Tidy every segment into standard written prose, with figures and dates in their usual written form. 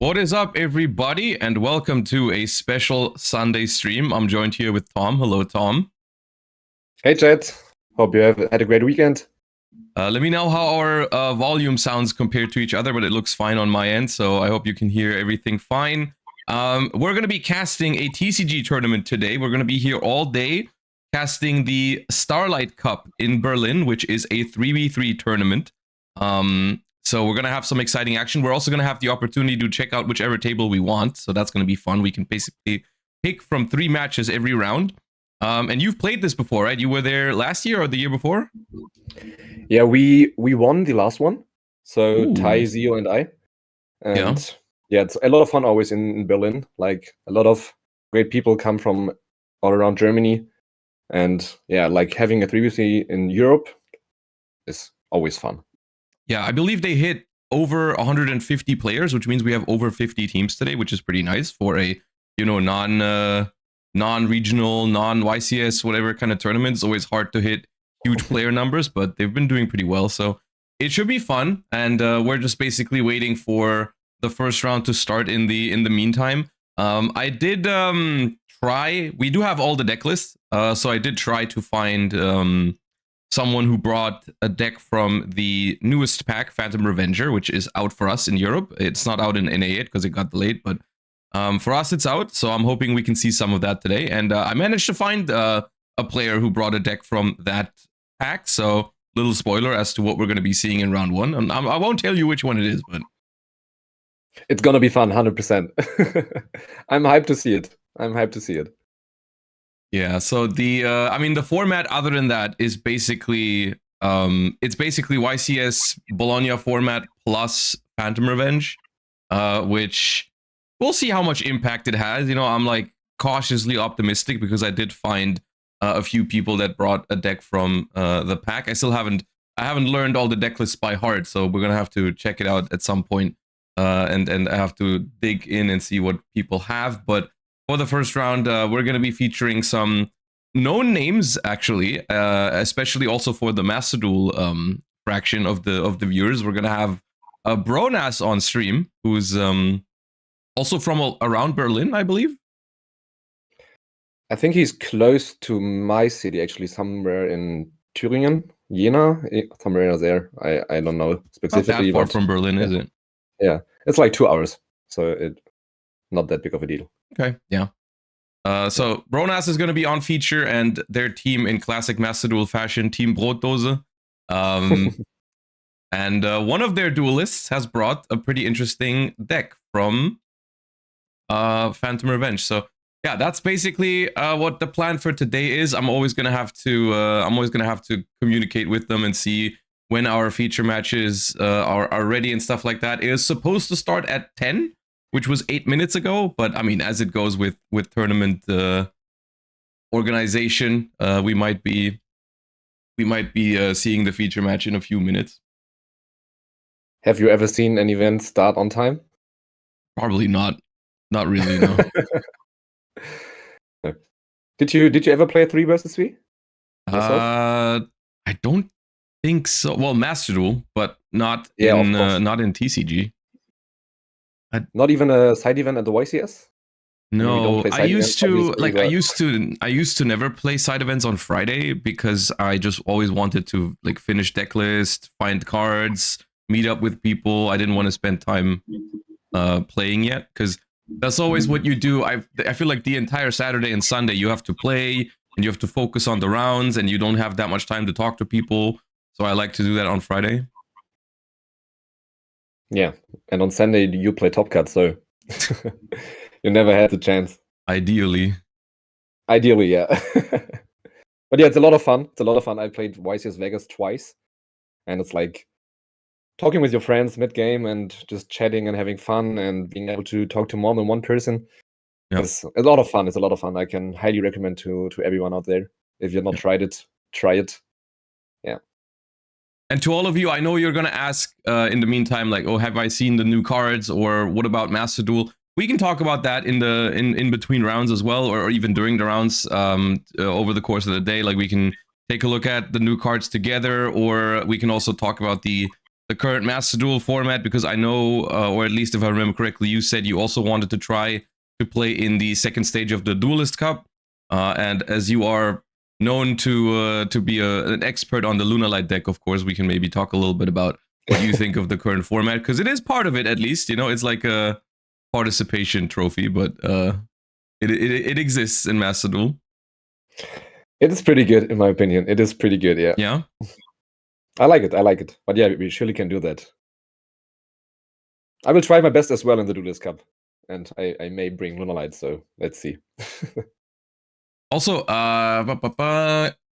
What is up, everybody, and welcome to a special Sunday stream. I'm joined here with Tom. Hello, Tom. Hey, Chad. Hope you have had a great weekend. Let me know how our volume sounds compared to each other, but it looks fine on my end, so I hope you can hear everything fine. We're going to be casting a TCG tournament today. We're going to be here all day casting the Starlight Cup in Berlin, which is a 3v3 tournament. So we're going to have some exciting action. We're also going to have the opportunity to check out whichever table we want. So that's going to be fun. We can basically pick from 3 matches every round. And you've played this before, right? You were there last year or the year before? Yeah, we won the last one. So Ooh. Tai, Zio, and I. And yeah, it's a lot of fun always in Berlin. Like a lot of great people come from all around Germany. And yeah, like having a 3v3 in Europe is always fun. Yeah, I believe they hit over 150 players, which means we have over 50 teams today, which is pretty nice for a, non-regional, non-YCS, whatever kind of tournament. It's always hard to hit huge player numbers, but they've been doing pretty well. So it should be fun. And we're just basically waiting for the first round to start in the meantime. I did try. We do have all the deck lists. So I did try to find someone who brought a deck from the newest pack, Phantom Revenger, which is out for us in Europe. It's not out in NA yet because it got delayed, but for us it's out. So I'm hoping we can see some of that today. And I managed to find a player who brought a deck from that pack. So little spoiler as to what we're going to be seeing in round 1. I won't tell you which one it is, but it's going to be fun, 100%. I'm hyped to see it. Yeah, so the format other than that is basically it's basically YCS Bologna format plus Phantom Revenge, which we'll see how much impact it has. I'm like cautiously optimistic because I did find a few people that brought a deck from the pack. I haven't learned all the deck lists by heart, so we're gonna have to check it out at some point, and I have to dig in and see what people have, but for the first round, we're going to be featuring some known names, actually, especially also for the Master Duel fraction of the viewers. We're going to have Bronas on stream, who's also from around Berlin, I believe. I think he's close to my city, actually, somewhere in Thüringen, Jena, somewhere there. I don't know specifically. Not that far from Berlin, is it? Yeah, it's like 2 hours, so it's not that big of a deal. Okay, yeah. So Bronas is going to be on feature, and their team in classic Master Duel fashion, Team Brotdose. And one of their duelists has brought a pretty interesting deck from Phantom Revenge. So yeah, that's basically what the plan for today is. I'm always gonna have to communicate with them and see when our feature matches are ready and stuff like that. It is supposed to start at 10. Which was 8 minutes ago, but I mean, as it goes with tournament organization, we might be seeing the feature match in a few minutes. Have you ever seen an event start on time? Probably not. Not really, no. No. Did you ever play 3 versus 3? I don't think so. Well, Master Duel, but not in TCG. Not even a side event at the YCS? No, I used to never play side events on Friday because I just always wanted to like finish deck list, find cards, meet up with people. I didn't want to spend time playing yet because that's always what you do. I feel like the entire Saturday and Sunday you have to play and you have to focus on the rounds and you don't have that much time to talk to people. So I like to do that on Friday. Yeah, and on Sunday you play Top Cut, so you never had the chance. Ideally, yeah. But yeah, it's a lot of fun. I played YCS Vegas twice, and it's like talking with your friends mid-game and just chatting and having fun and being able to talk to more than one person. Yep. It's a lot of fun. I can highly recommend to everyone out there. If you've not tried it, try it. Yeah. And to all of you, I know you're going to ask in the meantime, like, oh, have I seen the new cards? Or what about Master Duel? We can talk about that in between rounds as well, or even during the rounds over the course of the day. Like we can take a look at the new cards together, or we can also talk about the the current Master Duel format, because I know, or at least if I remember correctly, you said you also wanted to try to play in the second stage of the Duelist Cup. And as you are known to be an expert on the Lunalight deck, of course, we can maybe talk a little bit about what you think of the current format, because it is part of it, at least. You know, it's like a participation trophy, but it exists in Master Duel. It is pretty good, in my opinion. It is pretty good, yeah. Yeah. I like it. But yeah, we surely can do that. I will try my best as well in the Duelist Cup. And I may bring Lunalight, so let's see. Also, are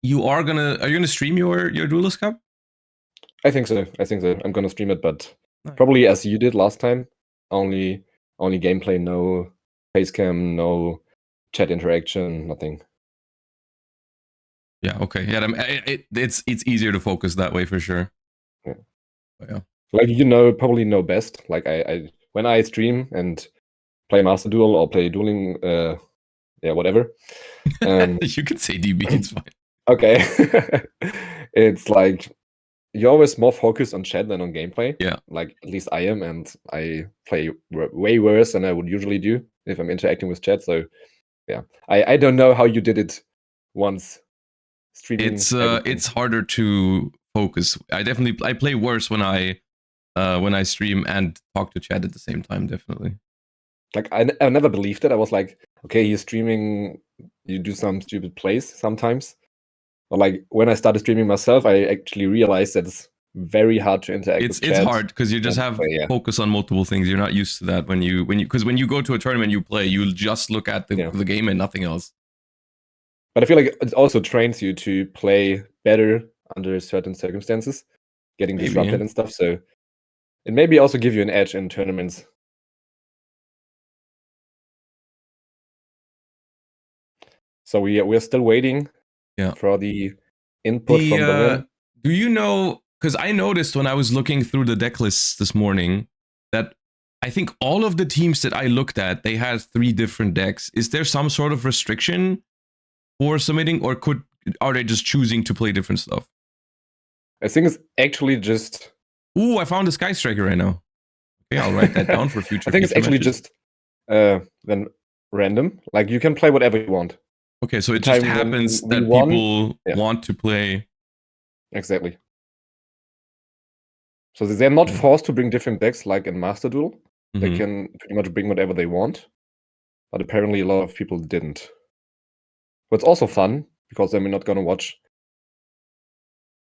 you gonna stream your Duelist Cup? I think so. I'm gonna stream it, but probably as you did last time. Only gameplay, no facecam, no chat interaction, nothing. Yeah. Okay. Yeah. It's easier to focus that way for sure. Yeah. But yeah. Like probably know best. Like I when I stream and play Master Duel or play dueling, yeah, whatever. You can say DB. It's fine. Okay. It's like you're always more focused on chat than on gameplay. Yeah. Like at least I am, and I play way worse than I would usually do if I'm interacting with chat. So yeah, I don't know how you did it once streaming. It's harder to focus. I play worse when I stream and talk to chat at the same time. Definitely. Like I never believed it. I was like, okay, you're streaming, you do some stupid plays sometimes. But like when I started streaming myself, I actually realized that it's very hard to interact with chat. It's hard because you just have focus on multiple things. You're not used to that when you go to a tournament, you play, you just look at the game and nothing else. But I feel like it also trains you to play better under certain circumstances, getting disrupted and stuff. So it maybe also give you an edge in tournaments. So we're still waiting for the input from Berlin. Do you know, because I noticed when I was looking through the deck lists this morning that I think all of the teams that I looked at, they had 3 different decks. Is there some sort of restriction for submitting, or are they just choosing to play different stuff? I think it's actually just... Ooh, I found a Sky Striker right now. Okay, I'll write that down for future. I think it's actually matches. Just then random. Like you can play whatever you want. Okay, so it just happens that people want to play. Exactly. So they're not forced to bring different decks like in Master Duel. They can pretty much bring whatever they want. But apparently a lot of people didn't. But it's also fun, because then we're not going to watch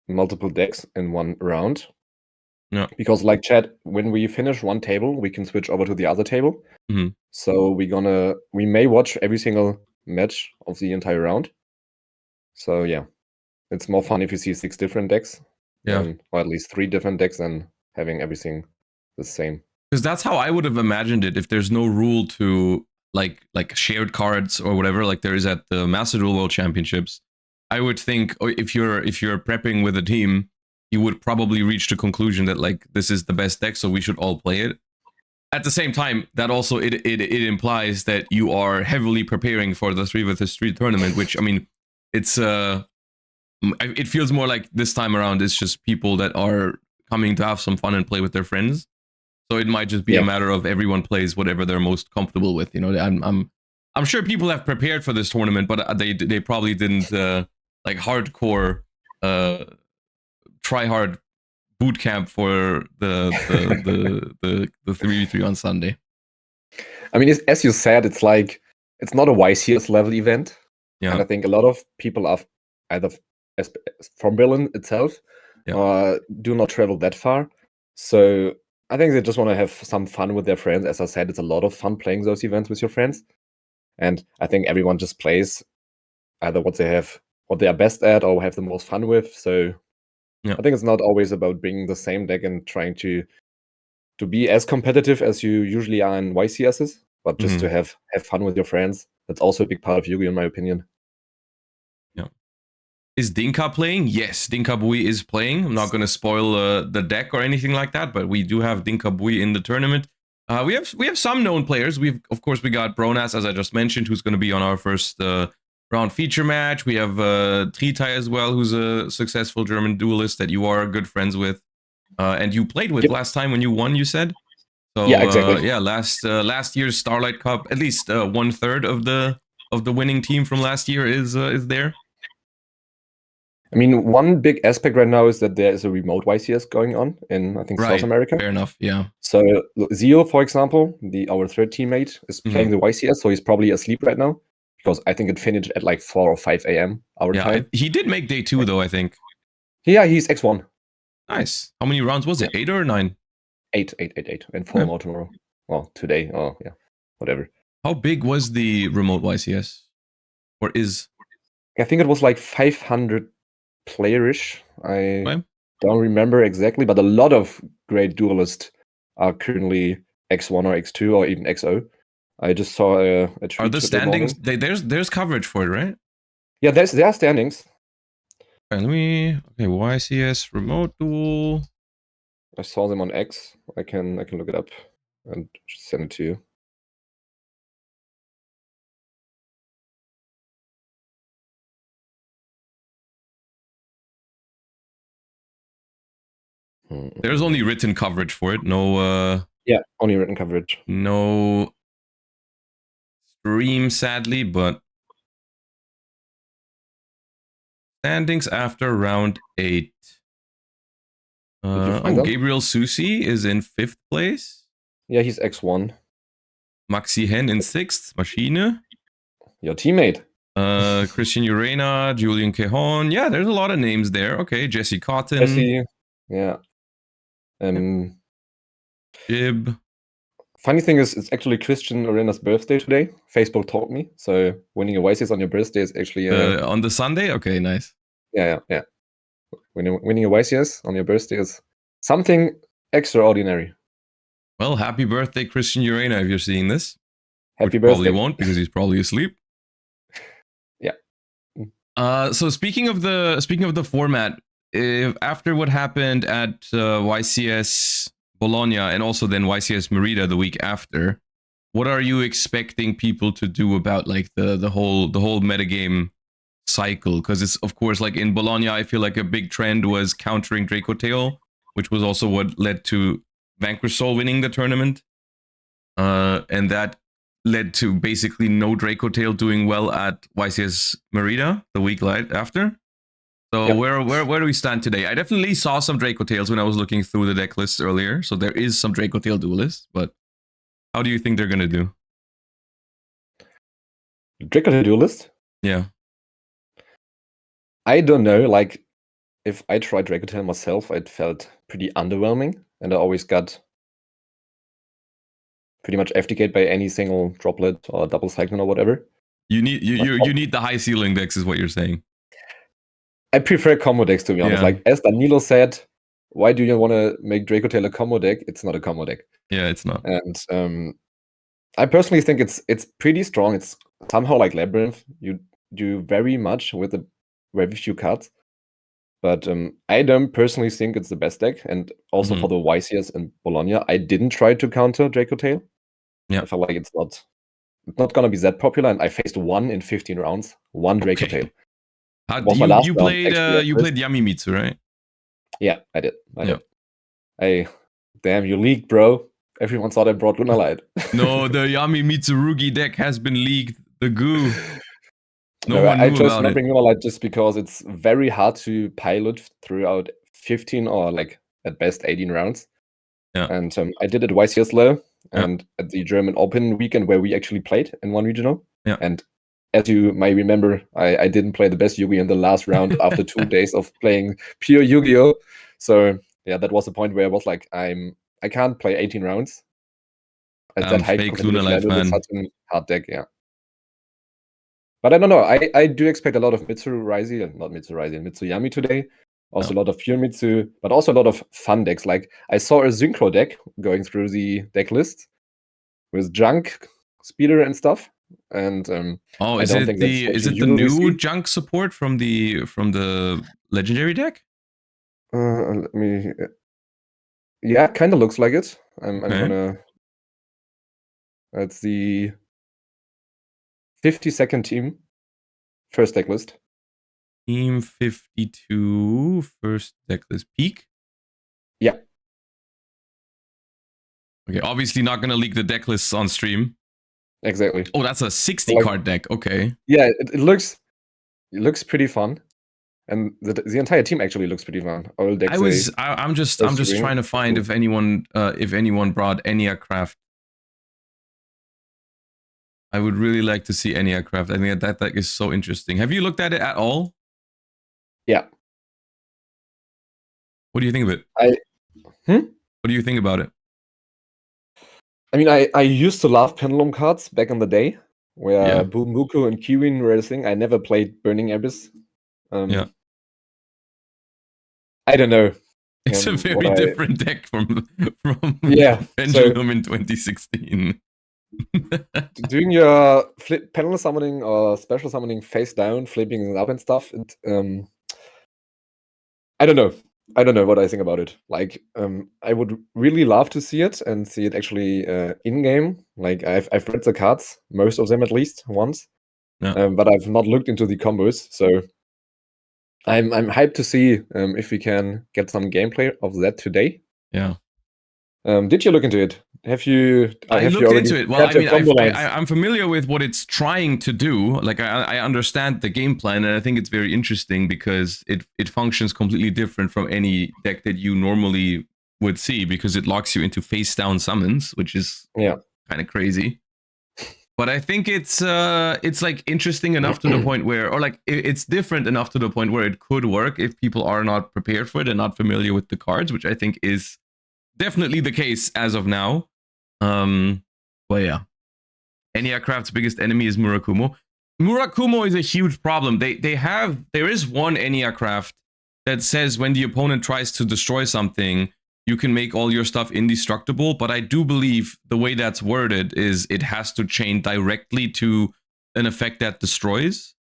multiple decks in one round. Yeah. Because like chat, when we finish one table, we can switch over to the other table. So we may watch every single match of the entire round. So yeah, it's more fun if you see 6 different decks. Or at least 3 different decks, and having everything the same. Because that's how I would have imagined it if there's no rule to like shared cards or whatever like there is at the Master Duel World Championships. I would think if you're prepping with a team, you would probably reach the conclusion that like this is the best deck, so we should all play it. At the same time, that also it implies that you are heavily preparing for the 3 vs 3 tournament, which I mean, it's it feels more like this time around it's just people that are coming to have some fun and play with their friends. So it might just be a matter of everyone plays whatever they're most comfortable with. You know, I'm sure people have prepared for this tournament, but they probably didn't like hardcore try hard boot camp for the 3v3 on Sunday. I mean, as you said, it's like it's not a YCS level event. Yeah. And I think a lot of people are either from Berlin itself do not travel that far. So I think they just want to have some fun with their friends. As I said, it's a lot of fun playing those events with your friends. And I think everyone just plays either what they are best at or have the most fun with. So I think it's not always about bringing the same deck and trying to be as competitive as you usually are in YCSs, but just to have fun with your friends. That's also a big part of Yu-Gi-Oh, in my opinion. Yeah. Is Dinka playing? Yes, Dinka Bui is playing. I'm not going to spoil the deck or anything like that, but we do have Dinka Bui in the tournament. We have some known players. We got Bronas, as I just mentioned, who's going to be on our first round feature match. We have Tritai as well, who's a successful German duelist that you are good friends with. and you played with Yep. last time when you won. You said. So Yeah, exactly. yeah, last year's Starlight Cup, at least 1/3 of the winning team from last year is there. I mean, one big aspect right now is that there is a remote YCS going on in, I think, South Right. America. Fair enough. Yeah. So Zio, for example, our third teammate, is playing the YCS, so he's probably asleep right now because I think it finished at like 4 or 5 a.m. our time. He did make day 2 though, I think. Yeah, he's X1. Nice. How many rounds was it? 8 or 9? 8, and 4 more tomorrow. Well, today. Oh, yeah, whatever. How big was the remote YCS? Or is? I think it was like 500 playerish. I Okay. don't remember exactly, but a lot of great duelists are currently X1 or X2 or even XO. I just saw a tweet Are the today morning. standings? There's coverage for it, right? Yeah, there are standings. Okay, let me. Okay, YCS remote duel. I saw them on X. I can look it up and just send it to you. There's only written coverage for it. No. Yeah, only written coverage. No stream, sadly, but standings after round 8. Did you find them? Gabriel Susi is in 5th place. Yeah, he's X1. Maxi Hen in 6th. Maschine. Your teammate. Christian Urena, Julian Cajon. Yeah, there's a lot of names there. Okay, Jesse Cotton. Jesse. Yeah. Jib. Funny thing is, it's actually Christian Arena's birthday today. Facebook told me. So winning a YCS on your birthday is actually On the Sunday? Okay, nice. Yeah. Winning a YCS on your birthday is something extraordinary. Well, happy birthday, Christian Urena, if you're seeing this. Happy which birthday. Probably won't because he's probably asleep. Yeah. So speaking of the format, after what happened at YCS Bologna and also then YCS Merida the week after, what are you expecting people to do about like the whole metagame cycle? Because it's of course like in Bologna, I feel like a big trend was countering Draco Tail, which was also what led to Vanquish Soul winning the tournament, and that led to basically no Draco Tail doing well at YCS Merida the week after. So Yep. where do we stand today? I definitely saw some Draco Tails when I was looking through the deck lists earlier. So there is some Draco Tail duelists, but how do you think they're gonna do? Draco Tail duelist? Yeah. I don't know. Like, if I tried Draco Tail myself, it felt pretty underwhelming, and I always got pretty much FTK'd by any single droplet or double cyclone or whatever. You need the high ceiling decks, is what you're saying. I prefer combo decks, to be honest. Yeah. Like, as Danilo said, why do you want to make Draco Tail a combo deck? It's not a combo deck. Yeah, it's not. And I personally think it's pretty strong. It's somehow like Labyrinth. You do very much with a very few cards. But I don't personally think it's the best deck. And also for the YCS and Bologna, I didn't try to counter Draco Tail. Yeah. I felt like it's not gonna be that popular, and I faced 1 in 15 rounds. 1 Draco Tail. Was my last You round, played actually, you played Yamimitsu, right? Yeah, I did. I did. Hey, damn, you leaked, bro. Everyone thought I brought Lunalight. No, the Yamimitsu Rugi deck has been leaked. The goo. No, one I knew chose about not it. bring Lunalight just because it's very hard to pilot throughout 15 or like at best 18 rounds. Yeah. And I did it at YCS low and at the German Open weekend where we actually played in one regional. Yeah. And as you might remember, I didn't play the best Yu-Gi-Oh in the last round after 2 days of playing pure Yu-Gi-Oh. So yeah, that was the point where I was like, I can't play 18 rounds at that high Fake competitive Lunalight level with fan. such a hard deck, yeah. But I don't know. I do expect a lot of Mitsuyami today. Also a lot of pure Mitsu, but also a lot of fun decks. Like I saw a Synchro deck going through the deck list with junk, speeder, and stuff. And is it the new junk support from the legendary deck? Let me. Yeah, it kind of looks like it. I'm gonna. It's the 52nd team, first deck list. Team 52, first deck list. Peak? Yeah. Okay, obviously not gonna leak the deck lists on stream. Exactly. Oh, that's a 60 card deck. Okay. Yeah, it looks pretty fun, and the entire team actually looks pretty fun. All decks. I'm just trying to find if anyone brought Eniacraft. I would really like to see Eniacraft. I think that deck is so interesting. Have you looked at it at all? Yeah. What do you think of it? What do you think about it? I mean, I used to love Pendulum cards back in the day, where Bumuku and Kiwin were a thing. I never played Burning Abyss. Yeah. I don't know. It's a very different deck from Pendulum in 2016. Doing your panel summoning or special summoning face down, flipping it up and stuff. I don't know. I don't know what I think about it. Like, I would really love to see it and see it actually in game. Like, I've read the cards, most of them at least once, but I've not looked into the combos. So I'm hyped to see if we can get some gameplay of that today. Yeah. Did you look into it? Have you? I looked into it. Well, I mean, I'm familiar with what it's trying to do. Like, I understand the game plan, and I think it's very interesting because it functions completely different from any deck that you normally would see, because it locks you into face down summons, which is kind of crazy. But I think it's like interesting enough to the point where, or like it's different enough to the point where it could work if people are not prepared for it and not familiar with the cards, which I think is definitely the case as of now. Well, yeah. Eniacraft's biggest enemy is Murakumo. Murakumo is a huge problem. There is one Eniacraft that says when the opponent tries to destroy something, you can make all your stuff indestructible, but I do believe the way that's worded is it has to chain directly to an effect that destroys.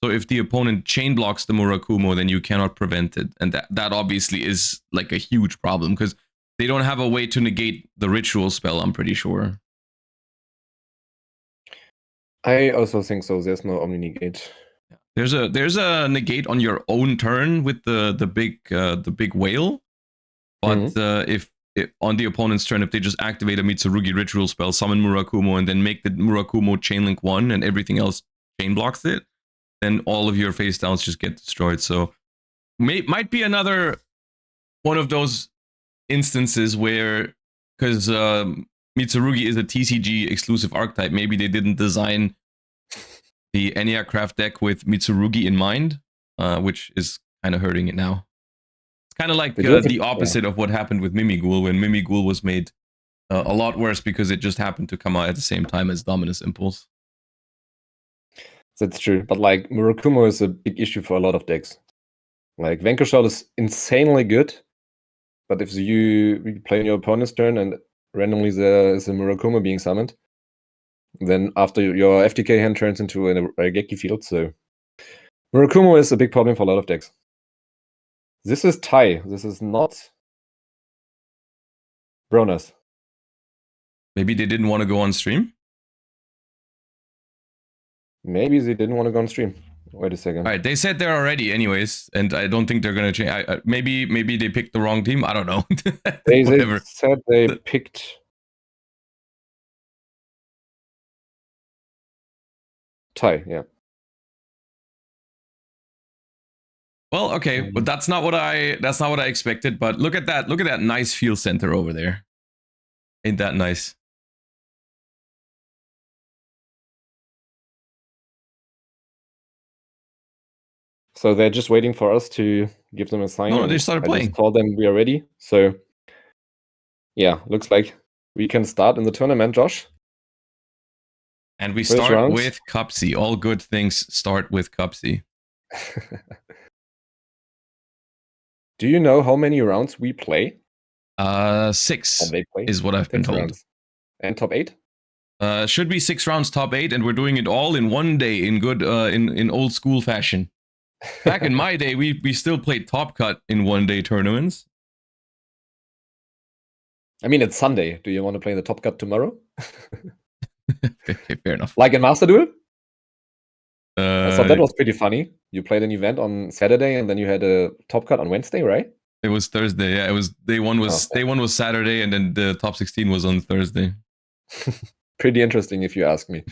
So if the opponent chain blocks the Murakumo, then you cannot prevent it. And that obviously is like a huge problem, because they don't have a way to negate the ritual spell, I'm pretty sure. I also think so. There's no Omni negate. There's a negate on your own turn with the big whale, but if on the opponent's turn, if they just activate a Mitsurugi ritual spell, summon Murakumo, and then make the Murakumo chainlink 1 and everything else chain blocks it, then all of your face downs just get destroyed. So might be another one of those instances where, because Mitsurugi is a TCG exclusive archetype, maybe they didn't design the Eniacraft deck with Mitsurugi in mind, which is kind of hurting it now. It's kind of like the opposite of what happened with Mimighoul, when Mimighoul was made a lot worse because it just happened to come out at the same time as Dominus Impulse. That's true, but like Murakumo is a big issue for a lot of decks. Like Vanquisher is insanely good, but if you play on your opponent's turn and randomly there is a Murakumo being summoned, then after your FTK hand turns into a Raigeki field. So Murakumo is a big problem for a lot of decks. This is Tai. This is not Bronas. Maybe they didn't want to go on stream? Maybe they didn't want to go on stream. Wait a second. All right, they said they're already anyways, and I don't think they're going to change. Maybe they picked the wrong team. I don't know. They said they picked... Tai, yeah. Well, okay, but that's not what I expected. But look at that nice field center over there. Ain't that nice? So they're just waiting for us to give them a sign. No, they started playing. I just told them we are ready. So yeah, looks like we can start in the tournament, Josh. And we start with Cupsy. All good things start with Cupsy. Do you know how many rounds we play? 6 is what I've been told. Rounds. And top 8? Should be 6 rounds, top 8, and we're doing it all in one day in good in old school fashion. Back in my day, we still played Top Cut in one-day tournaments. I mean, it's Sunday. Do you want to play the Top Cut tomorrow? Okay, fair enough. Like in Master Duel? I thought that was pretty funny. You played an event on Saturday, and then you had a Top Cut on Wednesday, right? It was Thursday. Yeah, it was day one was Saturday, and then the top 16 was on Thursday. Pretty interesting, if you ask me.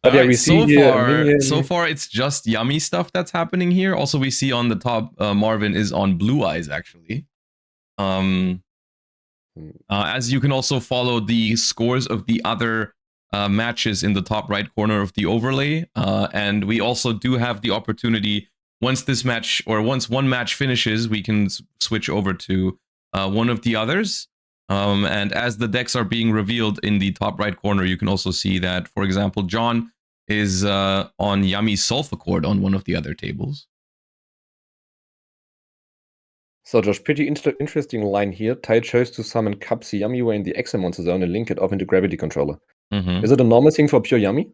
But yeah, we see here so far it's just Yummy stuff that's happening here. Also, we see on the top Marvin is on Blue Eyes actually. As you can also follow the scores of the other matches in the top right corner of the overlay, and we also do have the opportunity once this match or once one match finishes, we can switch over to one of the others. And as the decks are being revealed in the top right corner, you can also see that, for example, John is on Yummy Sulfur Chord on one of the other tables. So, Josh, pretty interesting line here. Tai chose to summon Cupsy Yummy in the Exile Monster Zone and link it off into Gravity Controller. Is it a normal thing for pure Yummy?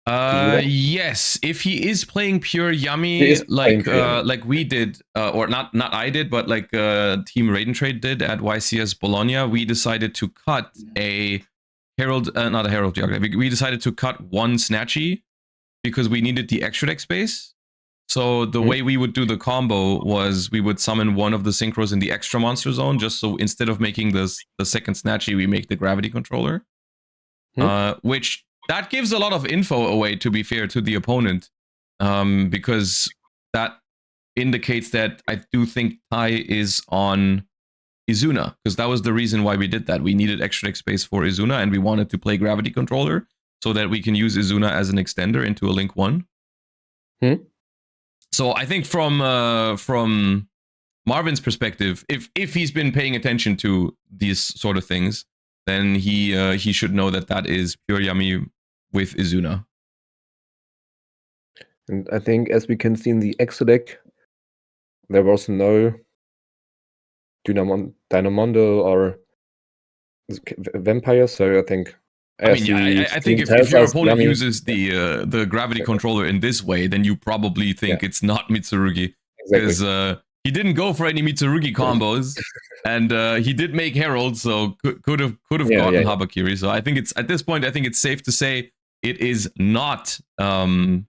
Yes. If he is playing pure Yummy, like we did, or not I did, but like Team Raid and Trade did at YCS Bologna, we decided to cut a Herald, not a Herald Geography. We decided to cut one Snatchy because we needed the extra deck space. So the way we would do the combo was we would summon one of the synchros in the extra monster zone, just so instead of making the second Snatchy, we make the Gravity Controller. Which that gives a lot of info away, to be fair, to the opponent, because that indicates that I do think Tai is on Izuna, because that was the reason why we did that. We needed extra deck space for Izuna, and we wanted to play Gravity Controller so that we can use Izuna as an extender into a Link 1. So I think from Marvin's perspective, if he's been paying attention to these sort of things, then he should know that that is pure Yummy with Izuna. And I think, as we can see in the Exo deck, there was no Dynamondo or Vampire, so I think... I think if your opponent uses the Gravity Controller in this way, then you probably think it's not Mitsurugi. Because he didn't go for any Mitsurugi combos, and he did make Herald, so could have gotten Habakiri. So I think it's at this point, I think it's safe to say it is not Yummy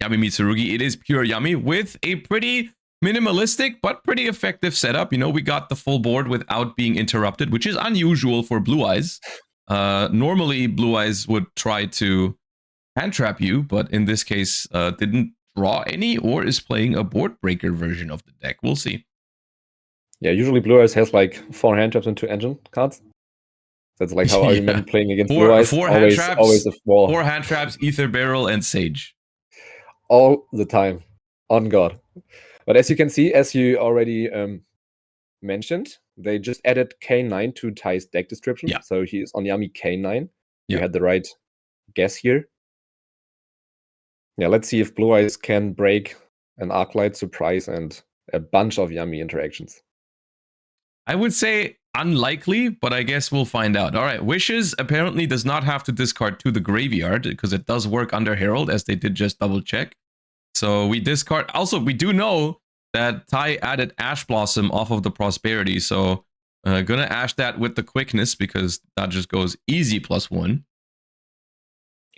Mitsurugi. It is pure Yummy with a pretty minimalistic but pretty effective setup. You know, we got the full board without being interrupted, which is unusual for Blue Eyes. Normally, Blue Eyes would try to hand trap you, but in this case, didn't draw any or is playing a board breaker version of the deck. We'll see. Yeah, usually Blue Eyes has like 4 hand traps and 2 engine cards. That's like how I remember playing against Blue Eyes. Always a wall. 4 hand traps, Ether Barrel, and Sage. All the time. On God. But as you can see, as you already mentioned, they just added K9 to Tai's deck description. Yeah. So he is on Yummy K9. You had the right guess here. Yeah, let's see if Blue Eyes can break an Arclight surprise and a bunch of Yummy interactions. I would say unlikely, but I guess we'll find out. All right, Wishes apparently does not have to discard to the graveyard because it does work under Herald, as they did just double check. So we discard. Also, we do know that Tai added Ash Blossom off of the Prosperity, so gonna ash that with the Quickness because that just goes easy +1.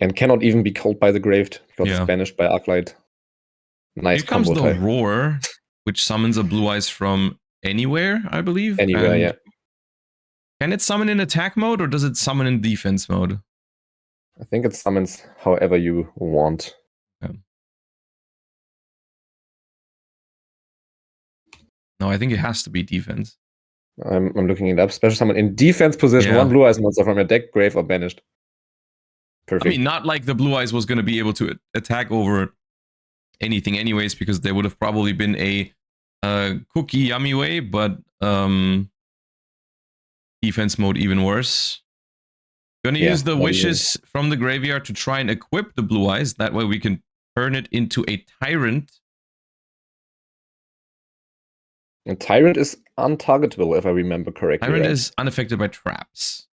And cannot even be called by the Graved because it's banished by Arclight. Nice combo. Here comes the Roar, which summons a Blue Eyes from anywhere, I believe. Anywhere, yeah. Can it summon in attack mode or does it summon in defense mode? I think it summons however you want. No, I think it has to be defense. I'm looking it up. Special summon in defense position, 1 Blue Eyes monster from your deck, grave, or banished. Perfect. I mean, not like the Blue Eyes was going to be able to attack over anything anyways, because there would have probably been a Cookie Yummy way, but defense mode even worse. Gonna use the Wishes from the graveyard to try and equip the Blue Eyes. That way we can turn it into a Tyrant. And Tyrant is untargetable, if I remember correctly. Tyrant is unaffected by traps.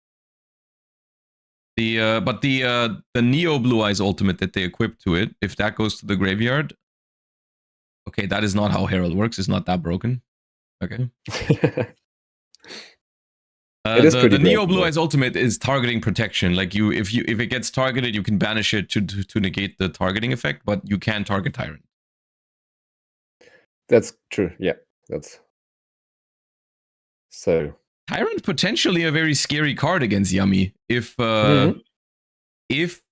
But the Neo Blue Eyes ultimate that they equip to it, if that goes to the graveyard, okay, that is not how Herald works. It's not that broken. Okay. The Neo Blue Eyes ultimate is targeting protection. Like if it gets targeted, you can banish it to negate the targeting effect, but you can target Tyrant. That's true. Yeah. That's so. Tyrant potentially a very scary card against Yummy if if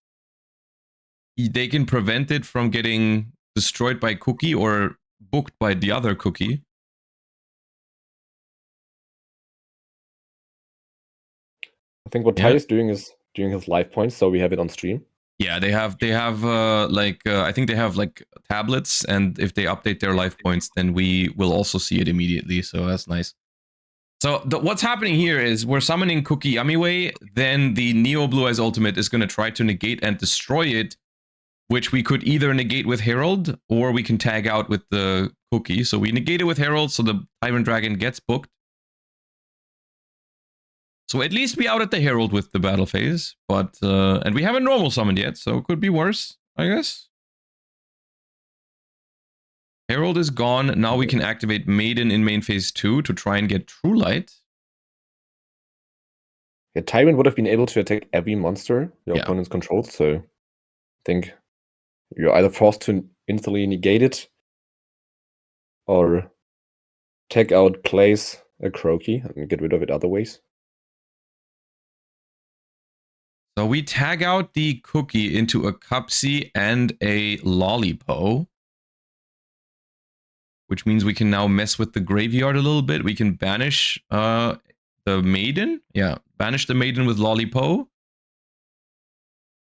they can prevent it from getting destroyed by Cookie or booked by the other Cookie. I think what Tai is doing is doing his life points, so we have it on stream. Yeah, they have I think they have like tablets, and if they update their life points, then we will also see it immediately. So that's nice. So what's happening here is we're summoning Cookie Yamiway, then the Neo Blue Eyes Ultimate is going to try to negate and destroy it, which we could either negate with Herald, or we can tag out with the Cookie. So we negate it with Herald, so the Tyrant Dragon gets booked. So at least we out at the Herald with the battle phase, but and we haven't normal summoned yet, so it could be worse, I guess. Herald is gone. Now we can activate Maiden in main phase 2 to try and get True Light. Yeah, Tyrant would have been able to attack every monster your opponent's controls, so I think you're either forced to instantly negate it or tag out, place a Croaky and get rid of it other ways. So we tag out the Cookie into a Cupsy and a Lollipo, which means we can now mess with the graveyard a little bit. We can banish the Maiden. Yeah, banish the Maiden with Lollipo.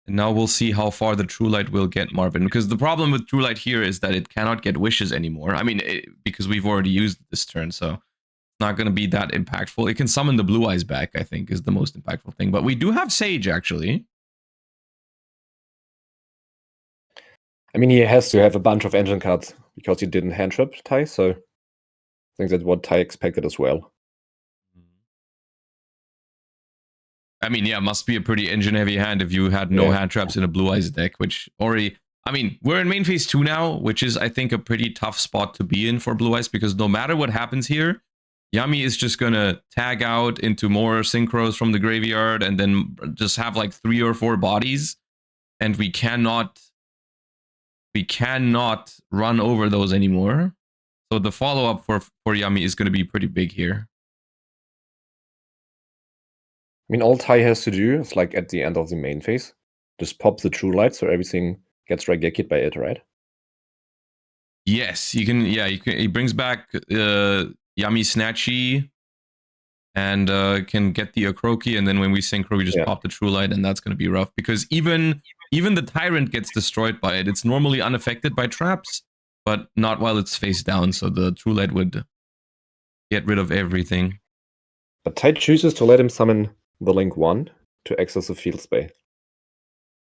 And now we'll see how far the True Light will get, Marvin. Because the problem with True Light here is that it cannot get wishes anymore. I mean, because we've already used it this turn, so it's not going to be that impactful. It can summon the Blue Eyes back, I think, is the most impactful thing. But we do have Sage, actually. I mean, he has to have a bunch of engine cards because he didn't hand trap Tai, so I think that's what Tai expected as well. I mean, yeah, must be a pretty engine-heavy hand if you had no hand traps in a Blue Eyes deck, which already... I mean, we're in main phase 2 now, which is, I think, a pretty tough spot to be in for Blue Eyes, because no matter what happens here, Yummy is just gonna tag out into more Synchros from the graveyard and then just have like 3 or 4 bodies, and we cannot run over those anymore. So the follow-up for Yummy is going to be pretty big here. I mean, all Tai has to do is, like, at the end of the main phase, just pop the True Light so everything gets Raigeki'd by it, right? Yes, you can. Yeah, he brings back Yummy Snatchy and can get the Akroki, and then when we synchro, we just pop the True Light, and that's going to be rough, because even the Tyrant gets destroyed by it. It's normally unaffected by traps, but not while it's face down, so the True Light would get rid of everything. But Tai chooses to let him summon the Link 1 to access the field space.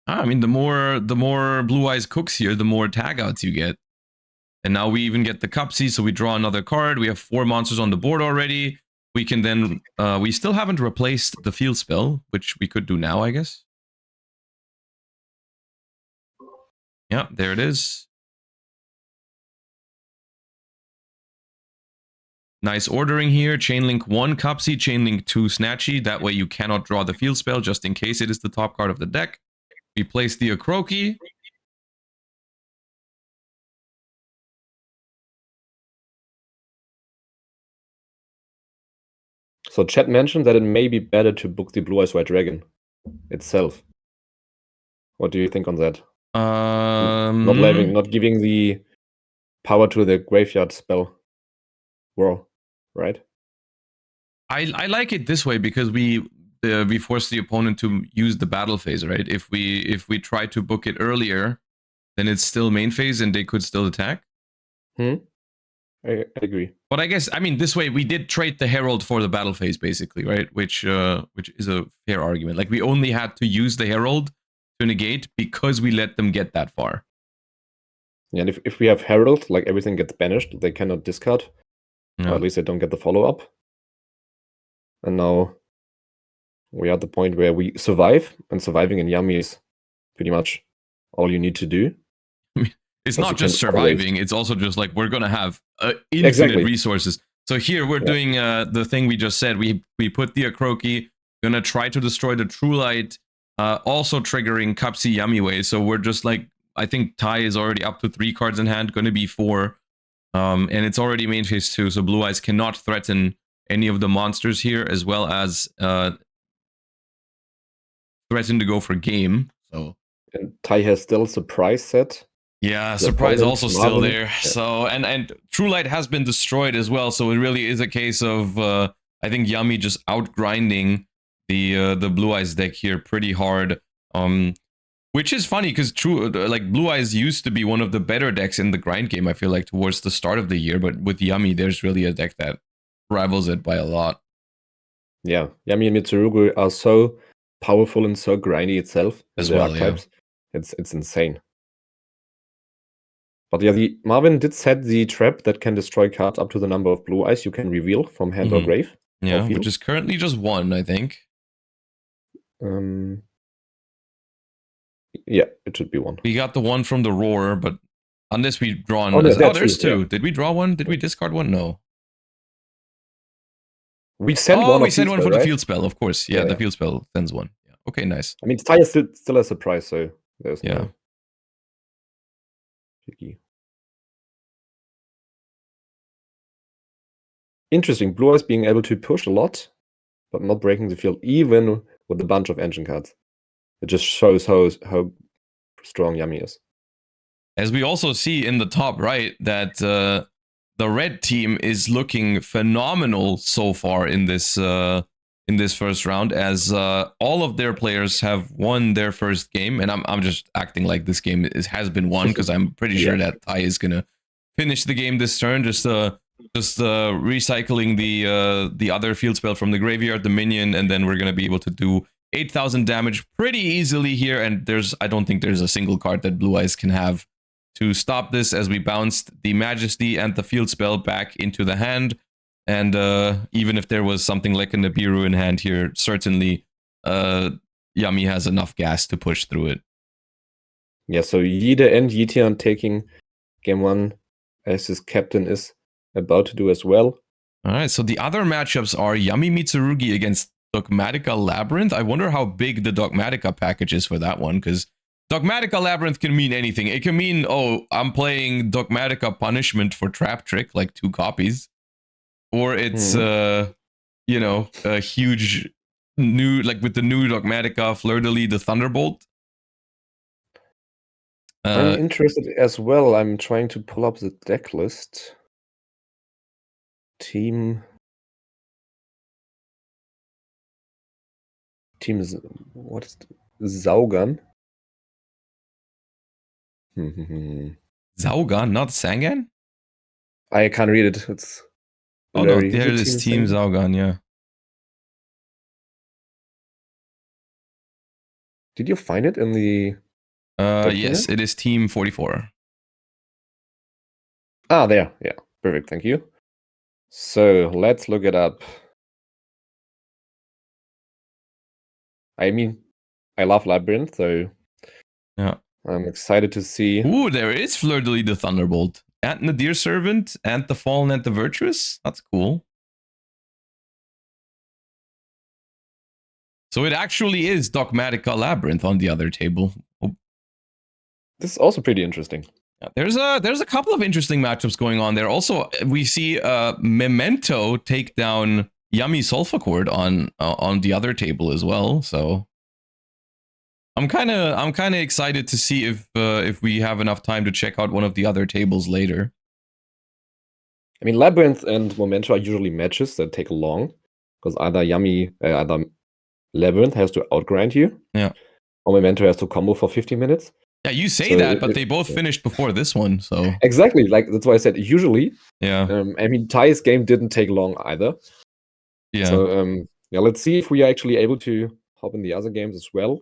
I mean, the more Blue Eyes cooks here, the more tag outs you get. And now we even get the Cupsy, so we draw another card. We have 4 monsters on the board already. We can then... we still haven't replaced the field spell, which we could do now, I guess. Yeah, there it is. Nice ordering here. Chainlink 1 Cupsy, Chainlink 2 Snatchy. That way you cannot draw the field spell, just in case it is the top card of the deck. We place the Akroki. So chat mentioned that it may be better to book the Blue Eyes White Dragon itself. What do you think on that? Not giving the power to the graveyard spell. Well, right? I like it this way because we force the opponent to use the battle phase, right? If we try to book it earlier, then it's still main phase and they could still attack. I agree. But I guess, I mean, this way we did trade the Herald for the battle phase, basically, right? Which is a fair argument. Like, we only had to use the Herald to negate because we let them get that far. Yeah, and if we have Herald, like, everything gets banished. They cannot discard. Or at least they don't get the follow-up. And now we are at the point where we survive, and surviving in Yummy is pretty much all you need to do. It's not just surviving, it's also just like, we're going to have infinite resources. So here we're doing the thing we just said. We put the Akroki, going to try to destroy the True Light, also triggering Cupsy Yummy Way. So we're just like, I think Tai is already up to 3 cards in hand, going to be 4. And it's already main phase 2, so Blue Eyes cannot threaten any of the monsters here, as well as threaten to go for game. So And Tai has still surprise set. yeah, The surprise opponent, also still Marvin. there. Yeah. So and True Light has been destroyed as well. So it really is a case of I think Yummy just outgrinding the Blue Eyes deck here pretty hard. Which is funny because Blue Eyes used to be one of the better decks in the grind game. I feel like towards the start of the year, but with Yummy, there's really a deck that rivals it by a lot. Yeah, Yummy and Mitsurugi are so powerful and so grindy itself in As their well, archetypes. Yeah. It's insane. But yeah, the Marvin did set the trap that can destroy cards up to the number of blue eyes you can reveal from hand or grave. Yeah, which is currently just 1, I think. Yeah, it should be 1. We got the 1 from the roar, but unless we draw Oh, no, there's 2. Yeah. Did we draw 1? Did we discard 1? No. We sent one. We sent 1 for right? the field spell, of course. Yeah, the field spell sends 1. Yeah. Okay, nice. I mean, Tai is still a surprise, so there's no tricky. Interesting. Blue Eyes being able to push a lot, but not breaking the field, even with a bunch of engine cards. It just shows how strong Yummy is. As we also see in the top right, that the red team is looking phenomenal so far in this first round, as all of their players have won their first game, and I'm just acting like this game has been won because I'm pretty sure that Tai is gonna finish the game this turn, just recycling the other field spell from the graveyard, the minion, and then we're gonna be able to do 8,000 damage pretty easily here. And I don't think there's a single card that Blue Eyes can have to stop this, as we bounced the Majesty and the field spell back into the hand. And even if there was something like a Nibiru in hand here, certainly Yummy has enough gas to push through it. Yeah, so Yide and Yitian taking game 1, as his captain is about to do as well. All right, so the other matchups are Yummy Mitsurugi against Dogmatica Labyrinth. I wonder how big the Dogmatica package is for that one, because Dogmatica Labyrinth can mean anything. It can mean, oh, I'm playing Dogmatica Punishment for Trap Trick, like 2 copies. Or it's, a huge new, like with the new Dogmatica Fleur-de-Lis, the Thunderbolt. I'm interested as well. I'm trying to pull up the deck list. Team is, what is Saugan? Saugan, not Sangan? I can't read it. It's no, there it is. Team Saugan, yeah. Did you find it in the yes, it is Team 44. Ah, there. Yeah, perfect. Thank you. So let's look it up. I mean, I love Labyrinth, so yeah, I'm excited to see. Ooh, there is Fleur-de-Lis the Thunderbolt, and Nadir Servant, and the Fallen, and the Virtuous. That's cool. So it actually is Dogmatica Labyrinth on the other table. Oh. This is also pretty interesting. Yeah, there's a couple of interesting matchups going on there. Also, we see Memento take down Yummy Sulfachord on the other table as well. So I'm kind of excited to see if we have enough time to check out one of the other tables later. I mean, Labyrinth and Memento are usually matches that take long, because either Labyrinth has to outgrind you, or Memento has to combo for 50 minutes. Yeah, you say that, but they both finished before this one, so exactly. Like that's why I said usually. Yeah. I mean, Tai's game didn't take long either. Yeah. So yeah, let's see if we are actually able to hop in the other games as well.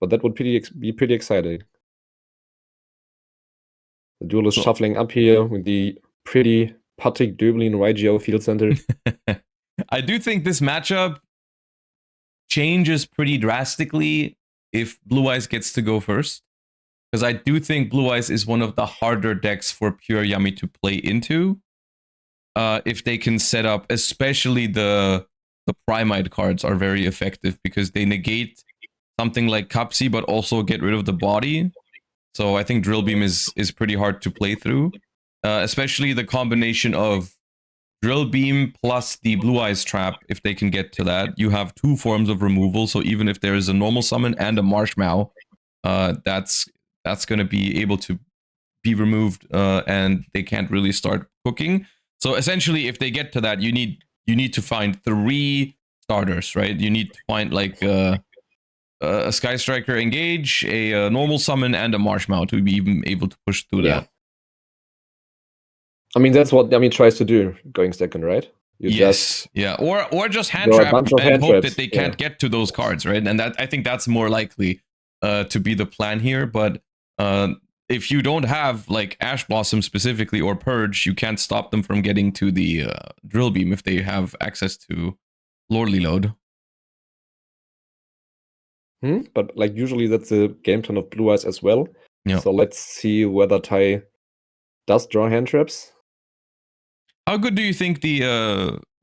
But that would be pretty exciting. The Duel is shuffling up here with the pretty Patrick Döblin yugioh field center. I do think this matchup changes pretty drastically if Blue Eyes gets to go first, because I do think Blue Eyes is one of the harder decks for pure Yummy to play into. If they can set up, especially the Primite cards are very effective because they negate something like Cupsy, but also get rid of the body. So I think Drill Beam is pretty hard to play through. especially the combination of Drill Beam plus the Blue Eyes Trap. If they can get to that, you have 2 forms of removal. So even if there is a normal summon and a Marshmallow, that's going to be able to be removed, and they can't really start cooking. So essentially, if they get to that, you need to find 3 starters, right? You need to find like a Sky Striker Engage, a normal summon, and a Marshmallow to be even able to push through that. I mean, that's what Yami tries to do going second, right? You just or just hand trap and hope that they can't get to those cards, right? And that, I think that's more likely to be the plan here. But if you don't have like Ash Blossom specifically or Purge, you can't stop them from getting to the Drill Beam if they have access to Lordly Load. But like usually that's a game turn of Blue Eyes as well. Yeah. So let's see whether Tai does draw hand traps. How good do you think the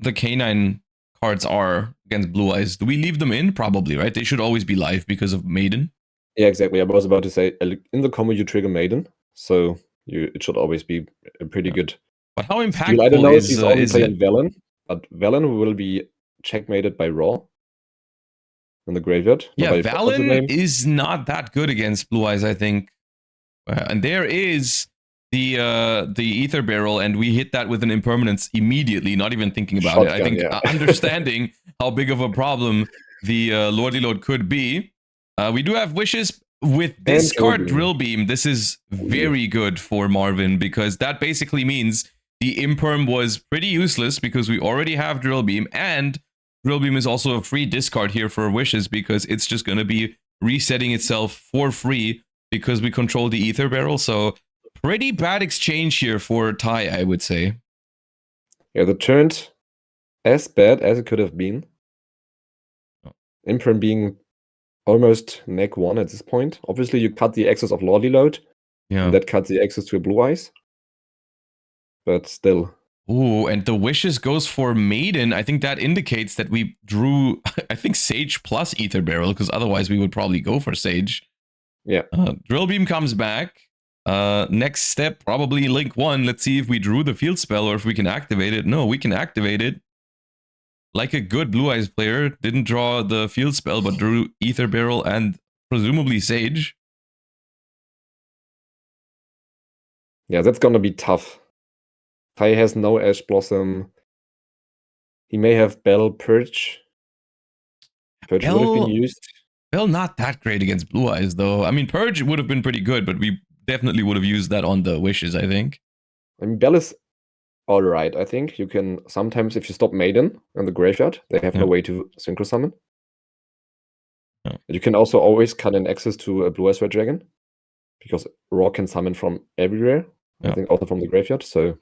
K9 cards are against Blue Eyes? Do we leave them in? Probably, right? They should always be live because of Maiden. Yeah, exactly. I was about to say, in the combo you trigger Maiden, so it should always be a pretty good. But how impactful I don't know is, if he's only playing Velen, but Velen will be checkmated by Raw in the graveyard. Yeah, Valen is not that good against Blue Eyes, I think. And there is the Ether Barrel, and we hit that with an impermanence immediately, not even thinking about it. I think understanding how big of a problem the Lordly Load could be. We do have wishes with this card, Drill Beam. This is very good for Marvin, because that basically means the Imperm was pretty useless because we already have Drill Beam, and Drill Beam is also a free discard here for wishes because it's just going to be resetting itself for free because we control the Ether Barrel. So pretty bad exchange here for Tai, I would say. Yeah, the turned as bad as it could have been. Imperm being almost neck 1 at this point. Obviously, you cut the access of Lordly Load. Yeah. And that cuts the access to Blue Eyes. But still. Ooh, and the wishes goes for Maiden. I think that indicates that we drew, I think, Sage plus Ether Barrel, because otherwise we would probably go for Sage. Yeah. Drill Beam comes back. Next step, probably Link 1. Let's see if we drew the field spell or if we can activate it. No, we can activate it. Like a good Blue Eyes player, didn't draw the field spell, but drew Ether Barrel and presumably Sage. Yeah, that's gonna be tough. Tai has no Ash Blossom. He may have Bell Purge. Purge would have been used. Bell not that great against Blue Eyes, though. I mean, Purge would have been pretty good, but we definitely would have used that on the wishes, I think. I mean, Bell is alright, I think. You can sometimes, if you stop Maiden in the graveyard, they have no way to synchro summon. You can also always cut in access to a Blue Eyes Red Dragon, because Raw can summon from everywhere. I think also from the graveyard, so...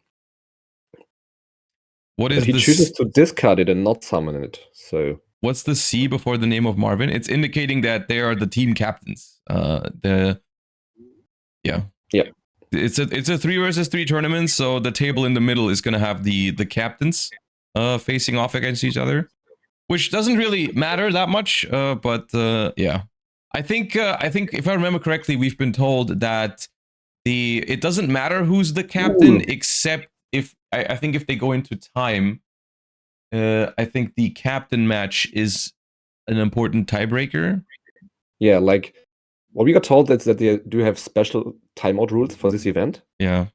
What is he chooses to discard it and not summon it, so... What's the C before the name of Marvin? It's indicating that they are the team captains. Yeah. It's a 3 versus 3 tournament, so the table in the middle is gonna have the captains facing off against each other, which doesn't really matter that much. But yeah, I think if I remember correctly, we've been told that it doesn't matter who's the captain, except if I think if they go into time. I think the captain match is an important tiebreaker. Yeah, like what we got told is that they do have special timeout rules for this event. Yeah.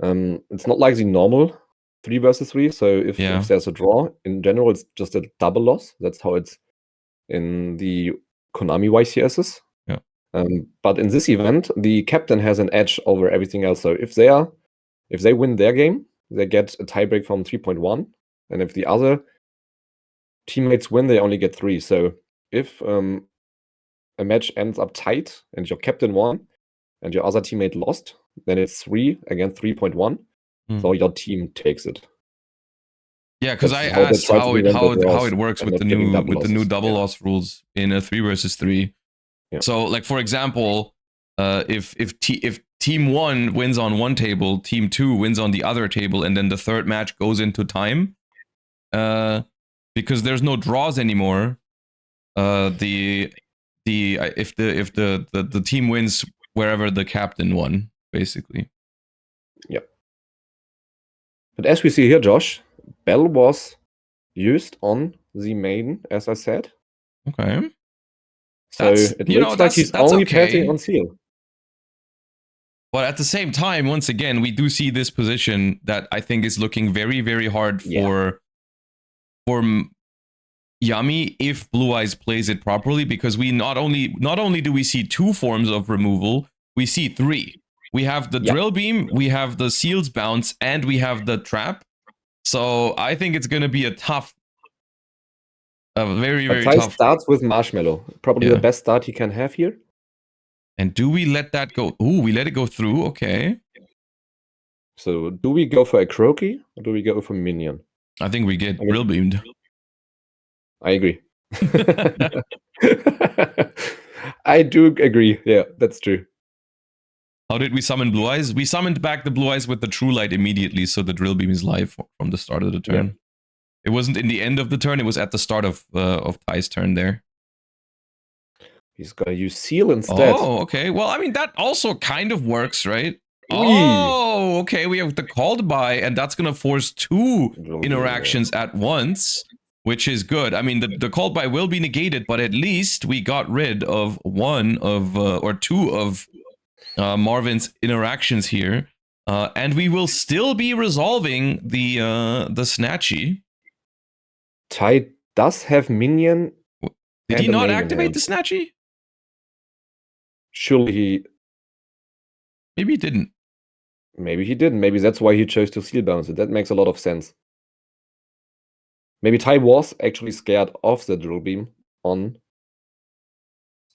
It's not like the normal 3 versus 3. So if there's a draw, in general, it's just a double loss. That's how it's in the Konami YCSs. Yeah. But in this event, the captain has an edge over everything else. So if they win their game, they get a tiebreak from 3.1. And if the other teammates win, they only get 3. So if a match ends up tight and your captain won and your other teammate lost, then it's 3 against 3.1. So your team takes it. Yeah, because I asked how it works with the new double loss rules in a 3 versus 3. Yeah. So like, for example, if team 1 wins on one table, team 2 wins on the other table, and then the third match goes into time. Because there's no draws anymore, if the team wins wherever the captain won, basically. Yeah. But as we see here, Josh, Bell was used on the main, as I said. Okay. So it looks like he's that's only okay. passing on seal. But at the same time, once again, we do see this position that I think is looking very, very hard for Yummy if Blue Eyes plays it properly, because we not only do we see 2 forms of removal, we see 3. We have the Drill Beam, we have the Seal's Bounce, and we have the Trap. So I think it's going to be a very, very tough. Starts with Marshmallow. Probably the best start he can have here. And do we let that go? Ooh, we let it go through. Okay. So do we go for a Croaky or do we go for Minion? I think we get Drill Beamed. I agree. I do agree. Yeah, that's true. How did we summon Blue Eyes? We summoned back the Blue Eyes with the True Light immediately, so the Drill Beam is live from the start of the turn. Yeah. It wasn't in the end of the turn, it was at the start of Ty's turn there. He's gonna use Seal instead. Oh, okay. Well, I mean, that also kind of works, right? Oh, okay. We have the Called By, and that's gonna force 2 interactions at once, which is good. I mean, the Called By will be negated, but at least we got rid of 1 of, or 2 of Marvin's interactions here. And we will still be resolving the Snatchy. Ty does have Minion. Did he not activate the Snatchy? Surely he... Maybe he didn't. Maybe he didn't. Maybe that's why he chose to Seal Bounce it. That makes a lot of sense. Maybe Ty was actually scared of the Drill Beam on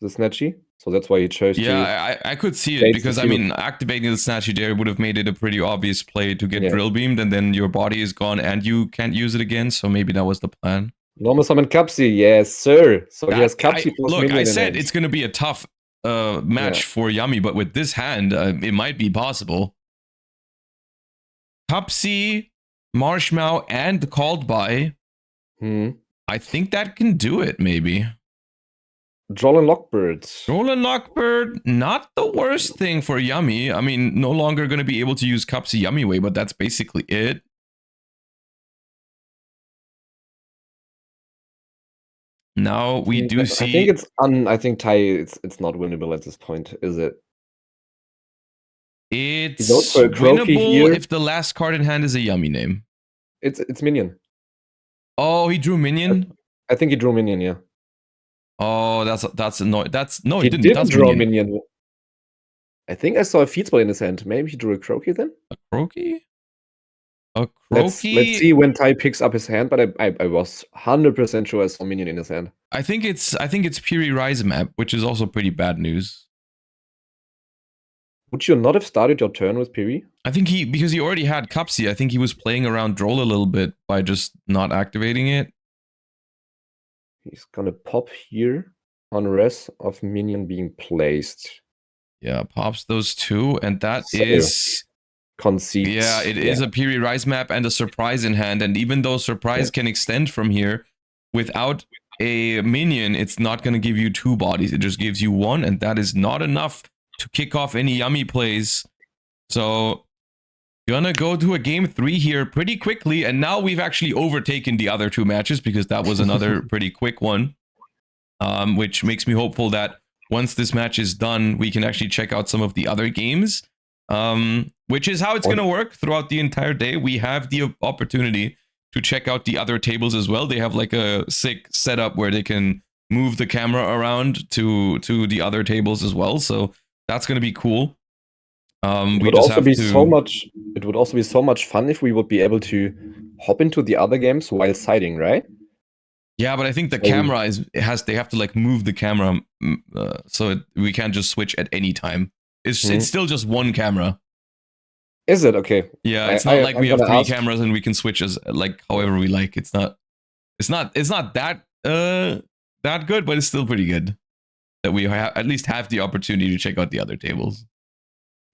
the Snatchy. So that's why he chose to... Yeah, I could see it, because, I mean, activating the Snatchy there would have made it a pretty obvious play to get Drill Beamed, and then your body is gone and you can't use it again, so maybe that was the plan. Normal summon Capsi, yes, sir. So he has Capsi plus look, Minion I said it's going to be a tough match for Yummy, but with this hand, it might be possible. Capsi, Marshmallow, and Called By. I think that can do it, maybe. Droll and Lockbird. Droll and Lockbird, not the worst thing for Yummy. I mean, no longer going to be able to use Capsi Yummy way, but that's basically it. Now we do see... I think it's I think Ty, it's not winnable at this point, is it? It's winnable if the last card in hand is a Yummy name. It's Minion. Oh, he drew Minion? I think he drew Minion, yeah. Oh, that's annoying. No, he didn't. That's draw Minion. I think I saw a Feed Spell in his hand. Maybe he drew a Croaky then? A Croaky? A Croaky? Let's see when Ty picks up his hand, but I was 100% sure I saw Minion in his hand. I think it's Piri Rise map, which is also pretty bad news. Would you not have started your turn with Piri? I think because he already had Capsi, I think he was playing around Droll a little bit by just not activating it. He's gonna pop here on res of Minion being placed. Yeah, pops those 2, and that is... Conceits. Yeah, it is a Piri Rise map and a Surprise in hand, and even though Surprise can extend from here, without a Minion, it's not going to give you 2 bodies, it just gives you 1, and that is not enough to kick off any Yummy plays. So, gonna go to a game 3 here pretty quickly, and now we've actually overtaken the other 2 matches, because that was another pretty quick one, which makes me hopeful that once this match is done, we can actually check out some of the other games, which is how it's going to work throughout the entire day. We have the opportunity to check out the other tables as well. They have like a sick setup where they can move the camera around to the other tables as well, so that's going to be cool. It would also be so much fun if we would be able to hop into the other games while siding, right? Yeah, but I think the camera they have to like move the camera, so we can't just switch at any time. It's still just one camera. Is it? Okay. Yeah, it's not like we have 3 cameras and we can switch as like however we like. It's not that that good, but it's still pretty good that we at least have the opportunity to check out the other tables.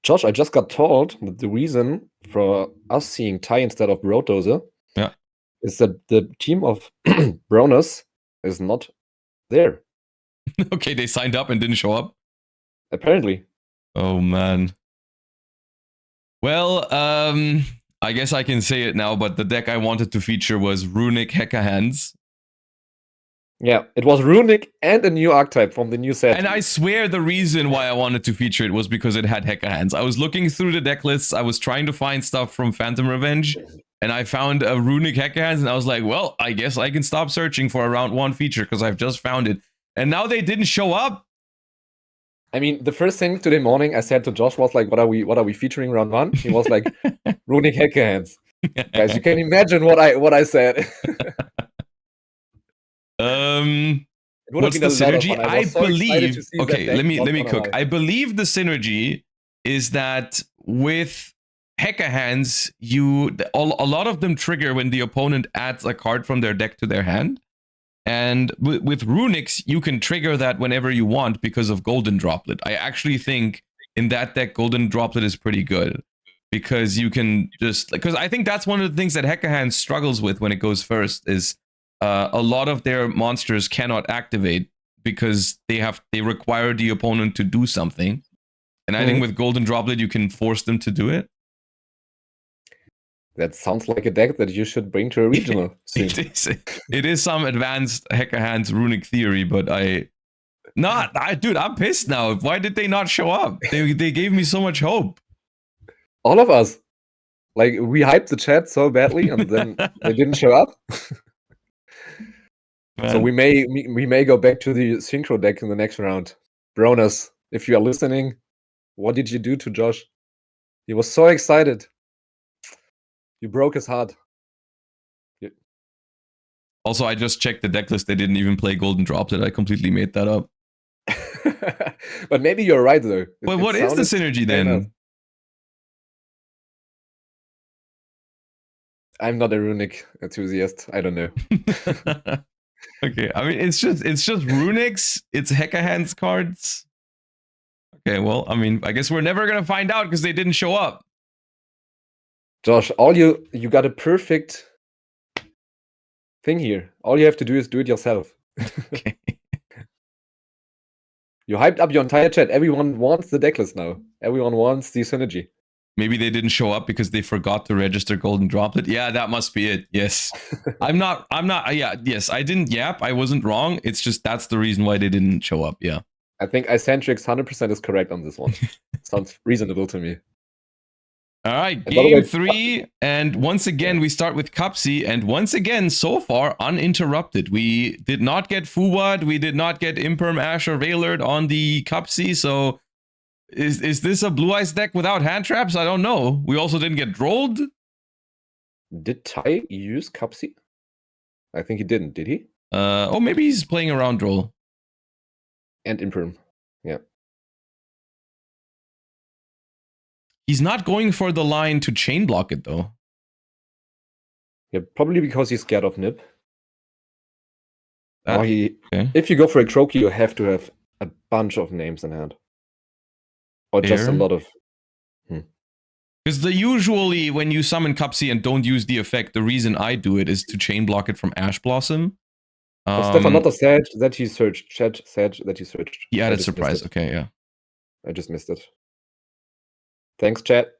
Josh, I just got told that the reason for us seeing Ty instead of Brodozer is that the team of Bronus is not there. Okay, they signed up and didn't show up? Apparently. Oh, man. Well, I guess I can say it now, but the deck I wanted to feature was Runic Heka Hands. Yeah, it was Runic and a new archetype from the new set. And I swear the reason why I wanted to feature it was because it had Heka Hands. I was looking through the deck lists, I was trying to find stuff from Phantom Revenge, and I found a Runic Heka Hands, and I was like, well, I guess I can stop searching for a round 1 feature because I've just found it. And now they didn't show up. I mean, the first thing today morning I said to Josh was like, what are we featuring round 1? He was like, Runic Hacker Hands. Guys, you can imagine what I said. What's the synergy? I believe. Okay, let me cook. Lie. I believe the synergy is that with Heka Hands, a lot of them trigger when the opponent adds a card from their deck to their hand, and with Runics, you can trigger that whenever you want because of Golden Droplet. I actually think in that deck, Golden Droplet is pretty good because you can because I think that's one of the things that Heka Hands struggles with when it goes first is. A lot of their monsters cannot activate because they require the opponent to do something, and I think with Golden Droplet you can force them to do it. That sounds like a deck that you should bring to a regional. It is some advanced Heka Hands runic theory, but dude, I'm pissed now. Why did they not show up? They gave me so much hope. All of us, like we hyped the chat so badly, and then they didn't show up. Man. So we may go back to the synchro deck in the next round. Bronus, if you are listening, what did you do to Josh? He was so excited. You broke his heart. Also, I just checked the deck list. They didn't even play Golden Droplet. I completely made that up. But maybe you're right, though. But what is the synergy then? I'm not a runic enthusiast. I don't know. Okay, I mean it's just Runics, it's Heka Hands cards. Okay, well, I mean, I guess we're never gonna find out because they didn't show up. Josh, you got a perfect thing here. All you have to do is do it yourself. Okay. You hyped up your entire chat. Everyone wants the decklist now. Everyone wants the synergy. Maybe they didn't show up because they forgot to register Golden Droplet. Yeah, that must be it. Yes. I'm not, yeah, yes, I didn't yap. I wasn't wrong. It's just that's the reason why they didn't show up. Yeah. I think Icentrix 100% is correct on this one. Sounds reasonable to me. All right, game 3. And once again, we start with Cupsy. And once again, so far, uninterrupted. We did not get Fuwad. We did not get Imperm Ash or Veilard on the Cupsy. So is this a Blue Eyes deck without hand traps? I don't know. We also didn't get Drolled. Did Ty use Cupsy? I think he didn't. Did he? Oh, maybe he's playing around Droll. And Imperm. Yeah. He's not going for the line to chain block it, though. Yeah, probably because he's scared of Nip. Okay. If you go for a Croaky, you have to have a bunch of names in hand. Or just a lot of... Because usually when you summon Cupsy and don't use the effect, the reason I do it is to chain block it from Ash Blossom. Stefanotta said that he searched. Chat said that he searched. He added surprise. Okay, yeah. I just missed it. Thanks, chat.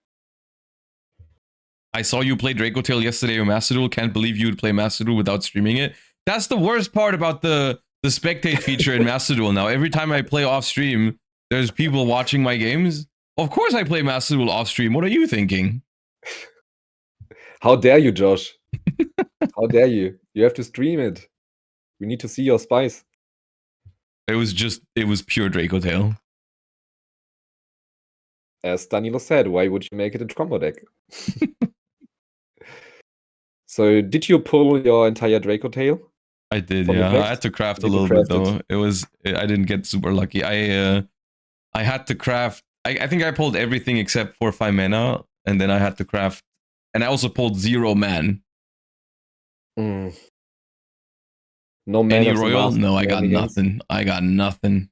I saw you play Draco Tail yesterday with Master Duel. Can't believe you would play Master Duel without streaming it. That's the worst part about the spectate feature in Master Duel now. Every time I play off stream, there's people watching my games. Of course I play Master Duel off stream. What are you thinking? How dare you, Josh? How dare you? You have to stream it. We need to see your spice. It was pure Draco Tail. As Danilo said, why would you make it a combo deck? So, did you pull your entire Draco Tail? I did, yeah. I had to craft a little bit, though. I didn't get super lucky. I had to craft... I think I pulled everything except for 5 mana, and then I had to craft... And I also pulled 0 man. No mana. Any royal? No, I got nothing. I got nothing.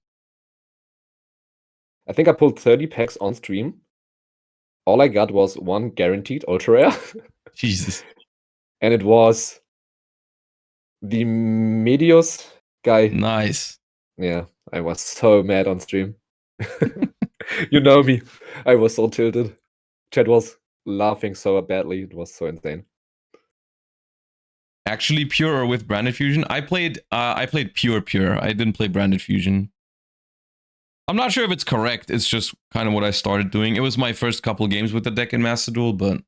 I think I pulled 30 packs on stream. All I got was 1 guaranteed ultra rare. Jesus. And it was the Medios guy. Nice. Yeah, I was so mad on stream. You know me. I was so tilted. Chat was laughing so badly. It was so insane. Actually, pure or with branded fusion? I played pure. I didn't play branded fusion. I'm not sure if it's correct. It's just kind of what I started doing. It was my first couple games with the deck in Master Duel, but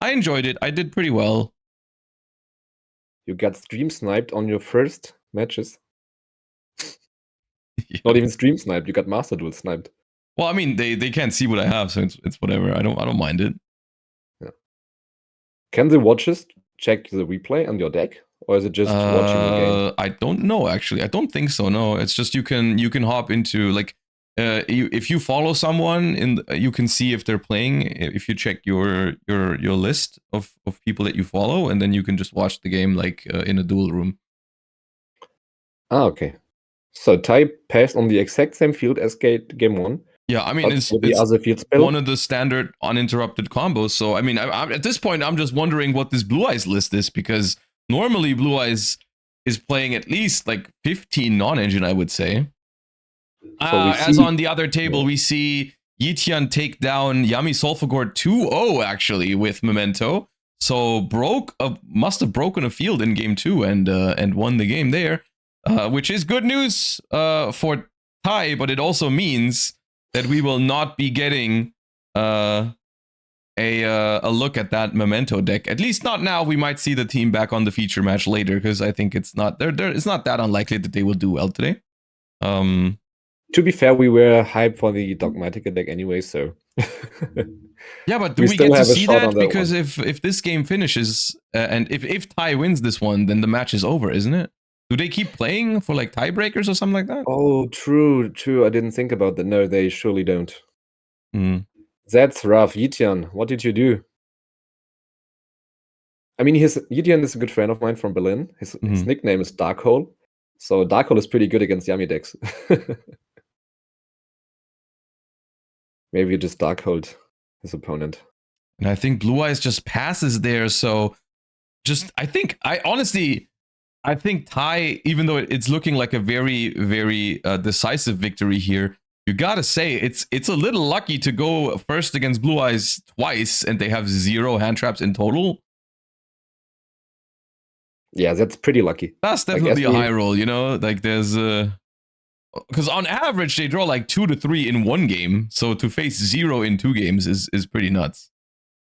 I enjoyed it. I did pretty well. You got stream sniped on your first matches. Yeah. Not even stream sniped. You got Master Duel sniped. Well, I mean, they can't see what I have, so it's whatever. I don't mind it. Yeah. Can the watchers check the replay on your deck, or is it just watching the game? I don't know actually. I don't think so. No, it's just you can hop into like if you follow someone you can see if they're playing if you check your list of people that you follow, and then you can just watch the game like in a duel room. Ah, okay. So Tai passed on the exact same field as game 1. Yeah, I mean, it's other field spell. One of the standard uninterrupted combos. So, I mean, at this point, I'm just wondering what this Blue Eyes list is, because normally Blue Eyes is playing at least like 15 non-engine, I would say. So as on the other table, we see Yitian take down Yami Sulfagore 2-0 actually with Memento. So must have broken a field in game 2 and won the game there, which is good news for Tai, but it also means that we will not be getting a look at that Memento deck. At least not now. We might see the team back on the feature match later, because I think it's not that unlikely that they will do well today. To be fair, we were hyped for the Dogmatica deck anyway, so yeah, but do we get to see that? Because if this game finishes and if Tai wins this one, then the match is over, isn't it? Do they keep playing for like tiebreakers or something like that? Oh, true. I didn't think about that. No, they surely don't. That's rough. Yitian, what did you do? I mean, Yitian is a good friend of mine from Berlin. His nickname is Darkhole. So Darkhole is pretty good against Yami decks. Maybe you just Darkhold his opponent. And I think Blue Eyes just passes there. So I think Tai, even though it's looking like a very, very decisive victory here, you gotta say it's a little lucky to go first against Blue Eyes twice, and they have 0 hand traps in total. Yeah, that's pretty lucky. That's definitely a high roll, you know? Like there's because on average they draw like 2 to 3 in one game, so to face 0 in 2 games is pretty nuts.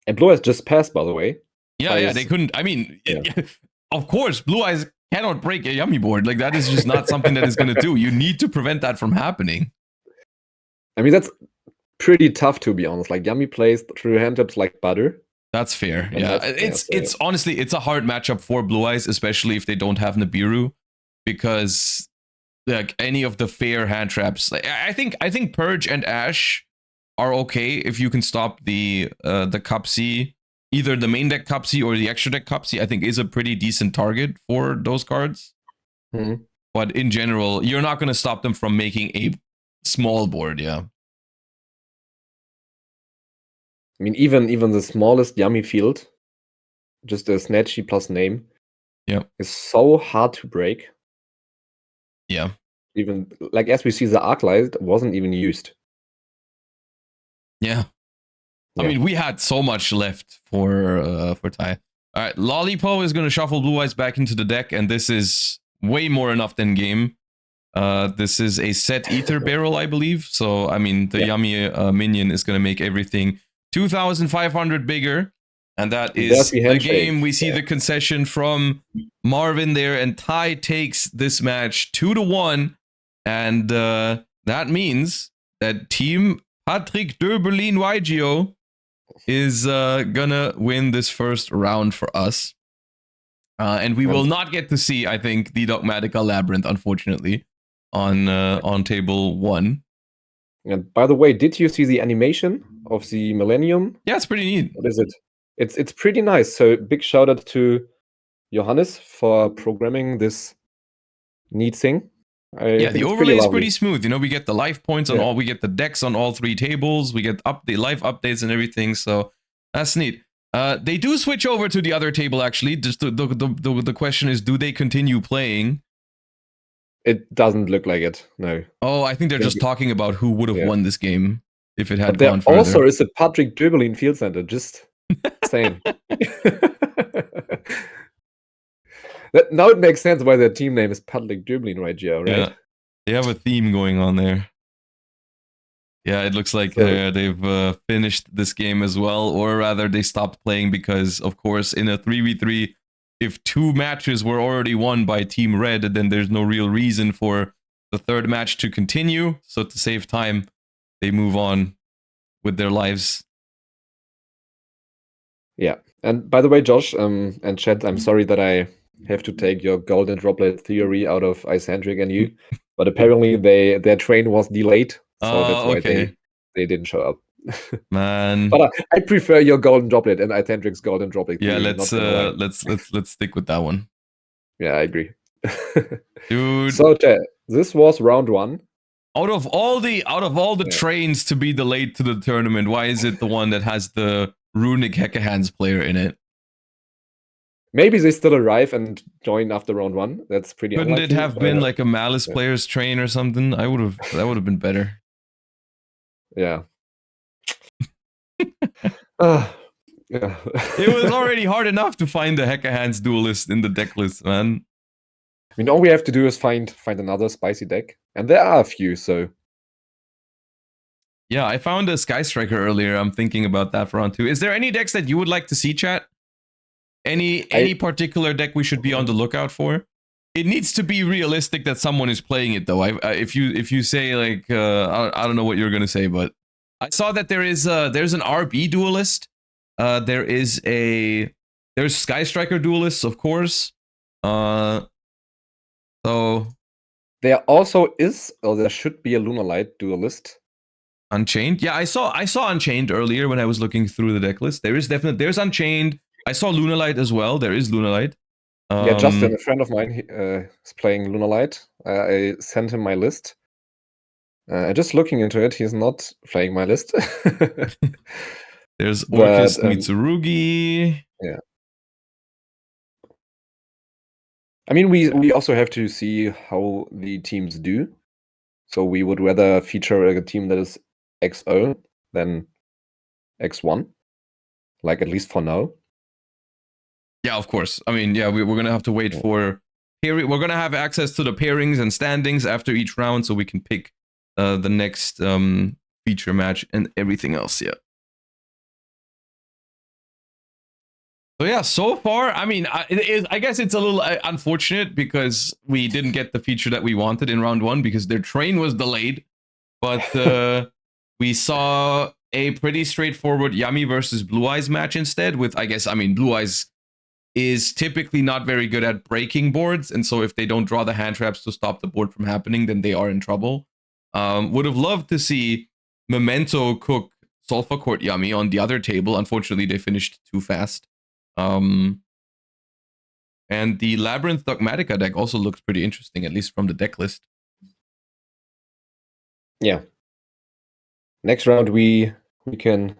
And Blue Eyes just passed, by the way. Yeah, they couldn't. I mean, of course, Blue Eyes cannot break a Yummy board. Like that is just not something that is going to do. You need to prevent that from happening. I mean, that's pretty tough, to be honest. Like Yummy plays through hand taps like butter. That's fair. Yeah, it's honestly, it's a hard matchup for Blue Eyes, especially if they don't have Nibiru, because like any of the fair hand traps, like, I think Purge and Ash are okay if you can stop the Cup C. Either the main deck Cup C or the extra deck Cup C, I think, is a pretty decent target for those cards. But in general, you're not going to stop them from making a small board, yeah. I mean, even the smallest Yummy field, just a Snatchy plus name, is so hard to break. Yeah. Even, like, as we see, the Arclight wasn't even used. Yeah. I mean, we had so much left for Tai. All right, Lollipo is going to shuffle Blue Eyes back into the deck, and this is way more enough than game. This is a set Ether Barrel, I believe. So, I mean, the Yummy minion is going to make everything 2,500 bigger. And that is the game. We see the concession from Marvin there, and Tai takes this match 2-1. And that means that Team Patrick Döberlin yugioh is gonna win this first round for us. And we will not get to see, I think, the Dogmatica Labyrinth, unfortunately, on table 1. And by the way, did you see the animation of the Millennium? Yeah, it's pretty neat. What is it? It's pretty nice. So big shout out to Johannes for programming this neat thing. Yeah, the overlay is pretty smooth. You know, we get the life points on we get the decks on all 3 tables. We get the life updates and everything. So that's neat. They do switch over to the other table, actually. Just the question is, do they continue playing? It doesn't look like it, no. Oh, I think they're just talking about who would have won this game if it had gone further. There also is a Patrick Döberlin Field Center, just Same. Now it makes sense why their team name is Public Dribbling right, Gio, right? Yeah, they have a theme going on there. Yeah, it looks like they've finished this game as well, or rather, they stopped playing because, of course, in a 3v3, if 2 matches were already won by Team Red, then there's no real reason for the 3rd match to continue. So to save time, they move on with their lives. Yeah, and by the way, Josh, and Chad, I'm sorry that I have to take your golden droplet theory out of Isandric and you, but apparently their train was delayed, so that's why Okay. they didn't show up. Man. But I prefer your golden droplet and Isandric's golden droplet theory. Yeah, let's stick with that one. Yeah, I agree. Dude. So Chad, this was round 1. Out of all the trains to be delayed to the tournament, why is it the one that has the Runic Heckahands player in it? Maybe they still arrive and join after round 1. That's pretty Couldn't unlikely. Couldn't it have been like a Malice player's train or something? That would have been better. Yeah. Yeah. It was already hard enough to find the Heckahands duelist in the deck list, man. I mean, all we have to do is find another spicy deck, and there are a few. So yeah, I found a Sky Striker earlier. I'm thinking about that for round 2. Is there any decks that you would like to see, chat? Any particular deck we should be on the lookout for? It needs to be realistic that someone is playing it, though. If you say like I don't know what you're gonna say, but I saw that there's an RB duelist. There's Sky Striker duelists, of course. So there also is, or there should be, a Lunalight duelist. Unchained. Yeah, I saw Unchained earlier when I was looking through the deck list. There's Unchained. I saw Lunalight as well. There is Lunalight. Yeah, Justin, a friend of mine, is playing Lunalight. I sent him my list. Just looking into it, he's not playing my list. There's Orcus Mitsurugi. Yeah. I mean, we also have to see how the teams do. So we would rather feature a team that is XO than X1, like at least for now. Yeah, of course. I mean, yeah, we're gonna have to wait for we're gonna have access to the pairings and standings after each round, so we can pick the next feature match and everything else. Yeah. So yeah, so far, I mean, I guess it's a little unfortunate because we didn't get the feature that we wanted in round 1 because their train was delayed. But we saw a pretty straightforward Yami versus Blue Eyes match instead. With Blue Eyes is typically not very good at breaking boards, and so if they don't draw the hand traps to stop the board from happening, then they are in trouble. Would have loved to see Memento cook Sulfur Court Yami on the other table. Unfortunately, they finished too fast. And the Labyrinth Dogmatica deck also looks pretty interesting, at least from the deck list. Yeah. Next round we can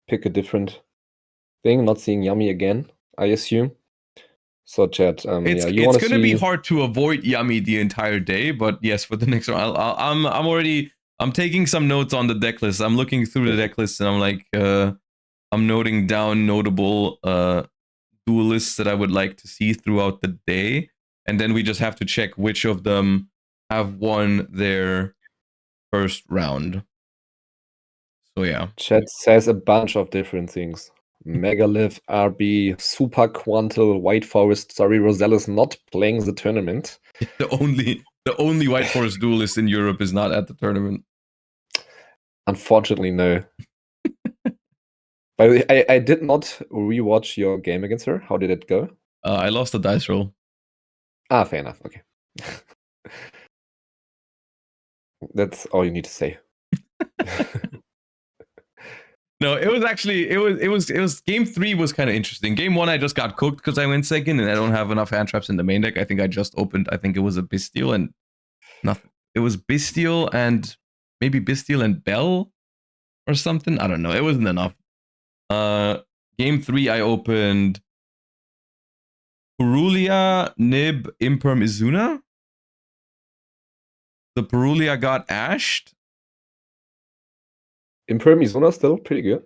pick a different thing. Not seeing Yami again, I assume. So chat, it's going to be hard to avoid Yami the entire day, but yes, for the next round, I'm taking some notes on the deck list. I'm looking through the deck list and I'm like, I'm noting down notable duelists that I would like to see throughout the day, and then we just have to check which of them have won their first round. So yeah. Chat says a bunch of different things. Megalith, RB, Super Quantal, White Forest. Sorry, Roselle is not playing the tournament. The only White Forest duelist in Europe is not at the tournament. Unfortunately, no. By the way, I did not rewatch your game against her. How did it go? I lost the dice roll. Ah, fair enough. Okay. That's all you need to say. No, it was actually it was game 3 was kind of interesting. Game 1 I just got cooked because I went second and I don't have enough hand traps in the main deck. I think I just opened. I think it was a Bestial and nothing. It was Bestial and maybe Bestial and Bell or something. I don't know. It wasn't enough. Game 3 I opened Purulia, Nib, Imperm, Izuna. The Purulia got ashed. Imperm Izuna still pretty good.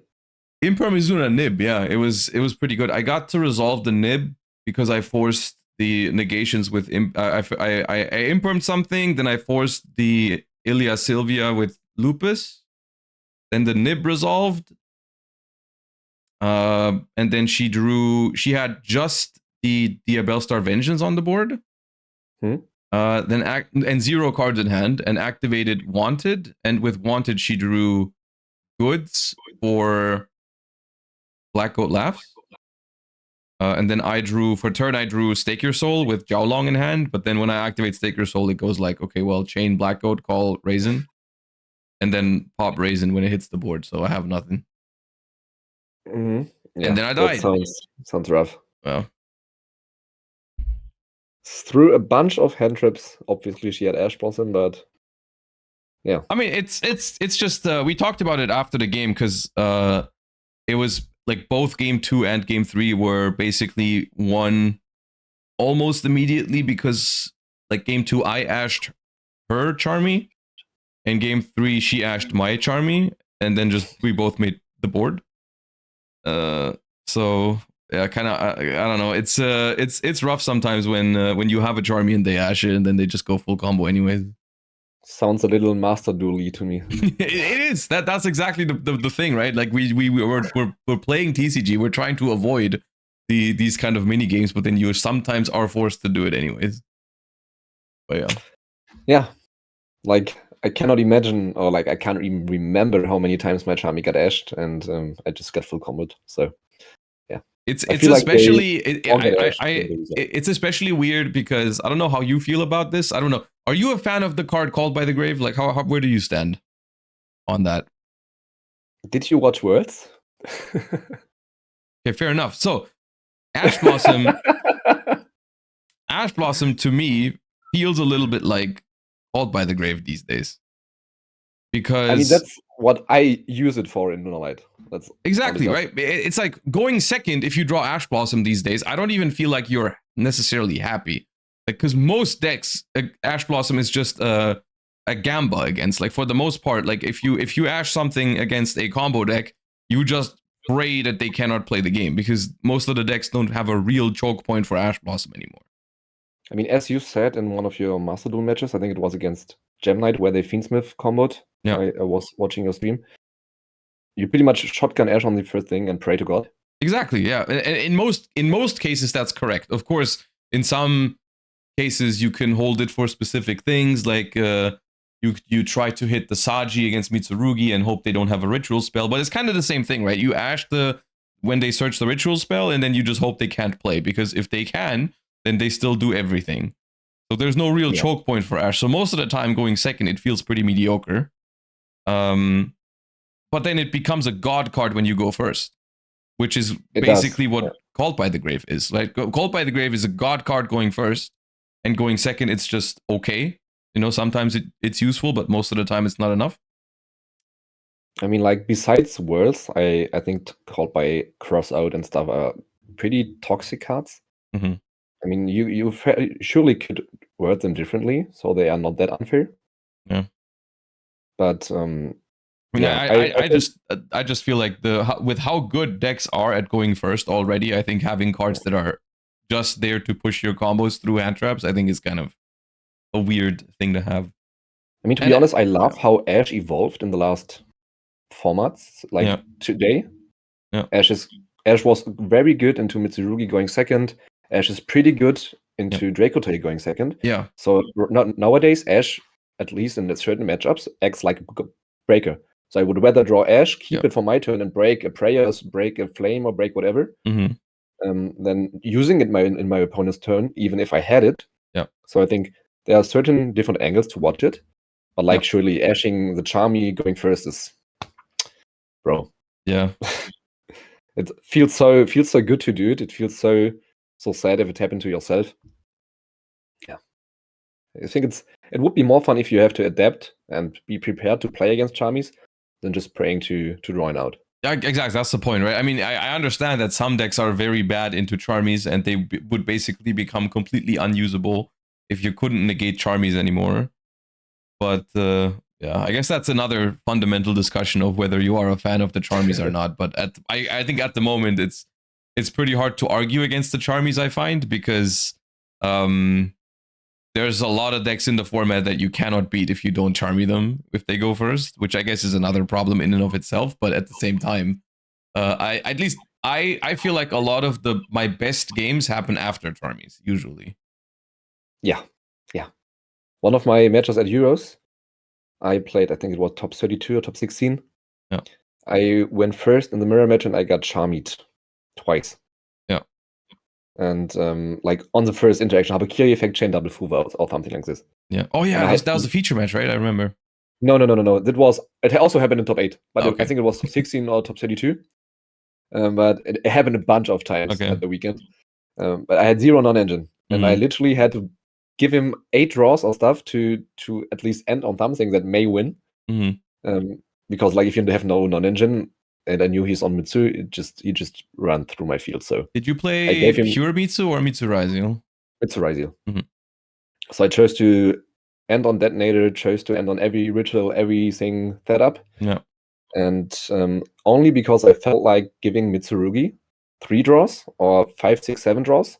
Imperm Mizuna Nib, yeah, it was pretty good. I got to resolve the Nib because I forced the negations with I impermed something, then I forced the Ilia Sylvia with Lupus, then the Nib resolved, and then she had just the Diabellstar Vengeance on the board. Then 0 cards in hand and activated Wanted, and with Wanted she drew Goods for Black Goat Laughs. And then for turn I drew Stake Your Soul with Jiaolong in hand, but then when I activate Stake Your Soul, it goes like, okay, well, chain Black Goat, call Raisin, and then pop Raisin when it hits the board, so I have nothing. Yeah, and then I died. That sounds rough. Well, through a bunch of hand traps. Obviously, she had Ash Blossom, but yeah. I mean, it's just we talked about it after the game because it was like both game 2 and game 3 were basically won almost immediately because like game 2 I ashed her Charmy, and game 3 she ashed my Charmy, and then just we both made the board. So yeah, kind of I don't know. It's rough sometimes when you have a Charmy and they ash it and then they just go full combo anyways. Sounds a little Master Duel-y to me. It is. That's exactly the thing, right? Like we're playing TCG. We're trying to avoid these kind of mini games, but then you sometimes are forced to do it anyways. But yeah. Yeah. Like I cannot imagine, or like I can't even remember how many times my Charmy got ashed, and I just got full comboed. So yeah. It's especially it's especially weird because I don't know how you feel about this. I don't know. Are you a fan of the card Called by the Grave? Like how where do you stand on that? Did you watch Words? Okay, fair enough. So Ash Blossom Ash Blossom to me feels a little bit like Called by the Grave these days. Because I mean that's what I use it for in Moonlight. That's exactly right. It's like going second if you draw Ash Blossom these days. I don't even feel like you're necessarily happy, like because most decks Ash Blossom is just a gamba against. Like for the most part, like if you ash something against a combo deck, you just pray that they cannot play the game because most of the decks don't have a real choke point for Ash Blossom anymore. I mean, as you said in one of your Master Duel matches, I think it was against Gem Knight where they Fiendsmith comboed. Yeah, I was watching your stream. You pretty much shotgun Ash on the first thing and pray to God. Exactly. Yeah. And in most cases, that's correct. Of course, in some cases, you can hold it for specific things, like you try to hit the Saji against Mitsurugi and hope they don't have a ritual spell. But it's kind of the same thing, right? You ash when they search the ritual spell, and then you just hope they can't play, because if they can, then they still do everything. So there's no real choke point for Ash. So most of the time, going second, it feels pretty mediocre. But then it becomes a god card when you go first, which is basically what Called by the Grave is. Like Called by the Grave is a god card going first, and going second, it's just okay. You know, sometimes it's useful, but most of the time it's not enough. I mean, like besides Worlds, I think Called by Crossout and stuff are pretty toxic cards. Mm-hmm. I mean, you surely could word them differently, so they are not that unfair. Yeah. But I mean, I just feel like with how good decks are at going first already, I think having cards that are just there to push your combos through hand traps, I think is kind of a weird thing to have. I mean, to be honest, I love how Ash evolved in the last formats. Like today, Ash was very good into Mitsurugi going second. Ash is pretty good into Dracote going second. Yeah. So nowadays, Ash, at least in certain matchups, acts like a breaker. So I would rather draw Ash, keep it for my turn, and break a Prayers, break a Flame, or break whatever, than using it in my opponent's turn, even if I had it. Yeah. So I think there are certain different angles to watch it. But like surely ashing the Charmy going first is, bro. Yeah. It feels so good to do it. It feels so sad if it happened to yourself. Yeah. I think it would be more fun if you have to adapt and be prepared to play against Charmies than just praying to draw it out. Yeah, exactly. That's the point, right? I mean, I understand that some decks are very bad into Charmies, and they would basically become completely unusable if you couldn't negate Charmies anymore. But Yeah, I guess that's another fundamental discussion of whether you are a fan of the Charmies or not. But I think at the moment it's pretty hard to argue against the Charmies, I find, because there's a lot of decks in the format that you cannot beat if you don't Charmy them if they go first, which I guess is another problem in and of itself. But at the same time, I feel like a lot of my best games happen after Charmies usually. Yeah. One of my matches at Euros, I played, I think it was top 32 or top 16. Yeah. I went first in the mirror match and I got charmied twice. Yeah. And like on the first interaction, habe Kiri effect chain double Fuva or something like this. Yeah. Oh yeah, that was a feature match, right? I remember. No. It also happened in top 8, but I think it was top 16 or top 32. But it happened a bunch of times at the weekend. But I had 0 non-engine, and I literally had to give him 8 draws or stuff to at least end on something that may win. Because like if you have no non-engine, and I knew he's on Mitsu, he just ran through my field. So did you play pure Mitsu or Mitsu Raziel? Mitsu Raziel. So I chose to end on Detonator, chose to end on every ritual, everything set up. Yeah. And only because I felt like giving Mitsurugi 3 draws or 5, 6, 7 draws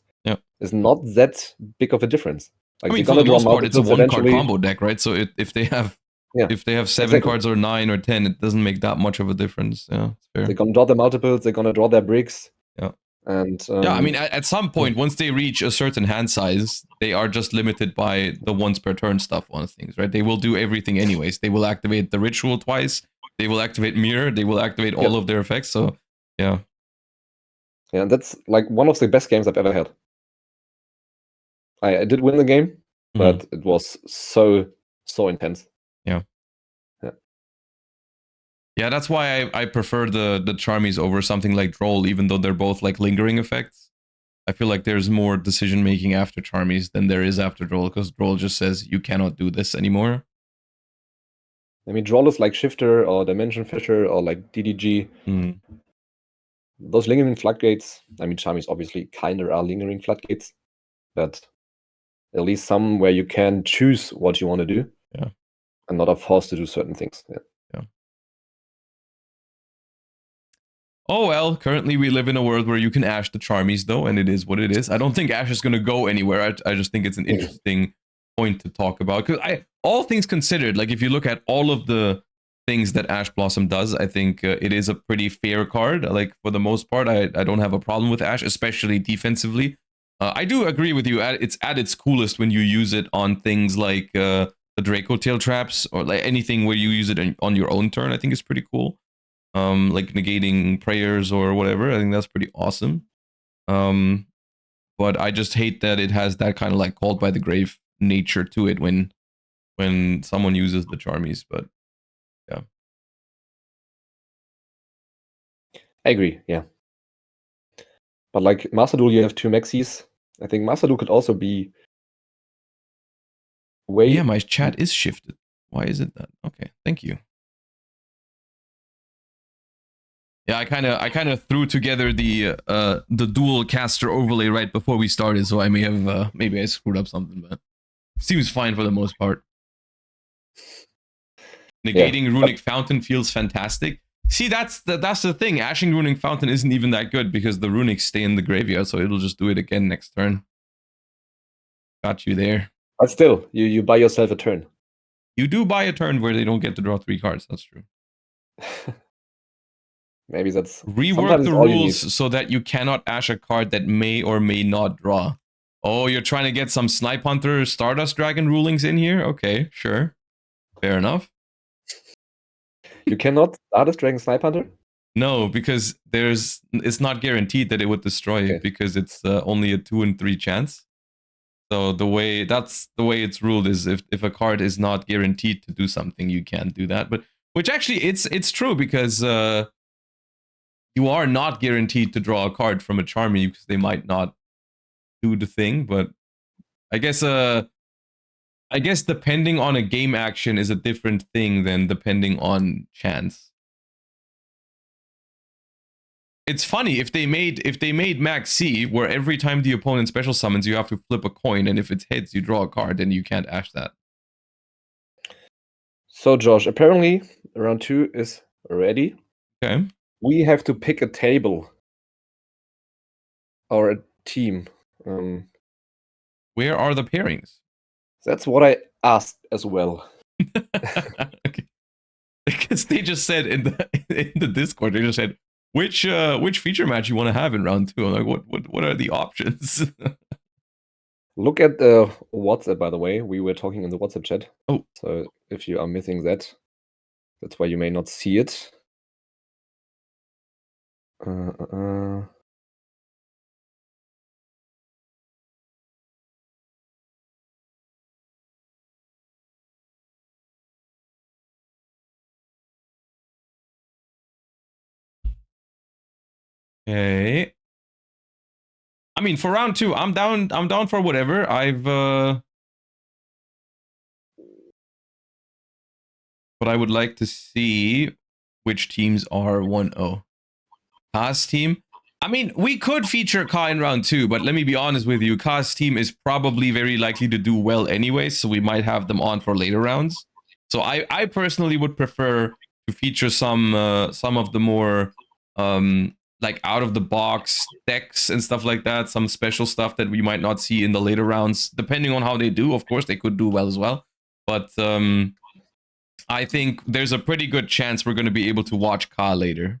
is not that big of a difference. Like, I mean, for the most part, it's a 1-card combo deck, right? So if they have 7 cards or 9 or 10, it doesn't make that much of a difference. Yeah, it's fair. They're gonna draw their multiples. They're gonna draw their bricks. Yeah. And I mean, at some point, once they reach a certain hand size, they are just limited by the once per turn stuff on things, right? They will do everything anyways. They will activate the ritual twice. They will activate mirror. They will activate all of their effects. So, yeah. Yeah, that's like one of the best games I've ever had. I did win the game, but it was so intense. Yeah, that's why I prefer the Charmies over something like Droll, even though they're both like lingering effects. I feel like there's more decision making after Charmies than there is after Droll, because Droll just says you cannot do this anymore. I mean, Droll is like Shifter or Dimension Fisher or like DDG. Those lingering floodgates, I mean, Charmies obviously kind of are lingering floodgates, but at least some where you can choose what you want to do. Yeah. And not are forced to do certain things. Yeah. Oh well, currently we live in a world where you can Ash the Charmies, though, and it is what it is. I don't think Ash is going to go anywhere. I just think it's an interesting point to talk about. Because all things considered, like if you look at all of the things that Ash Blossom does, I think it is a pretty fair card. Like for the most part, I don't have a problem with Ash, especially defensively. I do agree with you. It's at its coolest when you use it on things like the Draco Tail traps or like anything where you use it on your own turn. I think is pretty cool. Like negating prayers or whatever. I think that's pretty awesome. But I just hate that it has that kind of like called by the grave nature to it when someone uses the Charmies. But yeah, I agree. Yeah, but like Master Duel, you have 2 Maxis. I think Master Duel could also be way. Yeah, my chat is shifted. Why is it that? Okay, thank you. Yeah, I kind of threw together the dual caster overlay right before we started, so I may have maybe I screwed up something, but seems fine for the most part. Negating Runic Fountain feels fantastic. See, that's the thing. Ashing Runic Fountain isn't even that good because the runics stay in the graveyard, so it'll just do it again next turn. Got you there. But still, you buy yourself a turn. You do buy a turn where they don't get to draw 3 cards. That's true. Maybe that's rework the rules so that you cannot ash a card that may or may not draw. Oh, you're trying to get some Snipe Hunter Stardust Dragon rulings in here? Okay, sure. Fair enough. You cannot Stardust Dragon Snipe Hunter? No, because it's not guaranteed that it would destroy because it's only a 2 in 3 chance. So that's the way it's ruled is if a card is not guaranteed to do something, you can't do that. But which actually it's true because you are not guaranteed to draw a card from a Charmy because they might not do the thing, but I guess depending on a game action is a different thing than depending on chance. It's funny if they made Max C where every time the opponent special summons you have to flip a coin, and if it's heads you draw a card, and you can't ash that. So Josh, apparently round 2 is ready. Okay. We have to pick a table or a team. Where are the pairings? That's what I asked as well. Okay. Because they just said in the Discord, they just said which feature match you want to have in round 2. I'm like, what are the options? Look at the WhatsApp, by the way. We were talking in the WhatsApp chat. Oh. So if you are missing that, that's why you may not see it. Okay. I mean, for round 2, I'm down for whatever. But I would like to see which teams are 1-0. Ka's team. I mean, we could feature Ka in round 2, but let me be honest with you. Ka's team is probably very likely to do well anyway, so we might have them on for later rounds. So I personally would prefer to feature some of the more like out of the box decks and stuff like that, some special stuff that we might not see in the later rounds, depending on how they do. Of course, they could do well as well, but I think there's a pretty good chance we're going to be able to watch Ka later.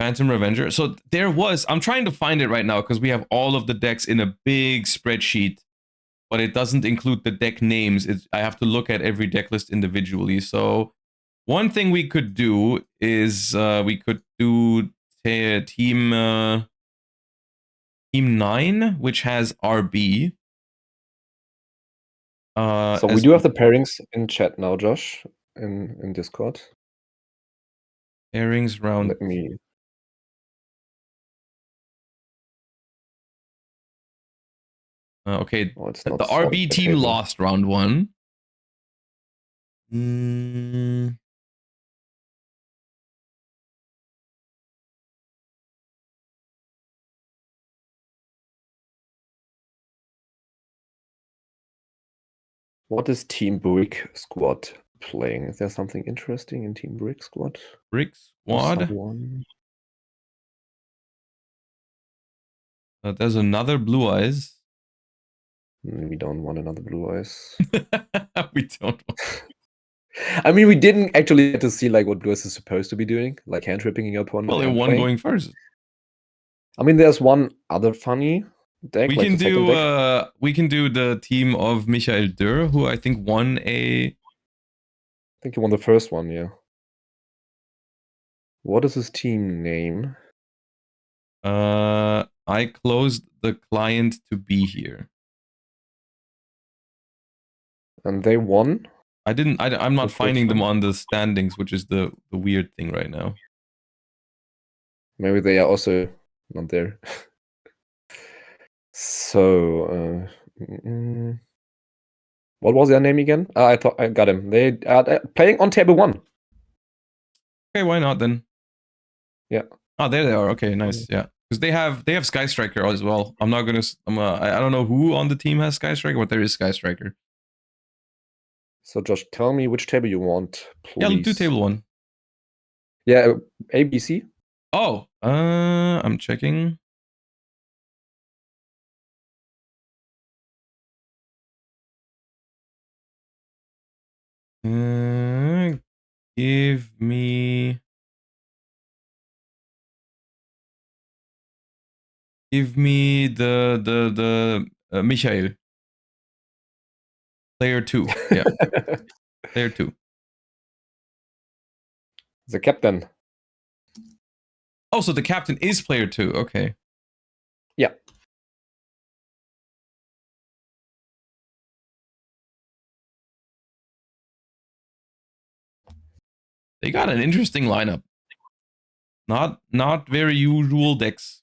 Phantom Revenger. So there was, I'm trying to find it right now because we have all of the decks in a big spreadsheet, but it doesn't include the deck names. I have to look at every deck list individually. So one thing we could do is we could do team 9, which has RB. So we do have the pairings in chat now, Josh, in Discord. Pairings round. Let me. Okay, Oh, it's the not RB team table. lost round 1. What is Team Brick Squad playing? Is there something interesting in Team Brick Squad? Brick Squad? There's another Blue Eyes. We don't want another Blue Eyes. We don't want. I mean, we didn't actually get to see like what Blue Eyes is supposed to be doing, like hand tripping your opponent. Well, in one playing. going first. I mean, there's one other funny deck. We like can the second do deck. We can do the team of Michael Dürr, who I think won a. I think he won the first one, yeah. What is his team name? I closed the client to be here. And they won? I'm not finding them on the standings, which is the weird thing right now. Maybe they are also not there. So, what was their name again? I thought I got him. They are playing on table 1. Okay, why not then? Yeah. Oh, there they are. Okay, nice. Yeah, because they have Sky Striker as well. I'm not gonna. I don't know who on the team has Sky Striker, but there is Sky Striker. So Josh, tell me which table you want, please. Yeah, let's do table 1. Yeah, ABC. Oh, I'm checking. Give me the Michael. Player 2. Yeah. Player 2. The captain. Oh, so the captain is player 2. Okay. Yeah. They got an interesting lineup. Not very usual decks.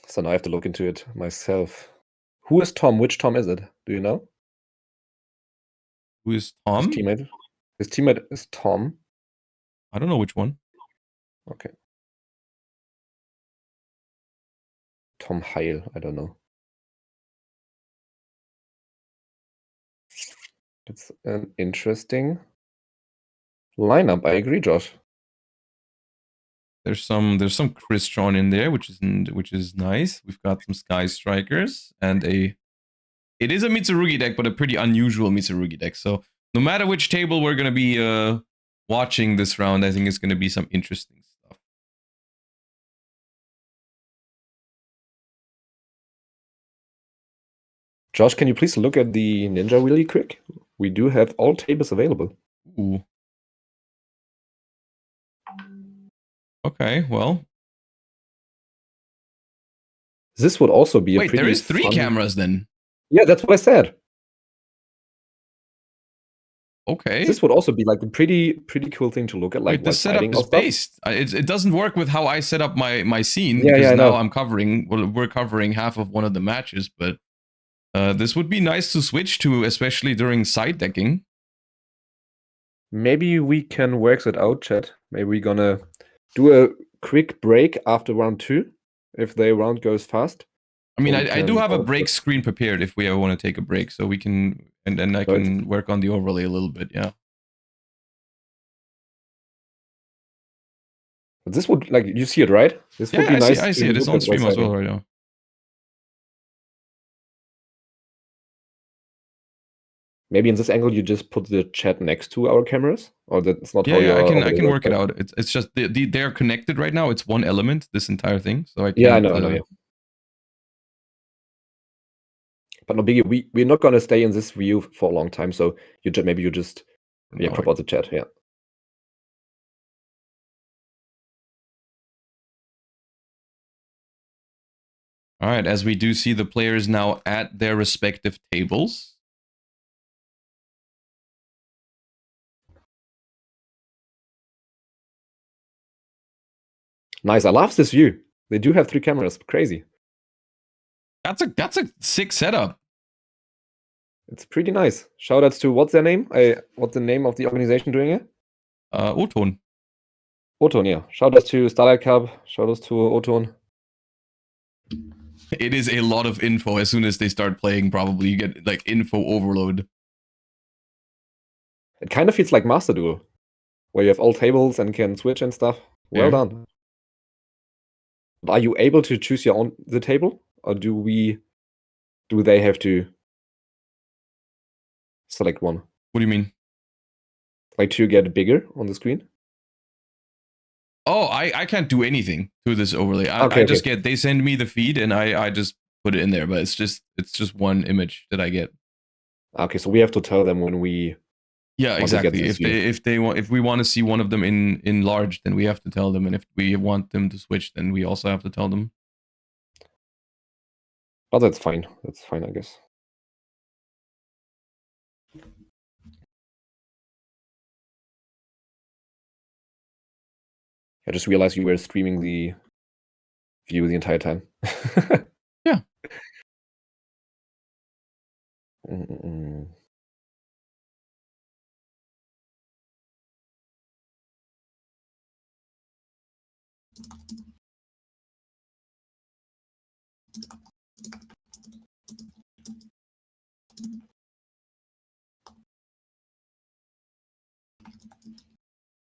So now I have to look into it myself. Who is Tom? Which Tom is it? Do you know? Who is Tom? His teammate is Tom. I don't know which one. Okay. Tom Heil. I don't know. It's an interesting lineup. I agree, Josh. There's some Crystron in there, which is nice. We've got some Sky Strikers and it is a Mitsurugi deck, but a pretty unusual Mitsurugi deck. So no matter which table we're gonna be watching this round, I think it's gonna be some interesting stuff. Josh, can you please look at the Ninja really quick? We do have all tables available. Ooh. Okay, well. This would also be a Wait, pretty there is 3 fun... cameras then. Yeah, that's what I said. Okay. This would also be like a pretty cool thing to look at. Like, wait, the setup is based. It doesn't work with how I set up my scene, because now I'm covering. Well, we're covering half of one of the matches, but this would be nice to switch to, especially during side decking. Maybe we can work that out, chat. Maybe we're gonna do a quick break after round 2, if the round goes fast. I mean, I do have a break screen prepared if we ever want to take a break, so we can, and then I can work on the overlay a little bit, yeah. But this would, like, you see it, right? This would be nice. I see it. It's on stream as well right now. Maybe in this angle you just put the chat next to our cameras, or that's not how you... I can work it out. It's just they're connected right now. It's one element, this entire thing. So I can't, I know. Yeah. But no biggie. We're not gonna stay in this view for a long time. So maybe you just crop out the chat. Yeah. All right. As we do see the players now at their respective tables. Nice. I love this view. They do have 3 cameras. Crazy. That's a sick setup. It's pretty nice. Shoutouts to what's their name? What's the name of the organization doing it? Oton. Oton, yeah. Shoutouts to Starlight Cup. Shoutouts to Oton. It is a lot of info. As soon as they start playing, probably you get like info overload. It kind of feels like Master Duel, where you have all tables and can switch and stuff. Well done. Are you able to choose the table, or do they have to select one? What do you mean? Like to get bigger on the screen? Oh, I can't do anything to this overlay. I just get, they send me the feed and I just put it in there, but it's just one image that I get. Okay, so we have to tell them when we... Yeah, exactly. If we want to see one of them in large, then we have to tell them, and if we want them to switch, then we also have to tell them. But that's fine. That's fine, I guess. I just realized you were streaming the view the entire time. Yeah.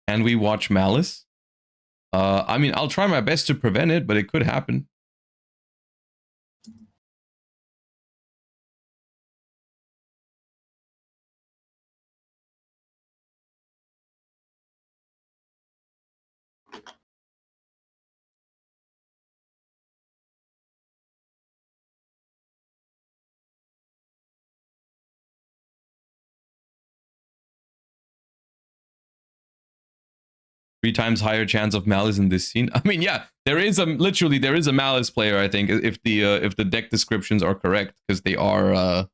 And we watch Malice. I mean, I'll try my best to prevent it, but it could happen. Three times higher chance of Malice in this scene. I mean, yeah, there is a Malice player, I think, if the deck descriptions are correct, because they are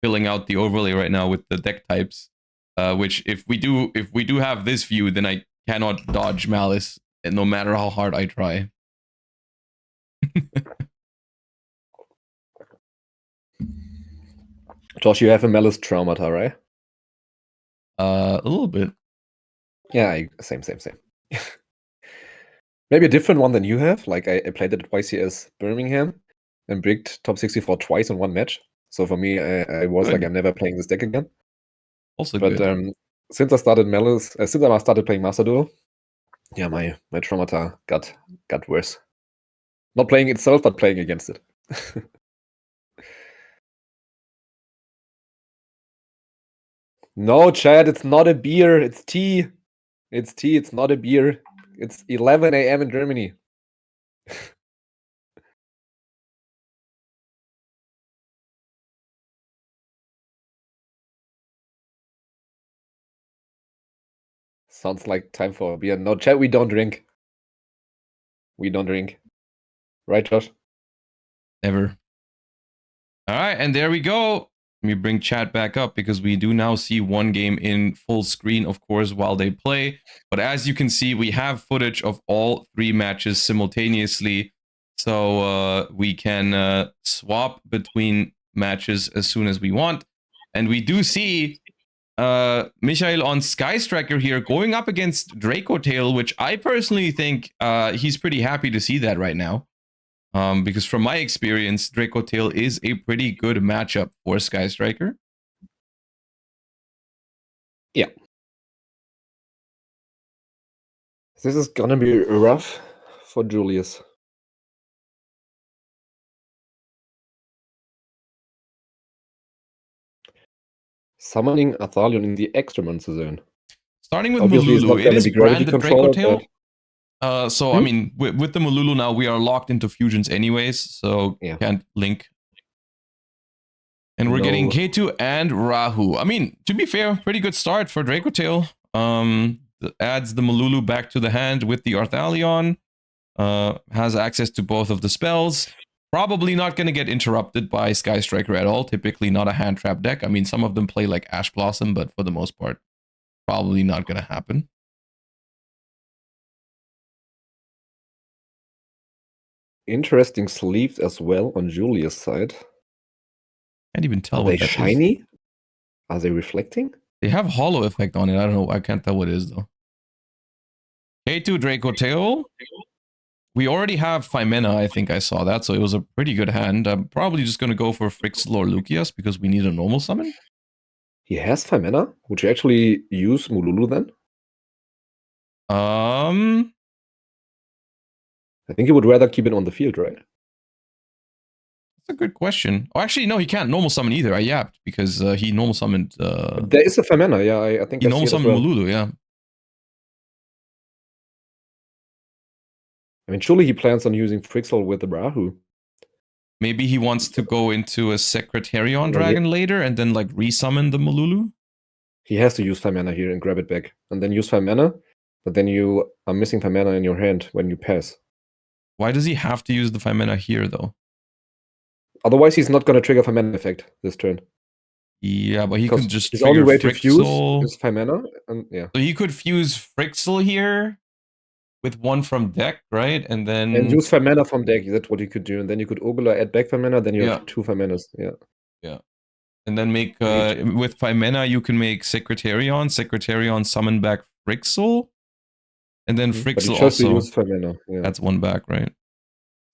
filling out the overlay right now with the deck types. Which if we do have this view, then I cannot dodge Malice, and no matter how hard I try. Josh, you have a Malice Traumata, right? A little bit. Yeah, same. Maybe a different one than you have. Like I played it at YCS Birmingham, and bricked top 64 twice in one match. So for me, I was Good. like, I'm never playing this deck again. Also But good. since I started since I started playing Master Duel, yeah, my traumata got worse. Not playing itself, but playing against it. No, Chad, it's not a beer. It's tea. It's tea. It's not a beer. It's 11 a.m. in Germany. Sounds like time for a beer. No, Chad, we don't drink. We don't drink. Right, Josh? Never. All right, and there we go. Let me bring chat back up because we do now see one game in full screen, of course, while they play. But as you can see, we have footage of all 3 matches simultaneously. So we can swap between matches as soon as we want. And we do see Michael on Sky Striker here going up against Draco Tail, which I personally think he's pretty happy to see that right now. Because from my experience, Draco Tail is a pretty good matchup for Sky Striker. Yeah. This is gonna be rough for Julius. Summoning Athalion in the extra monster zone. Starting with Obviously, it's not Mululu, it gonna is be Gravity branded Draco Controller, Tail. So, I mean, with the Mululu now, we are locked into fusions anyways, so Yeah. can't link. And we're getting No. K2 and Rahu. I mean, to be fair, pretty good start for Draco Tail. Adds the Mululu back to the hand with the Arthalion. Has access to both of the spells. Probably not going to get interrupted by Sky Striker at all. Typically not a hand trap deck. I mean, some of them play like Ash Blossom, but for the most part, probably not going to happen. Interesting sleeves as well on Julius' side. Can't even tell Are what they that shiny? is. Are they reflecting? They have hollow effect on it. I don't know. I can't tell what it is though. K2 Draco Tail. We already have Phimena, I think I saw that, so it was a pretty good hand. I'm probably just going to go for Frixel or Lucius because we need a normal summon. He has Phimena? Would you actually use Mululu then? I think he would rather keep it on the field, right? That's a good question. Oh, actually, no, he can't normal summon either. I yapped because he normal summoned. There is a Phimena, yeah. I think He I normal see it as summoned well. Mululu, yeah. I mean, surely he plans on using Frixel with the Brahu. Maybe he wants to go into a Secretarion Dragon later and then like resummon the Mululu. He has to use Phimena here and grab it back. And then use Phimena, but then you are missing Phimena in your hand when you pass. Why does he have to use the Phimena here, though? Otherwise, he's not going to trigger Phimena effect this turn. Yeah, but he could just his trigger only way to Frixel. fuse is Phimena, and yeah. So he could fuse Frixel here with one from deck, right? And then... And use Phimena from deck, that's what you could do. And then you could Ogula add back Phimena, then you have 2 Phimenas, yeah. Yeah. And then make, with Phimena, you can make Secretarion summon back Frixel. And then Frixel also... to use Phimena, yeah. That's 1 back, right?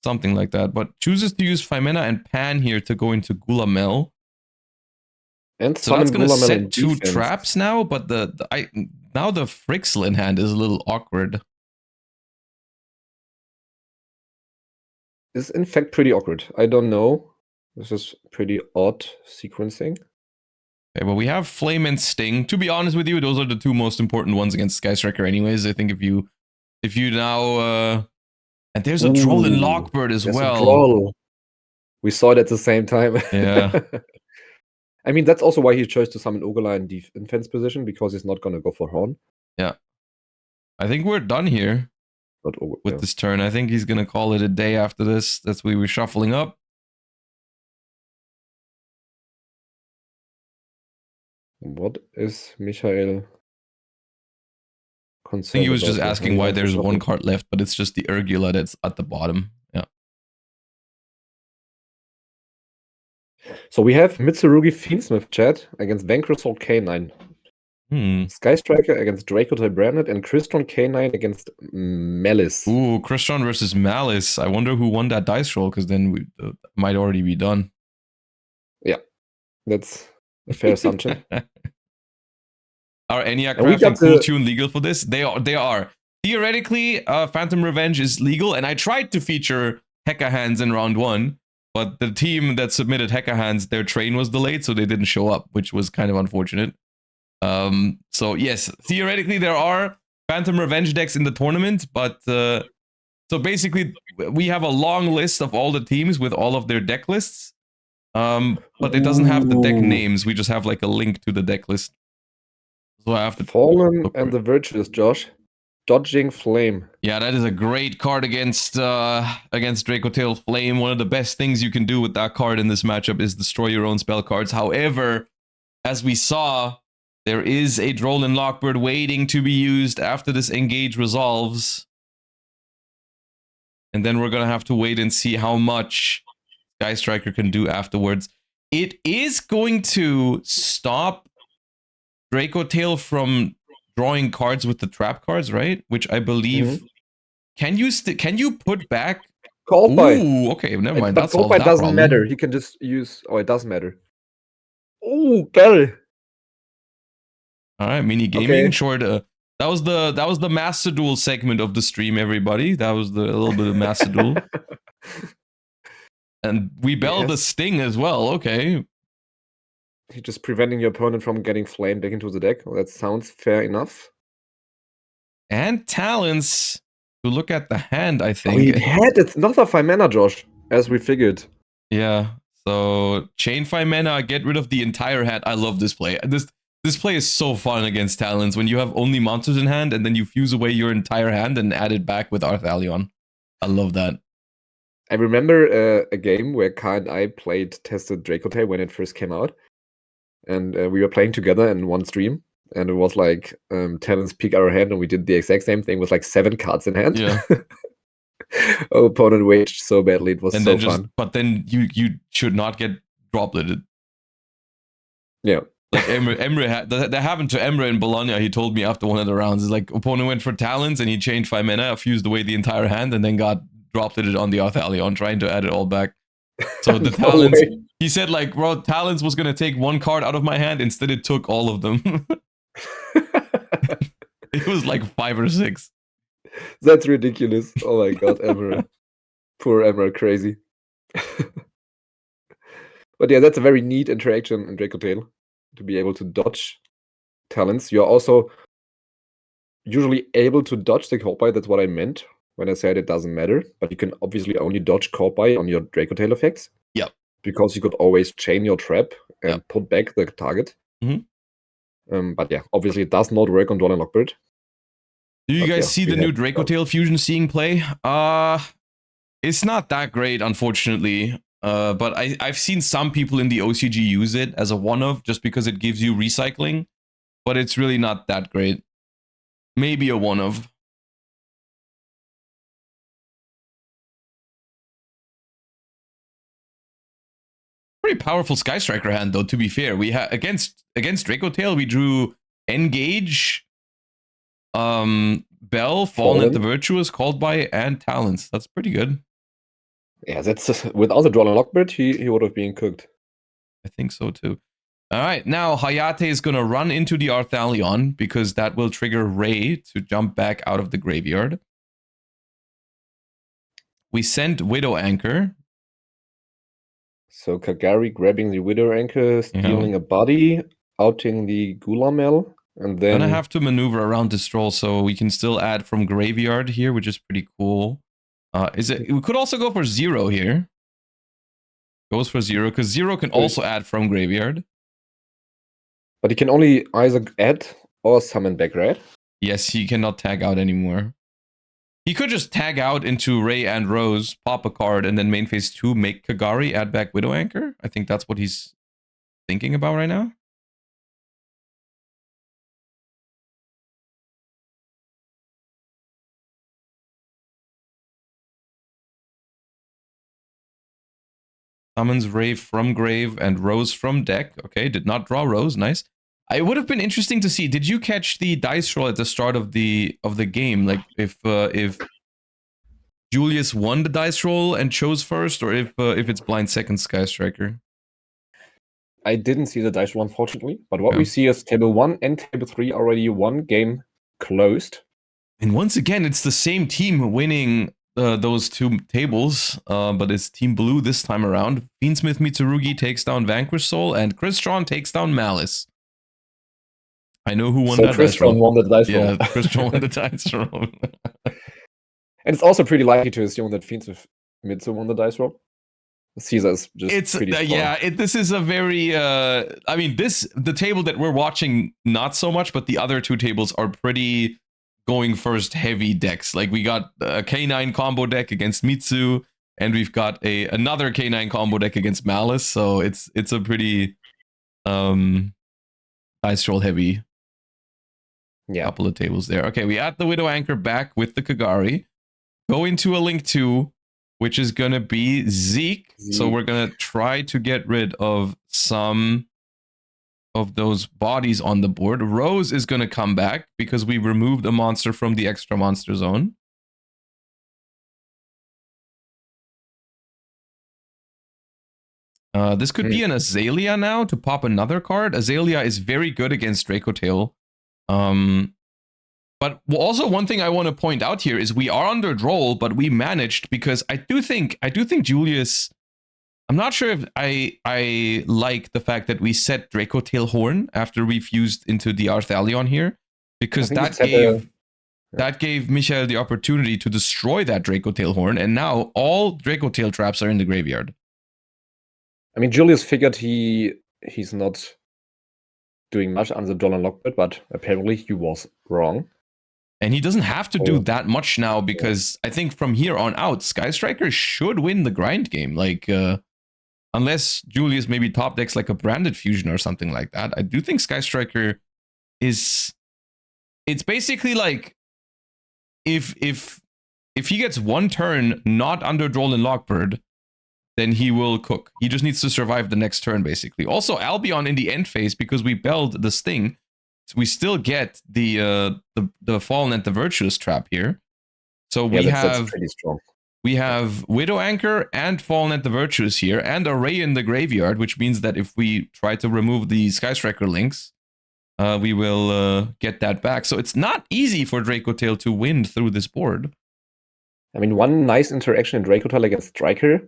Something like that. But chooses to use Phimena and Pan here to go into Gulamel. And so that's going to set 2 defense. traps now, but now the Frixel in hand is a little awkward. It's in fact pretty awkward. I don't know. This is pretty odd sequencing. Okay, well, we have Flame and Sting. To be honest with you, those are the 2 most important ones against Sky Striker anyways. I think if you now... and there's a Troll in Lockbird as well. A troll. We saw it at the same time. Yeah. I mean, that's also why he chose to summon Ogula in defense position, because he's not going to go for Horn. Yeah. I think we're done here with this turn. I think he's going to call it a day after this. That's why we're shuffling up. What is Michael concerned I think he was just asking why there's 1 card left, but it's just the Urgula that's at the bottom. Yeah. So we have Mitsurugi Fiendsmith chat against Vanquisol K9. Sky Striker against Dracotai Branded and Crystron K9 against Malice. Ooh, Crystron versus Malice. I wonder who won that dice roll, because then we might already be done. Yeah, that's a fair assumption. Are ENIAC And we crafting got cool the- tune legal for this? They are. Theoretically, Phantom Revenge is legal, and I tried to feature Heka Hands in round 1, but the team that submitted Heka Hands, their train was delayed, so they didn't show up, which was kind of unfortunate. So yes, theoretically there are Phantom Revenge decks in the tournament, but so basically we have a long list of all the teams with all of their deck lists. But it doesn't have the deck names. We just have like a link to the deck list. So I have to Fallen and the Virtuous, Josh. Dodging Flame. Yeah, that is a great card against Dracotail Flame. One of the best things you can do with that card in this matchup is destroy your own spell cards. However, as we saw, there is a Droll Lockbird waiting to be used after this engage resolves. And then we're going to have to wait and see how much Sky Striker can do afterwards. It is going to stop Dracotail from drawing cards with the trap cards, right? Which I believe... Can you put back... Call by. Ooh, okay, never mind. But That solves Call by that doesn't problem. matter. He can just use... Oh, it does matter. Ooh, Bell. All right, mini gaming. Short. That was the Master Duel segment of the stream. Everybody, that was a little bit of Master Duel. And we bell the Sting as well. Okay. You're just preventing your opponent from getting Flame back into the deck. Well, that sounds fair enough. And Talents. To look at the hand, I think. Oh, he had another 5 mana, Josh, as we figured. Yeah. So chain 5 mana, get rid of the entire hand. I love this play. This play is so fun against Talents when you have only monsters in hand and then you fuse away your entire hand and add it back with Arthalion. I love that. I remember a game where Kai and I tested Dracotail when it first came out. And we were playing together in one stream. And it was like Talents pick our hand and we did the exact same thing with like 7 cards in hand. Yeah. Our opponent waged so badly. It was so fun. But then you should not get dropleted. Yeah. Like Emre that happened to Emre in Bologna. He told me after one of the rounds, it's like opponent went for Talents and he changed 5 mana, fused away the entire hand, and then got dropleted on the Arthalion, trying to add it all back. So the Talents, he said like, bro, Talents was gonna take 1 card out of my hand. Instead, it took all of them. It was like 5 or 6. That's ridiculous. Oh my god, Emre. Poor Emre, crazy. But yeah, that's a very neat interaction in Dracotail. To be able to dodge Talents. You're also usually able to dodge the Call-By. That's what I meant when I said it doesn't matter. But you can obviously only dodge Call-By on your Dracotail effects. Yep. Because you could always chain your trap and put back the target. But yeah, obviously it does not work on Duel Lockbird. Do you guys see the new Dracotail fusion seeing play? It's not that great, unfortunately. But I've seen some people in the OCG use it as a one-off just because it gives you recycling. But it's really not that great. Maybe a one-off. Pretty powerful Sky Striker hand, though, to be fair. We had against Dracotail, we drew Engage, Bell, Fallen at the Virtuous, Called By, and Talents. That's pretty good. Yeah, that's without the Duel Lockbird, he would have been cooked. I think so too. All right, now Hayate is going to run into the Arthalion because that will trigger Ray to jump back out of the graveyard. We sent Widow Anchor. So Kagari grabbing the Widow Anchor, stealing a body, outing the Gulamel, and then... Gonna have to maneuver around this stroll, so we can still add from graveyard here, which is pretty cool. We could also go for 0 here. Goes for 0, because 0 can also add from graveyard. But he can only either add or summon back, right? Yes, he cannot tag out anymore. He could just tag out into Ray and Rose, pop a card, and then main phase 2, make Kagari, add back Widow Anchor. I think that's what he's thinking about right now. Summons Ray from grave and Rose from deck. Okay, did not draw Rose. Nice. It would have been interesting to see. Did you catch the dice roll at the start of the game? Like if Julius won the dice roll and chose first, or if it's blind second Sky Striker? I didn't see the dice roll, unfortunately. But what we see is table 1 and table 3 already one game closed. And once again, it's the same team winning those two tables, but it's Team Blue this time around. Fiendsmith Mitsurugi takes down Vanquish Soul, and Chris Strawn takes down Malice. I know who won that Chris dice roll. won the dice roll. Yeah, Chris Strawn won the dice roll. And it's also pretty likely to assume that Fiendsmith Mitsu won the dice roll. Caesar's just pretty strong. Yeah, this is a very I mean, the table that we're watching, not so much, but the other two tables are pretty going first heavy decks. Like we got a K9 combo deck against Mitsu, and we've got another K9 combo deck against Malice, so it's a pretty dice roll heavy couple of tables there. Okay, we add the Widow Anchor back with the Kagari. Go into a Link 2, which is going to be Zeke. So we're going to try to get rid of some of those bodies on the board. Rose is going to come back because we removed a monster from the extra monster zone. This could be an Azalea now to pop another card. Azalea is very good against Dracotail. But also one thing I want to point out here is we are under roll, but we managed because I do think Julius. I'm not sure if I like the fact that we set Dracotail Horn after we fused into the Arthalion here, because that gave Michael the opportunity to destroy that Dracotail Horn, and now all Dracotail traps are in the graveyard. I mean, Julius figured he's not doing much on the Duel and Lockbird, but apparently he was wrong. And he doesn't have to do that much now because I think from here on out, Sky Striker should win the grind game. Like, unless Julius maybe top decks like a branded fusion or something like that. I do think Sky Striker it's basically like if he gets one turn not under Droll and Lockbird, then he will cook. He just needs to survive the next turn, basically. Also, Albion in the end phase, because we belled the Sting, so we still get the Fallen and the Virtuous trap here. So that's pretty strong. We have Widow Anchor and Fallen and the Virtuous here, and Array in the graveyard, which means that if we try to remove the Sky Striker links, we will get that back. So it's not easy for Dracotail to win through this board. I mean, one nice interaction in Dracotail against Striker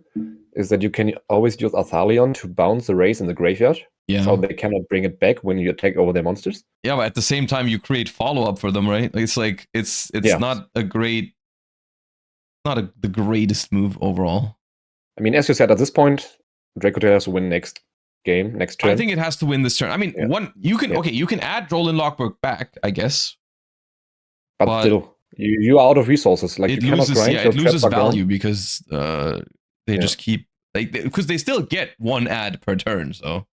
is that you can always use Arthalion to bounce the race in the graveyard. Yeah. So they cannot bring it back when you attack over their monsters. Yeah, but at the same time, you create follow-up for them, right? It's like, it's not a great, the greatest move overall. I mean, as you said, at this point, Dracotail has to win next turn. I think it has to win this turn. I mean, you can add Droll and Lockbird back, I guess. But still, you're out of resources. Like, it you cannot grind. Yeah, it loses value because they just keep, like, because they still get one ad per turn, so.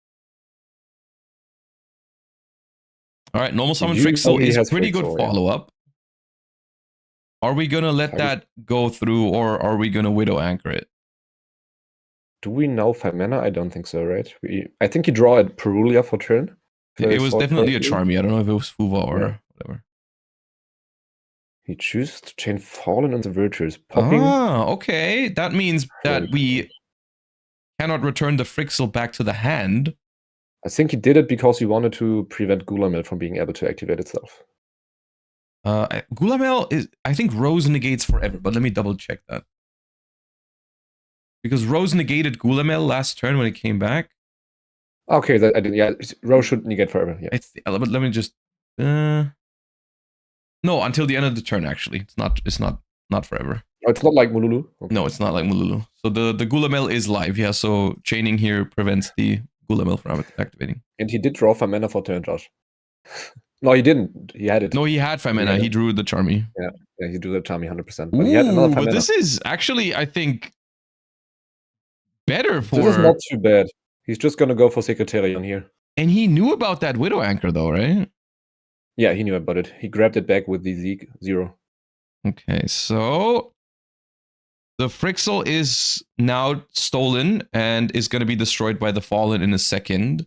All right, normal summon Frixel is pretty good follow-up. Are we going to let that go through, or are we going to Widow Anchor it? Do we know 5 mana? I don't think so, right? I think you draw a Perulia for turn. It was definitely a Charmy. I don't know if it was Fuva or whatever. He chooses to chain Fallen and the Virtues. Popping. Ah, okay. That means that we cannot return the Frixel back to the hand. I think he did it because he wanted to prevent Gulamel from being able to activate itself. Gulamel is, I think Rose negates forever, but let me double check that. Because Rose negated Gulamel last turn when it came back. Okay, I did. Yeah, Rose should negate forever. Yeah. But let me just. No, until the end of the turn. Actually, it's not forever. Oh, it's not like Mululu. Okay. No, it's not like Mululu. So the Gulamel is live. Yeah. So chaining here prevents the Gulamel from activating. And he did draw 5 mana for turn, Josh. No, he didn't. He had it. No, he had 5 mana. He drew the Charmy. Yeah, he drew the Charmy 100%. But he had another 5 mana. But this is actually, I think, better for. This is not too bad. He's just gonna go for Secretarian here. And he knew about that Widow Anchor, though, right? Yeah, he knew about it. He grabbed it back with the Zeke 0. Okay, so the Frixel is now stolen and is going to be destroyed by the Fallen in a second.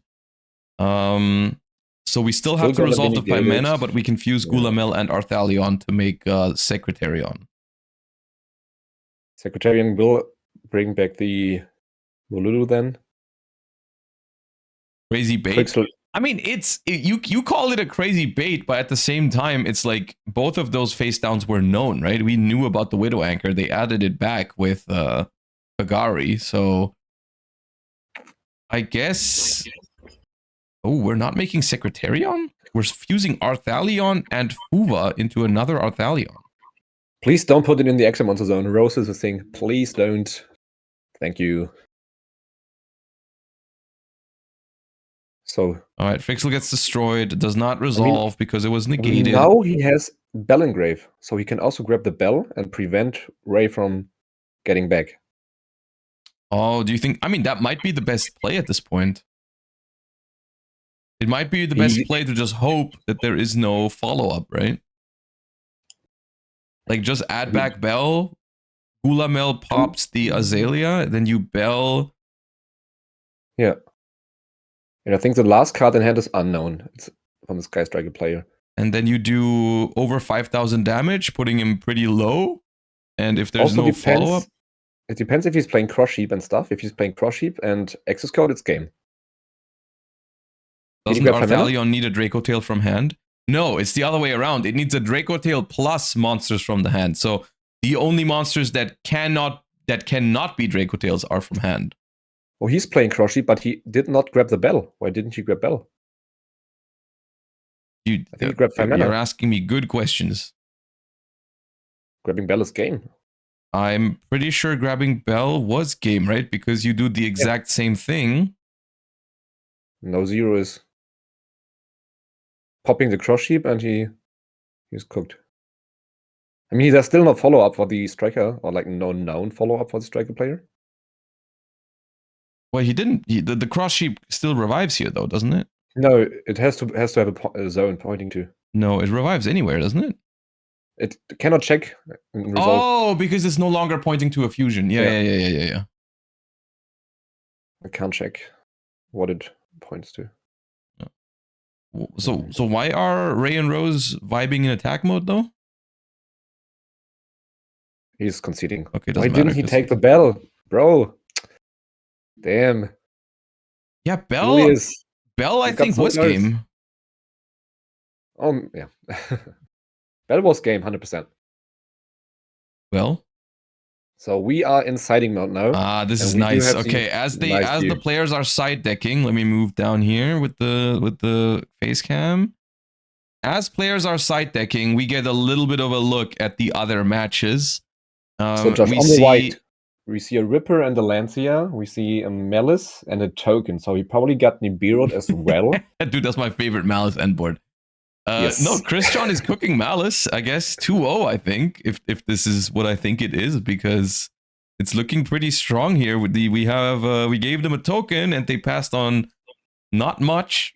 So we still have Still to gonna resolve the mitigate 5 mana, it. but we can fuse Yeah. Gulamel and Arthalion to make Secretarion. Secretarian will bring back the Volulu then. Crazy bait. Quixel. I mean, you call it a crazy bait, but at the same time, it's like both of those face downs were known, right? We knew about the Widow Anchor. They added it back with Agari, so I guess. Oh, we're not making Secretarion? We're fusing Arthalion and Fuva into another Arthalion. Please don't put it in the Extra Monster Zone. Rose is a thing. Please don't. Thank you. So. Alright, Fixel gets destroyed. Does not resolve because it was negated. Now he has Bell Engrave, so he can also grab the Bell and prevent Ray from getting back. Oh, do you think... I mean, that might be the best play at this point. It might be the best play to just hope that there is no follow-up, right? Like, just add back Bell. Gulamel pops the Azalea, then you Bell. Yeah. And I think the last card in hand is unknown. It's from the Sky Striker player. And then you do over 5,000 damage, putting him pretty low. And if there's Also no follow-up... It depends if he's playing Cross Sheep and stuff. If he's playing Cross Sheep and Access Code, it's game. Doesn't Arthalion need a Draco Tail from hand? No, it's the other way around. It needs a Draco Tail plus monsters from the hand. So the only monsters that cannot be Draco Tails are from hand. Oh, he's playing Cross Sheep, but he did not grab the Bell. Why didn't he grab Bell? I think he grabbed 5 mana. You're asking me good questions. Grabbing Bell is game. I'm pretty sure grabbing Bell was game, right? Because you do the exact same thing. No, 0 is popping the Cross Sheep and he's cooked. I mean, there's still no follow-up for the Striker, or like no known follow-up for the Striker player. Well, he didn't. The Cross Sheep still revives here, though, doesn't it? No, it has to have a zone pointing to. No, it revives anywhere, doesn't it? It cannot check and resolve. Oh, because it's no longer pointing to a fusion. Yeah. I can't check what it points to. So why are Ray and Rose vibing in attack mode, though? He's conceding. Okay, why didn't he take the Bell? Bro. Damn. Yeah, Bell, I think, was game. Yeah. Bell was game, 100%. Well. So we are in siding mode now. Ah, this is nice. Okay, as the players are side decking, let me move down here with the face cam. As players are side decking, we get a little bit of a look at the other matches. So Josh, on the right, we see a Ripper and a Lancia. We see a Malice and a Token. So he probably got Nibiru as well. Dude, that's my favorite Malice end board. Yes. No, Christian is cooking Malice, I guess 2-0, I think, if this is what I think it is, because it's looking pretty strong here. With we gave them a token and they passed on not much.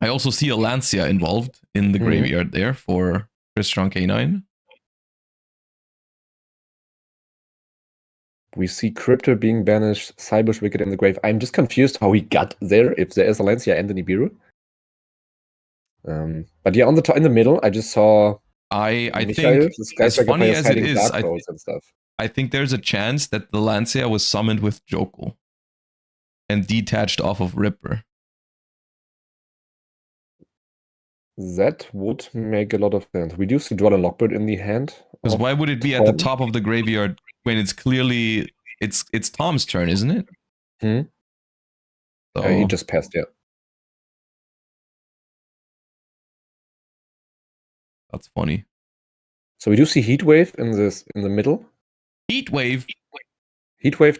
I also see a Lancia involved in the graveyard there for Christian K9. We see Crypto being banished, Cybush Wicked in the grave. I'm just confused how he got there, if there is a Lancia and a Nibiru. But yeah, in the middle, I just saw. I think as funny as it is, and stuff. I think there's a chance that the Lancia was summoned with Jokul and detached off of Ripper. That would make a lot of sense. We do see Duel and Lockbird in the hand. Because why would it be at the top of the graveyard when it's clearly it's Tom's turn, isn't it? So, he just passed, yeah. That's funny. So we do see Heatwave in the middle. Heatwave,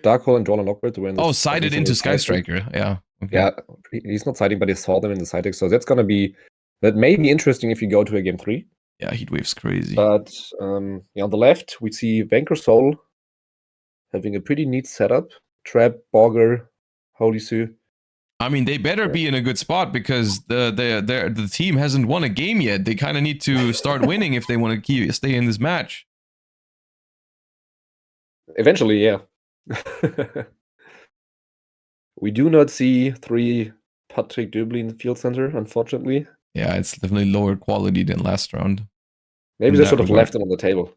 Dark Hole, and Duel and Lockbird were in this. Sided into Sky Striker. Yeah. Okay. Yeah, he's not siding, but he saw them in the side deck. So that may be interesting if you go to a game 3. Yeah, Heatwave's crazy. But on the left, we see Vanquished Soul having a pretty neat setup. Trap, Bogger, Holy Sue. I mean, they better be in a good spot because the team hasn't won a game yet. They kind of need to start winning if they want to stay in this match. Eventually, yeah. We do not see 3 Patrick Döblin Field Center, unfortunately. Yeah, it's definitely lower quality than last round. Maybe they should have left him on the table.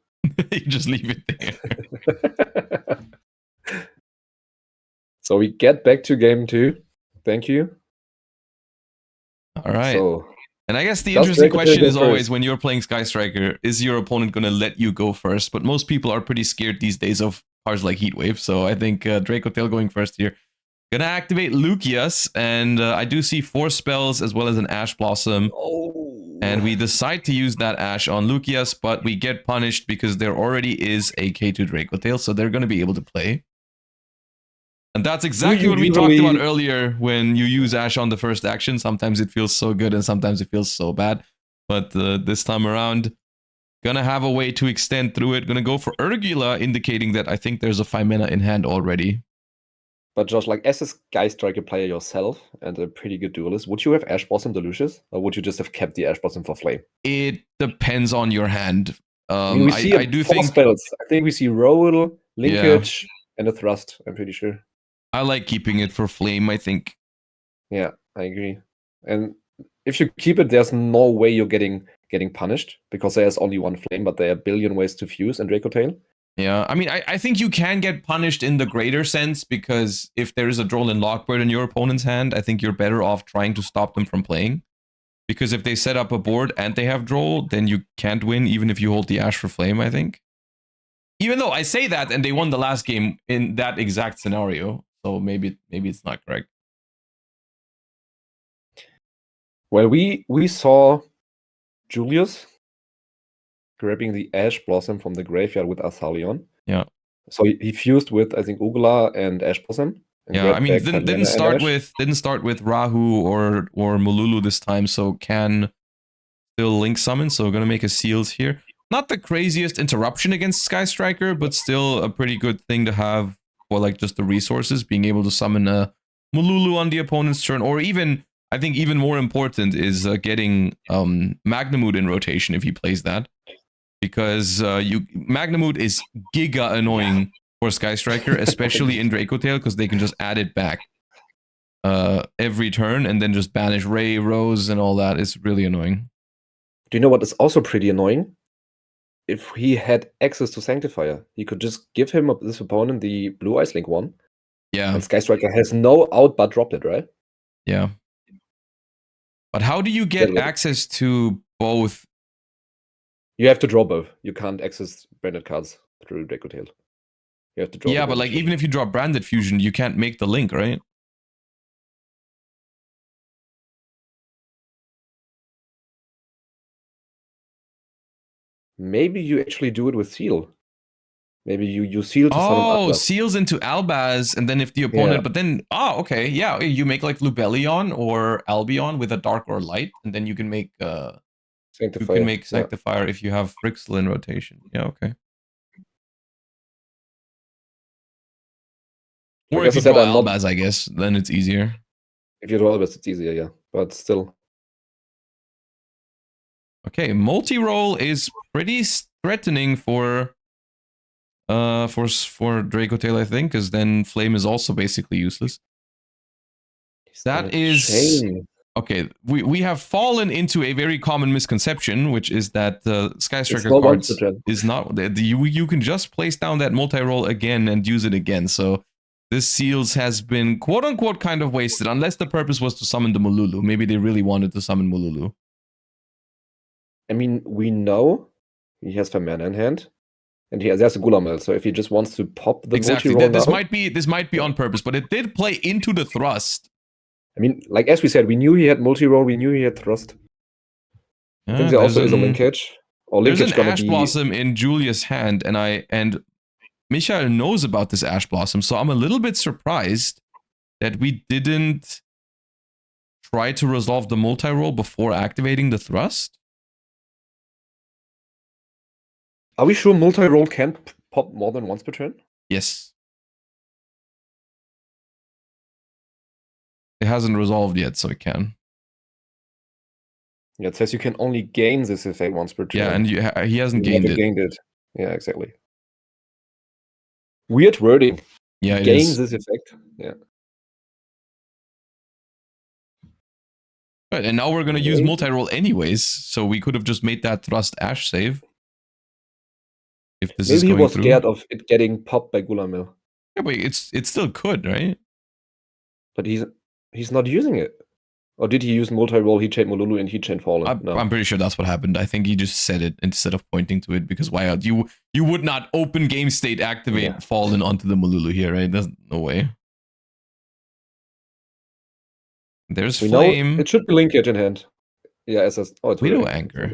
You just leave it there. So we get back to game 2. Thank you. All right. So, and I guess the interesting question is always, when you're playing Sky Striker, is your opponent going to let you go first? But most people are pretty scared these days of cards like Heatwave. So I think Draco Tail going first here. Gonna activate Lucius, and I do see 4 spells as well as an Ash Blossom. Oh. And we decide to use that Ash on Lucius, but we get punished because there already is a K2 Draco Tail, so they're going to be able to play. And that's exactly what we talked about earlier. When you use Ash on the first action, sometimes it feels so good and sometimes it feels so bad. But this time around, gonna have a way to extend through it. Gonna go for Urgula, indicating that I think there's a 5 mana in hand already. But Josh, like, as a Sky Striker player yourself and a pretty good duelist, would you have Ash Blossom the Lucius? Or would you just have kept the Ash Blossom for Flame? It depends on your hand. I mean, we see I do 4 think spells. I think we see Roll, Linkage, and a Thrust, I'm pretty sure. I like keeping it for Flame, I think. Yeah, I agree. And if you keep it, there's no way you're getting punished, because there's only 1 Flame, but there are a billion ways to fuse in Draco Tail. Yeah, I mean, I think you can get punished in the greater sense, because if there is a Droll Lockbird in your opponent's hand, I think you're better off trying to stop them from playing. Because if they set up a board and they have Droll, then you can't win, even if you hold the Ash for Flame, I think. Even though I say that, and they won the last game in that exact scenario, so maybe it's not correct. Well, we saw Julius grabbing the Ash Blossom from the graveyard with Athalion. Yeah. So he fused with, I think, Ugla and Ash Blossom. And yeah, I mean, didn't start with Rahu or Mululu this time, so can still link summon. So we're gonna make a Seals here. Not the craziest interruption against Sky Striker, but still a pretty good thing to have for like just the resources, being able to summon a Mululu on the opponent's turn, or even, I think even more important is getting Magnamood in rotation if he plays that. Because Magnamood is giga annoying for Sky Striker, especially in Draco Tail, because they can just add it back every turn and then just banish Ray, Rose, and all that. It's really annoying. Do you know what is also pretty annoying? If he had access to Sanctifier, he could just give him this opponent the Blue Ice Link 1. Yeah. And Sky Striker has no out but drop it, right? Yeah. But how do you get access to both? You have to draw both. You can't access branded cards through Draco Tail. You have to draw. Yeah, but like even if you draw Branded Fusion, you can't make the link, right? Maybe you actually do it with Seal. Maybe you seal to summon Albaz. Seals into Albaz, and then if the opponent, but then, okay, yeah, you make like Lubellion or Albion with a dark or light, and then you can make Sanctifier. You can make Sanctifier if you have Frixel in rotation. Yeah, okay. Or if you draw Albaz, I guess, then it's easier. If you draw Albaz, it's easier, yeah. But still. Okay, multi-roll is pretty threatening for Draco Tail, I think, because then Flame is also basically useless. That is okay. We have fallen into a very common misconception, which is that Sky Striker cards is not. You can just place down that multi-roll again and use it again. So this Seals has been quote unquote kind of wasted, unless the purpose was to summon the Mululu. Maybe they really wanted to summon Mululu. I mean, we know he has 5 mana in hand. And there's a Gulamel, so if he just wants to pop the multi-roll this might be on purpose, but it did play into the Thrust. I mean, like as we said, we knew he had multi-roll, we knew he had Thrust. I think there also is a linkage. Or linkage there's an Ash Blossom in Julia's hand, and Michael knows about this Ash Blossom, so I'm a little bit surprised that we didn't try to resolve the multi-roll before activating the Thrust. Are we sure multi-roll can pop more than once per turn? Yes. It hasn't resolved yet, so it can. Yeah, it says you can only gain this effect once per turn. Yeah, and he hasn't gained it. Yeah, exactly. Weird wording. Yeah, it gains this effect. Yeah. Right, and now we're going to use multi-roll anyways, so we could have just made that thrust Ash save. If this is Maybe he going was through. scared of it getting popped by Gulamil. Yeah, but it still could, right? But he's not using it. Or did he use multi-roll, he chained Molulu, and he chained Fallen? No. I'm pretty sure that's what happened. I think he just said it instead of pointing to it, because why else? You would not open game state activate Fallen onto the Molulu here, right? There's no way. There's Flame. It should be linkage in hand. Yeah, it's Widow Anchor.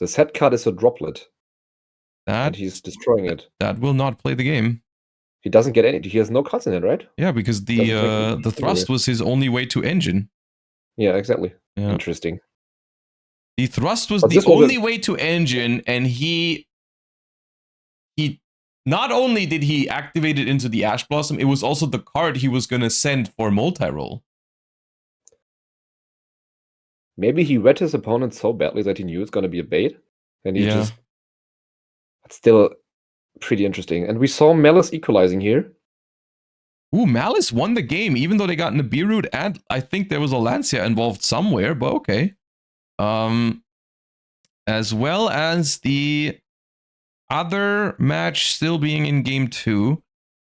The set card is a droplet. And he's destroying it. That will not play the game. He doesn't get any. He has no cards in it, right? Yeah, because the thrust was his only way to engine. Yeah, exactly. Yeah. Interesting. The thrust was the only way to engine, and he not only did he activate it into the Ash Blossom, it was also the card he was going to send for multi-roll. Maybe he read his opponent so badly that he knew it's going to be a bait, and he just... It's still pretty interesting. And we saw Malice equalizing here. Ooh, Malice won the game, even though they got Nibiru, and I think there was a Lancia involved somewhere, but okay. As well as the other match still being in game 2.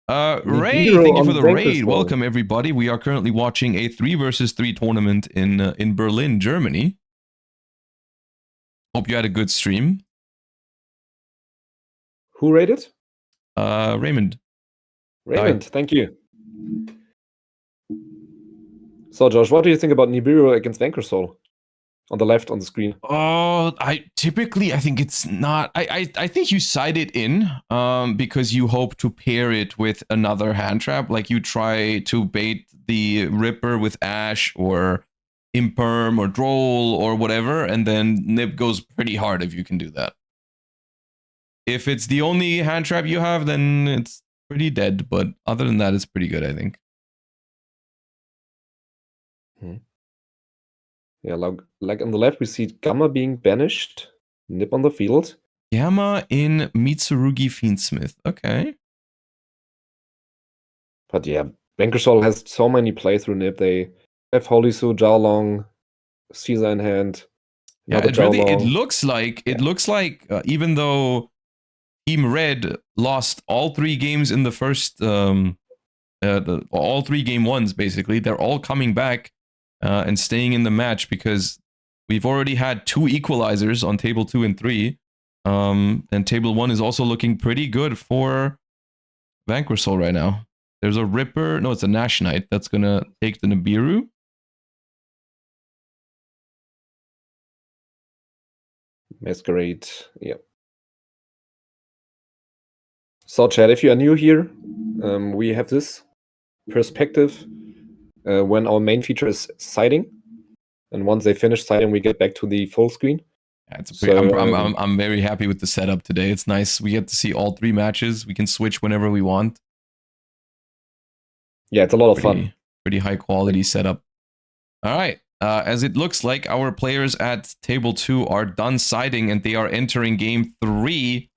Ray, thank you for the raid. Welcome, everybody. We are currently watching a 3 versus 3 tournament in Berlin, Germany. Hope you had a good stream. Who raided? Raymond. Raymond, thank you. So, Josh, what do you think about Nibiru against Vanquish Soul? On the left on the screen. Oh, I think it's not. I think you side it in because you hope to pair it with another hand trap. Like you try to bait the Ripper with Ash or Imperm or Droll or whatever, and then Nib goes pretty hard if you can do that. If it's the only hand trap you have, then it's pretty dead. But other than that, it's pretty good, I think. Yeah, like on the left, we see Gamma being banished. Nib on the field. Gamma in Mitsurugi Fiendsmith. Okay. But yeah, Vanquish Soul has so many plays through Nib. They have Holy Su, Jiaolong, Caesar in hand. Yeah, it looks like even though Team Red lost all 3 games in the first all 3 game 1s, basically, they're all coming back and staying in the match because we've already had 2 equalizers on table 2 and 3. And table 1 is also looking pretty good for Vanquish Soul right now. There's a Ripper. No, it's a Nash Knight that's going to take the Nibiru. Masquerade, yeah. So, Chad, if you are new here, we have this perspective when our main feature is siding. And once they finish siding, we get back to the full screen. Yeah, I'm very happy with the setup today. It's nice. We get to see all 3 matches. We can switch whenever we want. Yeah, it's a lot of fun. Pretty high quality setup. All right. As it looks like our players at table 2 are done siding and they are entering game 3.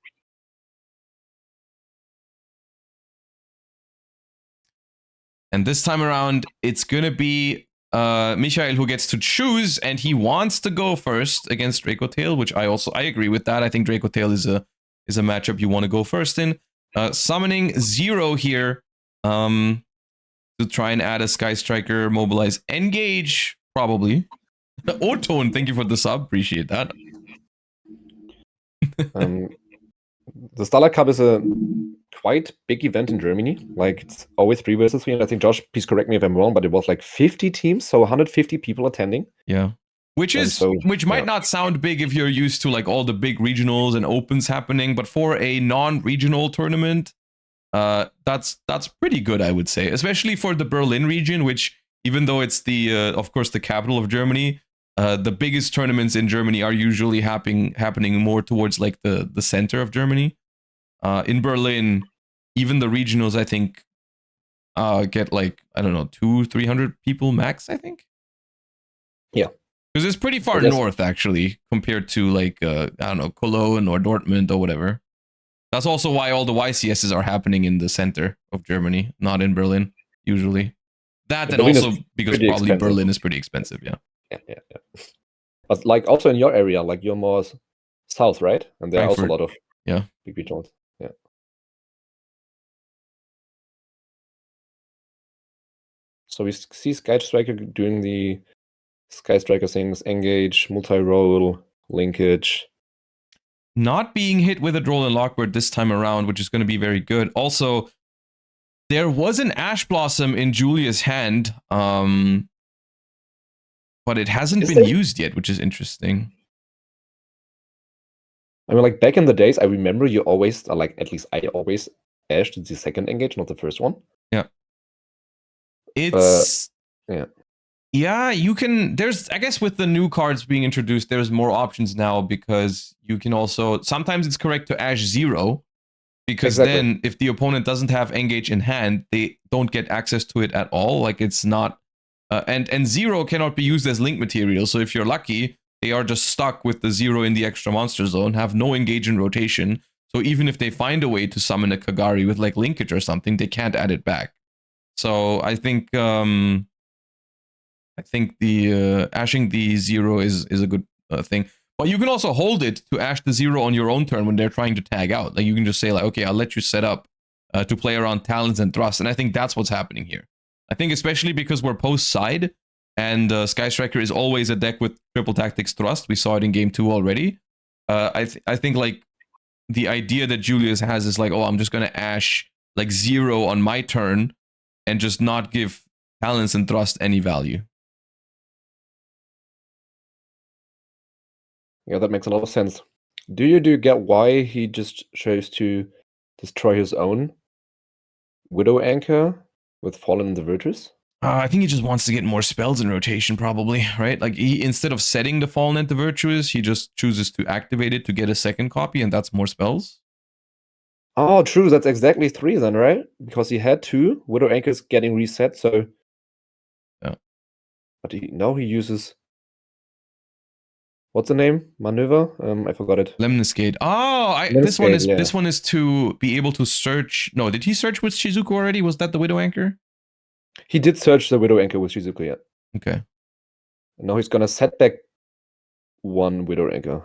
And this time around, it's going to be Michael who gets to choose, and he wants to go first against Dracotail, which I agree with that. I think Dracotail is a matchup you want to go first in. Summoning 0 here to try and add a Sky Striker, mobilize, engage, probably. Otone, thank you for the sub. Appreciate that. The Starlight Cup is a quite big event in Germany. Like, it's always 3 versus 3. And I think, Josh, please correct me if I'm wrong, but it was like 50 teams, so 150 people attending. Yeah. Which might not sound big if you're used to like all the big regionals and opens happening, but for a non-regional tournament, that's pretty good, I would say, especially for the Berlin region, which, even though it's the of course the capital of Germany, the biggest tournaments in Germany are usually happening more towards like the center of Germany. In Berlin, even the regionals, I think, get like, I don't know, 200-300 people max, I think. Yeah. Because it's pretty far north, actually, compared to like, I don't know, Cologne or Dortmund or whatever. That's also why all the YCSs are happening in the center of Germany, not in Berlin, usually. That Yeah, and Berlin is also because pretty probably expensive. Berlin is pretty expensive. Yeah. Yeah. But like also in your area, like you're more south, right? And there are also a Frankfurt. lot of Yeah. big regions. Yeah. So we see Sky Striker doing the Sky Striker things: engage, multi-roll, linkage. Not being hit with a Droll and Lockbird this time around, which is going to be very good. Also, there was an Ash Blossom in Julia's hand, but it hasn't been used yet, which is interesting. I mean, like back in the days, I remember you always, like at least I always ashed the second engage, not the first one. Yeah. It's yeah. Yeah, you can. There's, I guess, with the new cards being introduced, there's more options now because you can also. Sometimes it's correct to Ash 0 because then if the opponent doesn't have engage in hand, they don't get access to it at all. Like it's not. And 0 cannot be used as link material. So if you're lucky, they are just stuck with the 0 in the extra monster zone, have no engage in rotation. So even if they find a way to summon a Kagari with like linkage or something, they can't add it back. So I think the ashing the 0 is a good thing. But you can also hold it to ash the 0 on your own turn when they're trying to tag out. Like you can just say like, okay, I'll let you set up to play around talents and thrust. And I think that's what's happening here. I think especially because we're post side and Sky Striker is always a deck with triple tactics thrust. We saw it in game 2 already. I think like the idea that Julius has is like, oh, I'm just gonna ash like 0 on my turn and just not give talents and thrust any value. Yeah, that makes a lot of sense. Do you get why he just chose to destroy his own Widow Anchor with Fallen in the Virtus? I think he just wants to get more spells in rotation, probably, right? Like, he, instead of setting the Fallen at the Virtuous, he just chooses to activate it to get a second copy, and that's more spells. Oh, true. That's exactly 3 then, right? Because he had 2 Widow Anchors getting reset, so... Yeah. But now he uses... What's the name? Maneuver? I forgot it. Lemniscate. Oh, this one is to be able to search. No, did he search with Shizuku already? Was that the Widow Anchor? He did search the Widow Anchor with Shizuku, yeah. Okay. And now he's gonna set back 1 Widow Anchor.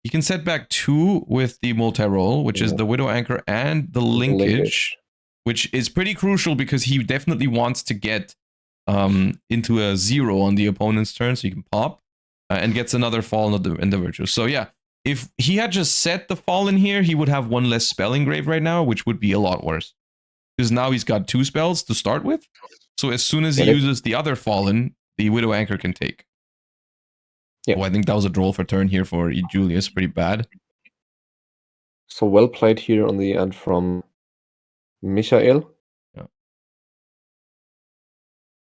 He can set back 2 with the multi-roll, which is the Widow Anchor and the linkage, which is pretty crucial because he definitely wants to get into a 0 on the opponent's turn, so you can pop. And gets another fall in the Virtuous. So yeah, if he had just set the fall in here, he would have 1 less spell engrave right now, which would be a lot worse. Because now he's got 2 spells to start with. So as soon as he uses the other fallen, the Widow Anchor can take. Yeah. Oh, I think that was a draw for turn here for Julius. Pretty bad. So well played here on the end from Michael. Yeah.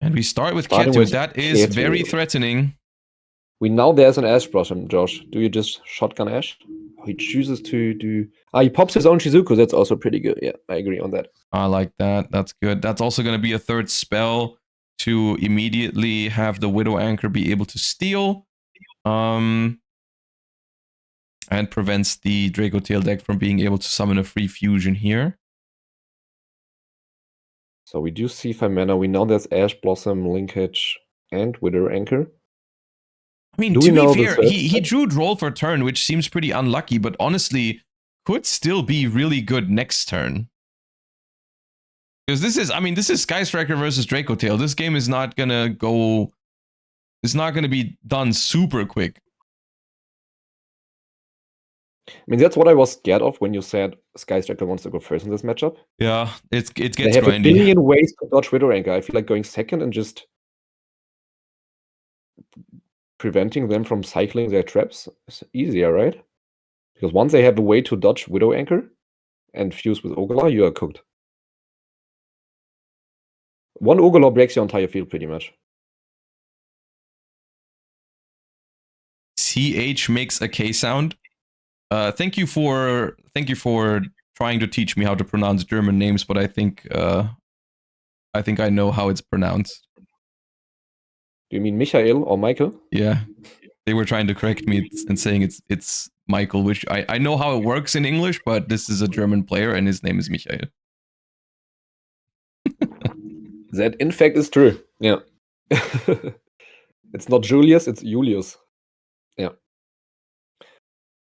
And we start with Ketu. That is very threatening. We know there's an Ash Blossom, Josh. Do you just shotgun Ash? He chooses to do... he pops his own Shizuku. That's also pretty good. Yeah, I agree on that. I like that. That's good. That's also going to be a third spell to immediately have the Widow Anchor be able to steal. And prevents the Draco Tail deck from being able to summon a free fusion here. So we do see 5 mana. We know there's Ash Blossom, Linkage, and Widow Anchor. I mean, to be fair, he drew Droll for turn, which seems pretty unlucky, but honestly, could still be really good next turn. Because this is Sky Striker versus Draco Tail. This game is not gonna go... It's not gonna be done super quick. I mean, that's what I was scared of when you said Sky Striker wants to go first in this matchup. Yeah, it gets grindy. They have a billion ways to dodge Widow Anchor. I feel like going second and just preventing them from cycling their traps is easier, right? Because once they have a way to dodge Widow Anchor and fuse with Ogala, you are cooked. 1 Ogala breaks your entire field pretty much. CH makes a K sound. Thank you for trying to teach me how to pronounce German names, but I think I know how it's pronounced. Do you mean Michael or Michael? Yeah, they were trying to correct me and saying it's Michael, which I know how it works in English, but this is a German player and his name is Michael. That in fact is true. Yeah. It's not Julius, it's Julius. Yeah.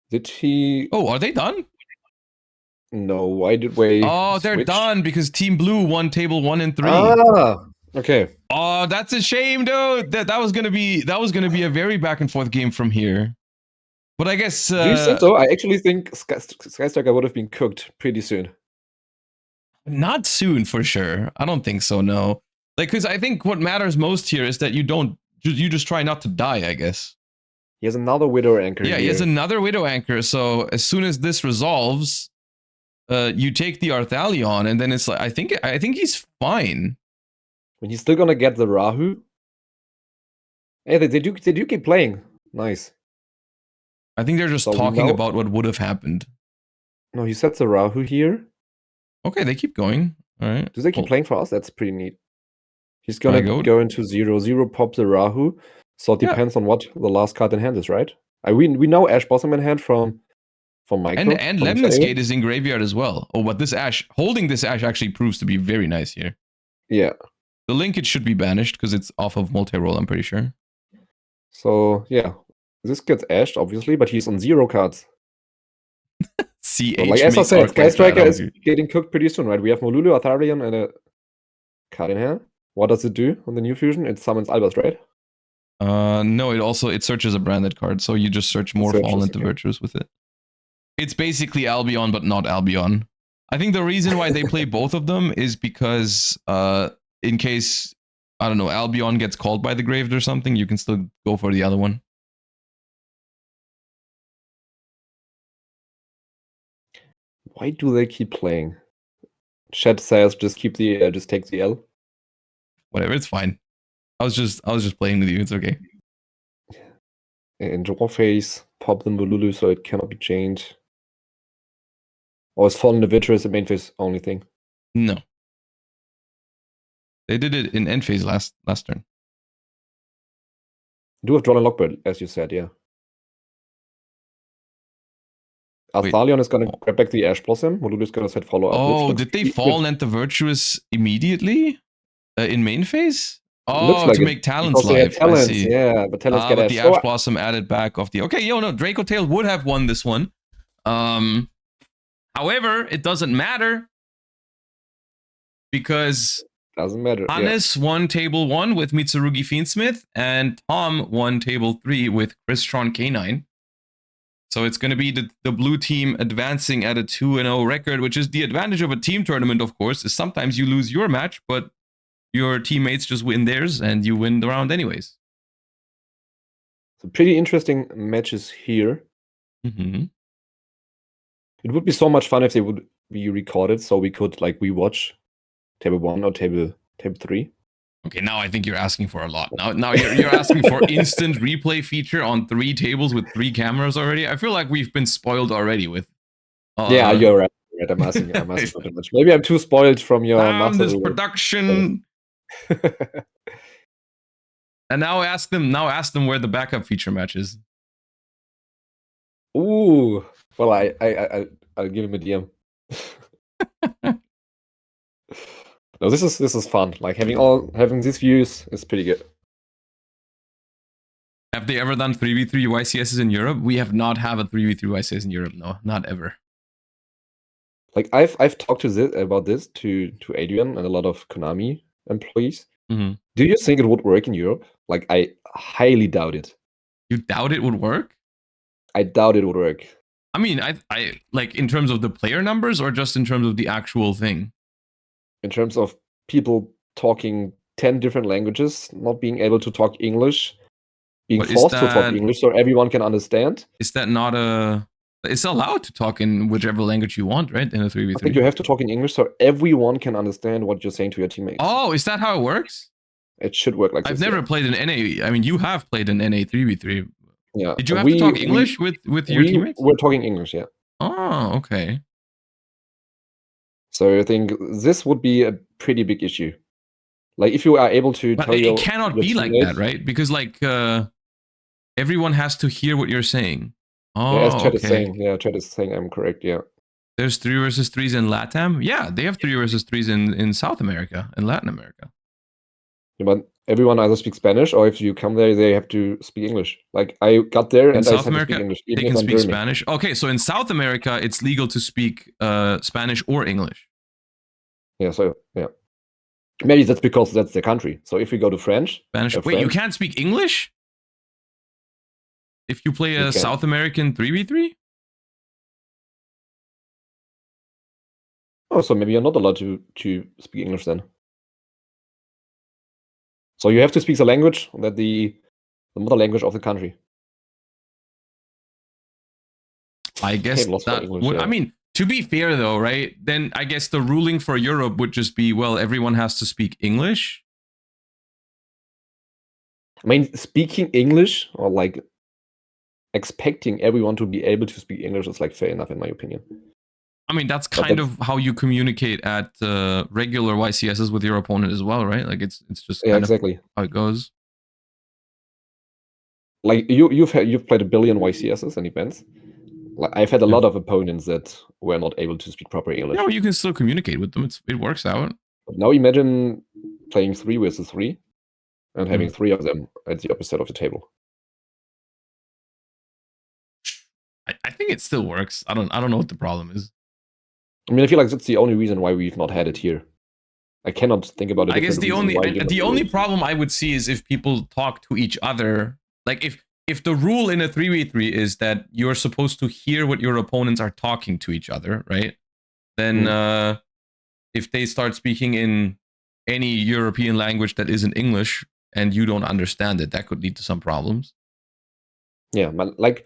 Did he? Oh, are they done? No. Why did we? Oh, they're switch? done because Team Blue won table 1 and 3. Ah. Okay. Oh, that's a shame, dude. That was gonna be a very back and forth game from here. But I guess. Do you think so? I actually think Sky Striker would have been cooked pretty soon. Not soon for sure. I don't think so. No. Like, because I think what matters most here is that you just try not to die. I guess. He has another Widow Anchor. Yeah, here. he has another Widow Anchor. So as soon as this resolves, you take the Arthalion, and then it's like I think he's fine. When he's still gonna get the Rahu. Hey, they do keep playing. Nice. I think they're just talking about what would have happened. No, he sets the Rahu here. Okay, they keep going. All right. Do they keep playing for us? That's pretty neat. He's gonna go into 0/0, pop the Rahu. So it depends on what the last card in hand is, right? We know Ash Blossom in hand from Michael. And Lemnis Gate is in graveyard as well. Oh, but this Ash, holding this Ash actually proves to be very nice here. Yeah. The linkage should be banished because it's off of multi-roll, I'm pretty sure. So, yeah. This gets ashed, obviously, but he's on 0 cards. CH so, like, as I said, Sky Striker is getting cooked pretty soon, right? We have Molulu, Artharion, and a card in hand. What does it do on the new fusion? It summons Albers, right? No, it searches a branded card, so you just search more Fallen into Virtues with it. It's basically Albion, but not Albion. I think the reason why they play both of them is because in case, I don't know, Albion gets called by the Graved or something, you can still go for the other one. Why do they keep playing? Chat says just keep the just take the L. Whatever, it's fine. I was just playing with you. It's okay. In draw phase, pop the Molulu so it cannot be changed. Or is Fallen Individual the main phase only thing? No. They did it in end phase last turn. Do have drawn a Lockbird, as you said, yeah. Arthalion is going to grab back the Ash Blossom. Molulu is going to set follow up. Oh, did they fall into Virtuous immediately in main phase? Oh, like to make Talons live. Talons, I see. Yeah, but Talons get but the Ash Blossom added back off the. Okay, no, Draco Tail would have won this one. However, it doesn't matter because doesn't matter. Hannes won table 1 with Mitsurugi Fiendsmith, and Tom won table 3 with Crystron K9. So it's going to be the blue team advancing at a 2-0 record, which is the advantage of a team tournament, of course, is sometimes you lose your match, but your teammates just win theirs and you win the round anyways. So pretty interesting matches here. Mm-hmm. It would be so much fun if they would be recorded so we could like rewatch table 1 or table 3. Okay, now I think you're asking for a lot. Now you're asking for instant replay feature on 3 tables with 3 cameras already. I feel like we've been spoiled already with. Yeah, you're right. I'm asking too much. Maybe I'm too spoiled from your master this production. And now ask them where the backup feature match is. Ooh, well, I'll give him a DM. No, this is fun. Like having these views is pretty good. Have they ever done 3v3 YCSs in Europe? We have not have a 3v3 YCS in Europe. No, not ever. Like I've talked about this to Adrian and a lot of Konami employees. Mm-hmm. Do you think it would work in Europe? Like I highly doubt it. You doubt it would work? I doubt it would work. I mean, I like in terms of the player numbers or just in terms of the actual thing? In terms of people talking 10 different languages, not being able to talk English, being forced to talk English so everyone can understand. Is that not a... It's allowed to talk in whichever language you want, right? In a 3v3. I think you have to talk in English so everyone can understand what you're saying to your teammates. Oh, is that how it works? It should work like this. I've never played an NA. I mean, you have played an NA 3v3. Yeah. Did you have to talk English with your teammates? We're talking English, yeah. Oh, okay. So I think this would be a pretty big issue. Like if you are able to tell it cannot be like that, right? Because like everyone has to hear what you're saying. Oh, yeah, as Chat is saying. Yeah, Chat is saying I'm correct, yeah. There's 3 versus 3s in LATAM? Yeah, they have 3 versus 3s in South America and Latin America. But everyone either speaks Spanish, or if you come there, they have to speak English. Like I got there and I had to speak English, even they can if I'm speak German. Spanish. Okay, so in South America, it's legal to speak Spanish or English. Yeah, so yeah. Maybe that's because that's the country. So if we go to French, Spanish. Wait, you can't speak English if you play a South American 3v3? Oh, so maybe you're not allowed to speak English then. So you have to speak the language that the mother language of the country. I guess that English, yeah. I mean, to be fair though, right? Then I guess the ruling for Europe would just be, well, everyone has to speak English. I mean, speaking English or like expecting everyone to be able to speak English is like fair enough in my opinion. I mean, that's kind of how you communicate at regular YCSs with your opponent as well, right? Like it's just kind exactly of how it goes. Like you've played a billion YCSs and events. Like I've had a lot of opponents that were not able to speak proper English. No, you can still communicate with them. It works out. But now imagine playing 3 versus 3 and having 3 of them at the opposite of the table. I think it still works. I don't know what the problem is. I mean, I feel like that's the only reason why we've not had it here. I cannot think about it. I guess the only problem I would see is if people talk to each other. Like if the rule in a 3v3 is that you're supposed to hear what your opponents are talking to each other, right? Then if they start speaking in any European language that isn't English and you don't understand it, that could lead to some problems. Yeah, but like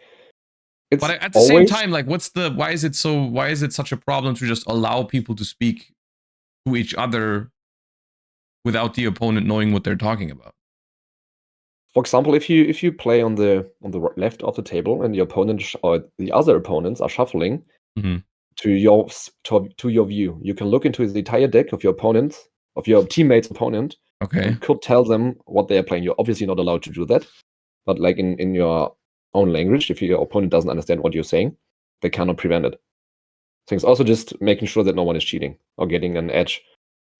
but at the same time, like why is it such a problem to just allow people to speak to each other without the opponent knowing what they're talking about? For example, if you play on the left of the table and the opponent or the other opponents are shuffling to your view, you can look into the entire deck of your opponent, of your teammate's opponent, and could tell them what they are playing. You're obviously not allowed to do that, but like in your own language, if your opponent doesn't understand what you're saying, they cannot prevent it. So it's also just making sure that no one is cheating or getting an edge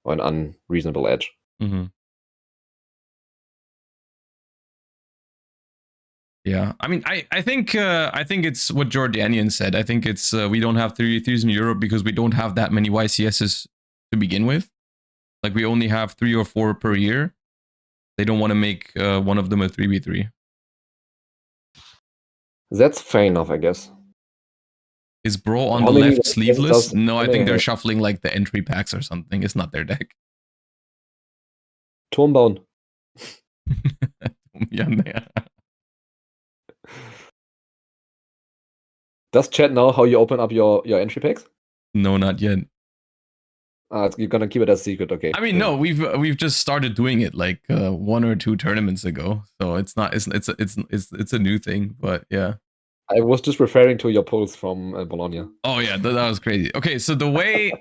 or an unreasonable edge. Yeah, I mean, I think it's what Jordanian said. I think it's we don't have 3v3s in Europe because we don't have that many YCSs to begin with. Like we only have 3 or 4 per year. They don't want to make one of them a 3v3. That's fair enough, I guess. Is Bro on the left sleeveless? No, I think they're shuffling like the entry packs or something. It's not their deck. Turmbauen. Does chat know how you open up your entry packs? No, not yet. You're gonna keep it as secret, okay? I mean, no, we've just started doing it like 1 or 2 tournaments ago, so it's not it's a new thing, but yeah. I was just referring to your post from Bologna. Oh yeah, that was crazy. Okay, so the way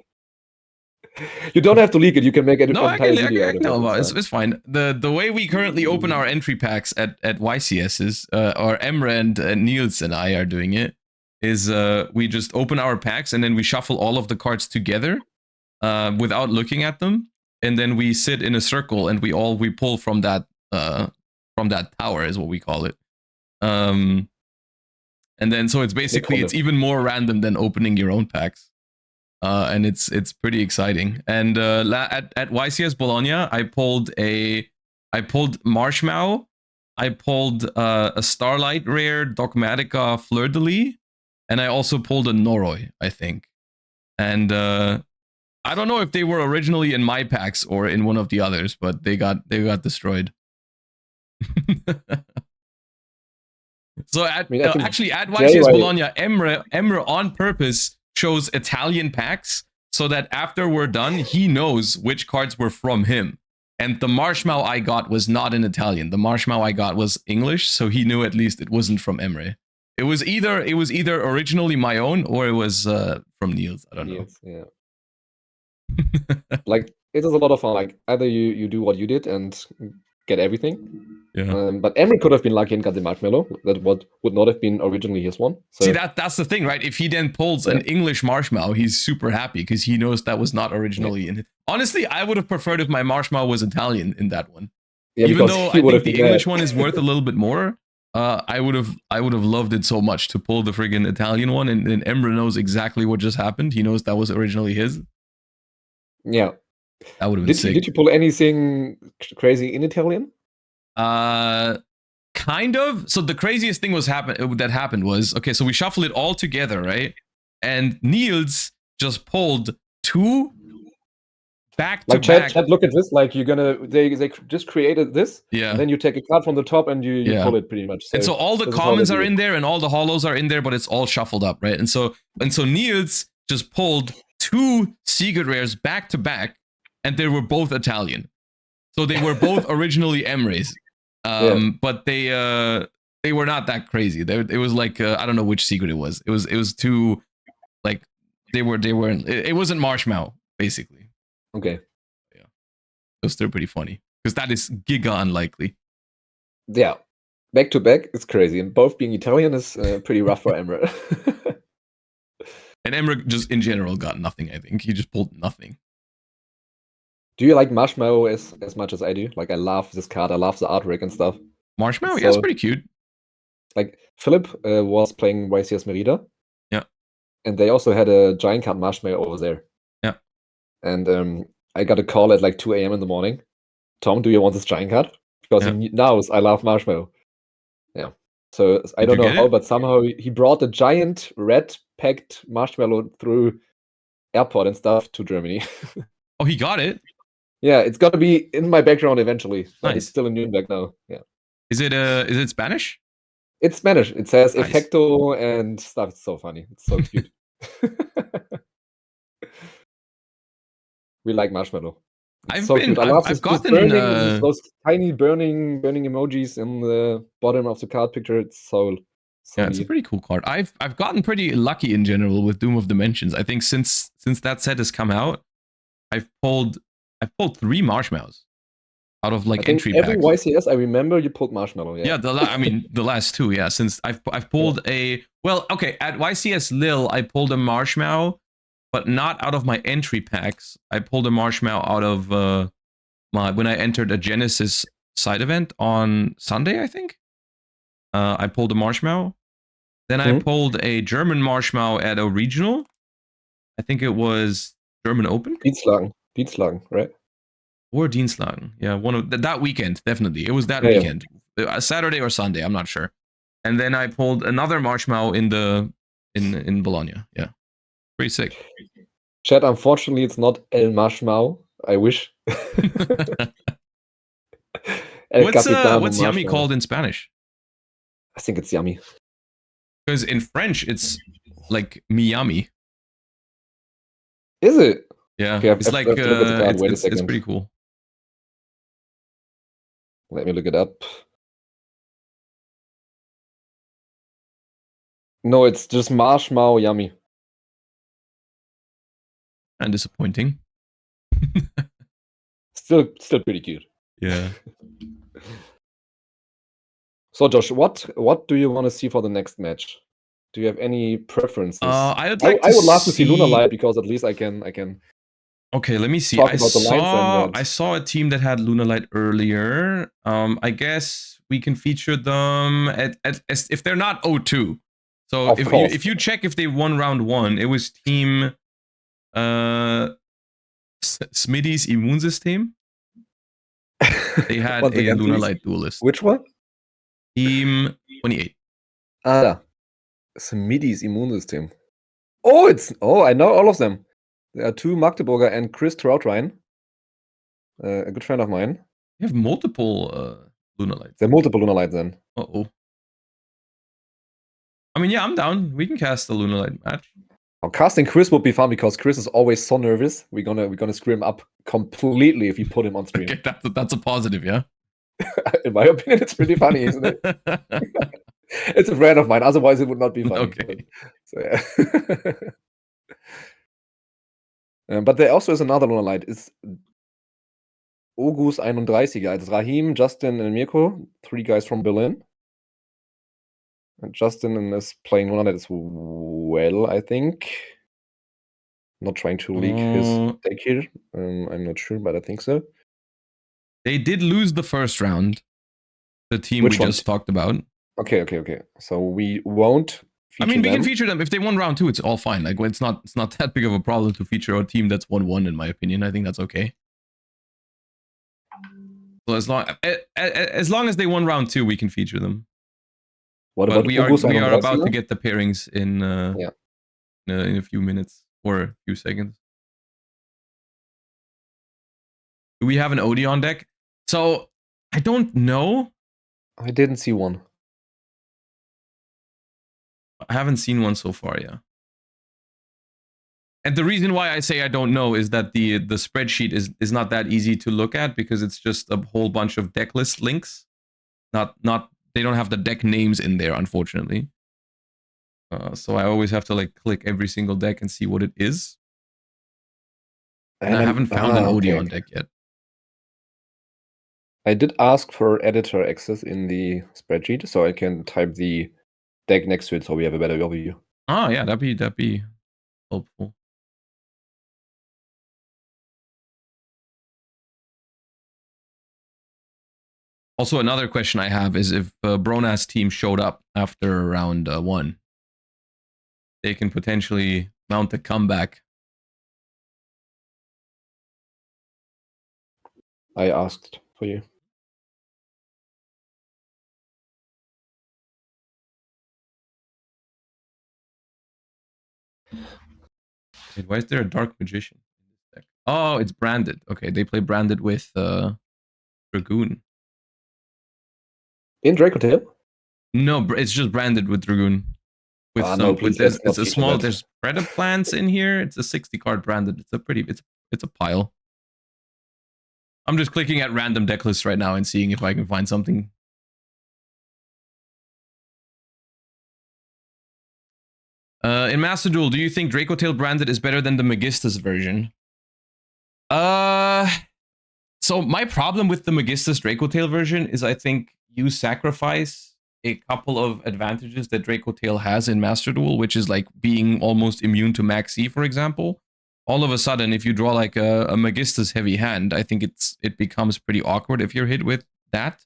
you don't have to leak it. You can make it. No, it's fine. The way we currently open our entry packs at YCSs, or Emre and Niels and I are doing it, is we just open our packs and then we shuffle all of the cards together without looking at them, and then we sit in a circle and we pull from that tower is what we call it. And then so it's basically it's even more random than opening your own packs. And it's pretty exciting. And at YCS Bologna, I pulled Marshmallow, I pulled a Starlight rare Dogmatica Fleur de Lis, and I also pulled a Noroi, I think. And I don't know if they were originally in my packs or in one of the others, but they got destroyed. So actually at YCS Bologna, Emre on purpose chose Italian packs so that after we're done, he knows which cards were from him. And the Marshmallow I got was not in Italian. The Marshmallow I got was English, so he knew at least it wasn't from Emre. It was either originally my own or it was from Niels. I don't know. Yeah. Like it is a lot of fun. Like either you do what you did and get everything. Yeah. But Emre could have been lucky and got the Marshmallow. That would not have been originally his one. So. See, that's the thing, right? If he then pulls an English Marshmallow, he's super happy because he knows that was not originally in it. Honestly, I would have preferred if my Marshmallow was Italian in that one. Yeah, Even because though he I would think have the been English mad. one is worth a little bit more, I would have loved it so much to pull the friggin' Italian one, and Emra knows exactly what just happened. He knows that was originally his. Yeah. That would have been sick. Did you pull anything crazy in Italian? Kind of. So the craziest thing that happened was, okay, so we shuffled it all together, right? And Niels just pulled 2 back to Like Chad, back. Chad, look at this. Like they just created this, Yeah. and then you take a card from the top and you pull it pretty much. So, and so all the this is how they commons do are it. in there and all the hollows are in there, but it's all shuffled up, right? And so Niels just pulled 2 secret rares back to back, and they were both Italian. So they were both originally Emre's. But they were not that crazy. It was like I don't know which secret it was. It was too like they weren't. It wasn't Marshmallow basically. Okay. Yeah, it was still pretty funny because that is giga unlikely. Yeah, back to back, it's crazy, and both being Italian is pretty rough for Emre. And Emre just in general got nothing. I think he just pulled nothing. Do you like Marshmallow as much as I do? Like, I love this card. I love the artwork and stuff. Marshmallow, yeah, it's pretty cute. Like, Philip was playing YCS Merida. Yeah. And they also had a giant card Marshmallow over there. Yeah. And I got a call at like 2 a.m. in the morning. Tom, do you want this giant card? Because he knows I love Marshmallow. Yeah. So I don't know how, but somehow he brought a giant red packed Marshmallow through airport and stuff to Germany. Oh, he got it? Yeah, it's gonna be in my background eventually, but Nice. it's still in Nuremberg now. Yeah. Is it Spanish? It's Spanish. It says Nice. Effecto and stuff. It's so funny. It's so cute. We like Marshmallow. It's so cute. I love this burning, those tiny burning emojis in the bottom of the card picture. It's so yeah, it's a pretty cool card. I've gotten pretty lucky in general with Doom of Dimensions. I think since that set has come out, I've pulled 3 Marshmallows out of like entry packs. Every YCS I remember you pulled Marshmallow. Yeah. Yeah, I mean the last 2. Yeah, since I've pulled at YCS Lil I pulled a Marshmallow, but not out of my entry packs. I pulled a Marshmallow out of when I entered a Genesis side event on Sunday, I think. I pulled a Marshmallow. Then I pulled a German Marshmallow at a regional. I think it was German Open. Dienstlagen, right? Or Dienstlagen. Yeah, one of that weekend, definitely. It was that weekend. Yeah. Saturday or Sunday, I'm not sure. And then I pulled another Marshmallow in Bologna. Yeah. Pretty sick. Chat, unfortunately, it's not El Marshmallow. I wish. What's yummy called in Spanish? I think it's yummy. Because in French, it's like Miami. Is it? Yeah. Okay, it's like it's pretty cool. Let me look it up. No, it's just Marshmallow yummy. And disappointing. Still pretty cute. Yeah. So Josh, what do you want to see for the next match? Do you have any preferences? I would love to see Lunalight because at least I can. Okay, let me see. I saw a team that had Lunalight earlier. I guess we can feature them if they're not 0-2. So if you check if they won round 1, it was team Schmidt's Immune System. They had a Lunalight duelist. Which one? Team 28. Ah, Schmidt's Immune System. I know all of them. There are 2 Magdeburger and Chris Troutrein, a good friend of mine. You have multiple Lunalights. There are multiple Lunalights then. Uh-oh. I mean, yeah, I'm down. We can cast the Lunalight match. Oh, casting Chris would be fun because Chris is always so nervous. We're gonna screw him up completely if we put him on stream. Okay, that's a positive, yeah. In my opinion, it's pretty funny, isn't it? It's a friend of mine. Otherwise, it would not be funny. Okay. But there also is another Lunalight. It's Ogus 31. It's Rahim, Justin, and Mirko. 3 guys from Berlin. And Justin is playing Lunalight as well, I think. Not trying to leak his deck here. I'm not sure, but I think so. They did lose the first round. The team Which we one? just talked about. Okay. So we won't feature I mean, we them. can feature them if they won round 2. It's all fine. Like it's not that big of a problem to feature a team that's 1-1. In my opinion, I think that's okay. So as long as they won round 2, we can feature them. What But about we Ugusan are and about to Garcia? get the pairings in in a few minutes or a few seconds. Do we have an Odeon deck? So I don't know. I didn't see one. I haven't seen one so far, yeah. And the reason why I say I don't know is that the spreadsheet is not that easy to look at because it's just a whole bunch of deck list links. Not they don't have the deck names in there, unfortunately. So I always have to like click every single deck and see what it is. And I haven't found an Odeon deck yet. I did ask for editor access in the spreadsheet, so I can type the deck next to it, so we have a better overview. Oh yeah, that'd be helpful. Also, another question I have is if Brona's team showed up after round 1, they can potentially mount a comeback. I asked for you. Wait, why is there a Dark Magician in this deck? Oh, it's branded. Okay, they play branded with Dragoon. In Dracotail? No, it's just branded with Dragoon. With some, no, please, let's not it's a feature small. that. There's spread of plants in here. It's a 60 card branded. It's a pretty. It's a pile. I'm just clicking at random deck lists right now and seeing if I can find something. In Master Duel, do you think Dracotail branded is better than the Magistus version? So my problem with the Magistus Dracotail version is I think you sacrifice a couple of advantages that Dracotail has in Master Duel, which is like being almost immune to Max C, for example. All of a sudden, if you draw like a Magistus heavy hand, I think it becomes pretty awkward if you're hit with that.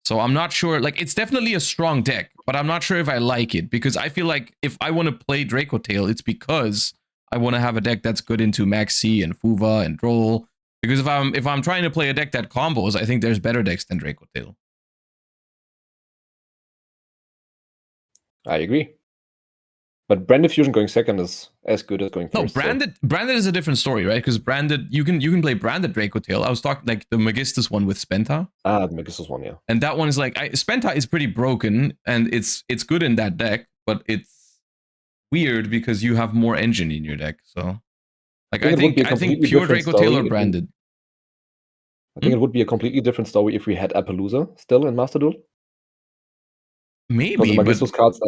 So I'm not sure, like it's definitely a strong deck, but I'm not sure if I like it because I feel like if I want to play Dracotail, it's because I want to have a deck that's good into Max C and Fuva and Droll. Because if I'm trying to play a deck that combos, I think there's better decks than Dracotail. I agree. But branded fusion going second is as good as going first. No, branded is a different story, right? Because branded, you can play branded Dracotail. I was talking like the Magistus one with Spenta. The Magistus one, yeah. And that one is like Spenta is pretty broken, and it's good in that deck, but it's weird because you have more engine in your deck. So, like I think pure Dracotail or branded. I think it would be a completely different story if we had Appaloosa still in Master Duel. Maybe, because the Magistus cards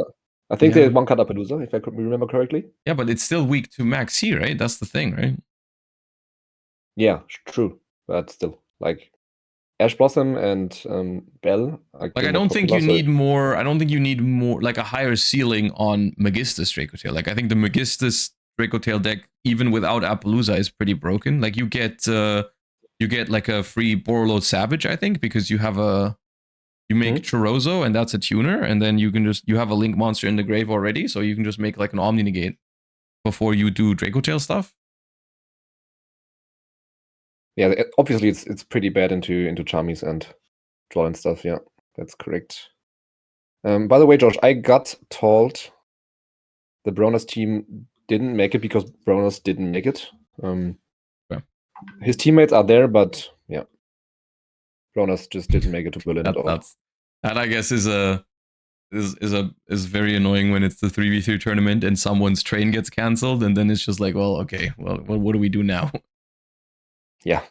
I think they one card Appaloosa, if I could remember correctly. Yeah, but it's still weak to Max C, right? That's the thing, right? Yeah, true. But still, like Ash Blossom and Bell. Like I don't think you need more. I don't think you need more, like a higher ceiling on Magistus Dracotail. Like I think the Magistus Dracotail deck, even without Appaloosa, is pretty broken. Like you get like a free Borreload Savage, I think, because you have you make Chorozo and that's a tuner, and then you have a Link monster in the grave already, so you can just make like an Omni Negate before you do Dracotail stuff. Yeah, obviously it's pretty bad into Charmies and Droll and stuff. Yeah, that's correct. By the way, George, I got told the Bronas team didn't make it because Bronas didn't make it. His teammates are there, but yeah, Bronas just didn't make it to Berlin at all. That I guess is very annoying when it's the 3v3 tournament and someone's train gets cancelled, and then it's just like, well, okay, well, what do we do now? Yeah,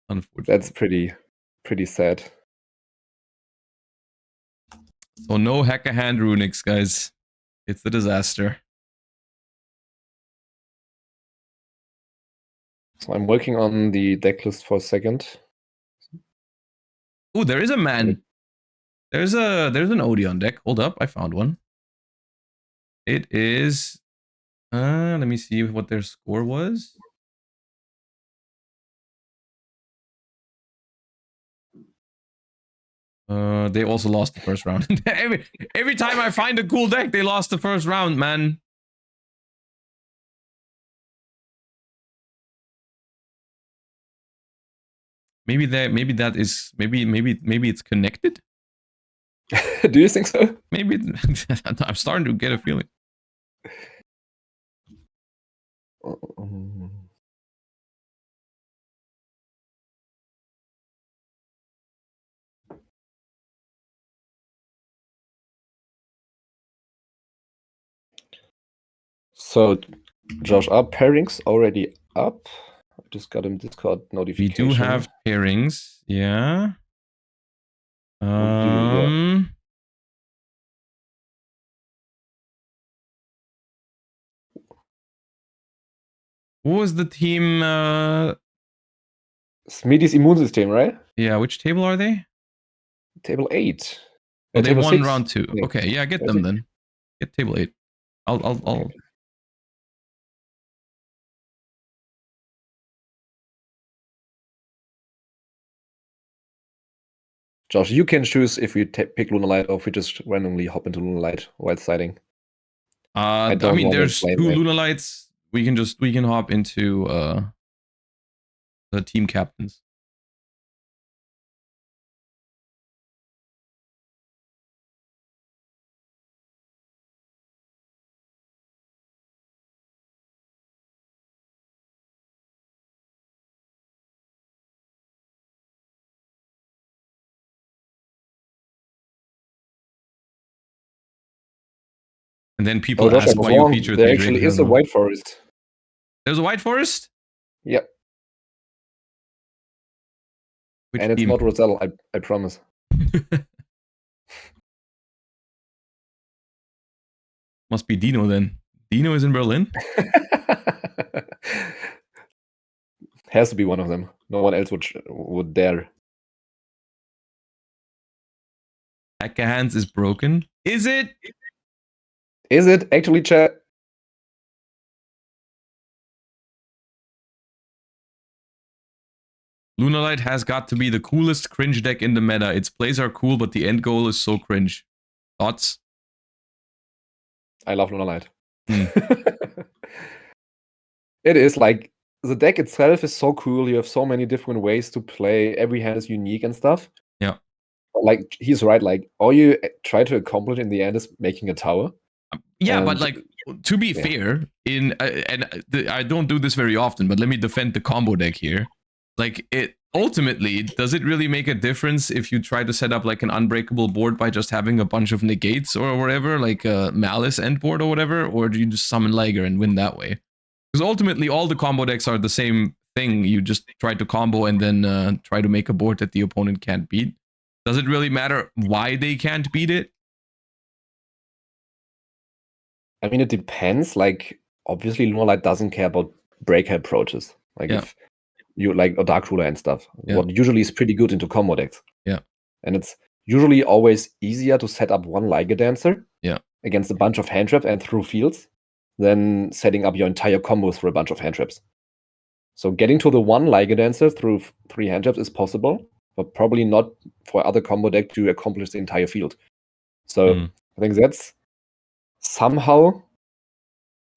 unfortunately, that's pretty sad. So no hack-a-hand Runics, guys. It's a disaster. So I'm working on the deck list for a second. Oh, there is a man. There's an Odeon deck. Hold up, I found one. It is let me see what their score was. They also lost the first round. every time I find a cool deck, they lost the first round, man. Maybe it's connected. Do you think so? Maybe I'm starting to get a feeling. So, Josh, are pairings already up? I just got a Discord notification. We do have pairings, yeah. Yeah. What was the team? Schmidt's immune system, right? Yeah, which table are they? Table 8. Oh, they table won 6. round 2. Yeah. Okay, yeah, get them then. Get table 8. I'll. Josh, you can choose if we pick Lunalight or if we just randomly hop into Lunalight while siding. I mean, there's 2 Lunalights. We can hop into the team captains. And then people ask why you feature 3 There actually is a white forest. There's a white forest? Yep. Which and it's team? not Rosell, I promise. Must be Dino then. Dino is in Berlin? Has to be one of them. No one else would dare. Hacker Hands is broken. Is it? Is it actually, chat? Lunalight has got to be the coolest cringe deck in the meta. Its plays are cool, but the end goal is so cringe. Thoughts? I love Lunalight. It is like the deck itself is so cool. You have so many different ways to play. Every hand is unique and stuff. Yeah. But like he's right. Like all you try to accomplish in the end is making a tower. Yeah, but like to be fair, I don't do this very often, but let me defend the combo deck here. Like it ultimately, does it really make a difference if you try to set up like an unbreakable board by just having a bunch of negates or whatever, like a Malice end board or whatever, or do you just summon Liger and win that way? Because ultimately, all the combo decks are the same thing. You just try to combo and then try to make a board that the opponent can't beat. Does it really matter why they can't beat it? I mean, it depends. Like, obviously, Lunalight doesn't care about breaker approaches. Like, if you like a Dark Ruler and stuff, what usually is pretty good into combo decks. Yeah. And it's usually always easier to set up one Liger Dancer against a bunch of hand traps and through fields than setting up your entire combos for a bunch of hand traps. So getting to the one Liger Dancer through 3 hand traps is possible, but probably not for other combo deck to accomplish the entire field. So I think that's somehow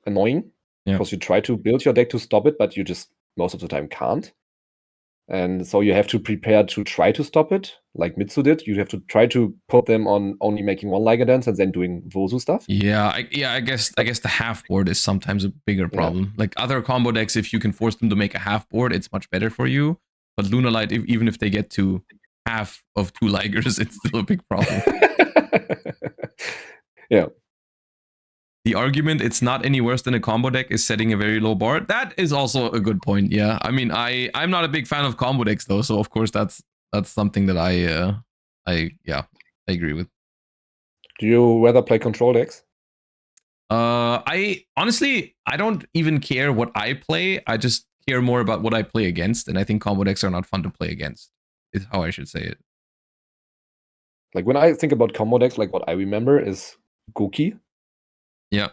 annoying because you try to build your deck to stop it, but you just most of the time can't. And so you have to prepare to try to stop it, like Mitsu did. You have to try to put them on only making one Liger Dance and then doing Vozu stuff. Yeah, I guess the half board is sometimes a bigger problem. Like other combo decks, if you can force them to make a half board, it's much better for you. But Lunalight, even if they get to half of 2 Ligers, it's still a big problem. Yeah. The argument it's not any worse than a combo deck is setting a very low bar. That is also a good point. Yeah, I mean, I'm not a big fan of combo decks though, so of course that's something that I agree with. Do you rather play control decks? I honestly I don't even care what I play. I just care more about what I play against, and I think combo decks are not fun to play against. Is how I should say it. Like when I think about combo decks, like what I remember is Goki. Yeah.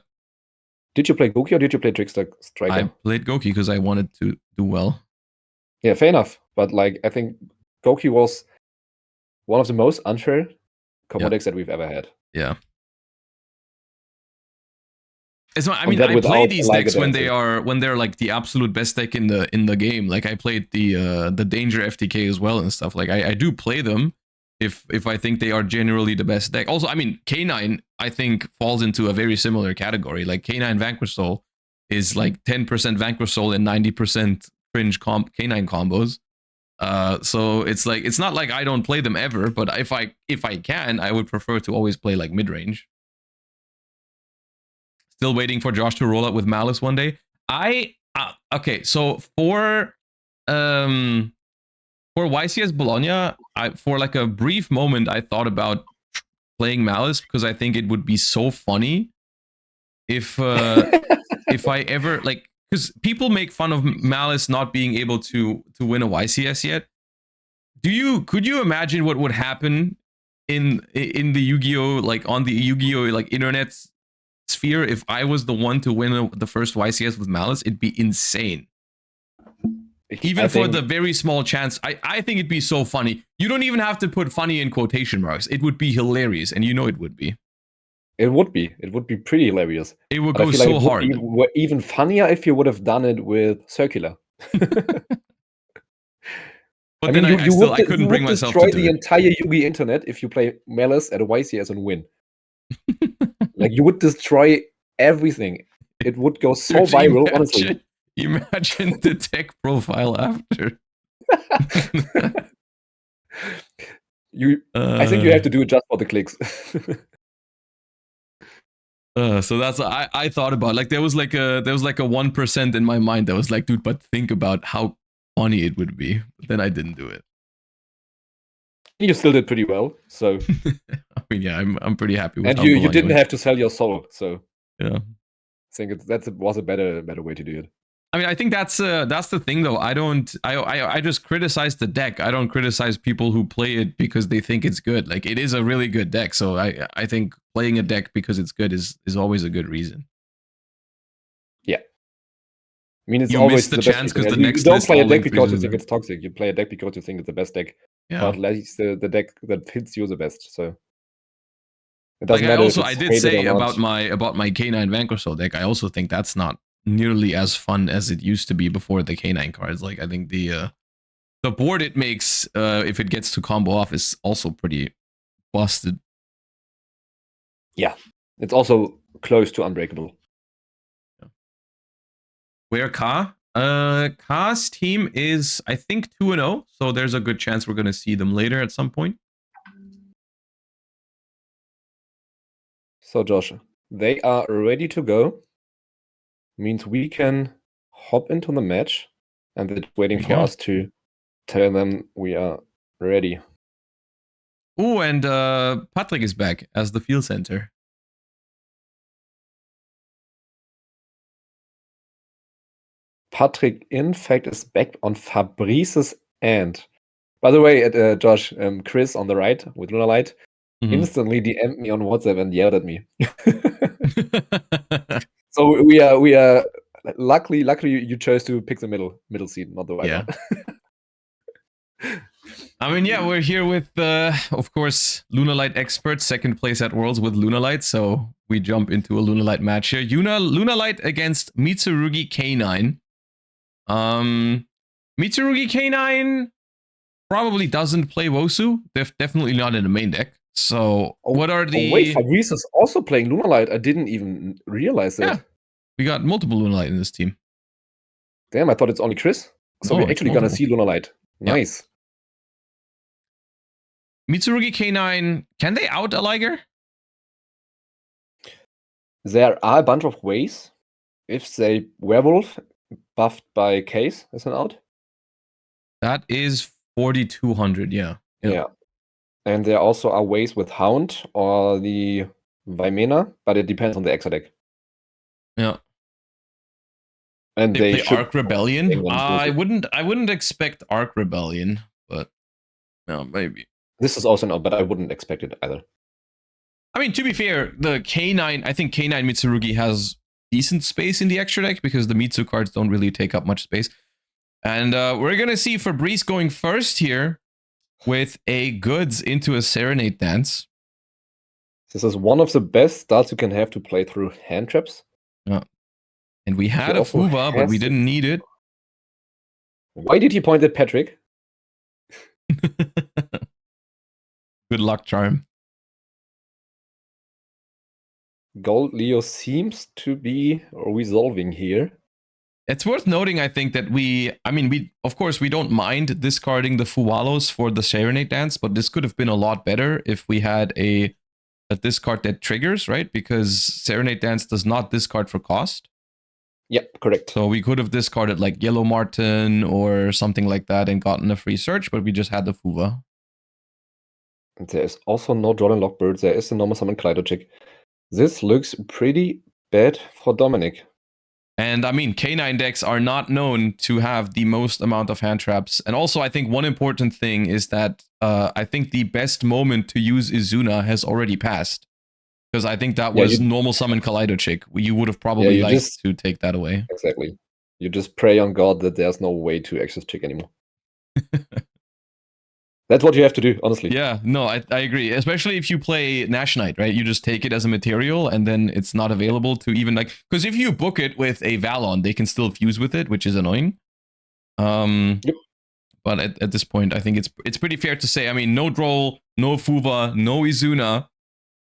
Did you play Goki or did you play Trickster Striker? I played Goki because I wanted to do well. Yeah, fair enough. But like I think Goki was one of the most unfair combo decks that we've ever had. Yeah. I mean, I play these decks when they're like the absolute best deck in the game. Like I played the Danger FTK as well and stuff. Like I do play them if I think they are generally the best deck. Also, I mean, K9 I think falls into a very similar category. Like K9 Vanquish Soul is like 10% Vanquish Soul and 90% cringe K9 combos. So it's like it's not like I don't play them ever, but if I can, I would prefer to always play like mid range. Still waiting for Josh to roll out with Malice one day. Okay, so for YCS Bologna, for like a brief moment I thought about playing Malice because I think it would be so funny if I ever like, because people make fun of Malice not being able to win a YCS yet. Could you imagine what would happen in the Yu-Gi-Oh, like on the Yu-Gi-Oh like internet sphere if I was the one to win the first YCS with Malice? It'd be insane. Even for the very small chance, I think it'd be so funny. You don't even have to put funny in quotation marks. It would be hilarious, and you know it would be. It would be pretty hilarious. It would go so hard. It would be even funnier if you would have done it with Circular. But then I couldn't bring myself to do it. Destroy the entire Yugi internet if you play Malice at a YCS and win. Like, you would destroy everything. It would go so viral, honestly. Imagine the tech profile after. I think you have to do it just for the clicks. So that's I thought about, like, there was like a 1% in my mind that was like, dude, but think about how funny it would be. But then I didn't do it. You still did pretty well, so. I mean, yeah, I'm pretty happy with. And you didn't have to sell your soul, so. Yeah. I think that was a better way to do it. I mean, I think that's the thing though. I just criticize the deck. I don't criticize people who play it because they think it's good. Like, it is a really good deck. So I think playing a deck because it's good is always a good reason. Yeah. I mean, it's you always miss the chance because the next you don't play a deck because you think it's toxic. You play a deck because you think it's the best deck. Yeah. Or at least the deck that fits you the best. So it doesn't matter. I did say about my K9 Vanquish Soul deck. I also think that's not nearly as fun as it used to be before the K9 cards. Like, I think the board it makes if it gets to combo off is also pretty busted. Yeah, it's also close to unbreakable. Yeah. Where Ka? Ka's team is, I think, 2-0, so there's a good chance we're gonna see them later at some point. So Josh, they are ready to go. Means we can hop into the match, and they're waiting for us to tell them we are ready. Oh, and Patrick is back as the field center. Patrick, in fact, is back on Fabrice's end. By the way, Josh, Chris on the right with Lunalight instantly DM'd me on WhatsApp and yelled at me. So we are luckily you chose to pick the middle seat, not the right one. I mean, yeah, we're here with of course, Lunalight expert, second place at Worlds with Lunalight, so we jump into a Lunalight match here. Lunalight against Mitsurugi K9. Mitsurugi K9 probably doesn't play Wosu. They're definitely not in the main deck. So what are the... Oh, wait, Fabrice is also playing Lunalight. I didn't even realize that. Yeah. We got multiple Lunalight in this team. Damn, I thought it's only Chris. So we're actually going to see Lunalight. Nice. Yeah. Mitsurugi K9, can they out a Liger? There are a bunch of ways. If they Werewolf buffed by Case as an out. That is 4,200, yeah. And there also are ways with Hound or the Vimena, but it depends on the Exa deck. Yeah. And they play Arc Rebellion. I wouldn't expect Arc Rebellion, but no, maybe. This is also not, but I wouldn't expect it either. I mean, to be fair, the K9, I think K9 Mitsurugi has decent space in the extra deck because the Mitsu cards don't really take up much space. And we're gonna see Fabrice going first here. with a goods into a serenade dance. This is one of the best starts you can have to play through hand traps. Yeah. And we had a also Fuva, but we didn't need it. Why did he point at Patrick? Good luck charm. Gold Leo seems to be resolving here. It's worth noting, I think, that we of course, we don't mind discarding the Fuwalos for the Serenade Dance, but this could have been a lot better if we had a discard that triggers, right? Because Serenade Dance does not discard for cost. Yep, correct. So we could have discarded like Yellow Martin or something like that and gotten a free search, but we just had the Fuva. There is also no Drawn and Lockbird. There is a normal summon Kaleido Chick. This looks pretty bad for Dominic. And I mean, K9 decks are not known to have the most amount of hand traps. And also, I think one important thing is that I think the best moment to use Izuna has already passed. Because I think that was normal summon Kaleido Chick. You would have probably liked to take that away. Exactly. You just pray on God that there's no way to access Chick anymore. That's what you have to do, honestly. Yeah, no, I agree. Especially if you play Nash Knight, right? You just take it as a material and then it's not available to even like... Because if you book it with a Valon, they can still fuse with it, which is annoying. Yep. But at this point, I think it's pretty fair to say, I mean, no Droll, no Fuva, no Izuna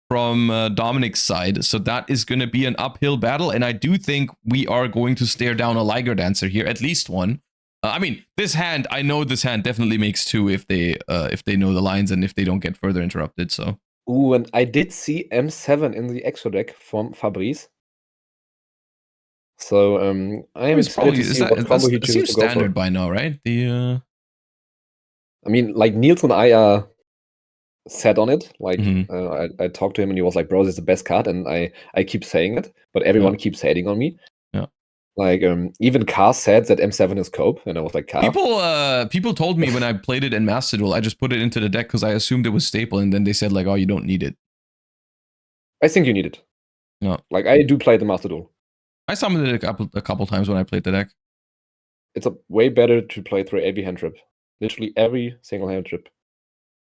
from Dominic's side. So that is going to be an uphill battle. And I do think we are going to stare down a Liger Dancer here, at least one. I mean, this hand, I know this hand definitely makes two if they know the lines and if they don't get further interrupted, so. Ooh, and I did see M7 in the extra deck from Fabrice. So I am excited to see what combo he chooses to go for. It seems standard by now, right? I mean, like, Niels and I are set on it. Like, I talked to him and he was like, bro, this is the best card. And I keep saying it, but everyone keeps hating on me. Yeah. Like, even Car said that M7 is cope, and I was like, Car? People told me when I played it in Master Duel, I just put it into the deck because I assumed it was staple, and then they said like, oh, you don't need it. I think you need it. No. Like, I do play the Master Duel. I summoned it a couple times when I played the deck. It's a way better to play through every hand trip. Literally every single hand trip.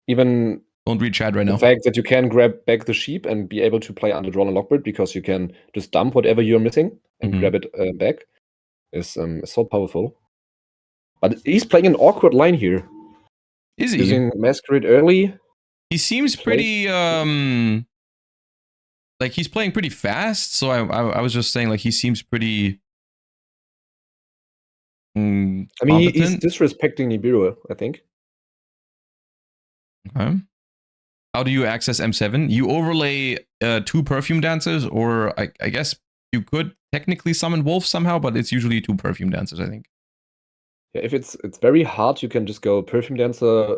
Even don't read chat right now. The fact that you can grab back the sheep and be able to play under Drawn and Lockbird because you can just dump whatever you're missing and grab it back is so powerful. But he's playing an awkward line here. Is he? Using Masquerade early. He seems pretty like he's playing pretty fast, so I was just saying like he seems pretty I mean, he's disrespecting Nibiru, I think. Okay. How do you access M7? You overlay 2 Perfume Dancers, or I guess you could technically summon Wolf somehow, but it's usually 2 Perfume Dancers, I think. Yeah, if it's very hard, you can just go Perfume Dancer,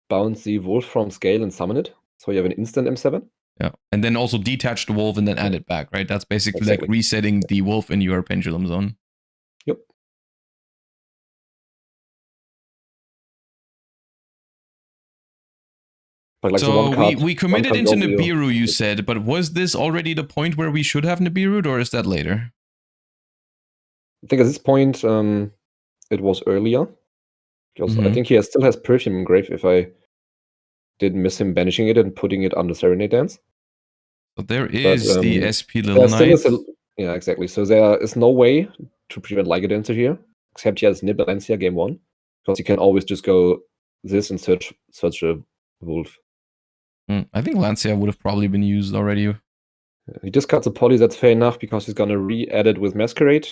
bounce the Wolf from scale and summon it. So you have an instant M7. Yeah, and then also detach the Wolf and then add it back, right? That's basically like resetting the Wolf in your Pendulum Zone. Yep. Like so we committed into Nibiru, you said, but was this already the point where we should have Nibiru, or is that later? I think at this point, it was earlier. Because I think he still has Perfume Engrave if I didn't miss him banishing it and putting it under Serenade Dance. So there is the SP Little Knight. Yeah, exactly. So there is no way to prevent Liger Dancer here, except he has Nib Lancia game 1. Because he can always just go this and search a Wolf. I think Lancia would have probably been used already. He discards a Poly, that's fair enough, because he's gonna re-add it with Masquerade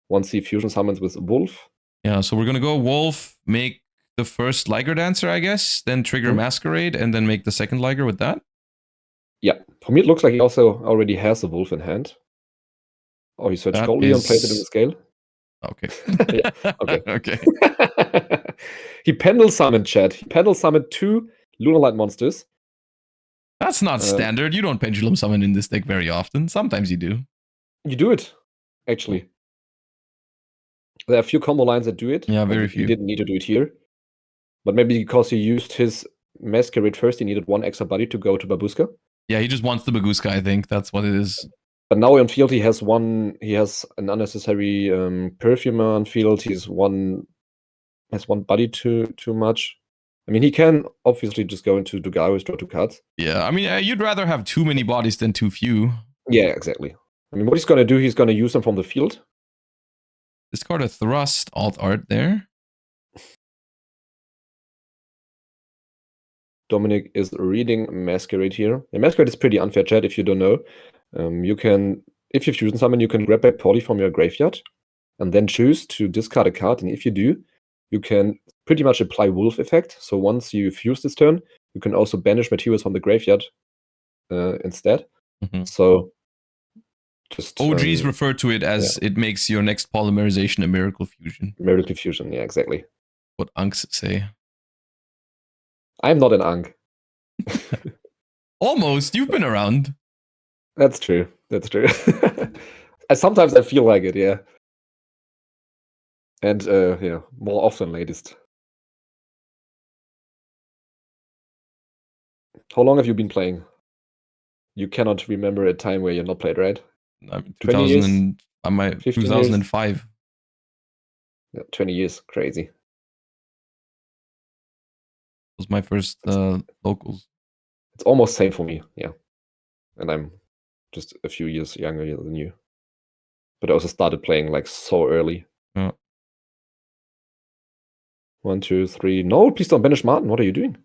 once he fusion summons with Wolf. Yeah, so we're gonna go Wolf, make the first Liger Dancer, I guess, then trigger Masquerade, and then make the second Liger with that. Yeah, for me it looks like he also already has a Wolf in hand. Oh, he searched Gold and placed it in the scale. Okay. Yeah, okay. Okay. He Pendle summoned, chat. He Pendle summoned 2 Lunar Light monsters. That's not standard. You don't Pendulum summon in this deck very often. Sometimes you do. You do it, actually. There are a few combo lines that do it. Yeah, very few. He didn't need to do it here. But maybe because he used his Masquerade first, he needed 1 extra body to go to Babushka. Yeah, he just wants the Babushka, I think. That's what it is. But now on field, he has an unnecessary Perfumer on field. Has one body too much. I mean, he can obviously just go into Duel with draw 2 cards. Yeah, I mean, you'd rather have too many bodies than too few. Yeah, exactly. I mean, what he's going to do, he's going to use them from the field. Discard a Thrust alt art there. Dominic is reading Masquerade here. And Masquerade is pretty unfair, chat, if you don't know. You can, if you fusion summon, you can grab back Poly from your graveyard and then choose to discard a card. And if you do, you can pretty much apply Wolf effect. So once you fuse this turn, you can also banish materials from the graveyard instead. So just OGs refer to it as it makes your next polymerization a miracle fusion. Miracle fusion, yeah, exactly. What Unks say. I'm not an Ankh. Almost. You've been around. That's true. That's true. Sometimes I feel like it, yeah. And yeah, more often, latest. How long have you been playing? You cannot remember a time where you're not played, right? 2000 years? 2005. Yeah, 20 years. Crazy. Was my first locals. It's almost same for me, yeah. And I'm just a few years younger than you. But I also started playing like so early. Yeah. 1, 2, 3. No, please don't banish Martin. What are you doing?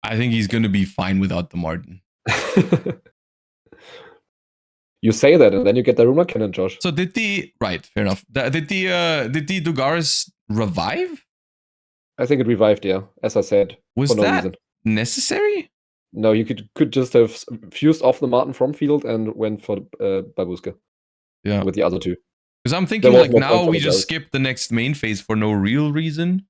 I think he's going to be fine without the Martin. You say that, and then you get the rumor cannon, Josh. So did right? Fair enough. Did the Dugaris revive? I think it revived, yeah. As I said, was for no that reason. Necessary? No, you could just have fused off the Martin from field and went for Babushka. Yeah, with the other two. Because I'm thinking like now we just skip the next main phase for no real reason.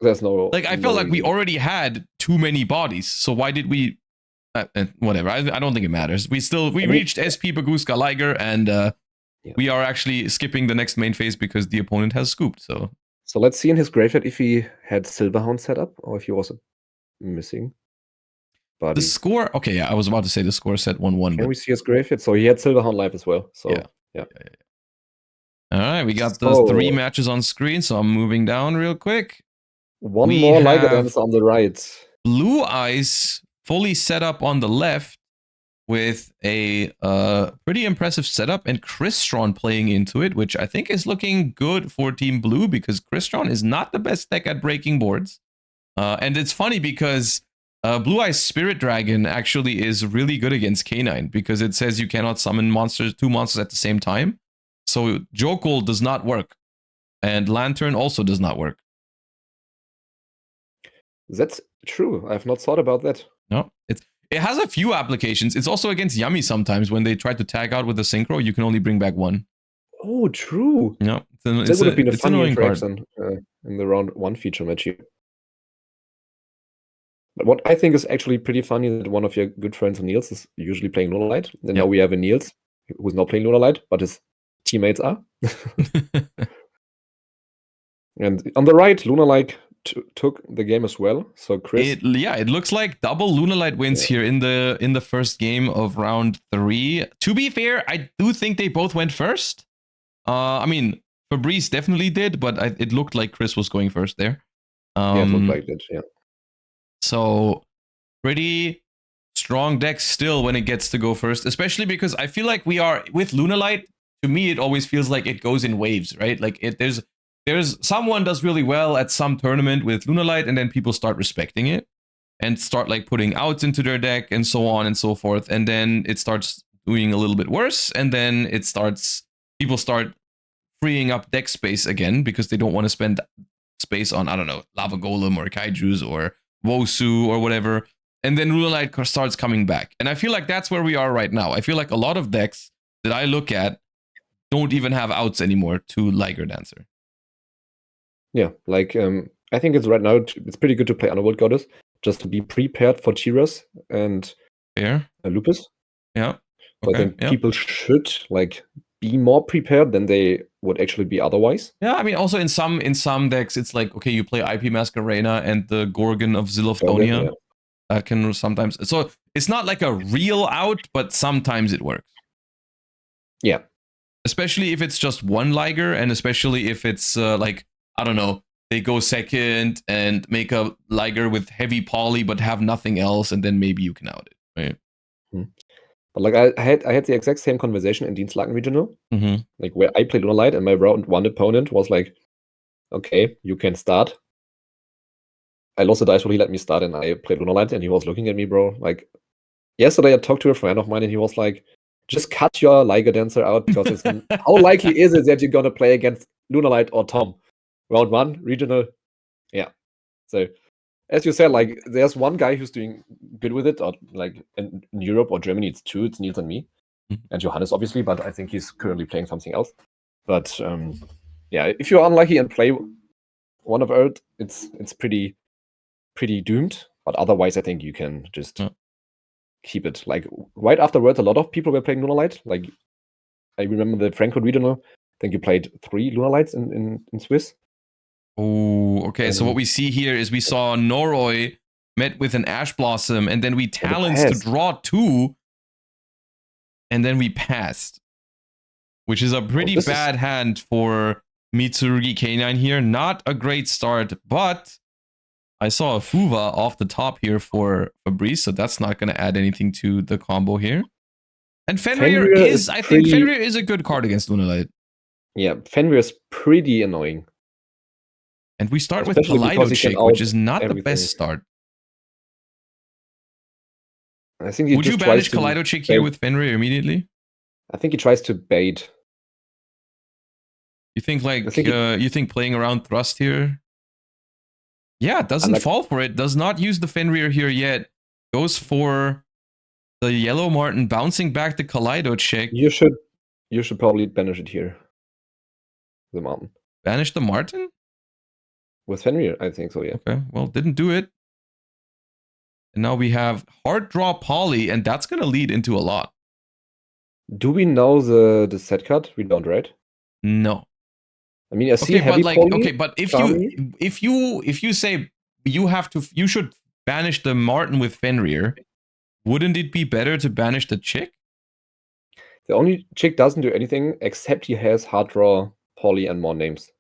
There's no like I felt like we already had too many bodies, so why did we? Whatever. I don't think it matters. We reached SP Baguska Liger, and we are actually skipping the next main phase because the opponent has scooped. So let's see in his graveyard if he had Silverhound set up or if he was missing. The score, okay, yeah, I was about to say the score set 1-1. Can we see his graveyard? So he had Silverhound live as well. So yeah. All right, we got those 3 matches on screen, so I'm moving down real quick. One more Liger dance on the right. Blue Eyes fully set up on the left with a pretty impressive setup, and Crystron playing into it, which I think is looking good for Team Blue because Crystron is not the best deck at breaking boards. And it's funny because Blue Eyes Spirit Dragon actually is really good against K9 because it says you cannot summon 2 monsters at the same time. So Jokul does not work, and Lantern also does not work. That's true. I've not thought about that. No, it has a few applications. It's also against Yummy sometimes when they try to tag out with the synchro. You can only bring back 1. Oh, true. Yeah, that would have been a funny interaction in the round 1 feature match here. But what I think is actually pretty funny that one of your good friends, Niels, is usually playing Lunalight. And now we have a Niels who's not playing Lunalight, but his teammates are. And on the right, Lunalight took the game as well. So Chris, it looks like double Lunalight wins here in the first game of round 3. To be fair, I do think they both went first. I mean, Fabrice definitely did, but it looked like Chris was going first there. Yeah, it looked like it. Yeah. So pretty strong deck still when it gets to go first, especially because I feel like we are with Lunalight. To me, it always feels like it goes in waves, right? Like there's someone does really well at some tournament with Lunalight, and then people start respecting it and start like putting outs into their deck and so on and so forth. And then it starts doing a little bit worse, and then people start freeing up deck space again because they don't want to spend space on, I don't know, Lava Golem or Kaijus or Wosu or whatever. And then Lunalight starts coming back. And I feel like that's where we are right now. I feel like a lot of decks that I look at don't even have outs anymore to Liger Dancer. Yeah, like I think it's right now, it's pretty good to play Underworld Goddess, just to be prepared for Tiras and Lupus. Yeah. But then people should like be more prepared than they would actually be otherwise. Yeah, I mean, also in some decks, it's like, okay, you play IP Masquerena and the Gorgon of Zilophonia. That can sometimes... So it's not like a real out, but sometimes it works. Yeah. Especially if it's just one Liger, and especially if it's like, I don't know, they go second and make a Liger with heavy poly but have nothing else, and then maybe you can out it, right? But like I had the exact same conversation in Dienstlaken Regional, like where I played Lunalight, and my round one opponent was like, "Okay, you can start." I lost the dice, so he let me start, and I played Lunalight, and he was looking at me, bro. Like yesterday, I talked to a friend of mine, and he was like, "Just cut your Liger Dancer out because it's how likely is it that you're gonna play against Lunalight or Tom?" Round one regional, yeah. So as you said, like there's one guy who's doing good with it, or like in Europe or Germany, it's two. It's Niels and me, and Johannes obviously, but I think he's currently playing something else. But yeah, if you're unlucky and play one of Earth, it's pretty doomed. But otherwise, I think you can just keep it. Like right afterwards, a lot of people were playing Lunalight. Like I remember the Frankfurt Regional. I think you played 3 Lunalights in Swiss. Oh, okay. So what we see here is we saw Noroi met with an Ash Blossom, and then we Talons to draw 2, and then we passed, which is a pretty bad hand for Mitsurugi K9 here. Not a great start, but I saw a Fuva off the top here for Fabrice, so that's not going to add anything to the combo here. And Fenrir is, I think Fenrir is a good card against Lunalight. Yeah, Fenrir is pretty annoying. And we start with Kaleido Chick, which is not the best start. I think he would you banish Kaleido Chick here with Fenrir immediately? I think he tries to bait. You think like you think playing around Thrust here? Yeah, doesn't fall for it. Does not use the Fenrir here yet. Goes for the Yellow Martin, bouncing back the Kaleido Chick. You should probably banish it here. The Martin. Banish the Martin? With Fenrir, I think so, yeah. Okay, well, didn't do it. And now we have hard draw poly, and that's going to lead into a lot. Do we know the set card? We don't, right? No. I mean, I see heavy poly. Okay, but if you say you should banish the Martin with Fenrir, wouldn't it be better to banish the Chick? The only Chick doesn't do anything except he has hard draw, poly, and more names.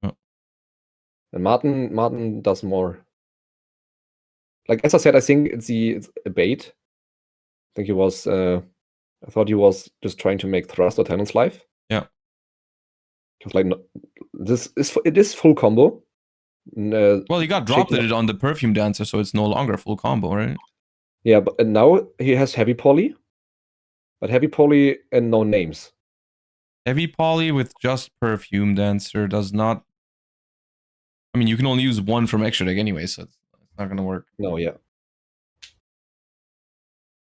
Oh. And Martin does more. Like as I said, I think it's a bait. I think he was. I thought he was just trying to make Thrust or Talon's life. Yeah. Because like it is full combo. Well, he got dropped it on the Perfume Dancer, so it's no longer full combo, right? Yeah, but now he has heavy poly, but heavy poly and no names. Heavy poly with just Perfume Dancer does not. I mean, you can only use one from Extra Deck anyway, so it's not going to work. No, yeah.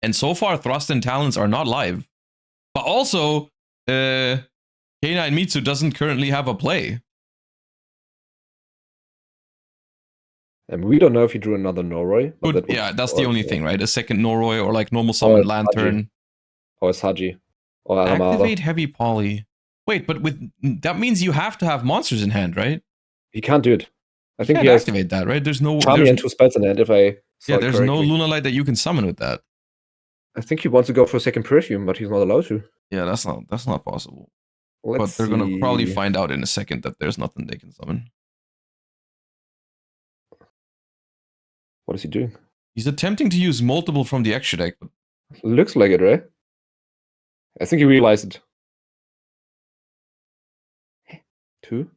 And so far, Thrust and Talons are not live. But also, K9 Mitsu doesn't currently have a play. And we don't know if he drew another Noroi. Yeah, that's the only thing, right? A second Noroi or like normal summon Lantern. Or Saji. Or Alamara. Activate heavy poly. Wait, but that means you have to have monsters in hand, right? He can't do it. I think he can't activate that, right? There's no Charmy and 2 spells in hand if I yeah, there's no Lunalight that you can summon with that. I think he wants to go for a second Perfume, but he's not allowed to. Yeah, that's not possible. But they're gonna probably find out in a second that there's nothing they can summon. What is he doing? He's attempting to use multiple from the extra deck. Looks like it, right? I think he realized it. 2?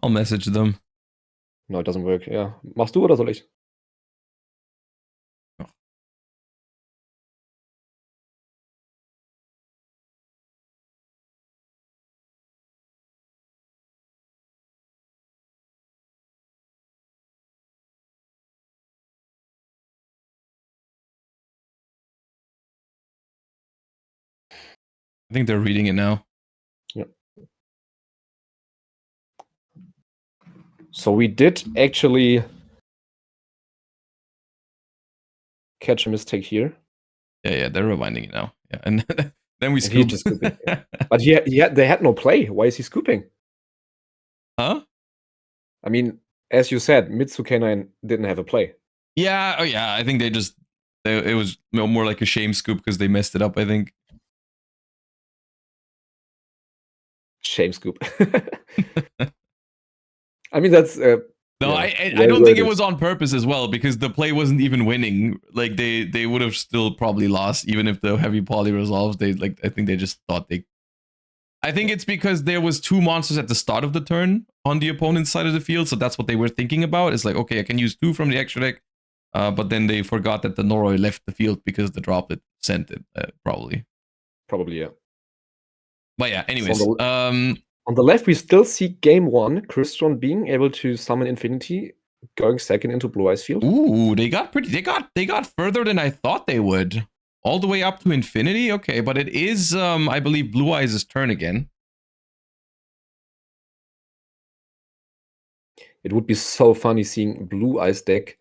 I'll message them. No, it doesn't work. Ja. Machst du oder soll ich? I think they're reading it now. Yeah. So we did actually catch a mistake here. Yeah, they're rewinding it now. Yeah, and then we scoop. Just scooping. Yeah. But they had no play. Why is he scooping? Huh? I mean, as you said, Mitsu K9 didn't have a play. Yeah, oh yeah. I think it was more like a shame scoop because they messed it up, I think. Shame scoop. I mean, that's no, yeah, I don't where think it it is. was on purpose as well because the play wasn't even winning. Like they would have still probably lost even if the heavy poly resolves. I think they just thought they. I think it's because there was 2 monsters at the start of the turn on the opponent's side of the field, so that's what they were thinking about. It's like, okay, I can use 2 from the extra deck, but then they forgot that the Noroi left the field because the droplet sent it, probably. Probably, yeah. But yeah, anyways, So on the left, we still see game 1, Crystron being able to summon Infinity, going second into Blue Eyes field. Ooh, they got further than I thought they would. All the way up to Infinity? Okay, but it is, I believe, Blue Eyes' turn again. It would be so funny seeing Blue Eyes deck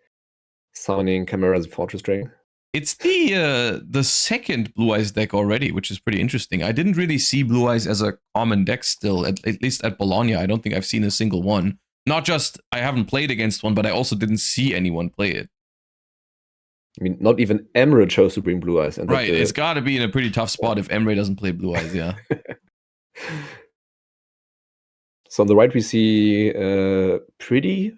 summoning Chimera's Fortress Dragon. It's the second Blue Eyes deck already, which is pretty interesting. I didn't really see Blue Eyes as a common deck still, at least at Bologna. I don't think I've seen a single one. Not just I haven't played against one, but I also didn't see anyone play it. I mean, not even Emre chose to bring Blue Eyes. And right, it's got to be in a pretty tough spot if Emre doesn't play Blue Eyes, yeah. So on the right, we see pretty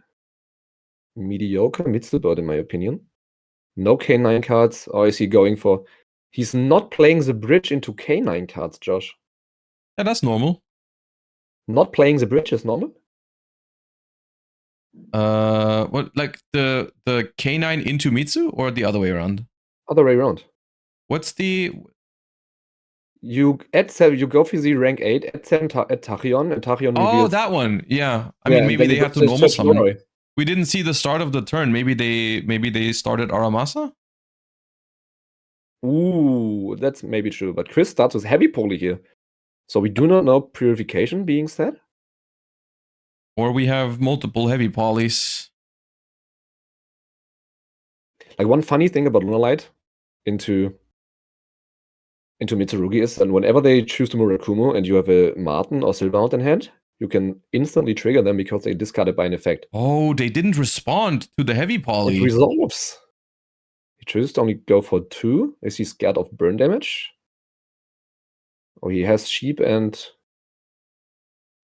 mediocre Mitsu board, in my opinion. No K9 cards. Or is he going for... He's not playing the bridge into K9 cards, Josh. Yeah, that's normal. Not playing the bridge is normal? What, like the K9 into Mitsu or the other way around? Other way around. What's the... You add 7, you go for the rank 8, add 7 at Tachyon, and Tachyon reveals... Oh, that one. Yeah. I mean, maybe they had to normal summon. Noroi. We didn't see the start of the turn. Maybe they started Aramasa? Ooh, that's maybe true. But Chris starts with heavy poly here. So we do not know purification being said. Or we have multiple heavy polys. Like one funny thing about Lunalight into Mitsurugi is that whenever they choose to Murakumo and you have a Martin or Silverhound in hand, you can instantly trigger them because they discard it by an effect. Oh, they didn't respond to the heavy poly. It resolves. He chooses to only go for 2. Is he scared of burn damage? Oh, he has sheep and...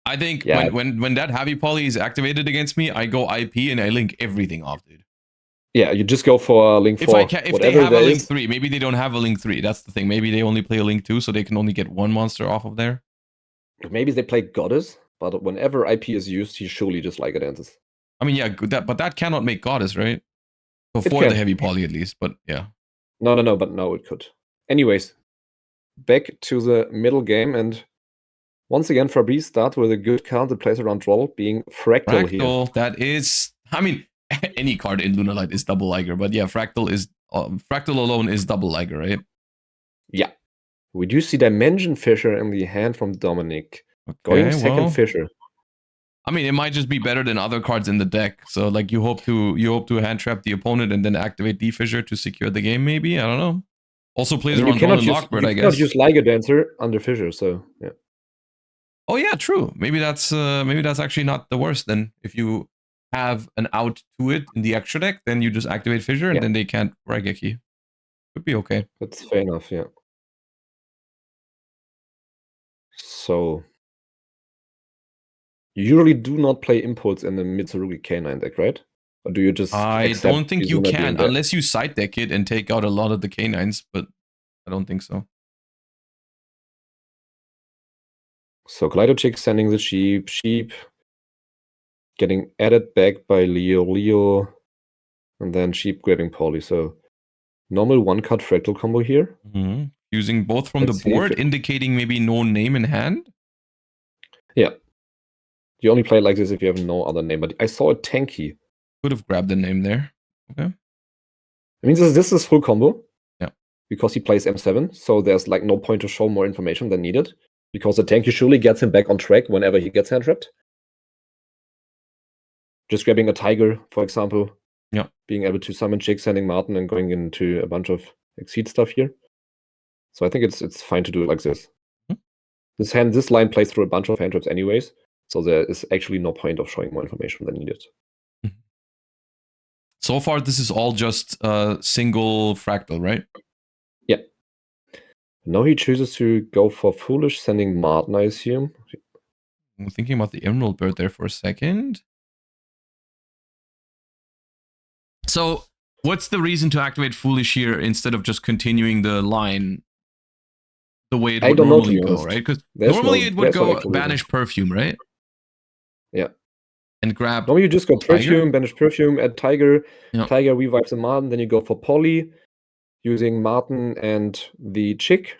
I think when that heavy poly is activated against me, I go IP and I link everything off, dude. Yeah, you just go for link 4. If they have a link 3, maybe they don't have a link 3. That's the thing. Maybe they only play a link 2, so they can only get 1 monster off of there. Maybe they play Goddess, but whenever IP is used, he surely just like it enters. I mean, yeah, but that cannot make Goddess, right? Before the heavy poly, at least. But yeah. No, but no, it could. Anyways, back to the middle game, and once again, Fabrice starts with a good card that plays around Droll, being Fractal here. That is, I mean, any card in Lunalight is double Liger, but yeah, Fractal alone is double Liger, right? Yeah. We do see Dimension Fisher in the hand from Dominic. Okay, going second Fisher. I mean, it might just be better than other cards in the deck. So, like, you hope to hand trap the opponent and then activate D Fisher to secure the game. Maybe, I don't know. Also plays around Droll and Lockbird, I guess. You cannot use Liger Dancer under Fisher, so yeah. Oh yeah, true. Maybe that's actually not the worst. Then, if you have an out to it in the extra deck, then you just activate Fissure and then they can't Raigeki. Could be okay. That's fair enough, yeah. So, you usually do not play Impulse in the Mitsurugi K9 deck, right? Or do you just I don't think you can, unless you side deck it and take out a lot of the K9s, but I don't think so. So, Kaleido Chick sending the sheep, getting added back by Leo, and then sheep grabbing Poly. So, normal one-card Fractal combo here. Mm-hmm. Using both from the board, indicating maybe no name in hand? Yeah. You only play it like this if you have no other name, but I saw a Tanky. Could have grabbed the name there. Okay. I mean, this is full combo. Yeah. Because he plays M7, so there's like no point to show more information than needed. Because the Tanky surely gets him back on track whenever he gets hand trapped. Just grabbing a Tiger, for example. Yeah. Being able to summon Chick, sending Martin, and going into a bunch of Exceed stuff here. So I think it's fine to do it like this. Mm-hmm. This line plays through a bunch of hand traps anyways, so there is actually no point of showing more information than needed. So far, this is all just a single fractal, right? Yeah. Now he chooses to go for Foolish, sending Martin, I assume. I'm thinking about the Emerald Bird there for a second. So, what's the reason to activate Foolish here instead of just continuing the line the way it I would don't know, to normally be go, honest. right? Because There's normally no- it would there's no go actual reason. Banish Perfume, right? Yeah. And grab Normally you just go Tiger? Perfume, Banish Perfume, add Tiger. Yeah. Tiger revives the Martin, then you go for Polly, using Martin and the Chick.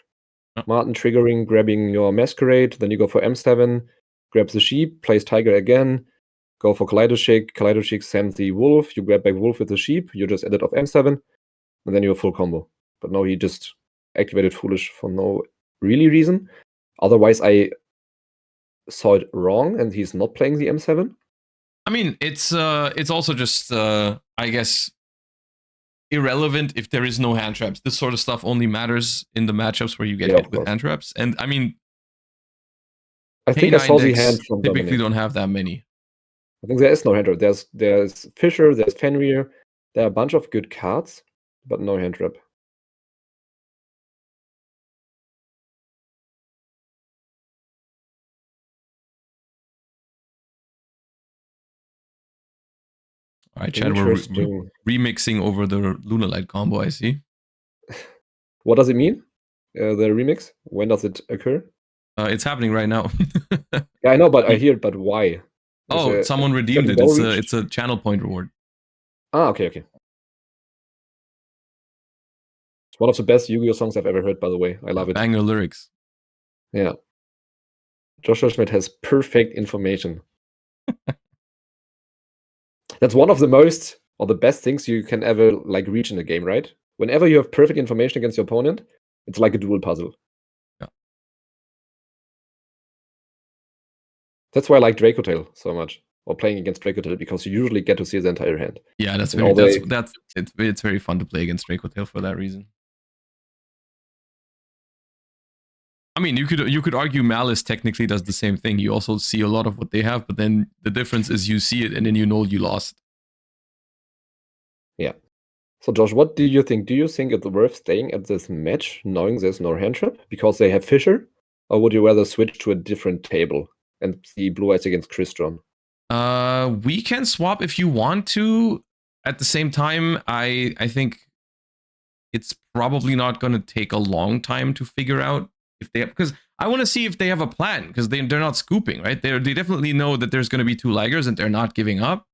Yeah. Martin triggering, grabbing your Masquerade, then you go for M7, grabs the Sheep, plays Tiger again, go for Kaleidoshik, Kaleidoshik sends the Wolf, you grab back Wolf with the Sheep, you just edit off M7, and then you're full combo. But no, he just activated Foolish for no really reason. Otherwise, I saw it wrong, and he's not playing the M7. I mean, it's also just I guess irrelevant if there is no hand traps. This sort of stuff only matters in the matchups where you get hit with hand traps. And I mean, I think I saw the decks hand from typically Dominic. don't have that many. I think there is no hand trap. There's Fisher, there's Fenrir, there are a bunch of good cards, but no hand trap. All right, Chad, we're remixing over the Lunalight combo, I see. What does it mean? The remix? When does it occur? It's happening right now. Yeah, I know, but I hear. But why? Someone redeemed it. It's a channel point reward. Ah, okay. It's one of the best Yu-Gi-Oh songs I've ever heard, by the way. I love it. Banger lyrics. Yeah. Joshua Schmidt has perfect information. That's one of the most or the best things you can ever like reach in a game, right? Whenever you have perfect information against your opponent, it's like a dual puzzle. Yeah. That's why I like Dracotail so much, or playing against Dracotail, because you usually get to see the entire hand. Yeah, it's very fun to play against Dracotail for that reason. I mean, you could argue Malice technically does the same thing. You also see a lot of what they have, but then the difference is you see it and then you know you lost. Yeah. So Josh, what do you think? Do you think it's worth staying at this match knowing there's no hand trap because they have Fisher? Or would you rather switch to a different table and see Blue Eyes against Crystron? We can swap if you want to. At the same time, I think it's probably not going to take a long time to figure out if they have, because I want to see if they have a plan, because they're not scooping, right? They definitely know that there's going to be 2 Ligers and they're not giving up.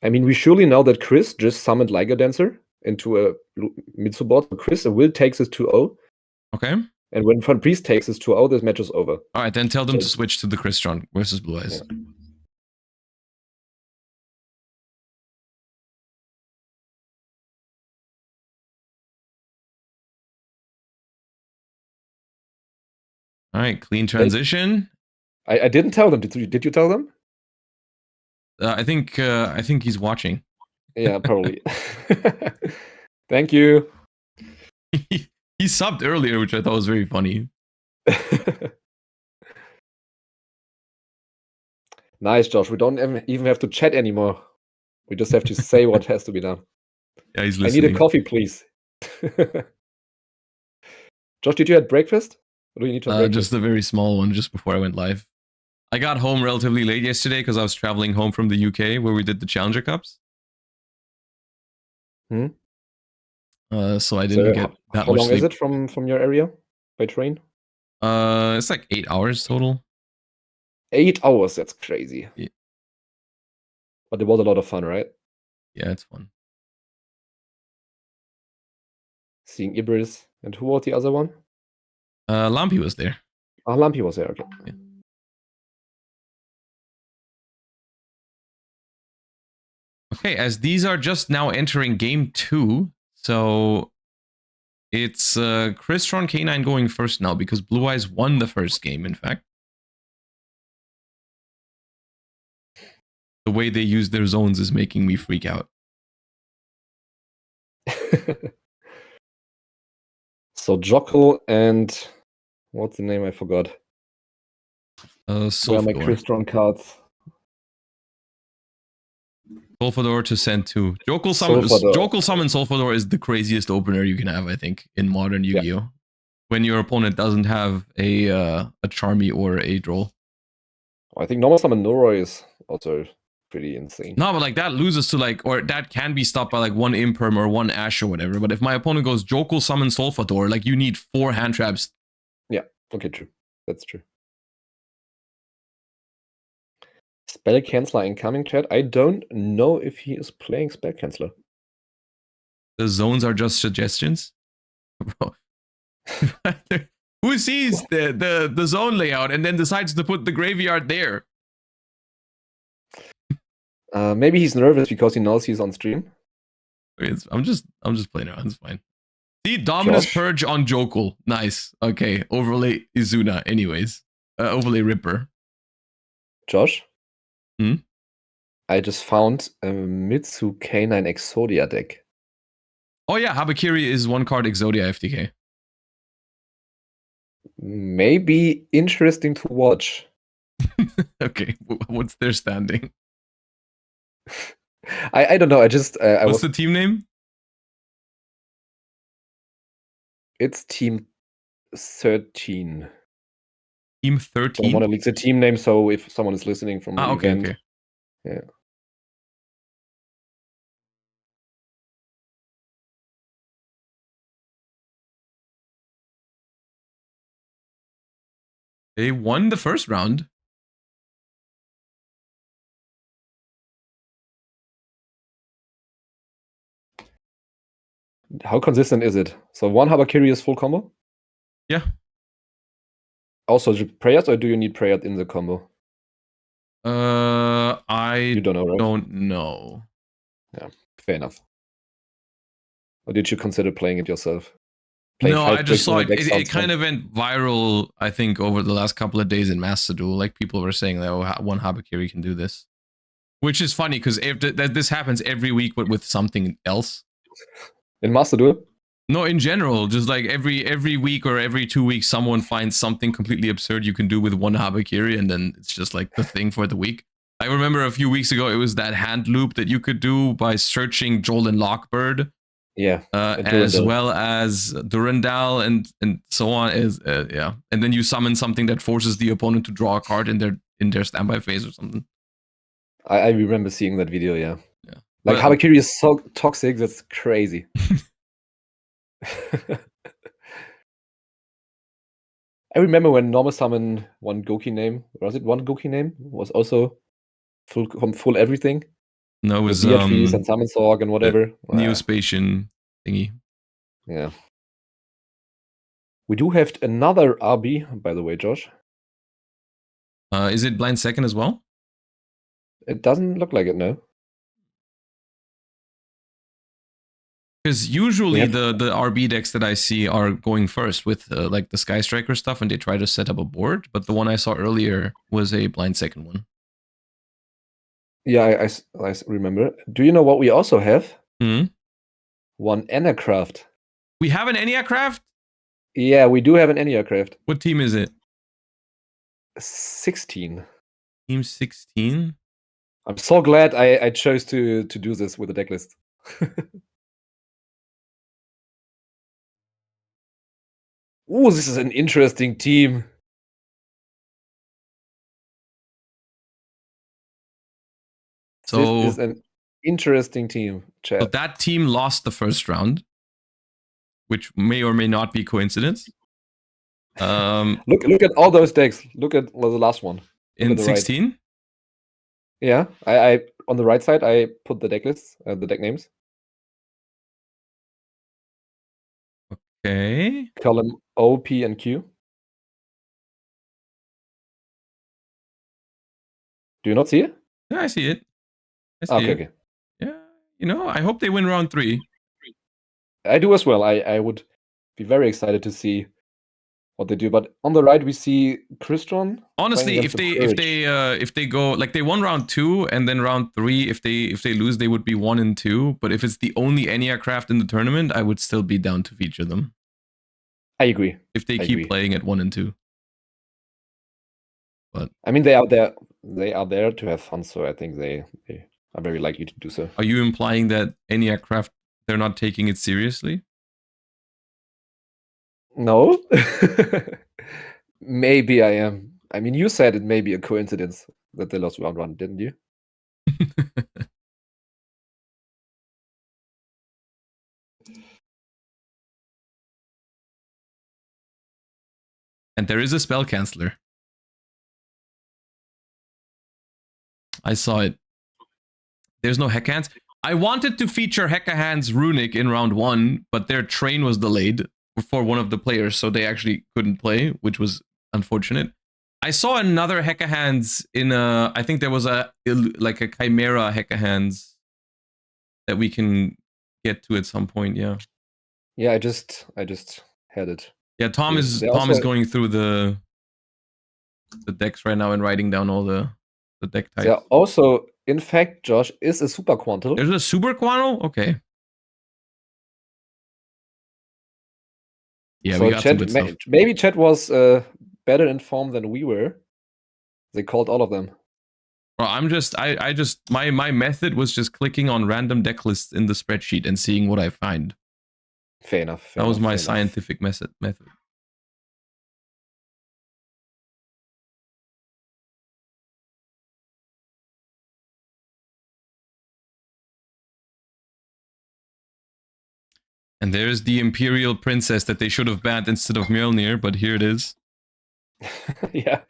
I mean, we surely know that Chris just summoned Liger Dancer into a Mitsu board. Chris will takes his 2-0. Okay. And when Von Priest takes his 2-0, this match is over. All right, then tell them to switch to the Crystron versus Blue Eyes. Yeah. All right, clean transition. I didn't tell them. Did you tell them? I think he's watching. Yeah, probably. Thank you. He subbed earlier, which I thought was very funny. Nice, Josh. We don't even have to chat anymore. We just have to say what has to be done. Yeah, he's listening. I need a coffee, please. Josh, did you have breakfast? Or do you need to have breakfast? Just a very small one, just before I went live. I got home relatively late yesterday because I was traveling home from the UK where we did the Challenger Cups. So I didn't get that much sleep. How long is it from your area by train? It's like 8 hours total. 8 hours? That's crazy. Yeah. But it was a lot of fun, right? Yeah, it's fun. Seeing Ibris. And who was the other one? Lampy was there. Ah, Lampy was there, okay. Yeah. Okay, as these are just now entering game 2, so it's Crystron K9 going first now because Blue Eyes won the first game, in fact. The way they use their zones is making me freak out. So Jockle and what's the name? I forgot. Where are my Crystron cards? Solfador to send 2. Jokul Summon Solfador is the craziest opener you can have, I think, in modern Yu-Gi-Oh! Yeah. When your opponent doesn't have a Charmy or a Droll. I think normal summon Noroi is also pretty insane. No, but like that loses to like, or that can be stopped by like 1 Imperm or 1 Ash or whatever. But if my opponent goes Jokul Summon Solfador, like you need 4 hand traps. Yeah, okay, true. That's true. Spell Canceller incoming, chat. I don't know if he is playing Spell Canceller. The zones are just suggestions? Who sees the zone layout and then decides to put the graveyard there? Maybe he's nervous because he knows he's on stream. I'm just playing around. It's fine. See, Dominus Purge on Jokul. Nice. Okay. Overlay Izuna. Anyways, overlay Ripper. Josh. Hmm? I just found a Mitsu K9 Exodia deck. Oh yeah, Habakiri is 1 card Exodia FTK. Maybe interesting to watch. Okay, what's their standing? I don't know. I just what's the team name? It's Team 13. Team 13. I don't want to leak the team name, so if someone is listening from the event, okay. Yeah. They won the first round. How consistent is it? So 1 Habakiri is full combo? Yeah. Also prayers, or do you need prayers in the combo? I don't know, right? Don't know. Yeah, fair enough. Or did you consider playing it yourself? No, I just saw it kind of went viral, I think, over the last couple of days in Master Duel. Like, people were saying that, oh, 1 Habakiri can do this. Which is funny, because this happens every week, but with something else. In Master Duel? No, in general, just like every week or every 2 weeks, someone finds something completely absurd you can do with 1 Habakiri, and then it's just like the thing for the week. I remember a few weeks ago, it was that hand loop that you could do by searching Joel and Lockbird. Yeah. As well as Durandal and so on. Yeah. And then you summon something that forces the opponent to draw a card in their standby phase or something. I remember seeing that video, yeah. Yeah. Like, Habakiri is so toxic, that's crazy. I remember when normal summon 1 Goki name, was it 1 Goki name? Was also full everything. No, it was Beatrice and Summon Sorg and whatever. Neospatian thingy. Yeah. We do have another RB, by the way, Josh. Is it blind second as well? It doesn't look like it, no. Because usually the RB decks that I see are going first with like the Sky Striker stuff, and they try to set up a board. But the one I saw earlier was a blind second one. Yeah, I remember. Do you know what we also have? 1 Enneacraft. We have an Enneacraft? Yeah, we do have an Enneacraft. What team is it? 16. Team 16? I'm so glad I chose to do this with the deck list. Ooh, this is an interesting team. So this is an interesting team, chat. So that team lost the first round, which may or may not be coincidence. Look at all those decks. Look at the last one. In 16? Right. Yeah, I on the right side I put the deck lists, the deck names. Okay. Column O, P, and Q. Do you not see it? Yeah, I see it. Okay. Yeah, I hope they win round 3. I do as well. I would be very excited to see what they do. But on the right we see Crystron. Honestly, if they go like they won round 2 and then round 3, if they lose, they would be 1 and 2. But if it's the only Enneacraft in the tournament, I would still be down to feature them. I agree. If they keep playing at 1 and 2. But I mean, they are there to have fun, so I think they are very likely to do so. Are you implying that any aircraft, they're not taking it seriously? No. Maybe I am. I mean, you said it may be a coincidence that they lost round 1, didn't you? And there is a spell canceller. I saw it. There's no Hecka Hands. I wanted to feature Hecka Hands Runic in round 1, but their train was delayed for one of the players, so they actually couldn't play, which was unfortunate. I saw another Hecka Hands in a... I think there was a Chimera Hecka Hands that we can get to at some point, yeah. Yeah, I just had it. Yeah, Tom is going through the decks right now and writing down all the deck types. There also, in fact, Josh, is a Super Quantal. There's a Super Quantal? Okay. Yeah, so we got some good stuff. Maybe chat was better informed than we were. They called all of them. Well, my method was just clicking on random deck lists in the spreadsheet and seeing what I find. Fair enough. That was my scientific method. And there's the Imperial Princess that they should have banned instead of Mjolnir, but here it is. Yeah.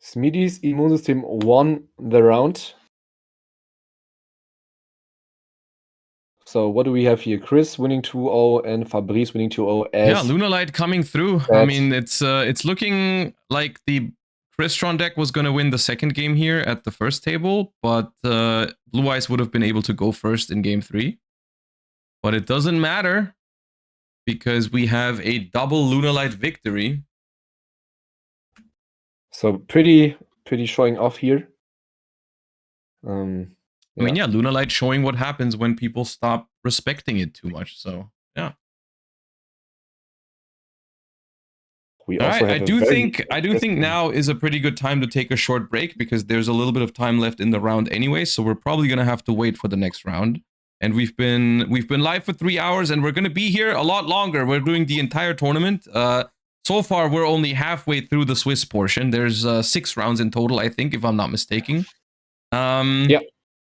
Smitty's immune system won the round. So what do we have here? Chris winning 2-0 and Fabrice winning 2-0. Yeah, Lunalight coming through. I mean, it's looking like the Crystron deck was going to win the second game here at the first table, but Blue Eyes would have been able to go first in game 3. But it doesn't matter because we have a double Lunalight victory. So pretty showing off here. Yeah. I mean, yeah, Lunalight showing what happens when people stop respecting it too much. So, yeah. We also have I do think now is a pretty good time to take a short break because there's a little bit of time left in the round anyway. So we're probably gonna have to wait for the next round. And we've been live for 3 hours, and we're gonna be here a lot longer. We're doing the entire tournament. So far, we're only halfway through the Swiss portion. There's 6 rounds in total, I think, if I'm not mistaken. Yeah.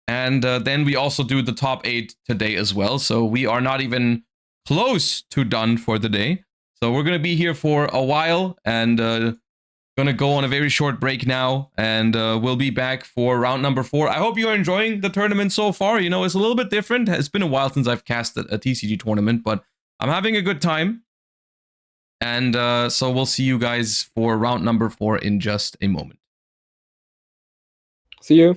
And then we also do the top 8 today as well. So we are not even close to done for the day. So we're going to be here for a while and going to go on a very short break now. And we'll be back for round number 4. I hope you are enjoying the tournament so far. You know, it's a little bit different. It's been a while since I've cast a TCG tournament, but I'm having a good time. And so we'll see you guys for round number 4 in just a moment. See you.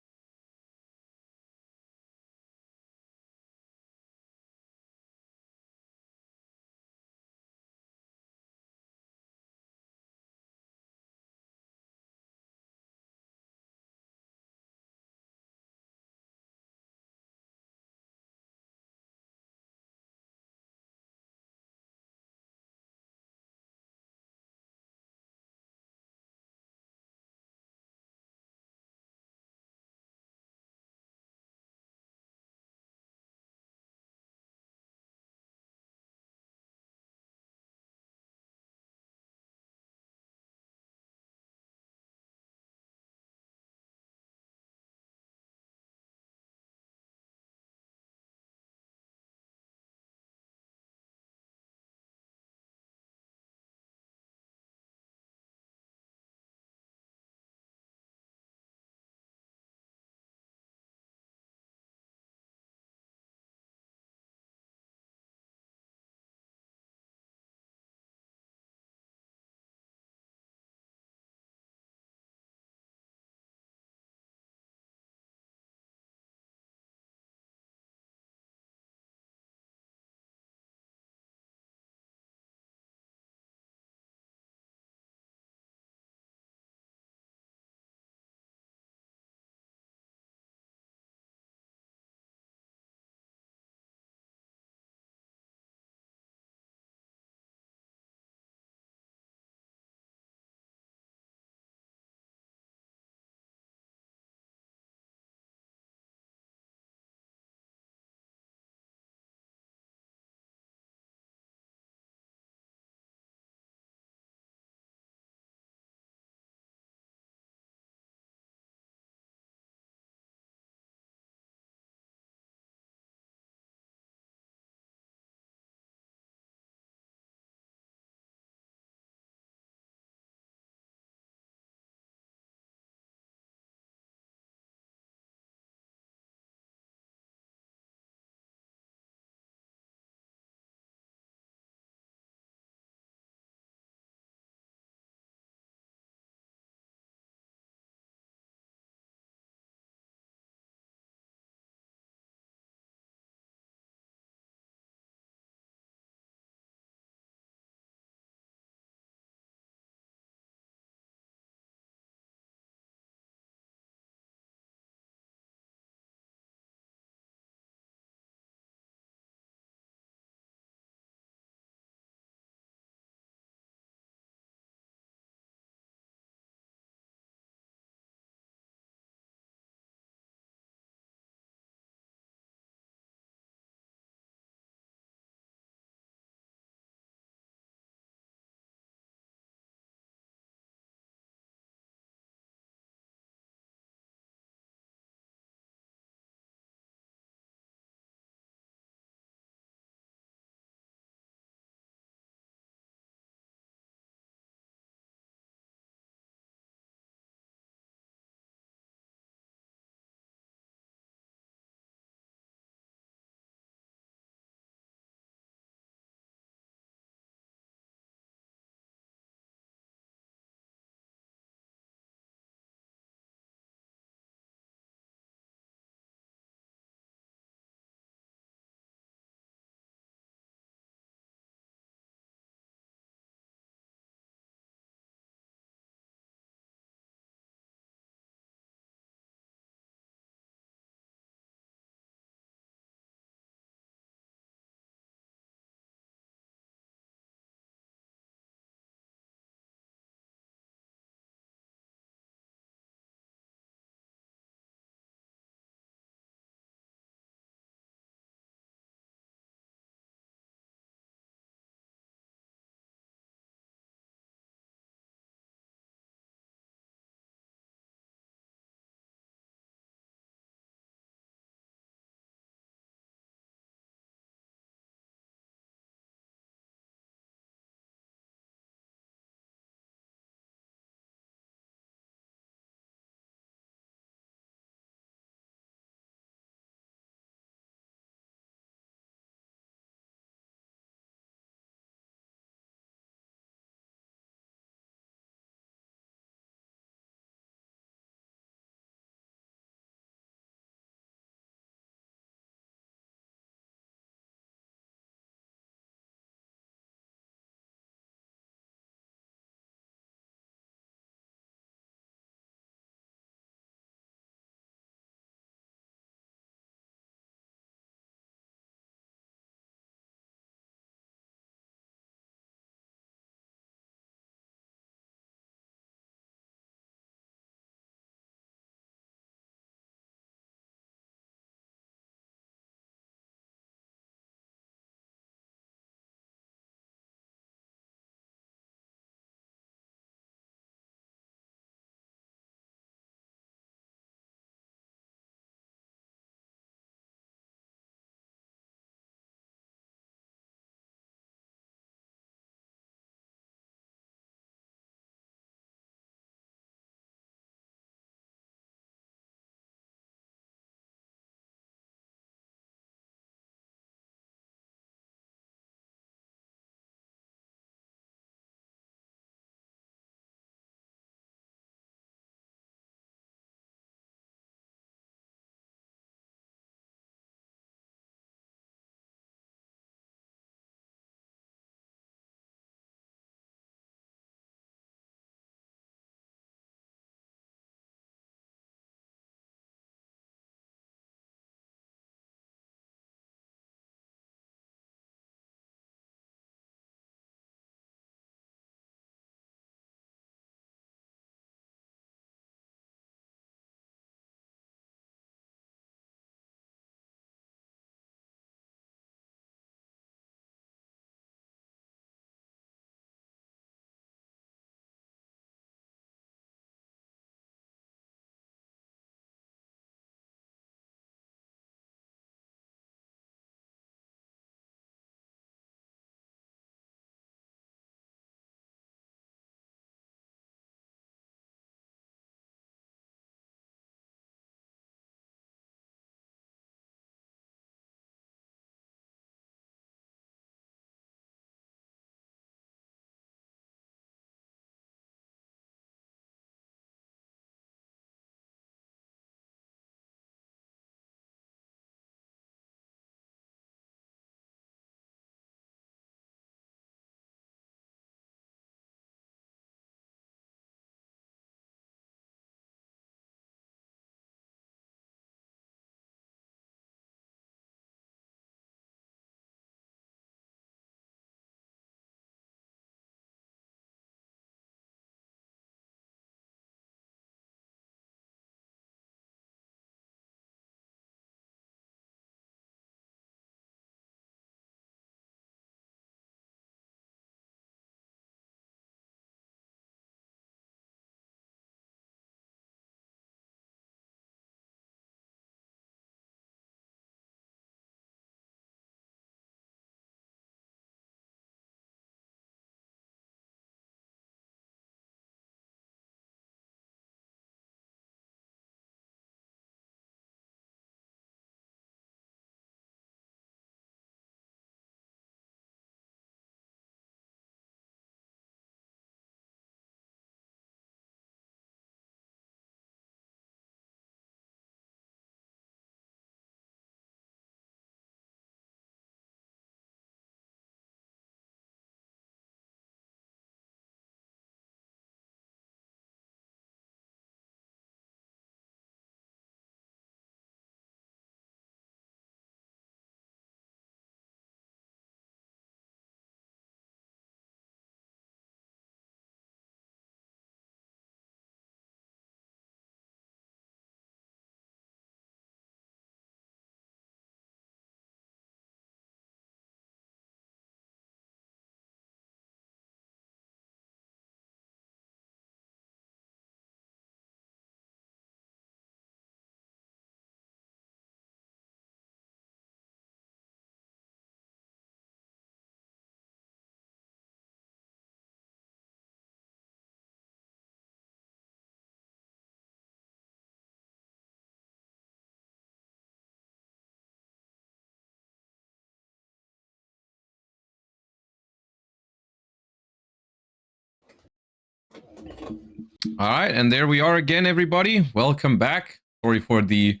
All right, and there we are again, everybody. Welcome back. Sorry for the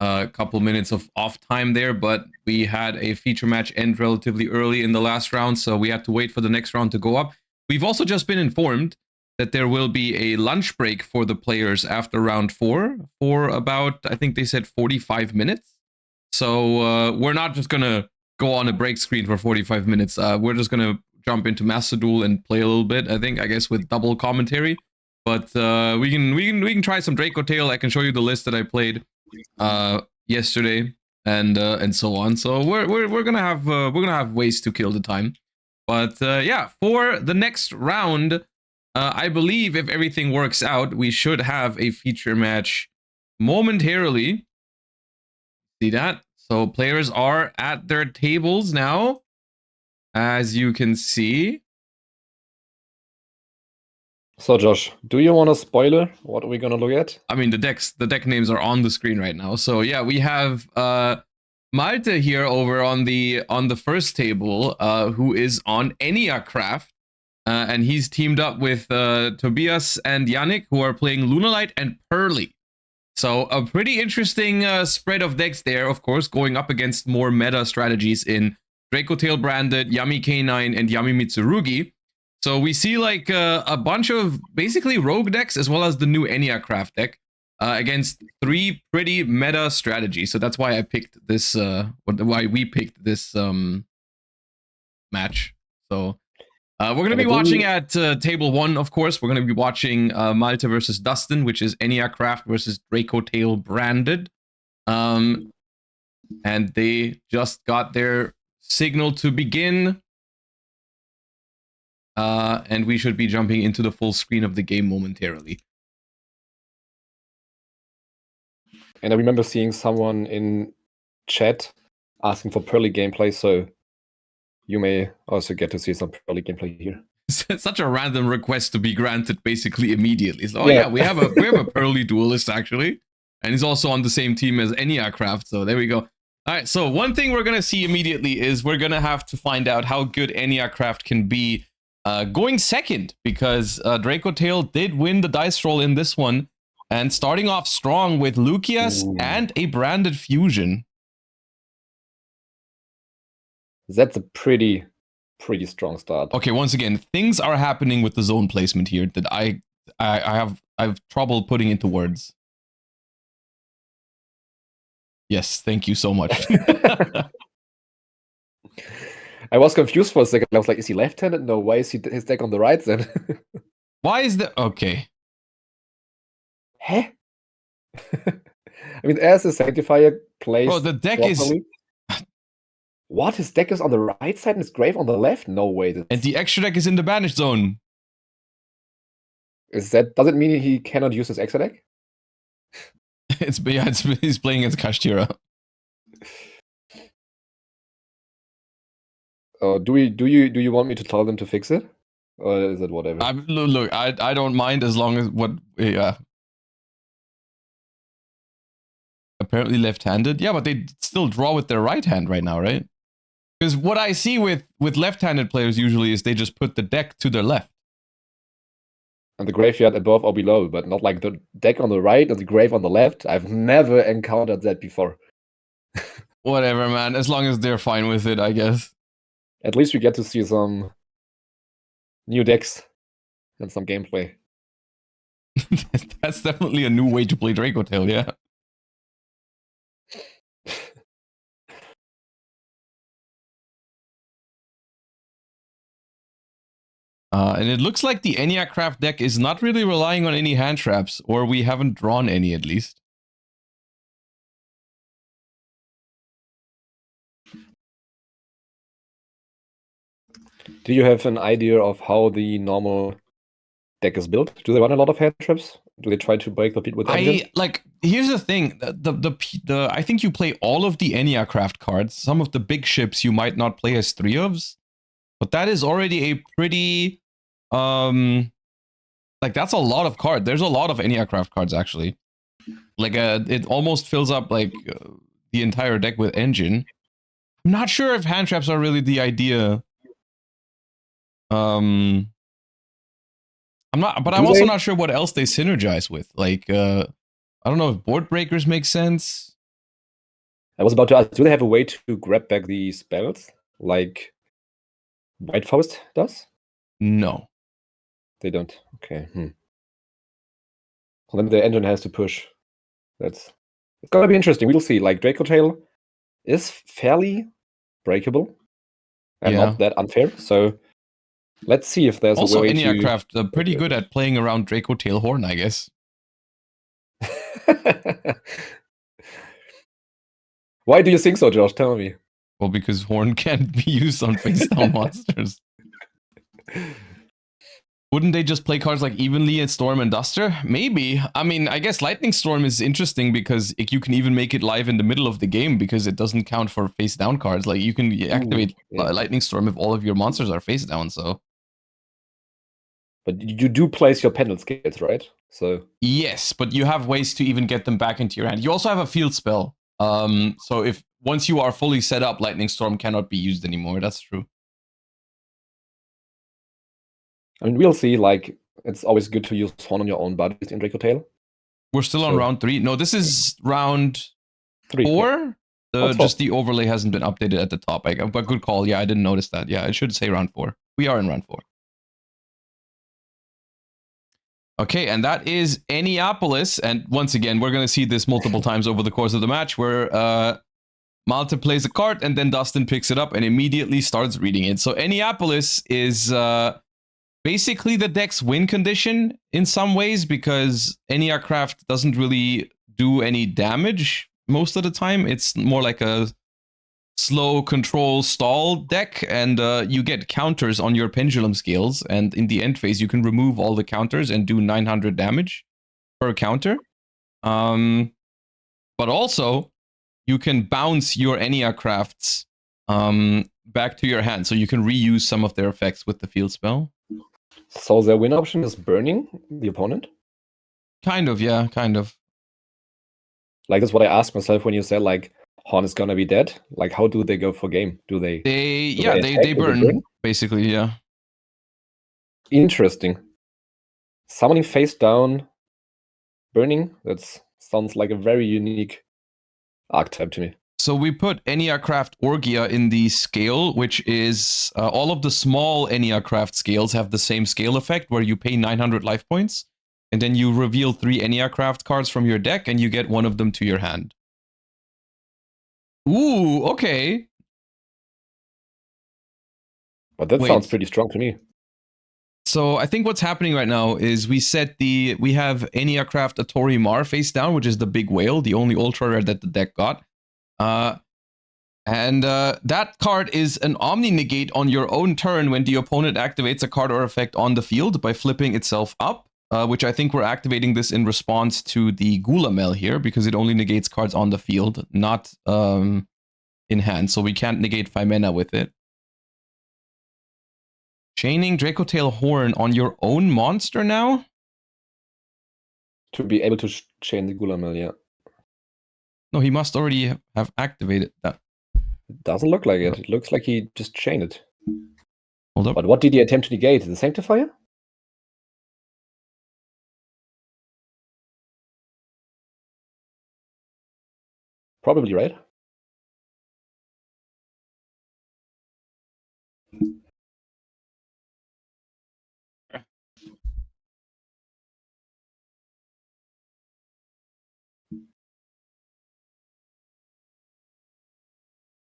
couple minutes of off time there, but we had a feature match end relatively early in the last round, so we had to wait for the next round to go up. We've also just been informed that there will be a lunch break for the players after round 4 for about, I think they said 45 minutes. So we're not just gonna go on a break screen for 45 minutes. We're just gonna jump into Master Duel and play a little bit. I guess with double commentary. But we can try some Draco Tail. I can show you the list that I played yesterday and so on. So we're gonna have ways to kill the time. But yeah, for the next round, I believe if everything works out, we should have a feature match momentarily. See that? So players are at their tables now, as you can see. So Josh, do you want a spoiler? What are we gonna look at? I mean, the deck names are on the screen right now. So yeah, we have Malte here over on the first table, who is on Eniacraft, and he's teamed up with Tobias and Yannick, who are playing Lunalight and Pearly. So a pretty interesting spread of decks there, of course, going up against more meta strategies in Draco Tail branded, Yami K9, and Yami Mitsurugi. So we see like a bunch of basically rogue decks as well as the new Eniacraft deck against 3 pretty meta strategies. So that's why I picked this, why we picked this match. So we're going to be watching at table 1, of course. We're going to be watching Malte versus Dustin, which is Eniacraft versus Draco Tail branded. And they just got their signal to begin. And we should be jumping into the full screen of the game momentarily. And I remember seeing someone in chat asking for Pearly gameplay, so you may also get to see some Pearly gameplay here. Such a random request to be granted basically immediately. So, yeah, we have a Pearly duelist actually, and he's also on the same team as Eniacraft. So there we go. All right, so one thing we're gonna see immediately is we're gonna have to find out how good Eniacraft can be going second, because Draco Tail did win the dice roll in this one, and starting off strong with Lucius and a branded fusion. That's a pretty strong start. Okay, once again, things are happening with the zone placement here that I have trouble putting into words. Yes, thank you so much. I was confused for a second. I was like, is he left-handed? No, why is his deck on the right then? Why is that? Okay. Huh? I mean, as a Sanctifier plays. Oh, the deck properly, is. What? His deck is on the right side and his grave on the left? No way. And the extra deck is in the banished zone. Does it mean he cannot use his extra deck? He's playing against Kashtira. Oh, do you want me to tell them to fix it, or is it whatever? Look, I don't mind as long as apparently left-handed. Yeah, but they still draw with their right hand right now, right? Because what I see with left-handed players usually is they just put the deck to their left. And the graveyard above or below, but not like the deck on the right and the grave on the left. I've never encountered that before. Whatever, man. As long as they're fine with it, I guess. At least we get to see some new decks and some gameplay. That's definitely a new way to play Draco Tail, yeah. And it looks like the Eniacraft deck is not really relying on any hand traps, or we haven't drawn any at least. Do you have an idea of how the normal deck is built? Do they run a lot of hand traps? Do they try to break the beat with engine? Here's the thing. I think you play all of the Eniacraft cards. Some of the big ships you might not play as 3 ofs, but that is already a pretty like that's a lot of cards. There's a lot of Eniacraft cards actually. Like it almost fills up like the entire deck with engine. I'm not sure if hand traps are really the idea. I'm not, but Do I'm also they? not sure what else they synergize with. Like, I don't know if board breakers make sense. I was about to ask, do they have a way to grab back the spells like White Forest does? No. They don't. Okay. Well, then the engine has to push. It's gonna be interesting. We'll see. Like Draco Tail is fairly breakable and Yeah. not that unfair. So let's see if there's Also, a way Eniacraft to pretty good at playing around Draco Tailhorn, I guess. Why do you think so, Josh? Tell me. Well, because Horn can't be used on face-down monsters. Wouldn't they just play cards like Evenly and Storm and Duster? Maybe. I mean, I guess Lightning Storm is interesting because you can even make it live in the middle of the game because it doesn't count for face-down cards. Like, you can activate Lightning Storm if all of your monsters are face-down, so... But you do place your pendant skills, right? So yes, but you have ways to even get them back into your hand. You also have a field spell. So if once you are fully set up, Lightning Storm cannot be used anymore. That's true. I mean, we'll see. Like, it's always good to use Horn on your own bodies in Draco Tail. We're still on round 3. No, this is round 3. 4. Yeah. Just the overlay hasn't been updated at the top. But good call. Yeah, I didn't notice that. Yeah, it should say round 4. We are in round 4. Okay, and that is Enneapolis. And once again, we're going to see this multiple times over the course of the match where Malte plays a card and then Dustin picks it up and immediately starts reading it. So Enneapolis is basically the deck's win condition in some ways because Eniacraft doesn't really do any damage most of the time. It's more like a slow control stall deck, and you get counters on your pendulum scales, and in the end phase you can remove all the counters and do 900 damage per counter. But also you can bounce your Eniacrafts back to your hand, so you can reuse some of their effects with the field spell. So their win option is burning the opponent? Kind of, yeah, kind of. Like, that's what I asked myself when you said, like, Horn is gonna be dead. Like, how do they go for game? Do they They burn, basically, yeah. Interesting. Summoning face down, burning, that sounds like a very unique archetype to me. So we put Eniacraft Orgia in the scale, which is all of the small Eniacraft scales have the same scale effect where you pay 900 life points, and then you reveal 3 Eniacraft cards from your deck, and you get one of them to your hand. Ooh, okay. But that sounds pretty strong to me. So I think what's happening right now is we have Eniacraft Atori Mar face down, which is the big whale, the only ultra rare that the deck got. And that card is an Omni Negate on your own turn when the opponent activates a card or effect on the field by flipping itself up, which I think we're activating this in response to the Gulamel here, because it only negates cards on the field, not in hand, so we can't negate 5 mana with it. Chaining Draco Tailhorn on your own monster now? To be able to chain the Gulamel, yeah. No, he must already have activated that. It doesn't look like it. It looks like he just chained it. Hold up. But what did he attempt to negate? The Sanctifier? Probably, right?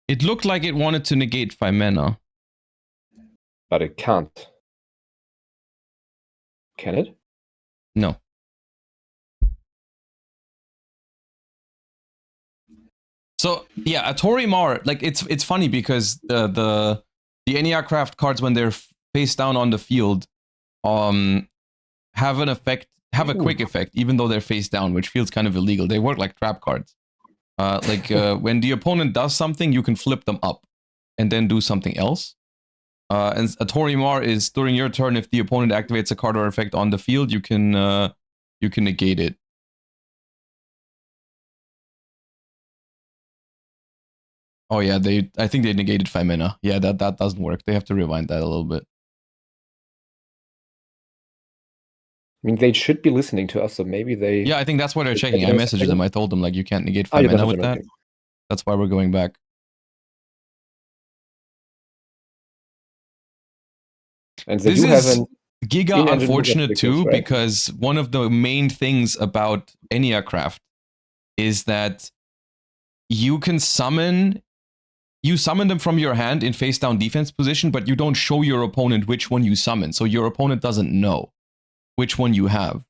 It looked like it wanted to negate 5 mana. But it can't. Can it? No. So yeah, Atori Mar, like it's funny because the Eniacraft cards when they're face down on the field, have a quick effect, even though they're face down, which feels kind of illegal. They work like trap cards. When the opponent does something, you can flip them up and then do something else. And Atori Mar is during your turn, if the opponent activates a card or effect on the field, you can negate it. Oh yeah, I think they negated 5 mana. Yeah, that doesn't work. They have to rewind that a little bit. I mean, they should be listening to us, so maybe they... Yeah, I think that's why they're checking. I messaged them. I told them, like, you can't negate 5 mana with that. Okay. That's why we're going back. And they do have an Giga unfortunate too, right? Because one of the main things about Eniacraft is that you can summon them from your hand in face down defense position, but you don't show your opponent which one you summon. So your opponent doesn't know which one you have.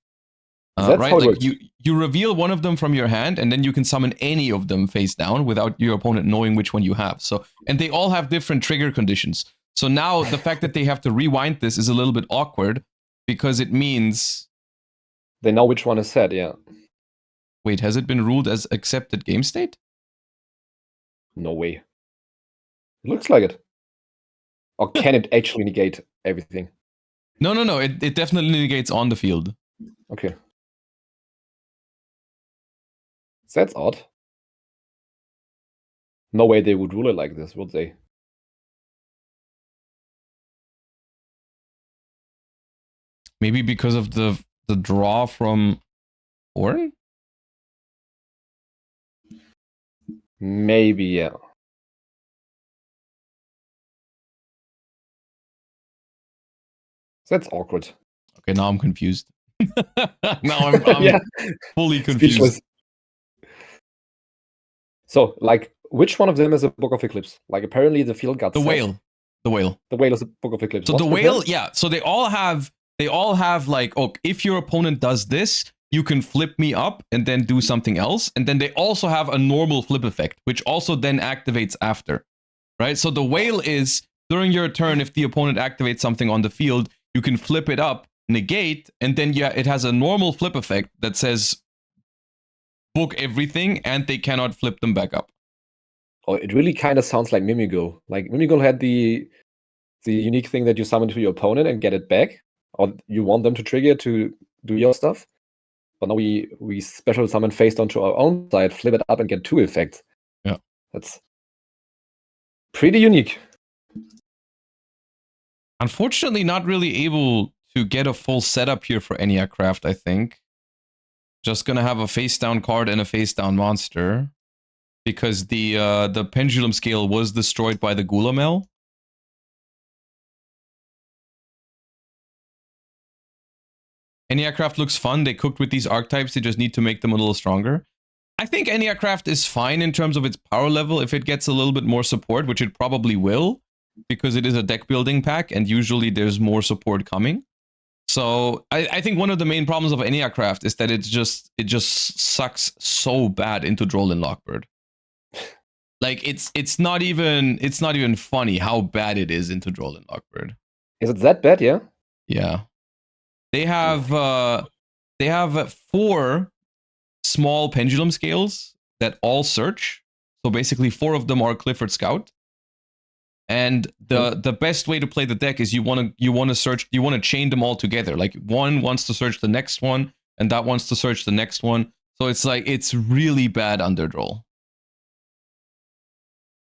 Right? Like you reveal one of them from your hand, and then you can summon any of them face down without your opponent knowing which one you have. So, and they all have different trigger conditions. So now the fact that they have to rewind this is a little bit awkward because it means they know which one is set, yeah. Wait, has it been ruled as accepted game state? No way. It looks like it. Or can it actually negate everything? No. It definitely negates on the field. Okay. That's odd. No way they would rule it like this, would they? Maybe because of the draw from Horn? Maybe, yeah. That's awkward. Okay, now I'm confused. Now I'm yeah. fully confused. Speechless. So, like, which one of them is a Book of Eclipse? Like, apparently the field got the set. whale. The whale. The whale is a Book of Eclipse. So what's the whale, yeah. So they all have like, oh, if your opponent does this, you can flip me up and then do something else. And then they also have a normal flip effect, which also then activates after, right? So the whale is during your turn, if the opponent activates something on the field, you can flip it up, negate, and then yeah, it has a normal flip effect that says book everything, and they cannot flip them back up. Oh, it really kind of sounds like Mimigo. Like Mimigo had the unique thing that you summon to your opponent and get it back, or you want them to trigger to do your stuff. But now we special summon face down to our own side, flip it up, and get 2 effects. Yeah, that's pretty unique. Unfortunately, not really able to get a full setup here for Eniacraft, I think. Just gonna have a face down card and a face down monster. Because the pendulum scale was destroyed by the Gulamel. Eniacraft looks fun. They cooked with these archetypes. They just need to make them a little stronger. I think Eniacraft is fine in terms of its power level if it gets a little bit more support, which it probably will, because it is a deck building pack, and usually there's more support coming. So I think one of the main problems of Eniacraft is that it just sucks so bad into Droll Lockbird. Like it's not even funny how bad it is into Droll Lockbird. Is it that bad? Yeah. Yeah. They have 4 small pendulum scales that all search. So basically 4 of them are Clifford Scout. And the best way to play the deck is you want to chain them all together. Like one wants to search the next one, and that wants to search the next one. So it's like it's really bad under Droll.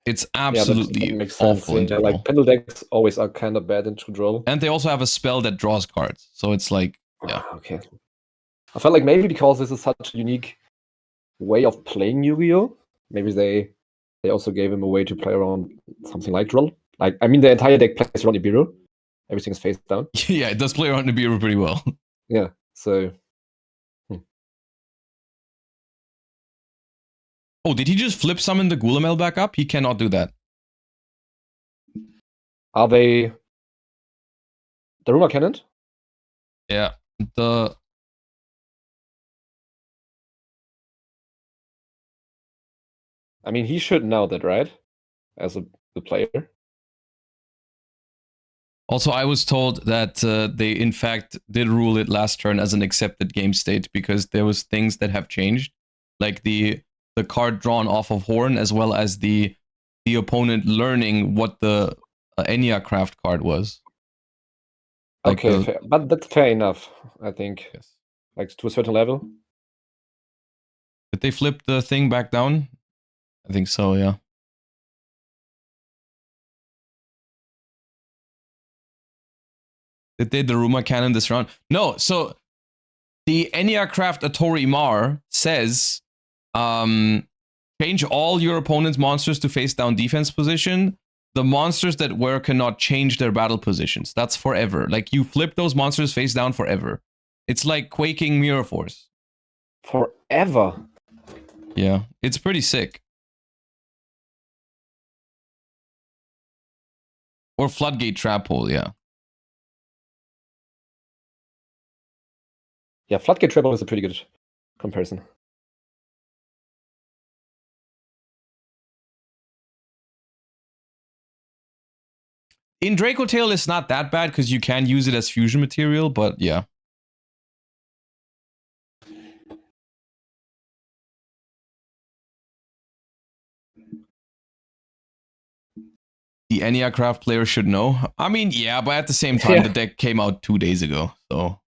It's absolutely that makes sense. Awful. Yeah, like pendle decks always are kind of bad into Droll. And they also have a spell that draws cards. So it's like, yeah. Okay. I felt like maybe because this is such a unique way of playing Yu-Gi-Oh! Maybe they also gave him a way to play around something like Droll. Like, I mean, the entire deck plays around Nibiru. Everything's face down. Yeah, it does play around Nibiru pretty well. Yeah, so... Oh, did he just flip summon the Gulamel back up? He cannot do that. Are they the rumor cannon? Yeah, I mean, he should know that, right? As the player. Also, I was told that they, in fact, did rule it last turn as an accepted game state because there was things that have changed, like the card drawn off of Horn, as well as the opponent learning what the Eniacraft card was. Like okay, fair. But that's fair enough, I think. Yes. Like to a certain level. Did they flip the thing back down? I think so, yeah. Did they Daruma cannon this round? No, so the Eniacraft Atori Mar says, change all your opponent's monsters to face down defense position. The monsters that were cannot change their battle positions. That's forever. Like, you flip those monsters face down forever. It's like Quaking Mirror Force. Forever? Yeah, it's pretty sick. Or Floodgate Trap Hole, yeah. Yeah, Floodgate Trap Hole is a pretty good comparison. In Draco Tail, it's not that bad because you can use it as fusion material, but yeah. The Eniacraft player should know. I mean, yeah, but at the same time, the deck came out 2 days ago, so.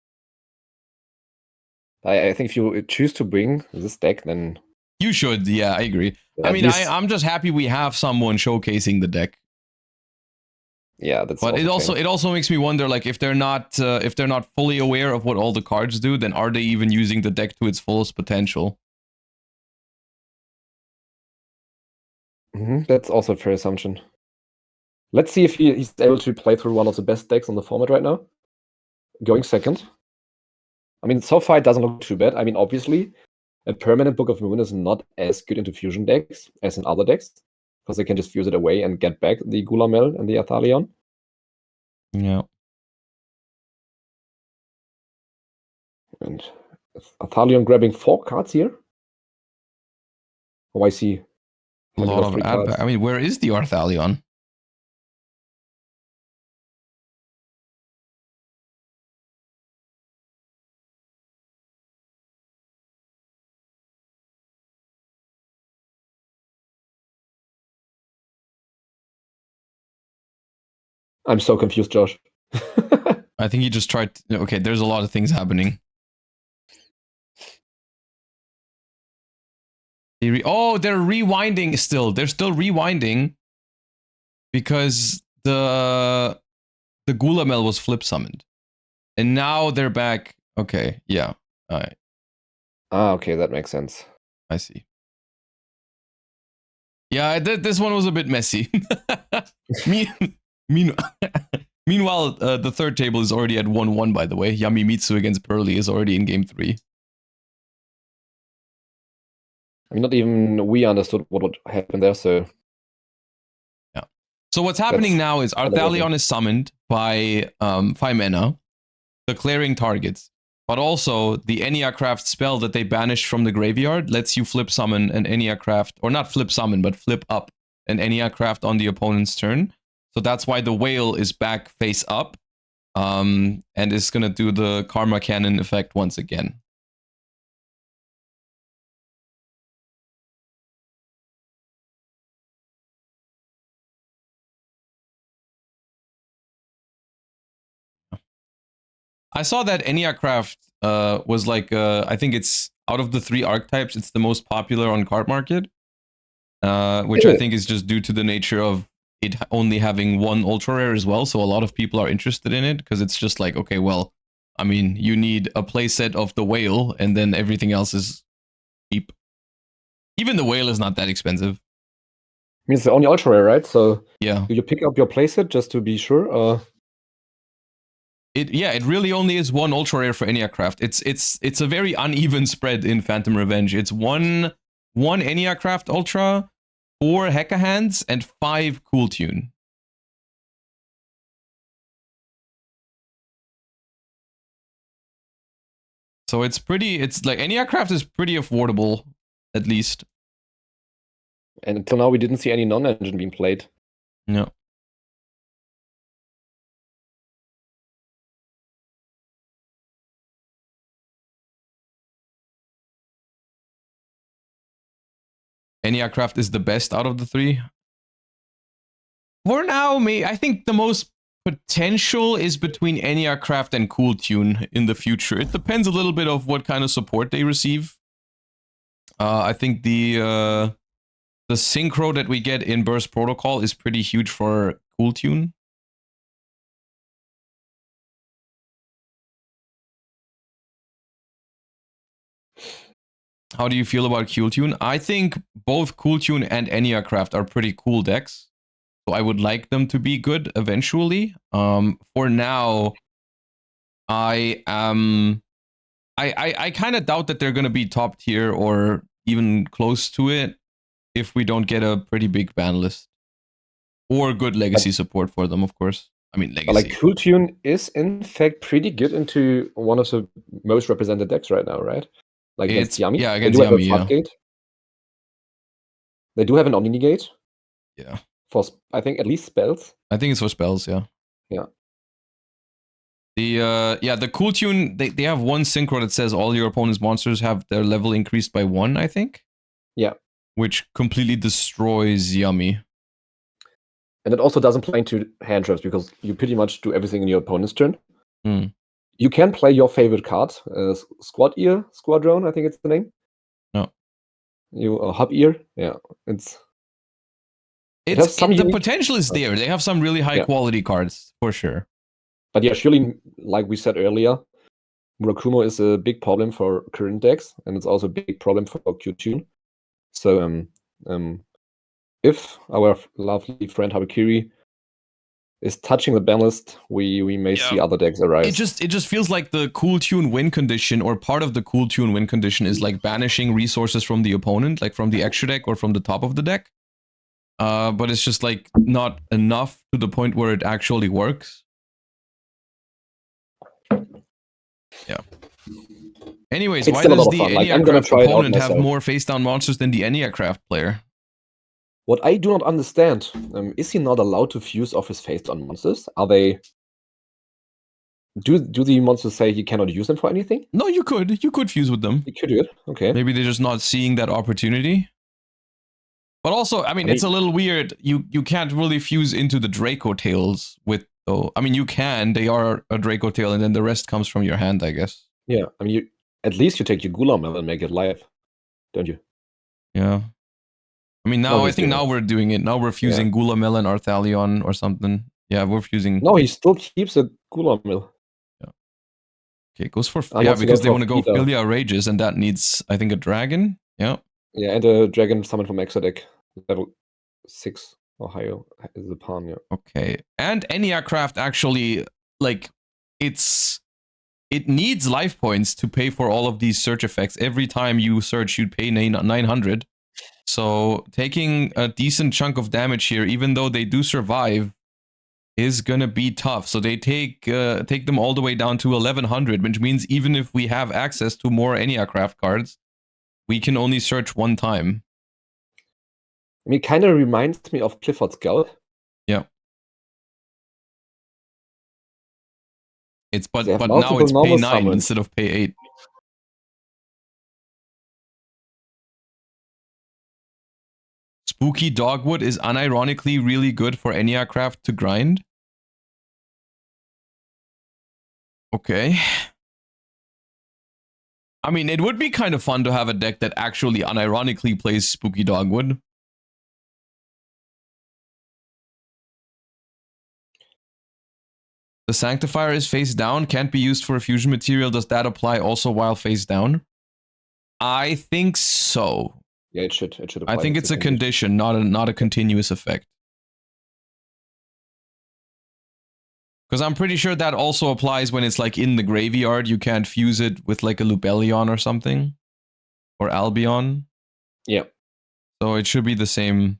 I think if you choose to bring this deck, then... You should, yeah, I agree. I mean, I'm just happy we have someone showcasing the deck. Yeah, that's. But it also makes me wonder, like, if they're not fully aware of what all the cards do, then are they even using the deck to its fullest potential? That's also a fair assumption. Let's see if he's able to play through one of the best decks on the format right now. Going second. I mean, so far it doesn't look too bad. I mean, obviously, a permanent Book of Moon is not as good into fusion decks as in other decks, because they can just fuse it away and get back the Gulamel and the Athalion. Yeah. And Athalion grabbing 4 cards here. Oh, I see. A lot of cards. I mean, where is the Arthalion? I'm so confused, Josh. I think he just tried... Okay, there's a lot of things happening. They're rewinding still. They're still rewinding because the Gulamel was flip summoned. And now they're back. Okay, yeah. All right. Ah, okay, that makes sense. I see. Yeah, this one was a bit messy. Meanwhile, the third table is already at 1-1, by the way. Yamimitsu against Pearly is already in game 3. I mean, not even we understood what would happen there, so... Yeah. So what's happening now is Arthalion is summoned by 5 mana, declaring targets. But also, the Eniacraft spell that they banished from the graveyard lets you flip summon an Eniacraft, or not flip summon, but flip up an Eniacraft on the opponent's turn. So that's why the whale is back face up, and is going to do the Karma Cannon effect once again. I saw that Eniacraft was like, I think it's out of the 3 archetypes, it's the most popular on card market, which I think is just due to the nature of it only having 1 ultra rare as well. So a lot of people are interested in it because it's just like, okay, well, I mean, you need a playset of the whale and then everything else is cheap. Even the whale is not that expensive. I mean, it's the only ultra rare, right? So yeah, do you pick up your playset just to be sure? It really only is 1 ultra rare for Eniacraft. It's a very uneven spread in Phantom Revenge. It's one Eniacraft ultra, 4 Heka Hands, and 5 Cool Tune. So it's like Eniacraft is pretty affordable, at least. And until now, we didn't see any non-engine being played. No. Eniacraft is the best out of the 3. For now, I think the most potential is between Eniacraft and Cool Tune in the future. It depends a little bit of what kind of support they receive. I think the synchro that we get in Burst Protocol is pretty huge for Cool Tune. How do you feel about Cool Tune? I think both Cool Tune and Eniacraft are pretty cool decks. So I would like them to be good eventually. For now, I kind of doubt that they're gonna be top tier or even close to it if we don't get a pretty big ban list. Or good legacy support for them, of course. I mean, legacy. Like, Cool Tune is, in fact, pretty good into one of the most represented decks right now, right? Like, against Yami. Yeah, they against do have Yami, a floodgate. They do have an Omni-Negate. Yeah. For, I think, at least spells. I think it's for spells, yeah. Yeah. The Cool Tune, they have one synchro that says all your opponent's monsters have their level increased by 1, I think. Yeah. Which completely destroys Yami. And it also doesn't play into hand traps because you pretty much do everything in your opponent's turn. You can play your favorite card, Squadron, I think it's the name. No. Hub Ear, yeah. The potential is there. They have some really high quality cards, for sure. But yeah, surely, like we said earlier, Murakumo is a big problem for current decks, and it's also a big problem for Q-Tune. So, if our lovely friend Habakiri is touching the ban list, we may see other decks arise. It just feels like the Cool Tune win condition, or part of the Cool Tune win condition, is like banishing resources from the opponent, like from the extra deck or from the top of the deck. But it's just like not enough to the point where it actually works. Yeah. Anyways, why does the Eniacraft opponent have more face down monsters than the Eniacraft player? What I do not understand, is he not allowed to fuse off his face down monsters? Are they... Do the monsters say he cannot use them for anything? No, you could. You could fuse with them. You could do it, okay. Maybe they're just not seeing that opportunity. But also, I mean, it's a little weird. You can't really fuse into the Draco Tails with, though. I mean, you can. They are a Draco Tail, and then the rest comes from your hand, I guess. Yeah, I mean, at least you take your Gulamel and make it live, don't you? Yeah. I mean, now I think now we're doing it. Now we're fusing Gulamel and Arthalion or something. Yeah, we're fusing. No, he still keeps a Gulamel. Yeah. Okay, goes for because they want to go Filia Rages, and that needs, I think, a dragon. Yeah. Yeah, and a dragon summon from extra deck, level 6 or higher is the pawn. Yeah. Okay, and Eniacraft actually, like, it needs life points to pay for all of these search effects. Every time you search, you'd pay 900. So taking a decent chunk of damage here, even though they do survive, is gonna be tough. So they take them all the way down to 1100, which means even if we have access to more Eniacraft cards, we can only search one time. I mean, it kind of reminds me of Clifford's Skull. Yeah. But now it's pay 9 instead of pay 8. Spooky Dogwood is unironically really good for Eniacraft to grind. Okay. I mean, it would be kind of fun to have a deck that actually unironically plays Spooky Dogwood. The Sanctifier is face down, can't be used for a fusion material. Does that apply also while face down? I think so. Yeah, it should apply. I think it's a condition, not a continuous effect. Because I'm pretty sure that also applies when it's like in the graveyard. You can't fuse it with like a Lubellion or something. Or Albion. Yeah. So it should be the same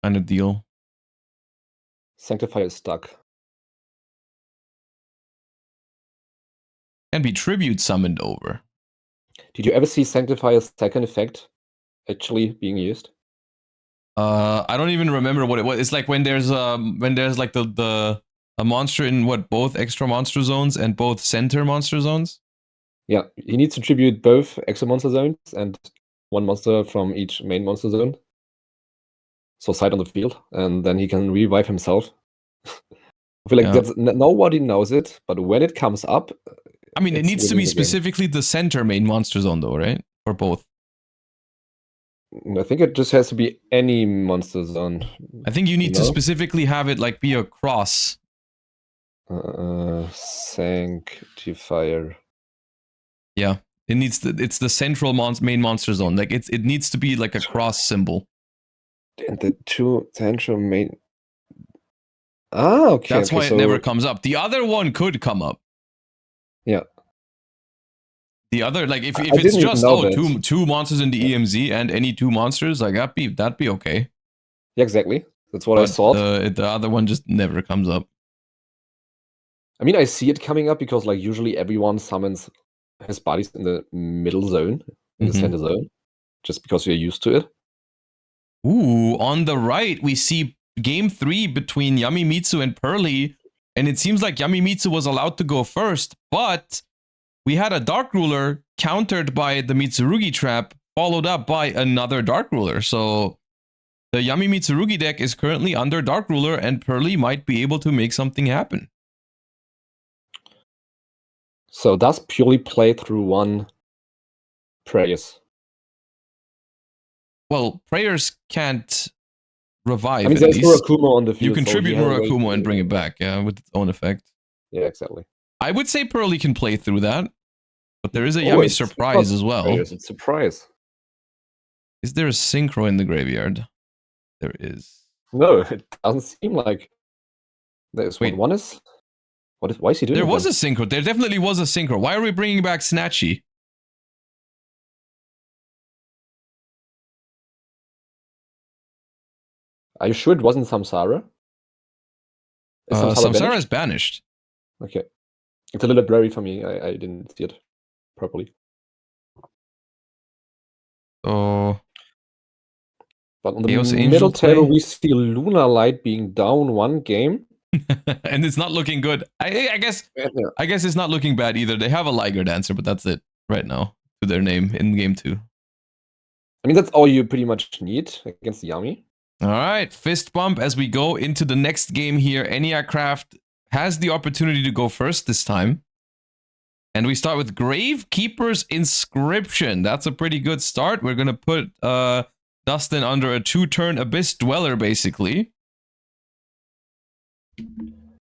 kind of deal. Sanctifier is stuck. Can be tribute summoned over. Did you ever see Sanctifier's second effect actually being used? I don't even remember what it was. It's like when there's like a monster in both extra monster zones and both center monster zones. Yeah, he needs to tribute both extra monster zones and one monster from each main monster zone. So side on the field, and then he can revive himself. I feel like nobody knows it, but when it comes up, I mean, it needs to be specifically the center main monster zone, though, right? Or both? I think it just has to be any monster zone. I think you need to specifically have it like be a cross. Sanctifier. Yeah, It needs it's the central main monster zone. Like it needs to be like a cross symbol. And the 2 central main. Ah, okay. That's okay, why it never comes up. The other one could come up. Yeah. The other, like if it's just that. two monsters in the EMZ and any 2 monsters, like that'd be okay. Yeah, exactly. That's what I thought. The other one just never comes up. I mean, I see it coming up because like usually everyone summons his bodies in the middle zone, in the center zone, just because we're used to it. Ooh, on the right, we see game 3 between Yamimitsu and Pearly, and it seems like Yamimitsu was allowed to go first, but we had a Dark Ruler countered by the Mitsurugi trap, followed up by another Dark Ruler. So the Yami Mitsurugi deck is currently under Dark Ruler, and Pearly might be able to make something happen. So does purely play through 1 prayers? Well, prayers can't revive. I mean, there's Murakumo on the field. You contribute so Murakumo and bring it back, yeah, with its own effect. Yeah, exactly. I would say Pearly can play through that, but there is a Yami surprise as well. Prayers, it's a surprise. Is there a synchro in the graveyard? There is. No, it doesn't seem like there's one is. Why is he doing There it was then? a synchro. There definitely was a synchro. Why are we bringing back Snatchy? Are you sure it wasn't Samsara? Samsara is banished. Okay. It's a little blurry for me. I didn't see it properly. Oh. But on the middle table, we see Lunar Light being down 1 game. And it's not looking good. I guess it's not looking bad either. They have a Liger Dancer, but that's it right now to their name in game 2. I mean, that's all you pretty much need against Yami. All right, fist bump as we go into the next game here. Eniacraft has the opportunity to go first this time. And we start with Gravekeeper's Inscription. That's a pretty good start. We're going to put Dustin under a 2-turn Abyss Dweller, basically.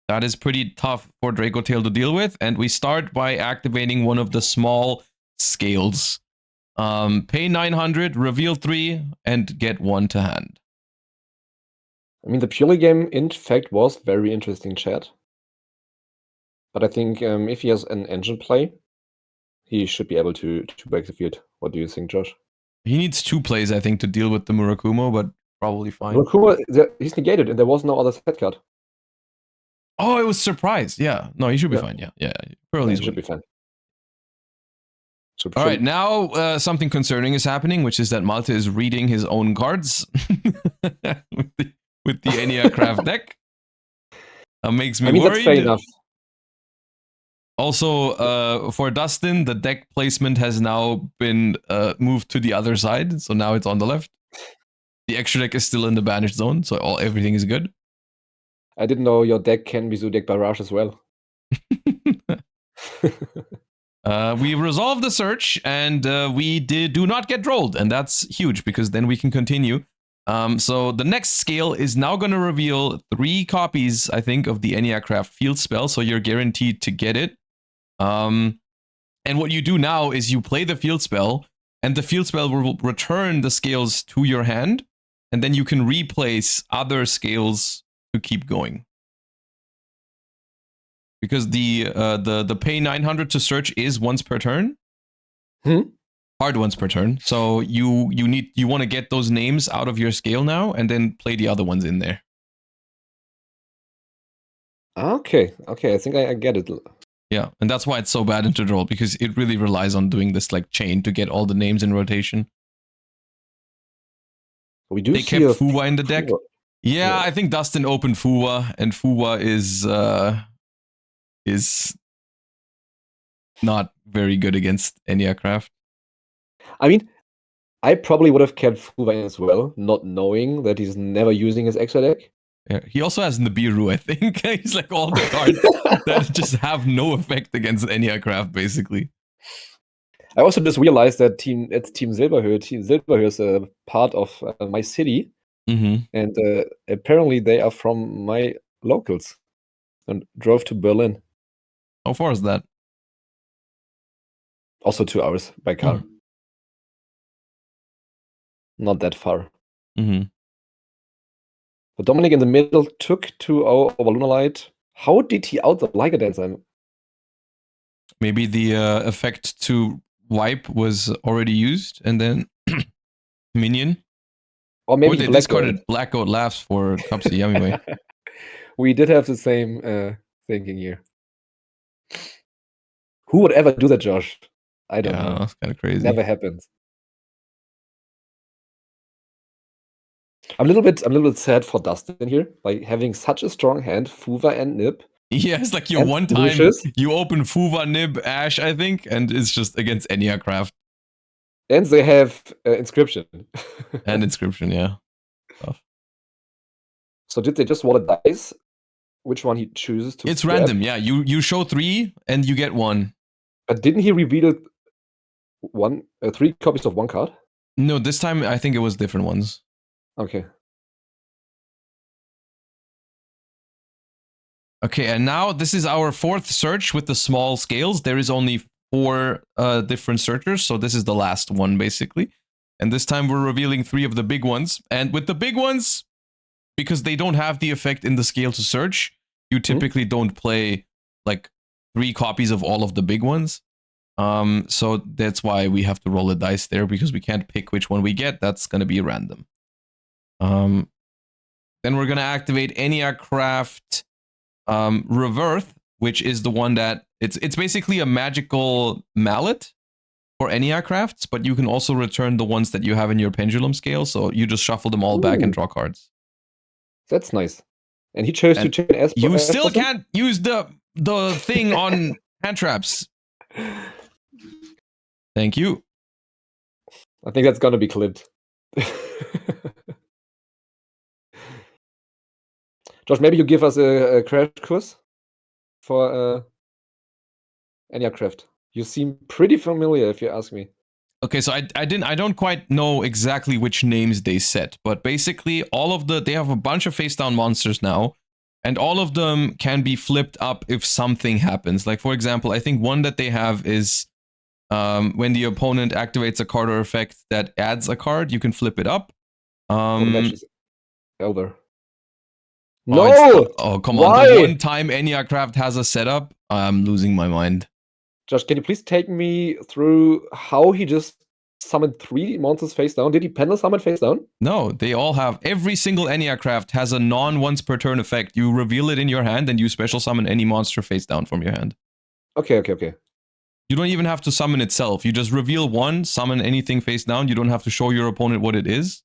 That is pretty tough for Dracotail to deal with. And we start by activating one of the small scales. Pay 900, reveal 3, and get 1 to hand. I mean, the purely game, in fact, was very interesting, chat. But I think if he has an engine play, he should be able to break the field. What do you think, Josh? He needs 2 plays, I think, to deal with the Murakumo, but probably fine. Murakumo, he's negated, and there was no other set card. Oh, it was surprise. Yeah. No, he should be fine. Yeah. Pearly's should be fine. All right, now something concerning is happening, which is that Malte is reading his own cards with the Eniacraft deck. That makes me worried. That's fair enough. Also, for Dustin, the deck placement has now been moved to the other side, so now it's on the left. The extra deck is still in the banished zone, so everything is good. I didn't know your deck can be Zodiac Barrage as well. We resolved the search, and we do not get rolled, and that's huge because then we can continue. So the next scale is now going to reveal 3 copies, I think, of the Eniacraft field spell, so you're guaranteed to get it. And what you do now is you play the field spell, and the field spell will return the scales to your hand, and then you can replace other scales to keep going. Because the pay 900 to search is once per turn. Hard once per turn. So you want to get those names out of your scale now, and then play the other ones in there. Okay, I think I get it. Yeah, and that's why it's so bad in Duel, because it really relies on doing this like chain to get all the names in rotation. They kept Fuwa in the deck. Yeah, I think Dustin opened Fuwa, and Fuwa is not very good against Eniacraft. I mean, I probably would have kept Fuwa in as well, not knowing that he's never using his extra deck. Yeah, he also has Nibiru, I think. He's like all the cards that just have no effect against Eniacraft, basically. I also just realized that Team Silverhöhe. Team Silverhöhe is a part of my city, and apparently they are from my locals, and drove to Berlin. How far is that? Also 2 hours by car. Not that far. But Dominic in the middle took 2-0 over Lunalight. How did he out the Liger Dancer? Maybe the effect to wipe was already used, and then minion. Or maybe they discarded Black Goat Laughs for Cups of Yummy Way. We did have the same thinking here. Who would ever do that, Josh? I don't know. That's kind of crazy. Never happens. I'm a little bit sad for Dustin here, like having such a strong hand, Fuva and Nib. Yeah, it's like your one time Lucius. You open Fuva, Nib, Ash, I think, and it's just against Eniacraft. And they have Inscription. And Inscription, yeah. Tough. So did they just roll a dice? Which one he chooses to It's grab? random, yeah. You show 3 and you get 1. But didn't he reveal 3 copies of one card? No, this time I think it was different ones. Okay. Okay, and now this is our 4th search with the small scales. There is only 4 different searchers, so this is the last one, basically. And this time we're revealing 3 of the big ones. And with the big ones, because they don't have the effect in the scale to search, you typically don't play, like, 3 copies of all of the big ones. So that's why we have to roll a dice there, because we can't pick which one we get. That's going to be random. Then we're going to activate Eniacraft Reverth, which is the one that it's basically a magical mallet for Eniacrafts, but you can also return the ones that you have in your pendulum scale, so you just shuffle them all back and draw cards. That's nice. And he chose to chain S. You still can't use the thing on hand traps. Thank you. I think that's gonna be clipped. Josh, maybe you give us a crash course for Eniacraft. You seem pretty familiar, if you ask me. Okay, so I don't quite know exactly which names they set, but basically they have a bunch of face down monsters now, and all of them can be flipped up if something happens. Like, for example, I think one that they have is when the opponent activates a card or effect that adds a card, you can flip it up. The match is over. No! Oh, come on. The one time Eniacraft has a setup, I'm losing my mind. Josh, can you please take me through how he just summoned 3 monsters face down? Did he pendle summon face down? No, they all have. Every single Eniacraft has a non-once per turn effect. You reveal it in your hand and you special summon any monster face down from your hand. Okay. You don't even have to summon itself. You just reveal 1, summon anything face down. You don't have to show your opponent what it is.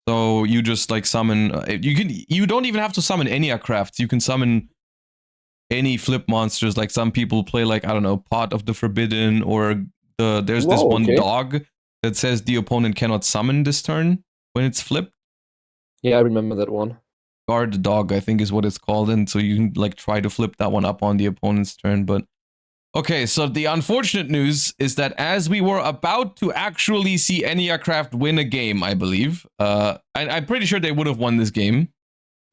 So you just like summon. You don't even have to summon Eniacrafts. You can summon any flip monsters. Like some people play, like, I don't know, Pot of the Forbidden, or there's this one dog that says the opponent cannot summon this turn when it's flipped. Yeah, I remember that one. Guard dog, I think, is what it's called, and so you can like try to flip that one up on the opponent's turn. But okay, so the unfortunate news is that as we were about to actually see Eniacraft win a game, I believe, I'm pretty sure they would have won this game.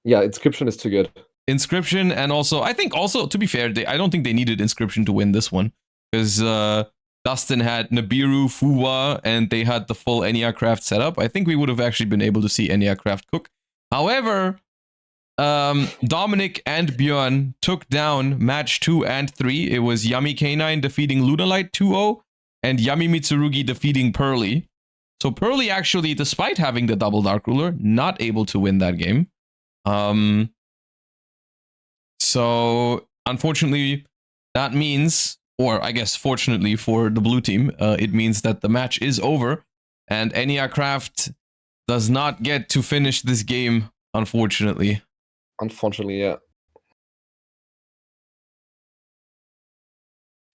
Yeah, Inscription is too good. Inscription, and also, I think also, to be fair, I don't think they needed Inscription to win this one, because Dustin had Nibiru, Fuwa, and they had the full Eniacraft setup. I think we would have actually been able to see Eniacraft cook. However, Dominic and Björn took down match 2 and 3. It was Yummy K9 defeating Lunalight 2-0, and Yummy Mitsurugi defeating Pearly. So Pearly actually, despite having the double Dark Ruler, not able to win that game. So unfortunately, that means, or I guess fortunately for the blue team, it means that the match is over, and Eniacraft does not get to finish this game, unfortunately. Unfortunately, yeah.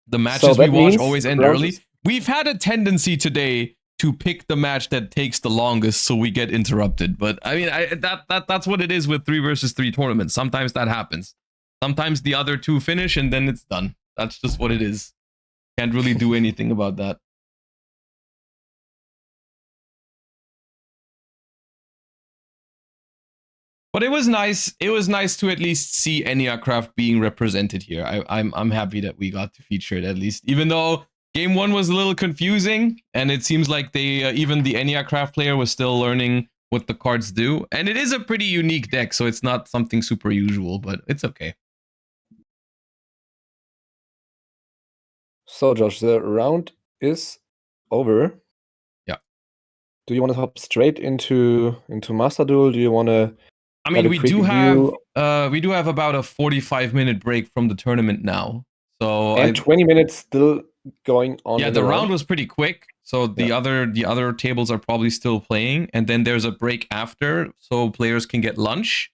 The matches we watch always end early. We've had a tendency today to pick the match that takes the longest, so we get interrupted. But I mean, that's what it is with 3 versus 3 tournaments. Sometimes that happens. Sometimes the other 2 finish and then it's done. That's just what it is. Can't really do anything about that. But it was nice. It was nice to at least see Eniacraft being represented here. I'm happy that we got to feature it at least, even though game 1 was a little confusing, and it seems like they even the Eniacraft player was still learning what the cards do. And it is a pretty unique deck, so it's not something super usual, but it's okay. So, Josh, the round is over. Yeah. Do you want to hop straight into Master Duel? Do you want to? I mean, we do have about a 45-minute break from the tournament now. So and 20 minutes still going on. Yeah, the round was pretty quick. So the other tables are probably still playing, and then there's a break after, so players can get lunch.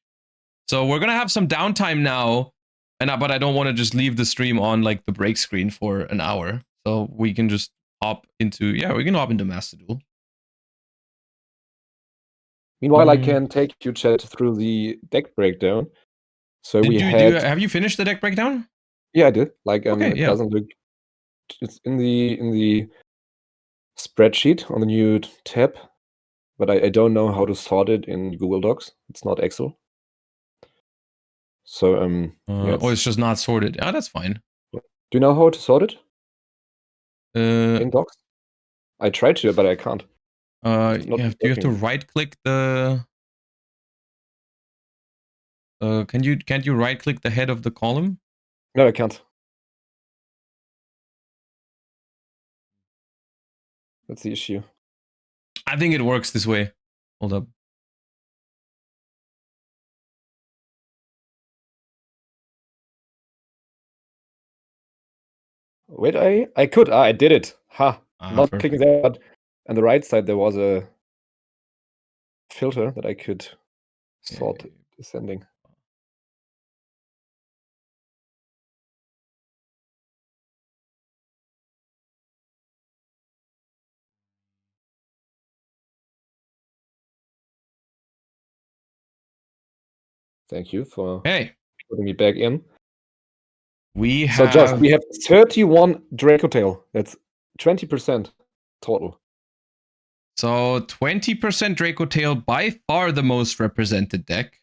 So we're gonna have some downtime now, but I don't want to just leave the stream on like the break screen for an hour. So we can just hop into Master Duel. Meanwhile, I can take you, chat, through the deck breakdown. So have you finished the deck breakdown? Yeah, I did. Like, okay, it doesn't look. It's in the spreadsheet on the new tab, but I don't know how to sort it in Google Docs. It's not Excel. So it's just not sorted. Oh, that's fine. Do you know how to sort it? In Docs? I tried to, but I can't. Do you have to right click the? Can't you right click the head of the column? No, I can't. That's the issue. I think it works this way. Hold up. Wait, I could. I did it. Ha! Not clicking that, but on the right side there was a filter that I could sort descending. Thank you for putting me back in. So, Josh, we have 31 Draco Tail. That's 20% total. So 20% Draco Tail, by far the most represented deck.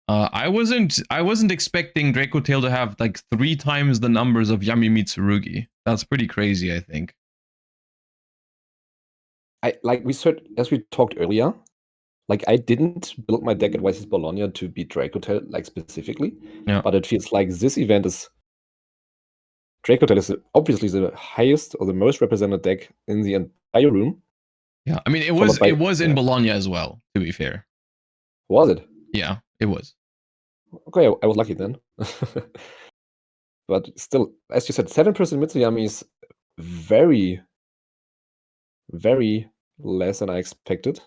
I wasn't expecting Draco Tail to have like 3 times the numbers of Yami Mitsurugi. That's pretty crazy, I think. As we talked earlier, like I didn't build my deck at YCS Bologna to beat Draco Tail like specifically, but it feels like this event is Draco Tail is obviously the highest or the most represented deck in the entire room. Yeah, I mean it was in Bologna as well, to be fair. Was it? Yeah, it was. Okay, I was lucky then. But still, as you said, 7% Mitsuyami is very, very less than I expected.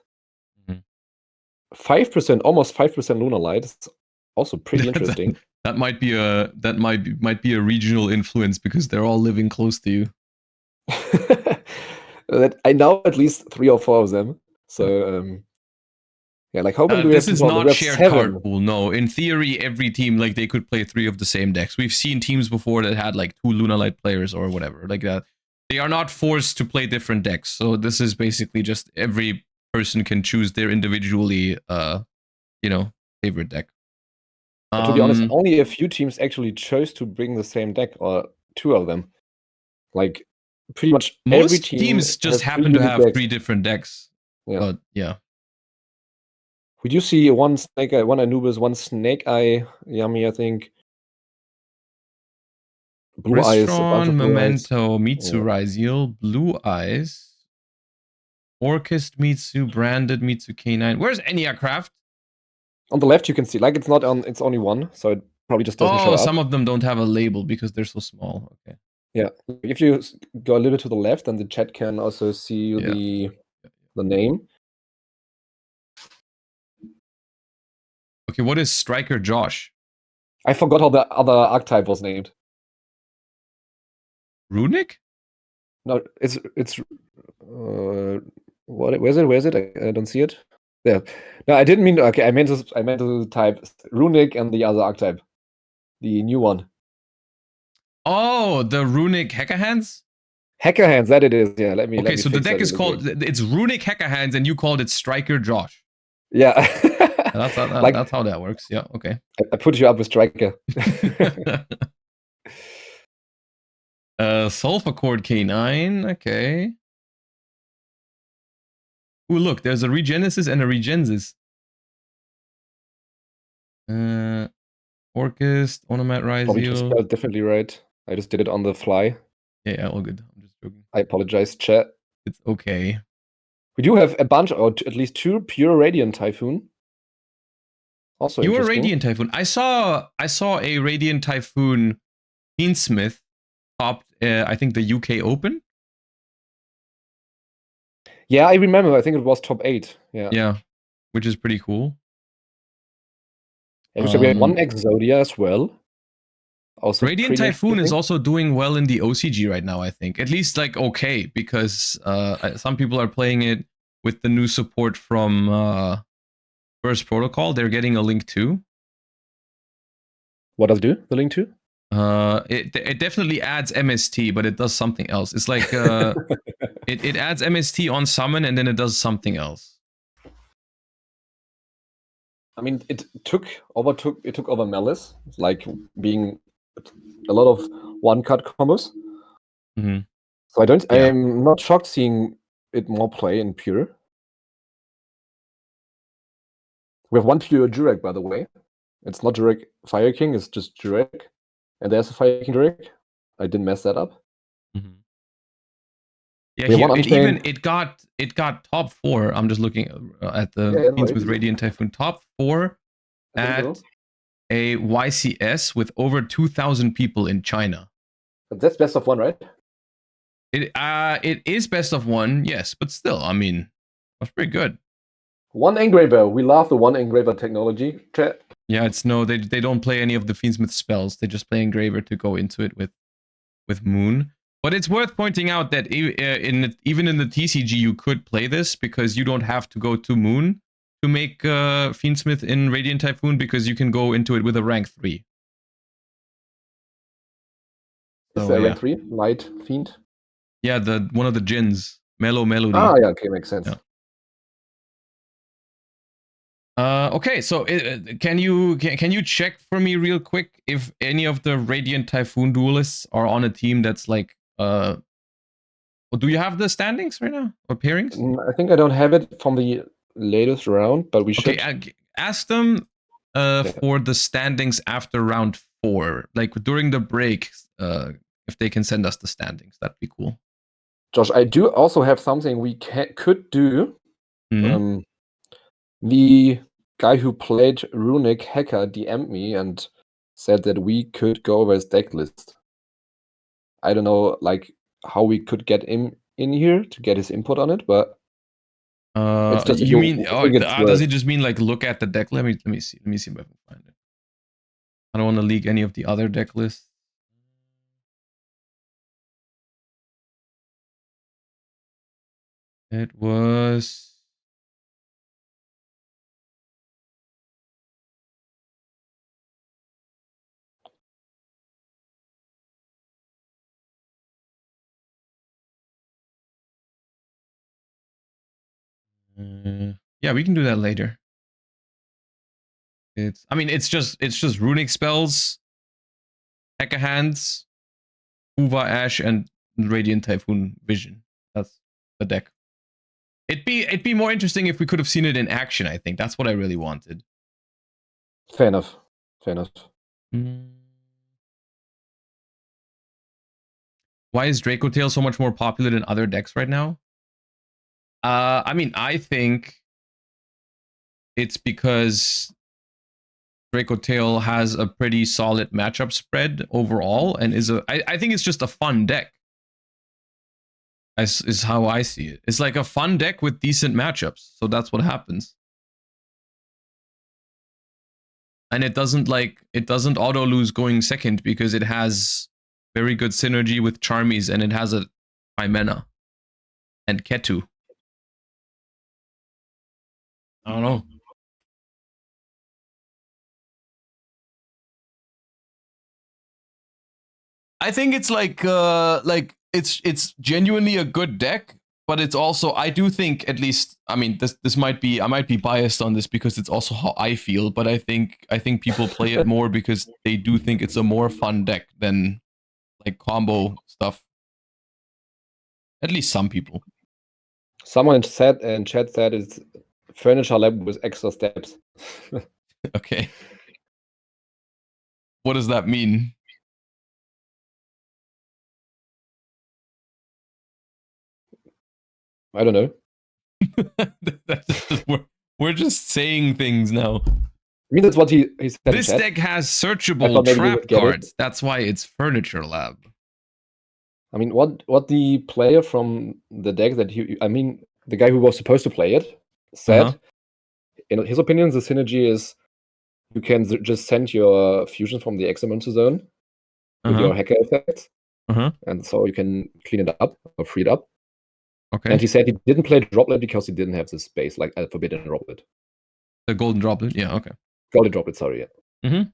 5%, almost 5% Lunar Light is also pretty interesting. That might be a regional influence because they're all living close to you. I know at least 3 or 4 of them. So like how many do we have? This is not shared card pool. No, in theory, every team like they could play 3 of the same decks. We've seen teams before that had like 2 Lunar Light players or whatever like that. They are not forced to play different decks. So this is basically just every person can choose their individually, favorite deck. But to be honest, only a few teams actually chose to bring the same deck, or 2 of them. Like pretty much most every teams just happen to have 3 different decks. Yeah. But yeah. Would you see one Snake Eye, one Anubis, one Snake Eye Yami, I think. Blue Eyes, a bunch of Memento, Mitsu Raziel, Blue Eyes, Orchist Mitsu, Branded Mitsu K9. Where's Eniacraft? On the left you can see, like it's not on, it's only one, so it probably just doesn't show up. Some of them don't have a label because they're so small. Okay. Yeah, if you go a little bit to the left, then the chat can also see the name. Okay, what is Striker Josh? I forgot how the other archetype was named. Runic? No, it's where's it? I don't see it. There. No, I didn't mean. Okay, I meant to type Runic and the other archetype, the new one. Oh, the Runic Hacker Hands. Hacker Hands, that it is. Yeah, let me. Okay, so the deck is called. It's Runic Hacker Hands, and you called it Striker Josh. Yeah. that's Like, that's how that works. Yeah, okay. I put you up with Striker. Sulfur Cord K9, okay. Ooh, look, there's a Regenesis and a Regensis. Orchist, Onomat Probably just Ryzeal. spelled differently, right? I just did it on the fly. Yeah, all good. I'm just joking. I apologize, chat. It's okay. We do have a bunch, or at least 2 pure Radiant Typhoon. Also You were interesting. Radiant Typhoon. I saw a Radiant Typhoon Smith topped, I think, the UK Open. Yeah, I remember. I think it was top 8. Yeah. Yeah, which is pretty cool. And we have one Exodia as well. Also Radiant Typhoon is also doing well in the OCG right now, I think. At least, like, okay, because some people are playing it with the new support from First Protocol. They're getting a link too. What does it do, the link to? It definitely adds MST, but it does something else. It's like it adds MST on summon and then it does something else. I mean, it took over Malice, like being a lot of one-cut combos. Mm-hmm. So I'm not shocked seeing it more play in pure. We have one pure Jurek, by the way. It's not Jurek Fire King, it's just Jurek. And there's a Fire King Jurek. I didn't mess that up. Mm-hmm. Yeah, here, it got top 4. I'm just looking at the teams with Radiant Typhoon. Top 4 at a YCS with over 2,000 people in China. But that's best of 1, right? It is best of 1, yes, but still, I mean, that's pretty good. One engraver. We love the one engraver technology. Chat. Yeah, it's no, they don't play any of the Fiendsmith spells. They just play engraver to go into it with Moon. But it's worth pointing out that even in the TCG you could play this because you don't have to go to Moon to make Fiendsmith in Radiant Typhoon because you can go into it with a rank 3. Is there rank 3? Light Fiend? Yeah, one of the Djinns. Mellow Melody. Ah, yeah, okay, makes sense. Yeah. Okay, so can you check for me real quick if any of the Radiant Typhoon duelists are on a team that's like well, do you have the standings right now or pairings? I think I don't have it from the latest round, but we should. Okay, ask them for the standings after round 4, like during the break. If they can send us the standings, that'd be cool. Josh, I do also have something we could do. Mm-hmm. The guy who played Runic Hacker DM'd me and said that we could go over his deck list. I don't know, like, how we could get him in here to get his input on it, but it's just, you mean does it just mean like look at the deck? Let me see if I can find it. I don't want to leak any of the other deck lists. It was yeah, we can do that later. It's just runic spells, Hacker Hands, Uva Ash, and Radiant Typhoon Vision. That's the deck. It'd be more interesting if we could have seen it in action, I think. That's what I really wanted. Fair enough. Fair enough. Why is Draco Tail so much more popular than other decks right now? I think it's because Draco Tail has a pretty solid matchup spread overall, and I think it's just a fun deck. Is how I see it. It's like a fun deck with decent matchups, so that's what happens. And it doesn't auto lose going second because it has very good synergy with Charmies and it has a Chimena and Ketu. I don't know. I think it's like it's genuinely a good deck, but it's also, I do think, at least, I mean, this might be, I might be biased on this because it's also how I feel, but I think people play it more because they do think it's a more fun deck than like combo stuff. At least some people. Someone in chat said it's furniture lab with extra steps. Okay. What does that mean? I don't know. We're just saying things now. I mean, that's what he said. This deck has searchable trap cards. That's why it's Furniture Lab. I mean, what the player from the deck that the guy who was supposed to play it said, in his opinion, the synergy is you can just send your fusion from the Exomonster zone with your hacker effects, and so you can clean it up or free it up. Okay. And he said he didn't play Droplet because he didn't have the space, like a Forbidden Droplet. The Golden Droplet, yeah, okay. Golden Droplet, sorry, yeah. Mm-hmm.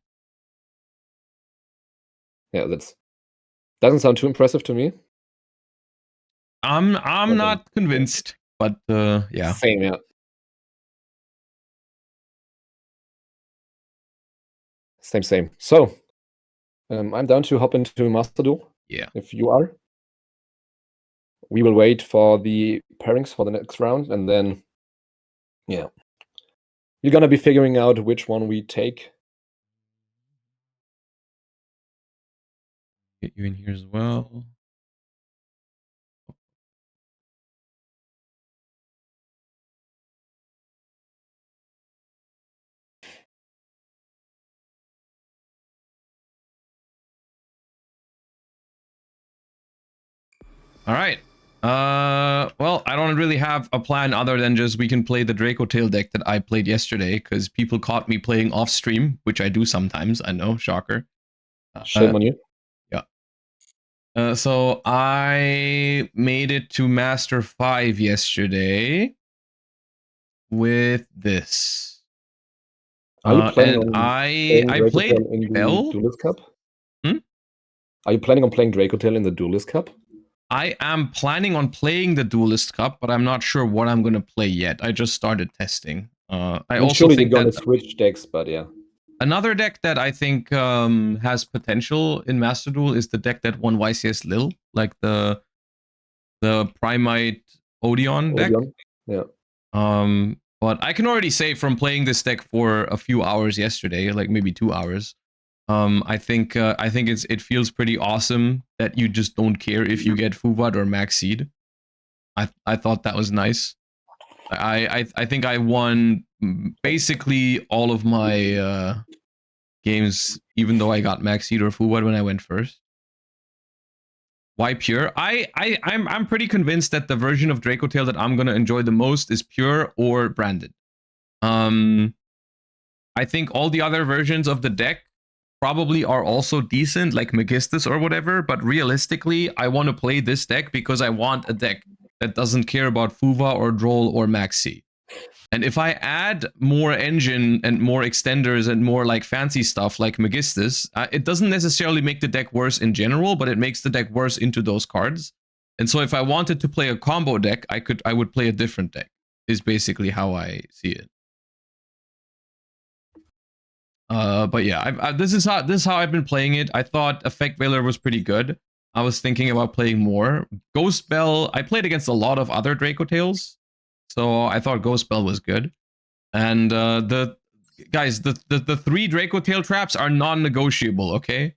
Yeah, that doesn't sound too impressive to me. I'm not convinced, but yeah. Same, yeah. Same. So, I'm down to hop into Master Duel. Yeah. If you are. We will wait for the pairings for the next round, and then, yeah. You're gonna be figuring out which one we take. Get you in here as well. All right. Well, I don't really have a plan other than just we can play the Draco Tail deck that I played yesterday because people caught me playing off stream, which I do sometimes. I know, shocker. Shame on you. Yeah. So I made it to Master 5 yesterday with this. Are you planning on I played in the Bell? Duelist Cup? Are you planning on playing Draco Tail in the Duelist Cup? I am planning on playing the Duelist Cup, but I'm not sure what I'm going to play yet. I just started testing. I also think you're going to switch decks, but yeah. Another deck that I think has potential in Master Duel is the deck that won YCS Lil, like the Primite Odeon deck. Yeah. But I can already say from playing this deck for a few hours yesterday, like maybe 2 hours, I think it feels pretty awesome that you just don't care if you get Fuvad or Max Seed. I thought that was nice. I think I won basically all of my games, even though I got Max Seed or Fuvad when I went first. Why Pure? I'm pretty convinced that the version of Draco Tail that I'm gonna enjoy the most is Pure or Branded. I think all the other versions of the deck probably are also decent, like Megistus or whatever, but realistically, I want to play this deck because I want a deck that doesn't care about Fuva or Droll or Maxi. And if I add more engine and more extenders and more like fancy stuff like Megistus, it doesn't necessarily make the deck worse in general, but it makes the deck worse into those cards. And so if I wanted to play a combo deck, I would play a different deck, is basically how I see it. But yeah, this is how I've been playing it. I thought Effect Veiler was pretty good. I was thinking about playing more. Ghost Bell, I played against a lot of other Draco Tails, so I thought Ghost Bell was good. And the 3 Draco Tail traps are non-negotiable, okay?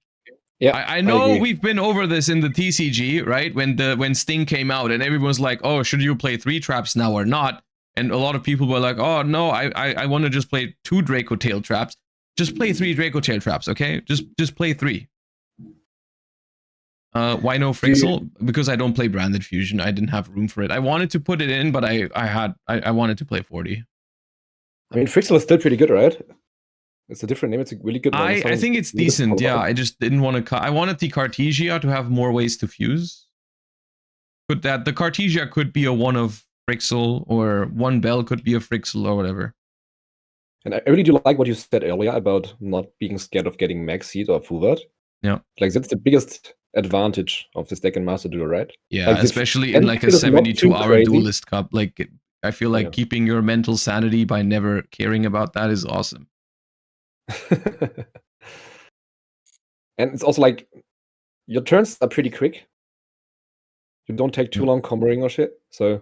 Yeah, I know we've been over this in the TCG, right? When Sting came out and everyone was like, oh, should you play 3 traps now or not? And a lot of people were like, oh no, I want to just play 2 Draco Tail traps. Just play 3 Draco Tail traps, okay? Just play 3. Why no Frixel? Because I don't play Branded Fusion. I didn't have room for it. I wanted to put it in, but I wanted to play 40. I mean, Frixel is still pretty good, right? It's a different name. It's a really good one. I think it's decent, yeah. I just didn't want to cut. I wanted the Cartesia to have more ways to fuse. But the Cartesia could be a 1 of Frixel, or 1 Bell could be a Frixel, or whatever. And I really do like what you said earlier about not being scared of getting Max Seed or Fuvad. Yeah. Like, that's the biggest advantage of this deck in Master Duel, right? Yeah, Like especially in like a is not too 72-hour crazy. Duelist Cup. Like, I feel like keeping your mental sanity by never caring about that is awesome. And it's also like your turns are pretty quick. You don't take too long comboing or shit. So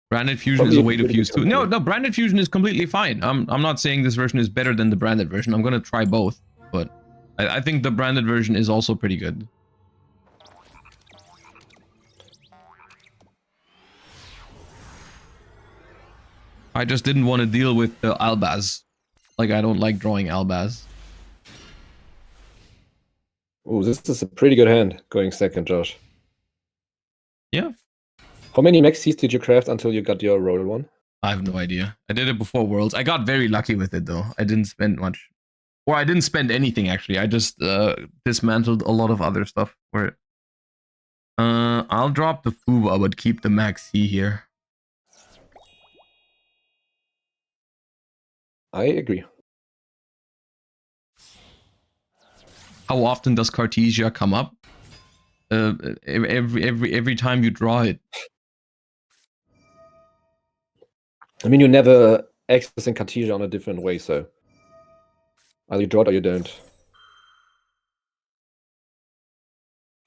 Branded Fusion is a way to fuse too. No, Branded Fusion is completely fine. I'm not saying this version is better than the branded version. I'm gonna try both, but I think the branded version is also pretty good. I just didn't want to deal with the Albaz. Like, I don't like drawing Albaz. Oh, this is a pretty good hand going second, Josh. Yeah. How many Maxis did you craft until you got your roll one? I have no idea. I did it before Worlds. I got very lucky with it, though. I didn't spend much. Or I didn't spend anything, actually. I just dismantled a lot of other stuff for it. I'll drop the Fuba, but keep the Maxi here. I agree. How often does Cartesia come up? Every time you draw it. I mean, you never accessing Cartesia on a different way, so either you draw it or you don't.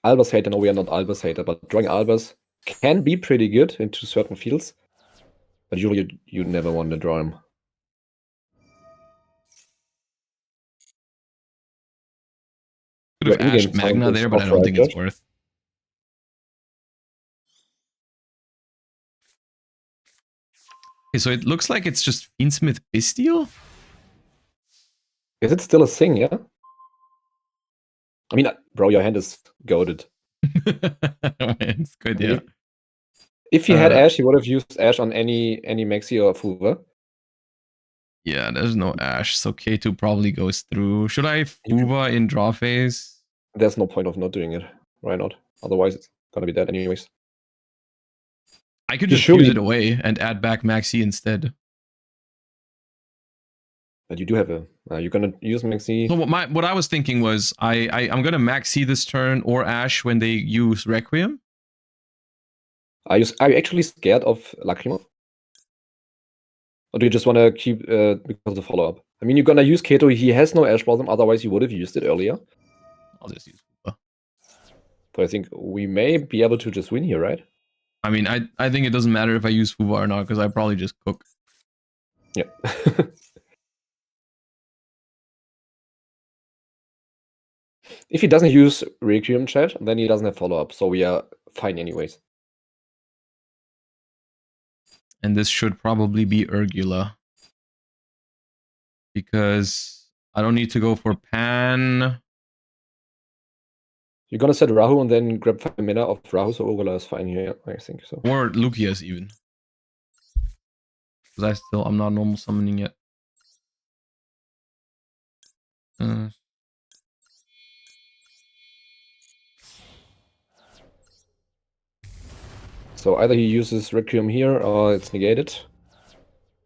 Albus hater, no, we are not Albus hater, but drawing Albus can be pretty good into certain fields, but usually you never want to draw him. Could have Ash Magna there, but I don't think it's worth. Okay, so it looks like it's just Fiendsmith Bestial? Is it still a thing, yeah? I mean, bro, your hand is goated. It's good, yeah. If he had Ash, he would have used Ash on any Maxi or Fuva. Yeah, there's no Ash, so K2 probably goes through. Should I Fuva in draw phase? There's no point of not doing it. Why not? Otherwise, it's gonna be dead anyways. I could just use it away and add back Maxi instead. But you do have a... you're gonna use Maxi... So what I was thinking was, I'm gonna Maxi this turn or Ash when they use Requiem. Are you actually scared of Lacrimo? Or do you just want to keep because of the follow-up? I mean, you're gonna use Kato. He has no Ash Blossom, otherwise you would have used it earlier. I'll just use Fuba. But I think we may be able to just win here, right? I mean, I think it doesn't matter if I use Fuba or not, because I probably just cook. Yeah. If he doesn't use Requiem chat, then he doesn't have follow-up, so we are fine anyways. And this should probably be Urgula. Because I don't need to go for Pan. You're gonna set Rahu and then grab 5 mana of Rahu, so Urgula is fine here, I think so. Or Lucius even. Because I'm not normal summoning yet. So either he uses Requiem here or it's negated.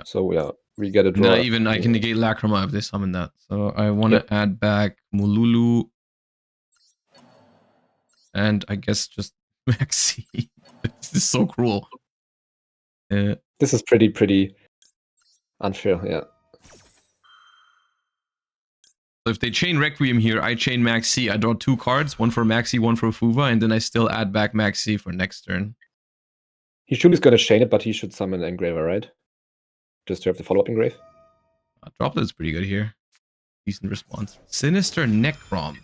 So yeah, we get a draw. Not even I can negate Lacrima if they summon that. So I want to add back Mululu. And I guess just Maxi. This is so cruel. This is pretty unfair, yeah. So if they chain Requiem here, I chain Maxi. I draw 2 cards, one for Maxi, one for Fuva, and then I still add back Maxi for next turn. He should be gonna chain it, but he should summon Engraver, right? Just to have the follow-up engrave. Droplet's pretty good here. Decent response. Sinister Necrom.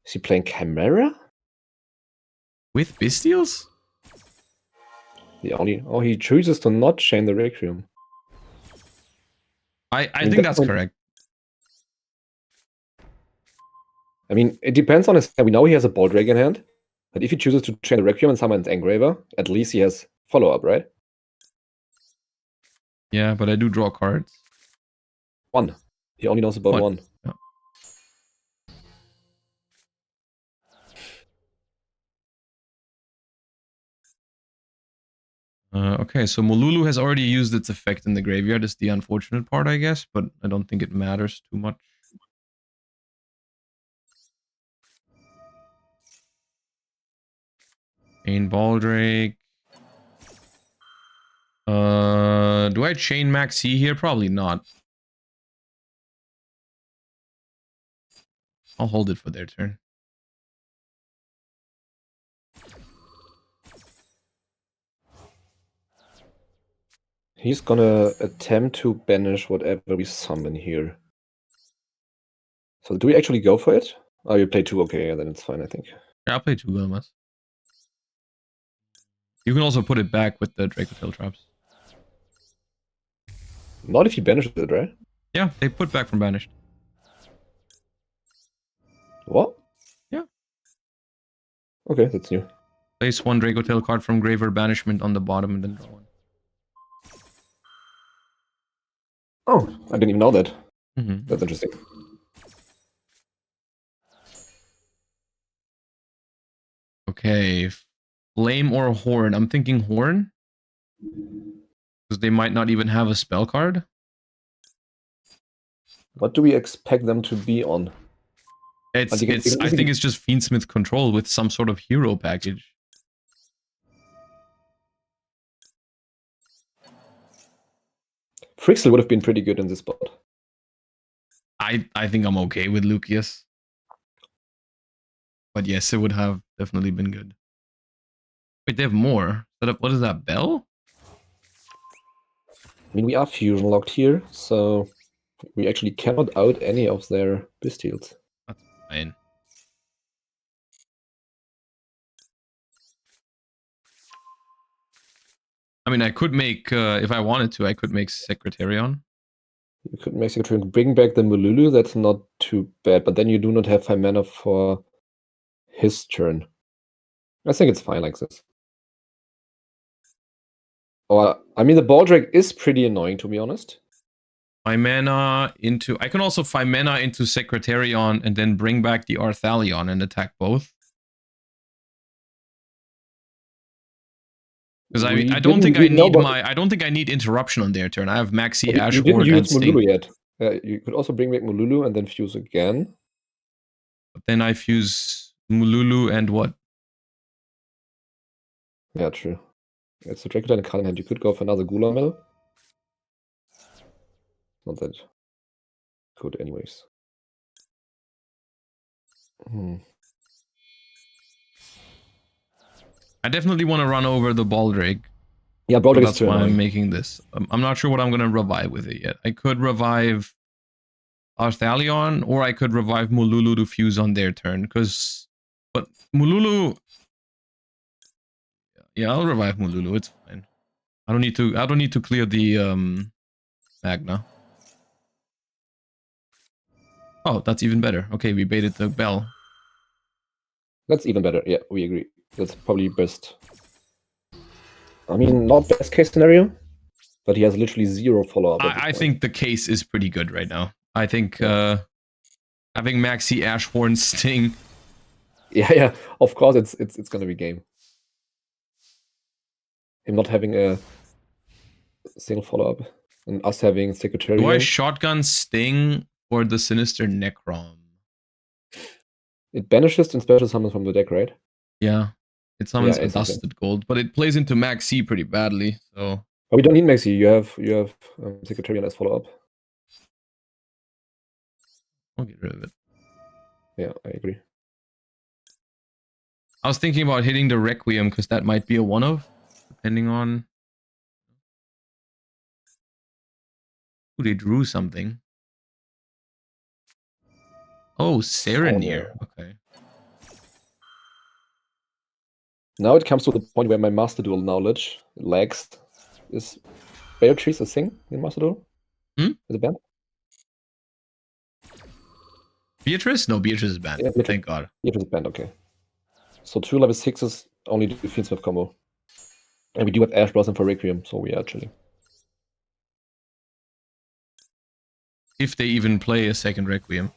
Is he playing Chimera? With Bestials? He chooses to not chain the Requiem. I think that's correct. I mean, it depends on his... We know he has a Ball Dragon hand, but if he chooses to chain the Requiem and summons Engraver, at least he has follow-up, right? Yeah, but I do draw cards. 1. He only knows about 1. Yeah. Okay, so Mululu has already used its effect in the graveyard. Is the unfortunate part, I guess, but I don't think it matters too much. Chain Baldrake. Do I chain Maxi here? Probably not. I'll hold it for their turn. He's gonna attempt to banish whatever we summon here. So do we actually go for it? Oh, you play 2, okay, yeah, then it's fine, I think. Yeah, I'll play 2 Wilmas. You can also put it back with the Dracotail traps. Not if you banish it, right? Yeah, they put back from banished. What? Yeah. Okay, that's new. Place 1 Dracotail card from grave or banishment on the bottom and then draw 1. Oh, I didn't even know that. Mm-hmm. That's interesting. Okay. Flame or Horn? I'm thinking Horn. Because they might not even have a spell card. What do we expect them to be on? I think it's just Fiendsmith Control with some sort of hero package. Frixel would have been pretty good in this spot. I think I'm okay with Lucius. But yes, it would have definitely been good. Wait, they have more. What is that, Bell? I mean, we are fusion locked here, so we actually cannot out any of their Bystials. That's fine. I mean, I could make, if I wanted to, I could make Secretarion. You could make Secretarion bring back the Mululu, that's not too bad, but then you do not have 5 mana for his turn. I think it's fine like this. Or, I mean, the Baldrake is pretty annoying, to be honest. 5 mana into... I can also 5 mana into Secretarion and then bring back the Arthalion and attack both. Because I don't think I need I don't think I need interruption on their turn. I have Maxi, Ash, you didn't use and Mululu yet. You could also bring back Mululu and then fuse again. But then I fuse Mululu and what? Yeah, true. It's a Dracotail and Card in hand. You could go for another Gulamel. Not that good, anyways. I definitely want to run over the Baldrake. Yeah, Baldrake so is too That's why annoying. I'm making this. I'm not sure what I'm going to revive with it yet. I could revive Arthalion, or I could revive Mululu to fuse on their turn. But Mululu... Yeah, I'll revive Mululu. It's fine. I don't need to clear the Magna. Oh, that's even better. Okay, we baited the Bell. That's even better. Yeah, we agree. That's probably best. I mean, not best case scenario, but he has literally 0 follow-up. I think the case is pretty good right now. I think having Maxi, Ashhorn, Sting. Yeah. Of course, it's gonna be game. Him not having a single follow-up, and us having Secretariat. Do I shotgun Sting or the Sinister Necrom? It banishes and special summons from the deck, right? Yeah. It summons a Dusted Gold, but it plays into Maxi pretty badly, so... But we don't need Maxi. You have Secretariat as follow-up. I'll get rid of it. Yeah, I agree. I was thinking about hitting the Requiem, because that might be a one-of, depending on... Ooh, they drew something. Oh, Serenir. Okay. Now it comes to the point where my Master Duel knowledge lags. Is Beatrice a thing in Master Duel? Is it banned? Beatrice? No, Beatrice is banned. Yeah, thank God. Beatrice is banned, okay. So 2 level 6s only do Fiendsmith combo. And we do have Ash Blossom for Requiem, so we are chilling. If they even play a second Requiem.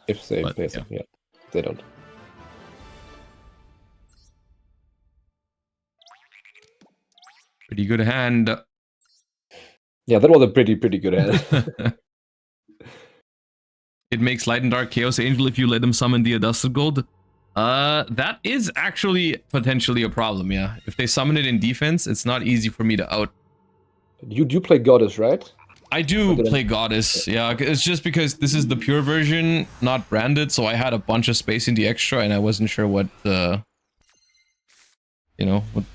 If they play a second, yeah. They don't. Pretty good hand. Yeah, that was a pretty good hand. It makes Light and Dark Chaos Angel if you let him summon the Dusted Gold. That is actually potentially a problem, yeah. If they summon it in defense, it's not easy for me to out. You do play Goddess, right? I do play Goddess, yeah. It's just because this is the pure version, not branded, so I had a bunch of space in the extra, and I wasn't sure what, you know, what...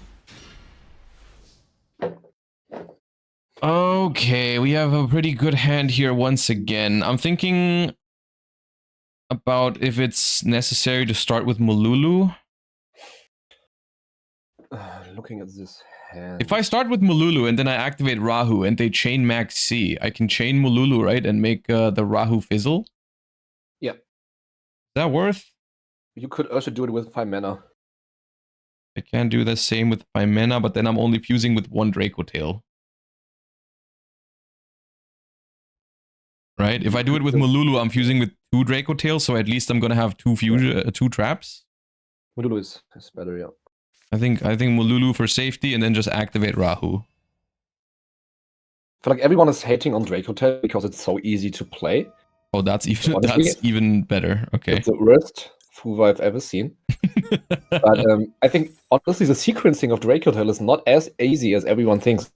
Okay, we have a pretty good hand here once again. I'm thinking about if it's necessary to start with Malulu. Looking at this hand. If I start with Malulu and then I activate Rahu and they chain Max C, I can chain Malulu, right? And make the Rahu fizzle? Yeah. Is that worth? You could also do it with 5 mana. I can do the same with 5 mana, but then I'm only fusing with 1 Draco Tail. Right? If I do it with Malulu, I'm fusing with 2 Draco Tails, so at least I'm gonna have 2 2 traps. Malulu is better, yeah. I think Malulu for safety and then just activate Rahu. I feel like everyone is hating on Draco Tail because it's so easy to play. Oh, that's even better. Okay. It's the worst Fuva I've ever seen. But I think honestly the sequencing of Draco Tail is not as easy as everyone thinks.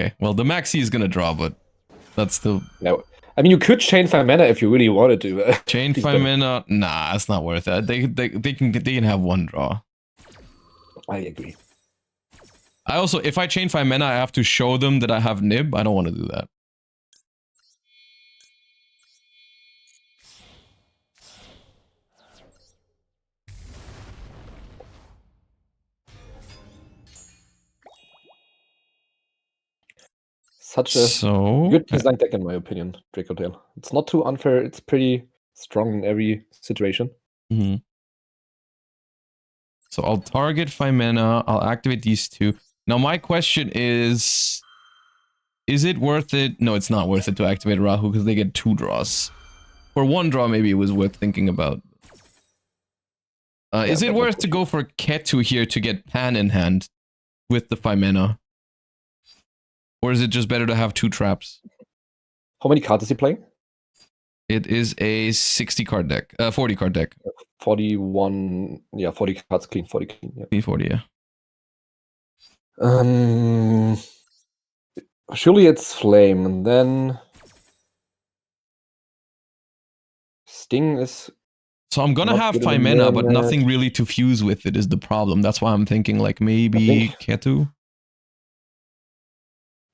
Okay. Well, the Maxi is gonna draw, but that's still... No. I mean, you could chain 5 mana if you really wanted to. Chain 5 mana? Nah, it's not worth it. They can have 1 draw. I agree. I also, if I chain 5 mana, I have to show them that I have Nib. I don't want to do that. Such a good design deck, in my opinion, Draco Tail. It's not too unfair. It's pretty strong in every situation. Mm-hmm. So I'll target 5 mana. I'll activate these 2. Now my question is it worth it? No, it's not worth it to activate Rahu because they get 2 draws. For 1 draw, maybe it was worth thinking about. Is it worth to go for Ketu here to get Pan in hand with the 5 mana? Or is it just better to have 2 traps? How many cards is he playing? It is a 60 card deck. 40 card deck. 41. Yeah, 40 cards clean. 40 clean. Yeah. Clean 40, yeah. Surely it's Flame, and then Sting is... So I'm gonna have 5 mana, but nothing really to fuse with it is the problem. That's why I'm thinking like maybe Ketu.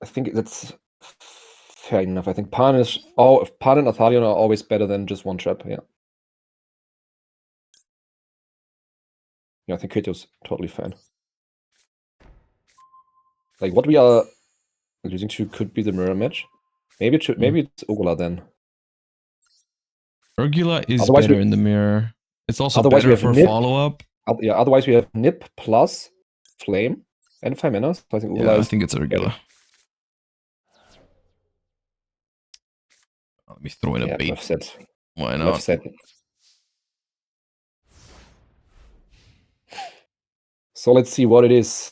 I think that's fair enough. I think Pan and Athalion are always better than just 1 trap, yeah. Yeah, I think Ketu's totally fine. Like, what we are losing to could be the mirror match. Maybe it's Ugula then. Urgula is better in the mirror. It's also better for follow-up. Yeah, otherwise we have Nip plus Flame and 5 mana. So I think Ugula I think it's Urgula. Let me throw in a bait. Set. Why not? Set. So let's see what it is.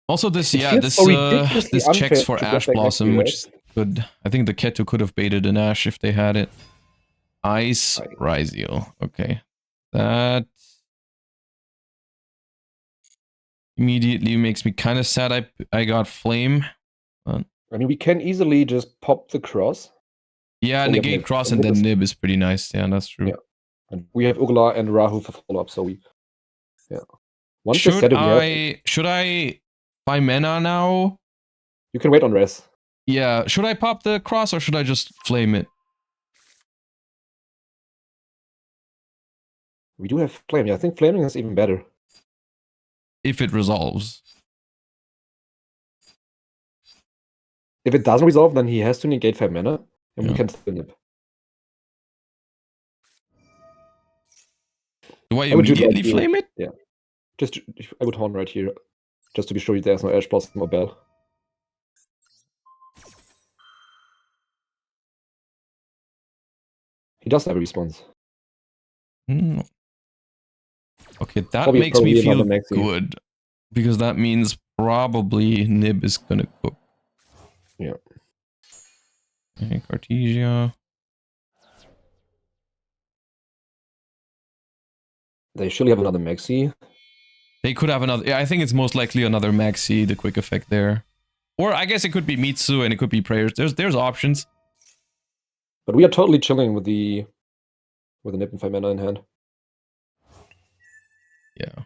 Also, this checks for Ash Blossom, which is good. I think the Ketu could have baited an Ash if they had it. Ice Ryzeal. Okay. That immediately makes me kind of sad I got Flame. I mean, we can easily just pop the cross. Yeah, negate cross and then Nib is pretty nice. Yeah, that's true. Yeah. And we have Ugla and Rahu for follow-up, so we... Yeah. Should I 5 mana now? You can wait on res. Yeah, should I pop the cross or should I just flame it? We do have flame. Yeah, I think flaming is even better. If it resolves. If it doesn't resolve, then he has to negate 5 mana, and we can still nip. Do I immediately flame it? Yeah. I would horn right here, just to be sure there's no Ash Blossom or Bell. He does have a response. Okay, that makes me feel good. Because that means probably Nib is gonna cook. Yeah. Okay, Cartesia. They surely have another Maxi. They could have another. Yeah, I think it's most likely another Maxi, the quick effect there. Or I guess it could be Mitsu and it could be Prayers. There's options. But we are totally chilling with the Nip and 5 mana in hand. Yeah.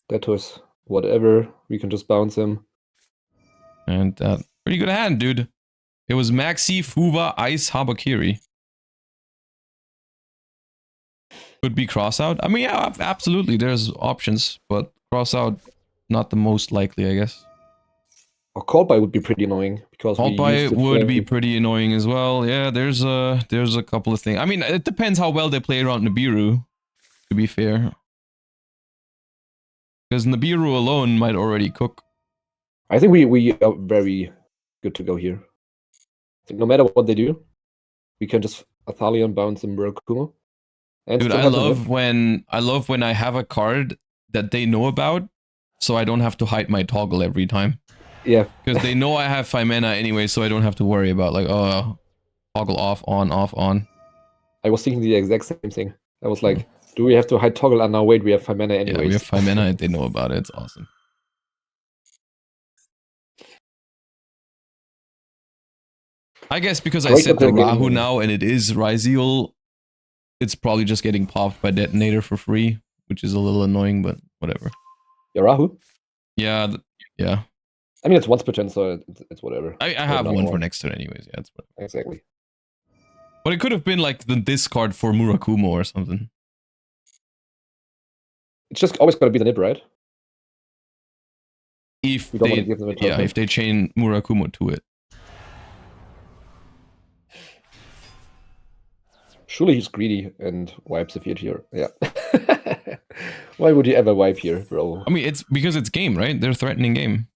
That was whatever. We can just bounce him. And pretty good hand, dude. It was Maxi, Fuva, Ice, Habakiri. Could be cross out. I mean, yeah, absolutely. There's options, but cross out, not the most likely, I guess. Or Call by would be pretty annoying because Call by would be pretty annoying as well. Yeah, there's a couple of things. I mean, it depends how well they play around Nibiru, to be fair. Because Nibiru alone might already cook. I think we are very good to go here. I think no matter what they do, we can just Athalion bounce and Murakumo. And dude, I love when I have a card that they know about, so I don't have to hide my toggle every time. Yeah. Because they know I have 5 mana anyway, so I don't have to worry about like, oh, toggle off, on. I was thinking the exact same thing. I was like, do we have to hide toggle? And now wait, we have 5 mana anyways. Yeah, we have 5 mana and they know about it. It's awesome. I guess because I set the Rahu now and it is Ryzeal, it's probably just getting popped by Detonator for free, which is a little annoying, but whatever. Your Rahu? Yeah, yeah. I mean, it's once per turn, so it's whatever. I have one for next turn anyways, yeah. It's whatever. Exactly. But it could have been like the discard for Murakumo or something. It's just always gotta be the Nib, right? If they, yeah, if they chain Murakumo to it. Surely he's greedy and wipes a field here. Yeah. Why would he ever wipe here, bro? I mean, it's because it's game, right? They're threatening game.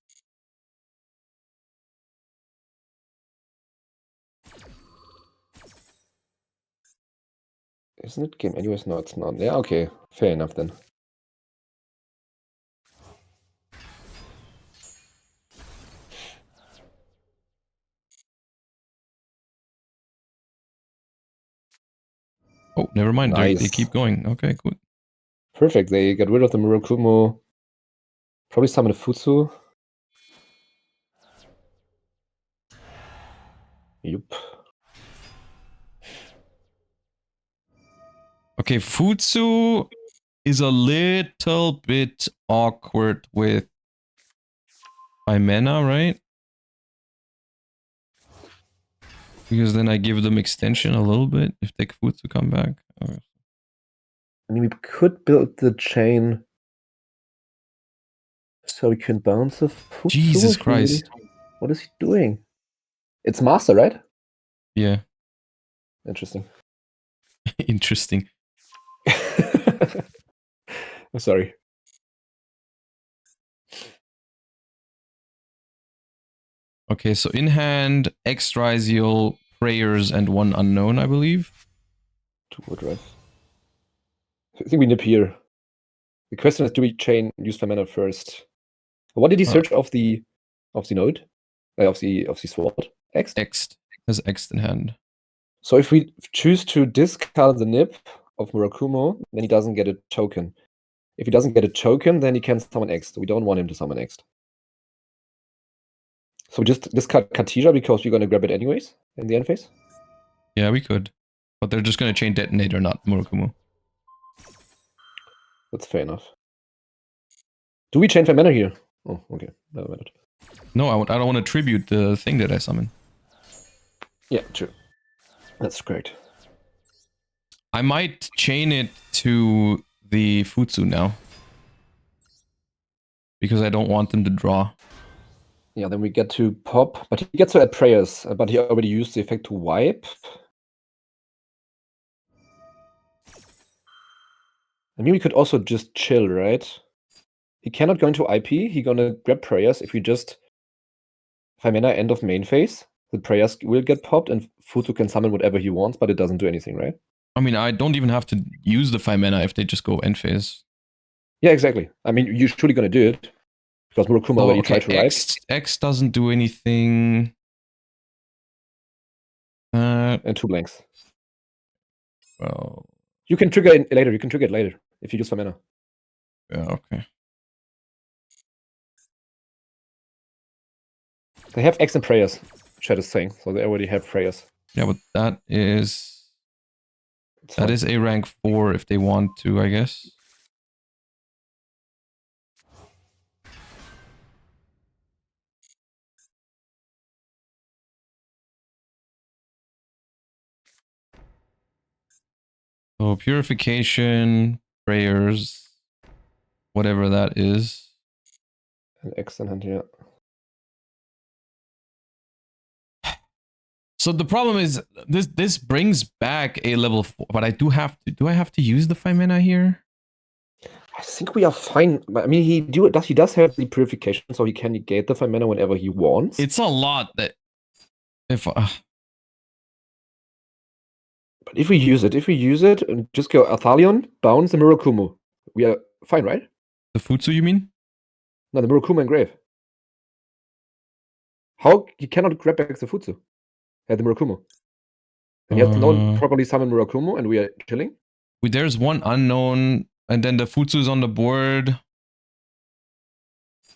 Isn't it game anyways? No, it's not. Yeah, okay. Fair enough then. Oh, never mind. Nice. They keep going. Okay, good. Perfect. They got rid of the Murakumo. Probably summon a Futsu. Yup. Okay, Futsu is a little bit awkward with 5 mana, right? Because then I give them extension a little bit if they Futsu come back. I mean, we could build the chain so we can bounce a Futsu. Jesus Christ. What is he doing? It's Master, right? Yeah. Interesting. Interesting. I'm sorry. Okay, so in hand, X Ryzeal, Prayers, and 1 unknown, I believe. 2 wood, right? I think we nip here. The question is, do we chain use the mana first? What did he search of the node? Of the sword? X? X'd. Has X'd in hand. So if we choose to discard the nip of Murakumo, then he doesn't get a token. If he doesn't get a token, then he can summon X. We don't want him to summon X. So we just discard Katija because we're going to grab it anyways in the end phase? Yeah, we could. But they're just going to chain Detonator, not Murakumo. That's fair enough. Do we chain for mana here? Oh, okay. Never mind. No, I don't want to tribute the thing that I summon. Yeah, true. That's great. I might chain it to the Futsu now. Because I don't want them to draw. Yeah, then we get to pop, but he gets to add Prayers, but he already used the effect to wipe. I mean, we could also just chill, right? He cannot go into IP, he's gonna grab Prayers. If we just 5 mana end of main phase, the Prayers will get popped and Futsu can summon whatever he wants, but it doesn't do anything, right? I mean, I don't even have to use the 5 mana if they just go end phase. Yeah, exactly. I mean, you're surely gonna do it. Because Murakumo already tried to wipe. X doesn't do anything. And 2 blanks. Well, you can trigger it later. if you use 5 mana. Yeah, okay. They have X and prayers, Chat is saying, so they already have prayers. Yeah, but that is Fine. a rank 4 if they want to, I guess. So purification, prayers, whatever that is. And X in hand, yeah. So the problem is this brings back a level 4, but I do have to use the 5 mana here? I think we are fine. I mean, he does have the purification, so he can negate the 5 mana whenever he wants. It's a lot that if But if we use it and just go Athalion, bounce, and Murakumo, we are fine, right? the Futsu, you mean? No, the Murakumo and Grave. How he cannot grab back the Futsu at the Murakumo? And he has no properly summon Murakumo, and we are chilling. There's one unknown, and then the Futsu's on the board.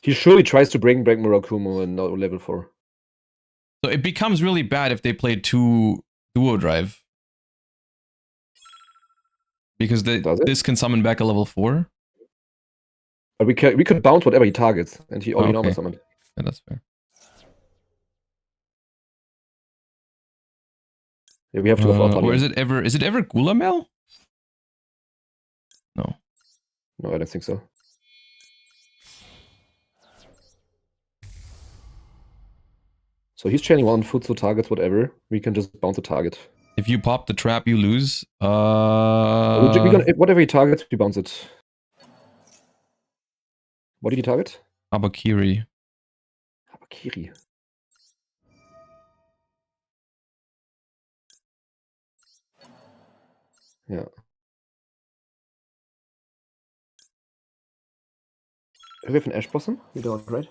He surely tries to bring back Murakumo and not level 4. So it becomes really bad if they play 2 Duo Drive. Because this can summon back a level 4. But we could bounce whatever he targets, and he already normal summoned. Yeah, that's fair. Yeah, we have to go for Athalion. Or is it ever Gulamel? No. No, I don't think so. So he's chaining 1 Futsu targets, whatever. We can just bounce the target. If you pop the trap, you lose. Whatever he targets, we bounce it. What did he target? Habakiri. Habakiri. Yeah. Do we have an Ash Blossom? We don't, right?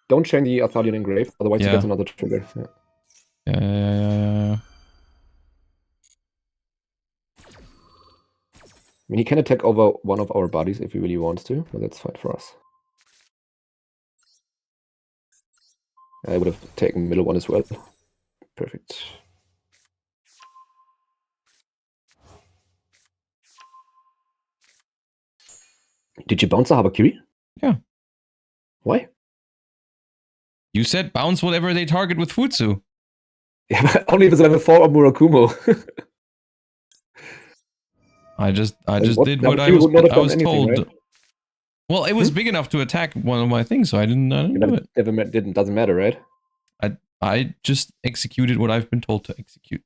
Don't chain the Athalion Engrave, otherwise he gets another trigger. Yeah. Yeah. I mean, he can attack over one of our bodies if he really wants to, but that's fine for us. I would have taken middle one as well. Perfect. Did you bounce a Habakiri? Yeah. Why? You said bounce whatever they target with Futsu. Yeah, but only if it's level 4 or Murakumo. I just did what I was told. Right? Well, it was big enough to attack one of my things, so I didn't do it. Doesn't matter, right? I just executed what I've been told to execute.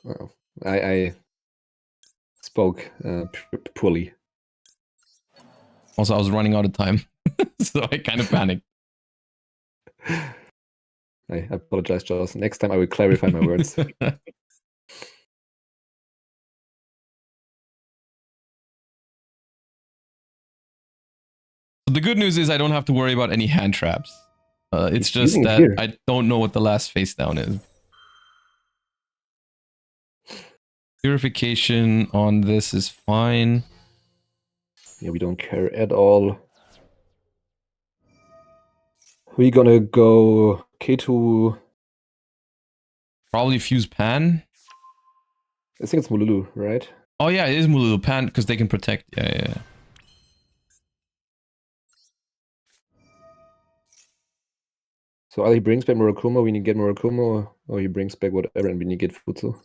Oh, I spoke poorly. Also, I was running out of time, so I kind of panicked. I apologize, Joss. Next time I will clarify my words. The good news is I don't have to worry about any hand traps. It's just that I don't know what the last face down is. Purification on this is fine. Yeah, we don't care at all. We're gonna go K2. Probably Fuse Pan. I think it's Mululu, right? Oh yeah, it is Mululu Pan because they can protect. Yeah. So either he brings back Murakumo, we need to get Murakumo, or he brings back whatever and we need to get Futsu.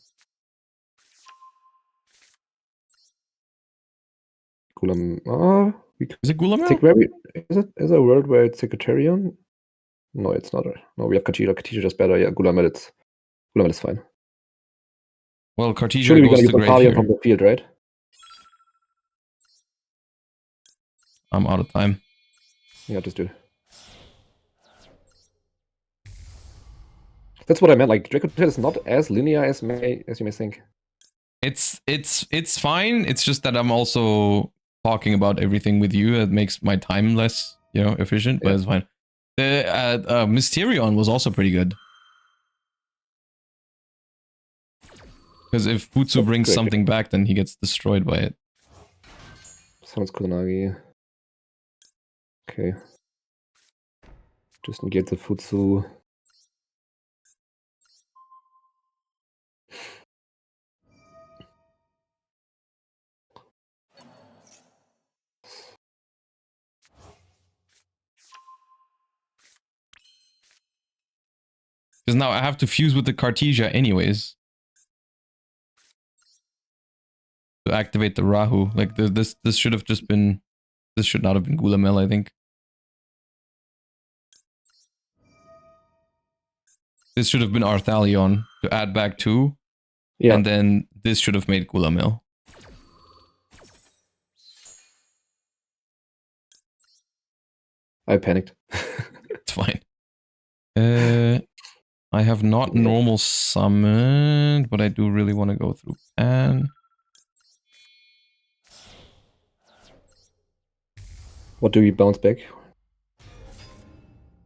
Is it Gulamel? Is there a world where it's Secretarian? No, it's not. No, we have Cartesia. Cartesia is better. Yeah, Gulamel is fine. Well, Cartesia surely we're goes gonna to use Athalion from the field, right? I'm out of time. Yeah, just do it. That's what I meant. Like Draco is not as linear as you may think. It's fine. It's just that I'm also talking about everything with you. It makes my time less, efficient. But it's fine. The Mysterion was also pretty good. Because if Futsu brings something back, then he gets destroyed by it. Summons Kusanagi. Okay. Just negate the Futsu. Because now I have to fuse with the Cartesia anyways. To activate the Rahu. Like this should have just been... This should not have been Gulamel, I think. This should have been Arthalion to add back 2. Yeah. And then this should have made Gulamel. I panicked. It's fine. I have not normal summoned, but I do really want to go through Pan. What do we bounce back?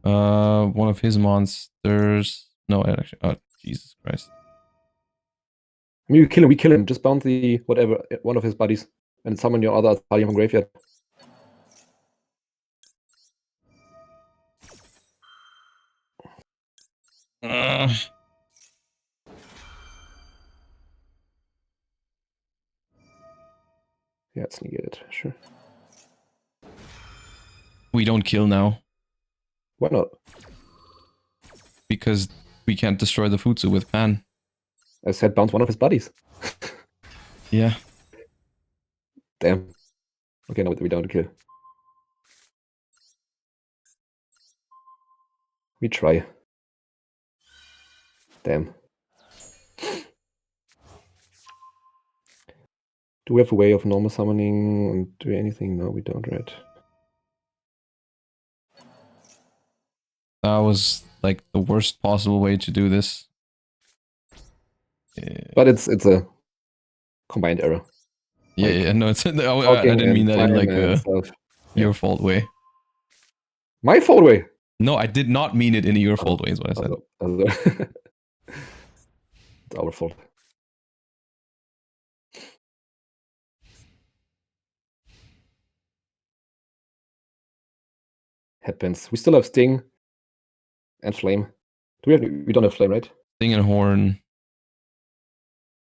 One of his monsters. No, actually, oh, Jesus Christ. I mean, we kill him. Just bounce the whatever, one of his buddies, and summon your other Arthalion from graveyard. Yeah, it's negated, sure. We don't kill now. Why not? Because we can't destroy the Futsu with Pan. I said bounce one of his buddies. Yeah. Damn. Okay, no, we don't kill. We try. Damn. Do we have a way of normal summoning and do anything? No, we don't, right? That was like the worst possible way to do this. Yeah. But it's a combined error. Yeah, Like, yeah, no, it's I didn't mean that in like your fault way. My fault way? No, I did not mean it in a your fault way, is what I said. It's our fault. Happens. We still have Sting and Flame. We don't have Flame, right? Sting and Horn.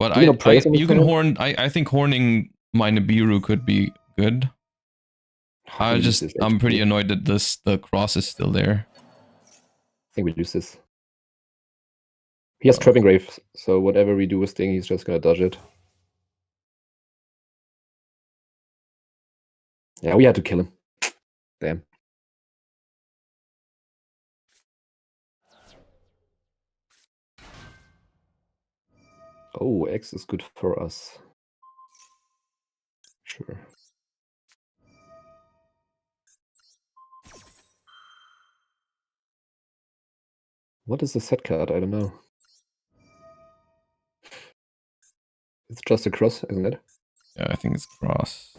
But you can horn. I think horning my Nibiru could be good. I'm pretty annoyed that the cross is still there. I think we lose this. He has Trapping Grave, so whatever we do with Sting, he's just gonna dodge it. Yeah, we had to kill him. Damn. Oh, X is good for us. Sure. What is the set card? I don't know. It's just a cross, isn't it? Yeah, I think it's cross.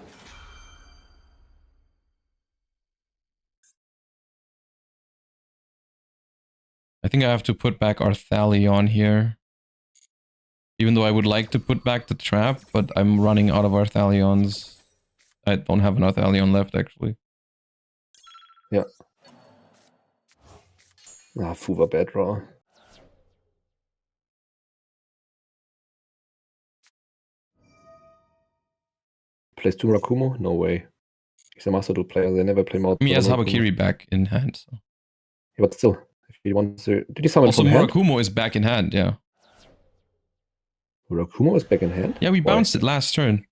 I think I have to put back Arthalion here. Even though I would like to put back the trap, but I'm running out of Arthalions. I don't have an Arthalion left, actually. Yeah. Ah, Fuva bad draw. Plays 2 Rakumo? No way. He's a Master Duel player, they never play more. He has Habakiri back in hand, so. Yeah, but still, if he wants to... Did he summon also, from Murakumo hand? is back in hand, yeah. Murakumo is back in hand? Yeah, we bounced it last turn.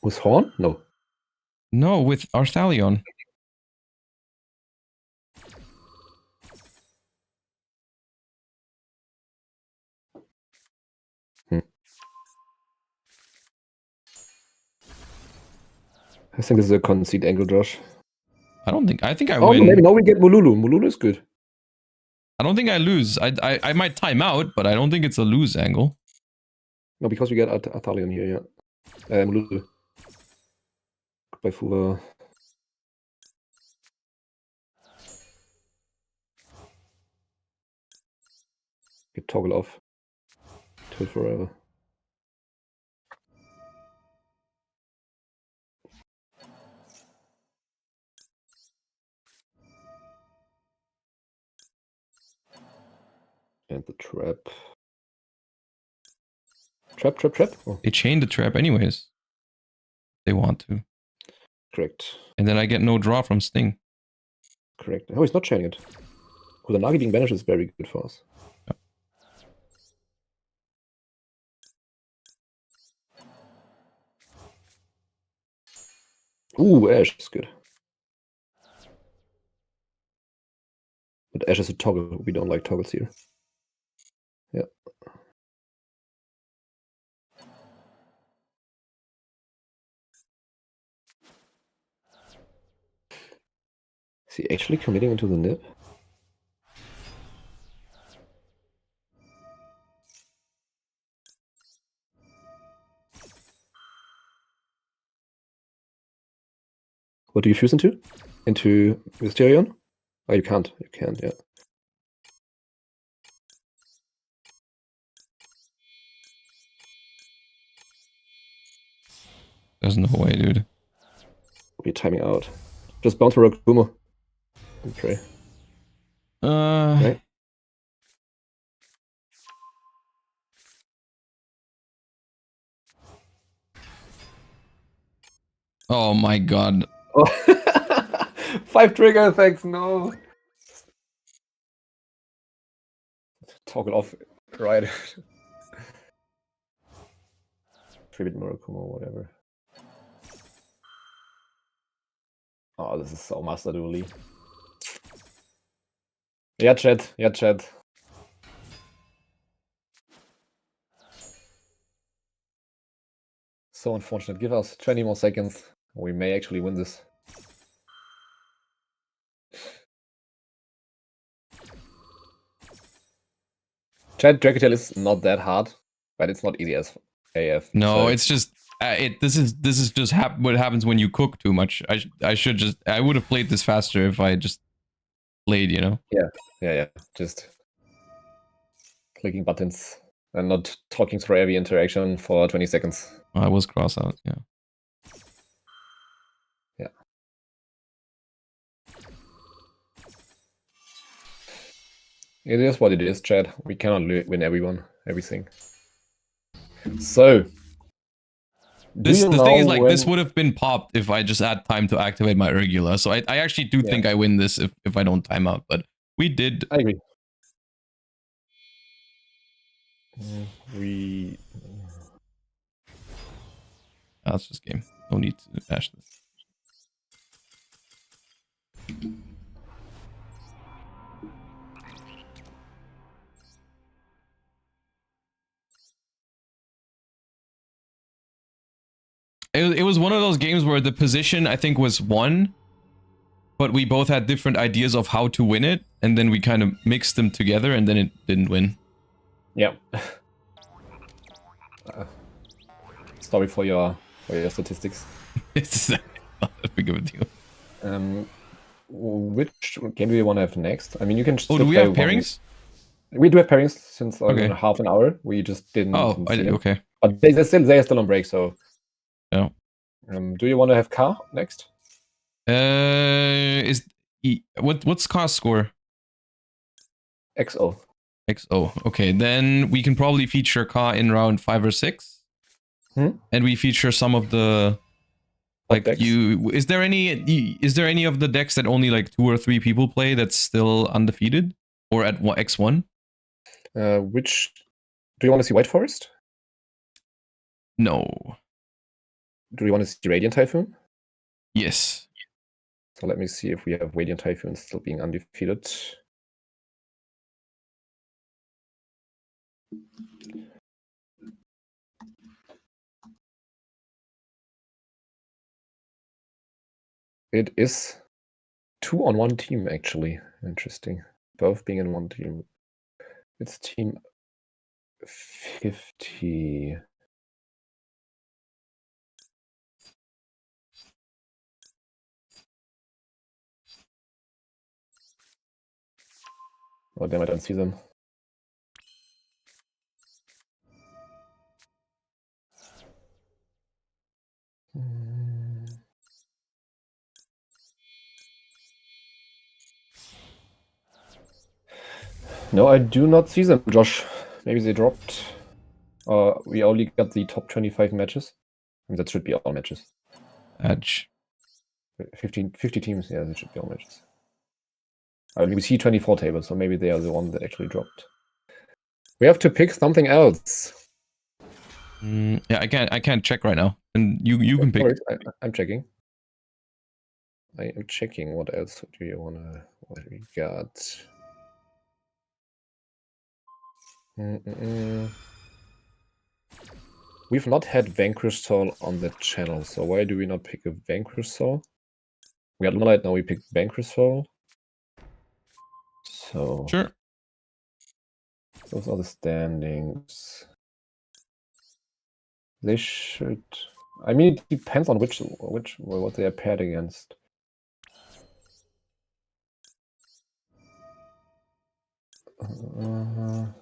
With Horn? No. No, with Arthalion. I think this is a concede angle, Josh. I think I win. win. Maybe now we get Mululu. Mululu is good. I don't think I lose. I might time out, but I don't think it's a lose angle. No, because we get Arthalion here, yeah. Mululu. Goodbye, Fuva. Get toggle off. till forever. And the trap. Trap. Oh. They chain the trap anyways. They want to. Correct. And then I get no draw from Sting. Correct. Oh, he's not chaining it. Kusanagi being banished is very good for us. Ooh, Ash is good. But Ash is a toggle. We don't like toggles here. Yeah. Is he actually committing into the nib? What do you fuse into? Into Mysterion? Oh, you can't. You can, yeah. There's no way, dude. We're timing out. Just bounce for Rakumo. And pray. Right? Oh my god. Oh. 5 trigger effects, no. Toggle off, right? 3-bit Murakumo, whatever. Oh, this is so Master Duel. Yeah, chat. Yeah, chat. So unfortunate. Give us 20 more seconds. We may actually win this. Chat, Dracutail is not that hard, but it's not easy as AF. No, so. it's just this is just what happens when you cook too much. I would have played this faster if I just played, you know. Yeah. Just clicking buttons and not talking through every interaction for 20 seconds. I was cross out, yeah. Yeah. It is what it is, Chad. We cannot win everything. So, The thing is, like, this would have been popped if I just had time to activate my Urgula. So I actually do think I win this if I don't time out, but we did. I agree. That's just game. No need to dash this. It was one of those games where the position, I think, was 1, but we both had different ideas of how to win it, and then we kind of mixed them together, and then it didn't win. Yeah. Sorry for your statistics. It's not that big of a deal. Which game do you want to have next? I mean, you can still do we play have pairings? We do have pairings since Okay. half an hour. We just didn't. Okay. But they're still on break. So. Yeah. Do you want to have Ka next? What's Ka's score? XO. XO. Okay, then we can probably feature Ka in round 5 or 6. And we feature some of the is there any of the decks that only like 2 or 3 people play that's still undefeated or at X1? Which do you want to see? White Forest? No. Do you want to see Radiant Typhoon? Yes. So let me see if we have Radiant Typhoon still being undefeated. It is 2 on 1 team, actually. Interesting. Both being in 1 team. It's team 50. Oh, damn, I don't see them. No, I do not see them, Josh. Maybe they dropped. We only got the top 25 matches. I mean, that should be all matches. Edge. 50 teams, yeah, that should be all matches. I mean, we see 24 tables, so maybe they are the one that actually dropped. We have to pick something else. Yeah, I can't check right now. And you can pick. I'm checking. I am checking. What else do you wanna? What we got? We've not had Vanquish Soul on the channel, so why do we not pick a Vanquish Soul? We had Moonlight, now we pick Vanquish Soul. So Sure. those are the standings. They should. I mean, it depends on what they are paired against.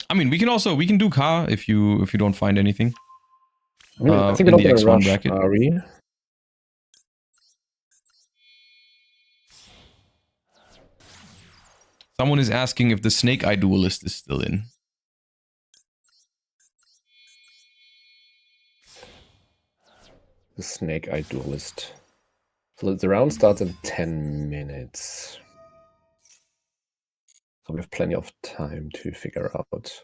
I mean, we can do Ka if you don't find anything. I mean, I think in we're the not X1 gonna rush bracket. Ari. Someone is asking if the Snake Eye Duelist is still in. The Snake Eye Duelist. So the round starts in 10 minutes. So we have plenty of time to figure out.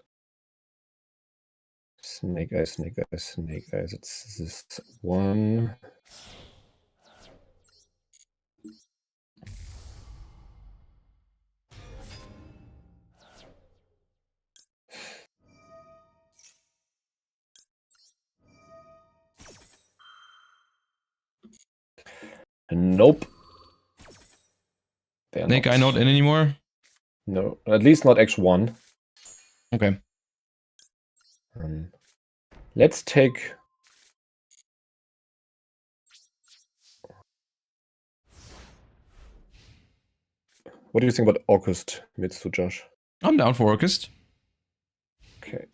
Snake Eye, Snake Eye, Snake Eyes. It's this one. Nope. Snake Eye not in anymore? No, at least not X1. Okay. Let's take... What do you think about August, Mitsu, Josh? I'm down for August. Okay.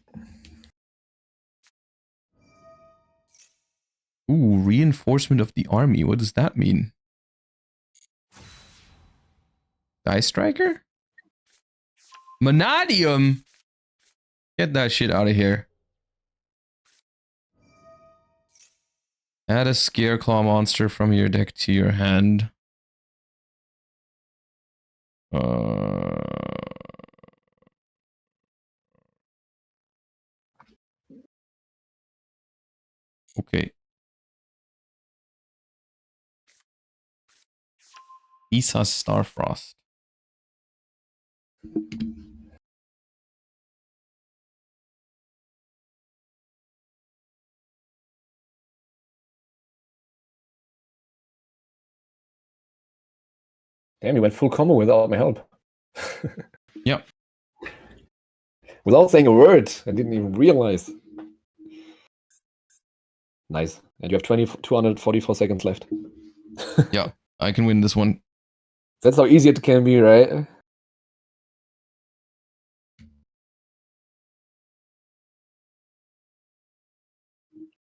Ooh, reinforcement of the army. What does that mean? Dice Striker? Monadium? Get that shit out of here. Add a Scareclaw monster from your deck to your hand. Okay. Isa's Starfrost. Damn, you went full combo without my help. Yep. Without saying a word. I didn't even realize. Nice. And you have 244 seconds left. Yeah, I can win this one. That's how easy it can be, right?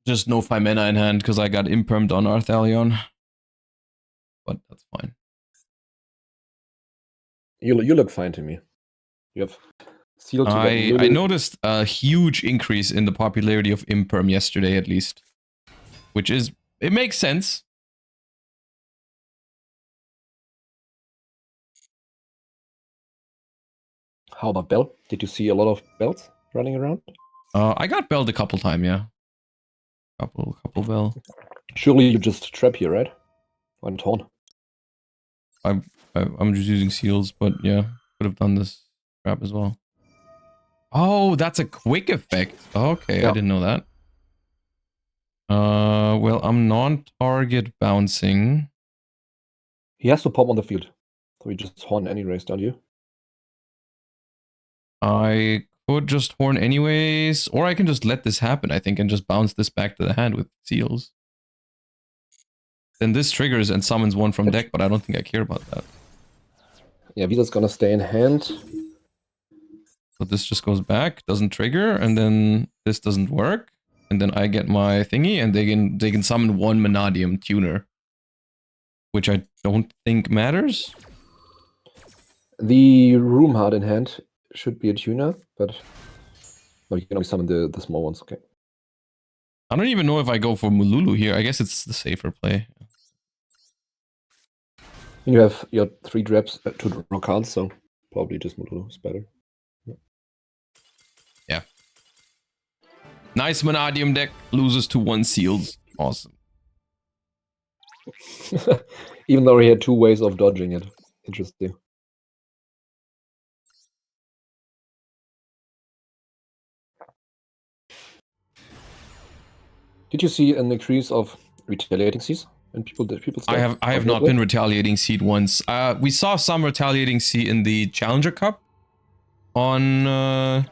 Just no 5 mana in hand because I got impermed on Arthalion. But that's fine. You look fine to me. You have sealed to I noticed a huge increase in the popularity of imperm yesterday, at least. Which is... It makes sense. How about Bell? Did you see a lot of bells running around? I got belled a couple times, yeah. Couple bell. Surely you just trap here, right? On Torn. I'm just using seals, but yeah, could have done this trap as well. Oh, that's a quick effect. Okay, yeah. I didn't know that. Well, I'm non-target bouncing. He has to pop on the field. So we just horn any race, don't you? I could just horn anyways, or I can just let this happen, I think, and just bounce this back to the hand with seals. Then this triggers and summons one from deck, but I don't think I care about that. Yeah, Visa's gonna stay in hand. So this just goes back, doesn't trigger, and then this doesn't work. And then I get my thingy, and they can summon one Monadium tuner. Which I don't think matters. The Room Heart in hand should be a tuner, but no, you can only summon the small ones. Okay. I don't even know if I go for Mululu here. I guess it's the safer play. You have your 3 traps, 2 draw cards, so probably just Mululu is better. Yeah. Nice Vanadium deck. Loses to 1 seals. Awesome. Even though he had 2 ways of dodging it. Interesting. Did you see an increase of retaliating seas? And people I have not been retaliating seed once. We saw some retaliating seed in the Challenger Cup on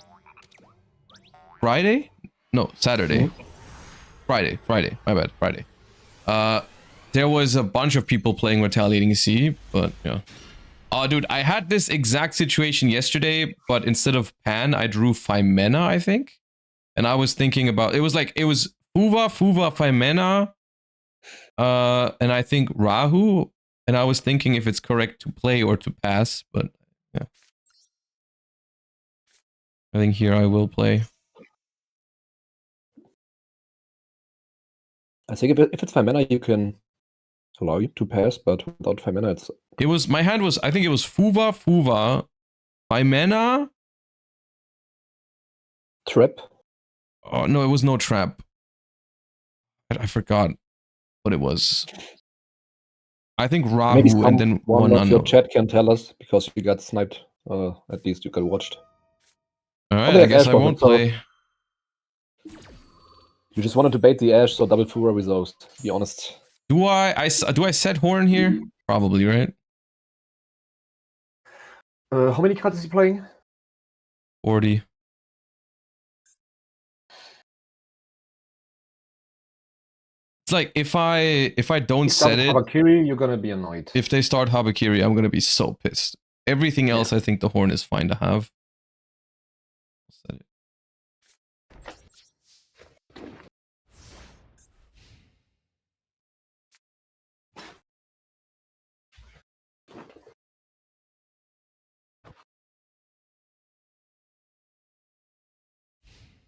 Friday? No, Saturday. Mm-hmm. Friday. My bad, Friday. There was a bunch of people playing retaliating seed, but yeah. Oh, dude, I had this exact situation yesterday, but instead of Pan, I drew Phimena, I think. And I was thinking about it was Fuva, Phimena, and I think Rahu, and I was thinking if it's correct to play or to pass, but yeah. I think here I will play. I think if it's Phimena, you can allow you to pass, but without Phimena, it's... It was, my hand was, I think it was Fuva, Phimena. Trap? Oh, no, it was no trap. I forgot what it was. I think Rahu Maybe and then one one of your unknown. chat can tell us, because you got sniped. At least you got watched. Alright, I guess I won't play. You just wanted to bait the Ash, so double Fura resolves, to be honest. Do I set Horn here? Probably, right? How many cards is he playing? 40. It's like if I don't set it, Habakiri, you're gonna be annoyed. if they start Habakiri, I'm gonna be so pissed. Everything else, I think the Horn is fine to have. Set it.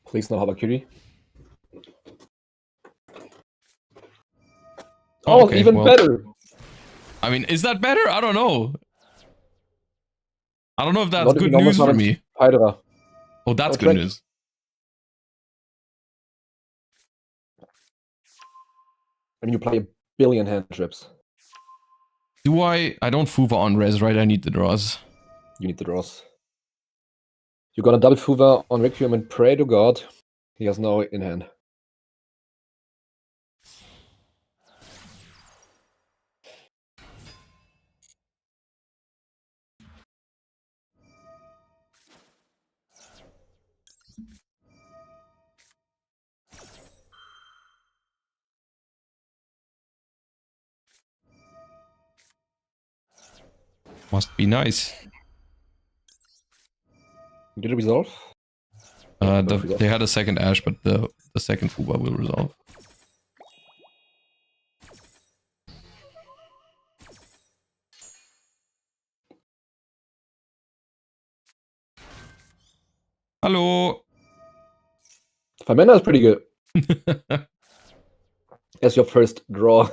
Please no Habakiri. Oh, okay, even better! I mean, is that better? I don't know. I don't know if that's good news for me. Hydra. Oh, that's good news. I mean, you play a billion hand trips. Do I? I don't Fuva on res, right? I need the draws. You need the draws. You're gonna double Fuva on Requiem and pray to God. He has no in hand. Must be nice. Did it resolve? They had a second Ash, but the second Fuba will resolve. Hello. Phimena is pretty good. As your first draw.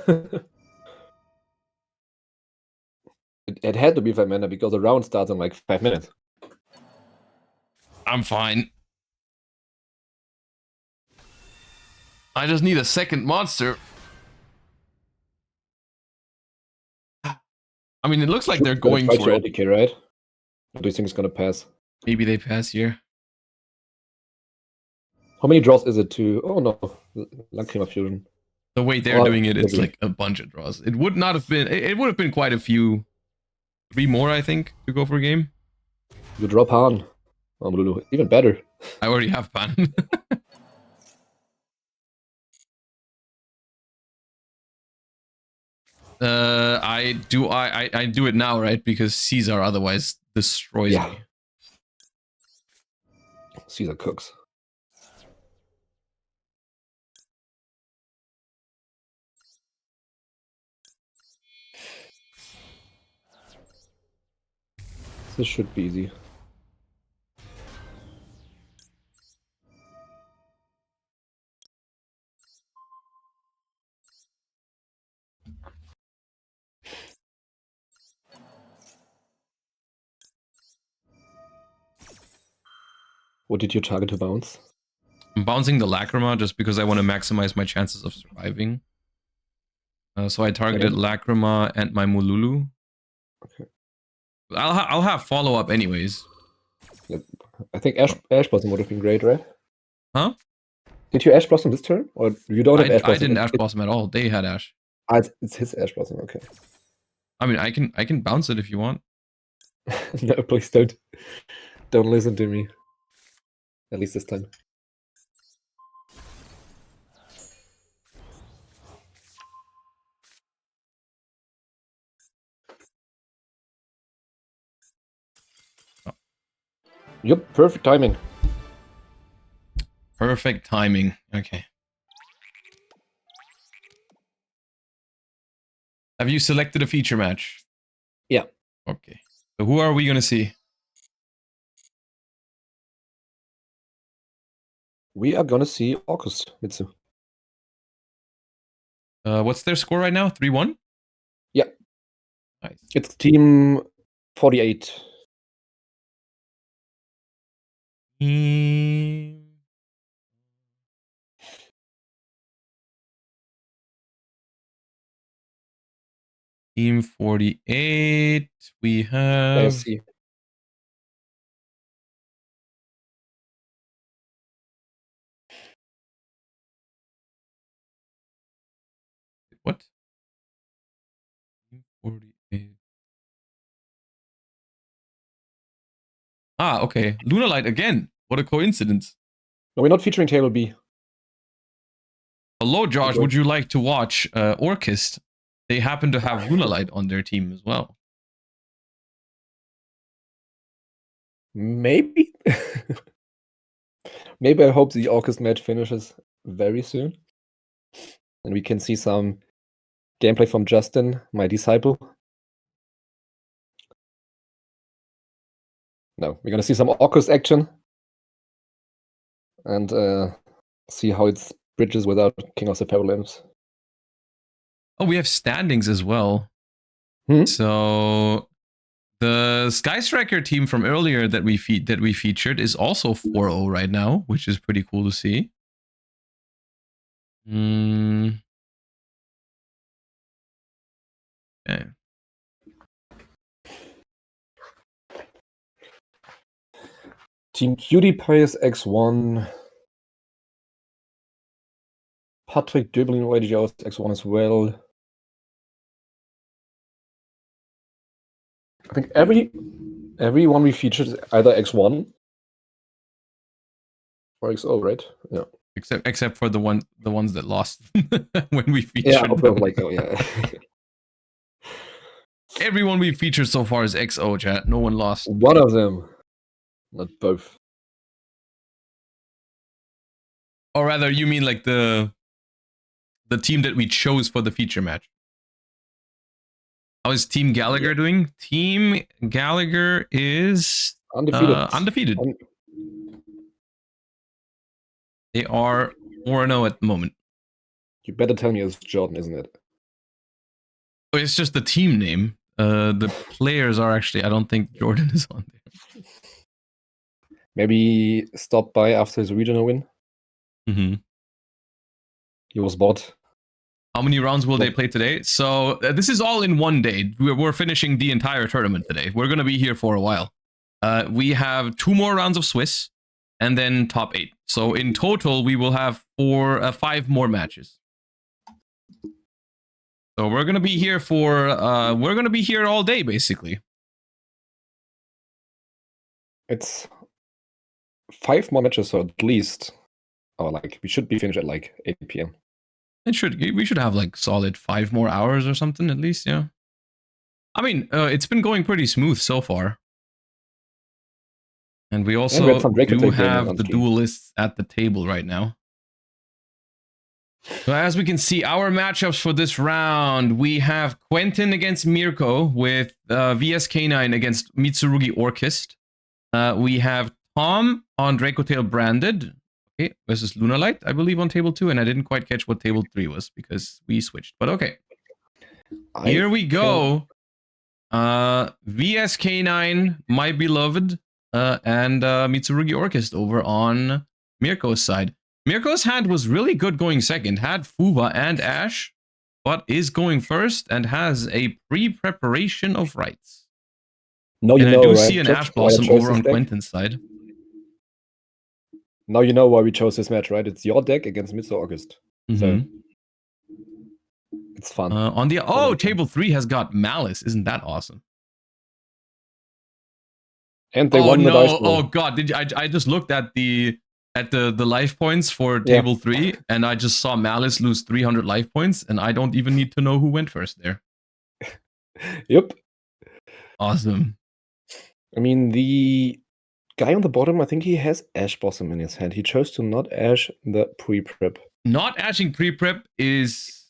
it had to be Phimena because the round starts in like 5 minutes. I'm fine. I just need a second monster. I mean, it looks like they're going for it. OTK, right? Or do you think it's gonna pass? Maybe they pass here. How many draws is it to... Oh no, Lacrima Fusion. The way they're doing it, it's like a bunch of draws. It would not have been... It would have been quite a few. 3 more, I think, to go for a game. You draw Pan. Oh, Lulu. Even better. I already have Pan. I do it now, right? Because Caesar otherwise destroys me. Caesar cooks. This should be easy. What did you target to bounce? I'm bouncing the Lacrima just because I want to maximize my chances of surviving. So I targeted Lacrima and my Mululu. Okay. I'll have follow-up anyways. Yep. I think Ash Blossom would have been great, right? Huh? Did you Ash Blossom this turn? Or you don't have Ash Blossom? I didn't Ash Blossom at all. They had Ash. It's his Ash Blossom, okay. I mean, I can bounce it if you want. No, please don't. Don't listen to me. At least this time. Oh. Yep, perfect timing. Perfect timing. Okay. Have you selected a feature match? Yeah. Okay. So who are we going to see? We are gonna see Orcus Mitsu. What's their score right now? 3-1? Yeah. Nice. It's team 48. Team 48. We have... see. What? 48. Ah, okay. Lunalight again. What a coincidence. No, we're not featuring table B. Hello, Josh. Would you like to watch Orchist? They happen to have Lunalight on their team as well. Maybe. Maybe I hope the Orcus match finishes very soon. And we can see some gameplay from Justin, my disciple. No, we're gonna see some Orcus action. And see how it bridges without King of the Pebble Imps. Oh, we have standings as well. So the Sky Striker team from earlier that we featured is also 4-0 right now, which is pretty cool to see. Okay. Team PewDiePie is X1. Patrick Döblin yugioh is X1 as well. I think everyone we featured is either X1 or XO, right? Yeah. Except for the ones that lost when we featured them. Like, oh yeah. Everyone we featured so far is XO, chat. No one lost. One of them, not both. Or rather, you mean like the team that we chose for the feature match? How is Team Gallagher doing? Team Gallagher is undefeated. They are 4-0 at the moment. You better tell me it's Jordan, isn't it? Oh, it's just the team name. The players are actually, I don't think Jordan is on there. Maybe stop by after his regional win. He was bought. How many rounds will they play today? So this is all in one day. We're finishing the entire tournament today. We're going to be here for a while. We have 2 more rounds of Swiss and then top 8. So in total, we will have 5 more matches. So we're going to be here for, we're going to be here all day, basically. It's 5 more matches, so at least, or like, we should be finished at like 8 p.m. We should have like solid 5 more hours or something at least, yeah. I mean, it's been going pretty smooth so far. And we also do have the duelists at the table right now. So as we can see, our matchups for this round, we have Quentin against Mirko with VSK9 against Mitsurugi Orchist. We have Tom on Dracotail Branded. Okay, versus Lunalight, I believe, on table 2, and I didn't quite catch what table 3 was because we switched. But okay, here we go. VSK9, my beloved, and Mitsurugi Orchest over on Mirko's side. Mirko's hand was really good going second, had Fuva and Ash, but is going first and has a pre-preparation of rights. Now you And know, I do right, see an Josh, Ash why I Blossom chose over this on deck? Quentin's side. Now you know why we chose this match, right? It's your deck against Mitsu August. So it's fun. On the table 3 has got Malice. Isn't that awesome? And they won the dice roll. Oh god, did you, I just looked at the life points for table 3 and I just saw Malice lose 300 life points and I don't even need to know who went first there. Yep. Awesome. I mean, the guy on the bottom, I think he has Ash Blossom in his hand. He chose to not ash the pre-prep. Not ashing pre-prep is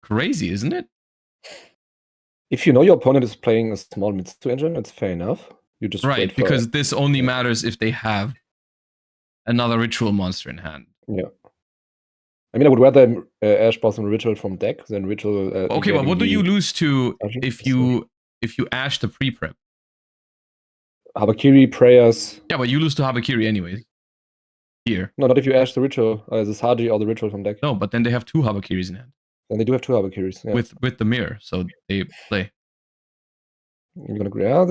crazy, isn't it? If you know your opponent is playing a small Mitsu engine, it's fair enough. You just right, wait for because this only matters if they have another ritual monster in hand. Yeah. I mean, I would rather Ash Blossom ritual from deck than ritual. Okay, but what do you lose to if you ash the pre-prep? Habakiri, prayers. Yeah, but you lose to Habakiri anyways. Here. No, not if you ash the ritual, the Saji or the ritual from deck. No, but then they have 2 Habakiris in hand. And they do have 2 Habakiris. Yeah. With the mirror, so they play. You're gonna agree. Yeah,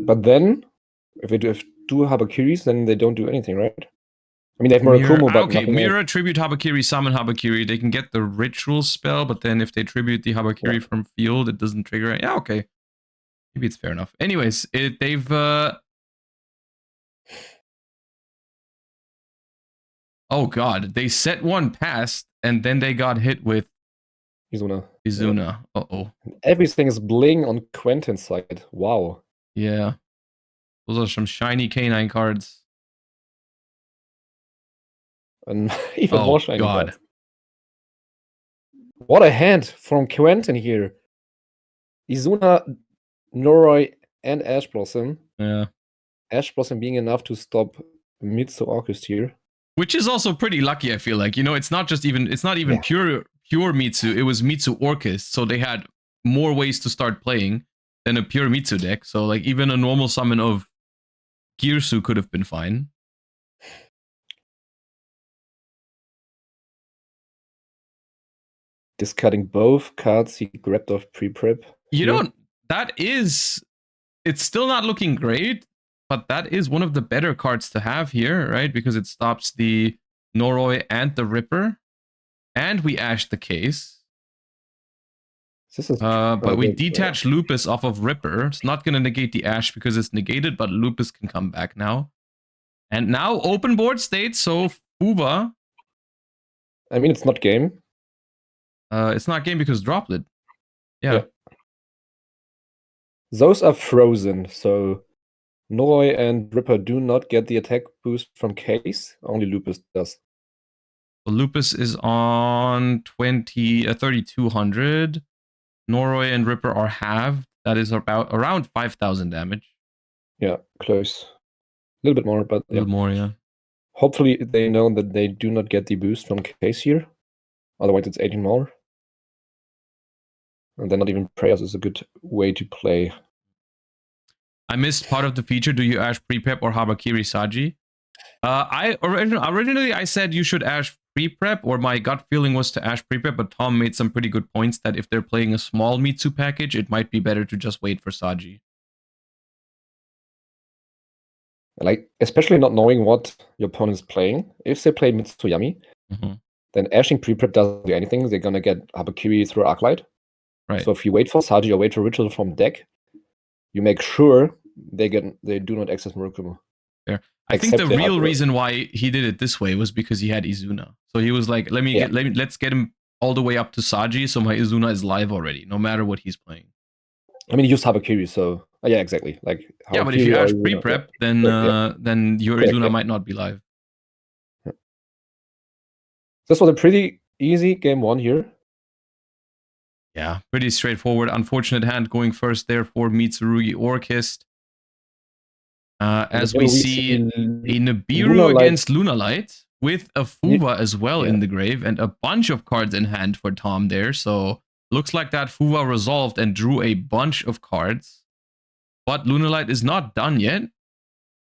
but then if they do have 2 Habakiris, then they don't do anything, right? I mean, they have Murakumo, but okay, mirror, tribute Habakiri, summon Habakiri. They can get the ritual spell, but then if they tribute the Habakiri from field, it doesn't trigger. Yeah, okay. Maybe it's fair enough. Anyways, they've oh god, they set one past and then they got hit with Izuna. Yeah. Uh-oh. Everything is bling on Quentin's side. Wow. Yeah. Those are some shiny canine cards. And even more shiny god. cards. What a hand from Quentin here. Izuna, Noroi, and Ash Blossom. Yeah. Ash Blossom being enough to stop Mitsu August here. Which is also pretty lucky, I feel like. You know, it's not even pure Mitsu, it was Mitsu Orchest, so they had more ways to start playing than a pure Mitsu deck. So like even a normal summon of Girsu could have been fine. Discarding both cards he grabbed off pre-prep. You know, it's still not looking great, but that is one of the better cards to have here, right? Because it stops the Noroi and the Ripper. And we ash the case. But we detach Lupus off of Ripper. It's not going to negate the Ash because it's negated, but Lupus can come back now. And now open board state, so Fuva. I mean, it's not game. It's not game because Droplet. Yeah. Those are frozen, so Noroi and Ripper do not get the attack boost from case. Only Lupus does. So Lupus is on 3,200. Noroi and Ripper are halved. That is around 5,000 damage. Yeah, close. A little bit more, but a little more, yeah. Hopefully they know that they do not get the boost from case here. Otherwise it's 18 more. And then not even prayers is a good way to play. I missed part of the feature. Do you ash pre-prep or Habakiri Saji? Originally I said you should ash pre-prep, or my gut feeling was to ash pre-prep, but Tom made some pretty good points that if they're playing a small Mitsu package, it might be better to just wait for Saji. Like, especially not knowing what your opponent is playing. If they play Mitsuyami, then ashing pre-prep doesn't do anything. They're gonna get Habakiri through Arclight. Right. So if you wait for Saji or wait for Ritual from deck, you make sure they do not access Murakumo. Fair. I think the real reason why he did it this way was because he had Izuna. So he was like, let's get him all the way up to Saji, so my Izuna is live already, no matter what he's playing. I mean, he used Habakiri, so yeah, exactly. Like, yeah, but if you ash pre-prep, then your Izuna might not be live. Yeah. This was a pretty easy game 1 here. Yeah, pretty straightforward. Unfortunate hand going first there for Mitsurugi Orchest. As we see a Nibiru against Lunalight with a Fuva as well in the grave and a bunch of cards in hand for Tom there. So looks like that Fuva resolved and drew a bunch of cards. but Lunalight is not done yet.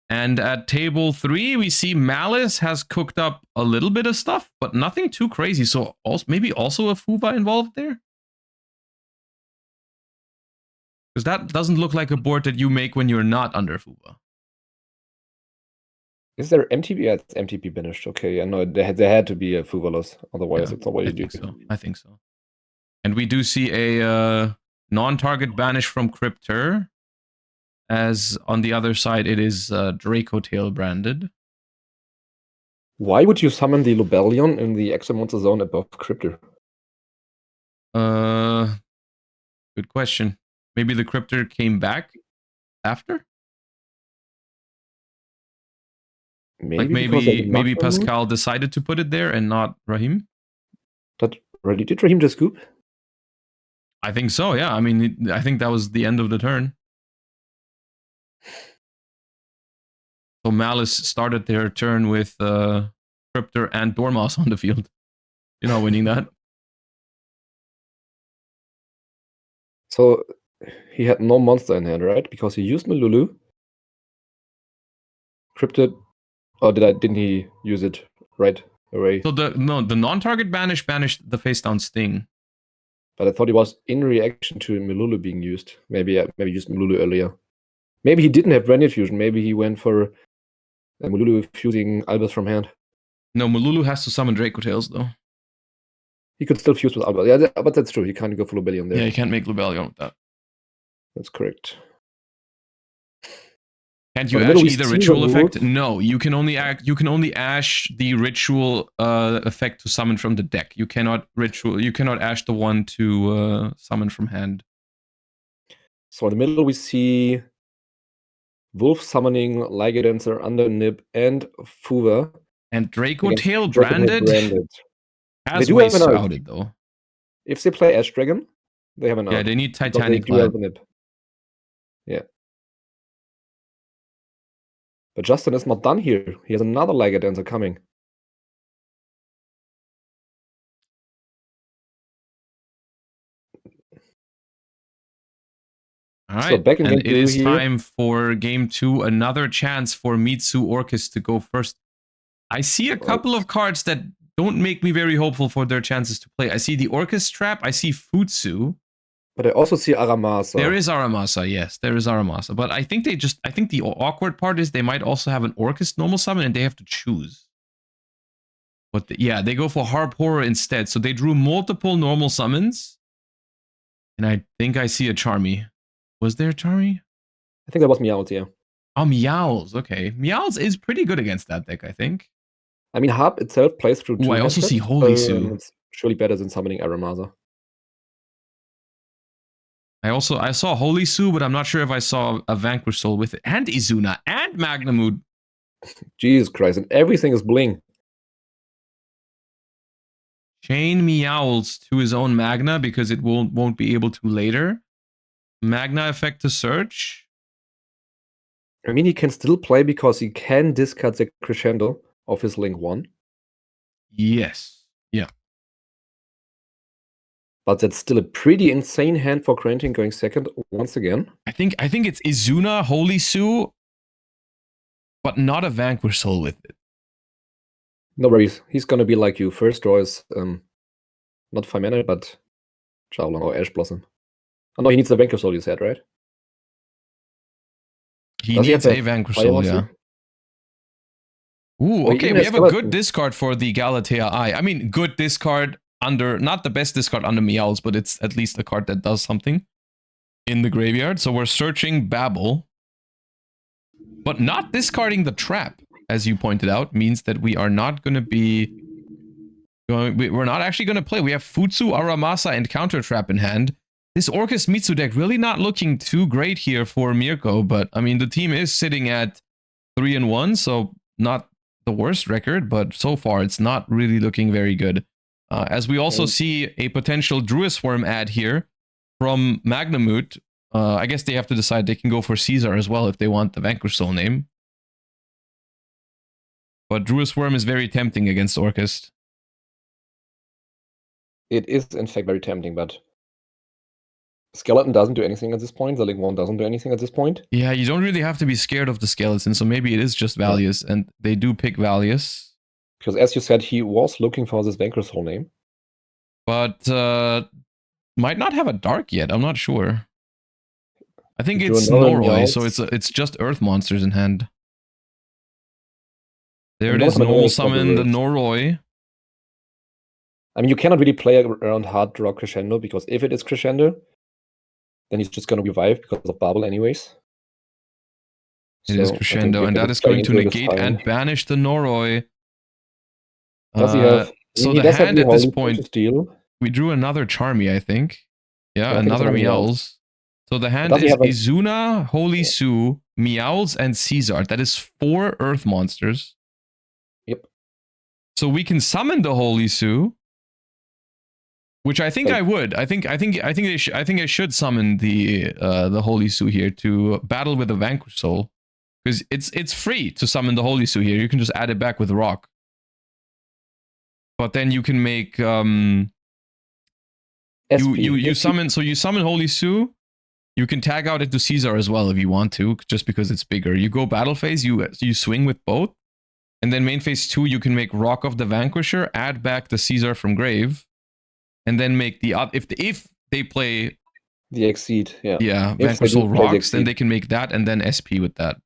And at table 3, we see Malice has cooked up a little bit of stuff, but nothing too crazy. So also, maybe also a Fuva involved there? Because that doesn't look like a board that you make when you're not under Fuva. Is there MTP? Yeah, it's MTP banished. Okay, I know there had to be a Fuva loss. Otherwise, it's not what you do. I think so. And we do see a non-target banish from Crypter. As on the other side, it is Draco Tail branded. Why would you summon the Lobelion in the extra monster zone above Crypter? Good question. Maybe the Crypter came back after? Maybe Pascal decided to put it there and not Raheem? Did Raheem just scoop? I think so, yeah. I mean, I think that was the end of the turn. So Malice started their turn with Crypter and Dormouse on the field. You're not winning that. So he had no monster in hand, right? Because he used Malulu. Cryptid, or didn't he use it right away? So the non-target banished the face down Sting. But I thought it was in reaction to Malulu being used. Maybe used Malulu earlier. Maybe he didn't have Brand Fusion. Maybe he went for Malulu fusing Albus from hand. No, Malulu has to summon Draco Tails, though. He could still fuse with Albus. Yeah, but that's true. He can't go for Lobelion there. Yeah, you can't make Lobelion with that. That's correct. Can't you ash either ritual effect? No, you can only ash the ritual effect to summon from the deck. You cannot ash the one to summon from hand. So in the middle we see Wolf summoning Lygadancer, Undernib, and Fuva. And Draco Tail branded. Has way scouted though. If they play Ash Dragon, they have an out. Yeah, they need Titanic Lad. Yeah. But Justin is not done here. He has another Lygadancer coming. All right, so back in and it is here. Time for game 2. Another chance for Mitsu Orcus to go first. I see a couple of cards that don't make me very hopeful for their chances to play. I see the Orcus Trap. I see Futsu. But I also see Aramasa. There is Aramasa, yes. There is Aramasa. But I think I think the awkward part is they might also have an Orcus normal summon and they have to choose. But yeah, they go for Harp Horror instead. So they drew multiple normal summons. And I think I see a Charmy. Was there a Charmy? I think that was Meowls, yeah. Oh, Meowls. Okay. Meowls is pretty good against that deck, I think. I mean, Harp itself plays through 2 I also see Holy Sue. It's surely better than summoning Aramasa. I saw Holy Sue, but I'm not sure if I saw a Vanquish Soul with it. And Izuna and Magnamood. Jesus Christ, and everything is bling. Chain Meowls to his own Magna because it won't be able to later. Magna effect to search. I mean, he can still play because he can discard the Crescendo of his Link 1. Yes. Yeah. But that's still a pretty insane hand for Granting going second once again. I think it's Izuna, Holy Sue, but not a Vanquish Soul with it. No worries. He's gonna be like you. First draw is not 5 mana, but Shaolong or Ash Blossom. Oh no, he needs the Vanquish Soul, you said, right? He needs a Vanquish Soul, yeah. Ooh, okay, we have a good discard for the Galatea Eye. I mean, good discard under, not the best discard under Meowls, but it's at least a card that does something in the graveyard. So we're searching Babel, but not discarding the trap, as you pointed out, means that we are not going to be we're not actually going to play. We have Futsu, Aramasa, and Counter Trap in hand. This Orcus Mitsu deck really not looking too great here for Mirko, but I mean, the team is sitting at 3-1, so not the worst record, but so far it's not really looking very good. As we also see a potential Druisworm ad here from Magnamoot. I guess they have to decide they can go for Caesar as well if they want the Vanquish Soul name. But Druisworm is very tempting against Orcus. It is, in fact, very tempting, but Skeleton doesn't do anything at this point. The Link 1 doesn't do anything at this point. Yeah, you don't really have to be scared of the skeleton, so maybe it is just Valius, and they do pick Valius. Because as you said, he was looking for this Vanquish Soul name. But might not have a dark yet, I'm not sure. I think Drew it's another Noroi, Meowth. so it's just earth monsters in hand. There it Another is, normal Noroi summon the coverage. Noroi. I mean, you cannot really play around hard draw Crescendo, because if it is Crescendo, then he's just going to revive because of Bubble anyways. It is So, I think Crescendo, and Mirko that was is going playing to into it this negate and time. banish the Noroi. Does he have... So he the does have hand the at this Holy point, Precious Deal. we drew another Charmy, I think. Yeah, I think it's another another Meowth. Meowls. So the hand Does he is have a- Izuna, Holy Sue, Meowls, and Caesar. That is 4 earth monsters. Yep. So we can summon the Holy Sue, which I think I would. I think I should summon the Holy Sue here to battle with the Vanquish Soul, because it's free to summon the Holy Sue here. You can just add it back with Rock. But then you can make you summon Holy Sue. You can tag out into Caesar as well if you want to, just because it's bigger. You go battle phase, you swing with both, and then main phase 2 you can make Rock of the Vanquisher, add back the Caesar from grave, and then make the if they play the Exceed, yeah Vanquish Soul Rocks, then they can make that and then SP with that.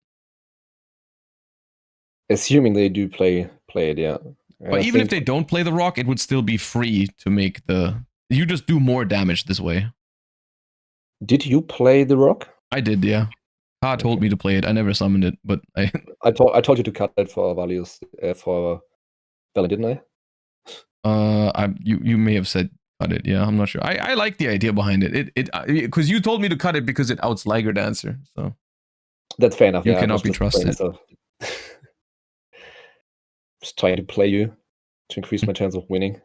Assuming they do play it, yeah. But even if they don't play the Rock, it would still be free to make the... You just do more damage this way. Did you play the Rock? I did, yeah. Ha told me to play it. I never summoned it, but I told you to cut that for values for Valley, didn't I? You may have said cut it. Yeah, I'm not sure. I like the idea behind it. Because you told me to cut it because it outs Liger Dancer. So that's fair enough. You cannot be trusted. Just trying to play you to increase my chance of winning.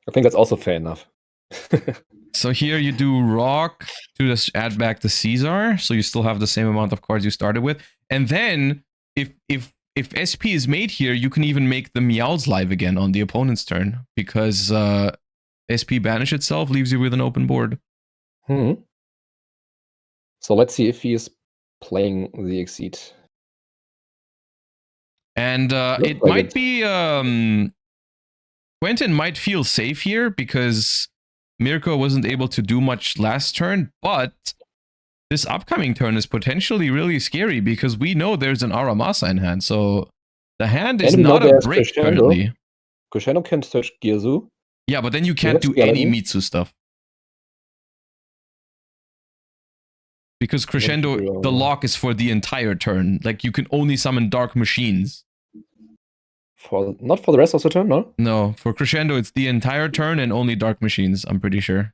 I think that's also fair enough. So here you do Rock to just add back the Caesar, so you still have the same amount of cards you started with. And then if SP is made here, you can even make the Meowls live again on the opponent's turn, because SP banish itself leaves you with an open board. So let's see if he is playing the Exceed. And it might be Quentin might feel safe here because Mirko wasn't able to do much last turn, but this upcoming turn is potentially really scary because we know there's an Aramasa in hand, so the hand is not a break currently. Crescendo can search Girzu. Yeah, but then you can't do any Mitsu stuff. Because Crescendo, the lock is for the entire turn. Like, you can only summon Dark Machines. Not for the rest of the turn, no? No, for Crescendo, it's the entire turn and only Dark Machines, I'm pretty sure.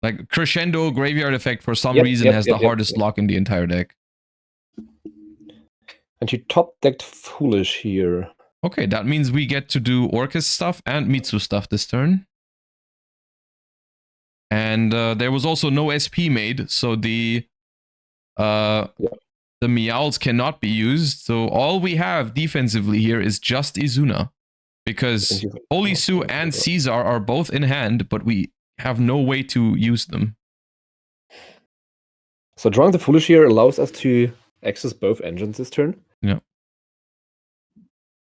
Like, Crescendo Graveyard Effect, for some reason, has the hardest lock in the entire deck. And she top-decked Foolish here. Okay, that means we get to do Orcus stuff and Mitsu stuff this turn. And there was also no SP made, so the Meowls cannot be used. So all we have defensively here is just Izuna. Because Holy Sue and Caesar are both in hand, but we have no way to use them. So drawing the Foolish here allows us to access both engines this turn. Yeah.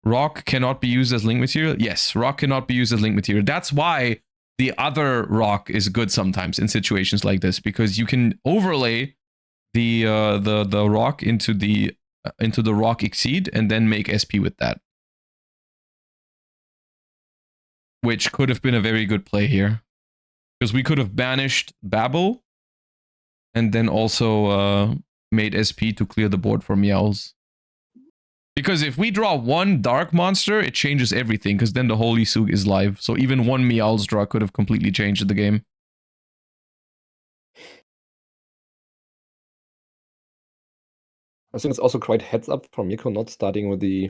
Rock cannot be used as link material. Yes, Rock cannot be used as link material. That's why the other Rock is good sometimes in situations like this, because you can overlay the Rock into the Rock Exceed and then make SP with that, which could have been a very good play here, because we could have banished Babel and then also made SP to clear the board for Meowls. Because if we draw one dark monster, it changes everything, because then the Holy Sug is live. So even one Meowls draw could have completely changed the game. I think it's also quite heads up for Mirko not starting with the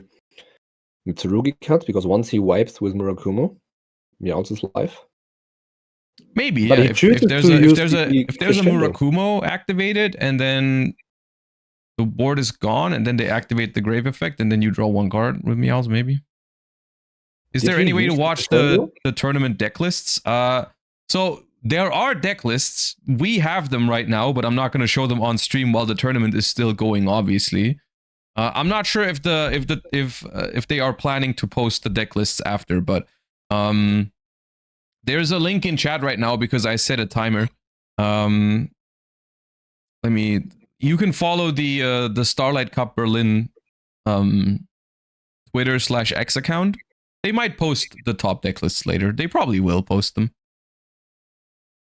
Mitsurugi cut, because once he wipes with Murakumo, Meowls is live. Maybe, but yeah. If there's a Murakumo activated and then the board is gone, and then they activate the Grave Effect, and then you draw one card with Meowls, maybe. Is there any way to watch the tournament deck lists? So there are deck lists. We have them right now, but I'm not going to show them on stream while the tournament is still going, obviously. I'm not sure if they are planning to post the deck lists after, but there's a link in chat right now because I set a timer. You can follow the Starlight Cup Berlin Twitter/X account. They might post the top deck lists later. They probably will post them.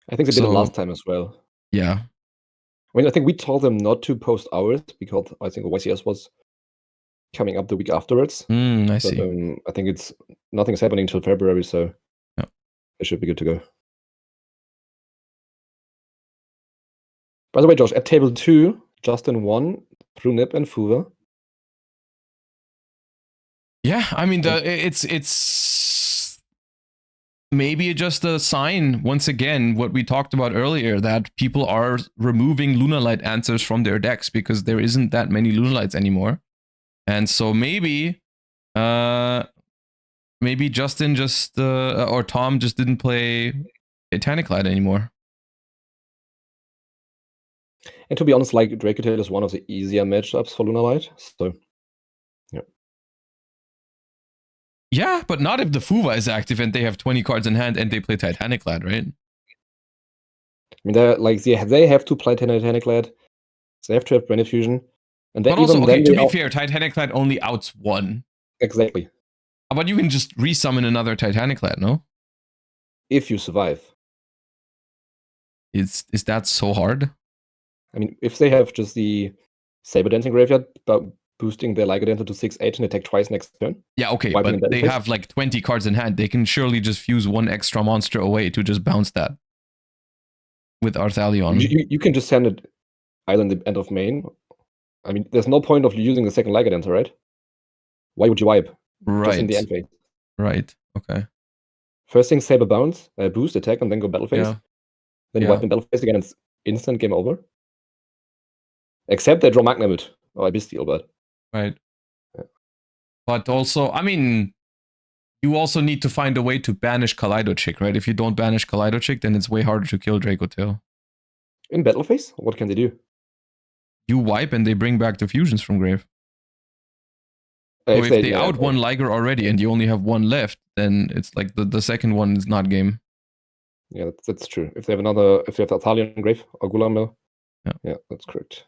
I think they did it last time as well. Yeah. I mean, I think we told them not to post ours because I think YCS was coming up the week afterwards. I see. I think nothing's happening until February, so yeah, it should be good to go. By the way, Josh, at table 2, Justin won through Nip and Fuva. Yeah, I mean, it's maybe just a sign, once again, what we talked about earlier, that people are removing Lunalight answers from their decks because there isn't that many Lunalights anymore. And so maybe Justin just, or Tom just didn't play Titanic Light anymore. And to be honest, like, Dracotail is one of the easier matchups for Lunalight, so yeah. Yeah, but not if the Fuva is active and they have 20 cards in hand and they play Titanic Lad, right? I mean, they have to play Titanic Lad. They have to have Brain Fusion. And but also, okay, to be fair, Titanic Lad only outs one. Exactly. But you can just resummon another Titanic Lad, no? If you survive. Is that so hard? I mean, if they have just the Saber Dancing Graveyard, but boosting their Liga Dancer to 6/8 and attack twice next turn. Yeah, okay, but they have like 20 cards in hand. They can surely just fuse one extra monster away to just bounce that with Arthalion. You can just send it either in the end of main. I mean, there's no point of using the second Liga Dancer, right? Why would you wipe? Right. Just in the end phase. Right, okay. First thing, Saber bounce, boost, attack, and then go battle phase. Yeah. Then wipe in battle phase again, it's instant game over. Except they draw Magnamut or Abystial, but... Right. Yeah. But also, I mean, you also need to find a way to banish Kaleidochick, right? If you don't banish Kaleidochick, then it's way harder to kill Dracotail. In battle phase? What can they do? You wipe and they bring back the fusions from grave. So if they out one Liger already and you only have one left, then it's like the second one is not game. Yeah, that's true. If they have Arthalion grave or Gulamel, yeah, that's correct.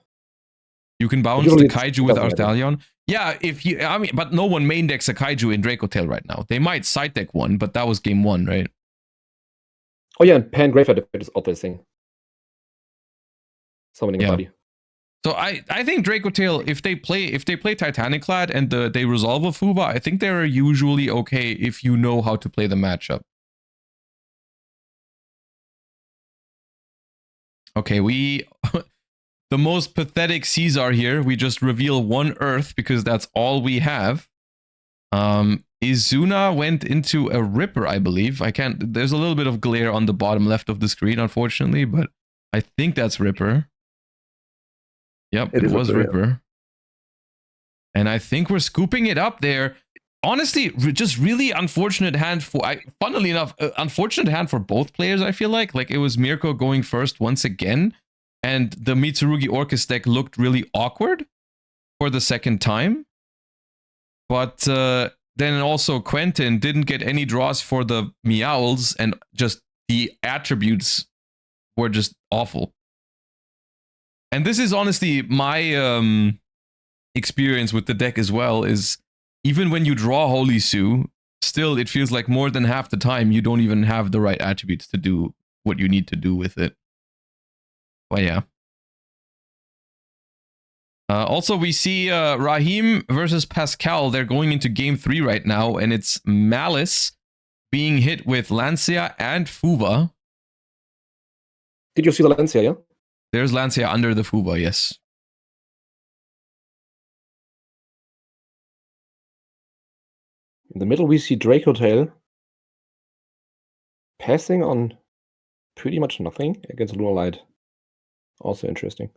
You can bounce the Kaiju with Arthalion. Yeah, but no one main decks a Kaiju in Dracotail right now. They might side deck one, but that was game 1, right? Oh yeah, and Pan Graveyard effect is obvious thing. Summoning a body. So I think Dracotail, if they play Titanic Clad and they resolve a Fuba, I think they're usually okay if you know how to play the matchup. Okay, the most pathetic Caesar here. We just reveal one Earth because that's all we have. Izuna went into a Ripper, I believe. There's a little bit of glare on the bottom left of the screen, unfortunately, but I think that's Ripper. Yep, it was Ripper. Yeah. And I think we're scooping it up there. Honestly, just really unfortunate hand funnily enough, unfortunate hand for both players, I feel like. Like, it was Mirko going first once again, and the Mitsurugi Orcus deck looked really awkward for the second time. But then also Quentin didn't get any draws for the Meowls, and just the attributes were just awful. And this is honestly my experience with the deck as well, is even when you draw Holy Sue, still it feels like more than half the time you don't even have the right attributes to do what you need to do with it. But yeah. Also, we see Raheem versus Pascal. They're going into game 3 right now, and it's Malice being hit with Lancia and Fuva. Did you see the Lancia, yeah? There's Lancia under the Fuva, yes. In the middle, we see Dracotail passing on pretty much nothing against Lunalight. Also interesting.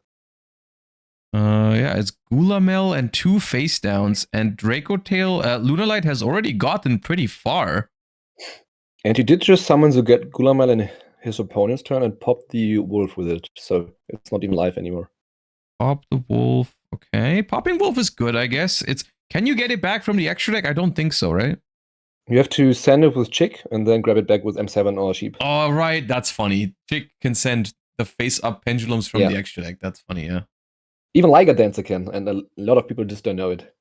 Yeah, it's Gulamel and 2 face downs, and Dracotail, Lunalight has already gotten pretty far. And he did just summon the Gulamel in his opponent's turn and pop the wolf with it, so it's not even live anymore. Pop the wolf. Okay, popping wolf is good, I guess. Can you get it back from the extra deck? I don't think so, right? You have to send it with Chick and then grab it back with M7 or Sheep. Oh, right, that's funny. Chick can send the face-up pendulums from the extra deck. That's funny, yeah. Even Liger Dancer can, and a lot of people just don't know it.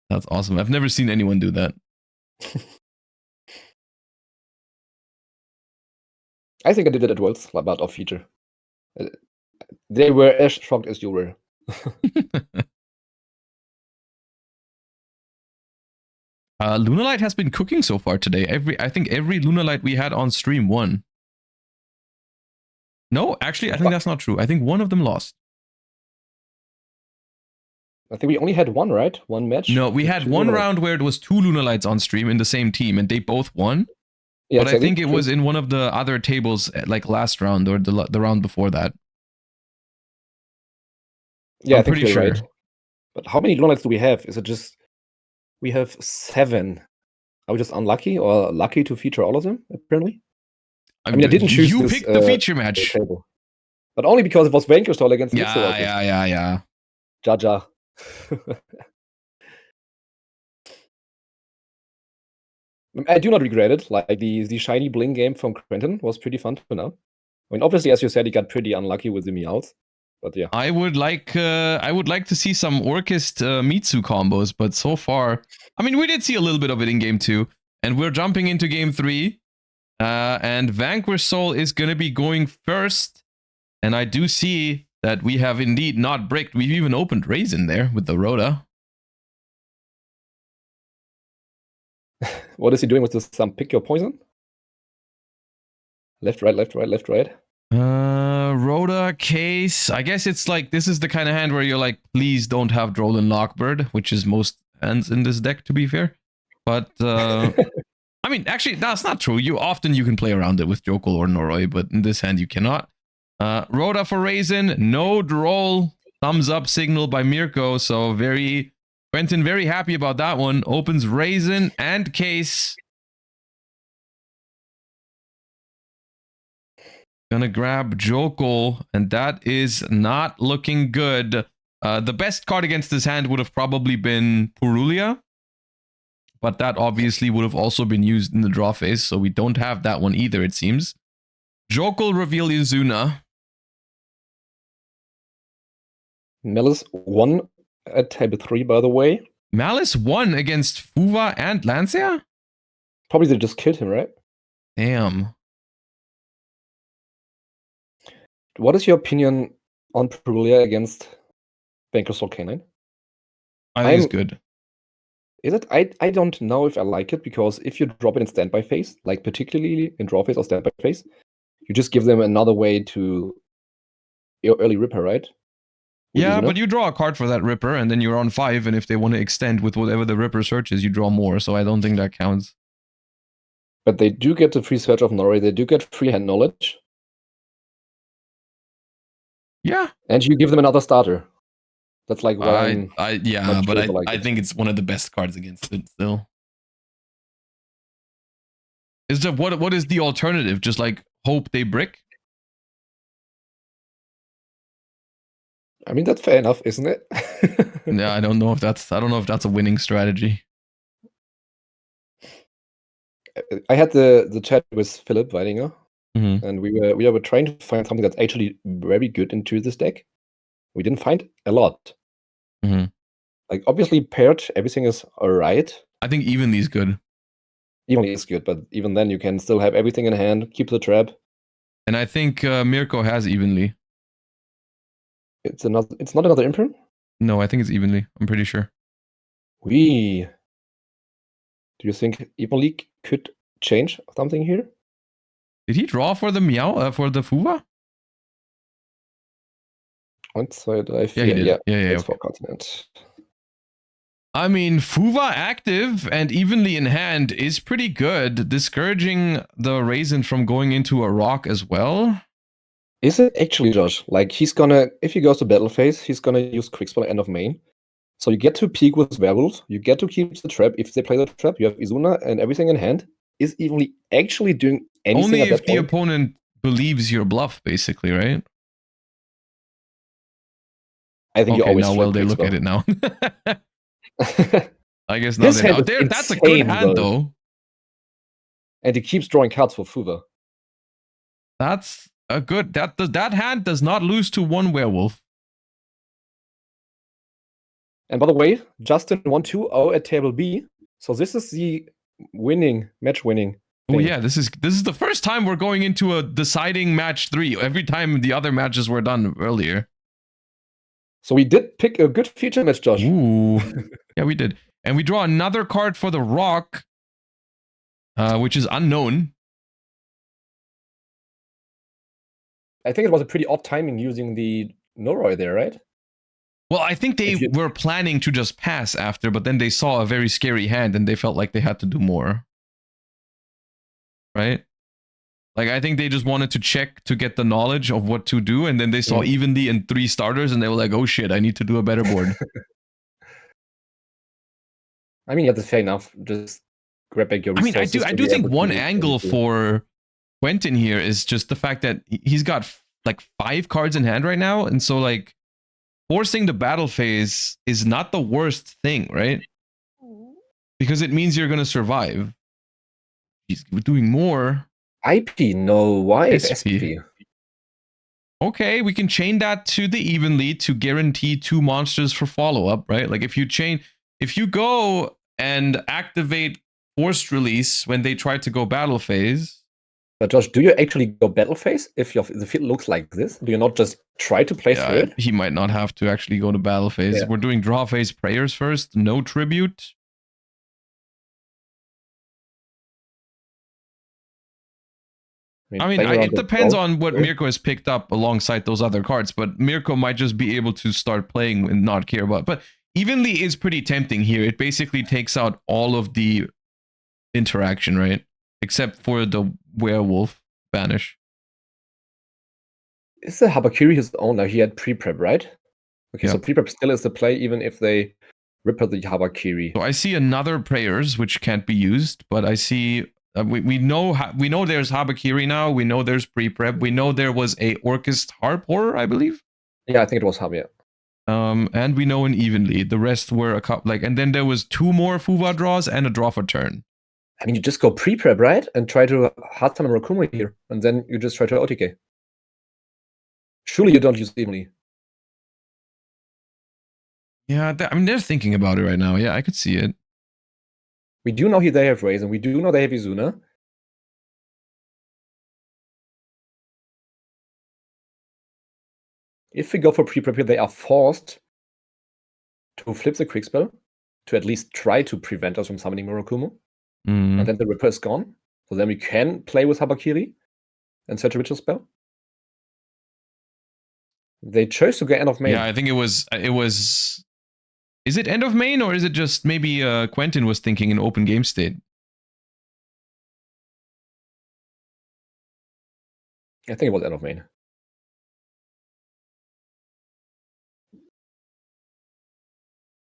That's awesome. I've never seen anyone do that. I think I did it at Worlds, but off feature. They were as shocked as you were. Lunalight has been cooking so far today. I think every Lunalight we had on stream won. No, actually, I think that's not true. I think one of them lost. I think we only had one, right? One match? No, we had one round where it was 2 Lunalights on stream in the same team, and they both won. Yeah, but exactly. I think it was in one of the other tables, like last round or the round before that. Yeah, I'm pretty sure. Right. But how many Lunalights do we have? Is it just... We have 7. Are we just unlucky or lucky to feature all of them, apparently? I mean, I didn't choose You picked the feature match. Table. But only because it was Vankerstall against Mixer. Yeah. Jaja. I do not regret it. Like, the shiny bling game from Quentin was pretty fun to know. I mean, obviously, as you said, he got pretty unlucky with the Meowths. But yeah. I would like to see some Orchist Mitsu combos, but so far... I mean, we did see a little bit of it in Game 2, and we're jumping into Game 3. And Vanquish Soul is going to be going first. And I do see that we have indeed not bricked. We've even opened Raisin there with the Rhoda. What is he doing with this? Pick your poison? Left, right, left, right, left, right. Rhoda, Case. I guess it's like, this is the kind of hand where you're like, please don't have Droll and Lockbird, which is most hands in this deck, to be fair. But... I mean, actually, that's not true. You can play around it with Jokul or Noroi, but in this hand you cannot. Rhoda for Raisin, no Droll, thumbs up signal by Mirko, so Quentin very happy about that one. Opens Raisin and Case. Gonna grab Jokul, and that is not looking good. The best card against this hand would have probably been Purulia. But that obviously would have also been used in the draw phase, so we don't have that one either, it seems. Jokul reveal Izuna. Malice won at table 3, by the way. Malice won against Fuva and Lancia? Probably they just killed him, right? Damn. What is your opinion on Purulia against Vankerstall Canine? I think it's good. Is it? I don't know if I like it, because if you drop it in standby phase, like particularly in draw phase or standby phase, you just give them another way to your early Ripper, right? Yeah, but you draw a card for that Ripper, and then you're on 5, and if they want to extend with whatever the Ripper searches, you draw more, so I don't think that counts. But they do get the free search of Noroi, they do get free hand knowledge. Yeah. And you give them another starter. That's like why I think it's one of the best cards against it still. What is the alternative? Just like hope they brick? I mean, that's fair enough, isn't it? Yeah, I don't know if that's a winning strategy. I had the chat with Philip Weidinger, and we were trying to find something that's actually very good into this deck. We didn't find a lot. Like, obviously paired, everything is alright. I think evenly is good. Evenly is good, but even then you can still have everything in hand, keep the trap. And I think Mirko has evenly. It's not another imprint? No, I think it's evenly. I'm pretty sure. Do you think evenly could change something here? Did he draw for the Meow for the Fuva? One side, I feel. Yeah, he did. Yeah. Okay. For continent. I mean, Fuva active and evenly in hand is pretty good, discouraging the Raisin from going into a rock as well. Is it actually, Josh? Like, he's gonna, if he goes to battle phase, he's gonna use Quickspell at end of main. So you get to peek with Werewolf, you get to keep the trap. If they play the trap, you have Izuna and everything in hand. is Evenly actually doing anything Only at if that the point? opponent believes your bluff, basically, right? I think you Okay, always now, flip well, they look at Quickspell. it now. I guess now His they hand know. is That's a good insane, hand, though. though. And he keeps drawing cards for Fuva. That's a good... That hand does not lose to one werewolf. And by the way, Justin 1-2-0 at table B. So this is the match winning Oh thing. yeah, this is the first time we're going into a deciding match 3. Every time the other matches were done earlier. So we did pick a good feature match, Josh. Ooh. Yeah, we did. And we draw another card for the rock, which is unknown. I think it was a pretty odd timing using the Noroi there, right? Well, I think they were planning to just pass after, but then they saw a very scary hand and they felt like they had to do more. Right? Like, I think they just wanted to check to get the knowledge of what to do, and then they saw Evenly and 3 starters, and they were like, oh shit, I need to do a better board. I mean, yeah, that's fair enough. Just grab back your resources. I do think one angle for Quentin here is just the fact that he's got like 5 cards in hand right now, and so like forcing the battle phase is not the worst thing, right? Because it means you're gonna survive. He's doing more. IP, no, why SP? Okay, we can chain that to the Evenly to guarantee 2 monsters for follow-up, right? Like if you go and activate forced release when they try to go battle phase. But Josh, do you actually go battle phase if the field looks like this? Do you not just try to play through it? He might not have to actually go to battle phase. Yeah. We're doing draw phase prayers first, no tribute. I mean, it depends on what Mirko has picked up alongside those other cards, but Mirko might just be able to start playing and not care about. But Evenly is pretty tempting here. It basically takes out all of the interaction, right? Except for the werewolf banish. Is the Habakiri his own? Now he had pre-prep, right? Okay, so pre-prep still is the play, even if they rip out the Habakiri. So I see another prayers which can't be used, but I see we know there's Habakiri now. We know there's pre-prep. We know there was a Orchist Harp Horror, I believe. Yeah, I think it was Hab, yeah. And we know an Evenly. The rest were a couple, like, and then there was 2 more Fuva draws and a draw for turn. I mean, you just go pre-prep, right? And try to hard summon Rakuma here. And then you just try to OTK. Surely you don't use Evenly. Yeah, I mean, they're thinking about it right now. Yeah, I could see it. We do know they have Raise, and we do know they have Izuna. If we go for pre-prep here, they are forced to flip the Quickspell to at least try to prevent us from summoning Murakumo. And then the Ripper is gone. So then we can play with Habakiri and search a ritual spell. They chose to go end of main. Yeah, I think it was. Is it end of main, or is it just maybe Quentin was thinking in open game state? I think it was end of main.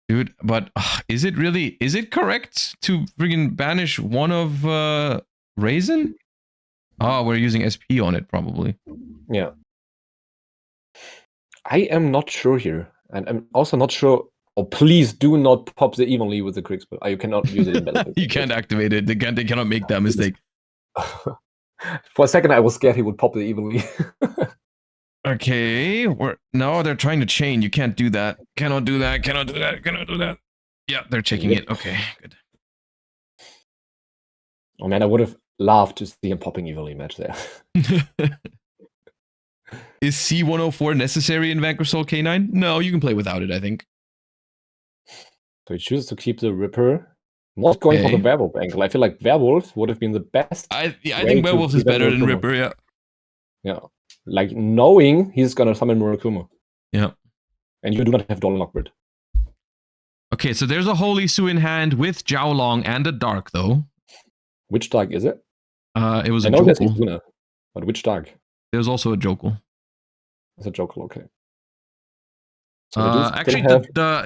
Dude, but is it correct to friggin' banish one of Raisin? Oh, we're using SP on it, probably. Yeah. I am not sure here. And I'm also not sure. Oh, please do not pop the Evenly with the Quickspell. You cannot use it in battle. You can't activate it. They cannot make that mistake. For a second, I was scared he would pop the Evenly. Okay, no, they're trying to chain. You can't do that. Cannot do that. Cannot do that. Cannot do that. Yeah, they're checking it. Okay, good. Oh man, I would have loved to see him popping Evenly match there. Is C104 necessary in Vanquish Soul K9? No, you can play without it, I think. So he chooses to keep the Ripper. Not going for the Werewolf angle. I feel like Werewolf would have been the best. I think Werewolf is better than Ripper, yeah. Yeah. Like knowing he's gonna summon Murakumo. Yeah. And you do not have Dawn Lockbird. Okay, so there's a Holy Su in hand with Jiaolong and a Dark, though. Which Dark is it? It was I a know there's Jokel. Izuna, but which Dark? There's also a Jokel. It's a Jokel, okay. So actually,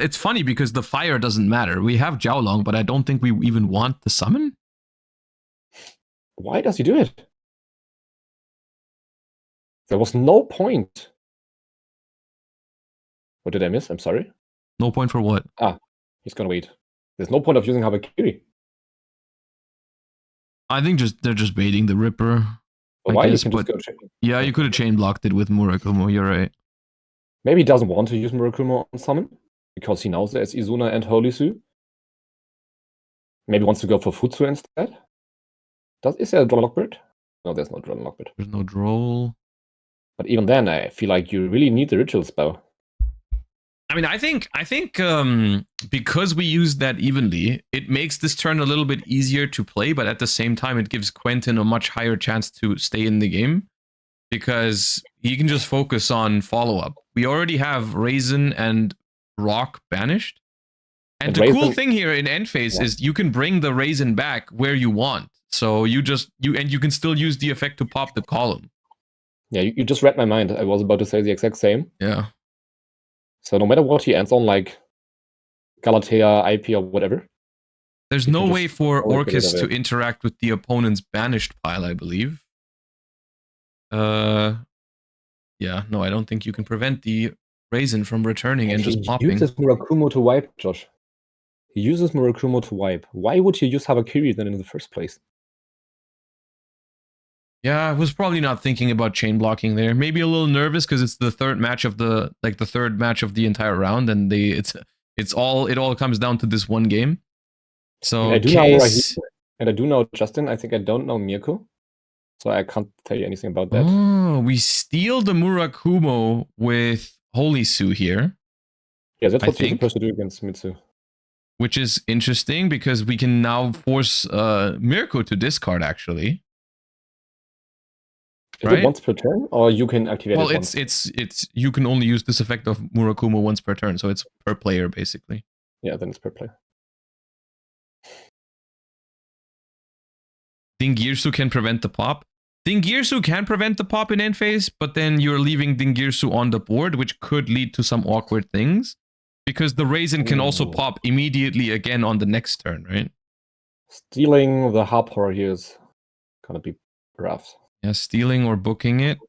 it's funny because the fire doesn't matter. We have Jiaolong, but I don't think we even want the summon. Why does he do it? There was no point. What did I miss? I'm sorry. No point for what? He's gonna wait. There's no point of using Habakiri. I think they're just baiting the Ripper. But I why? guess, You can but just go check. yeah, you could have chain blocked it with Murakumo. You're right. Maybe he doesn't want to use Murakumo on summon because he knows there's Izuna and Holy Su. Maybe wants to go for Futsu instead. Is there a Draw Lockbird? No, there's no Draw Lockbird. There's no Droll. But even then, I feel like you really need the ritual spell. I mean, I think because we use that evenly, it makes this turn a little bit easier to play, but at the same time, it gives Quentin a much higher chance to stay in the game because he can just focus on follow-up. We already have Raisin and Rock banished. And the cool thing here in end phase is you can bring the Raisin back where you want. So you can still use the effect to pop the column. Yeah, you just read my mind. I was about to say the exact same. Yeah. So no matter what he ends on, like Galatea, IP, or whatever. There's no way for Orcus to interact with the opponent's banished pile, I believe. Yeah, no, I don't think you can prevent the Raisin from returning and just popping. He uses Murakumo to wipe, Josh. He uses Murakumo to wipe. Why would you use Habakiri then in the first place? Yeah, I was probably not thinking about chain blocking there. Maybe a little nervous because it's the third match of the entire round, and it all comes down to this one game. So I do know Justin. I think I don't know Mirko, so I can't tell you anything about that. Oh, we steal the Murakumo with Holy Su here. Yeah, that's what you're supposed to do against Mitsu. Which is interesting because we can now force Mirko to discard actually. Is it once per turn, or you can activate it once? Well, it's you can only use this effect of Murakumo once per turn, so it's per player basically. Yeah, then it's per player. Dingirsu can prevent the pop. Dingirsu can prevent the pop in end phase, but then you're leaving Dingirsu on the board, which could lead to some awkward things. Because the Raisin can also pop immediately again on the next turn, right? Stealing the Harpor here is gonna be rough. Yeah, stealing or booking it,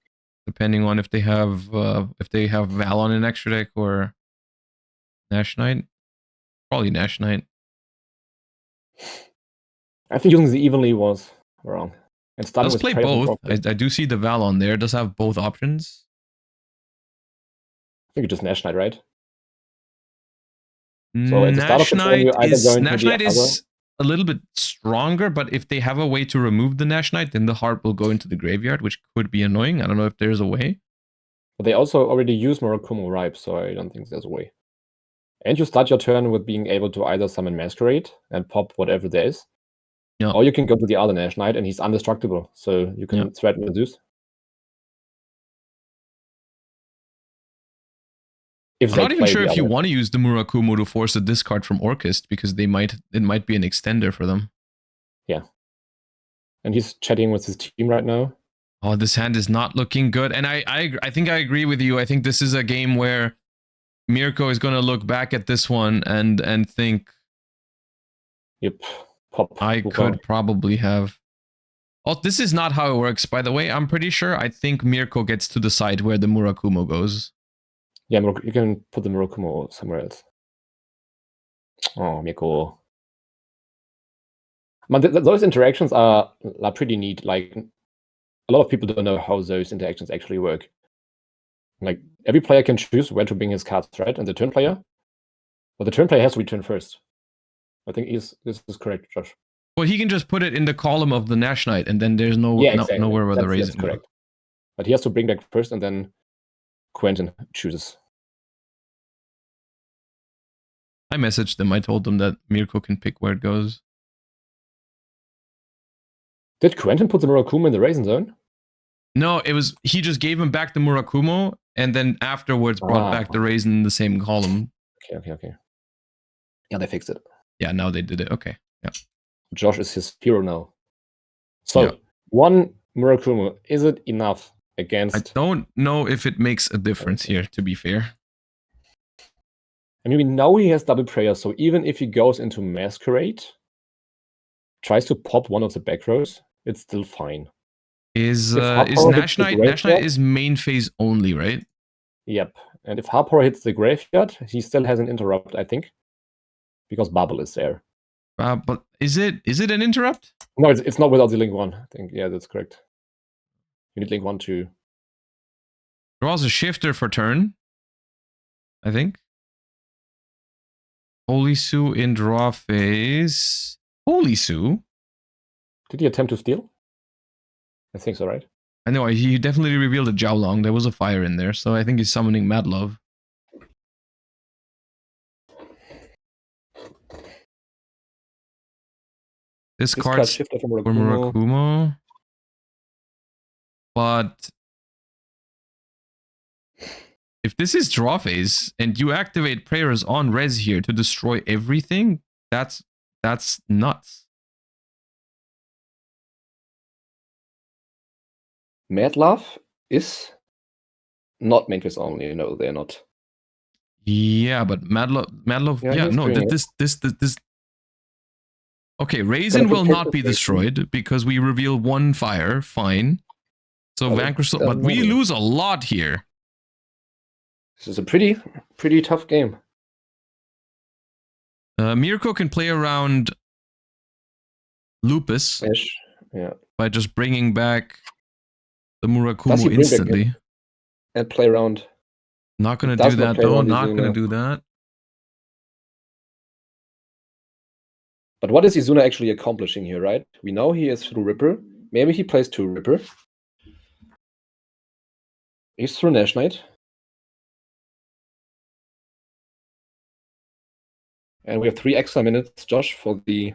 depending on if they have Valon in extra deck or Nash Knight. Probably Nash Knight. I think using the evenly was wrong. And Let's play both. I do see the Valon there. It does have both options. I think you just Nash Knight, right? So at the start of the turn, you're either going Nash to the Knight is a little bit stronger, but if they have a way to remove the Nash Knight, then the heart will go into the graveyard, which could be annoying. I don't know if there's a way. But they also already use Murakumo Ripe, so I don't think there's a way. And you start your turn with being able to either summon Masquerade and pop whatever there is. Yeah. Or you can go to the other Nash Knight and he's indestructible, so you can threaten Zeus. I'm not even sure if you want to use the Murakumo to force a discard from Orcust, because it might be an extender for them. Yeah. And he's chatting with his team right now. Oh, this hand is not looking good. And I think I agree with you. I think this is a game where Mirko is going to look back at this one and think, yep, pop. I could probably have. Oh, this is not how it works, by the way. I'm pretty sure. I think Mirko gets to decide where the Murakumo goes. Yeah, you can put the Murakumo somewhere else. Oh, Mirko. But those interactions are pretty neat. Like, a lot of people don't know how those interactions actually work. Like, every player can choose where to bring his cards, right? And the turn player? But the turn player has to return first. I think this is correct, Josh. Well, he can just put it in the column of the Nash Knight, and then there's nowhere where the Raisin is correct. But he has to bring back first, and then Quentin chooses. I messaged them. I told them that Mirko can pick where it goes. Did Quentin put the Murakumo in the Raisin zone? No, he just gave him back the Murakumo, and then afterwards brought back the Raisin in the same column. Okay. Yeah, they fixed it. Yeah, now they did it. Okay. Yeah. Josh is his hero now. So, one Murakumo, is it enough against... I don't know if it makes a difference here, to be fair. I mean, we know he has double prayer, so even if he goes into Masquerade, tries to pop one of the back rows, it's still fine. Is Nash Knight is main phase only, right? Yep. And if Harpower hits the graveyard, he still has an interrupt, I think, because Bubble is there. But is it an interrupt? No, it's not without the link 1. I think, yeah, that's correct. You need link 1 to... Draws a shifter for turn, I think. Holy Sue in draw phase. Holy Sue? Did he attempt to steal? I think so, right? I know, he definitely revealed a Jiaolong. There was a fire in there, so I think he's summoning Mad Love. This card's shifter for Murakumo. But if this is draw phase and you activate prayers on res here to destroy everything, that's nuts. Mad Love is not main phase only. No, they're not. Yeah, but Mad Love. Yeah, no, this. Okay, Raisin will not be destroyed because we reveal 1 fire. Fine. So Vanquish, but we lose a lot here. This is a pretty tough game. Mirko can play around Lupus by just bringing back the Murakumo instantly. And play around. Not going to do that though. Not going to do that. But what is Izuna actually accomplishing here, right? We know he is through Ripper. Maybe he plays 2 Ripper. He's through Nash Knight. And we have 3 extra minutes, Josh, for the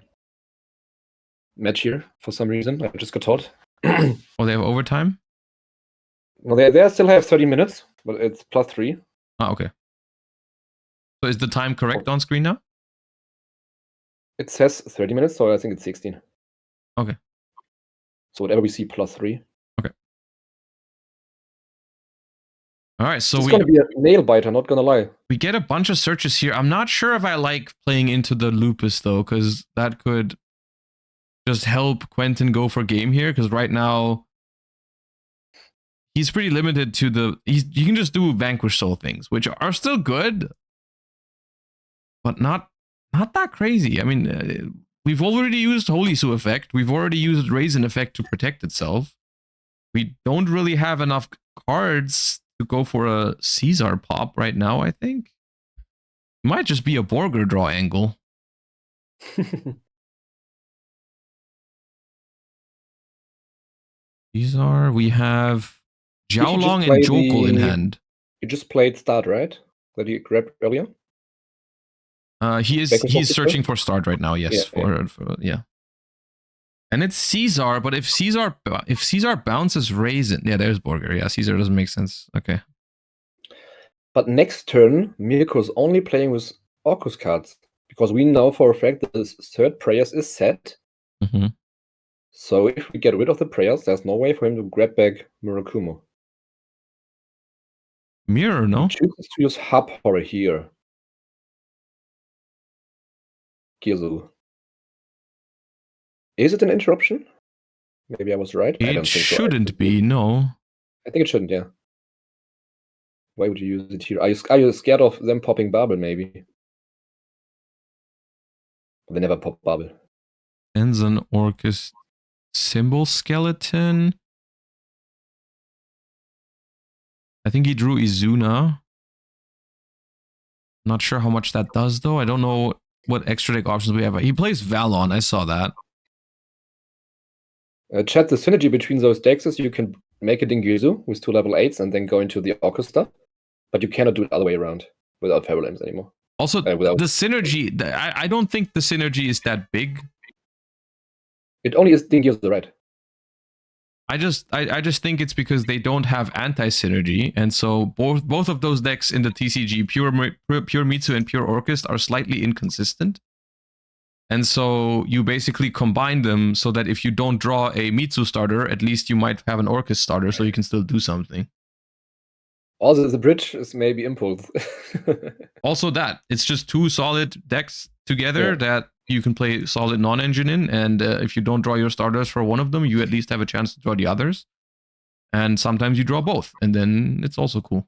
match here for some reason. I just got told. Oh, they have overtime? No, they still have 30 minutes, but it's +3. Ah, okay. So is the time correct on screen now? It says 30 minutes, so I think it's 16. Okay. So whatever we see, +3. Okay. All right, so it's going to be a nail biter, not going to lie. We get a bunch of searches here. I'm not sure if I like playing into the Lupus, though, because that could just help Quentin go for game here, because right now he's pretty limited to the... You can just do Vanquish Soul things, which are still good, but not that crazy. I mean, we've already used Holy Sue effect. We've already used Raisin effect to protect itself. We don't really have enough cards to go for a Caesar pop right now, I think. It might just be a Borger draw angle. Caesar, we have Jiaolong and Jokul in hand. You just played Start, right? That you grabbed earlier? He's searching for Start right now, yes. Yeah. And it's Caesar, but if Caesar bounces Raisin, yeah, there's Borger. Yeah, Caesar doesn't make sense. Okay. But next turn, Mirko's only playing with Orcus cards because we know for a fact that his 3rd prayers is set. Mm-hmm. So if we get rid of the prayers, there's no way for him to grab back Murakumo. Mirror, no? He chooses to use Harp Horror here. Gizu. Is it an interruption? Maybe I was right. I don't think so. It shouldn't be, no. I think it shouldn't, yeah. Why would you use it here? Are you scared of them popping Bubble, maybe? They never pop Bubble. Ends an Orcus symbol skeleton. I think he drew Izuna. Not sure how much that does, though. I don't know what extra deck options we have. He plays Valon. I saw that. Chat, the synergy between those decks is you can make a Dingyuzu with 2 level 8s and then go into the Orchestra, but you cannot do it the other way around without Feral Limbs anymore. Also, the synergy, I don't think the synergy is that big. It only is Dingyuzu, right? I just think it's because they don't have anti-synergy, and so both of those decks in the TCG, Pure Mitsu and Pure Orchest, are slightly inconsistent. And so you basically combine them so that if you don't draw a Mitsu starter, at least you might have an Orchest starter, so you can still do something. Also, the bridge is maybe Impulse. Also that. It's just 2 solid decks together that you can play solid non-engine in, and if you don't draw your starters for one of them, you at least have a chance to draw the others. And sometimes you draw both, and then it's also cool.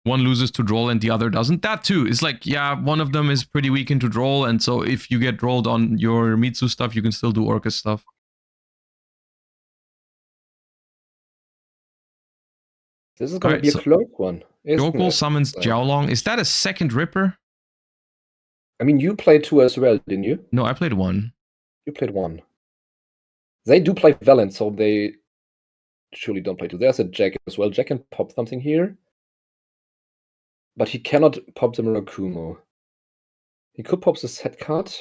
One loses to Droll and the other doesn't. That too is like, yeah, one of them is pretty weak into Droll, and so if you get rolled on your Mitsu stuff, you can still do Orcus stuff. This is going to be a cloak one. Yoko summons Jiaolong. Is that a second Ripper? I mean, you played 2 as well, didn't you? No, I played 1. You played 1. They do play Valiant, so they surely don't play 2. There's a Jack as well. Jack can pop something here. But he cannot pop the Murakumo. He could pop the set card.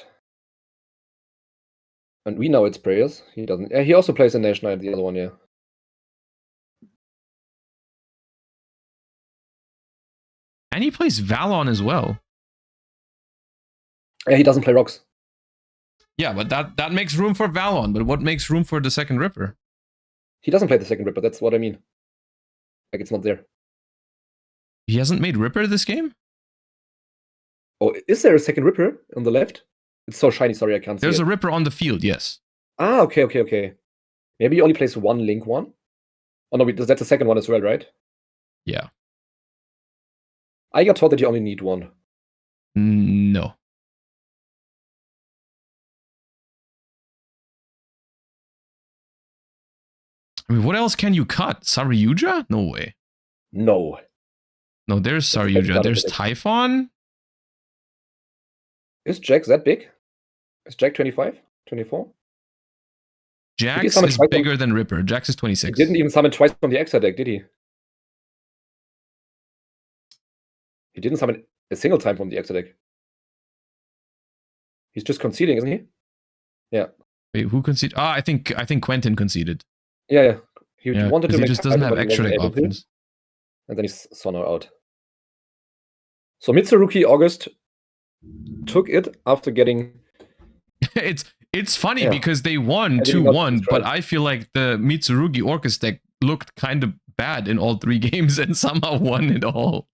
And we know it's prayers. He doesn't. He also plays a Nation Knight, the other one, yeah. And he plays Valon as well. Yeah, he doesn't play rocks. Yeah, but that makes room for Valon. But what makes room for the second Ripper? He doesn't play the second Ripper, that's what I mean. Like, it's not there. He hasn't made Ripper this game? Oh, is there a second Ripper on the left? It's so shiny, sorry, I can't see it. There's a Ripper on the field, yes. Ah, okay. Maybe he only plays 1 Link 1? Oh, no, that's the second one as well, right? Yeah. I got told that you only need 1. No. I mean, what else can you cut? Saryuja? No way. No. No, there's Saryuja. There's Typhon. Is Jax that big? Is Jack 25? 24? Jax is bigger than Ripper. Jax is 26. He didn't even summon twice from the Extra deck, did he? He didn't summon a single time from the Extra deck. He's just conceding, isn't he? Yeah. Wait, who conceded? I think Quentin conceded. Yeah. He wanted to he make just doesn't have extra deck options. And then he's Sonar out. So Mitsuruki August took it after getting. It's funny because they won 2-1, but I feel like the Mitsurugi Orcus deck looked kind of bad in all 3 games and somehow won it all.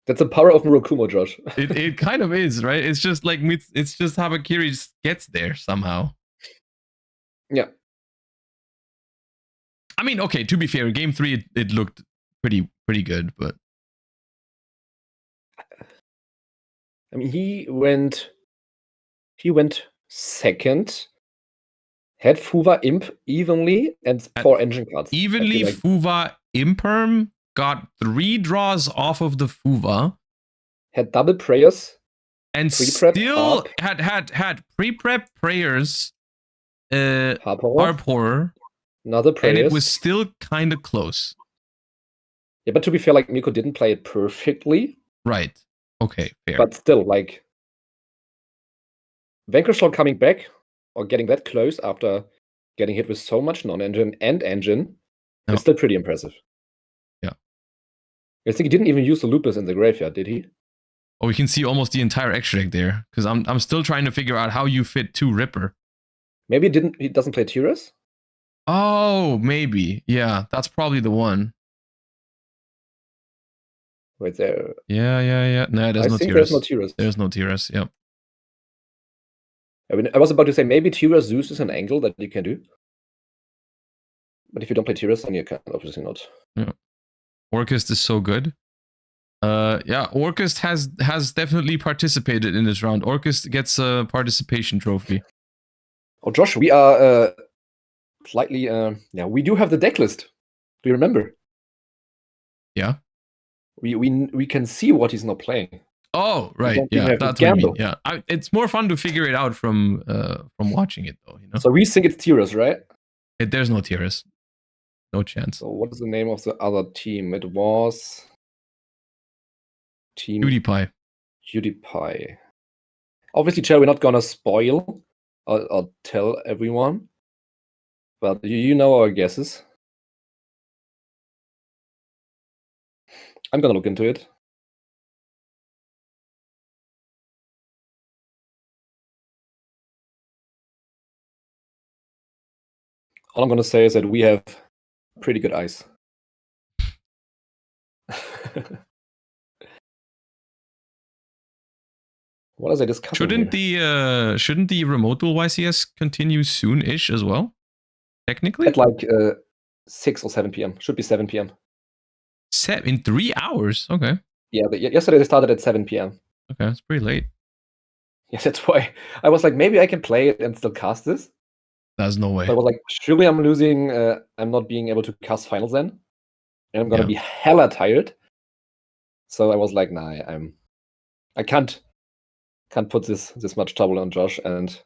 That's the power of Murakumo, Josh. it kind of is, right? It's just like it's just Habakiri just gets there somehow. Yeah. I mean, okay, to be fair, game 3 it looked pretty good, but I mean, he went second, had Fuva Imp evenly, and 4 engine cards. Evenly, like Fuva Imperm got 3 draws off of the Fuva. Had double prayers. And still had pre-prep prayers. Harp Horror. Another prayers. And it was still kind of close. Yeah, but to be fair, like, Miko didn't play it perfectly. Right. Okay, fair. But still, like, Vanquisher coming back or getting that close after getting hit with so much non-engine and engine is still pretty impressive. Yeah. I think he didn't even use the lupus in the graveyard, did he? Oh, we can see almost the entire extra deck there. Because I'm still trying to figure out how you fit 2 Ripper. Maybe he doesn't play Tiras? Oh, maybe. Yeah, that's probably the one. Wait there. Yeah. No, there's no Tiras. There's no Tiras. There's no Tiras, yep. I mean, I was about to say maybe Tiras Zeus is an angle that you can do. But if you don't play Tiras, then you can obviously not. Yeah. Orcust is so good. Yeah, Orcust has definitely participated in this round. Orcust gets a participation trophy. Oh, Josh, we are slightly we do have the deck list. Do you remember? Yeah. We can see what he's not playing. Oh, right. Yeah, that's what I mean. Yeah, it's more fun to figure it out from watching it, though. You know. So we think it's Tiras, right? There's no Tiras. No chance. So what is the name of the other team? It was Team PewDiePie. Obviously, Chair, we're not gonna spoil or tell everyone, but you know our guesses. I'm gonna look into it. All I'm gonna say is that we have pretty good eyes. What is I discussing Shouldn't the remote duel YCS continue soon-ish as well? Technically? At like 6 or 7 p.m. Should be 7 p.m. In 3 hours? Okay. Yeah, yesterday they started at 7 p.m. Okay, that's pretty late. Yeah, that's why I was like, maybe I can play it and still cast this. There's no way. But I was like, surely I'm losing. I'm not being able to cast finals then, and I'm gonna be hella tired. So I was like, nah, I can't put this much trouble on Josh and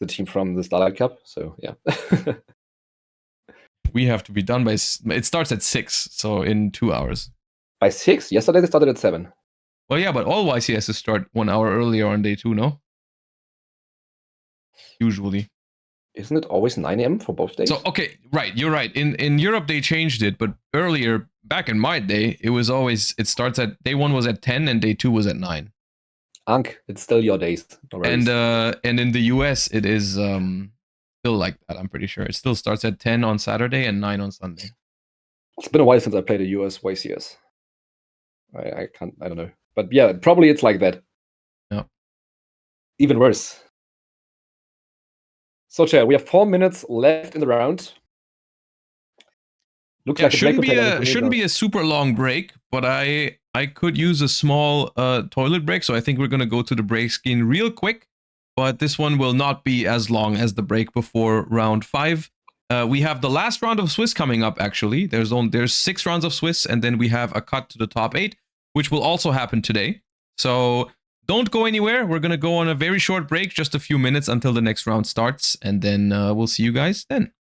the team from the Starlight Cup. So yeah. We have to be done by. It starts at 6, so in 2 hours. By 6? Yesterday they started at 7. Well, yeah, but all YCSs start 1 hour earlier on day 2, no? Usually. Isn't it always 9 a.m. for both days? So, okay, right, you're right. In Europe, they changed it, but earlier, back in my day, it was always, it starts at, day 1 was at 10 and day 2 was at 9. Ankh, it's still your days. No worries. And in the US, it is still like that, I'm pretty sure. It still starts at 10 on Saturday and 9 on Sunday. It's been a while since I played a US YCS. I don't know. But yeah, probably it's like that. Yeah. Even worse. So, Chair, we have 4 minutes left in the round. Looks like shouldn't be a super long break, but I could use a small toilet break, so I think we're gonna go to the break screen real quick. But this one will not be as long as the break before round 5. We have the last round of Swiss coming up. Actually, there's 6 rounds of Swiss, and then we have a cut to the top 8, which will also happen today. So don't go anywhere. We're gonna go on a very short break, just a few minutes until the next round starts, and then we'll see you guys then.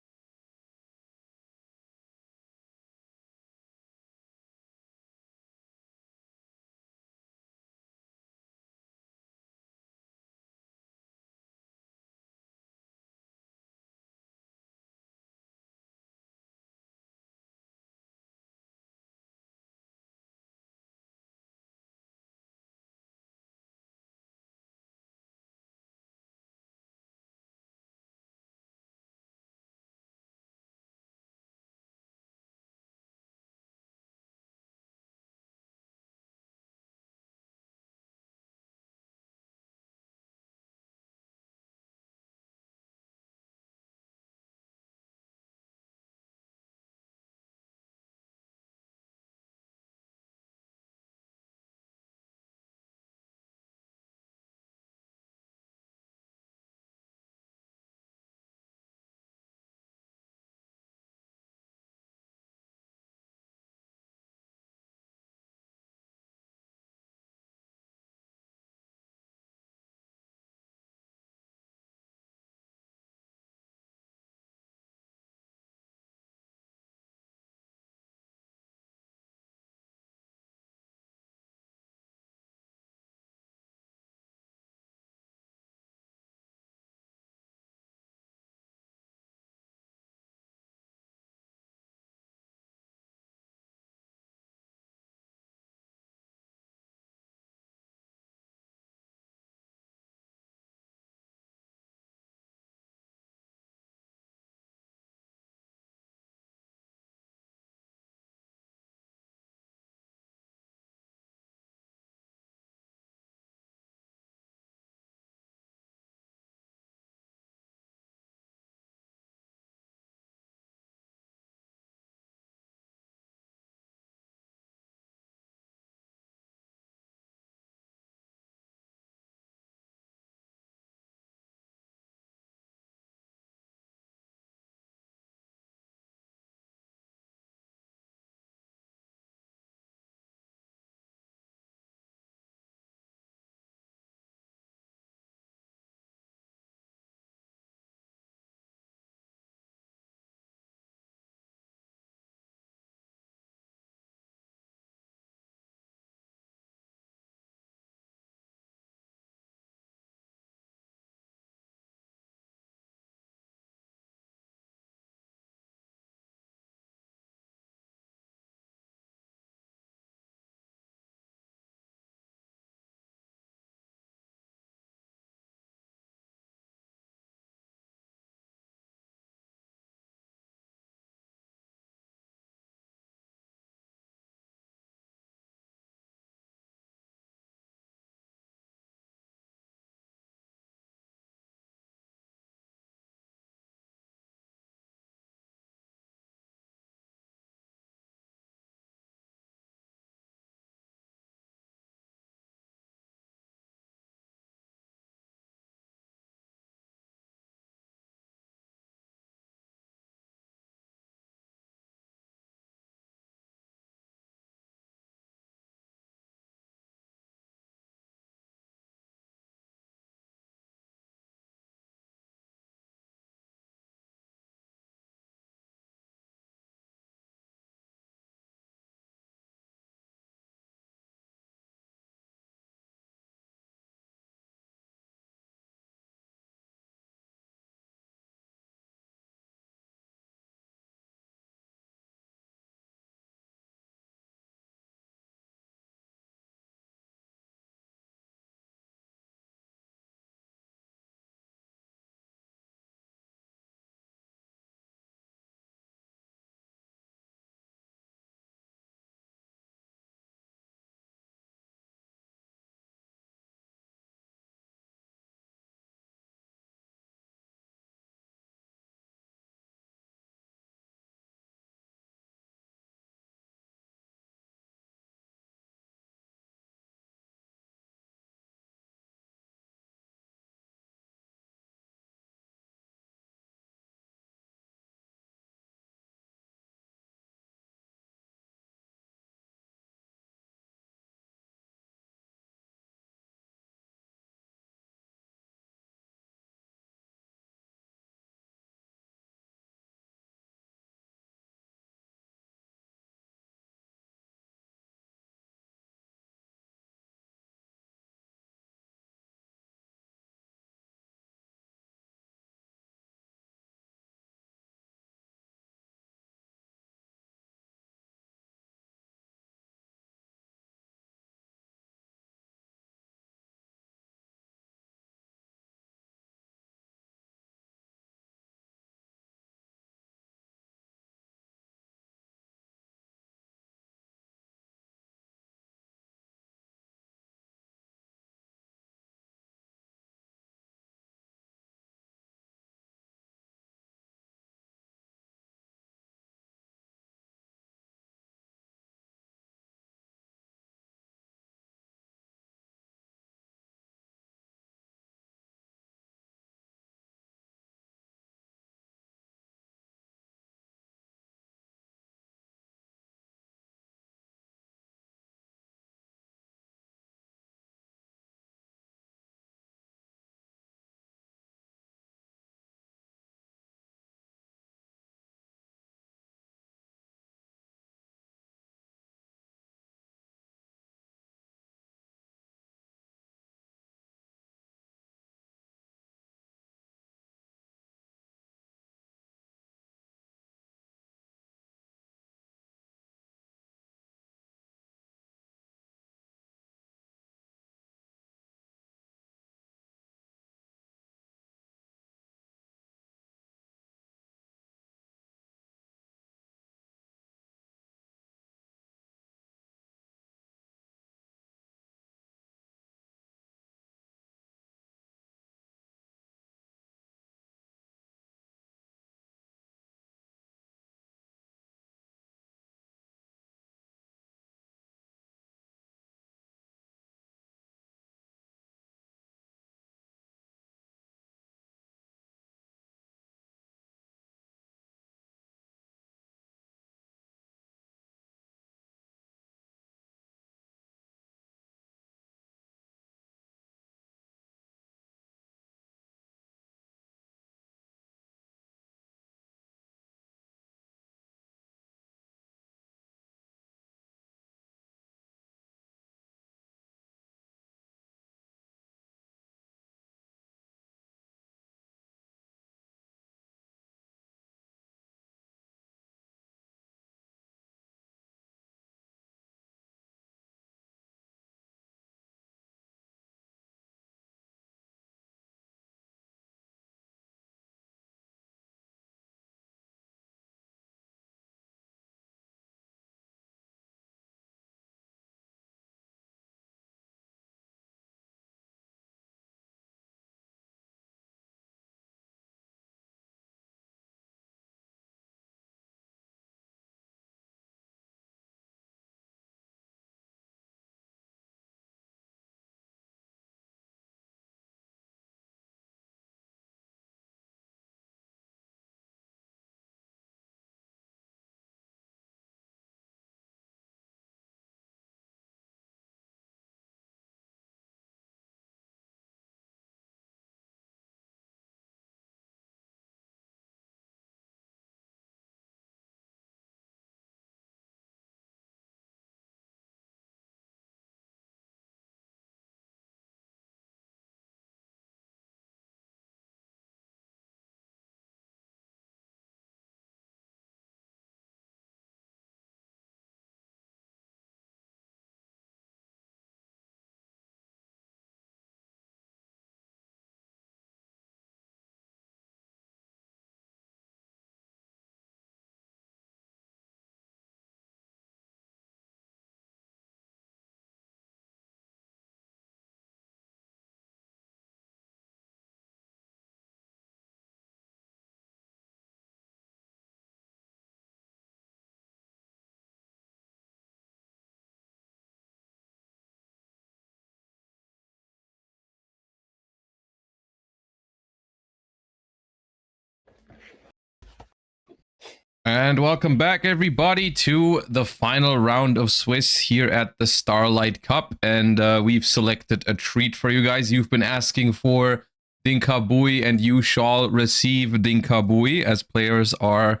And welcome back, everybody, to the final round of Swiss here at the Starlight Cup. And we've selected a treat for you guys. You've been asking for Dinka Bui, and you shall receive Dinka Bui as players are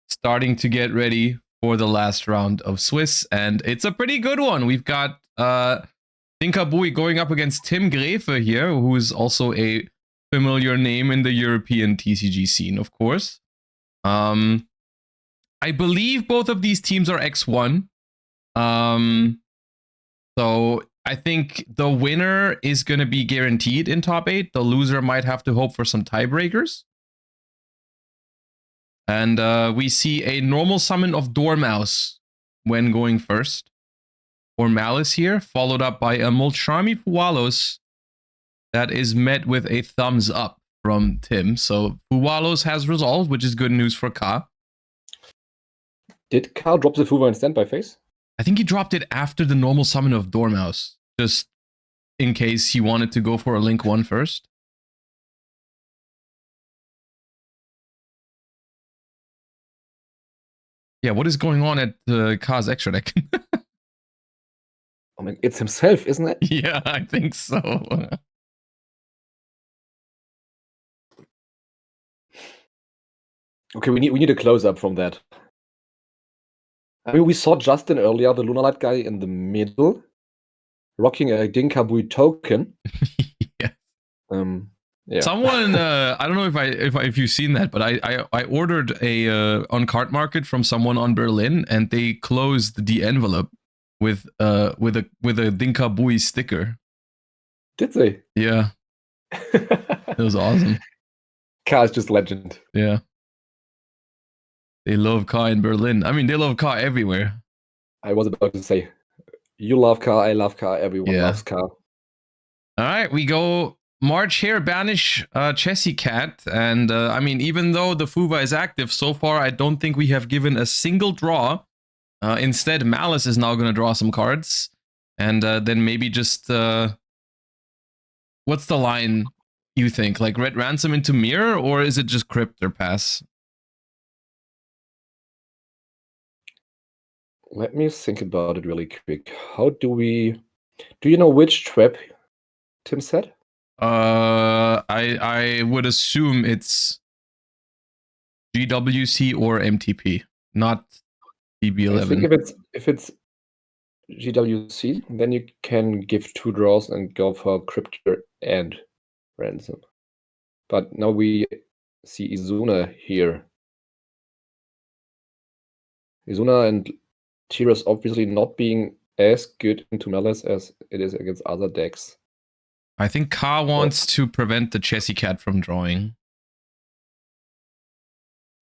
starting to get ready for the last round of Swiss. And it's a pretty good one. We've got Dinka Bui going up against Tim Grefe here, who is also a familiar name in the European TCG scene, of course. I believe both of these teams are X1. So I think the winner is going to be guaranteed in top 8. The loser might have to hope for some tiebreakers. And we see a normal summon of Dormouse when going first. Or Malice here, followed up by a Molcharmi Fuwalos that is met with a thumbs up from Tim. So Fuwalos has resolved, which is good news for Ka. Did Carl drop the Fuwa in standby phase? I think he dropped it after the normal summon of Dormouse, just in case he wanted to go for a Link 1 first. Yeah, what is going on at Ka's extra deck? I mean, it's himself, isn't it? Yeah, I think so. Okay, we need a close-up from that. I mean, we saw Justin earlier, the Lunalight guy in the middle, rocking a Dinka Bui token. Yeah. Yeah. Someone, I don't know if you've seen that, but I ordered a on Card Market from someone on Berlin, and they closed the envelope with a Dinka Bui sticker. Did they? Yeah. It was awesome. Ka is just legend. Yeah. They love Ka in Berlin. I mean, they love Ka everywhere. I was about to say, you love Ka, I love Ka, everyone loves Ka. All right, we go March here, banish Chessy Cat. And I mean, even though the Fuwa is active, so far I don't think we have given a single draw. Instead, Malice is now going to draw some cards. And then maybe just... what's the line you think? Like Red Ransom into Mirror, or is it just Crypt or Pass? Let me think about it really quick. How do you know which trap Tim said? I would assume it's GWC or MTP, not DB11. I think if it's GWC, then you can give 2 draws and go for Cryptor and Ransom. But now we see Izuna here. Izuna and Tira's obviously not being as good into Malice as it is against other decks. I think Ka wants to prevent the Chessy Cat from drawing.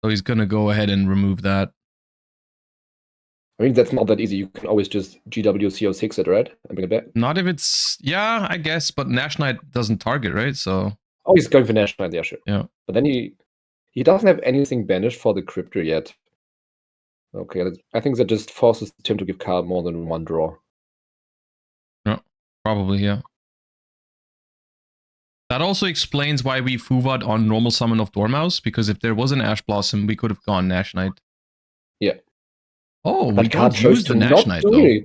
So he's going to go ahead and remove that. I mean, that's not that easy. You can always just GWC06 it, right? And bring it back. Not if it's... Yeah, I guess. But Nash Knight doesn't target, right? So... Oh, he's going for Nash Knight, yeah, sure. Yeah. But then he doesn't have anything banished for the Cryptor yet. Okay, I think that just forces Tim to give Ka more than 1 draw. Yeah, probably, yeah. That also explains why we Fuwa'd on normal summon of Dormouse, because if there was an Ash Blossom, we could have gone Nash Knight. Yeah. Oh, but we don't use the Nash Knight, though.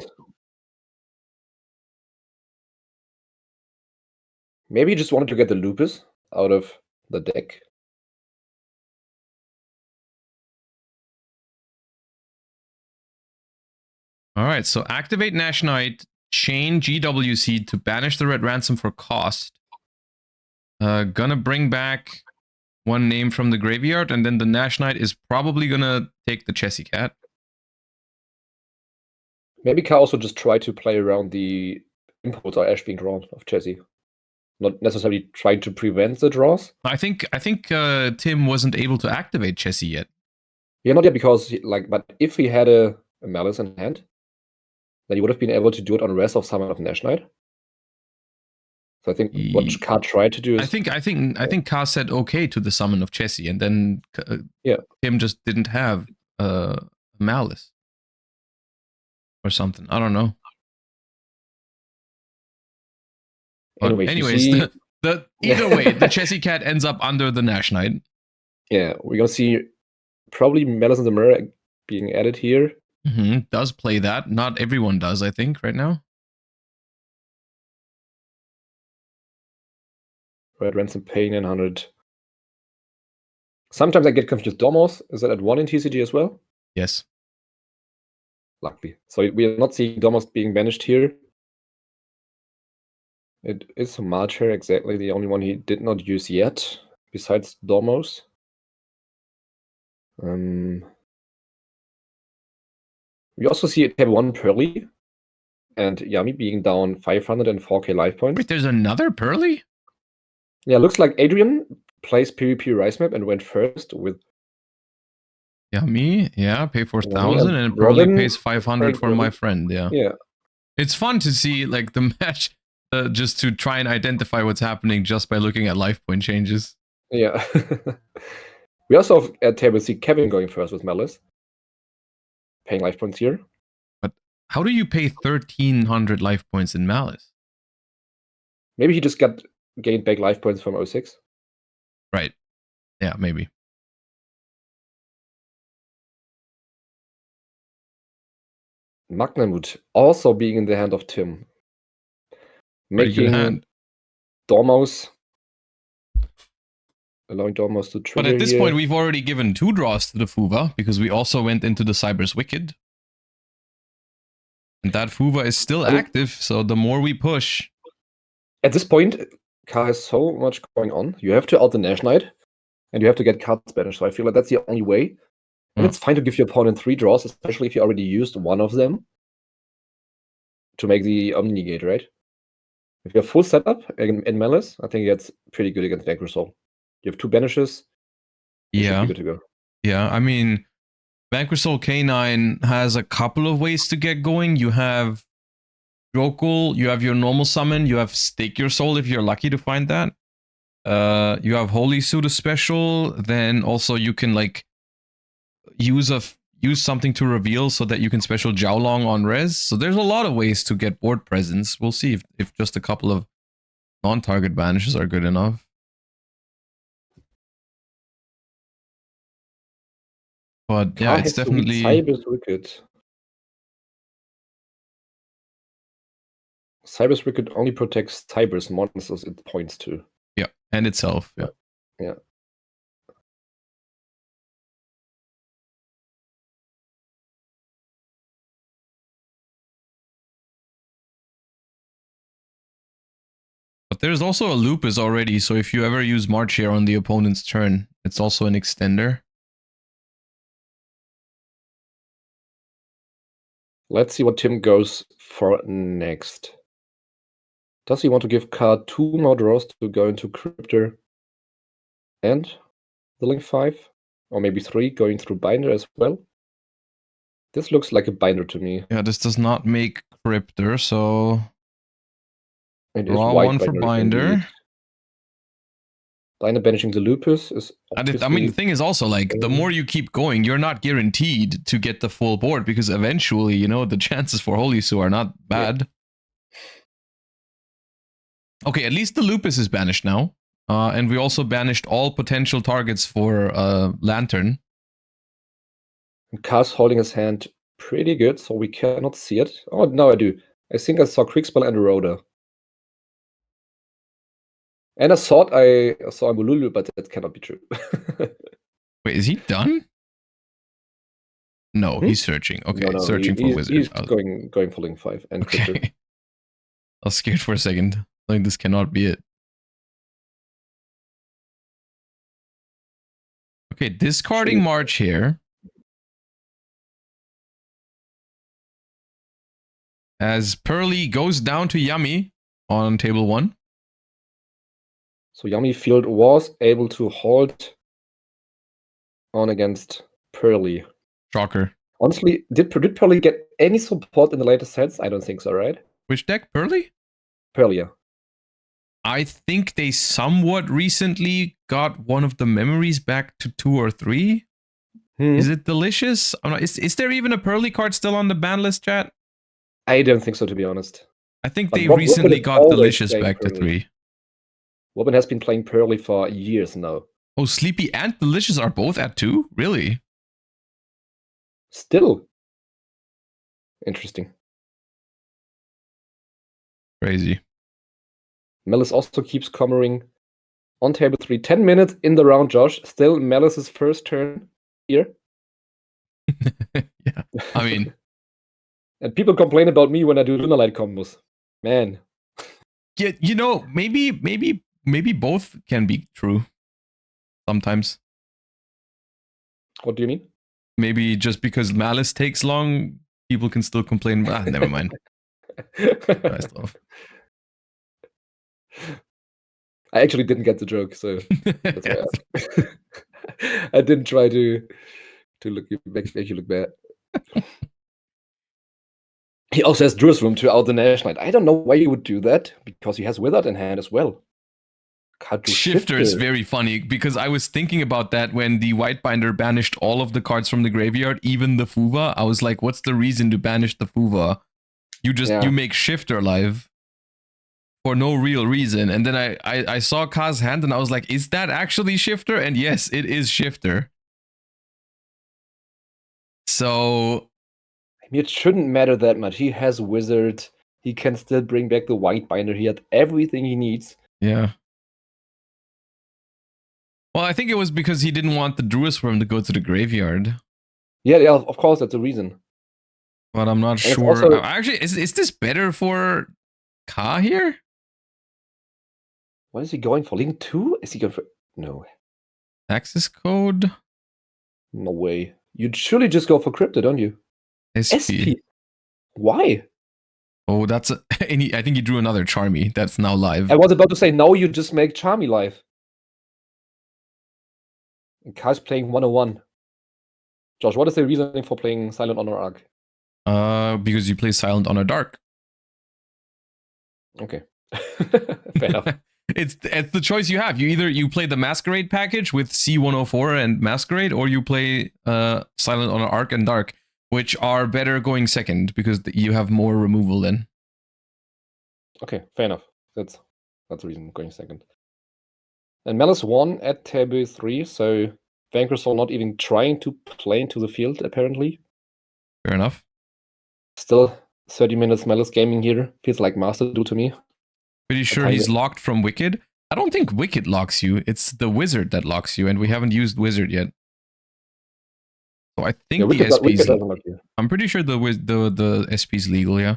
Maybe he just wanted to get the Lupus out of the deck. All right, so activate Nash Knight, chain GWC to banish the Red Ransom for cost. Gonna bring back 1 name from the graveyard, and then the Nash Knight is probably gonna take the Chessy Cat. Maybe Ka also just tried to play around the inputs or Ash being drawn of Chessy. Not necessarily trying to prevent the draws. I think Tim wasn't able to activate Chessy yet. Yeah, not yet, because but if he had a Malice in hand, then he would have been able to do it on rest of Summon of Nash Knight. So I think what Ka tried to do is... I think Ka said okay to the summon of Chessy, and then Tim just didn't have Malice. Or something. I don't know. But anyways, either way, the Chessy Cat ends up under the Nash Knight. Yeah, we're gonna see probably Malice in the Mirror being added here. Does play that. Not everyone does, I think, right now. Red Ransom Pain and 100. Sometimes I get confused. Domos, is that at 1 in TCG as well? Yes. Luckily. So we are not seeing Domos being banished here. It is Marcher, exactly the only one he did not use yet, besides Domos. We also see at table 1 Pearly and Yami being down 504k life points. Wait, there's another Pearly? Yeah, looks like Adrian plays PvP Rise Map and went first with Yami, yeah, pay 4,000 and Pearly pays 500 for my friend, yeah. Yeah. It's fun to see like the match, just to try and identify what's happening just by looking at life point changes. Yeah. We also have at table C Kevin going first with Malice, paying life points here. But how do you pay 1,300 life points in Malice? Maybe he just gained back life points from 06. Right. Yeah, maybe. Magnamut also being in the hand of Tim. Making Dormos. Allowing Dormos to trigger. But at this here. point, we've already given 2 draws to the Fuva, because we also went into the Cyber's Wicked. And that Fuva is still active, so the more we push... At this point, Ka has so much going on. You have to out the Nash Knight, and you have to get cards banished. So I feel like that's the only way. And it's fine to give your opponent 3 draws, especially if you already used one of them to make the Omni-Negate, right? If you have full setup in Malice, I think that's pretty good against Vanquish Soul. You have 2 banishes. Yeah. Should be good to go. Yeah, I mean, Vanquish Soul K9 has a couple of ways to get going. You have Drokul, you have your normal summon, you have Stake Your Soul if you're lucky to find that. You have Holy Suit special, then also you can like use something to reveal so that you can special Jiaolong on res. So there's a lot of ways to get board presence. We'll see if just a couple of non-target banishes are good enough. But yeah, it's definitely... Cyber's Wicked. Cyber's Wicked only protects Cyber's monsters it points to. Yeah, and itself. Yeah. Yeah. But there's also a Lupus already, so if you ever use March here on the opponent's turn, it's also an extender. Let's see what Tim goes for next. Does he want to give Ka 2 more draws to go into Cryptor and the Link 5? Or maybe 3 going through Binder as well? This looks like a Binder to me. Yeah, this does not make Cryptor, so... It draw is white 1 for Binder. Indeed. Binder banishing the Lupus is And I mean, the thing is also, like, the more you keep going, you're not guaranteed to get the full board, because eventually, you know, the chances for Holy Su are not bad. Yeah. Okay, at least the Lupus is banished now. And we also banished all potential targets for Lantern. Ka's holding his hand pretty good, so we cannot see it. Oh, no, I do. I think I saw Kriegspell and Eroder. And I thought I saw a Mululu, but that cannot be true. Wait, is he done? No, he's searching. Okay, no, searching for Wizard. He's going for Link 5 and okay. I was scared for a second. Like, this cannot be it. Okay, discarding March here. As Pearly goes down to Yami on table 1. So Yami Field was able to hold on against Pearly. Shocker. Honestly, did Pearly get any support in the later sets? I don't think so, right? Which deck? Pearly? Pearly, yeah. I think they somewhat recently got one of the memories back to 2 or 3. Is it delicious? Oh, no, is there even a Pearly card still on the ban list, chat? I don't think so, to be honest. I think they recently got Delicious back to 3. Robin has been playing Pearly for years now. Oh, Sleepy and Delicious are both at 2? Really? Still. Interesting. Crazy. Malice also keeps comering on table 3. 10 minutes in the round, Josh. Still Malice's first turn here. Yeah, I mean... And people complain about me when I do Starlight combos. Man. Yeah, you know, maybe both can be true. Sometimes. What do you mean? Maybe just because Malice takes long, people can still complain. Never mind. Nice love. I actually didn't get the joke, so that's why I didn't try to make you look bad. He also has Druid's Room to out the Nash Knight. I don't know why he would do that, because he has Withered in hand as well. Can't do Shifter is very funny, because I was thinking about that when the Whitebinder banished all of the cards from the graveyard, even the Fuva. I was like, what's the reason to banish the Fuva? You make Shifter live for no real reason. And then I saw Ka's hand and I was like, is that actually Shifter? And yes, it is Shifter. So I mean, it shouldn't matter that much. He has Wizard. He can still bring back the Whitebinder. He had everything he needs. Yeah. Well, I think it was because he didn't want the Druid's Worm to go to the graveyard. Yeah, of course, that's the reason. But I'm not sure. Also, actually, is this better for Ka here? What is he going for? Link 2? Is he going for... No. Access code? No way. You'd surely just go for Crypto, don't you? SP. Why? Oh, that's I think he drew another Charmy that's now live. I was about to say, now you just make Charmy live. And Ka's playing 101. Josh, what is the reasoning for playing Silent Honor Arc? Because you play Silent Honor Dark. Okay. Fair enough. It's the choice you have. You play the Masquerade package with C104 and Masquerade, or you play Silent Honor Arc and Dark, which are better going second because you have more removal then. Okay, fair enough. That's the reason going second. And Malice won at table 3, so Vanquisher not even trying to play into the field, apparently. Fair enough. Still 30 minutes Malice gaming here. Feels like Master Duel to me. Pretty sure he's locked from Wicked. I don't think Wicked locks you. It's the Wizard that locks you, and we haven't used Wizard yet. So I think the SP's... I'm pretty sure the SP's legal, yeah.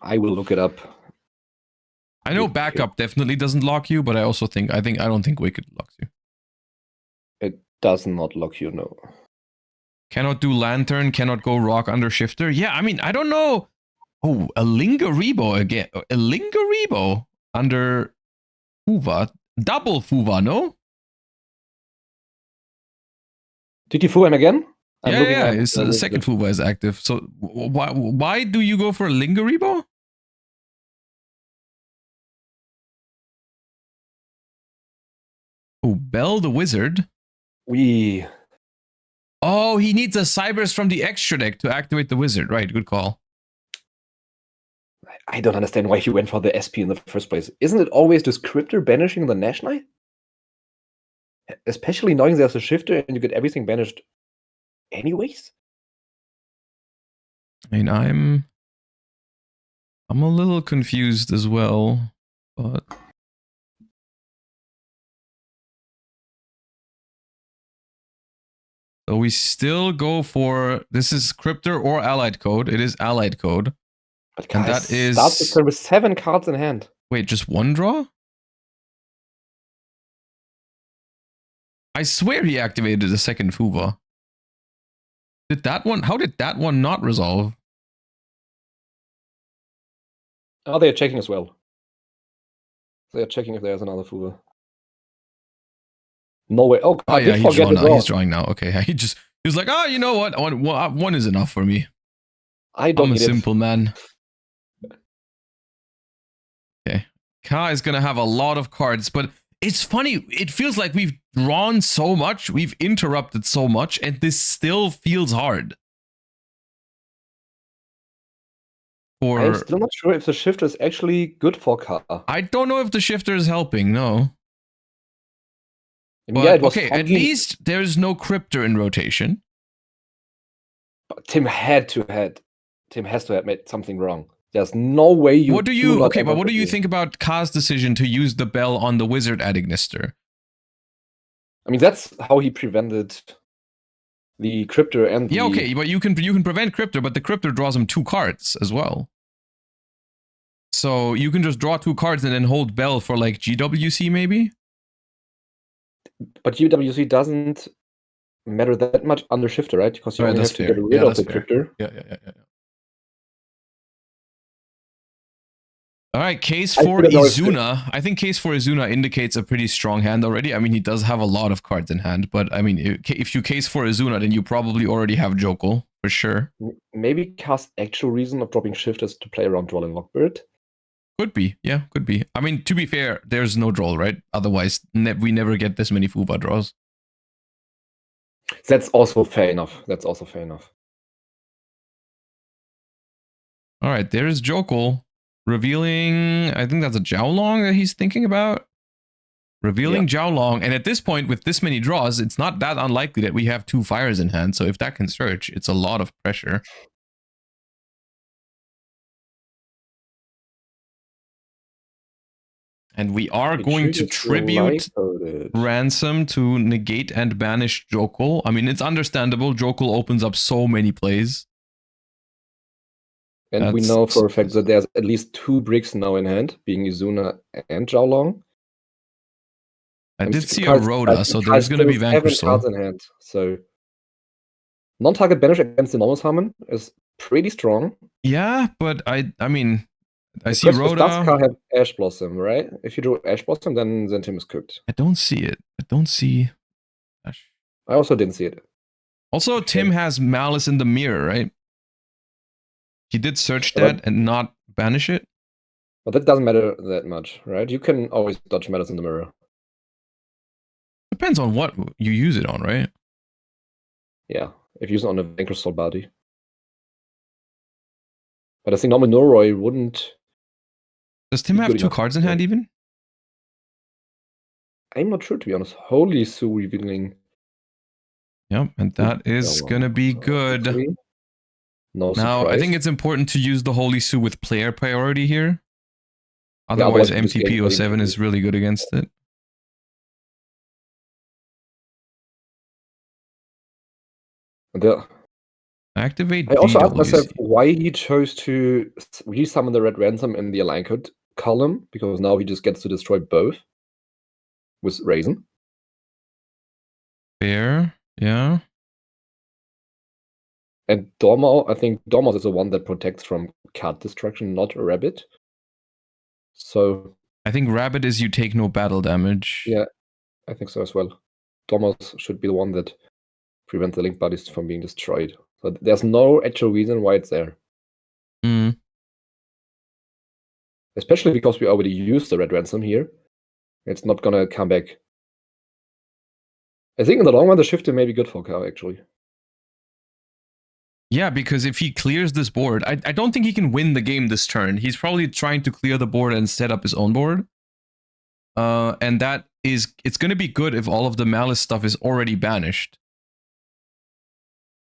I will look it up. I know Backup definitely doesn't lock you, but I also think I don't think Wicked locks you. It does not lock you, no. Cannot do Lantern, cannot go Rock under Shifter. Yeah, I mean, I don't know. Oh, a Lingaribo again. A Lingaribo under Fuva. Double Fuva, no? Did you fool him again? Yeah, it's the second Fuva is active. So why do you go for a Lingaribo? Oh, Bell the Wizard. Oh, he needs a Cybers from the extra deck to activate the Wizard. Right, good call. I don't understand why he went for the SP in the first place. Isn't it always this Cryptor banishing the Nash Knight? Especially knowing there's a Shifter and you get everything banished anyways? I mean, I'm a little confused as well, but... So we still go for... This is Cryptor or Allied Code. It is Allied Code. But guys, and that is... Starts the turn with 7 cards in hand. Wait, just one draw? I swear he activated a second Fuva. Did that one... How did that one not resolve? Oh, they are checking as well. They are checking if there's another Fuva. No way. Oh, oh yeah, he's drawing now. Okay, he was like, oh, you know what? One is enough for me. I'm a simple man. Okay. Ka is gonna have a lot of cards, but it's funny. It feels like we've drawn so much, we've interrupted so much, and this still feels hard. I'm still not sure if the Shifter is actually good for Ka. I don't know if the Shifter is helping, no. I mean, yeah, it was okay, at funky, least there's no Cryptor in rotation. but Tim has to have made something wrong. There's no way you. What do you? not Okay, but ever what do you review. think about Ka's decision to use the bell on the wizard at Ignister? I mean, that's how he prevented the Cryptor and the. Yeah, okay, but you can prevent Cryptor, but the Cryptor draws him 2 cards as well. So you can just draw 2 cards and then hold bell for like GWC maybe. But UWC doesn't matter that much under Shifter, right? Because you only have to get rid of the Cryptor. Yeah. All right, case for Izuna. I think case for Izuna indicates a pretty strong hand already. I mean, he does have a lot of cards in hand, but I mean, if you case for Izuna, then you probably already have Jokul, for sure. Maybe K's actual reason of dropping Shift is to play around Duel and Lockbird. Could be, yeah, could be. I mean, to be fair, there's no draw, right? Otherwise, we never get this many Fuba draws. That's also fair enough. All right, there's Jokul. Revealing, I think that's a Jiaolong that he's thinking about. Revealing Jiaolong, and at this point, with this many draws, it's not that unlikely that we have 2 fires in hand, so if that can search, it's a lot of pressure. And we are going to tribute Ransom to negate and banish Jokul. I mean, it's understandable. Jokul opens up so many plays. And we know for a fact that there's at least 2 bricks now in hand, being Izuna and Jiaolong. I did see a Rhoda, so there's going to be Vanquish Soul. Cards in hand, so non-target banish against the normal summon is pretty strong. Yeah, but I mean, I see Rhoda. Does Ka have Ash Blossom, right? If you do Ash Blossom, then Tim is cooked. I don't see it. I don't see Ash. I also didn't see it. Also, Tim has Malice in the Mirror, right? He did search that and not banish it. But that doesn't matter that much, right? You can always dodge Malice in the Mirror. Depends on what you use it on, right? Yeah, if you use it on a Vanquish Soul body. But I think normally Noroi wouldn't. Does Tim have 2 cards in hand even? I'm not sure, to be honest. Holy Sue revealing. Yep, and that is gonna be good. No surprise. Now, I think it's important to use the Holy Sue with player priority here. Otherwise, MTP07 is really good against it. Activate. I also asked myself why he chose to resummon the Red Ransom in the Align Code column, because now he just gets to destroy both with Raisin. Fair, yeah. And Dormouse, I think Dormouse is the one that protects from card destruction, not a Rabbit. So I think Rabbit is you take no battle damage. Yeah, I think so as well. Dormouse should be the one that prevents the link bodies from being destroyed. So there's no actual reason why it's there. Especially because we already used the Red Ransom here. It's not gonna come back. I think in the long run, the shifter may be good for Ka, actually. Yeah, because if he clears this board, I don't think he can win the game this turn. He's probably trying to clear the board and set up his own board. And that is, it's going to be good if all of the Malice stuff is already banished.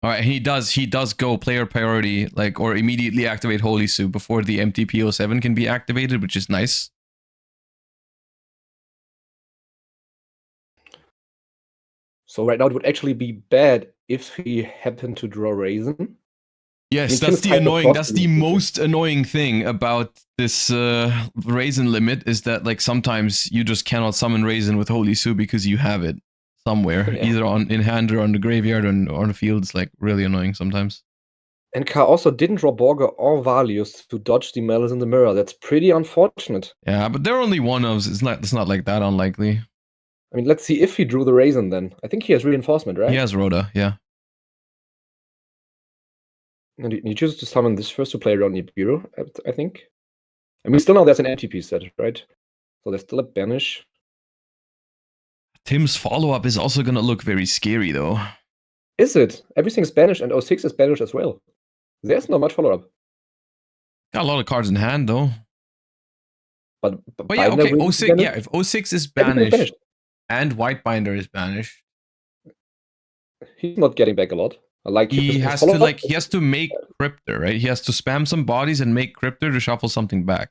All right, he does go player priority, like, or immediately activate Holy Sue before the MTP07 can be activated, which is nice. So right now it would actually be bad if he happened to draw Raisin. Yes, that's the annoying, that's the most annoying thing about this Raisin limit, is that like sometimes you just cannot summon Raisin with Holy Sue because you have it somewhere, either in hand or on the graveyard or on the field. It's like really annoying sometimes. And Ka also didn't draw Borger or Valius to dodge the Malice in the Mirror. That's pretty unfortunate. Yeah, but they're only one-ofs. It's not like that unlikely. I mean, let's see if he drew the Raisin then. I think he has Reinforcement, right? He has Rhoda, yeah. And he chooses to summon this first to play around Nibiru, I think. I mean, still now there's an MTP set, right? So there's still a banish. Tim's follow-up is also gonna look very scary, though. Is it? Everything's banished, and 06 is banished as well. There's not much follow-up. Got a lot of cards in hand, though. But yeah, okay, 06, yeah, if 06 is banished, And White Binder is banished. He's not getting back a lot. Like he has to make Cryptor, right? He has to spam some bodies and make Cryptor to shuffle something back.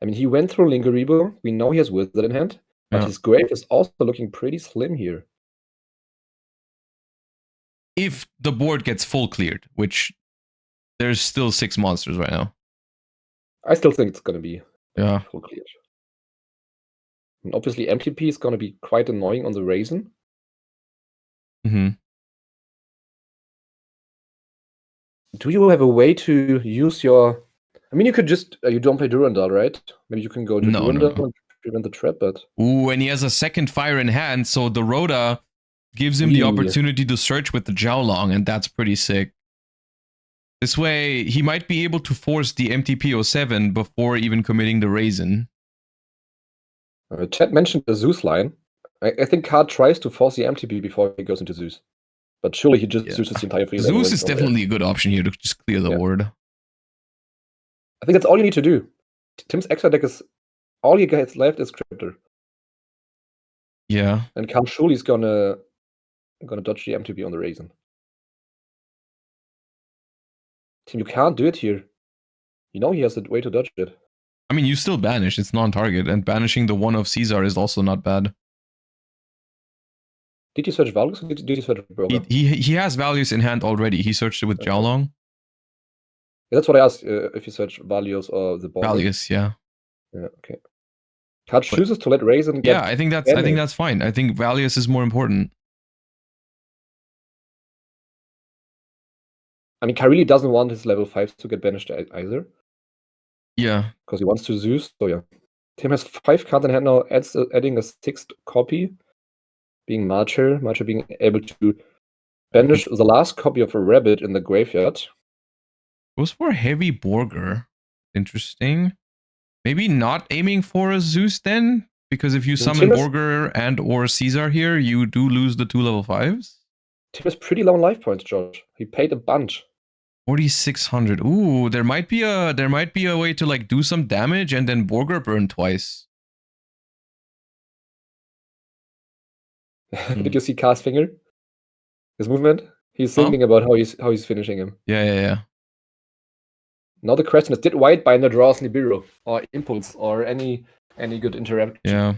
I mean, he went through Lingeribo. We know he has Wizard in hand, but his grave is also looking pretty slim here. If the board gets full cleared, which there's still 6 monsters right now. I still think it's going to be full cleared. And obviously, MTP is going to be quite annoying on the Raisin. Mm-hmm. Do you have a way to use your... I mean, you could just... you don't play Durandal, right? Maybe you can go to Durandal and prevent the trap, but... Ooh, and he has a second fire in hand, so the Rhoda gives him the opportunity to search with the Jiaolong, and that's pretty sick. This way, he might be able to force the MTP07 before even committing the Raisin. Chat mentioned the Zeus line. I think Card tries to force the MTP before he goes into Zeus. But surely he just Zeus the entire field. Zeus is definitely a good option here to just clear the board. I think that's all you need to do. Tim's extra deck is... all he gets left is Cryptor. Yeah. And Card surely is gonna dodge the MTP on the Raisin. Tim, you can't do it here. You know he has a way to dodge it. I mean, you still banish. It's non-target. And banishing the one of Caesar is also not bad. Did he search values or did he search Burger? He has values in hand already. He searched it with Jiaolong. Yeah, that's what I asked, if you search values or the board. Values, yeah. Yeah, okay. Card chooses to let Raisin get... Yeah, I think that's fine. I think values is more important. I mean, Kai really doesn't want his level 5s to get banished either. Yeah. Because he wants to Zeus, so yeah. Tim has 5 cards in hand now, adding a 6th copy. Being Marcher being able to banish the last copy of a rabbit in the graveyard. Goes for heavy Borger. Interesting. Maybe not aiming for a Zeus then? Because if you summon Borger and or Caesar here, you do lose the 2 level 5s. Tim has pretty low life points, Josh. He paid a bunch. 4,600. Ooh, there might be a way to like do some damage and then Borger burn twice. Did you see K's finger? His movement? He's thinking about how he's finishing him. Yeah. Now the question is, did White Binder draws Nibiru or Impulse or any good interaction? Yeah.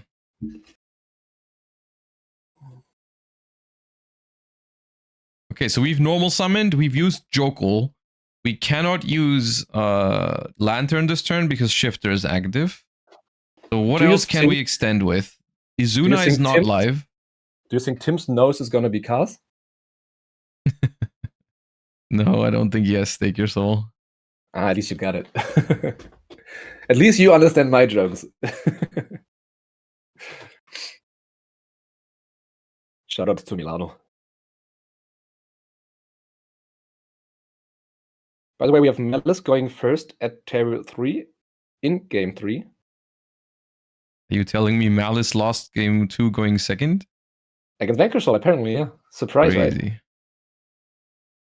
Okay, so we've normal summoned, we've used Jokel. We cannot use Lantern this turn because Shifter is active. So what else can we extend with? Izuna is not live. Do you think Tim's nose is gonna be Kaz? No, I don't think he has Stake Your Soul. At least you got it. At least you understand my jokes. Shout out to Milano. By the way, we have Malice going first at table 3 in game 3. Are you telling me Malice lost game 2 going second? Against Vanquishal, apparently, yeah. Surprise, Crazy. Right?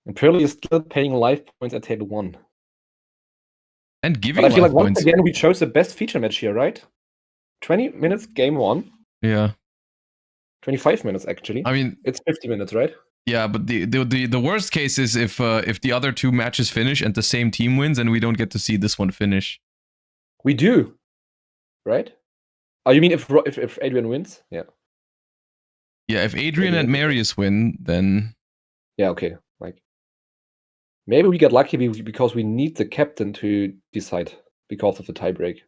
And Pearly is still paying life points at table 1. And giving but I feel like points. Once again, we chose the best feature match here, right? 20 minutes game 1. Yeah. 25 minutes, actually. I mean... it's 50 minutes, right? Yeah, but the worst case is if the other 2 matches finish and the same team wins and we don't get to see this one finish. We do. Right? Oh, you mean if Adrian wins? Yeah. Yeah, if Adrian and Marius win, then... Yeah, okay. Like, maybe we get lucky because we need the captain to decide because of the tiebreak.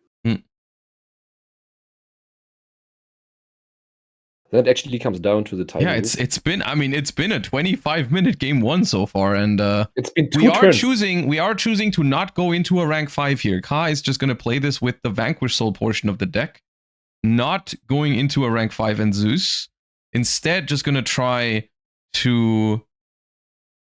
That actually comes down to the tiebreak. Yeah, it's been a 25-minute game 1 so far, and it's been 2 turns. We are choosing to not go into a rank 5 here. Ka is just gonna play this with the Vanquish Soul portion of the deck, not going into a rank 5 and Zeus. Instead, just gonna try to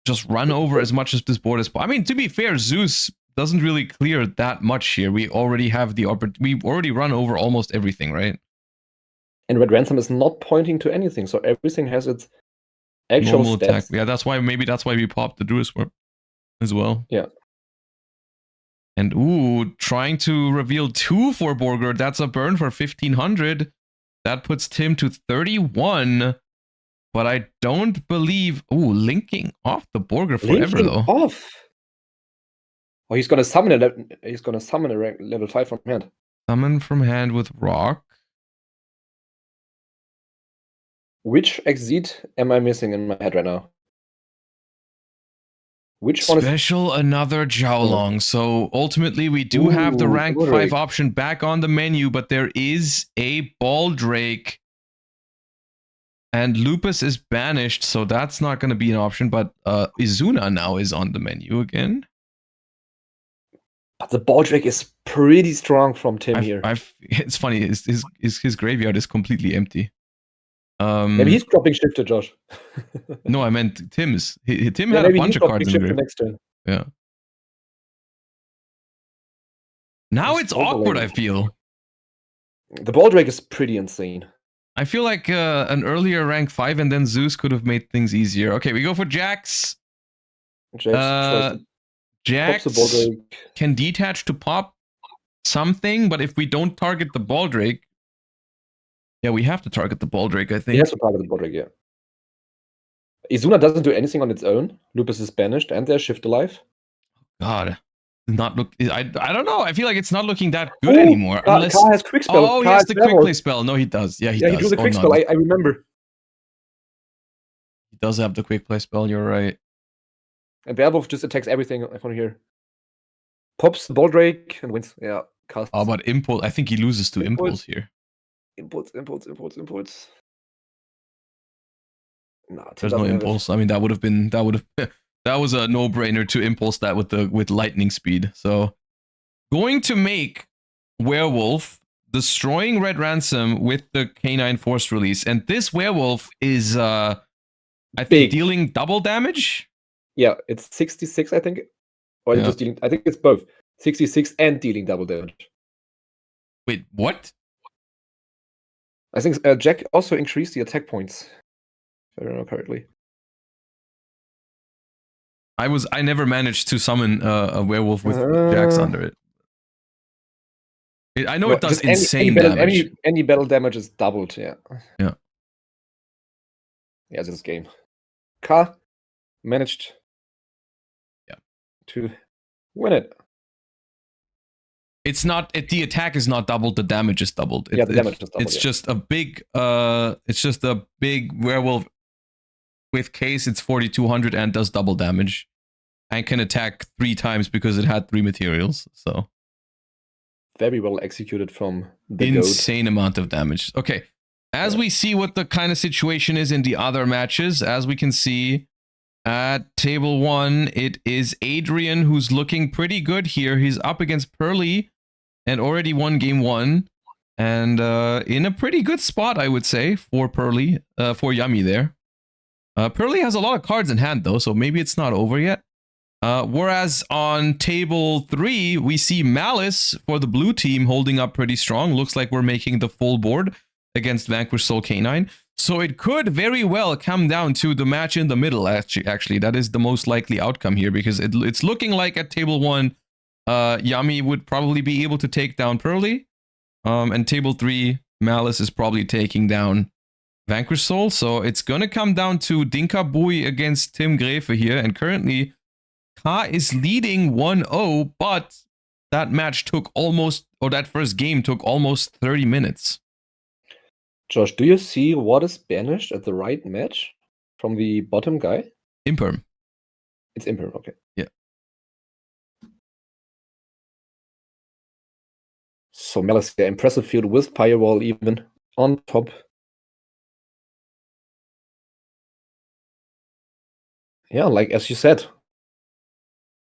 just run over as much as this board as possible. I mean, to be fair, Zeus doesn't really clear that much here. We already have we've already run over almost everything, right? And Red Ransom is not pointing to anything, so everything has its actual normal stats. Attack. Yeah, that's why we popped the Druid Swarm as well. Yeah. And ooh, trying to reveal 2 for Borger. That's a burn for 1,500. That puts Tim to 31. But I don't believe... Ooh, linking off the Borger forever, Linking though. off? Oh, he's gonna summon a level 5 from hand. Summon from hand with Rock. Which exit am I missing in my head right now? Which one is... Special another Jiaolong. So ultimately we do have the rank 5 option back on the menu, but there is a Baldrake. And Lupus is banished, so that's not going to be an option, but Izuna now is on the menu again. But the Baldrake is pretty strong from Tim here. It's funny, his graveyard is completely empty. Maybe he's dropping Shifter, Josh. No, I meant Tim's. Tim had a bunch of cards in the grave. Next turn. Yeah. Now it's awkward, I feel. The Baldrake is pretty insane. I feel like an earlier rank 5 and then Zeus could have made things easier. Okay, we go for Jax. Jax can detach to pop something, but if we don't target the Baldrake... Yeah, we have to target the Baldrake, I think. He has to target the Baldrake, yeah. Izuna doesn't do anything on its own. Lupus is banished, and there's Shift Alive. God. Not look. I don't know. I feel like it's not looking that good anymore. Unless Ka has quick spell. Oh, he has the quick play spell. No, he does. Yeah, he does. He drew the quick spell. I remember. He does have the quick play spell. You're right. And Werewolf just attacks everything from here. Pops the Baldrake and wins. Yeah. Casts. Oh, but Impulse. I think he loses to Impulse here. Impulse. No, there's no Impulse. I mean, that was a no-brainer to Impulse that with lightning speed. So, going to make Werewolf destroying Red Ransom with the Canine Force release, and this Werewolf is I think dealing double damage. Yeah, it's 66, I think, or just dealing. I think it's both 66 and dealing double damage. Wait, what? I think Jack also increased the attack points. If I don't know correctly. I never managed to summon a werewolf with Jax under it. I know it does insane damage. Any battle damage is doubled, yeah. Yeah. Yeah, this game. Ka managed to win it. It's not the attack is not doubled, the damage is doubled. The damage is doubled. It's just a big werewolf with case. It's 4200 and does double damage. And can attack 3 times because it had 3 materials. So very well executed from the insane amount of damage. Okay. As we see what the kind of situation is in the other matches, as we can see at table 1, it is Adrian who's looking pretty good here. He's up against Pearly and already won game 1. And in a pretty good spot, I would say, for Pearly, for Yummy there. Pearly has a lot of cards in hand, though, so maybe it's not over yet. Whereas on table 3, we see Malice for the blue team holding up pretty strong. Looks like we're making the full board against Vanquish Soul Canine. So it could very well come down to the match in the middle, actually. That is the most likely outcome here, because it's looking like at table 1, Yummy would probably be able to take down Pearly. And table 3, Malice is probably taking down Vanquish Soul. So it's going to come down to Dinka Bui against Tim Grefe here. And currently, Ka is leading 1-0, but that match took that first game took almost 30 minutes. Josh, do you see what is banished at the right match from the bottom guy? Imperm. It's Imperm, okay. Yeah. So Malice, yeah, impressive field with Firewall even on top. Yeah, like as you said,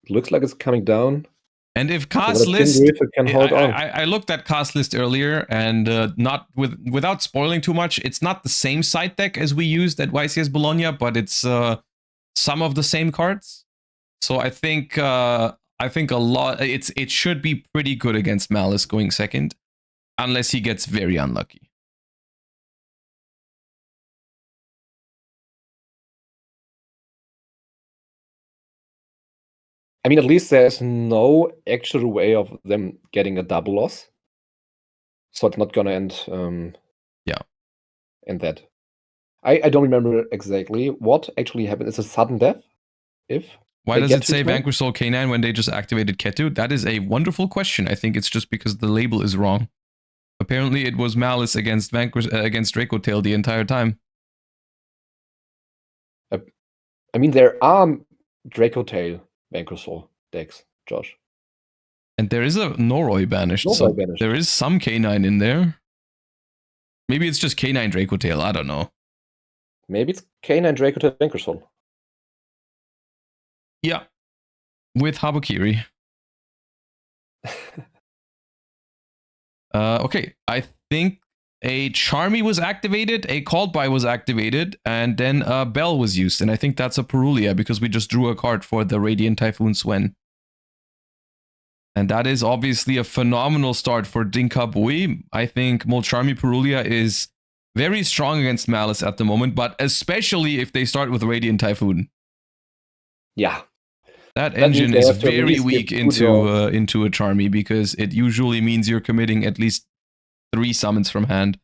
it looks like it's coming down. And if Ka's list, I looked at Ka's list earlier, and not without spoiling too much, it's not the same side deck as we used at YCS Bologna, but it's some of the same cards. So I think a lot. It should be pretty good against Malice going second, unless he gets very unlucky. I mean, at least there's no actual way of them getting a double loss. So it's not going to end in that. I don't remember exactly what actually happened. It's a sudden death. If Why they does get it say to time? Vanquish Soul K9 when they just activated Ketu? That is a wonderful question. I think it's just because the label is wrong. Apparently, it was Malice against Draco Tail the entire time. I mean, there are Draco Tail Vanquish Soul decks, Josh. And there is a Noroi banished, Noroi so banished. there is some K9 in there. Maybe it's just K9 Draco Tail, I don't know. Maybe it's K9 Draco Tail Vanquish Soul. Yeah, with Habukiri. Okay, I think a Charmy was activated, a Called By was activated, and then a Bell was used. And I think that's a Perulia because we just drew a card for the Radiant Typhoon Swen. And that is obviously a phenomenal start for Dinka Bui. I think Molcharmi Perulia is very strong against Malice at the moment, but especially if they start with Radiant Typhoon. Yeah. That engine is very weak into a Charmy because it usually means you're committing at least 3 summons from hand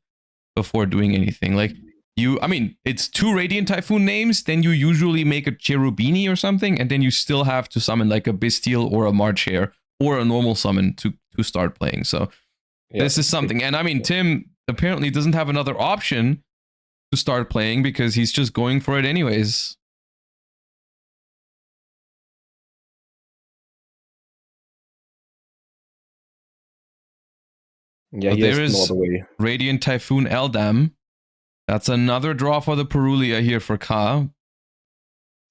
before doing anything. Like, I mean, it's 2 Radiant Typhoon names, then you usually make a Cherubini or something, and then you still have to summon like a Bestial or a March Hare or a normal summon to start playing. So this is something. And I mean, Tim apparently doesn't have another option to start playing because he's just going for it anyways. Yeah, so there is no way. Radiant Typhoon Eldam. That's another draw for the Perulia here for Ka.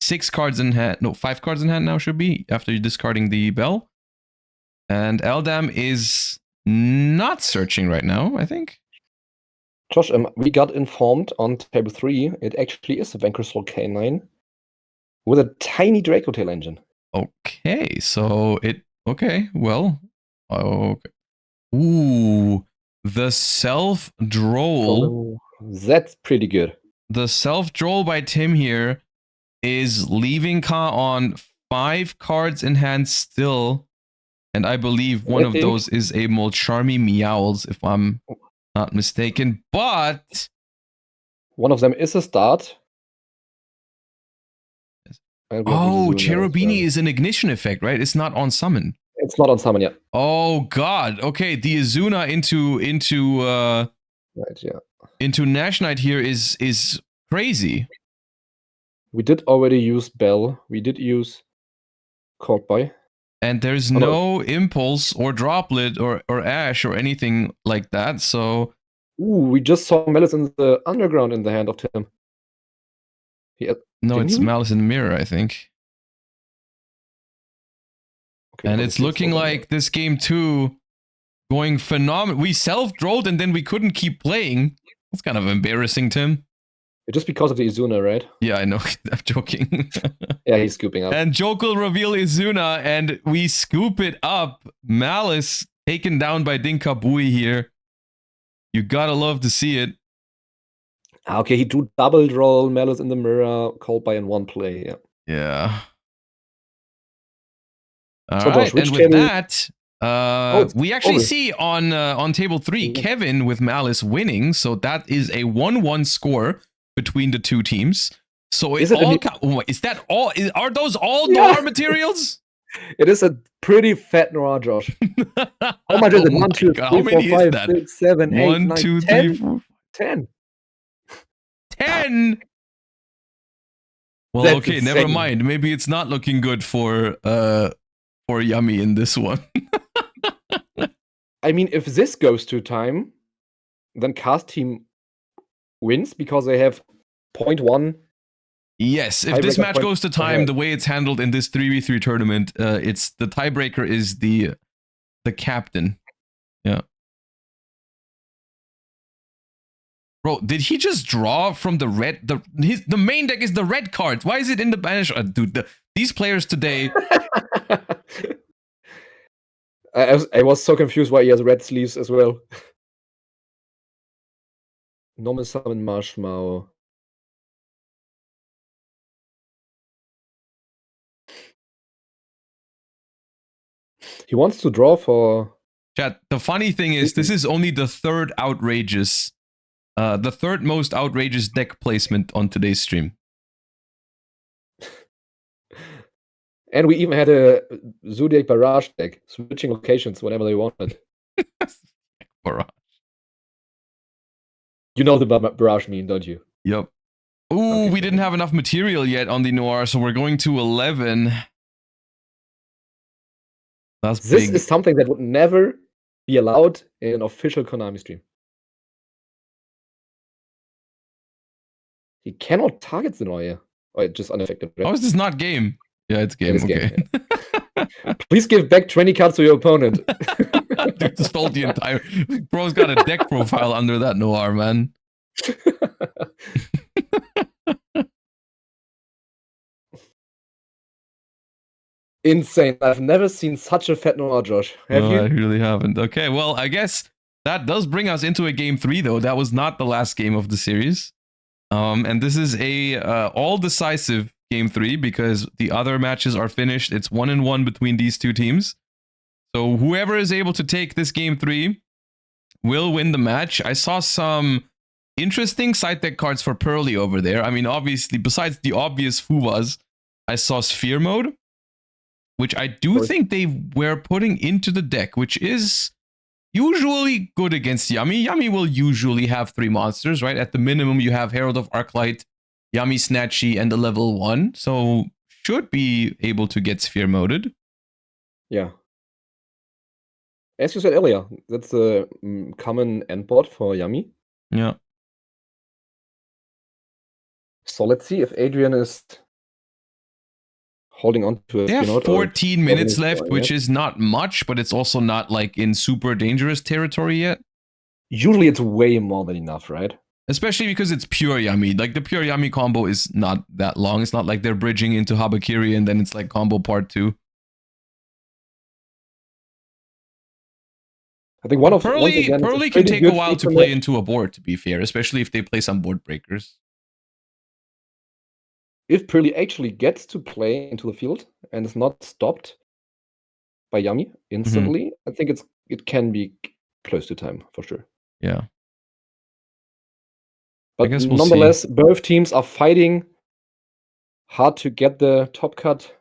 6 cards in hand. No, 5 cards in hand now should be after discarding the Bell. And Eldam is not searching right now, I think. Josh, we got informed on table 3. It actually is a Vanquish Soul K9 with a tiny Draco Tail engine. Okay, so it... Okay, well... Okay. Ooh, the self-droll. That's pretty good. The self-droll by Tim here is leaving Ka on 5 cards in hand still. And I believe one of those is a Molcharmi Meowls, if I'm not mistaken. But one of them is a start. Oh, Cherubini is an ignition effect, right? It's not on summon. It's not on summon yet. Oh god. Okay, the Azuna into right, yeah. Into Nash Knight here is crazy. We did already use Bell. We did use Called By. And there's no Impulse or Droplet or Ash or anything like that, so... Ooh, we just saw Malice in the Underground in the hand of Tim. No, it's Malice in the Mirror, I think. Okay, and it's looking like this game too going phenomenal. We self-drolled and then we couldn't keep playing. That's kind of embarrassing, Tim. Just because of the Izuna, right? Yeah, I know. I'm joking. Yeah, he's scooping up. And Joke will reveal Izuna, and we scoop it up. Malice taken down by Dinka Bui here. You gotta love to see it. Okay, he drew double draw, Malice in the Mirror, Called By in one play. Yeah. Yeah. All so, right, Josh, and with that, we actually see on table 3 Kevin with Malice winning. So that is a 1-1 score between the 2 teams. So is that all? Are those all noir materials? It is a pretty fat noir, Josh. How much is it? 1, 2, 3, 4, 5, 6, 7, 8, 9, 2, 10? 3, 4, 10. 10. Well, that's okay, insane. Never mind. Maybe it's not looking good for Yummy in this one. I mean, if this goes to time, then Cast Team wins because they have 0.1. Yes, if this match goes to time, the way it's handled in this 3v3 tournament, it's the tiebreaker is the captain. Yeah. Bro, did he just draw from the red? The main deck is the red cards. Why is it in the banish? Dude, these players today. I was so confused why he has red sleeves as well. Normal summon Marshmallow. He wants to draw for... Chat, the funny thing is, this is only the 3rd outrageous The third most outrageous deck placement on today's stream. And we even had a Zodiac Barrage deck, switching locations whenever they wanted. Barrage. You know the Barrage meme, don't you? Yep. Ooh, Okay, we didn't have enough material yet on the Noir, so we're going to 11. That's This big. is something that would never be allowed in an official Konami stream. He cannot target the Noir. Or just unaffected, right? How is this not game? Yeah, it's game. It is Okay. Game. Please give back 20 cards to your opponent. Dude, stole the entire. Bro's got a deck profile under that Noir, man. Insane. I've never seen such a fat Noir, Josh. Have you? I really haven't. Okay, well, I guess that does bring us into a game 3, though. That was not the last game of the series. And this is a all-decisive game 3 because the other matches are finished. It's 1-1 between these two teams. So whoever is able to take this game 3 will win the match. I saw some interesting side deck cards for Pearly over there. I mean, obviously, besides the obvious Fuvas, I saw Sphere Mode, which I do think they were putting into the deck, which is usually good against Yami. Yami will usually have 3 monsters, right? At the minimum, you have Herald of Arclight, Yami Snatchy, and the level 1. So should be able to get Sphere Moded. Yeah. As you said earlier, that's a common endboard for Yami. Yeah. So let's see if Adrian is holding on to a They have 14 minutes left, which is not much, but it's also not like in super dangerous territory yet. Usually it's way more than enough, right? Especially because it's pure Yami. Like the pure Yami combo is not that long. It's not like they're bridging into Habakiri and then it's like combo part 2. I think one of Pearly can take a while to play into a board, to be fair, especially if they play some board breakers. If Pearly actually gets to play into the field and is not stopped by Yami instantly, I think it can be close to time for sure. Yeah. But I guess we'll nonetheless, see. Both teams are fighting hard to get the top cut.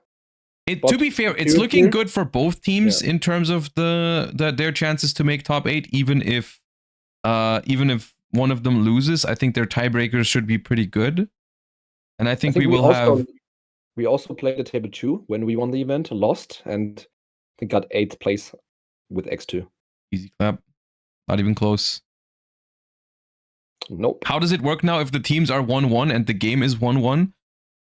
To be fair, it's looking good for both teams in terms of their chances to make top 8, even if one of them loses. I think their tiebreakers should be pretty good. And I think we will have. We also played the table 2 when we won the event, lost, and I think got 8th place with X2. Easy clap. Not even close. Nope. How does it work now if the teams are 1-1 and the game is 1-1?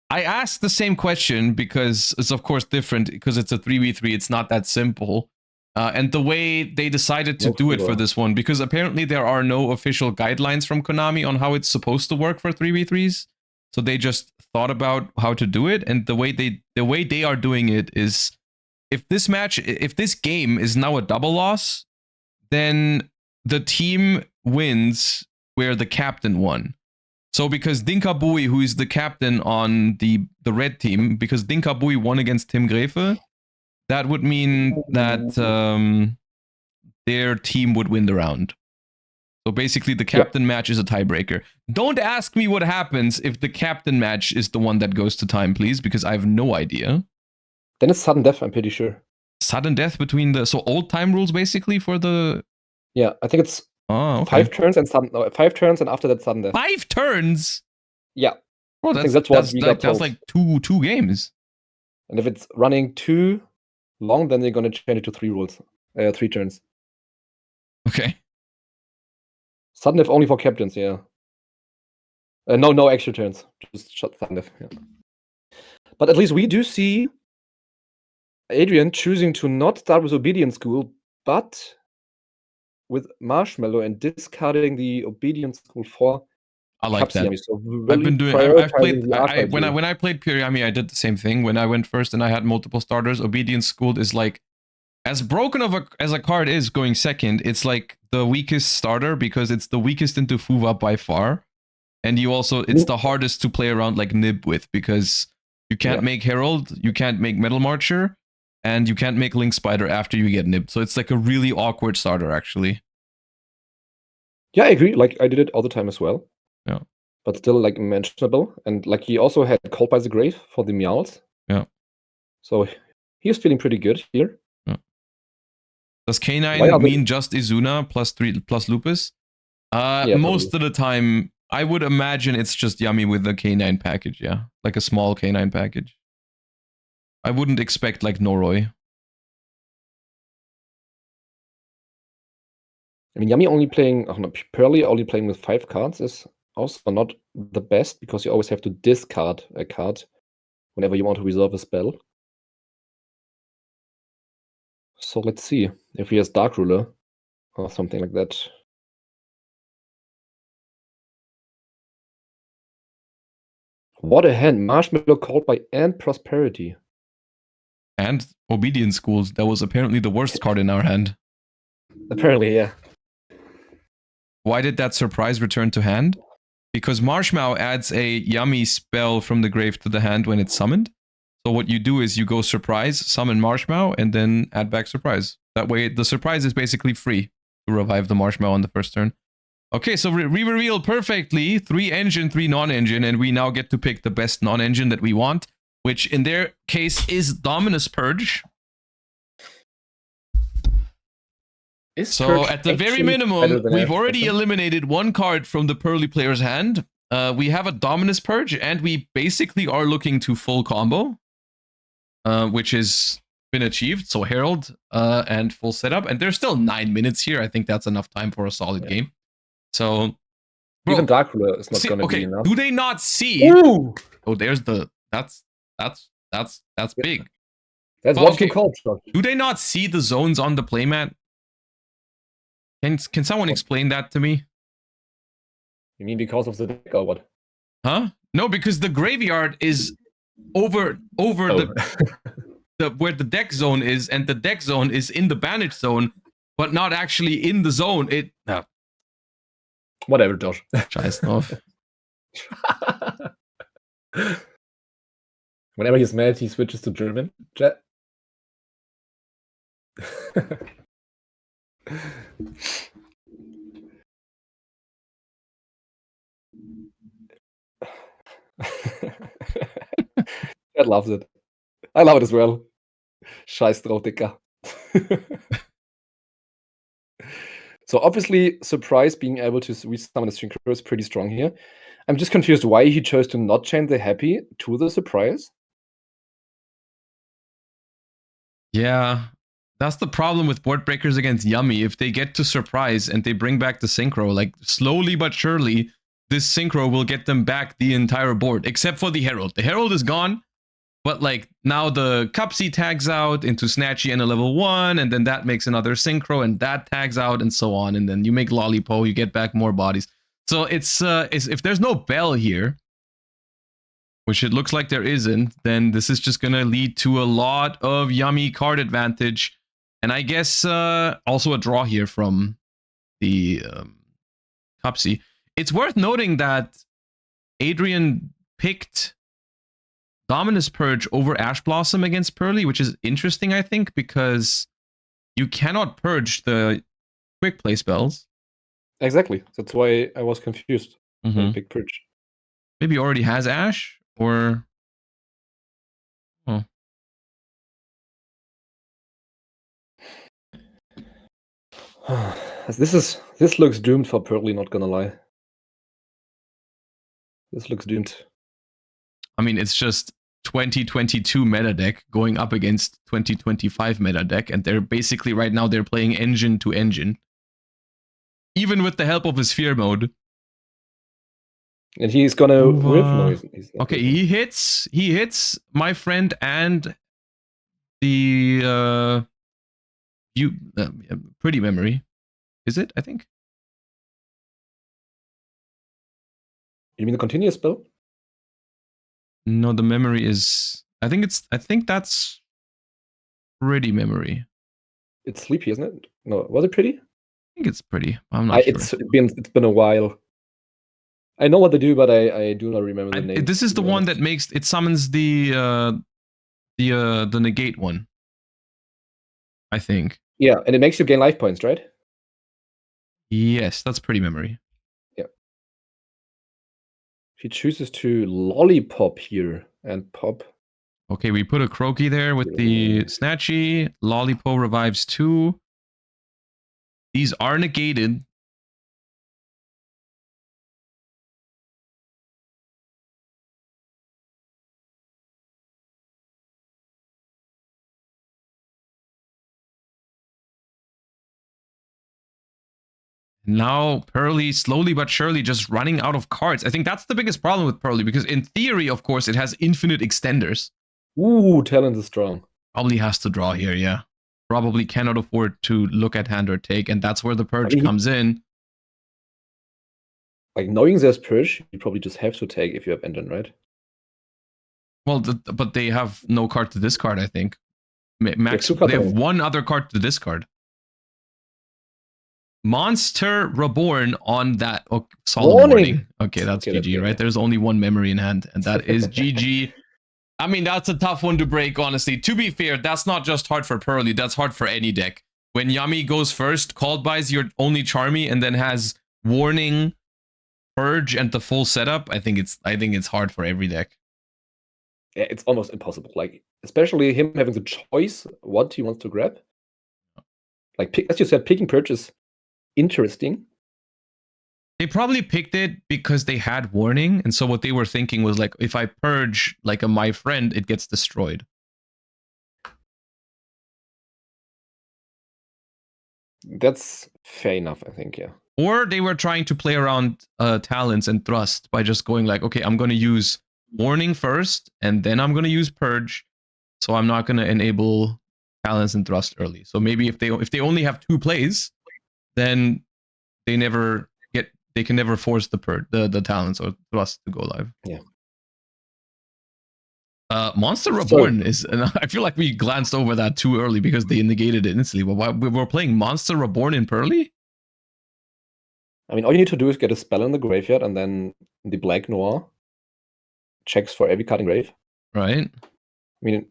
I asked the same question because it's of course different because it's a 3v3. It's not that simple. And the way they decided to do it for this one, because apparently there are no official guidelines from Konami on how it's supposed to work for 3v3s. So they just thought about how to do it. And the way they are doing it is if this game is now a double loss, then the team wins where the captain won. So because Dinkabui, who is the captain on the red team, because Dinkabui won against Tim Grefe, that would mean that their team would win the round. So basically the captain match is a tiebreaker. Don't ask me what happens if the captain match is the one that goes to time, please, because I have no idea. Then it's sudden death, I'm pretty sure. Sudden death between the... So old time rules basically for the... Yeah, I think it's... Oh, okay. 5 turns and sudden... No, 5 turns and after that sudden death. 5 turns? Yeah. Bro, that's like two games. And if it's running too long, then they're going to change it to 3 rules. 3 turns. Okay. Sudden death only for captains, yeah. No extra turns. Just sudden death, yeah. But at least we do see Adrian choosing to not start with Obedience School, but with Marshmallow and discarding the Obedience School for I like that. So I've been doing. I've played. When I played Pure Yami, I did the same thing. When I went first and I had multiple starters, Obedience School is like, as broken as a card is going second, it's like the weakest starter because it's the weakest into Fuva by far, and it's the hardest to play around like Nib with because you can't make Herald, you can't make Metal Marcher, and you can't make Link Spider after you get Nib. So it's like a really awkward starter actually. Yeah, I agree. Like I did it all the time as well. Yeah. But still like mentionable. And like he also had Called by the Grave for the Meowls. Yeah. So he was feeling pretty good here. Yeah. Does K9 mean just Izuna plus Lupus? Yeah, most probably. of the time, I would imagine it's just Yummy with the K9 package, yeah. Like a small K9 package. I wouldn't expect like Noroi. I mean, Yummy only playing, Pearly only playing with 5 cards is also not the best because you always have to discard a card whenever you want to resolve a spell. So let's see if he has Dark Ruler or something like that. What a hand! Marshmallow Called by and Prosperity. And Obedience Schools. That was apparently the worst card in our hand. Apparently, yeah. Why did that surprise return to hand? Because Marshmallow adds a Yummy spell from the grave to the hand when it's summoned. So what you do is you go Surprise, summon Marshmallow, and then add back Surprise. That way, the Surprise is basically free to revive the Marshmallow on the first turn. Okay, so we revealed perfectly 3 engine, 3 non-engine, and we now get to pick the best non-engine that we want, which in their case is Dominus Purge. So at the very minimum, we've already eliminated 1 card from the Pearly player's hand. We have a Dominus Purge, and we basically are looking to full combo, which has been achieved. So Herald and full setup, and there's still 9 minutes here. I think that's enough time for a solid game. So even Dark Ruler is not gonna be enough. Do they not see? Ooh! Oh, there's the that's big. That's what you call shot. Do they not see the zones on the playmat? Can someone explain that to me? You mean because of the deck or what? Huh? No, because the graveyard is over the where the deck zone is, and the deck zone is in the banish zone, but not actually in the zone. Whatever, Josh. Scheiß drauf. Whenever he's mad, he switches to German. Chat. Dad loves it. I love it as well. Scheiß drauf, Dicker. So obviously, Surprise being able to resummon a Synchro is pretty strong here. I'm just confused why he chose to not chain the Happy to the Surprise. Yeah, that's the problem with board breakers against Yummy. If they get to Surprise and they bring back the Synchro, like slowly but surely, this Synchro will get them back the entire board, except for the Herald. The Herald is gone, but like now the Cupsy tags out into Snatchy and a level 1, and then that makes another Synchro, and that tags out, and so on. And then you make Lollipo, you get back more bodies. So it's if there's no Bell here, which it looks like there isn't, then this is just going to lead to a lot of Yummy card advantage. And I guess also a draw here from the Cupsy. It's worth noting that Adrian picked Dominus Purge over Ash Blossom against Pearly, which is interesting, I think, because you cannot purge the quick play spells. Exactly. That's why I was confused when I picked Purge. Maybe he already has Ash, or... Oh. This looks doomed for Pearly, not gonna lie. This looks doomed. I mean, it's just 2022 meta deck going up against 2025 meta deck, and they're basically right now they're playing engine to engine, even with the help of his fear mode. And he's gonna whiff. No, he's not okay, he hits my friend and the pretty memory. Is it? I think. You mean the continuous spell? No, the memory is. I think that's pretty memory. It's sleepy, isn't it? No, was it pretty? I think it's pretty. I'm not sure. It's been a while. I know what they do, but I do not remember the name. This is the one that makes it summons the negate one. I think. Yeah, and it makes you gain life points, right? Yes, that's pretty memory. Yeah. He chooses to lollipop here and pop. Okay, we put a Croaky there with the Snatchy. Lollipop revives 2. These are negated. Now Pearly slowly but surely just running out of cards. I think that's the biggest problem with Pearly, because in theory, of course, it has infinite extenders. Ooh, talent is strong. Probably has to draw here, yeah. Probably cannot afford to look at hand or take, and that's where the Purge comes in. Like, knowing there's Purge, you probably just have to take if you have Engine, right? Well, but they have no card to discard, I think. Max, they have one other card to discard. Monster Reborn on that Solemn Warning. Okay, that's GG, right? There's only one memory in hand, and that is GG. I mean, that's a tough one to break, honestly. To be fair, that's not just hard for Pearly, that's hard for any deck. When Yami goes first, called buys your only Charmy, and then has Warning, Purge, and the full setup, I think it's hard for every deck. Yeah, it's almost impossible. Like, especially him having the choice what he wants to grab. Like, as you said, picking Purge is interesting. They probably picked it because they had Warning, and so what they were thinking was like, if I Purge like a My Friend, it gets destroyed. That's fair enough, I think, yeah. Or they were trying to play around talents and thrust by just going like, okay, I'm going to use Warning first, and then I'm going to use Purge, so I'm not going to enable talents and thrust early. So maybe if they only have 2 plays, then they can never force the talents or thrust to go live. Yeah. Monster Reborn is, and I feel like we glanced over that too early because they negated it instantly. But we were playing Monster Reborn in Pearly? I mean, all you need to do is get a spell in the graveyard, and then the Black Noir checks for every card in grave. Right. I mean,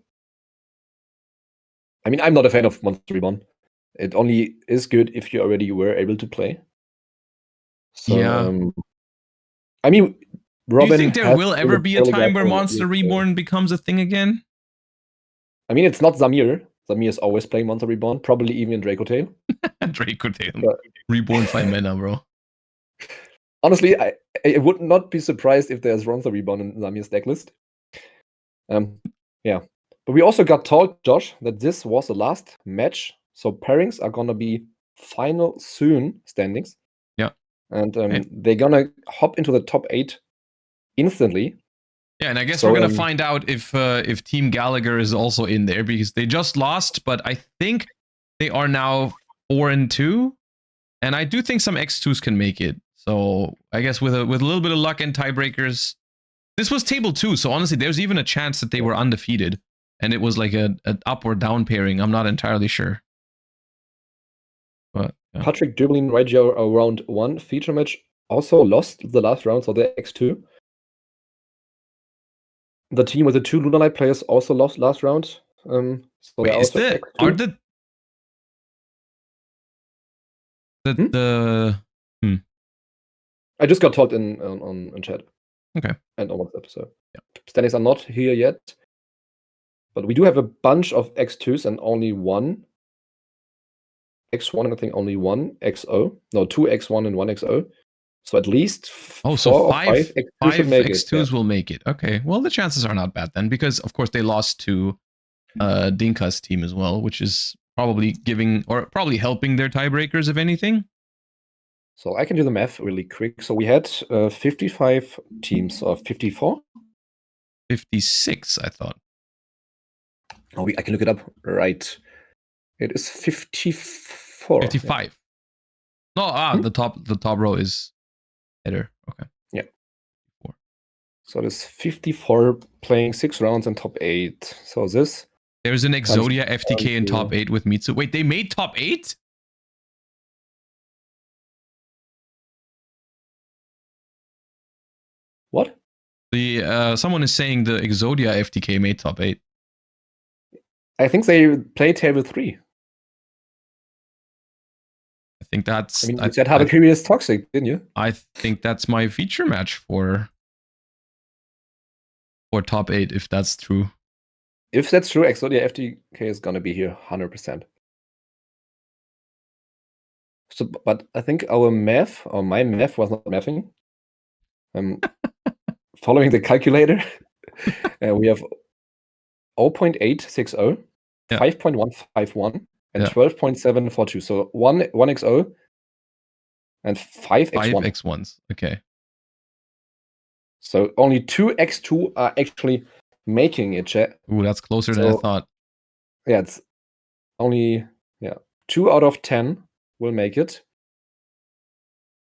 I'm not a fan of Monster Reborn. It only is good if you already were able to play. So, yeah. I mean, Robin, do you think there will ever be a time where Monster Reborn becomes a thing again? I mean, it's not Zamir. Zamir is always playing Monster Reborn, probably even in Draco Tail. Draco Tail. Reborn 5 mana, bro. Honestly, I would not be surprised if there's Monster Reborn in Zamir's decklist. Yeah. But we also got told, Josh, that this was the last match. So pairings are going to be final soon standings. Yeah. And they're going to hop into the top 8 instantly. Yeah, and I guess we're going to find out if Team Gallagher is also in there, because they just lost, but I think they are now 4-2. And I do think some X2s can make it. So I guess with a little bit of luck and tiebreakers, this was table 2. So honestly, there's even a chance that they were undefeated, and it was like an up or down pairing. I'm not entirely sure. But yeah. Patrick Dublin right here round 1 feature match also lost the last round, so they're X2. The team with the 2 Lunalight players also lost last round. So wait, is X2. I just got told on chat. Okay. And on WhatsApp. So yeah. Standings are not here yet. But we do have a bunch of X2s and only one X1, and I think only one XO. No, 2 X1 and 1 XO. So at least 4 or 5 X2s will make it. Okay. Well, the chances are not bad then, because of course they lost to Dinka's team as well, which is probably probably helping their tiebreakers, if anything. So I can do the math really quick. So we had 55 teams, or 54? 56, I thought. Oh, I can look it up. Right. It is 54. 55. Yeah. No, the top row is header. Okay. Yeah. 4. So there's 54 playing 6 rounds in top 8. So this. There's an Exodia FTK in top 8 with Mitsu. Wait, they made top 8? What? Someone is saying the Exodia FTK made top 8. I think they played table 3. think that's. I mean, you said Harakiri is toxic, didn't you? I think that's my feature match for top 8, if that's true. If that's true, Exodia FTK is gonna be here 100%. So, but I think our math, or my math, was not mathing. Following the calculator, we have 0.860, 5.151, and 12.742. So 1XO and 5x1. 5x1s. Okay. So only 2x2 are actually making it, chat. Ooh, that's closer than I thought. Yeah, it's only 2 out of 10 will make it.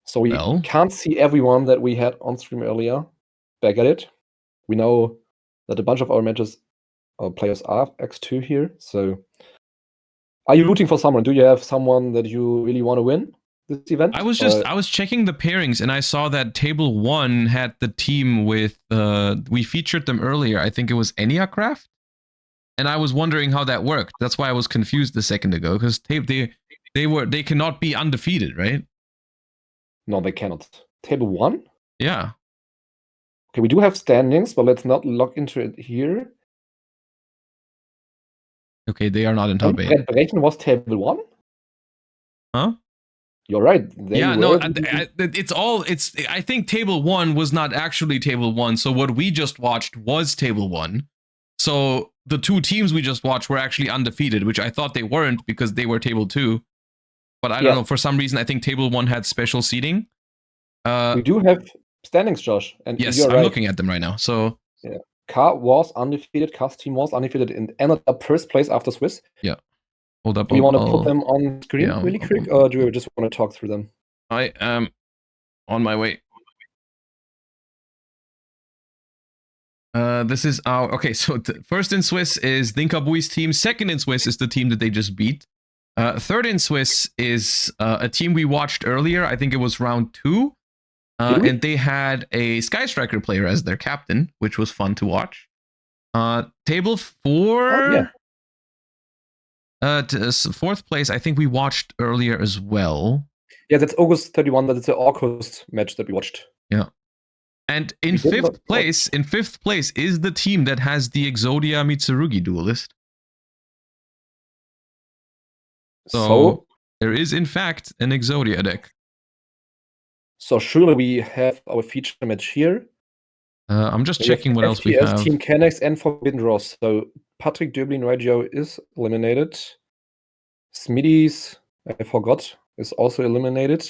So we can't see everyone that we had on stream earlier back at it. We know that a bunch of our matches, our players are X2 here. So are you rooting for someone? Do you have someone that you really want to win this event? I was checking the pairings and I saw that table 1 had the team with we featured them earlier. I think it was Eniacraft. And I was wondering how that worked. That's why I was confused a second ago, because they cannot be undefeated, right? No, they cannot. Table 1? Yeah. Okay, we do have standings, but let's not log into it here. Okay, they are not in top 8. Brechen was table 1? Huh? You're right. I think table 1 was not actually table 1. So what we just watched was table 1. So the 2 teams we just watched were actually undefeated, which I thought they weren't because they were table 2. But I don't know, for some reason, I think table 1 had special seating. We do have standings, Josh. And yes, you're I'm right. looking at them right now. So yeah, Car was undefeated. Car's team was undefeated and ended up first place after Swiss. Yeah. Hold up. Do you want to put them on screen really quick, or do you just want to talk through them? I am on my way. This is our... Okay, so first in Swiss is Dinkabui's team. Second in Swiss is the team that they just beat. Third in Swiss is a team we watched earlier. I think it was round 2. And they had a Sky Striker player as their captain, which was fun to watch. Table 4... fourth place, I think we watched earlier as well. Yeah, that's August 31. That's the August match that we watched. Yeah. And in fifth place is the team that has the Exodia Mitsurugi duelist. So there is, in fact, an Exodia deck. So surely we have our feature match here. I'm just checking what else we have. Team Canex and Forbidden Ross. So Patrick Döblin Radio is eliminated. Smitty's, I forgot, is also eliminated.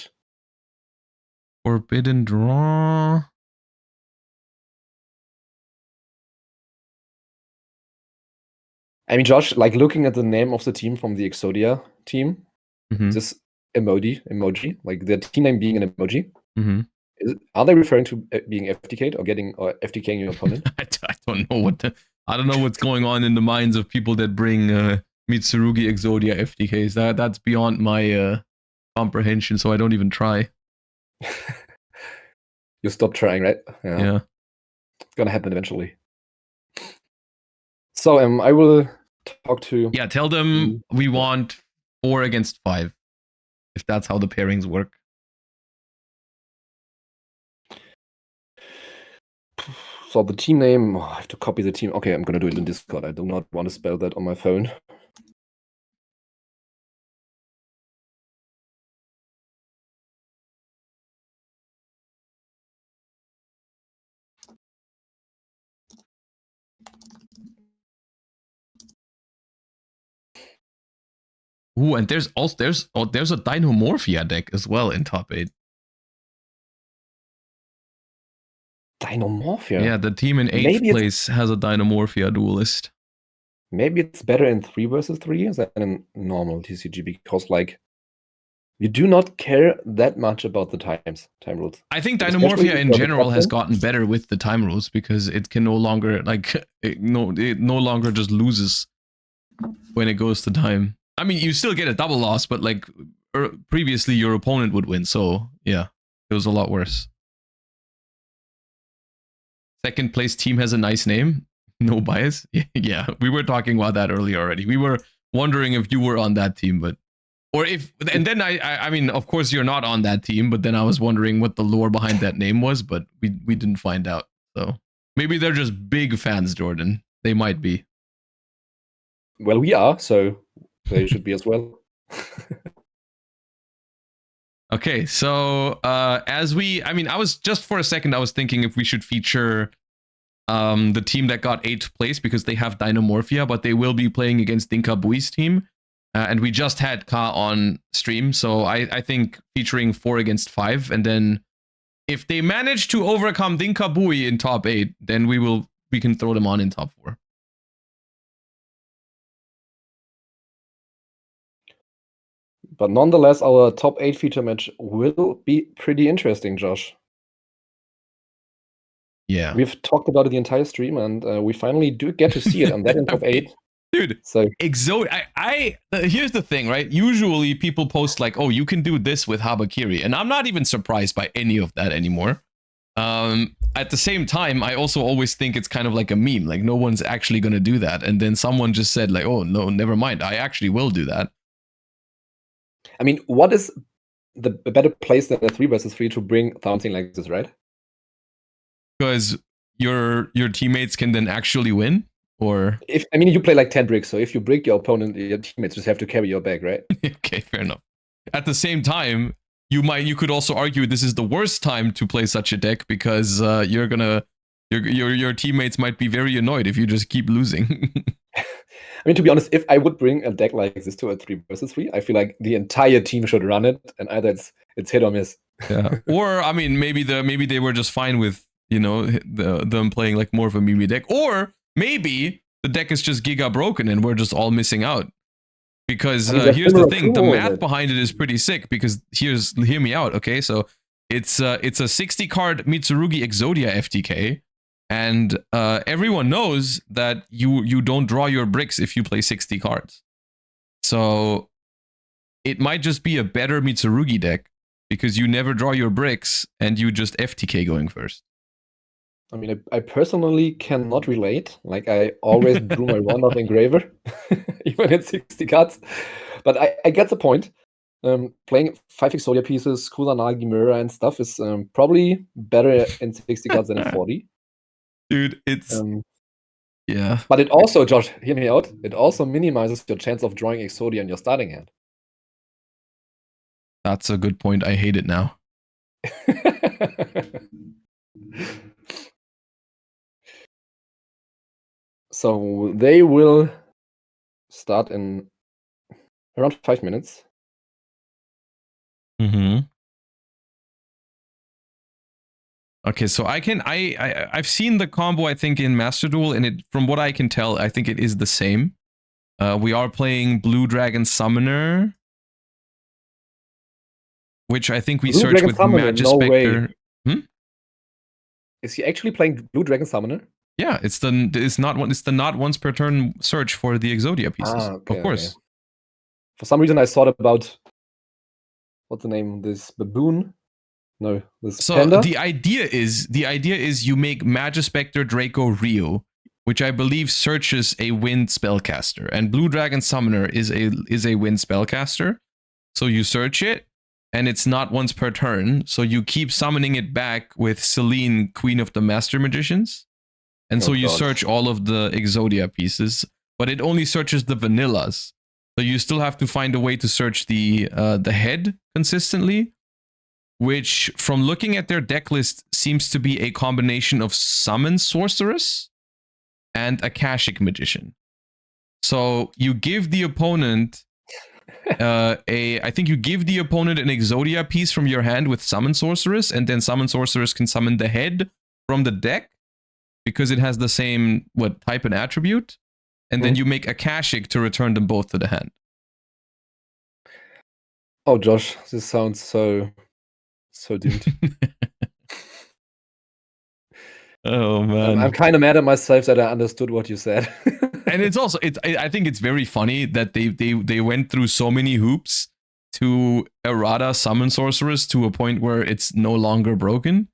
Forbidden Draw. I mean, Josh, like looking at the name of the team from the Exodia team, this emoji, like their team name being an emoji. Are they referring to being FTK'd or FTKing your opponent? I don't know I don't know what's going on in the minds of people that bring Mitsurugi Exodia FTKs. That's beyond my comprehension, so I don't even try. You stop trying, right? Yeah. It's gonna happen eventually. So I will talk to... Yeah, tell them we want 4 against 5, if that's how the pairings work. So the team name, I have to copy the team. Okay, I'm gonna do it in Discord. I do not want to spell that on my phone. Ooh, and there's a Dinomorphia deck as well in top 8. Dinomorphia? Yeah, the team in 8th place has a Dinomorphia duelist. Maybe it's better in 3 versus 3 than in normal TCG, because like you do not care that much about the time rules. I think Dinomorphia in general has gotten better with the time rules, because it can no longer it no longer just loses when it goes to time. I mean, you still get a double loss, but like previously your opponent would win. So yeah, it was a lot worse. Second place team has a nice name. No bias. Yeah, we were talking about that earlier already. We were wondering if you were on that team, but Or if, and then I mean, of course you're not on that team, but then I was wondering what the lore behind that name was, but we didn't find out. So maybe they're just big fans, Jordan. They might be. Well, we are, so they should be as well. Okay, so I mean, I was just for a second, I was thinking if we should feature the team that got 8th place because they have Dynamorphia, but they will be playing against Dinka Bui's team. And we just had Ka on stream, so I think featuring 4 against 5, and then if they manage to overcome Dinka Bui in top 8, then we can throw them on in top 4. But nonetheless, our top 8 feature match will be pretty interesting, Josh. Yeah. We've talked about it the entire stream, and we finally do get to see it, and that in top 8. Dude, so here's the thing, right? Usually people post like, oh, you can do this with Habakiri, and I'm not even surprised by any of that anymore. At the same time, I also always think it's kind of like a meme, like no one's actually going to do that. And then someone just said like, oh, no, never mind. I actually will do that. I mean, what is the better place than a 3 versus 3 to bring something like this, right? Because your teammates can then actually win, or you play like 10 bricks, so if you brick your opponent, your teammates just have to carry your bag, right? Okay, fair enough. At the same time, you could also argue this is the worst time to play such a deck because your teammates might be very annoyed if you just keep losing. I mean, to be honest, if I would bring a deck like this to a 3 versus 3, I feel like the entire team should run it, and either it's hit or miss. Yeah. Or I mean, maybe they were just fine with them playing like more of a meme deck, or maybe the deck is just giga broken and we're just all missing out. Because here's the thing, the math behind it is pretty sick. Because hear me out, okay? So it's a 60 card Mitsurugi Exodia FTK. And everyone knows that you don't draw your bricks if you play 60 cards. So it might just be a better Mitsurugi deck because you never draw your bricks and you just FTK going first. I mean, I personally cannot relate. Like, I always drew my Wand of Engraver, even at 60 cards. But I get the point. Playing 5 Exodia pieces, Kusanagi Mirror and stuff is probably better in 60 cards than in 40. Dude, it's yeah. But it also, Josh, hear me out. It also minimizes your chance of drawing Exodia in your starting hand. That's a good point. I hate it now. So they will start in around 5 minutes. Okay, so I've seen the combo, I think, in Master Duel, and from what I can tell, I think it is the same. We are playing Blue Dragon Summoner, which I think we search with Magispector. Is he actually playing Blue Dragon Summoner? Yeah, it's the not once per turn search for the Exodia pieces. Okay, of course. Okay. For some reason, I thought about what's the name? This baboon. No, this panda? The idea is you make Magispector Draco Rio, which I believe searches a wind spellcaster, and Blue Dragon Summoner is a wind spellcaster. So you search it, and it's not once per turn. So you keep summoning it back with Celine, Queen of the Master Magicians, and so you search all of the Exodia pieces, but it only searches the vanillas. So you still have to find a way to search the head consistently, which, from looking at their deck list, seems to be a combination of Summon Sorceress and Akashic Magician. So you give the opponent I think you give the opponent an Exodia piece from your hand with Summon Sorceress, and then Summon Sorceress can summon the head from the deck because it has the same type and attribute, and then you make Akashic to return them both to the hand. Oh, Josh, this sounds so doomed. Oh man, I'm kind of mad at myself that I understood what you said. And it's also I think it's very funny that they went through so many hoops to errata Summon Sorceress to a point where it's no longer broken.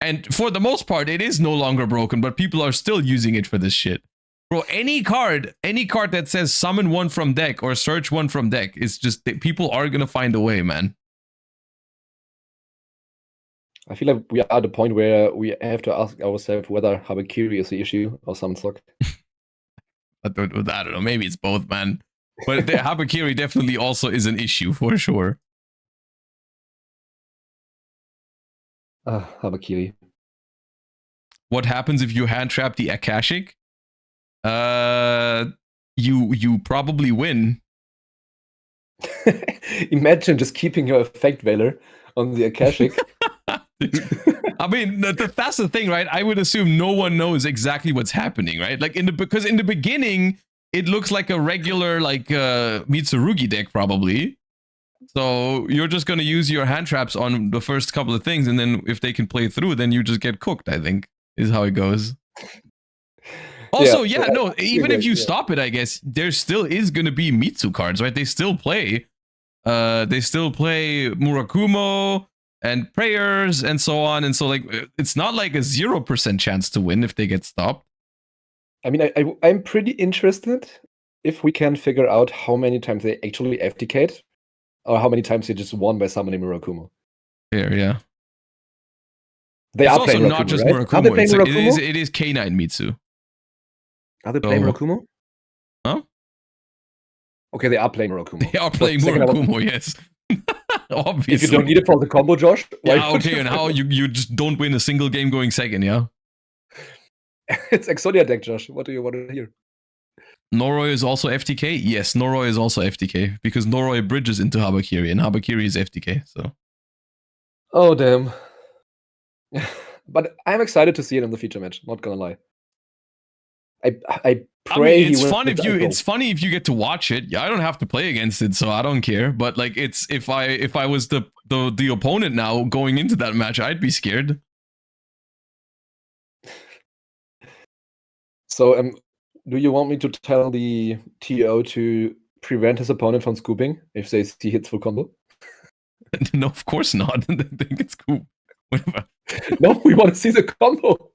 And for the most part, it is no longer broken, but people are still using it for this shit. Bro, any card that says summon one from deck or search one from deck is just people are gonna find a way, man. I feel like we are at the point where we have to ask ourselves whether Habakiri is the issue or Samsung. I don't know. Maybe it's both, man. But the Habakiri definitely also is an issue for sure. Habakiri. What happens if you hand trap the Akashic? You probably win. Imagine just keeping your effect Valor on the Akashic. I mean, that's the thing, right? I would assume no one knows exactly what's happening, right? Like because in the beginning, it looks like a regular Mitsurugi deck probably. So you're just gonna use your hand traps on the first couple of things, and then if they can play through, then you just get cooked. I think is how it goes. Also, even if you stop it, I guess there still is gonna be Mitsu cards, right? They still play Murakumo and prayers and so on, and so like it's not like a 0% chance to win if they get stopped. I mean, I'm pretty interested if we can figure out how many times they actually FTK'd or how many times they just won by summoning Murakumo. Fair, yeah. They are also not just right? Murakumo. It is K9 Mitsu. Are they playing Murakumo? Huh? Okay, they are playing Murakumo. They are playing Murakumo, yes. Obviously. If you don't need it for the combo, Josh. Yeah, okay, and how you just don't win a single game going second, yeah? It's Exodia deck, Josh. What do you want to hear? Noroi is also FTK? Yes, Noroi is also FTK, because Noroi bridges into Habakiri, and Habakiri is FTK, so... Oh, damn. But I'm excited to see it in the feature match, not gonna lie. I pray it's funny if you get to watch it. Yeah, I don't have to play against it, so I don't care. But like, it's if I was the opponent now going into that match, I'd be scared. So, do you want me to tell the TO to prevent his opponent from scooping if they see hits full combo? No, of course not. They think it's cool. Whatever. No, we want to see the combo.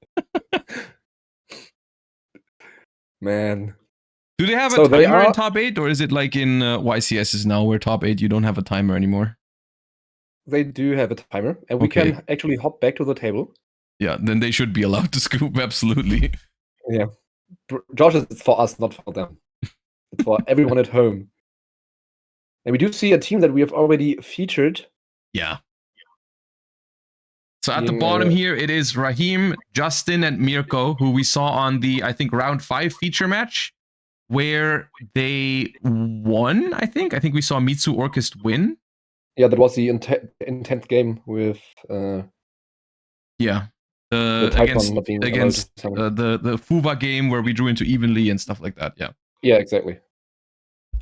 Man. Do they have a timer in top 8, or is it like in YCS's now where top 8 you don't have a timer anymore? They do have a timer, and we can actually hop back to the table. Yeah, then they should be allowed to scoop, absolutely. Yeah. Josh, it's for us, not for them. It's for everyone at home. And we do see a team that we have already featured. Yeah. So at the bottom here, it is Raheem, Justin, and Mirko, who we saw on the, I think, round 5 feature match, where they won, I think. I think we saw Mitsu Orchest win. Yeah, that was the intense game with... yeah. Against the Fuva game where we drew into evenly and stuff like that, yeah. Yeah, exactly.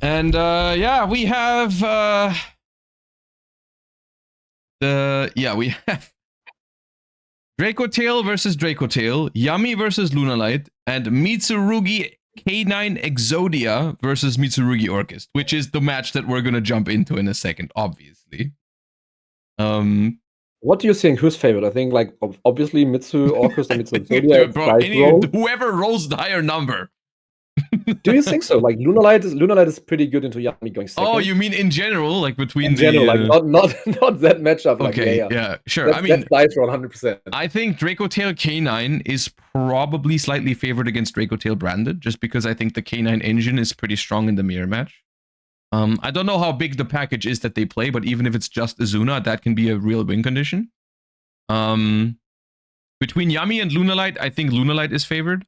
And yeah, we have... we have... Draco Tail versus Draco Tail, Yami versus Lunalight, and Mitsurugi K9 Exodia versus Mitsurugi Orchest, which is the match that we're gonna jump into in a second, obviously. What do you think? Who's favorite? I think, like, obviously Mitsu Orchest and Mitsu Exodia. Whoever rolls the higher number. Do you think so? Like, Lunalight is pretty good into Yami going second. Oh, you mean in general, like between like not that matchup. Like, okay, yeah, sure. I mean, that's for 100%. I think Draco Tail K9 is probably slightly favored against Draco Tail Branded, just because I think the K9 engine is pretty strong in the mirror match. I don't know how big the package is that they play, but even if it's just Azuna, that can be a real win condition. Between Yami and Lunalight, I think Lunalight is favored.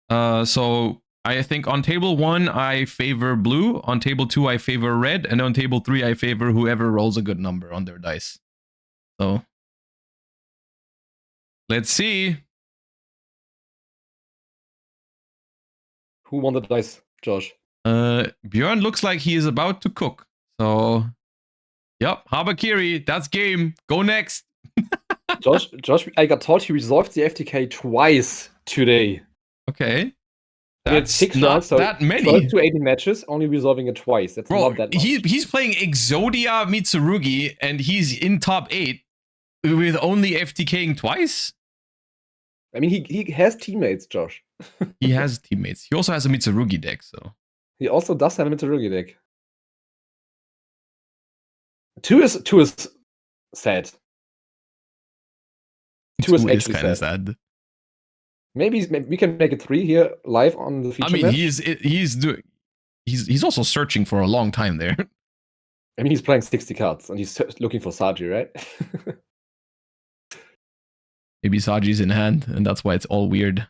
So I think on table 1, I favor blue. On table 2, I favor red. And on table 3, I favor whoever rolls a good number on their dice. So let's see. Who won the dice, Josh? Björn looks like he is about to cook. So, yep, Habakiri, that's game. Go next. Josh, I got told he resolved the FTK twice today. Okay. That's not that many. 12 to 18 matches, only resolving it twice. That's not that much. He's playing Exodia Mitsurugi, and he's in top 8 with only FTKing twice? I mean, he has teammates, Josh. He has teammates. He also has a Mitsurugi deck, so. He also does have a Mitsurugi deck. Two is sad. Two is actually kind of sad. Maybe we can make it 3 here live on the feature match. He's also searching for a long time there. I mean, he's playing 60 cards and he's looking for Saji, right? Maybe Saji's in hand, and that's why it's all weird.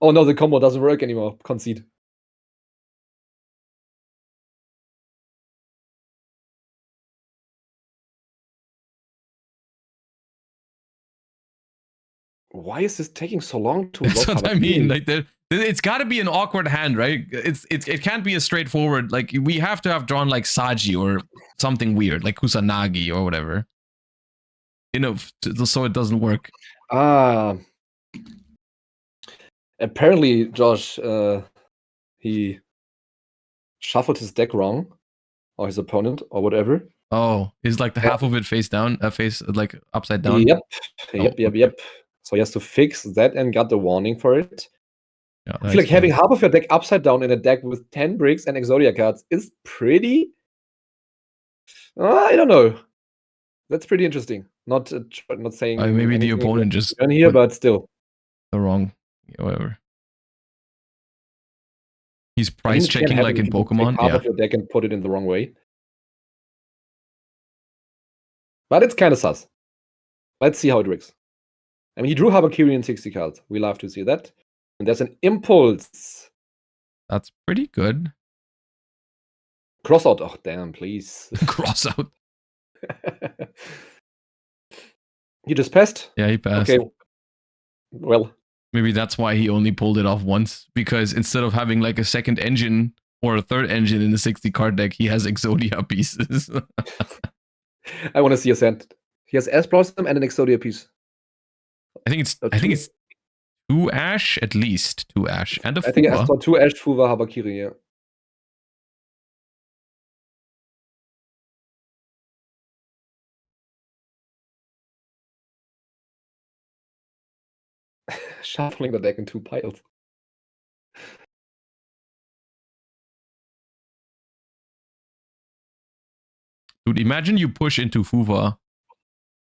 Oh no, the combo doesn't work anymore. Concede. Why is this taking so long to? That's what I mean. Like, it's got to be an awkward hand, right? It can't be a straightforward. Like, we have to have drawn like Saji or something weird, like Kusanagi or whatever. You know, so it doesn't work. Apparently, Josh, he shuffled his deck wrong, or his opponent, or whatever. Oh, is like the half of it face down, face like upside down? Yep. So he has to fix that and got the warning for it. Yeah, I feel like having half of your deck upside down in a deck with 10 bricks and Exodia cards is pretty... I don't know. That's pretty interesting. Not saying... maybe the opponent just... here, but still. The wrong... Whatever. He's price checking like in Pokemon. Take half of your deck and put it in the wrong way. But it's kind of sus. Let's see how it works. I mean, he drew Habakiri in 60 cards. We love to see that. And there's an Impulse. That's pretty good. Crossout. Oh, damn, please. Crossout. He just passed? Yeah, he passed. Okay. Well. Maybe that's why he only pulled it off once. Because instead of having like a second engine or a third engine in the 60 card deck, he has Exodia pieces. I want to see a sand. He has Ash Blossom and an Exodia piece. I think it's 2 Ash at least. 2 Ash and a Fuva. I think I saw 2 Ash, Fuva, Habakiri, yeah. Shuffling the deck in 2 piles. Dude, imagine you push into Fuva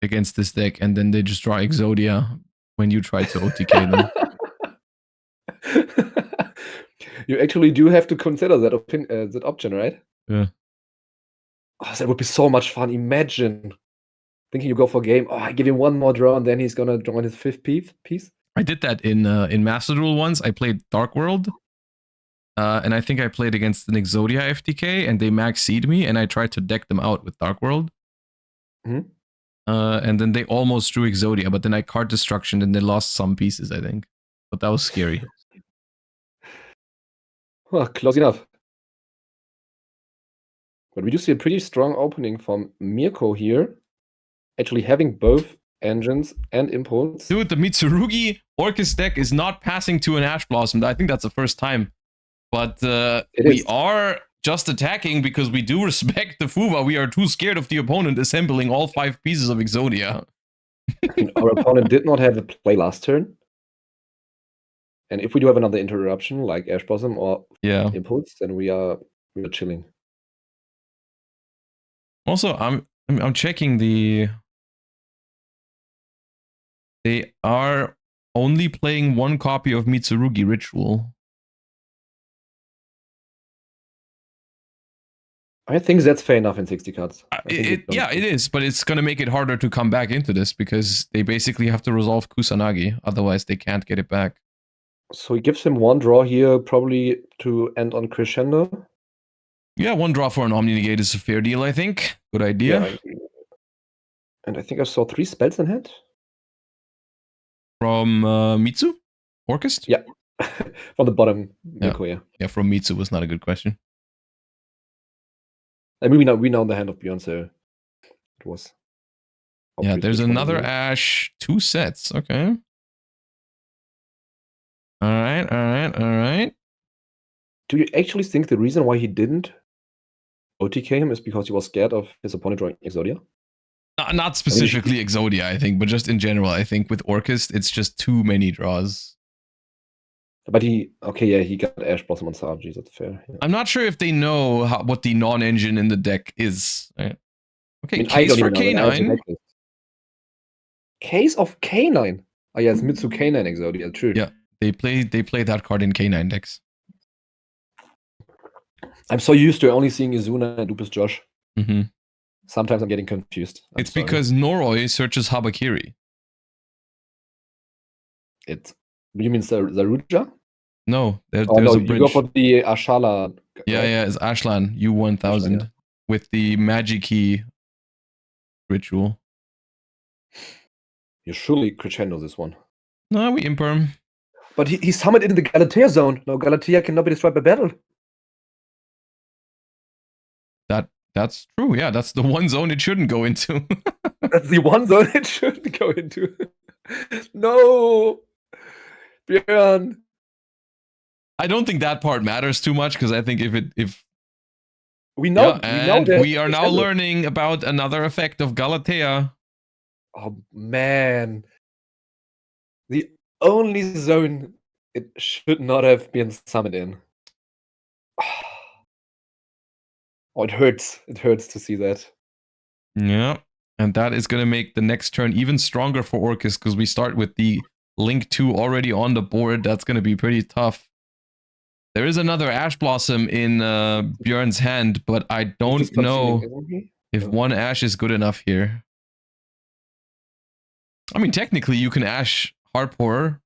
against this deck and then they just draw Exodia when you try to OTK them. You actually do have to consider that option, right? Yeah. Oh, that would be so much fun. Imagine thinking you go for a game. Oh, I give him one more draw and then he's gonna draw his 5th piece. I did that in Master Duel once. I played Dark World. And I think I played against an Exodia FTK and they max seed me and I tried to deck them out with Dark World. Mm-hmm. And then they almost drew Exodia, but then I card destruction and they lost some pieces, I think. But that was scary. Well, close enough. But we do see a pretty strong opening from Mirko here. Actually having both engines and Impulse. Dude, the Mitsurugi Orcus deck is not passing to an Ash Blossom. I think that's the first time. But we are just attacking because we do respect the Fuva. We are too scared of the opponent assembling all 5 pieces of Exodia. Our opponent did not have a play last turn. And if we do have another interruption, like Ash Blossom or Impulse, then we are chilling. Also, I'm checking the... They are only playing 1 copy of Mitsurugi Ritual. I think that's fair enough in 60 cards. It is, but it's going to make it harder to come back into this because they basically have to resolve Kusanagi, otherwise they can't get it back. So he gives him 1 draw here, probably to end on Crescendo. Yeah, 1 draw for an Omni Negate is a fair deal, I think. Good idea. Yeah, I agree. And I think I saw 3 spells in hand. From Mitsu? Orcus? Yeah. From the bottom, Mirko, yeah. Yeah, from Mitsu was not a good question. I mean, we know the hand of Bjorn, so it was. Yeah, there's another Ash, 2 sets. Okay. All right. Do you actually think the reason why he didn't OTK him is because he was scared of his opponent drawing Exodia? Not specifically Exodia, I think, but just in general, I think with Orcust, it's just too many draws. But he got Ash Blossom on Sarge, that's fair. Yeah. I'm not sure if they know what the non-engine in the deck is. Right? Okay, I mean, case for K9. Case of K9. Oh yeah, it's Mitsu K9 Exodia, true. Yeah, they play that card in K9 decks. I'm so used to only seeing Izuna and Lupus Josh. Mm-hmm. Sometimes I'm getting confused. It's because Noroi searches Habakiri. You mean Zaruja? No, there's a no, bridge. You go for the Ashala. Yeah, right? yeah, it's Ashlan U1000 Ashlan, yeah. with the Magic Key ritual. You surely crescendo this one. No, we imperm. But he summoned it in the Galatea zone. No, Galatea cannot be destroyed by battle. That's true. Yeah, that's the one zone it shouldn't go into. That's the one zone it shouldn't go into. No, Björn. I don't think that part matters too much because I think if we know, we are now learning about another effect of Galatea. Oh man, the only zone it should not have been summoned in. Oh, it hurts. It hurts to see that. Yeah, and that is going to make the next turn even stronger for Orcust because we start with the Link 2 already on the board. That's going to be pretty tough. There is another Ash Blossom in Björn's hand, but I don't know if one Ash is good enough here. I mean, technically, you can Ash Harp Horror.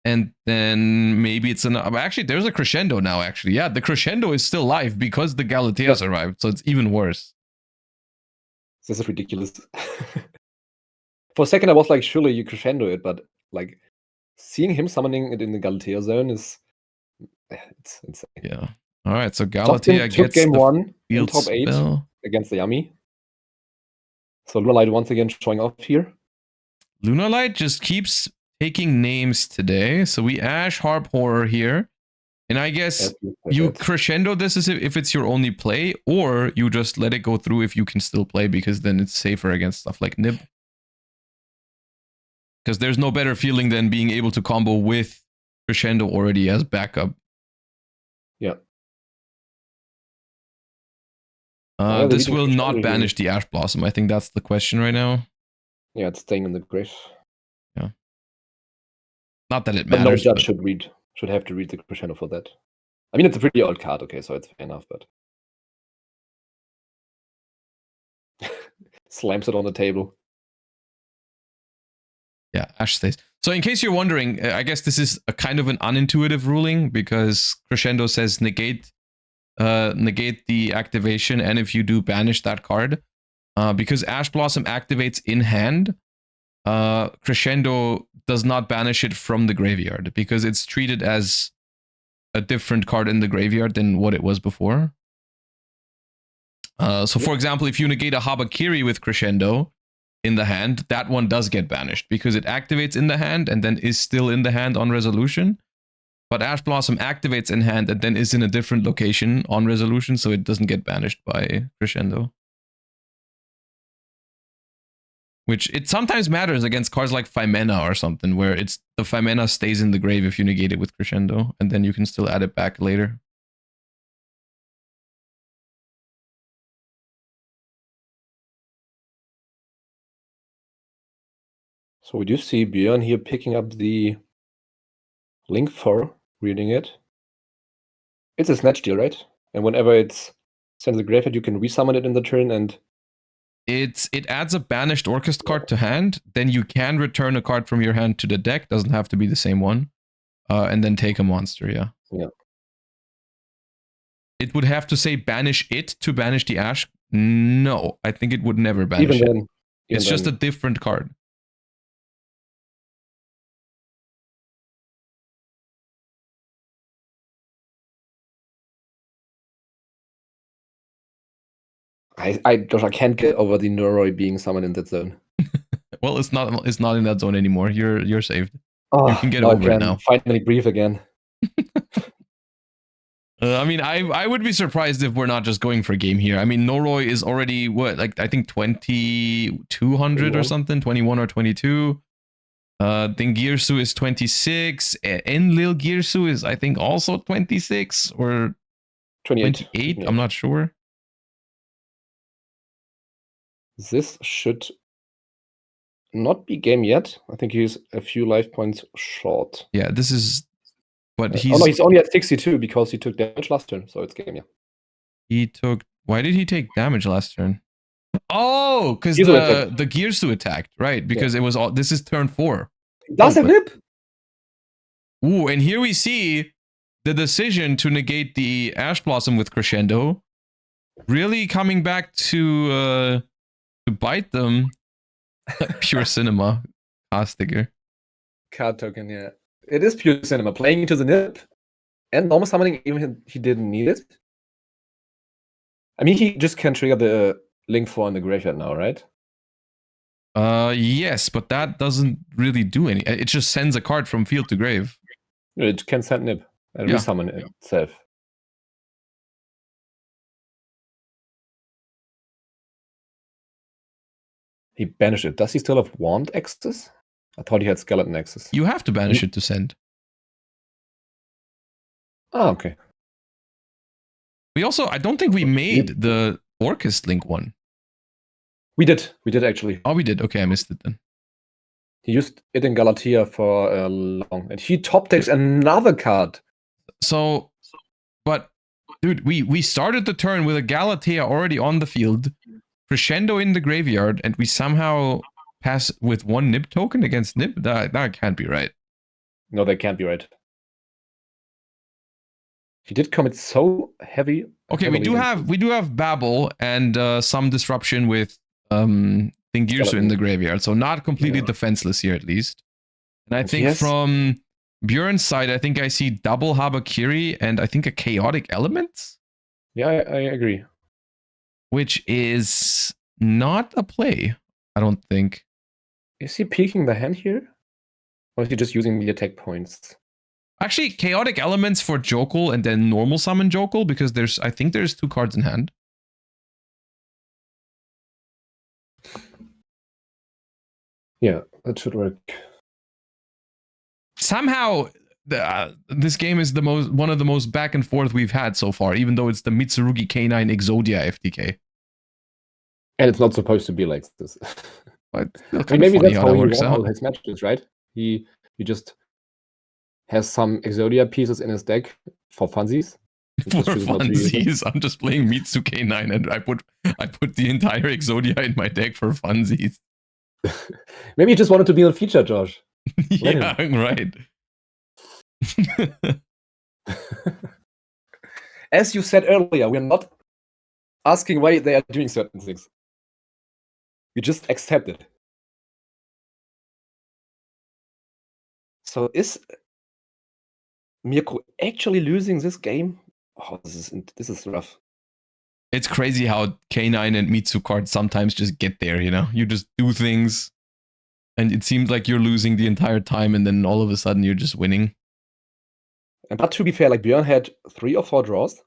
And then maybe it's enough. Actually, there's a Crescendo now, actually. Yeah, the Crescendo is still live because the Galateas arrived, so it's even worse. This is ridiculous. For a second, I was like, surely you Crescendo it, but like seeing him summoning it in the Galatea zone is it's insane. Yeah. All right, so Galatea gets game the 1 in top spell. 8 against the Yami. So Lunalight once again showing off here. Lunalight just keeps taking names today. So we Ash Harp Horror here. And I guess you Crescendo this is if it's your only play, or you just let it go through if you can still play, because then it's safer against stuff like Nib. Because there's no better feeling than being able to combo with Crescendo already as backup. Yeah. This will not banish the Ash Blossom. I think that's the question right now. Yeah, it's staying in the grave. Yeah. Not that it matters. No judge should have to read the Crescendo for that. I mean, it's a pretty old card, okay, so it's fair enough, but slams it on the table. Yeah, Ash stays. So in case you're wondering, I guess this is a kind of an unintuitive ruling because Crescendo says negate the activation, and if you do, banish that card. Because Ash Blossom activates in hand, Crescendo does not banish it from the graveyard because it's treated as a different card in the graveyard than what it was before. So for example, if you negate a Habakiri with Crescendo in the hand, that one does get banished because it activates in the hand and then is still in the hand on resolution. But Ash Blossom activates in hand and then is in a different location on resolution, so it doesn't get banished by Crescendo. Which it sometimes matters against cards like Phimena or something, where it's the Phimena stays in the grave if you negate it with Crescendo, and then you can still add it back later. So we do see Björn here picking up the Link 4, reading it. It's a Snatch deal, right? And whenever it's sent to the graveyard, you can resummon it in the turn, and it adds a banished Orcust card to hand. Then you can return a card from your hand to the deck. Doesn't have to be the same one. And then take a monster, yeah. Yeah. It would have to say banish it to banish the Ash. No, I think it would never banish it. It's just a different card. I can't get over the Noroi being summoned in that zone. Well, it's not in that zone anymore. You're saved. You can get over it now. Finally breathe again. I mean, I would be surprised if we're not just going for game here. I mean, Noroi is already what, like I think 2200 or something, 21 or 22. Then Girsu is 26. Enlil Girsu is I think also 26 or 28. I'm not sure. This should not be game yet. I think he's a few life points short. Yeah, this is. But he's. Oh no, he's only at 62 because he took damage last turn, so it's game, yeah. He took. Why did he take damage last turn? Oh, because the Girsu attacked, right? Because it was all. This is turn 4. Does have nip? Ooh, and here we see the decision to negate the Ash Blossom with Crescendo really coming back to bite them. Pure cinema. Castiger. Card token, yeah. It is pure cinema. Playing into the nip and normal summoning, even he didn't need it. I mean, he just can trigger the Link 4 in the graveyard now, right? Yes, but that doesn't really do any. It just sends a card from field to grave. It can send nip and resummon itself. He banished it. Does he still have Wand access? I thought he had Skeleton access. You have to banish it to send. Oh, okay. We also, I don't think we made the Orcust Link one. We did actually. Oh, we did. Okay, I missed it then. He used it in Galatea for long, and he top decks another card. So, but dude, we started the turn with a Galatea already on the field, Crescendo in the graveyard, and we somehow pass with 1 Nib token against Nib? That can't be right. No, that can't be right. He did commit so heavy. Okay, we do have Babel and some disruption with Thingirsu in the graveyard, so not completely defenseless here at least. And I think from Bjorn's side, I think I see double Habakiri and I think a Chaotic Element. Yeah, I agree. Which is not a play, I don't think. Is he peeking the hand here? Or is he just using the attack points? Actually, Chaotic Elements for Jokul and then normal summon Jokul, because I think there's 2 cards in hand. Yeah, that should work. Somehow, this game is one of the most back and forth we've had so far, even though it's the Mitsurugi K9 Exodia FTK. And it's not supposed to be like this. But I mean, maybe that's how he won all his matches, right? He just has some Exodia pieces in his deck for funsies. For funsies, I'm just playing Mitsu K9 and I put the entire Exodia in my deck for funsies. Maybe he just wanted to be on feature, Josh. Yeah, right. As you said earlier, we're not asking why they are doing certain things. We just accept it. So is Mirko actually losing this game? Oh, this is rough. It's crazy how K9 and Mitsu cards sometimes just get there, you know? You just do things, and it seems like you're losing the entire time, and then all of a sudden you're just winning. But to be fair, like Björn had 3 or 4 draws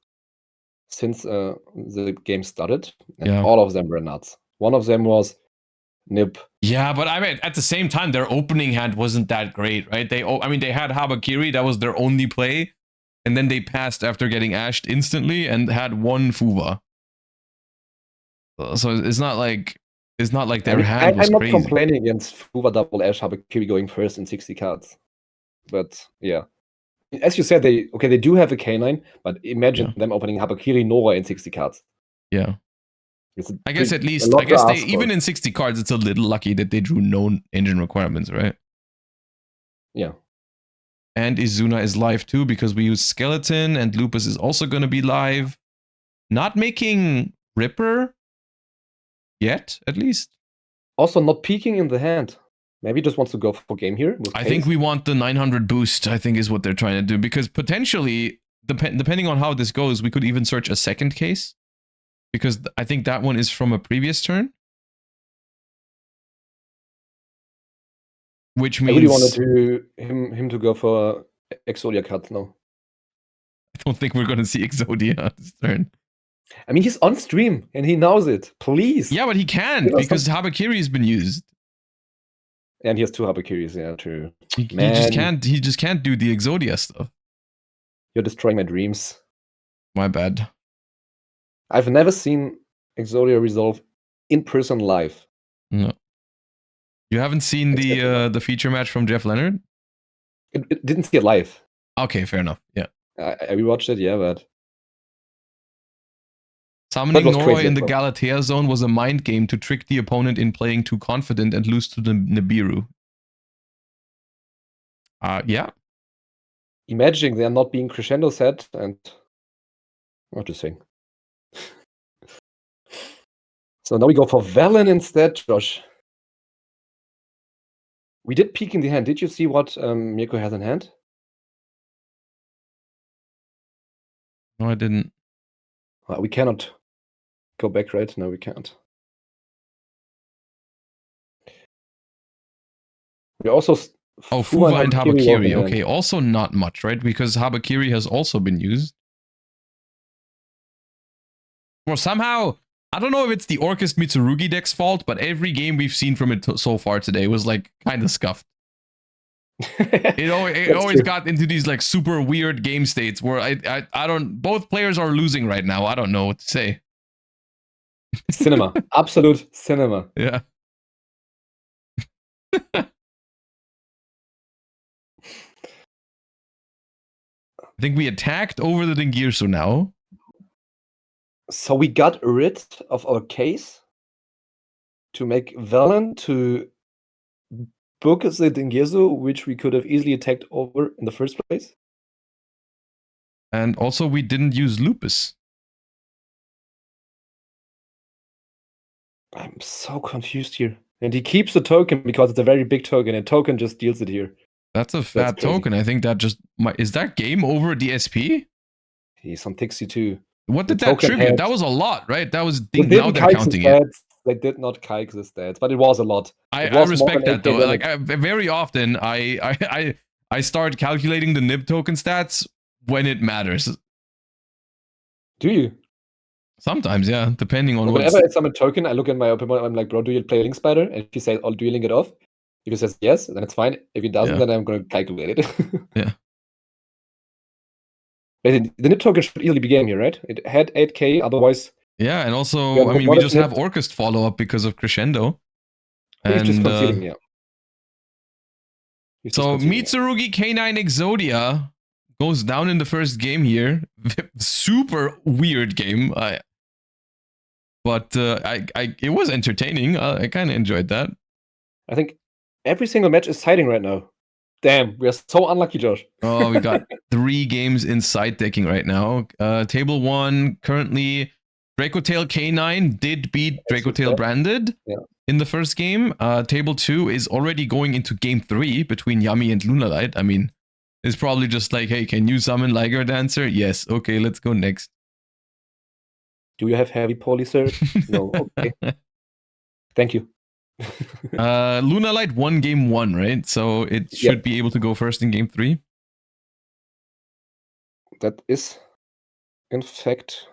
since the game started, and all of them were nuts. One of them was Nib. Yeah, but I mean, at the same time, their opening hand wasn't that great, right? They had Habakiri, that was their only play, and then they passed after getting ashed instantly and had 1 Fuva. So it's not like their hand was crazy. I'm not complaining against Fuva double ash Habakiri going first in 60 cards, but yeah. As you said, they do have a K9, but imagine them opening Habakiri Nora in 60 cards. Yeah. I guess they even in 60 cards, it's a little lucky that they drew no engine requirements, right? Yeah. And Izuna is live too because we use Skeleton, and Lupus is also going to be live. Not making Ripper yet, at least. Also not peeking in the hand. Maybe just wants to go for game here. I think we want the 900 boost, I think is what they're trying to do, because potentially, depending on how this goes, we could even search a second case, because I think that one is from a previous turn. Which means... I really wanted him to go for Exodia cards now. don't think we're gonna see Exodia this turn. I mean, he's on stream and he knows it. Please. Yeah, but he can't because Habakiri has been used. And he has 2 Habakiris, yeah, true. He just can't do the Exodia stuff. You're destroying my dreams. My bad. I've never seen Exodia resolve in person live. No. You haven't seen the feature match from Jeff Leonard? It didn't see it live. Okay, fair enough. Yeah. I rewatched it, yeah, but summoning Norway in the Galatea zone was a mind game to trick the opponent in playing too confident and lose to the Nibiru. Yeah. Imagining they're not being crescendo set and what to say. So now we go for Velen instead, Josh. We did peek in the hand. Did you see what Mirko has in hand? No, I didn't. We cannot go back, right? No, we can't. We also... Fuwa and Habakiri. Okay, also not much, right? Because Habakiri has also been used. Well, somehow... I don't know if it's the Orcust Mitsurugi deck's fault, but every game we've seen from it so far today was like kind of scuffed. It always got into these like super weird game states where I don't, both players are losing right now. I don't know what to say. Cinema. Absolute cinema. Yeah. I think we attacked over the Dingirsu now. So we got rid of our case to make Velen to book the Dingirsu, which we could have easily attacked over in the first place. And also we didn't use Lupus. I'm so confused here. And he keeps the token because it's a very big token, and token just deals it here. That's a fat token. I think that just... is that game over the SP? He's on 62. What did that tribute? That was a lot, right? That was... now they're counting it. They did not kike the stats, but it was a lot. I respect that though. Like very often, I start calculating the nib token stats when it matters. Do you? Sometimes, yeah, depending on what. Whenever I summon a token, I look at my opponent. I'm like, bro, do you play Link Spider? And if he says, "I'll do link it off," if he says yes, then it's fine. If he doesn't, then I'm going to calculate it. Yeah. The nib token should easily be game here, right? It had 8k, otherwise. Yeah, and also, I mean, we just have Orcust follow up because of Crescendo. He's just conceding, yeah. So Mitsurugi K9 Exodia goes down in the first game here. Super weird game. But it was entertaining. I kind of enjoyed that. I think every single match is siding right now. Damn, we are so unlucky, Josh. Oh, we got 3 games in side decking right now. Table 1, currently, Dracotail K9 did beat Dracotail Branded in the first game. Table 2 is already going into game 3 between Yummy and Lunalight. I mean, it's probably just like, hey, can you summon Liger Dancer? Yes. Okay, let's go next. Do you have heavy poly, sir? No. Okay. Thank you. Lunalight won game 1, right? So it should be able to go first in game 3. That is, in fact.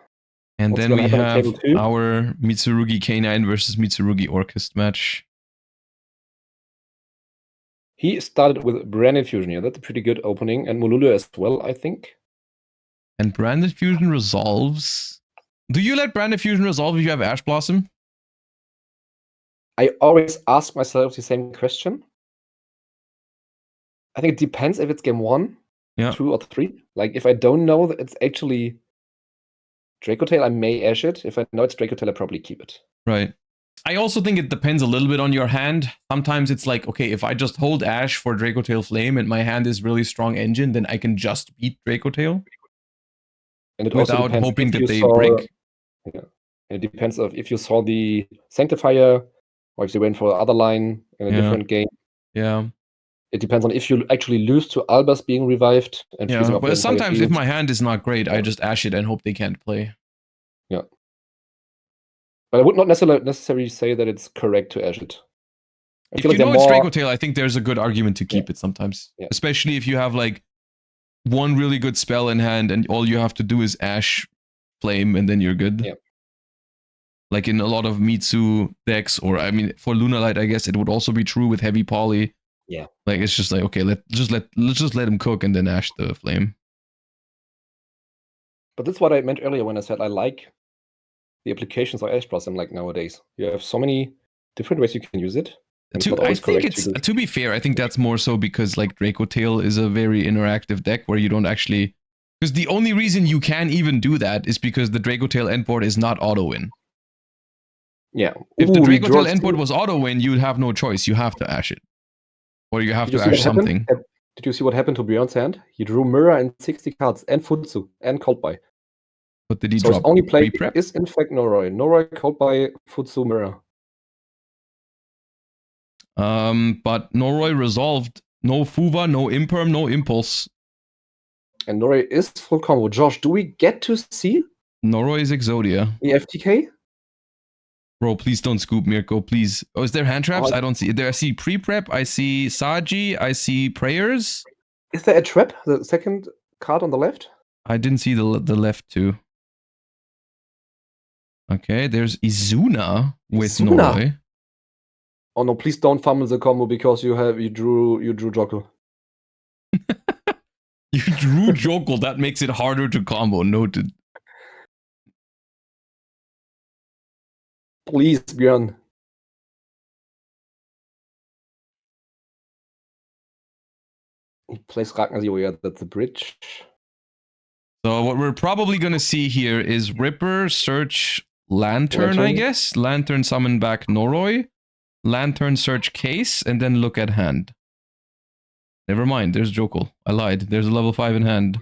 And then we have our Mitsurugi K9 versus Mitsurugi Orcust match. He started with Branded Fusion here. That's a pretty good opening. And Mululu as well, I think. And Branded Fusion resolves. Do you let Branded Fusion resolve if you have Ash Blossom? I always ask myself the same question. I think it depends if it's game 1, 2, or 3. Like, if I don't know that it's actually Dracotail, I may Ash it. If I know it's Dracotail, I probably keep it. Right. I also think it depends a little bit on your hand. Sometimes it's like, okay, if I just hold Ash for Dracotail Flame and my hand is really strong engine, then I can just beat Dracotail. And it without also hoping that they break. Yeah. And it depends if you saw the Sanctifier or if you went for the other line in a different game. Yeah. It depends on if you actually lose to Albus being revived. And but sometimes if my hand is not great, I just Ash it and hope they can't play. Yeah. But I would not necessarily say that it's correct to Ash it. If you know it's Dracotail, I think there's a good argument to keep it sometimes. Yeah. Especially if you have like one really good spell in hand, and all you have to do is Ash Flame, and then you're good. Yeah. Like in a lot of Mitsu decks, or I mean, for Lunalight, I guess it would also be true with heavy poly. Yeah. Like it's just like, okay, let's just let him cook and then Ash the Flame. But that's what I meant earlier when I said I like the applications of Ash Blossom like nowadays. You have so many different ways you can use it. I think it's, to be fair, I think that's more so because like Draco Tail is a very interactive deck where you don't actually, because the only reason you can even do that is because the Draco Tail endboard is not auto win. Yeah. If the Draco Tail endboard was auto win, you'd have no choice. You have to Ash it, or you have to Ash something. Did you see what happened to Bjorn's hand? He drew Mirror and 60 cards, and Futsu, and Coldbuy. But did he so drop his only play pre-prep? Is in fact Noroi. Noroi, Coldbuy, Futsu, Mirror. But Noroi resolved. No Fuva, no Imperm, no Impulse. And Noroi is full combo. Josh, do we get to see Noroi is Exodia. the FTK? Bro, please don't scoop Mirko, please. Oh, is there hand traps? I don't see it. There I see pre-prep, I see Saji, I see prayers. Is there a trap? The second card on the left? I didn't see the left two. Okay, there's Izuna with Noroi. Oh no, please don't fumble the combo because you drew Jokl. You drew Jokl, that makes it harder to combo, noted. Please, Bjorn. He plays Ragnar Zero, yeah, that's a bridge. So what we're probably going to see here is Ripper, Search, Lantern, I guess. Lantern summon back Noroi. Lantern search case, and then look at hand. Never mind, there's Jokl. I lied. There's a level 5 in hand.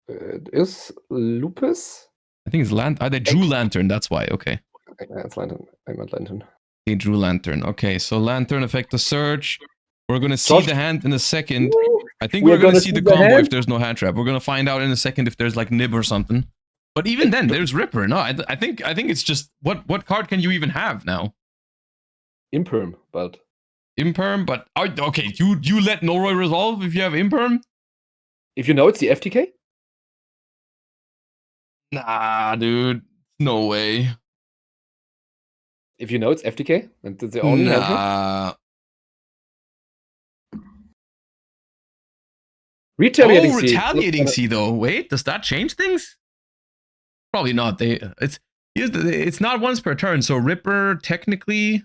It is Lupus? I think it's Lantern. They drew Lantern, that's why. Okay. It's Lantern. I meant Lantern. They drew Lantern. Okay, so Lantern affect the search. We're going to see the hand in a second. I think we're going to see the combo if there's no hand trap. We're going to find out in a second if there's like Nib or something. But even then, there's Ripper. No, I think it's just, what card can you even have now? Imperm, but... Okay, you let Noroi resolve if you have Imperm? If you know it's the FTK? Nah, dude. No way. If you know it's FTK, and it's the only hand trap? Retaliating C. Retaliating C though. Wait, does that change things? Probably not. It's not once per turn, so Ripper technically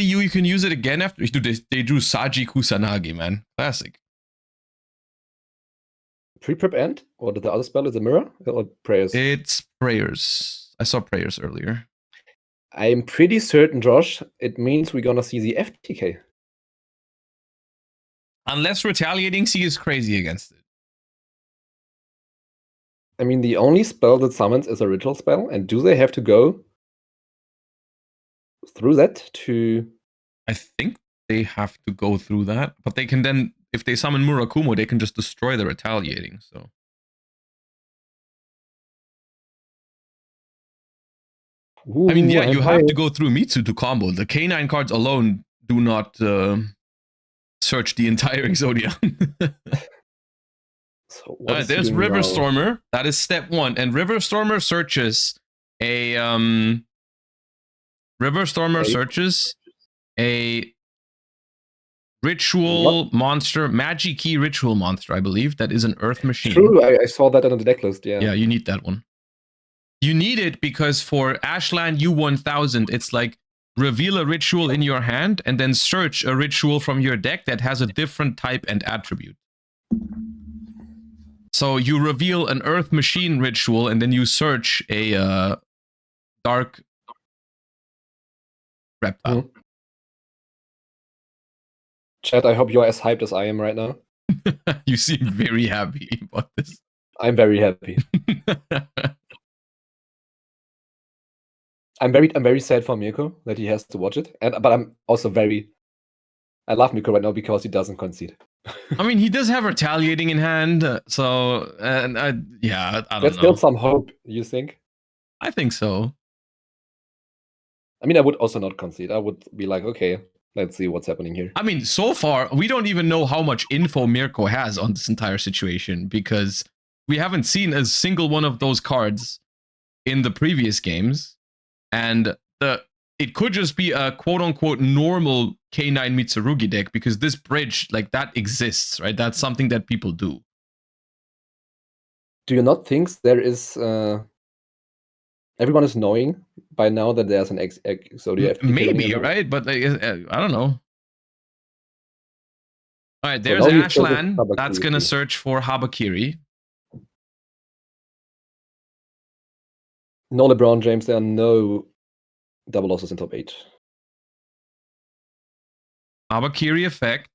you can use it again after. Dude, they drew Saji Kusanagi, man. Classic. Pre-prep end? Or the other spell is a mirror? Or prayers? It's prayers. I saw prayers earlier. I'm pretty certain, Josh, it means we're gonna see the FTK. Unless Retaliating C is crazy against it. I mean, the only spell that summons is a ritual spell, and do they have to go through that to... I think they have to go through that, but they can then, if they summon Murakumo, they can just destroy the Retaliating, so... Ooh, I mean, yeah, you have to go through Mitsu to combo. The K9 cards alone do not search the entire Exodia. So there's River Stormer. That is step 1. And River Stormer searches a ritual monster, Magic Key ritual monster, I believe. That is an Earth Machine. True, I saw that on the deck list, yeah. Yeah, you need that one. You need it because for Ashland U1000, it's like reveal a ritual in your hand and then search a ritual from your deck that has a different type and attribute. So you reveal an Earth Machine ritual and then you search a dark reptile. Mm-hmm. Chat, I hope you're as hyped as I am right now. You seem very happy about this. I'm very happy. I'm very sad for Mirko that he has to watch it, but I'm also I love Mirko right now because he doesn't concede. I mean, he does have Retaliating in hand, so yeah, I don't know. There's still some hope, you think? I think so. I mean, I would also not concede. I would be like, okay, let's see what's happening here. I mean, so far, we don't even know how much info Mirko has on this entire situation because we haven't seen a single one of those cards in the previous games. And it could just be a quote-unquote normal K9 Mitsurugi deck because this bridge, like, that exists, right? That's something that people do. Do you not think there is... everyone is knowing by now that there's an Exodia FPK maybe, right? But I don't know. All right, there's so Ashlan. That's going to search for Habakiri. No LeBron James, there are no double losses in top 8. Habakiri effect.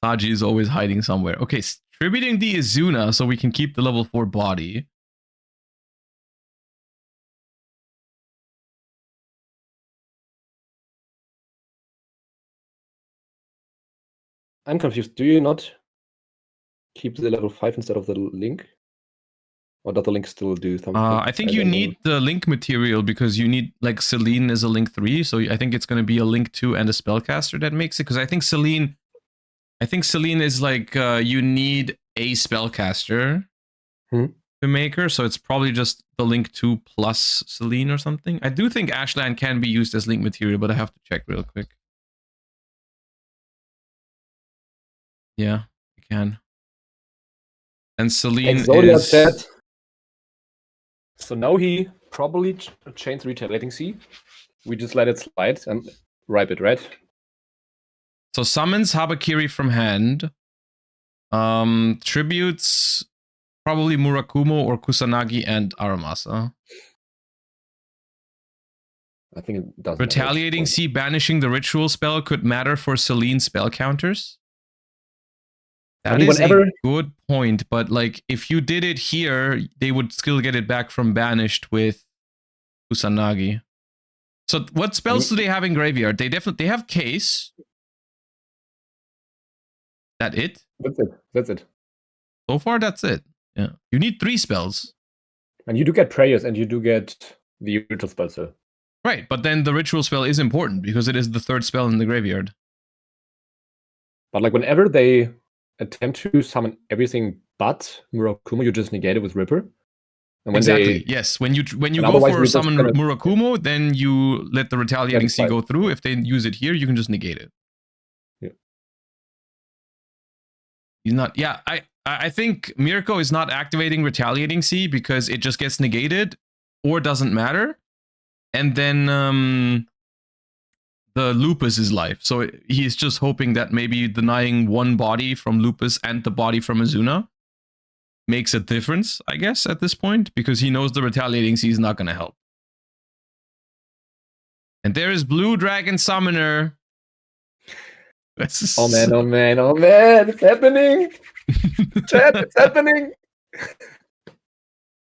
Saji is always hiding somewhere. Okay, distributing the Izuna so we can keep the level 4 body. I'm confused. Do you not keep the level 5 instead of the link? Or does the link still do something? I think you need the link material because you need, like, Celine is a link 3. So I think it's going to be a link 2 and a spellcaster that makes it. Because I think Celine is like, you need a spellcaster to make her. So it's probably just the link 2 plus Celine or something. I do think Ashland can be used as link material, but I have to check real quick. Yeah, you can. And Celine is... Chat. So now he probably changed Retaliating Sea. We just let it slide and ripe it, right? So summons Habakiri from hand. Tributes probably Murakumo or Kusanagi and Aramasa. I think it doesn't. Retaliating Sea banishing the ritual spell could matter for Celine spell counters. That is a good point, but like if you did it here, they would still get it back from banished with Kusanagi. So what spells do they have in graveyard? They have Case. That it? That's it. So far, that's it. Yeah. You need 3 spells. And you do get prayers and you do get the ritual spell, so. Right, but then the ritual spell is important because it is the 3rd spell in the graveyard. But like whenever they attempt to summon everything but Murakumo, you just negate it with Ripper. And when exactly. Yes. When you go for summon Murakumo, then you let the Retaliating Sea go through. If they use it here, you can just negate it. Yeah. He's not. Yeah. I think Mirko is not activating Retaliating Sea because it just gets negated or doesn't matter, and then the Lupus is life. So he's just hoping that maybe denying one body from Lupus and the body from Azuna makes a difference, I guess, at this point, because he knows the Retaliating Sea is not going to help. And there is Blue Dragon Summoner. Oh man, oh man, oh man, it's happening! Chat, it's happening!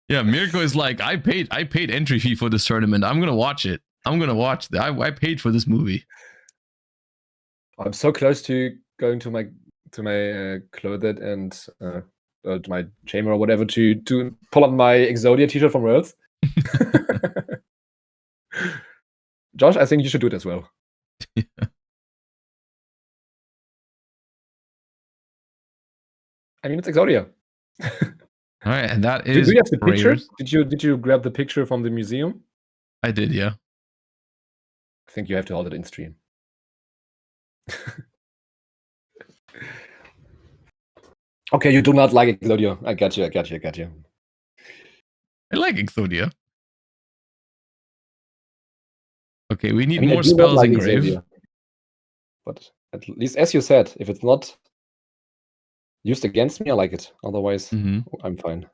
Yeah, Mirko is like, I paid entry fee for this tournament. I'm gonna watch it. I'm gonna watch it. I paid for this movie. I'm so close to going to my clothed and to my chamber or whatever to pull up my Exodia t-shirt from Worlds. Josh, I think you should do it as well. Yeah. I mean, it's Exodia. All right, and that is. Do you have the picture? Did you grab the picture from the museum? I did, yeah. I think you have to hold it in stream. Okay, you do not like Exodia. I got you. I like Exodia. Okay, we need more spells in grave. Exodia. But at least, as you said, if it's not used against me, I like it. Otherwise, I'm fine.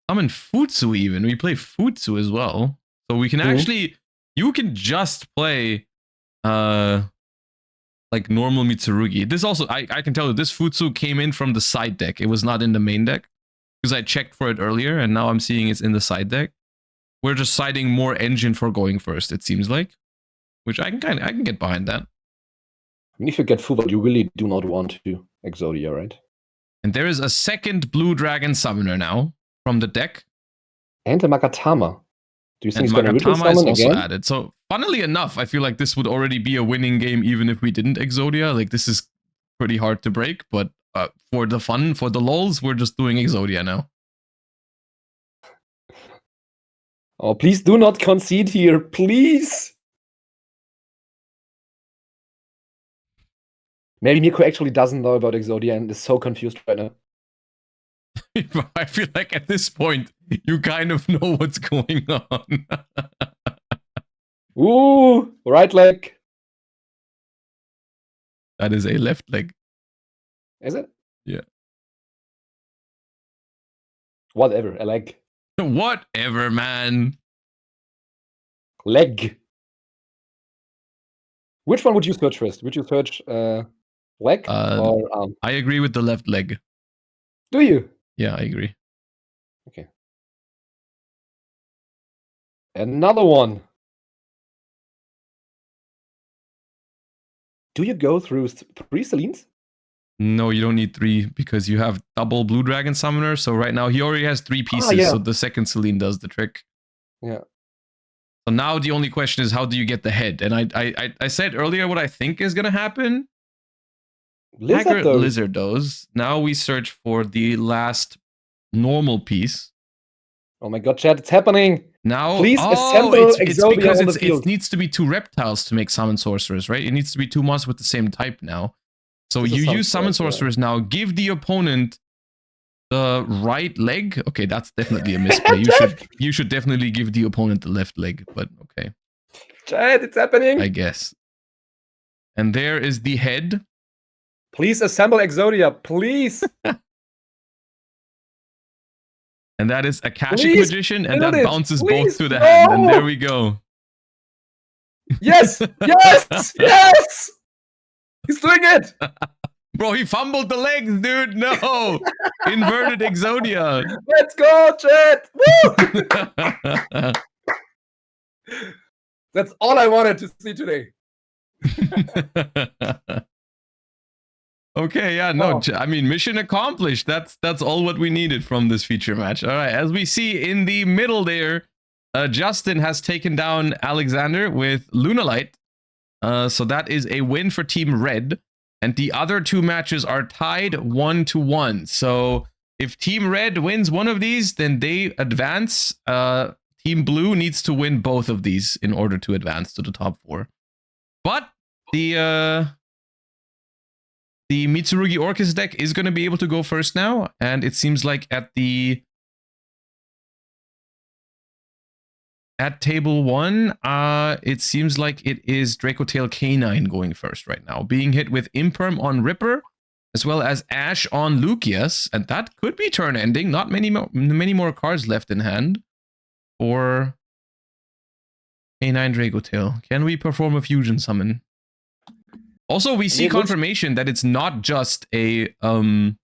I'm in Futsu even. We play Futsu as well. So we can actually... You can just play like normal Mitsurugi. This also... I can tell you, this Futsu came in from the side deck. It was not in the main deck. Because I checked for it earlier, and now I'm seeing it's in the side deck. we're just citing more engine for going first, it seems like. Which I can get behind that. I mean, if you get full, you really do not want to Exodia, right? And there is a second Blue Dragon Summoner now from the deck. And a Magatama. Do you think he's going to Magatama summon is also again? added. So, funnily enough, I feel like this would already be a winning game even if we didn't Exodia. Like, this is pretty hard to break, but for the fun, for the lols, we're just doing Exodia now. Oh, please do not concede here, please! Maybe Mirko actually doesn't know about Exodia and is so confused right now. I feel like at this point, you kind of know what's going on. Ooh, right leg. That is a left leg. Is it? Yeah. Whatever, a leg. Whatever, man. Leg. Which one would you search first? Would you search leg or arm? I agree with the left leg. Do you? Yeah, I agree. Okay. Another one. Do you go through 3 Selines? No, you don't need 3 because you have double Blue Dragon Summoner. So right now he already has 3 pieces. Yeah. So the second Celine does the trick. Yeah. So now the only question is how do you get the head? And I said earlier what I think is going to happen. Lizard does. Now we search for the last normal piece. Oh my god, chat, it's happening! Now, please assemble Exodia because on the field. It needs to be 2 reptiles to make summon sorcerers, right? It needs to be 2 monsters with the same type now. So you use summon sorcerers now. Give the opponent the right leg. Okay, that's definitely a misplay. You should definitely give the opponent the left leg. But okay, chat, it's happening. I guess. And there is the head. Please assemble Exodia, please. And that is Akashic Magician, and that bounces both to the no! hand. And there we go. Yes! Yes! Yes! He's doing it! Bro, he fumbled the legs, dude. No! Inverted Exodia. Let's go, chat! Woo! That's all I wanted to see today. Okay, yeah, no, I mean, mission accomplished. That's all what we needed from this feature match. All right, as we see in the middle there, Justin has taken down Alexander with Lunalight. So that is a win for Team Red. And the other 2 matches are tied 1-1. So if Team Red wins one of these, then they advance. Team Blue needs to win both of these in order to advance to the top 4. But the Mitsurugi Orcus deck is going to be able to go first now, and it seems like at table 1, it seems like it is Dracotail K9 going first right now, being hit with Imperm on Ripper, as well as Ash on Lucius, and that could be turn ending. Not many more cards left in hand for K9 Dracotail. Can we perform a fusion summon? Also, we see confirmation that it's not just a the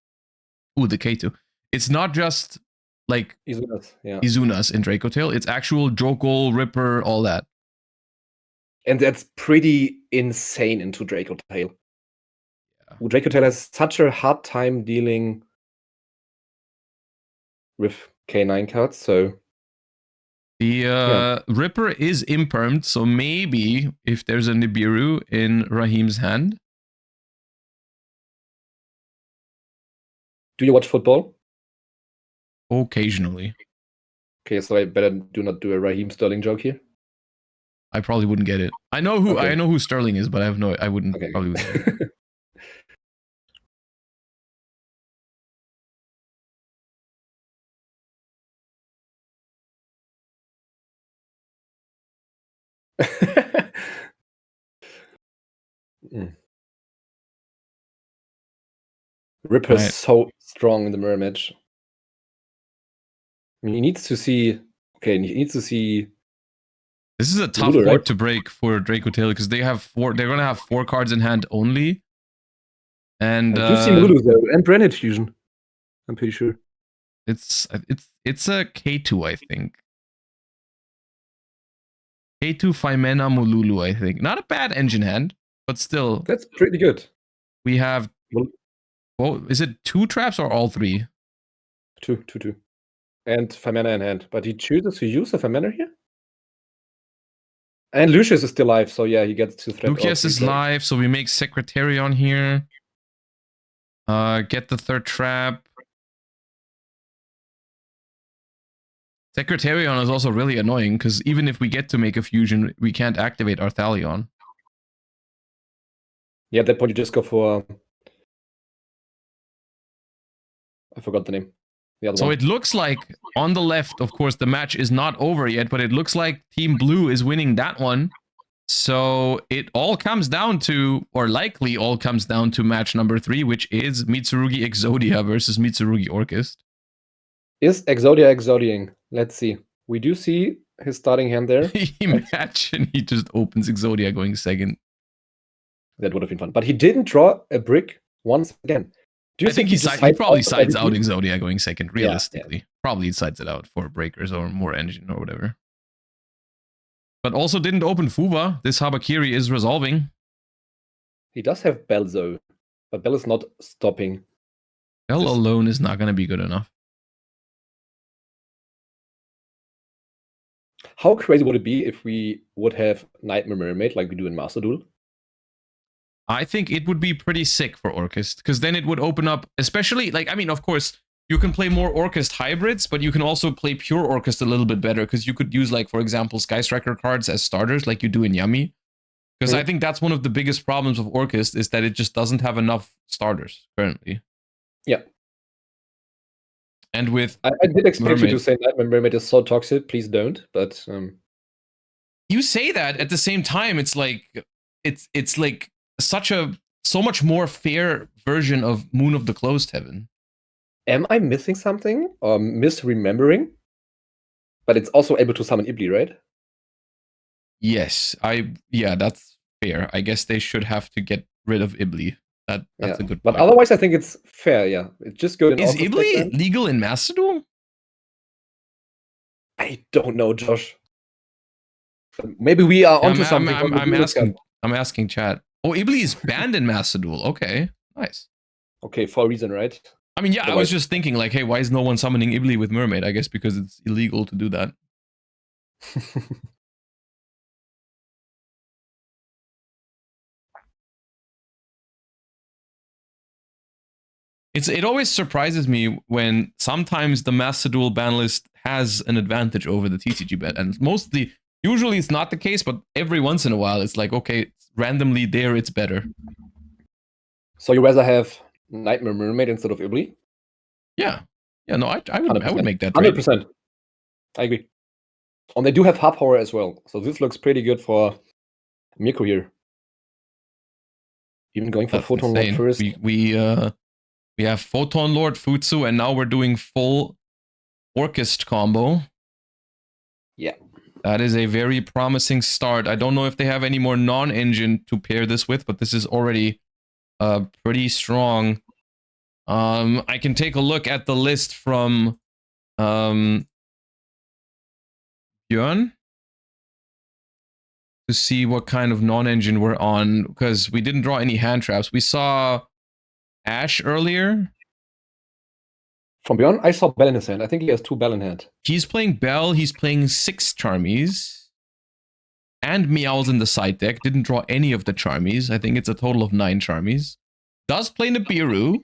K2. It's not just like Izunas in Dracotail. It's actual Jokol, Ripper, all that. And that's pretty insane into Dracotail. Yeah. Dracotail has such a hard time dealing with K9 cards, so the Ripper is impermed, so maybe if there's a Nibiru in Raheem's hand. Do you watch football? Occasionally. Okay, so I better do not do a Raheem Sterling joke here. I probably wouldn't get it. I know who Sterling is, but I wouldn't probably wouldn't get it. Ripper's so strong in the mirror match. I mean, he needs to see. Okay, he needs to see. This is a tough board to break for Dracotail because they have 4. They're gonna have 4 cards in hand only. And I do see Lulu though, and Branded Fusion. I'm pretty sure. It's a K2, I think. A2 Phimena Mululu, I think. Not a bad engine hand, but still. That's pretty good. We have. Well, is it 2 traps or all 3? Two. And Phimena in hand. But he chooses to use the Phimena here? And Lucius is still live, so yeah, he gets to threat. Lucius is live, so we make Secretarion here. Get the 3rd trap. Secretarion is also really annoying, because even if we get to make a fusion, we can't activate our Thalion. Yeah, at that point you just go for... I forgot the name. The other so one. It looks like, on the left, of course, the match is not over yet, but it looks like Team Blue is winning that one. So it all comes down to, or likely all comes down to match number 3, which is Mitsurugi Exodia versus Mitsurugi Orchest. Is Exodia Exodiaing? Let's see. We do see his starting hand there. Imagine he just opens Exodia going second. That would have been fun. But he didn't draw a brick once again. Do you I think he probably sides out Exodia going second, realistically. Yeah. Probably sides it out for breakers or more engine or whatever. But also didn't open Fuva. This Habakiri is resolving. He does have Bell though. But Bell is not stopping. Bell alone is not going to be good enough. How crazy would it be if we would have Nightmare Mermaid like we do in Master Duel? I think it would be pretty sick for Orchest, because then it would open up, especially, like, I mean, of course, you can play more Orchest hybrids, but you can also play pure Orchest a little bit better, because you could use, like, for example, Sky Striker cards as starters, like you do in Yummy. Because I think that's one of the biggest problems of Orchest, is that it just doesn't have enough starters currently. Yeah. And with I did expect you to say Nightmare Mermaid is so toxic, please don't, but... You say that, at the same time, it's like... It's like... so much more fair version of Moon of the Closed Heaven. Am I missing something or misremembering? But it's also able to summon Ibli, right? Yes, yeah, that's fair. I guess they should have to get rid of Ibli. That's a good point. But otherwise, I think it's fair. Yeah, it's just good. Is Ibli legal in Master Duel? I don't know, Josh. Maybe we are onto something. I'm asking chat. Oh, Ibli is banned in Master Duel. Okay, nice. Okay, for a reason, right? I mean, yeah, otherwise, I was just thinking, like, hey, why is no one summoning Ibli with Mermaid? I guess because it's illegal to do that. It always surprises me when sometimes the Master Duel ban list has an advantage over the TCG ban, and usually it's not the case, but every once in a while it's like, okay, randomly there it's better. So you rather have Nightmare Mermaid instead of Ibli? Yeah, no, I would make that trade. 100%. I agree. And they do have hard power as well, so this looks pretty good for Mirko here. Even going for Photon Lord first. We have Photon Lord, Futsu, and now we're doing full Orchest combo. Yeah. That is a very promising start. I don't know if they have any more non-engine to pair this with, but this is already pretty strong. I can take a look at the list from Björn to see what kind of non-engine we're on, because we didn't draw any hand traps. We saw Ash earlier. From Björn, I saw Bell in his hand. I think he has 2 Bell in hand. He's playing Bell. He's playing 6 Charmies. And Meows in the side deck. Didn't draw any of the Charmies. I think it's a total of 9 Charmies. Does play Nibiru.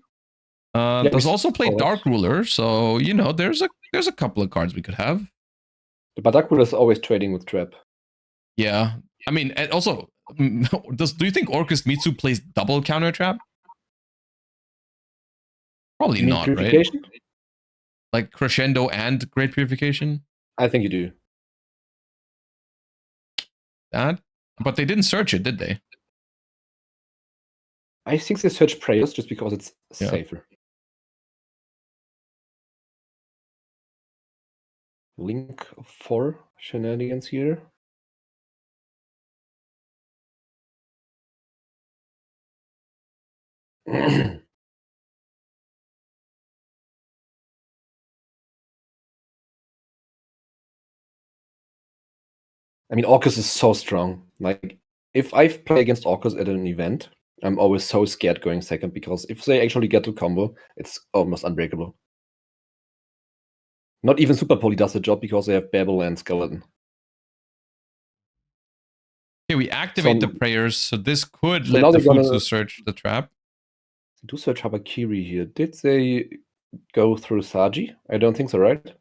Does also play Dark Ruler. So, you know, there's a couple of cards we could have. But Dark Ruler is always trading with Trap. Yeah. I mean, and also, do you think Orchest Mitsu plays double counter trap? Probably not, right? Like Crescendo and Great Purification? I think you do. But they didn't search it, did they? I think they search Prayers just because it's safer. Link 4 shenanigans here. I mean, Orcus is so strong. Like, if I play against Orcus at an event, I'm always so scared going second, because if they actually get to combo, it's almost unbreakable. Not even Super Poly does the job because they have Babel and Skeleton. Okay, we activate the prayers, so this could so let now the they're gonna Futsu search the trap. do search Habakiri here. Did they go through Saji? I don't think so, right?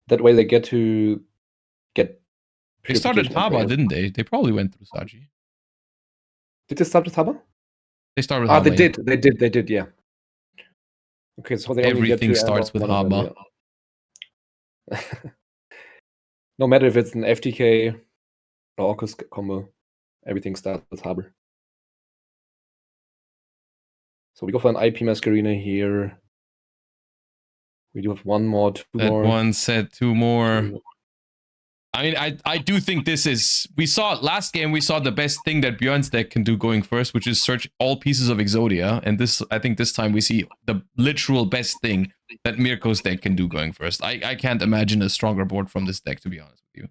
That way they get to get. They started Purification and Haba, prayers. didn't they? They probably went through Saji. Did they start with Haba? They started with Ah, Haba. they did. They did. Yeah. Okay, so they only get Everything to starts with one of them, Haba. yeah. No matter if it's an FTK or Orcus combo, everything starts with Harbor. So we go for an IP Masquerina here. We do have one more, two Set more. one, set two more. I mean, I do think this is... We saw last game, we saw the best thing that Björn's deck can do going first, which is search all pieces of Exodia. And this, I think this time we see the literal best thing that Mirko's deck can do going first. I can't imagine a stronger board from this deck, to be honest with you.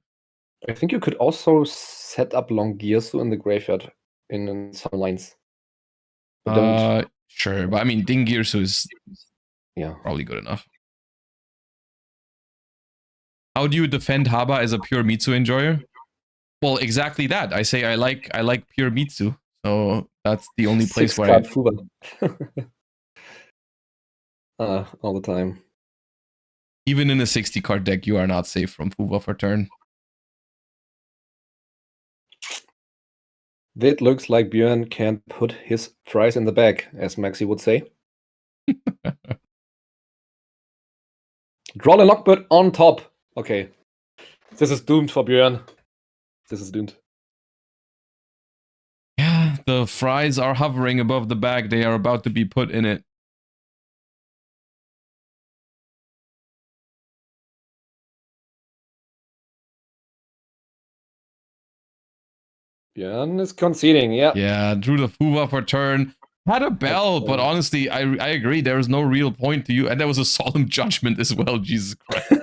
I think you could also set up Longirsu in the graveyard in some lines. But don't... Sure, but I mean, Dingirsu is yeah, probably good enough. How do you defend Haba as a pure Mitsu enjoyer? Well, exactly that. I say I like pure Mitsu, so that's the only place where Fuba. All the time. Even in a 60 card deck, you are not safe from Fuba for turn. It looks like Björn can't put his fries in the bag, as Maxi would say. Draw a Lockbird on top. Okay. This is doomed for Björn. This is doomed. Yeah, the fries are hovering above the bag. They are about to be put in it. Björn is conceding, yeah. Yeah, drew the Fuba for turn. Had a bell, but honestly, I agree. There is no real point to you. And there was a solemn judgment as well, Jesus Christ.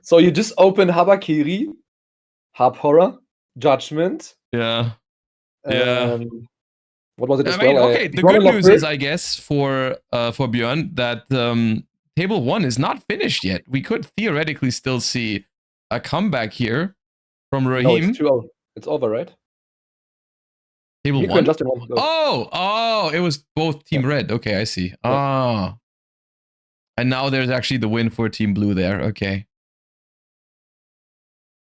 So you just open Habakiri, Harp Horror, Judgment. Yeah. Yeah. What was it as well? Okay, the good news is, I guess, for Björn, that table 1 is not finished yet. We could theoretically still see a comeback here from Raheem. No, it's 2-0. It's over, right? Table 1? Oh, it was both Team Red. Okay, I see. Ah. And now there's actually the win for Team Blue there. Okay.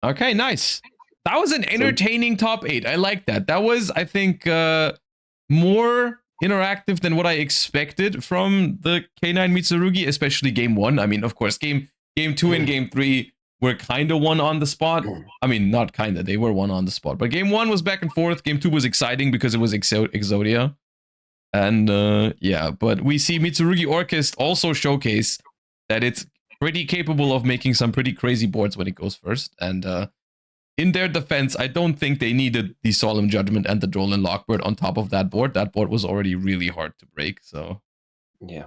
Okay, nice. That was an entertaining top 8. I like that. That was, I think, more interactive than what I expected from the K9 Mitsurugi, especially game 1. I mean, of course, game 2 and game 3 were kind of one on the spot. I mean, not kind of. They were one on the spot. But game 1 was back and forth. Game 2 was exciting because it was Exodia. And yeah, but we see Mitsurugi Orchest also showcase that it's pretty capable of making some pretty crazy boards when it goes first. And in their defense, I don't think they needed the Solemn Judgment and the Droll Lockbird on top of that board. That board was already really hard to break, so... Yeah.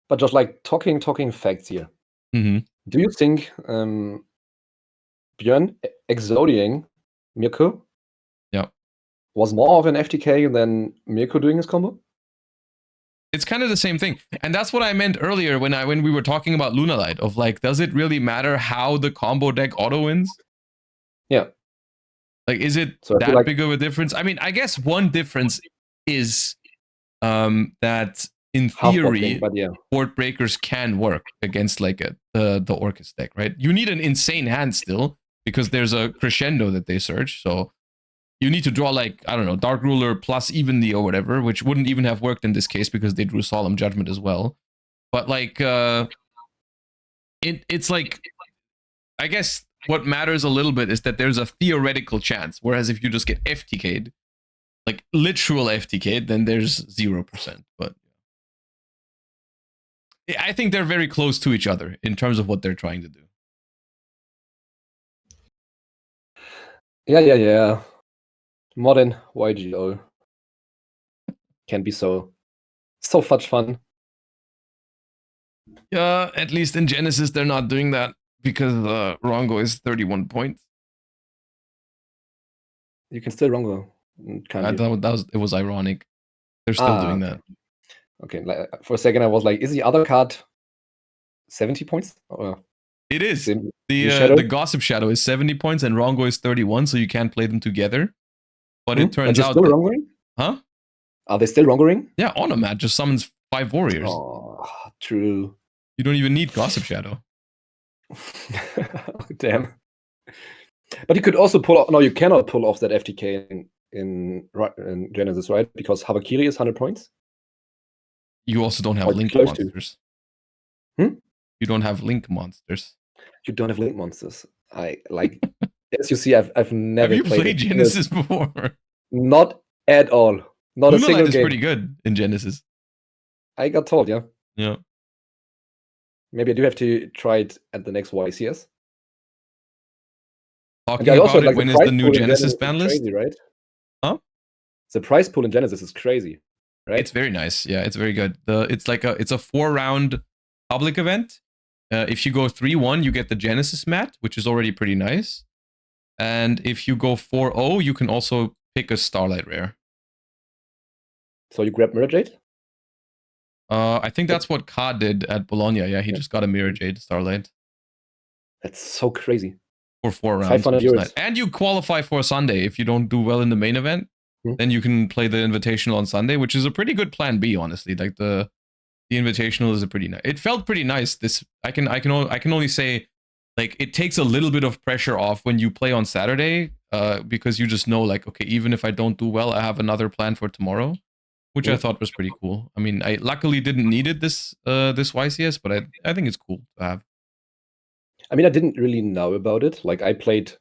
But just like talking facts here. Mm-hmm. Do you think Björn Exodiaing Mirko was more of an FTK than Mirko doing his combo? It's kind of the same thing. And that's what I meant earlier when we were talking about Lunalight, of like, does it really matter how the combo deck auto wins? Yeah. Like, is it that big of a difference? I mean, I guess one difference is that in theory, board breakers can work against like the Orcus deck, right? You need an insane hand still, because there's a crescendo that they search, so you need to draw like, I don't know, Dark Ruler plus Evenly or whatever, which wouldn't even have worked in this case because they drew Solemn Judgment as well. But like, it's like, I guess what matters a little bit is that there's a theoretical chance, whereas if you just get FTK'd, like literal FTK'd, then there's 0%. But I think they're very close to each other in terms of what they're trying to do. Yeah. Modern yugioh can be so much fun. Yeah, at least in Genesis, they're not doing that. Because Rongo is 31 points. You can still Rongo, can't you? It was ironic. They're still doing that. Okay, for a second I was like, is the other card 70 points? It is. The Gossip Shadow is 70 points and Rongo is 31, so you can't play them together. But it turns out still Rongoing? Huh? Are they still Rongoing? Yeah, Onomat just summons 5 warriors. Oh, true. You don't even need Gossip Shadow. Damn. But you could also pull off. No, you cannot pull off that FTK in Genesis, right? Because Habakiri is 100 points. You also don't have Link monsters. You don't have Link monsters. You don't have Link monsters. I like. As you see, I've never. Have you played Genesis before? Not at all. Not Lunalight a single is game. pretty good in Genesis. I got told, yeah. Yeah. Maybe I do have to try it at the next YCS. Talking about it, when is the new Genesis ban list? Crazy, right? Huh? The prize pool in Genesis is crazy, right? It's very nice. Yeah, it's very good. It's a 4-round public event. If you go 3-1, you get the Genesis mat, which is already pretty nice. And if you go 4-0, you can also pick a Starlight rare. So you grab Mirror Jade? I think that's what Ka did at Bologna. Yeah, he just got a Mirror Jade Starlight. That's so crazy. For 4 rounds. 500 euros. Nice. And you qualify for Sunday. If you don't do well in the main event, then you can play the Invitational on Sunday, which is a pretty good plan B, honestly. Like the Invitational is a pretty nice. It felt pretty nice. I can only say, like, it takes a little bit of pressure off when you play on Saturday, because you just know, like, okay, even if I don't do well, I have another plan for tomorrow, which I thought was pretty cool. I mean, I luckily didn't need it this YCS, but I think it's cool to have. I mean, I didn't really know about it. Like, I played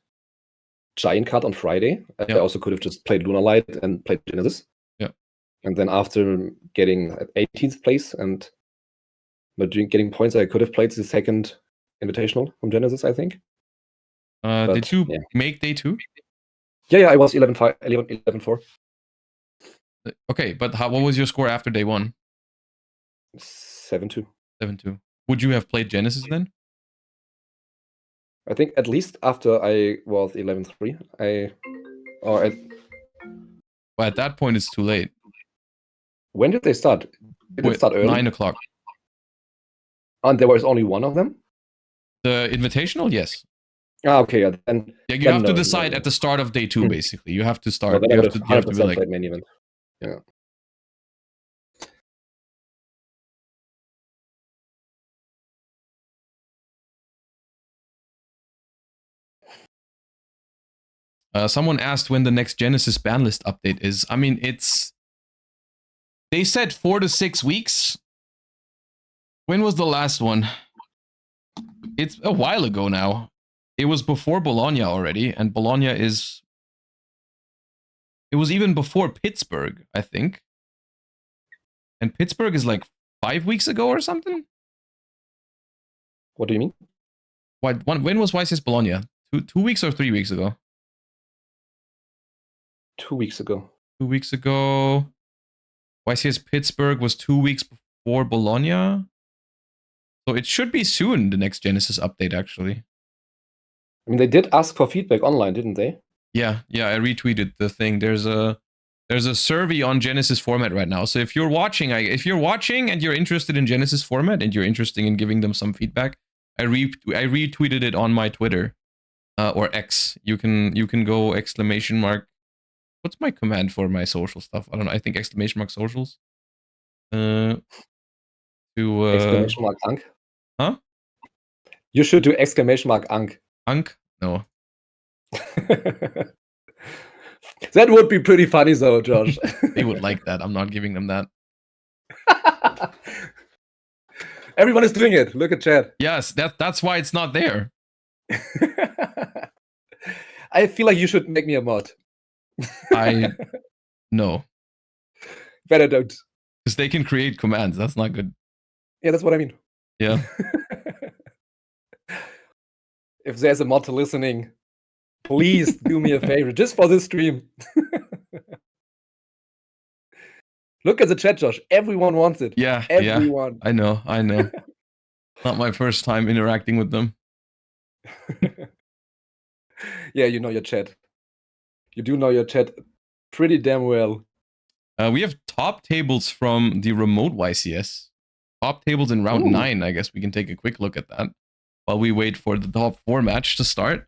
Giant Card on Friday. I also could have just played Lunalight and played Genesis. Yeah. And then after getting 18th place and not getting points, I could have played the second Invitational from Genesis, I think. Did you make day 2? Yeah, I was 11-4. Okay, but what was your score after day 1? 7-2. 7-2. Would you have played Genesis then? I think at least after I was 11-3, But at that point, it's too late. When did they start? Did it start early? 9 o'clock. And there was only one of them? The Invitational, yes. Okay, yeah. Then you have to decide at the start of day 2, basically. You have to start. You have to be like main event. Yeah. Someone asked when the next Genesis ban list update is. I mean, they said 4 to 6 weeks. When was the last one? It's a while ago now. It was before Bologna already, and Bologna is... It was even before Pittsburgh, I think. And Pittsburgh is like 5 weeks ago or something? What do you mean? When was YCS Bologna? 2 weeks or 3 weeks ago? 2 weeks ago. 2 weeks ago. YCS Pittsburgh was 2 weeks before Bologna. So it should be soon, the next Genesis update, actually. I mean, they did ask for feedback online, didn't they? Yeah, I retweeted the thing. There's a survey on Genesis format right now. So if you're watching and you're interested in Genesis format and you're interested in giving them some feedback, I retweeted it on my Twitter or X. You can go ! What's my command for my social stuff? I don't know. I think ! Socials. ! Ank. Huh? You should do ! Ank. Ank? No. That would be pretty funny though, Josh. They would like that. I'm not giving them that. Everyone is doing it. Look at chat. Yes, that's why it's not there. I feel like you should make me a mod. No. Better don't. Because they can create commands. That's not good. Yeah, that's what I mean. Yeah. If there's a mod listening, please do me a favor, just for this stream. Look at the chat, Josh. Everyone wants it. Yeah, everyone. Yeah. I know. Not my first time interacting with them. Yeah, you know your chat. You do know your chat pretty damn well. We have top tables from the remote YCS. Top tables in round 9. I guess we can take a quick look at that while we wait for the top 4 match to start.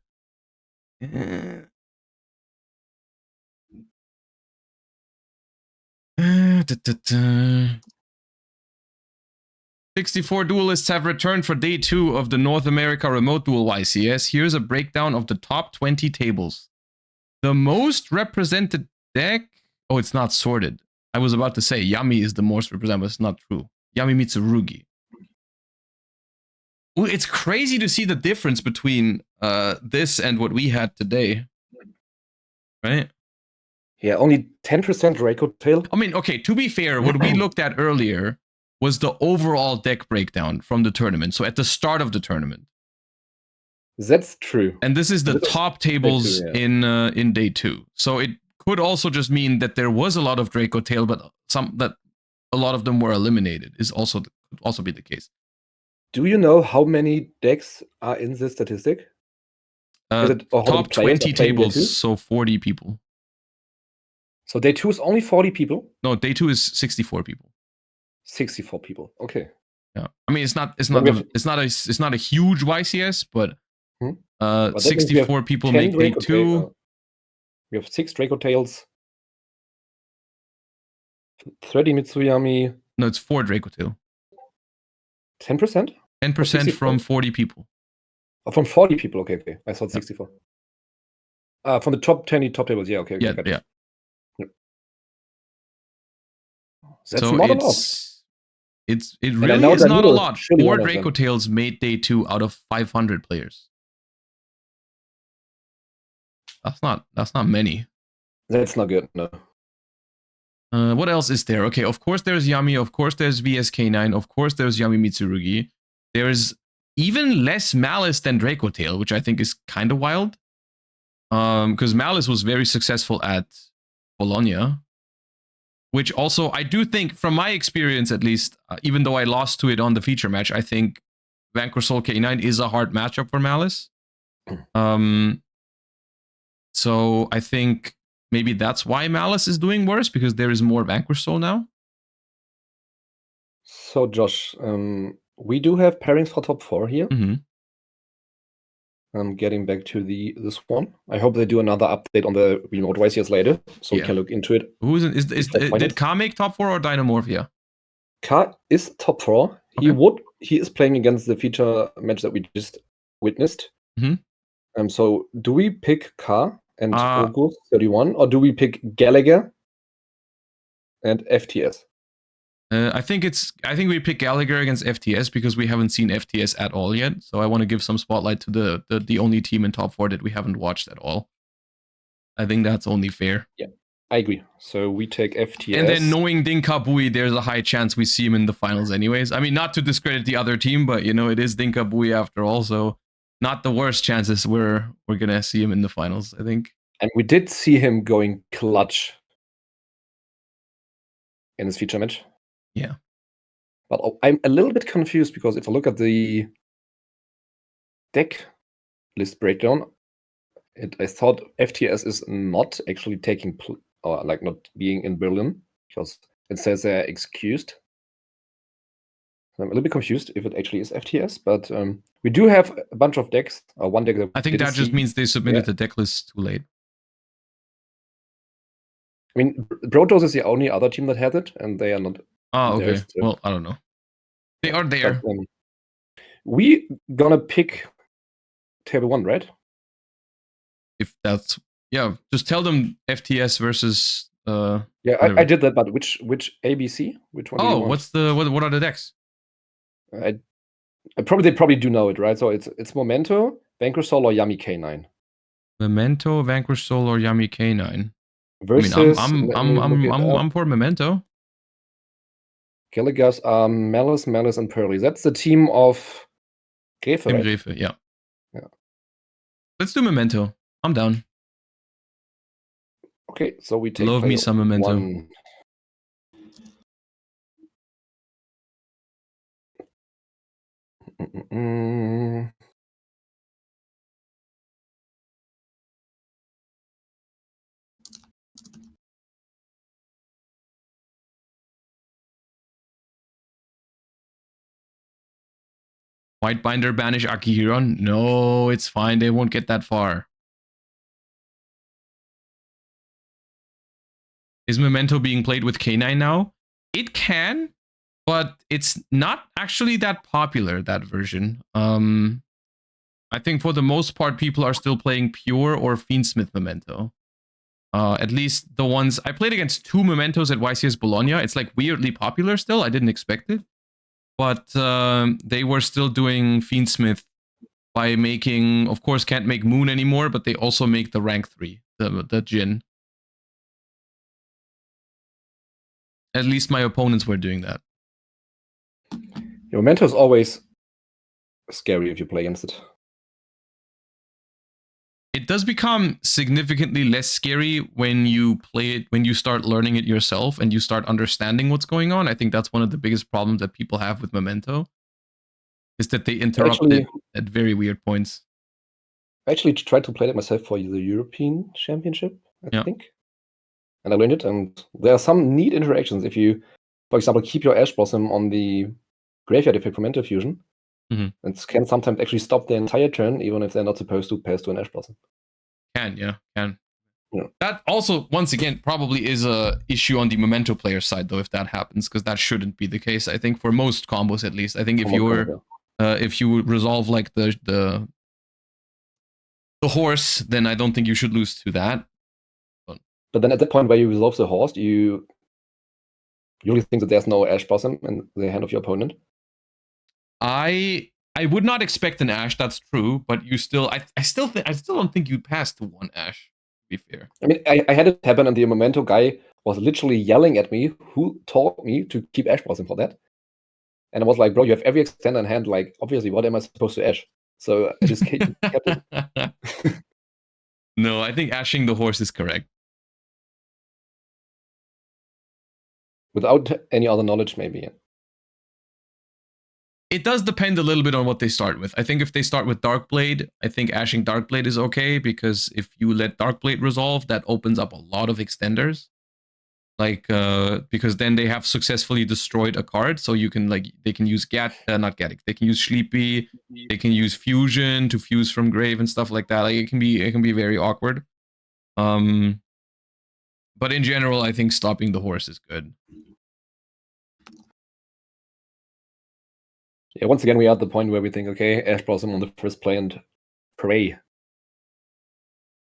64 duelists have returned for day 2 of the North America Remote Duel YCS. Here's a breakdown of the top 20 tables. The most represented deck... Oh, it's not sorted. I was about to say Yami is the most represented, but it's not true. Yami Mitsurugi. Ooh, it's crazy to see the difference between this and what we had today. Right? Yeah, only 10% Draco Tail. I mean, okay, to be fair, what we looked at earlier was the overall deck breakdown from the tournament. So at the start of the tournament. That's true. And this is the top tables in day 2. So it could also just mean that there was a lot of Draco Tail, but a lot of them were eliminated. Could also be the case. Do you know how many decks are in this statistic? Is it top 20 tables, so 40 people. So day 2 is only 40 people? No, day 2 is 64 people. 64 people. Okay. Yeah. I mean, it's not a huge YCS, but 64 people make day 2. We have 6 Draco Tails, 30 Mitsuyami. No, it's 4 Draco Tail. 10%? 10% from 40 people. Oh, from 40 people. Okay. I thought 64. From the top 20 top tables. Yeah. Okay. Yeah. That's not a lot. It really is not a lot. 4 Draco Tails made day 2 out of 500 players. That's not many. That's not good, no. What else is there? Okay, of course there's Yami, of course there's VSK9, of course there's Yami Mitsurugi. There's even less Malice than Draco Tail, which I think is kind of wild. Because Malice was very successful at Bologna. Which also, I do think, from my experience at least, even though I lost to it on the feature match, I think Vanquish Soul K9 is a hard matchup for Malice. So I think maybe that's why Malice is doing worse, because there is more Vanquish Soul now. So, Josh, we do have pairings for top 4 here. I'm getting back to this one. I hope they do another update on the remote YCS later, so we can look into it. Did Ka make top 4 or Dynamorphia? Ka is top 4. Okay. He is playing against the feature match that we just witnessed. So do we pick Ka and August 31, or do we pick Gallagher and FTS? I think we pick Gallagher against FTS because we haven't seen FTS at all yet. So I want to give some spotlight to the only team in top 4 that we haven't watched at all. I think that's only fair. Yeah, I agree. So we take FTS. And then knowing Dinka Bui, there's a high chance we see him in the finals anyways. I mean, not to discredit the other team, but you know, it is Dinka Bui after all. So not the worst chances we're gonna see him in the finals, I think. And we did see him going clutch in his feature match. Yeah. But I'm a little bit confused because if I look at the deck list breakdown, I thought FTS is not actually taking or like not being in Berlin because it says they're excused. I'm a little bit confused if it actually is FTS, but we do have a bunch of decks. One deck that I think that just means they submitted the deck list too late. I mean, Protoss is the only other team that has it, and they are not. Oh, okay. Well, I don't know. They are there. But, we gonna pick table 1, right? If that's just tell them FTS versus. Yeah, I did that, but which ABC? Which one? Oh, what are the decks? They probably do know it, right? So it's Memento, Vanquish Soul, or Yami K9. Memento, Vanquish Soul, or Yami K9. Versus, I mean, I'm for Memento. Gallagher's are Malice, and Pearly. That's the team of Grefe, right? Grefe, yeah. Let's do Memento. I'm down. Okay, so we take Love me some Memento. 1. White Binder banish Akihiron? No, it's fine. They won't get that far. Is Memento being played with K9 now? It can, but it's not actually that popular, that version. I think for the most part, people are still playing Pure or Fiendsmith Memento. At least the ones I played against 2 Mementos at YCS Bologna. It's like weirdly popular still. I didn't expect it, but they were still doing Fiendsmith by making, of course, can't make Moon anymore, but they also make the rank 3, the Jin. At least my opponents were doing that. Your Memento is always scary if you play against it. It does become significantly less scary when you play it, when you start learning it yourself and you start understanding what's going on. I think that's one of the biggest problems that people have with Memento, is that they interrupt it at very weird points. I actually tried to play it myself for the European Championship, I think. And I learned it, and there are some neat interactions. If you, for example, keep your Ash Blossom on the graveyard effect from Mental Fusion, it can sometimes actually stop the entire turn, even if they're not supposed to pass to an Ash Blossom. Can. That also, once again, probably is a issue on the Memento player side, though, if that happens, because that shouldn't be the case. I think for most combos, at least. I think if you resolve like the horse, then I don't think you should lose to that. But then at that point where you resolve the horse, you really think that there's no Ash Blossom in the hand of your opponent? I would not expect an Ash, that's true, but you still, I still don't think you'd pass to 1 Ash, to be fair. I mean, I had it happen, and the Memento guy was literally yelling at me, who taught me to keep Ash Blossom for that? And I was like, bro, you have every extender in hand, like, obviously, what am I supposed to Ash? So I just kept it. No, I think ashing the horse is correct. Without any other knowledge, maybe, yeah. It does depend a little bit on what they start with. I think if they start with Darkblade, I think ashing Darkblade is okay, because if you let Darkblade resolve, that opens up a lot of extenders. Like, because then they have successfully destroyed a card, so you can, like, they can use not Gaddock, they can use Sleepy, they can use Fusion to fuse from grave and stuff like that. Like, it can be very awkward. But in general, I think stopping the horse is good. Yeah, once again, we are at the point where we think, okay, Ash Blossom on the first play and pray.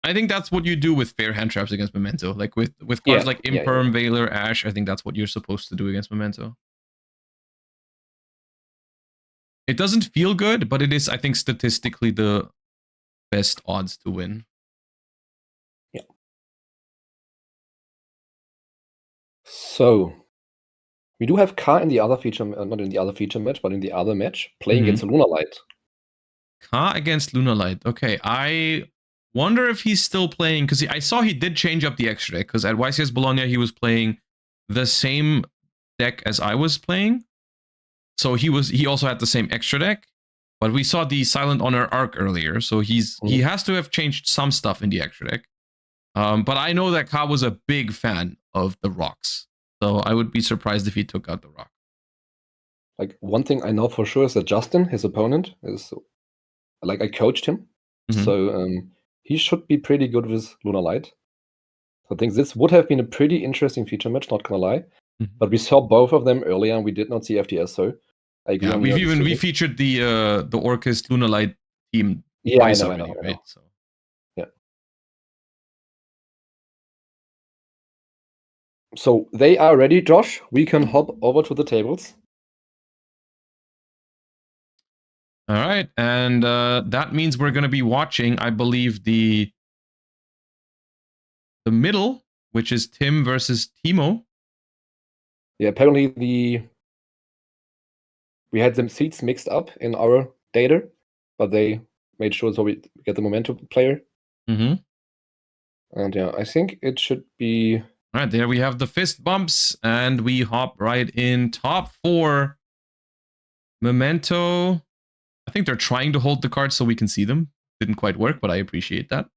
I think that's what you do with fair hand traps against Memento. Like with cards like Imperm, Veiler, Ash, I think that's what you're supposed to do against Memento. It doesn't feel good, but it is, I think, statistically the best odds to win. Yeah. So, we do have Ka in the other feature, not in the other feature match, but in the other match, playing against Lunalight. Ka against Lunalight. Okay, I wonder if he's still playing, because I saw he did change up the extra deck, because at YCS Bologna he was playing the same deck as I was playing. So he also had the same extra deck, but we saw the Silent Honor Arc earlier, so he has to have changed some stuff in the extra deck. But I know that Ka was a big fan of the rocks, so I would be surprised if he took out the rock. Like, one thing I know for sure is that Justin, his opponent, is, like, I coached him, so he should be pretty good with Lunalight. So I think this would have been a pretty interesting feature match, not gonna lie. But we saw both of them earlier, and we did not see FTS, so I agree on we featured the Orcust Lunalight team twice already, I know. right? So. Yeah. So they are ready, Josh. We can hop over to the tables. All right, and that means we're going to be watching, I believe, the middle, which is Tim versus Timo. Yeah, apparently we had them seats mixed up in our data, but they made sure so we get the Momentum player. And yeah, I think it should be... All right, there we have the fist bumps, and we hop right in. Top 4. Memento. I think they're trying to hold the cards so we can see them. Didn't quite work, but I appreciate that.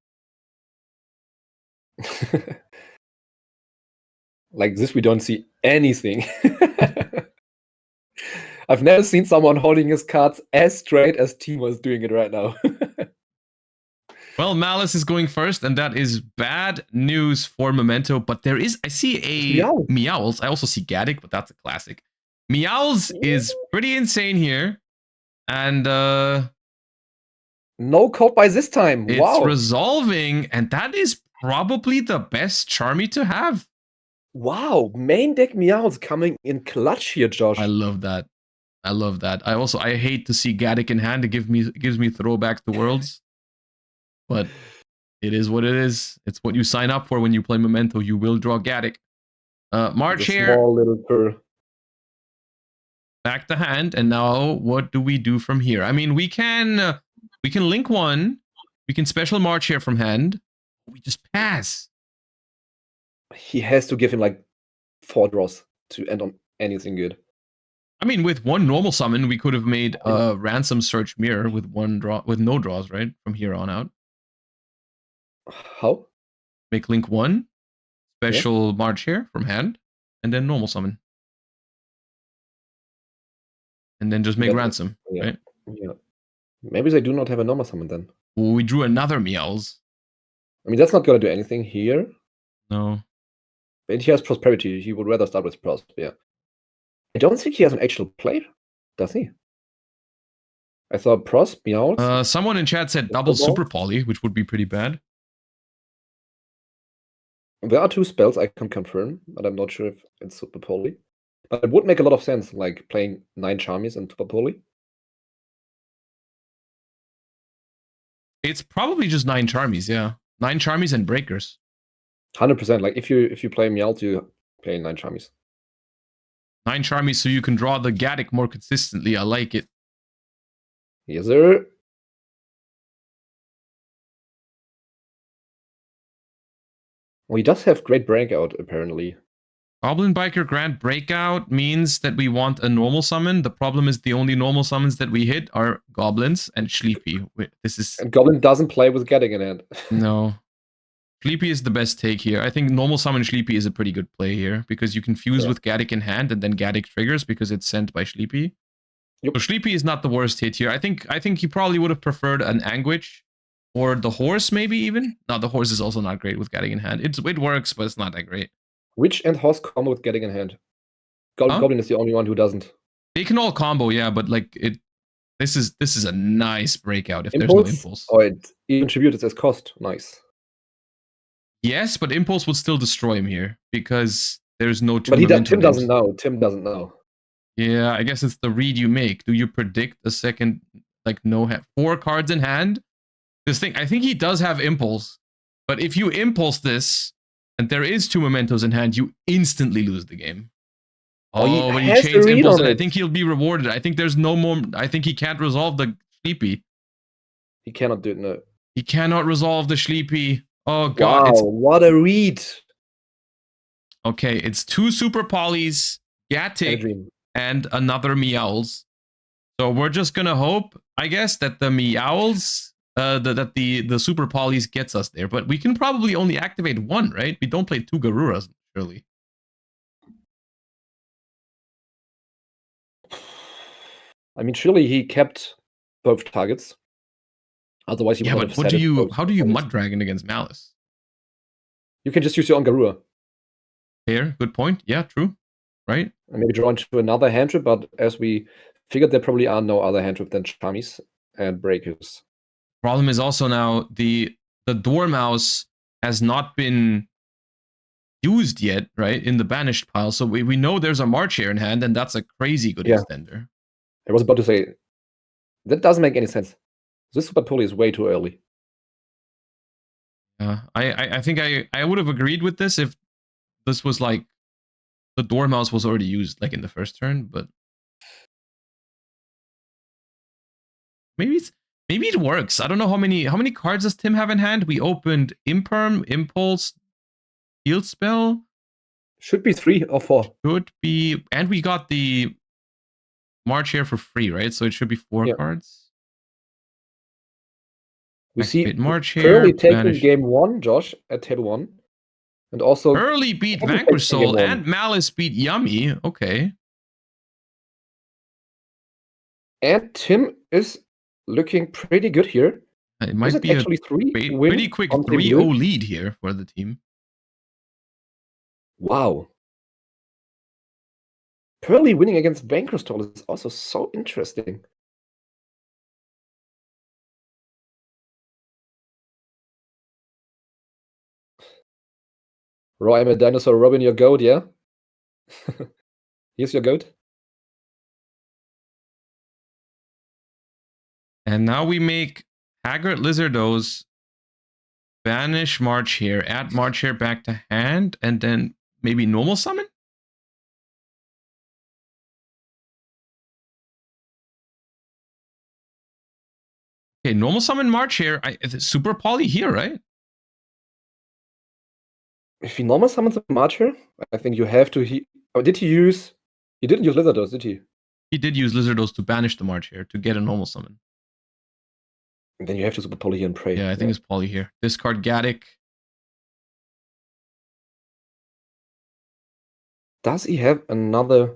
Like this, we don't see anything. I've never seen someone holding his cards as straight as Timo is doing it right now. Well, Malice is going first, and that is bad news for Memento. But there is, I see a Meowls. I also see Gaddick, but that's a classic. Meowls is pretty insane here. And no code by this time. It's resolving, and that is probably the best Charmy to have. Wow, main deck Meowls coming in clutch here, Josh. I love that. I love that. I hate to see Gaddick in hand. It gives me throwback to Worlds. But it is what it is. It's what you sign up for when you play Memento. You will draw Gaddick. March here. Small little purr. Back to hand, and now what do we do from here? I mean, we can link one. We can special March here from hand. We just pass. He has to give him like 4 draws to end on anything good. I mean, with one normal summon, we could have made a Ransom Search Mirror with one draw, with no draws, right? From here on out. How? Make link 1, special March here from hand, and then normal summon. And then just make Ransom, right? Yeah. Maybe they do not have a normal summon then. Well, we drew another Meowls. I mean, that's not going to do anything here. No. But he has Prosperity. He would rather start with Pros, yeah. I don't think he has an actual play, does he? I saw Pros, Meowls. Someone in chat said double Super Poly, which would be pretty bad. There are 2 spells I can confirm, but I'm not sure if it's Super Poly. But it would make a lot of sense, like playing 9 Charmies and Super Poly. It's probably just 9 Charmies, yeah. 9 Charmies and Breakers. 100%. Like if you play Meowth, you play 9 Charmies. 9 Charmies so you can draw the Gaddick more consistently. I like it. Yes, sir. Well, he does have great breakout, apparently. Goblin Biker Grand Breakout means that we want a normal summon. The problem is the only normal summons that we hit are Goblins and Sleepy. And Goblin doesn't play with Gaddick in hand. No. Sleepy is the best take here. I think normal summon Sleepy is a pretty good play here because you can fuse with Gaddick in hand and then Gaddick triggers because it's sent by Sleepy. Yep. So Sleepy is not the worst hit here. I think he probably would have preferred an Anguish or the Horse maybe even. No, the Horse is also not great with Gaddick in hand. It works, but it's not that great. Witch and Horse combo with Gaddick in hand. Goblin is the only one who doesn't. They can all combo, yeah, but like this is a nice breakout if there's no Impulse. Oh, it even tributed as cost. Nice. Yes, but Impulse would still destroy him here because there's no 2 But Tim names. doesn't know. Tim doesn't know. Yeah, I guess it's the read you make. Do you predict a second, like, 4 cards in hand? I think he does have Impulse. But if you Impulse this, and there is 2 Mementos in hand, you instantly lose the game. Oh, but he changed Impulse, and I think he'll be rewarded. I think there's no more... I think he can't resolve the Sleepy. He cannot do it, no. He cannot resolve the Sleepy. Oh, God. Wow, what a read. Okay, it's 2 Super Polys, Gaddick, and another Meowls. So we're just gonna hope, I guess, that the Meowls, that the Super Polys gets us there. But we can probably only activate 1, right? We don't play 2 Garuras, surely. I mean, surely he kept both targets. Otherwise, he would have but how do you Mud Dragon against Malice? You can just use your own Garura. Fair, good point. Yeah, true. Right? And maybe draw into another hand trip, but as we figured, there probably are no other hand trip than Charmies and Breakers. Problem is also now the Dormouse has not been used yet, right? In the banished pile. So we know there's a March here in hand, and that's a crazy good extender. I was about to say, that doesn't make any sense. This Super Poly is way too early. I think I would have agreed with this if this was like the Dormouse was already used like in the first turn, but maybe it works. I don't know how many cards does Tim have in hand. We opened Imperm, Impulse, Field Spell. Should be 3 or 4. Should be, and we got the March here for free, right? So it should be 4 cards. We see March here. Early taking game 1, Josh, at table 1. And also Early beat Vanquish Soul and Malice beat Yummy. Okay. And Tim is looking pretty good here. It might is it be actually a pretty quick 3-0 lead here for the team. Wow. Pearly winning against Bankrostall is also so interesting. Roy, I'm a dinosaur. Robin, your goat, yeah? Here's your goat. And now we make Haggard Lizardos banish March here, add March here back to hand, and then maybe normal summon? Okay, normal summon March here. Super Poly here, right? If he normal summons a Marcher, I think you have to... did he use... He didn't use Lizardos, did he? He did use Lizardos to banish the March here to get a normal summon. And then you have to Super Poly here and pray. Yeah, I think it's Poly here. Discard Gaddick. Does he have another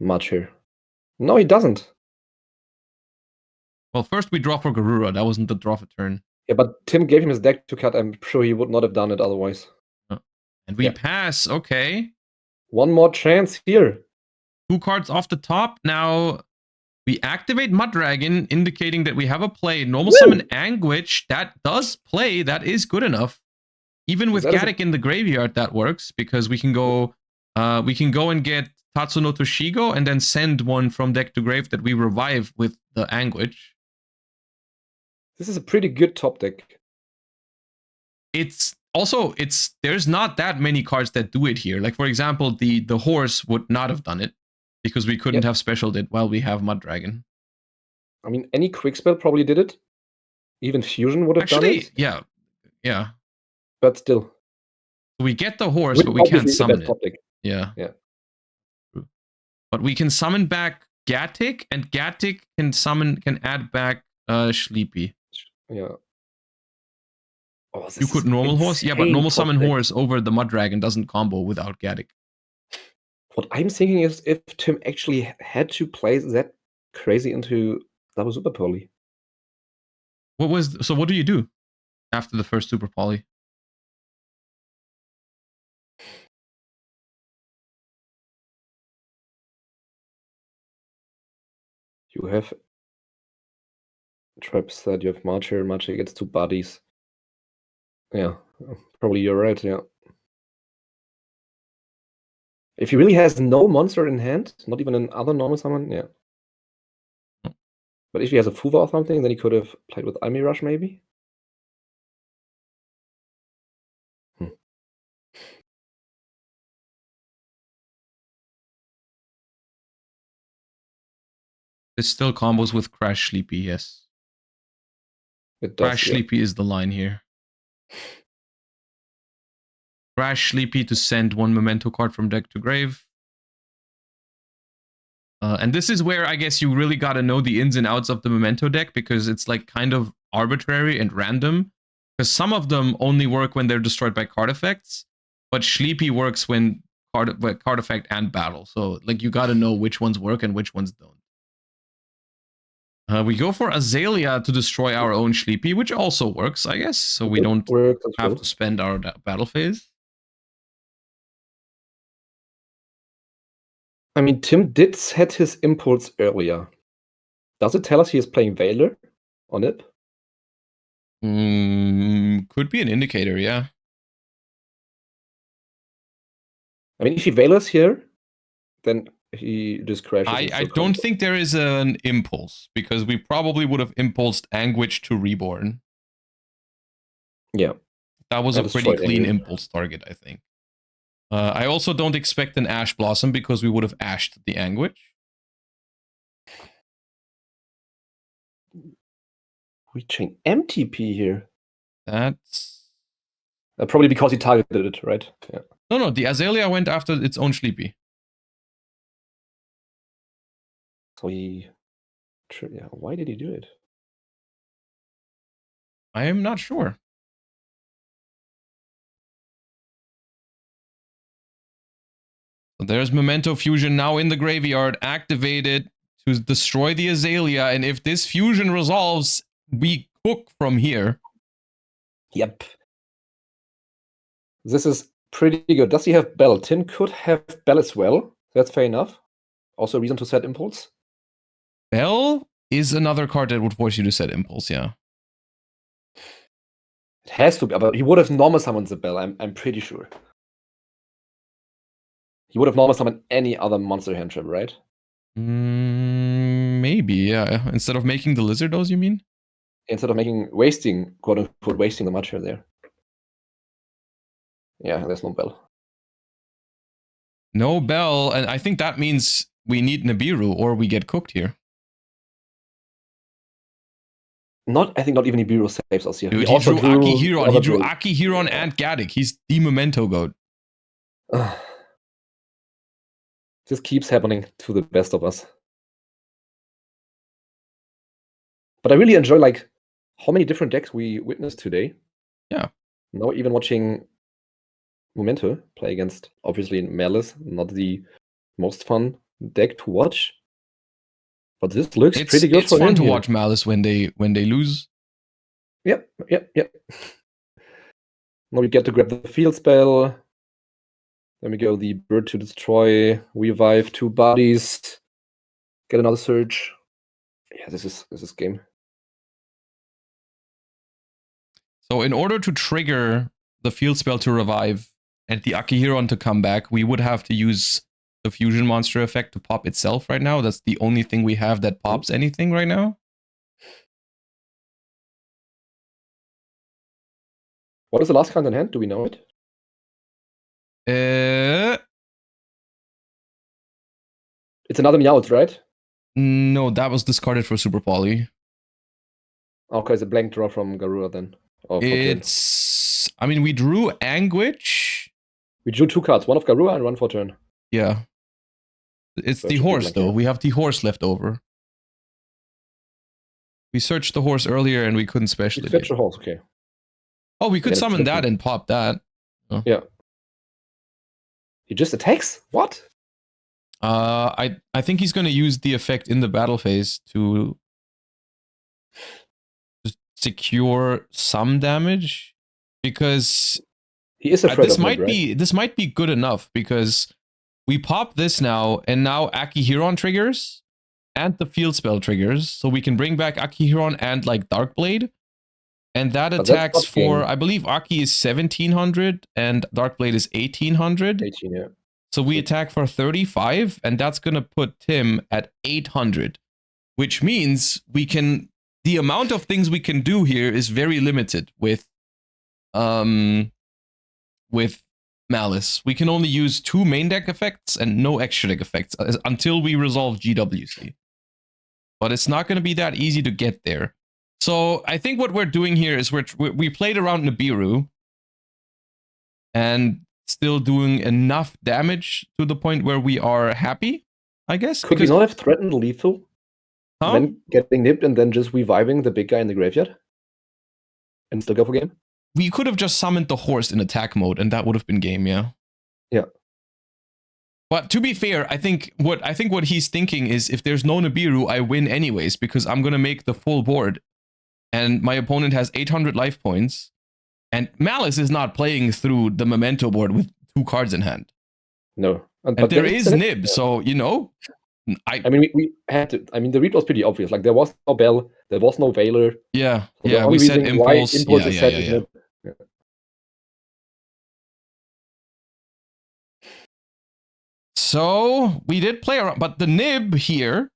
Marcher? No, he doesn't. Well, first we draw for Garura. That wasn't the draw for turn. Yeah, but Tim gave him his deck to cut. I'm sure he would not have done it otherwise. Oh. And we pass. Okay. One more chance here. 2 cards off the top. Now we activate Mud Dragon, indicating that we have a play. Normal summon Anguish. That does play. That is good enough. Even with Gaddick in the graveyard, that works because we can go and get Tatsuno Toshigo and then send one from deck to grave that we revive with the Anguish. This is a pretty good top deck. There's not that many cards that do it here. Like for example, the horse would not have done it because we couldn't have specialed it while we have Mud Dragon. I mean, any quick spell probably did it. Even Fusion would have done it. Yeah. But still. We get the horse, but we can't summon it. Yeah. But we can summon back Gaddick, and Gaddick can add back Sleepy. Yeah. Oh, you could normal horse? Yeah, but normal summon horse over the Mud Dragon doesn't combo without Gaddick. What I'm thinking is if Tim actually had to play that crazy into double Super Poly. So what do you do after the first Super Poly? You have traps that you have Marcher gets 2 bodies. Yeah, probably you're right, yeah. If he really has no monster in hand, not even another normal summon, yeah. But if he has a Fuva or something, then he could have played with Almi Rush, maybe? It still combos with Crash Sleepy, yes. It does, Crash Sleepy is the line here. Crash Sleepy to send 1 memento card from deck to grave. And this is where I guess you really got to know the ins and outs of the memento deck because it's like kind of arbitrary and random. Because some of them only work when they're destroyed by card effects, but Sleepy works when card effect and battle. So like you got to know which ones work and which ones don't. We go for Azalea to destroy our own Sleepy, which also works, I guess. So we don't have to spend our battle phase. I mean, Tim did set his impulse earlier. Does it tell us he is playing Veiler on it? Could be an indicator, yeah. I mean, if he Veilers here, then he just crashes. I don't think there is an impulse, because we probably would have impulsed Anguish to Reborn. Yeah. That was a pretty clean impulse target, I think. I also don't expect an Ash Blossom, because we would have ashed the Anguish. Reaching MTP here. That's... probably because he targeted it, right? Yeah. No, the Azalea went after its own Sleepy. So he... Yeah, why did he do it? I am not sure. So there's Memento Fusion now in the graveyard, activated to destroy the Azalea, and if this fusion resolves, we cook from here. Yep. This is pretty good. Does he have Bell? Tim could have Bell as well. That's fair enough. Also a reason to set Impulse. Bell is another card that would force you to set Impulse, yeah. It has to be, but he would have normal summoned the Bell, I'm pretty sure. He would have normal summoned any other monster hand trap, right? Maybe, yeah. Instead of making the Lizardos, you mean? Instead of wasting, quote unquote, wasting the matcha there. Yeah, there's no Bell. No Bell, and I think that means we need Nibiru or we get cooked here. I think not even Nibiru saves us here. Dude, he drew Akihiron. He drew Akihiron and Gaddock. He's the Memento Goat. This keeps happening to the best of us. But I really enjoy like how many different decks we witnessed today. Yeah. Now even watching Memento play against obviously Malice, not the most fun deck to watch. But this looks pretty good for him. It's fun to watch Malice when they lose. Yep. Now we get to grab the field spell. Then we go the Bird to Destroy, revive 2 bodies, get another surge. Yeah, this is game. So in order to trigger the field spell to revive and the Akihiron to come back, we would have to use the fusion monster effect to pop itself right now. That's the only thing we have that pops anything right now. What is the last card in hand? Do we know it? It's another Meowth, right? No, that was discarded for Super Poly. Okay, it's a blank draw from Garura then. It's... I mean, we drew Anguish. We drew 2 cards, one of Garura and one for turn. Yeah. It's the horse, though. We have the horse left over. We searched the horse earlier and we couldn't special it. Fetch a horse, okay. Oh, we could summon that and pop that. Oh. Yeah. He just attacks? What? I think he's going to use the effect in the battle phase to just secure some damage, because he is afraid this of might it, right? be this might be good enough, because we pop this now, and now Akihiron triggers and the field spell triggers, so we can bring back Akihiron and like Darkblade, and that attacks for, I believe Aki is 1700 and Darkblade is 1800. 18, yeah. So we attack for 35, and that's going to put Tim at 800, which means we can... The amount of things we can do here is very limited with Malice. We can only use 2 main deck effects and no extra deck effects until we resolve GWC. But it's not going to be that easy to get there. So I think what we're doing here is we played around Nibiru and still doing enough damage to the point where we are happy, I guess. Could we not have threatened lethal? Huh? Then getting nipped and then just reviving the big guy in the graveyard? And still go for game? We could have just summoned the horse in attack mode and that would have been game, yeah. Yeah. But to be fair, I think what he's thinking is, if there's no Nibiru, I win anyways, because I'm gonna make the full board. And my opponent has 800 life points. And Malice is not playing through the Memento board with 2 cards in hand. No. And there is Nib, so, you know... I mean, we had to... I mean, the read was pretty obvious. Like, there was no Bell, there was no Veiler. Yeah, So yeah, we said Impulse. Yeah. So, we did play around, but the Nib here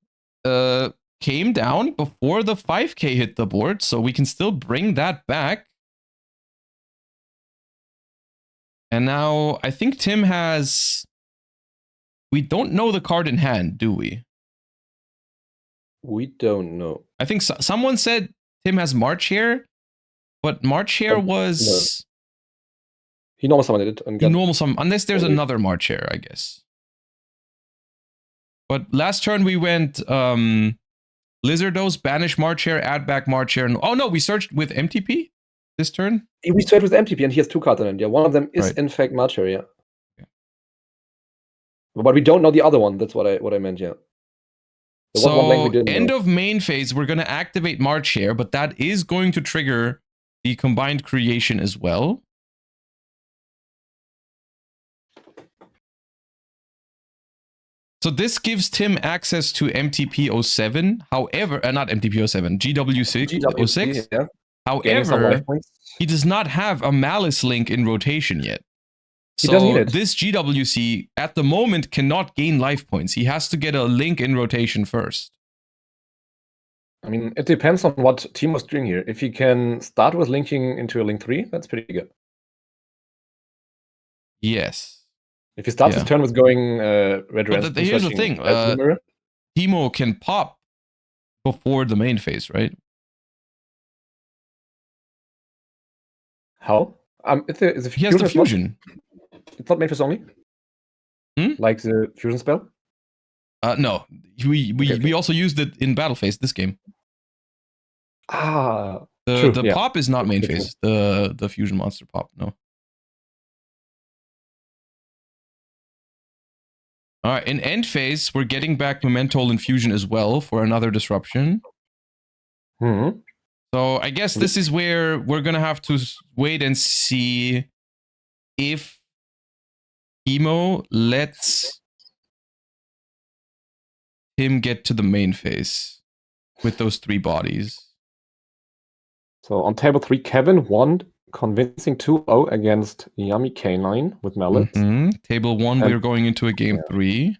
came down before the 5k hit the board, so we can still bring that back. And now, I think Tim has... We don't know the card in hand, do we? We don't know. I think someone said Tim has March Hare, but March Hare was... No. He normal summoned it. And he normal summon, unless there's another March Hare, I guess. But last turn we went Lizardos, banish March Hare, add back March Hare. Oh no, we searched with MTP this turn? We searched with MTP and he has 2 cards in it. Yeah, one of them is in fact March Hare, yeah. But we don't know the other one. That's what I meant, yeah. There was one link we So didn't end know. of main phase, we're going to activate March here, but that is going to trigger the combined creation as well. So this gives Tim access to MTP07. However, not MTP07, GW06. yeah. However, he does not have a Malice link in rotation yet. He doesn't need So it. this GWC at the moment cannot gain life points. He has to get a link in rotation first. I mean, it depends on what Timo's doing here. If he can start with linking into a link 3, that's pretty good. Yes. If he starts his turn with going red, here's the thing. Timo can pop before the main phase, right? How? He has the fusion. It's not main phase only? Like the fusion spell? No. We also used it in battle phase this game. The pop is not main phase. The fusion monster pop, no. All right, in end phase, we're getting back Memento and Fusion as well for another disruption. So I guess this is where we're going to have to wait and see if Timo lets him get to the main phase with those 3 bodies. So on table 3, Kevin won convincing 2-0 against Yummy K9 with Malice. Table 1, we're going into a game 3.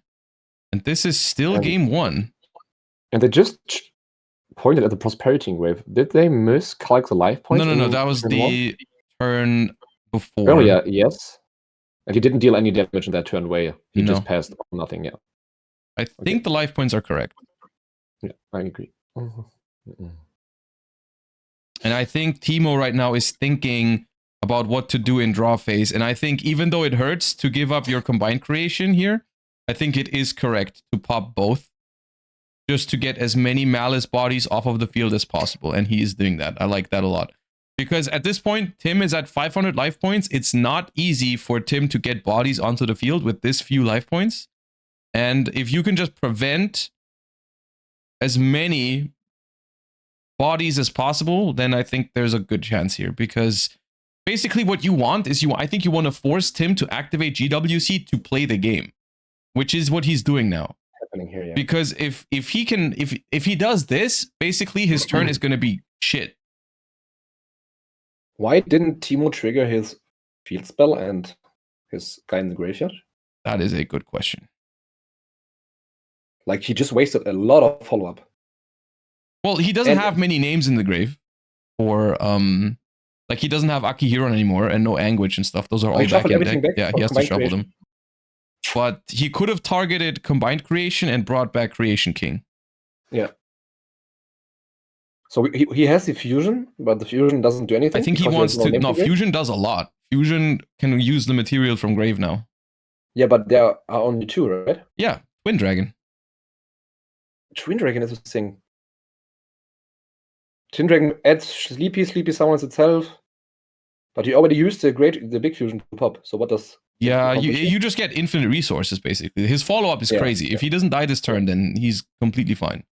And this is still game 1. And they just pointed at the Prosperity Wave. Did they miscalculate the life points? No. That was the turn before. Oh, yeah, yes. And he didn't deal any damage in that turn where he just passed on nothing, yeah. I think the life points are correct. Yeah, I agree. And I think Timo right now is thinking about what to do in draw phase. And I think even though it hurts to give up your combined creation here, I think it is correct to pop both just to get as many Malice bodies off of the field as possible. And he is doing that. I like that a lot. Because at this point, Tim is at 500 life points. It's not easy for Tim to get bodies onto the field with this few life points. And if you can just prevent as many bodies as possible, then I think there's a good chance here. Because basically what you want is I think you want to force Tim to activate GWC to play the game, which is what he's doing now. Here, yeah. Because if he does this, basically his turn is going to be shit. Why didn't Timo trigger his field spell and his guy in the graveyard? That is a good question. Like, he just wasted a lot of follow-up. Well, he doesn't have many names in the grave. Or, like, he doesn't have Akihiron anymore and no Anguish and stuff. Those are all back in deck. Yeah, he has to shuffle them. But he could have targeted Combined Creation and brought back Creation King. Yeah. So he has the Fusion, but the Fusion doesn't do anything? I think he wants to... No, Fusion does a lot. Fusion can use the material from Grave now. Yeah, but there are only 2, right? Yeah, Twin Dragon. Twin Dragon is the thing. Twin Dragon adds Sleepy summons itself. But you already used the big Fusion to pop. So what does... Yeah, you just get infinite resources, basically. His follow-up is crazy. If he doesn't die this turn, then he's completely fine.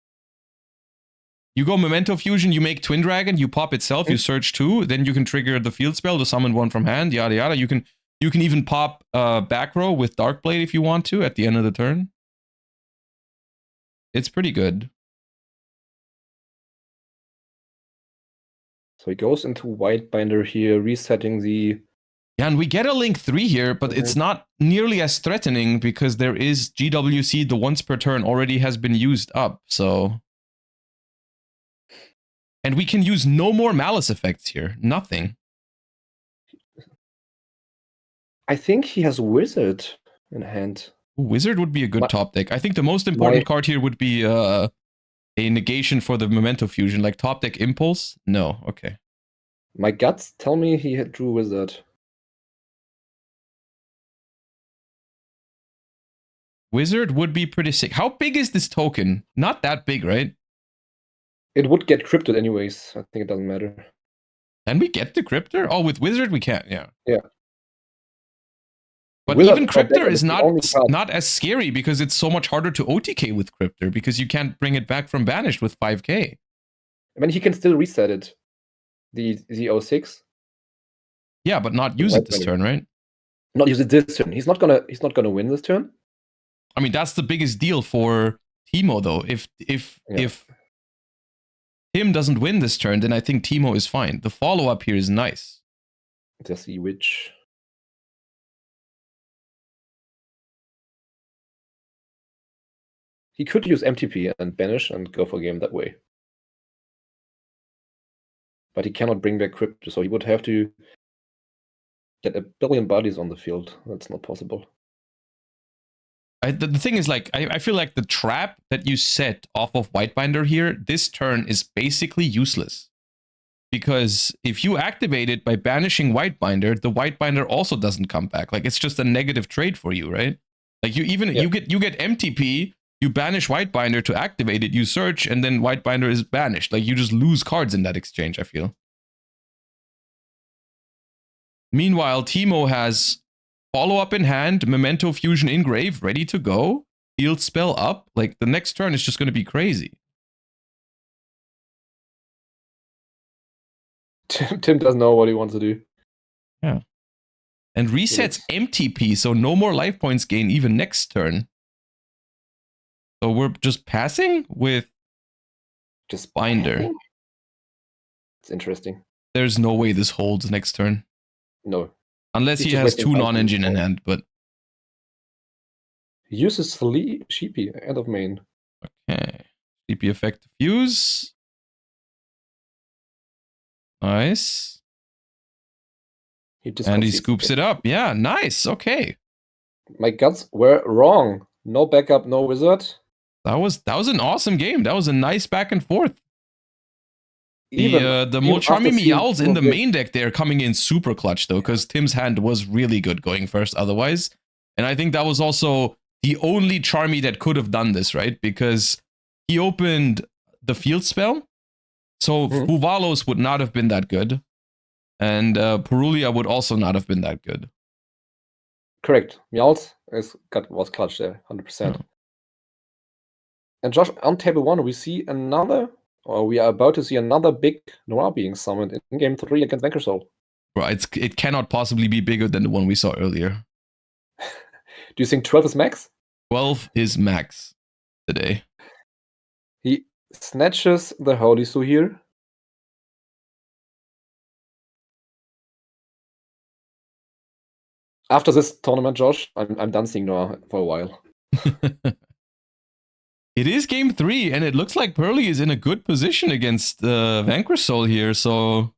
You go Memento Fusion, you make Twin Dragon, you pop itself, you search 2, then you can trigger the field spell to summon 1 from hand, yada yada. You can even pop back row with Darkblade if you want to at the end of the turn. It's pretty good. So he goes into White Binder here, resetting the... Yeah, and we get a Link 3 here, but it's not nearly as threatening because there is GWC, the once per turn already has been used up, so... And we can use no more Malice effects here. Nothing. I think he has Wizard in hand. Wizard would be a good top deck. I think the most important card here would be a negation for the Memento Fusion, like top deck Impulse. No, okay. My guts tell me he drew Wizard. Wizard would be pretty sick. How big is this token? Not that big, right? It would get crypted anyways. I think it doesn't matter. Can we get the crypter? Oh, with Wizard we can't, yeah. Yeah. But Wizard even or Cryptor Backup is the only card. not as scary because it's so much harder to OTK with Cryptor because you can't bring it back from banished with 5k. I mean, he can still reset it. The 06. Yeah, but not use it this turn, right? Not use it this turn. He's not gonna win this turn. I mean, that's the biggest deal for Teemo, though. If Tim doesn't win this turn, then I think Teemo is fine. The follow-up here is nice. Let's see which. He could use MTP and banish and go for a game that way. But he cannot bring back Crypto, so he would have to get a billion bodies on the field. That's not possible. The thing is, like, I feel like the trap that you set off of Whitebinder here, this turn is basically useless. Because if you activate it by banishing Whitebinder, the Whitebinder also doesn't come back. Like, it's just a negative trade for you, right? Like, you get MTP, you banish Whitebinder to activate it, you search, and then Whitebinder is banished. Like, you just lose cards in that exchange, I feel. Meanwhile, Teemo has follow-up in hand, Memento Fusion Engrave ready to go, field spell up. Like, the next turn is just going to be crazy. Tim doesn't know what he wants to do. Yeah. And resets MTP, so no more life points gain even next turn. So we're just passing with just Binder. It's interesting. There's no way this holds next turn. No. Unless he has 2 non-engine in hand, but... He uses Sheepy, end of main. Okay. Sheepy effect fuse. Nice. And he scoops it up. Yeah, nice. Okay. My guts were wrong. No backup, no wizard. That was an awesome game. That was a nice back and forth. The Molcharmi Meowls in the main deck there coming in super clutch though, because Tim's hand was really good going first otherwise. And I think that was also the only Charmy that could have done this, right? Because he opened the field spell. So Fuvalos would not have been that good. And Purulia would also not have been that good. Correct. Meowls was clutch there, 100%. Oh. And Josh, on table 1, we see another, or we are about to see another big Noir being summoned in game 3 against Vanquisol. Bro, it cannot possibly be bigger than the one we saw earlier. Do you think 12 is max? 12 is max today. He snatches the Holy Su here. After this tournament, Josh, I'm done seeing Noah for a while. It is game 3, and it looks like Pearly is in a good position against Vanquisol here, so...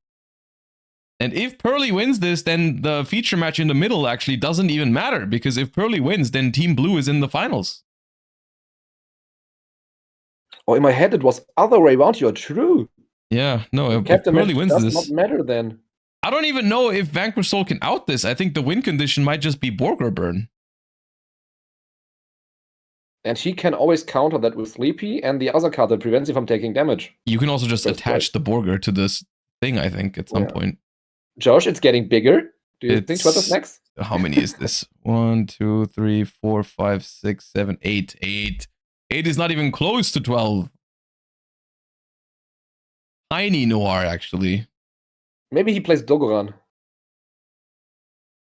And if Pearly wins this, then the feature match in the middle actually doesn't even matter, because if Pearly wins, then Team Blue is in the finals. Oh, in my head it was other way around. You're true. Yeah, no, if Pearly wins this... does not matter then. I don't even know if Vanquisol can out this. I think the win condition might just be Borger Burn. And she can always counter that with Sleepy and the other card that prevents you from taking damage. You can also just attach the Borger to this thing, I think, at some point. Josh, it's getting bigger. Do you think 12 is next? How many is this? 1, 2, 3, 4, 5, 6, 7, 8. 8 is not even close to 12. Tiny Noir, actually. Maybe he plays Dogoran.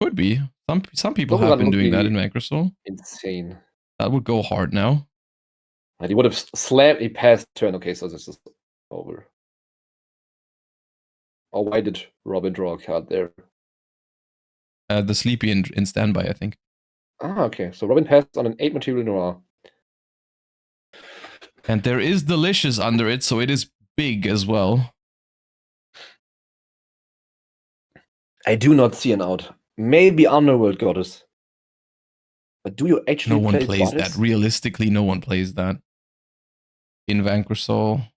Could be. Some people have been doing that in Vanquisol. Insane. That would go hard now. And he would have slammed. He passed turn. Okay, so this is over. Oh, why did Robin draw a card there? The Sleepy in standby, I think. Ah, okay. So Robin passed on an 8 material Noir. And there is Delicious under it, so it is big as well. I do not see an out. Maybe Underworld Goddess. But do you actually No one play plays Goddess? that. Realistically, no one plays that. In Vanquisol.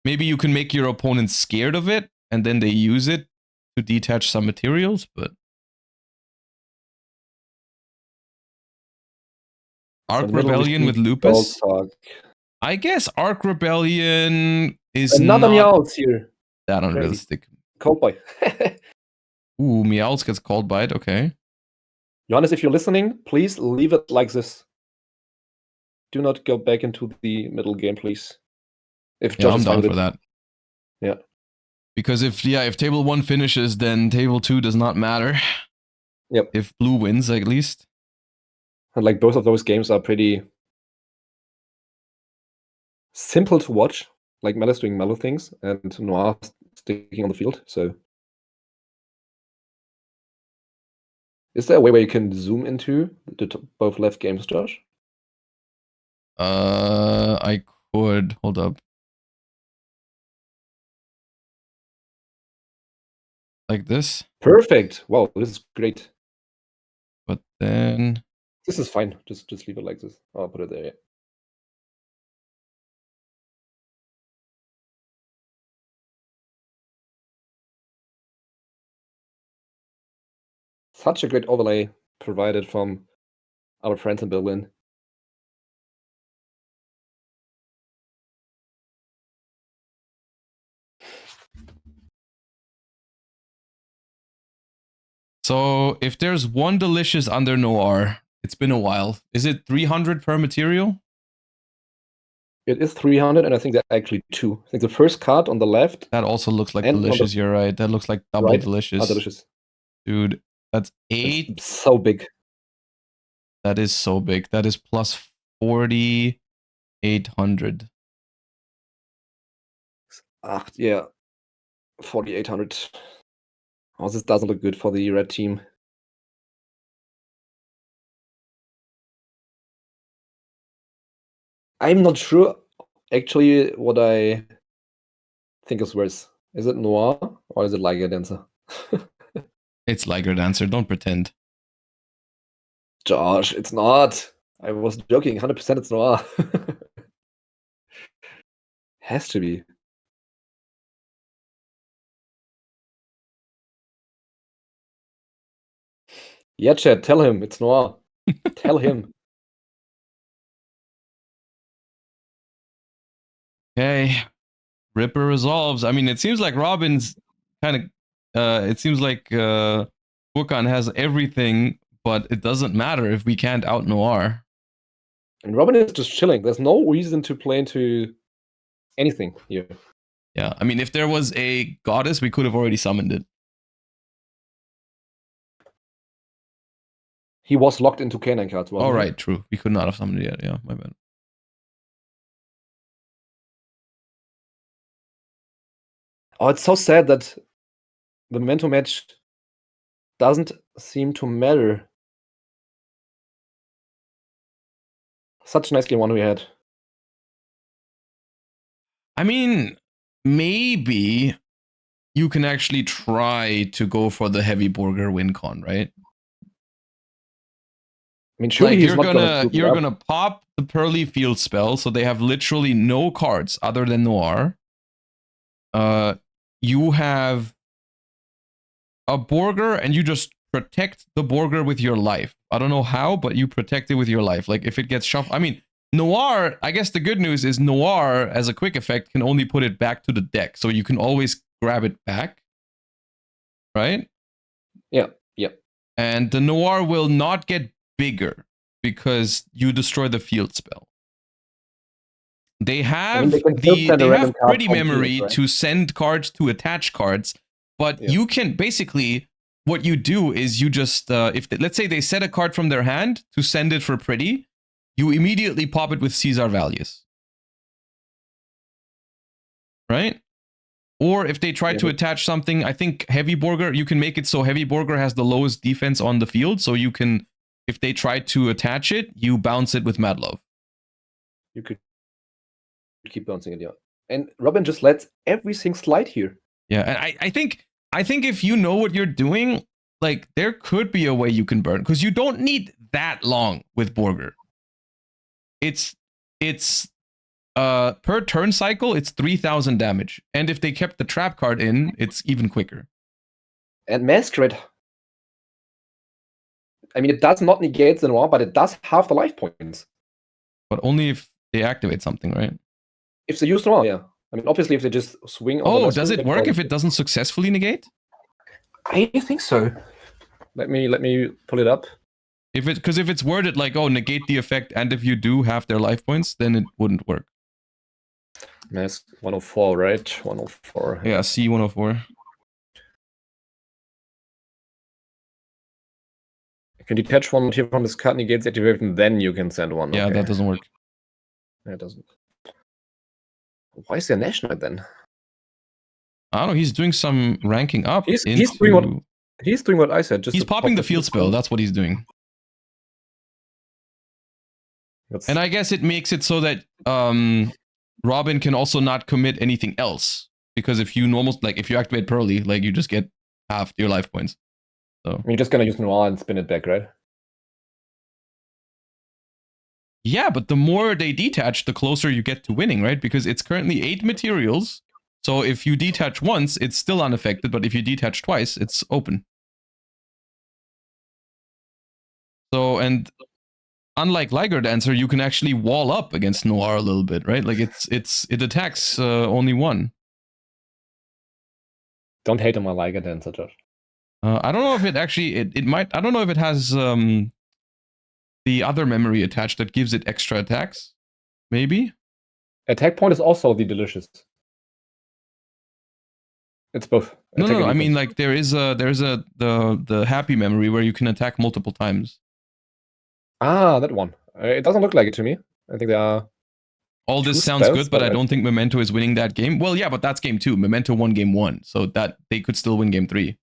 Maybe you can make your opponent scared of it, and then they use it to detach some materials, but... Arc Rebellion with Lupus? I guess Arc Rebellion is another not Meowth here. that unrealistic. Cold boy. Ooh, Meowth gets called by it. Okay. Johannes, if you're listening, please leave it like this. Do not go back into the middle game, please. If Josh I'm is fine down with for that. Yeah. Because if table 1 finishes, then table 2 does not matter. Yep. If blue wins, at least. And like both of those games are pretty simple to watch. Like Melo's doing Melo things and Noir sticking on the field. So is there a way where you can zoom into both left games, Josh? I could. Hold up. Like this. Perfect. Wow, this is great. But then this is fine. Just leave it like this. I'll put it there. Yeah. Such a great overlay provided from our friends in Berlin. So if there's one delicious under Noir, it's been a while. Is it 300 per material? It is 300, and I think there are actually 2. I think the first card on the left. That also looks like delicious. You're right. That looks like double delicious. Delicious. Dude, that's 8. It's so big. That is so big. That is plus 4,800. Yeah. 4,800. Oh, this doesn't look good for the red team. I'm not sure actually what I think is worse. Is it Noir or is it Liger Dancer? It's Liger Dancer, don't pretend. Josh, it's not. I was joking. 100% it's Noir. Has to be. Yeah, Chad, tell him it's Noir. Tell him. Okay. Ripper resolves. I mean, it seems like Robin's kind of it seems like Wukan has everything, but it doesn't matter if we can't out Noir. And Robin is just chilling. There's no reason to play into anything here. Yeah, I mean, if there was a goddess, we could have already summoned it. He was locked into canine cards. All right, true. We could not have summoned it yet. Yeah, my bad. Oh, it's so sad that the Memento match doesn't seem to matter. Such a nice game one we had. I mean, maybe you can actually try to go for the heavy burger win con, right? I mean, surely like you're gonna pop the Pearly Field spell, so they have literally no cards other than Noir. You have a burger, and you just protect the burger with your life. I don't know how, but you protect it with your life. Like if it gets shuffled, I mean, Noir. I guess the good news is Noir, as a quick effect, can only put it back to the deck, so you can always grab it back, right? Yeah. And the Noir will not get bigger because you destroy the field spell. They have pretty memory to send cards to attach cards, but you can basically, what you do is you just let's say they set a card from their hand to send it for pretty, you immediately pop it with Caesar values, right? Or if they try to attach something, I think Heavy Burger, you can make it so Heavy Burger has the lowest defense on the field, so you can, if they try to attach it, you bounce it with Mad Love. You could keep bouncing it, yeah. And Robin just lets everything slide here. Yeah, and I think if you know what you're doing, like there could be a way you can burn, because you don't need that long with Burger. It's per turn cycle, it's 3,000 damage. And if they kept the trap card in, it's even quicker. And Masquerade, I mean, it does not negate the Noir, but it does half the life points. But only if they activate something, right? If they use Noir, yeah. I mean, obviously, if they just swing on the does it work if it doesn't successfully negate? I think so. Let me pull it up. Because if it's worded like, oh, negate the effect, and if you do half their life points, then it wouldn't work. Mask 104, right? 104. Yeah, C104. You can detach one material from this card, negates the activation, then you can send one. Yeah, okay. that doesn't work. That doesn't. Why is there national then? I don't know. He's doing some ranking up. He's doing what I said. Just he's popping the field spell. That's what he's doing. And I guess it makes it so that Robin can also not commit anything else, because if you if you activate Pearly, like you just get half your life points. So you're just gonna use Noir and spin it back, right? Yeah, but the more they detach, the closer you get to winning, right? Because it's currently 8 materials. So if you detach once, it's still unaffected, but if you detach twice, it's open. So, and unlike Liger Dancer, you can actually wall up against Noir a little bit, right? Like it attacks only one. Don't hate on my Liger Dancer, Josh. I don't know if it actually it might. I don't know if it has the other memory attached that gives it extra attacks. Maybe. Attack point is also the delicious. It's both. No. I mean, like there's the happy memory where you can attack multiple times. Ah, that one. It doesn't look like it to me. I think there are. All this sounds good, but I don't think Memento is winning that game. Well, yeah, but that's game 2. Memento won game 1, so that they could still win game 3.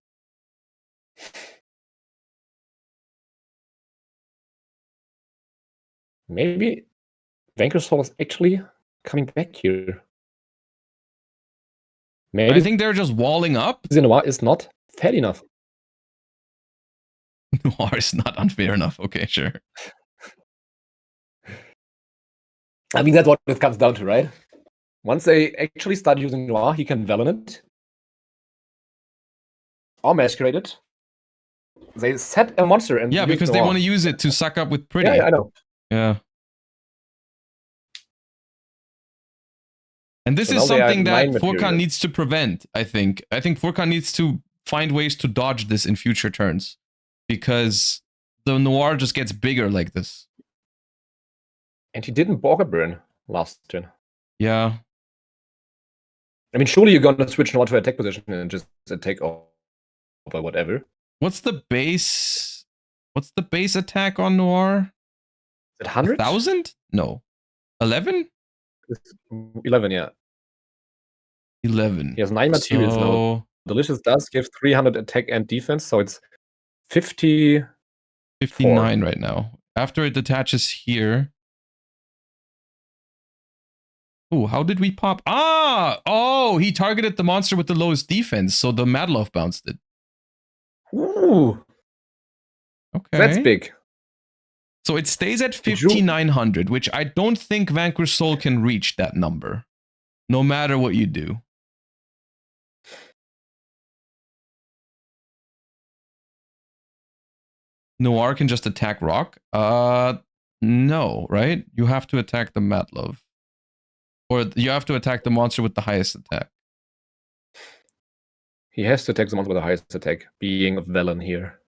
Maybe Vanquish Soul is actually coming back here. Maybe I think they're just walling up. Noir is not fair enough. Noir is not unfair enough. Okay, sure. I mean, that's what it comes down to, right? Once they actually start using Noir, he can Velen it. Or Masquerade it. They set a monster and yeah, because Noir. They want to use it to suck up with Pretty. Yeah, I know. Yeah. And this is something that Furkan needs to prevent, I think. I think Furkan needs to find ways to dodge this in future turns. Because the Noir just gets bigger like this. And he didn't Borger burn last turn. Yeah. I mean, surely you're gonna switch Noir to attack position and just attack or whatever. What's the base attack on Noir? Is it 100? 1,000? No. 11? 11, yeah. 11. He has 9 materials now. Delicious does give 300 attack and defense, so it's 59 right now. After it detaches here. Oh, how did we pop? Oh, he targeted the monster with the lowest defense, so the Madlove bounced it. Ooh. Okay. That's big. So it stays at 5,900, which I don't think Vanquish Soul can reach that number. No matter what you do. Noir can just attack Rock? No, right? You have to attack the Madlove. Or you have to attack the monster with the highest attack. He has to attack the monster with the highest attack, being Velen here.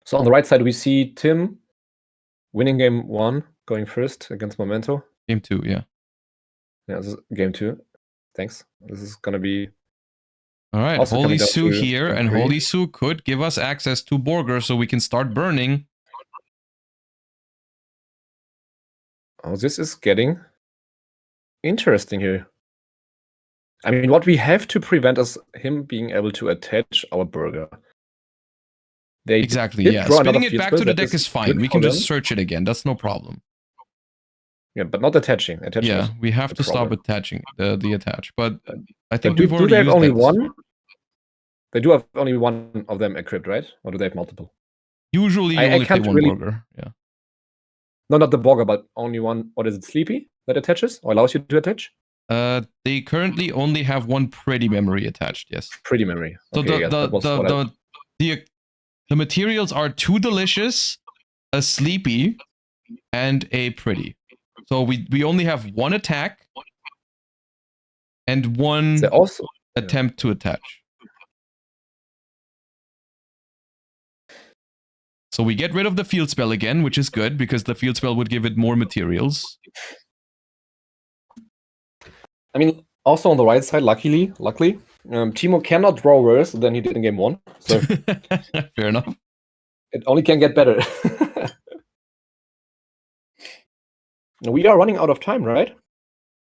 So on the right side, we see Tim winning game 1, going first against Memento. Game 2, yeah. Yeah, this is game 2. Thanks. This is going to be... All right, Holy Sue here, and Holy Sue could give us access to Borger so we can start burning. Oh, this is getting interesting here. I mean, what we have to prevent is him being able to attach our burger. Exactly, yeah. Spinning it back to the deck is fine. We can just search it again. That's no problem. Yeah, but not attaching. Yeah, we have to stop attaching the attach. But I think we've already used only one. They do have only one of them equipped, right? Or do they have multiple? Usually, you only play one Borger. Yeah. No, not the Borger, but only one. What is it? Sleepy that attaches or allows you to attach? They currently only have one Pretty memory attached. Yes. Pretty memory. So the materials are too delicious a sleepy, and a pretty. So we only have one attack and one also attempt to attach. So we get rid of the field spell again, which is good because the field spell would give it more materials. I mean, also on the right side, luckily, Timo cannot draw worse than he did in game 1. So fair enough. It only can get better. We are running out of time, right?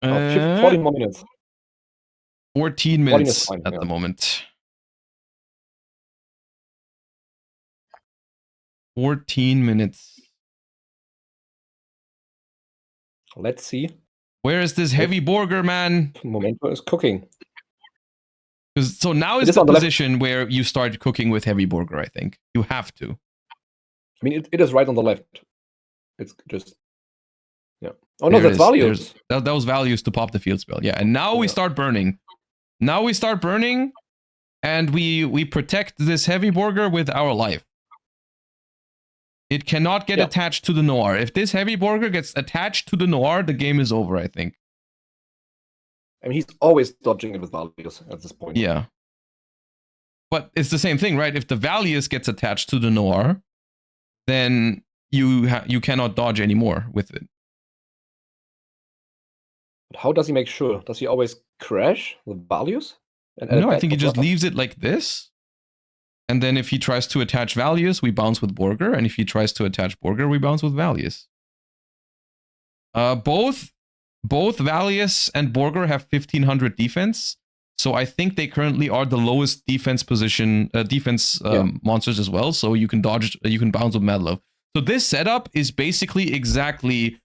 14 more minutes. 14 minutes at the moment. 14 minutes. Let's see. Where is this heavy Borger, man? Momento is cooking. So now is the position where you start cooking with heavy Borger, I think. You have to. I mean, it is right on the left. It's just... Yeah. Oh, no, that's values. That was values to pop the field spell. Yeah, and now we start burning. Now we start burning, and we protect this heavy Borger with our life. It cannot get attached to the Noir. If this heavy Borger gets attached to the Noir, the game is over, I think. I mean, he's always dodging it with values at this point. Yeah. But it's the same thing, right? If the values gets attached to the Noir, then you cannot dodge anymore with it. But how does he make sure? Does he always crash the values? No, I think he just leaves it like this. And then if he tries to attach values, we bounce with Borger. And if he tries to attach Borger, we bounce with values. Both Valius and Borger have 1500 defense. So I think they currently are the lowest defense position, monsters as well. So you can dodge, you can bounce with Mad Love. So this setup is basically exactly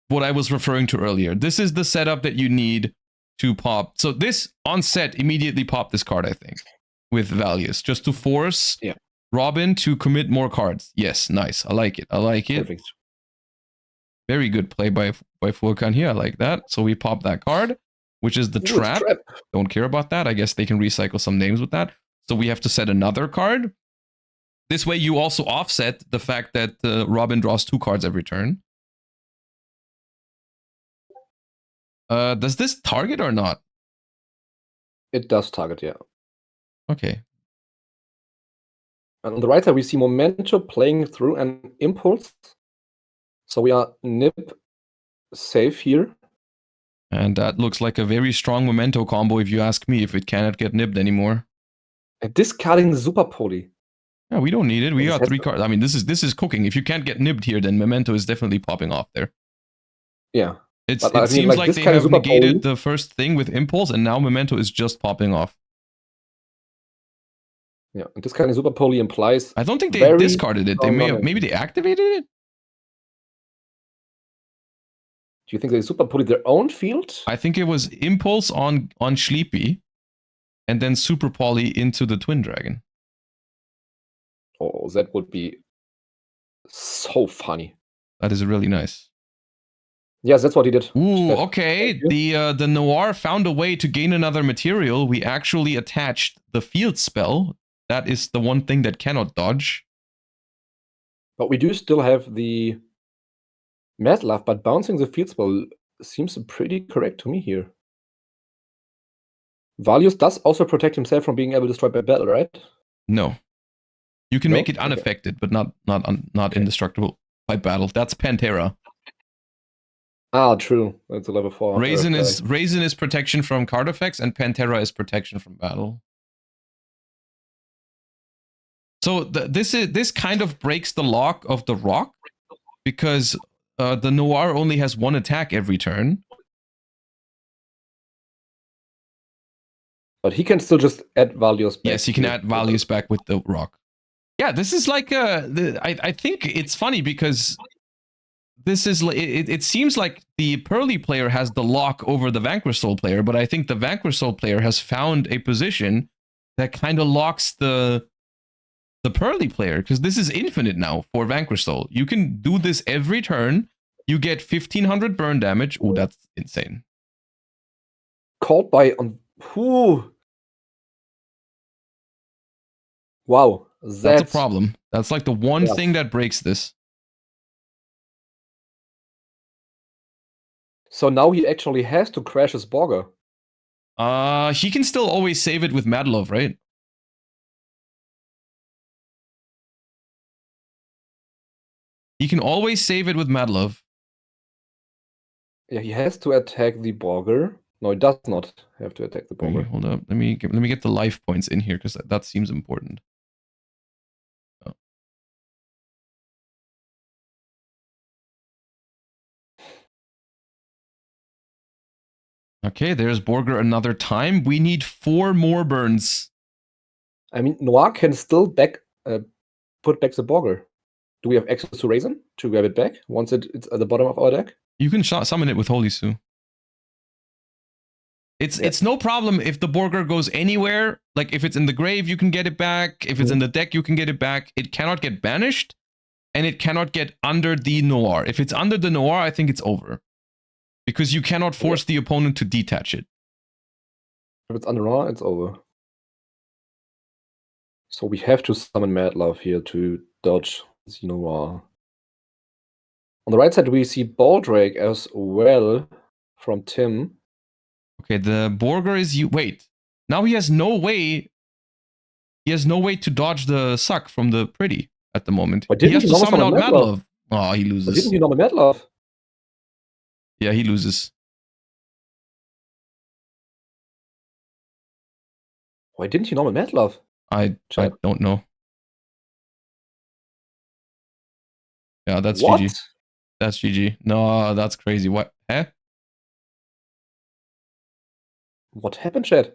what I was referring to earlier. This is the setup that you need to pop. So this on set immediately pop this card, I think, with values, just to force Robin to commit more cards. Yes, nice. I like it. I like it. Perfect. Very good play by Furkan here. I like that. So we pop that card, which is the trap. Don't care about that. I guess they can recycle some names with that. So we have to set another card. This way you also offset the fact that Robin draws 2 cards every turn. Does this target or not? It does target, yeah. Okay. And on the right side, we see Memento playing through an Impulse. So we are nip safe here. And that looks like a very strong Memento combo, if you ask me, if it cannot get nibbed anymore. And discarding the Super Poly. Yeah, we don't need it. We got 3 cards. I mean, this is cooking. If you can't get nibbed here, then Memento is definitely popping off there. Yeah. It seems like they have negated the first thing with Impulse, and now Memento is just popping off. Yeah, and this kind of Super Poly implies... I don't think they discarded it. They maybe they activated it? Do you think they Super Poly their own field? I think it was Impulse on Sleepy, and then Super Poly into the Twin Dragon. Oh, that would be so funny. That is really nice. Yes, that's what he did. Ooh, okay. The Noir found a way to gain another material. We actually attached the field spell. That is the one thing that cannot dodge. But we do still have the Mad Love, but bouncing the field spell seems pretty correct to me here. Valius does also protect himself from being able to destroy by battle, right? No. You can make it unaffected, but not indestructible by battle. That's Pantera. Ah, true. That's a level 4. Raisin is protection from card effects, and Pantera is protection from battle. So this kind of breaks the lock of the Rock, because the Noir only has 1 attack every turn. But he can still just add values back. Yes, he can add values back with the Rock. Yeah, this is like I think it's funny because this is it seems like the Pearly player has the lock over the Vanquish Soul player, but I think the Vanquish Soul player has found a position that kind of locks the Pearly player, because this is infinite now for Vanquish Soul. You can do this every turn. You get 1500 burn damage. Oh, that's insane. Called by Wow, that's a problem. That's like the one thing that breaks this. So now he actually has to crash his Borger. He can still always save it with Madlove, right? He can always save it with Madlove. Yeah, he has to attack the Borger. No, he does not have to attack the Borger. Okay, hold up. Let me get the life points in here because that seems important. Oh. Okay, there's Borger another time. We need 4 more burns. I mean, Noir can still put back the Borger. Do we have access to Raisin to grab it back once it's at the bottom of our deck? You can summon it with Holy Sue. It's no problem if the Borger goes anywhere. Like if it's in the grave, you can get it back. If it's in the deck, you can get it back. It cannot get banished, and it cannot get under the Noir. If it's under the Noir, I think it's over. Because you cannot force the opponent to detach it. If it's under Noir, it's over. So we have to summon Madlove here to dodge the Noir. On the right side, we see Baldrake as well from Tim. Okay, the Borger is you. Wait, now he has no way. He has no way to dodge the suck from the pretty at the moment. But He has didn't to he summon out summon Madlove? Madlove. Oh, he But loses. didn't he summon Madlove? Yeah, he loses. Why didn't you summon Madlove? I don't know. Yeah, that's What? GG. That's GG. No, that's crazy. What? Eh? What happened, Chad?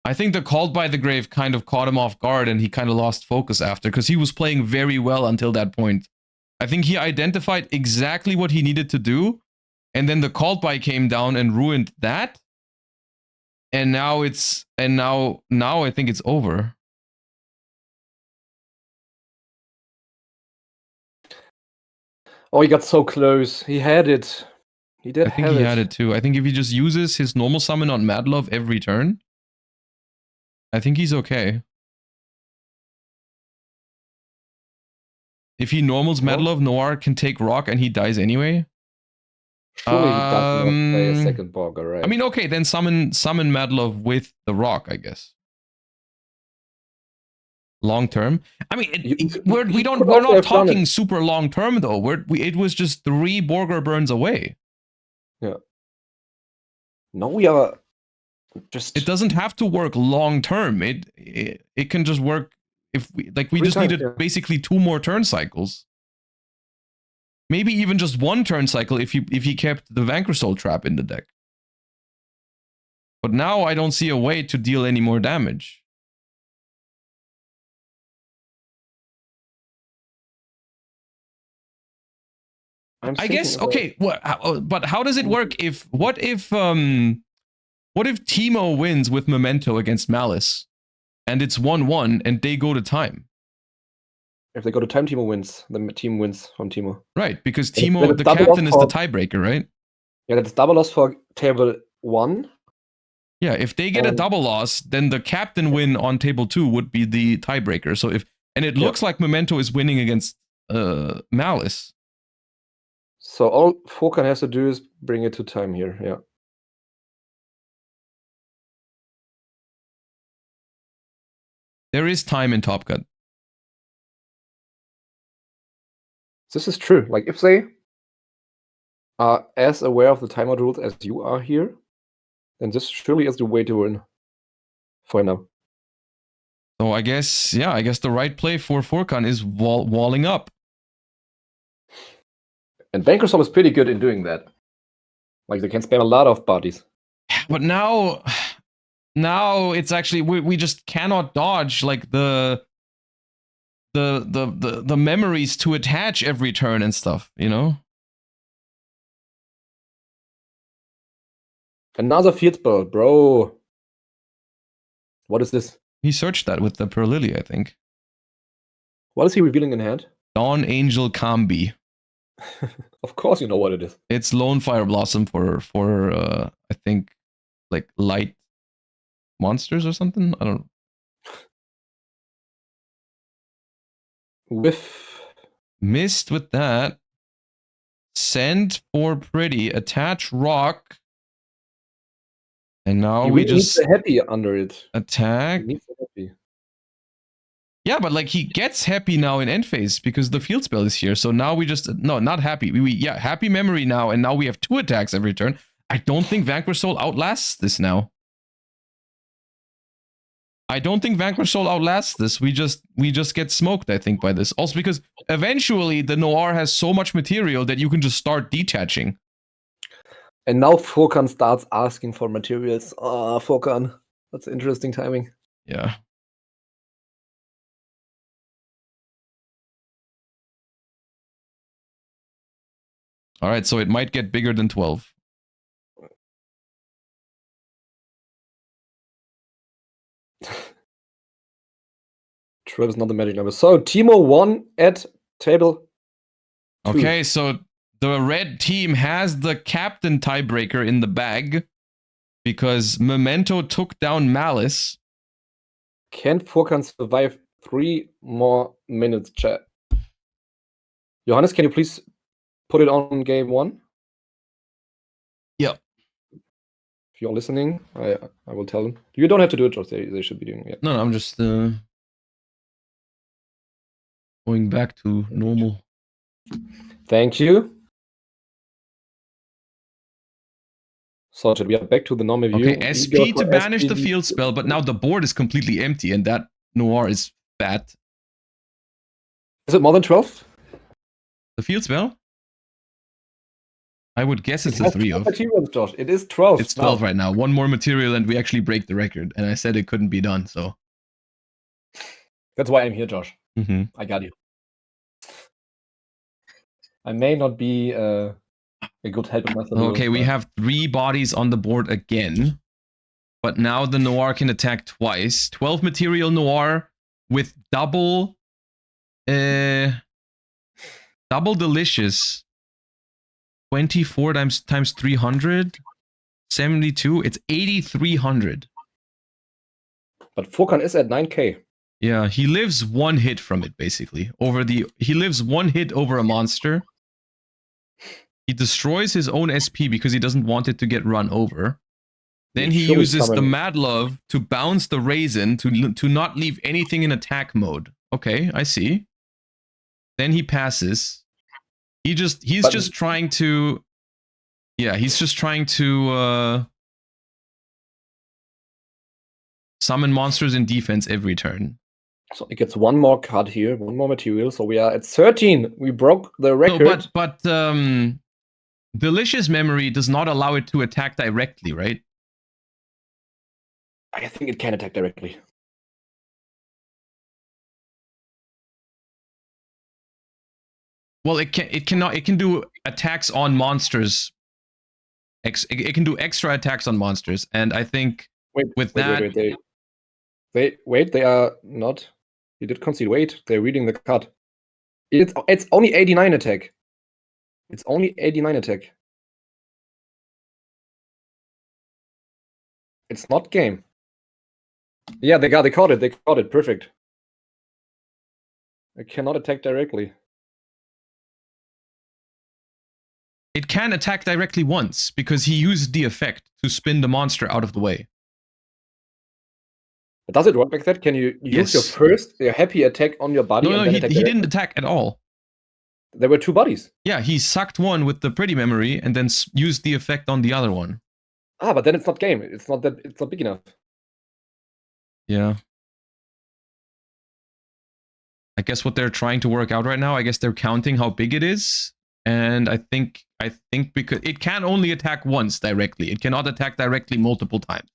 I think the Called by the Grave kind of caught him off guard and he kind of lost focus after because he was playing very well until that point. I think he identified exactly what he needed to do, and then the Called by came down and ruined that. And now now I think it's over. Oh, he got so close. He had it. He did I think have he it. had it too. I think if he just uses his normal summon on Madlove every turn, I think he's okay. If he normals Madlove, Noir can take Rock and he dies anyway. Surely he does not play a second Borger, right? I mean, okay, then summon Madlove with the Rock, I guess. Long term. I mean, we're not talking super long term though. It was just 3 Borger burns away. Yeah. No, we are just. It doesn't have to work long term. It can just work if we just needed basically 2 more turn cycles. Maybe even just 1 turn cycle if he kept the Vanquish Soul Trap in the deck. But now I don't see a way to deal any more damage. I guess okay. But how does it work what if Teemo wins with Memento against Malice, and it's 1-1, and they go to time? If they go to time, Teemo wins. The team wins from Teemo. Right, because Teemo, the captain, is the tiebreaker, right? Yeah, that's double loss for table 1. Yeah, if they get a double loss, then the captain win on table 2 would be the tiebreaker. So it looks like Memento is winning against Malice. So all Fokan has to do is bring it to time here, yeah. There is time in Top Cut. This is true. Like, if they are as aware of the timeout rules as you are here, then this surely is the way to win for now. So I guess the right play for Fokan is walling up. And Vanquish Soul is pretty good in doing that. Like, they can spam a lot of bodies. But now it's actually we just cannot dodge like the memories to attach every turn and stuff, you know? Another field spell, bro. What is this? He searched that with the Pearl Lily, I think. What is he revealing in hand? Dawn Angel Kambi. Of course you know what it is. It's Lone Fire Blossom for I think like light monsters or something. I don't know. With Missed with that. Send for pretty. Attach rock. And now He we really needs just a happy under it. attack. He needs a happy. Yeah, but like he gets happy now in end phase because the field spell is here. So now we just no, not happy. Yeah, happy memory now, and now we have 2 attacks every turn. I don't think Vanquish Soul outlasts this now. I don't think Vanquish Soul outlasts this. We just get smoked, I think, by this. Also because eventually the Noir has so much material that you can just start detaching. And now Furkan starts asking for materials. Ah, Furkan. That's interesting timing. Yeah. All right, so it might get bigger than 12. Trip is not the magic number. So Timo won at table 2. Okay, so the red team has the captain tiebreaker in the bag because Memento took down Malice. Can Furkan survive 3 more minutes, chat? Johannes, can you please put it on game 1? Yep. If you're listening, I will tell them. You don't have to do it, Josh. They should be doing it. No, I'm just going back to normal. Thank you. So we are back to the normal view. Okay, SP to banish the field spell, but now the board is completely empty and that Noir is fat. Is it more than 12? The field spell? I would guess it's a 3 of. Materials, Josh. It is 12. It's 12 right now. 1 more material and we actually break the record. And I said it couldn't be done, so. That's why I'm here, Josh. Mm-hmm. I got you. I may not be a good help in my solution. Okay, we have 3 bodies on the board again. But now the Noir can attack twice. 12 material Noir with double delicious. 24 times 300. 72. It's 8,300. But Furkan is at 9k. Yeah, he lives 1 hit from it, basically. He lives 1 hit over a monster. He destroys his own SP because he doesn't want it to get run over. Then he uses the Mad Love to bounce the Raisin to not leave anything in attack mode. Okay, I see. Then he passes. He's just trying to summon monsters in defense every turn. So it gets 1 more card here, 1 more material. So we are at 13. We broke the record. No, but Delicious Memory does not allow it to attack directly, right? I think it can attack directly. Well, it cannot. It can do attacks on monsters. It can do extra attacks on monsters, and I think they are not. He did concede. Wait, they're reading the card. It's only 89 attack. It's only 89 attack. It's not game. Yeah, they caught it. They caught it. Perfect. It cannot attack directly. It can attack directly once because he used the effect to spin the monster out of the way. But does it work like that? Can you use your happy attack on your body? No, he didn't attack at all. There were 2 bodies. Yeah, he sucked one with the pretty memory and then used the effect on the other one. Ah, but then it's not game. It's not big enough. Yeah. I guess what they're trying to work out right now, I guess they're counting how big it is. And I think because it can only attack once directly. It cannot attack directly multiple times.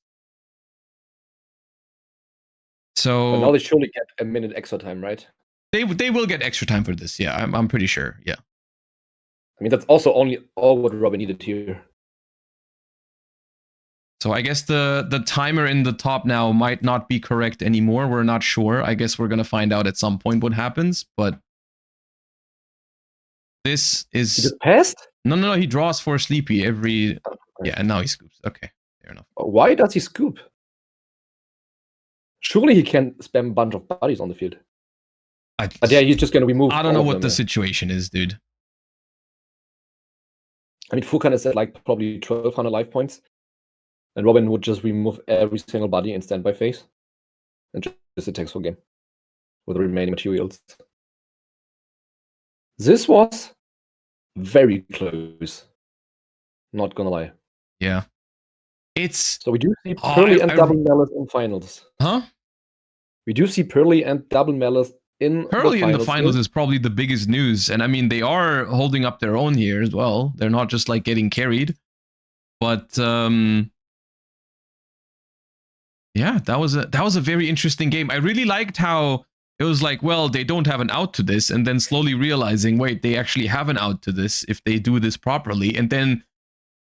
So but now they surely get a minute extra time, right? They will get extra time for this. Yeah, I'm pretty sure. Yeah. I mean, that's also only all what Robin needed here. So I guess the timer in the top now might not be correct anymore. We're not sure. I guess we're gonna find out at some point what happens. But this is. He just passed? No. He draws for Sleepy every. Oh, okay. Yeah, and now he scoops. Okay, fair enough. Why does he scoop? Surely he can spam a bunch of bodies on the field. But yeah, he's just gonna remove. I don't know what the situation is, dude. I mean, Fukan is at like probably 1200 life points, and Robin would just remove every single body in standby phase and just attacks full game with the remaining materials. This was very close. Not gonna lie. Yeah. So we do see Pearly and Double Malice in finals. Huh? We do see Pearly and Double Malice in Pearly the finals. in the finals is probably the biggest news. And I mean, they are holding up their own here as well. They're not just like getting carried. But yeah, that was a very interesting game. I really liked how it was like, well, they don't have an out to this, and then slowly realizing, wait, they actually have an out to this if they do this properly. And then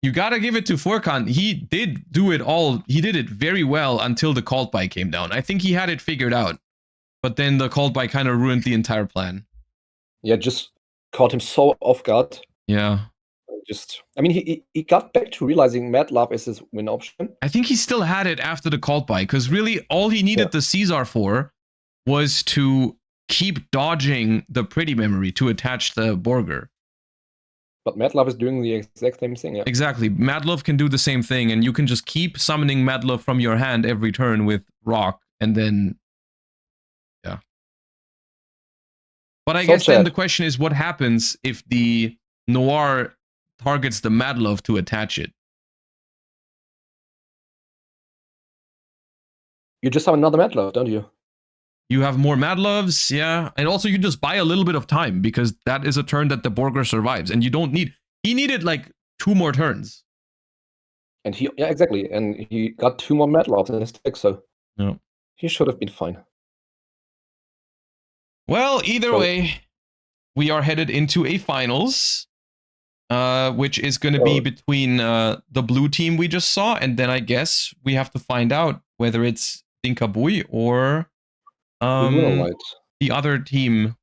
you gotta give it to Furkan. He did do it all. He did it very well until the called by came down. I think he had it figured out, but then the called by kind of ruined the entire plan. Yeah, just caught him so off guard. Yeah. I mean, he got back to realizing Mad Love is his win option. I think he still had it after the called by, because really all he needed the Caesar for was to keep dodging the pretty memory to attach the Borger. But Mad Love is doing the exact same thing. Yeah. Exactly. Mad Love can do the same thing, and you can just keep summoning Mad Love from your hand every turn with Rock, and then yeah. But I guess then the question is, what happens if the Noir targets the Mad Love to attach it? You just have another Mad Love, don't you? You have more Mad Loves, yeah. And also you just buy a little bit of time, because that is a turn that the Borger survives. And you don't need... He needed like 2 more turns. And yeah, exactly. And he got 2 more Mad Loves in his deck, so yeah. He should have been fine. Well, either way, we are headed into a finals, which is going to be between the blue team we just saw, and then I guess we have to find out whether it's Dinkabui or the other team.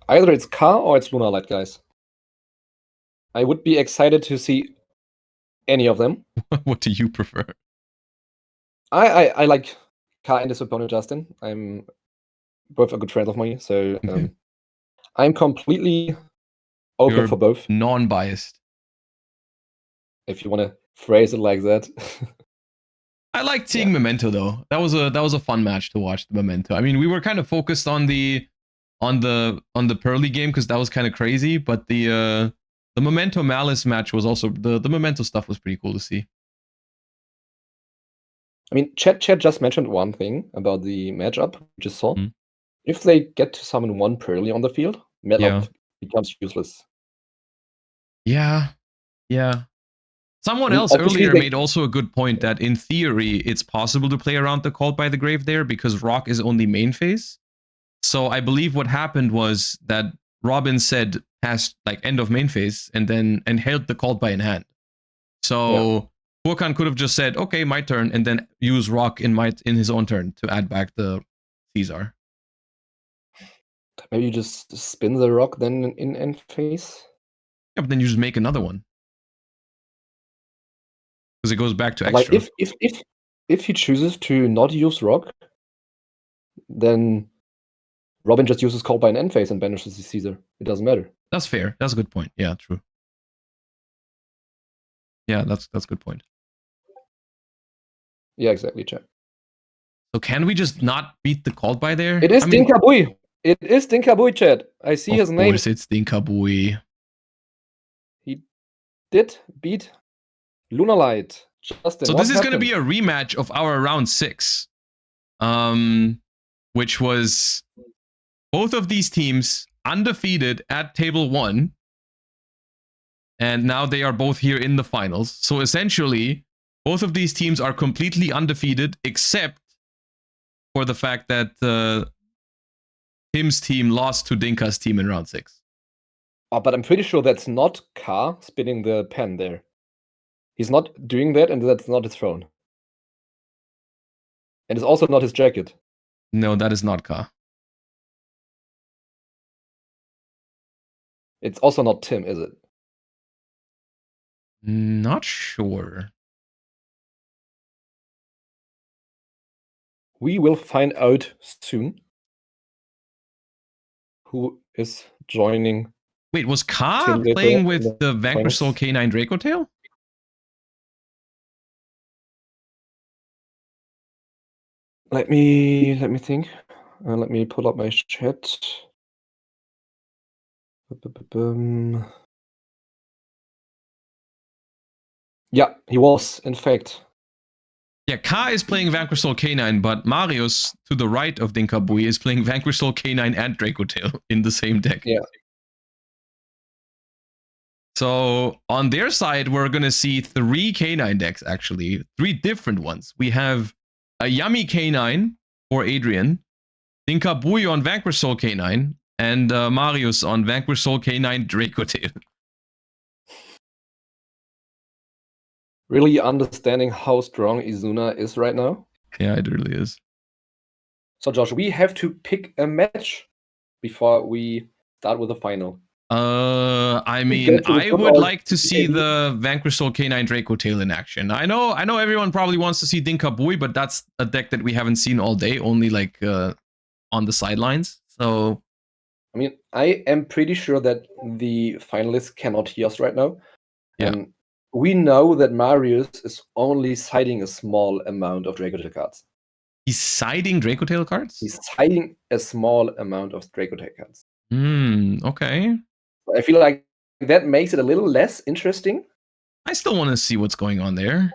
Either it's Ka or it's Lunalight, guys. I would be excited to see any of them. What do you prefer? I like Ka and his opponent, Justin. I'm both a good friend of mine, so I'm completely open for both. Non-biased. If you want to phrase it like that. I liked seeing Memento though. That was a fun match to watch, the Memento. I mean, we were kind of focused on the Pearly game because that was kind of crazy, but the Memento Malice match was also the Memento stuff was pretty cool to see. I mean, Chat just mentioned one thing about the matchup we just saw. If they get to summon one Pearly on the field, Mad becomes useless. Yeah. Someone else earlier made also a good point that in theory, it's possible to play around the Called by the Grave there because Rock is only main phase. So I believe what happened was that Robin said past like end of main phase and held the Called by in hand. So Furkan could have just said, okay, my turn, and then use Rock in his own turn to add back the Caesar. Maybe you just spin the Rock then in end phase? Yeah, but then you just make another one. Because it goes back to extra. Like if he chooses to not use Rock, then Robin just uses Call by an end phase and banishes the Caesar. It doesn't matter. That's fair. That's a good point. Yeah, true. Yeah, that's a good point. Yeah, exactly, Chat. So can we just not beat the Called by there? It is Dinkabui. It is Dinkabui, Chat. I see his name. Of course, it's Dinkabui. He did beat Lunalight. Justin, so this is going to be a rematch of our round 6, which was both of these teams undefeated at table 1, and now they are both here in the finals. So essentially, both of these teams are completely undefeated, except for the fact that Tim's team lost to Dinka's team in round 6. Oh, but I'm pretty sure that's not Ka spinning the pen there. He's not doing that, and that's not his throne. And it's also not his jacket. No, that is not Ka. It's also not Tim, is it? Not sure. We will find out soon who is joining Wait, was Ka Tim did playing in with the Vanquish Soul finals. K9 Draco Tail? Let me think. Let me pull up my chat. Yeah, he was, in fact. Yeah, Ka is playing Vanquish Soul K9, but Marius, to the right of Dinkabui, is playing Vanquish Soul K9 and Draco Tail in the same deck. Yeah. So on their side, we're going to see 3 K9 decks, actually. 3 different ones. We have a Yummy K9 for Adrian, Dinkabui on Vanquish Soul K9, and Marius on Vanquish Soul K9 Draco Tail. Really understanding how strong Izuna is right now. Yeah, it really is. So, Josh, we have to pick a match before we start with the final. I mean, I would like to see the Vanquish Soul K9 Draco Tail in action. I know everyone probably wants to see Dinkabui, but that's a deck that we haven't seen all day, only like on the sidelines. So, I mean, I am pretty sure that the finalists cannot hear us right now. yeah. And we know that Marius is only siding a small amount of Draco Tail cards. He's siding Draco Tail cards? He's siding a small amount of Draco Tail cards. Okay. I feel like that makes it a little less interesting. I still want to see what's going on there.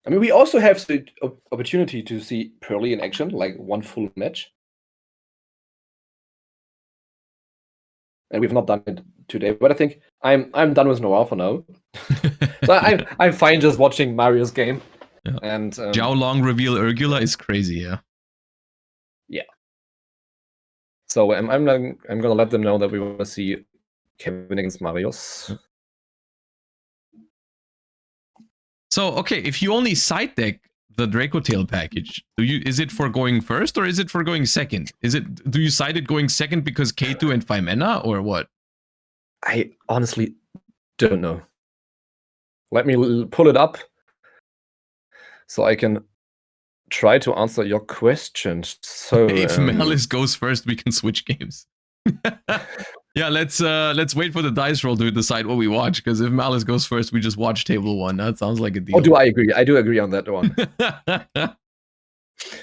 I mean, we also have the opportunity to see Pearly in action, like one full match. And we've not done it today, but I think I'm done with Noir for now. So I'm fine just watching Mario's game. Yeah. And Zhao Long reveal Urgula is crazy, yeah. Yeah. So I'm gonna let them know that we want to see Kevin against Marius. So okay, if you only side deck the Draco Tail package, is it for going first or is it for going second? Do you side it going second because K2 and Femena or what? I honestly don't know. Let me pull it up so I can try to answer your questions. So if Malice goes first, we can switch games. Yeah, let's wait for the dice roll to decide what we watch. Because if Malice goes first, we just watch table 1. That sounds like a deal. Oh, do I agree? I do agree on that one.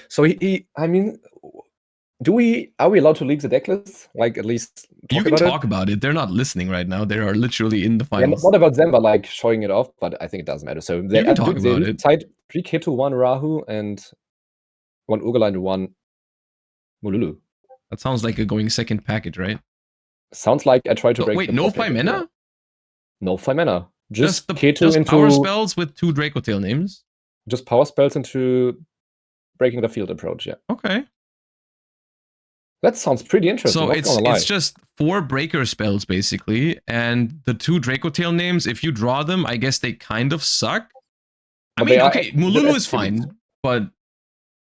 So I mean, are we allowed to leak the deck list? Like at least you can talk about it. They're not listening right now. They are literally in the finals. Yeah, not about Zemba like showing it off, but I think it doesn't matter. So you can talk about it. Side 3 Ketu, 1 Rahu, and 1 Ugala and 1 Mululu. That sounds like a going second package, right? Sounds like I tried to break. Wait, no Femena? No Femena. Just the Ketu just into power spells with 2 Draco Tail names. Just power spells into breaking the field approach. Yeah. Okay. That sounds pretty interesting. So it's just 4 breaker spells basically, and the 2 Draco Tail names. If you draw them, I guess they kind of suck. I mean, okay, Mululu is fine, but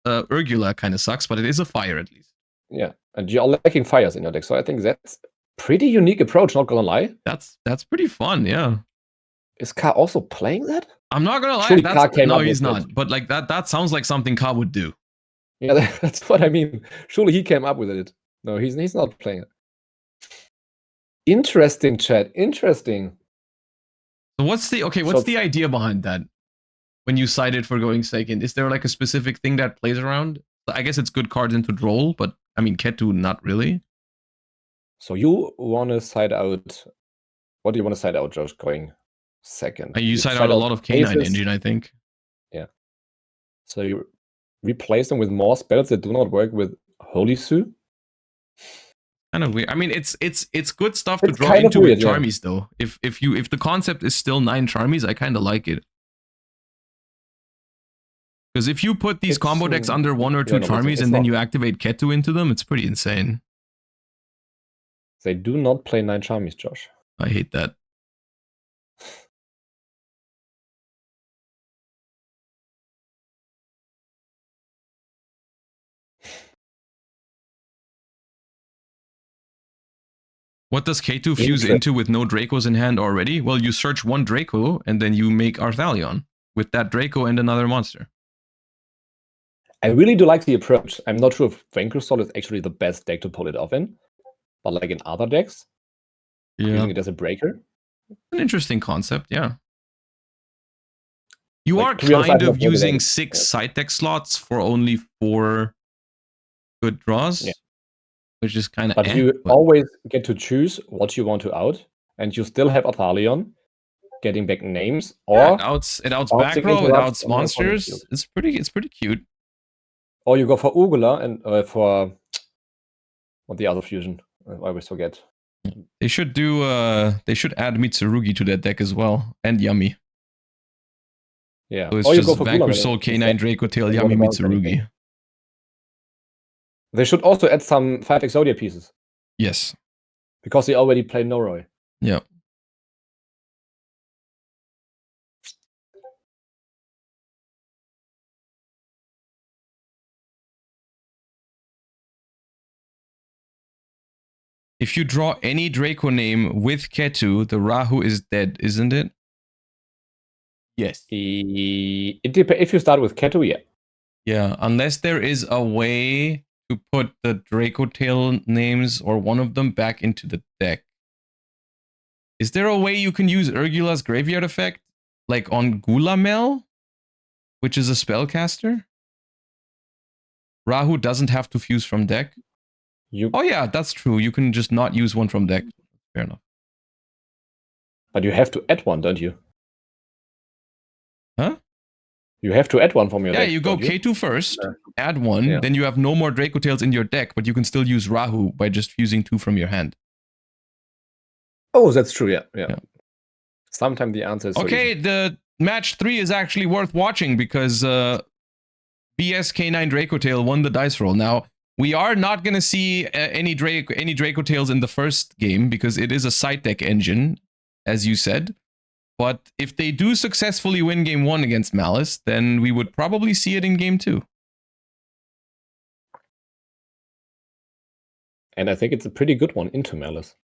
Urgula kind of sucks, but it is a fire at least. Yeah, and you're lacking fires in your deck, so I think that's pretty unique approach. Not gonna lie. That's pretty fun. Yeah. Is Ka also playing that? I'm not gonna lie. No, he's not. But like that sounds like something Ka would do. Yeah, that's what I mean. Surely he came up with it. No, he's not playing it. Interesting, chat. Interesting. So what's the idea behind that? When you cite it for going second, is there like a specific thing that plays around? I guess it's good cards into draw, but I mean Ketu, not really. So you want to side out? What do you want to side out, Josh? Going second. You side out a lot of K9 engine, I think. Yeah. So you replace them with more spells that do not work with Holy Sue. Kind of weird. I mean, it's good stuff to draw into with Charmies, though. If the concept is still 9 Charmies, I kind of like it. Because if you put these combo decks under 1 or 2 Charmies and then you activate Ketu into them, it's pretty insane. They do not play 9 Charmies, Josh. I hate that. What does K2 fuse into with no Dracos in hand already? Well, you search 1 Draco and then you make Arthalion with that Draco and another monster. I really do like the approach. I'm not sure if Vanquish Soul is actually the best deck to pull it off in. but like in other decks, using it as a breaker. An interesting concept, yeah. You Like, are to be honest, I've kind of not played it using yet. 6 side deck slots for only 4 good draws, which is kind of. But you always get to choose what you want to out, and you still have Athalion getting back names, or it outs back bouncing row, it interrupts outs on the opponent's monsters. field. It's pretty cute. Or you go for Ugula and for what the other fusion? I always forget. They should do. They should add Mitsurugi to that deck as well, and Yummy. Yeah. So it's Or you just go for Vanquish Gulaman Soul, K9 Draco Tail, and Yummy, what about anything? Mitsurugi. They should also add some 5 Exodia pieces. Yes. Because they already play Noroi. Yeah. If you draw any Draco name with Ketu, the Rahu is dead, isn't it? Yes. If you start with Ketu, yeah. Yeah, unless there is a way to put the Draco Tail names or one of them back into the deck. Is there a way you can use Urgula's Graveyard Effect? Like on Gulamel? Which is a spellcaster? Rahu doesn't have to fuse from deck. Oh yeah, that's true. You can just not use one from deck. Fair enough. But you have to add one, don't you? Huh? You have to add one from your deck. Yeah, you go K2 first, add one, Yeah. then you have no more Draco Tails in your deck, but you can still use Rahu by just fusing 2 from your hand. Oh, that's true, yeah. Sometimes the answer is okay, so easy. The match 3 is actually worth watching because BSK9 Draco Tail won the dice roll. Now, we are not going to see any Draco Tails in the first game because it is a side deck engine, as you said. But if they do successfully win game 1 against Malice, then we would probably see it in game 2. And I think it's a pretty good one into Malice.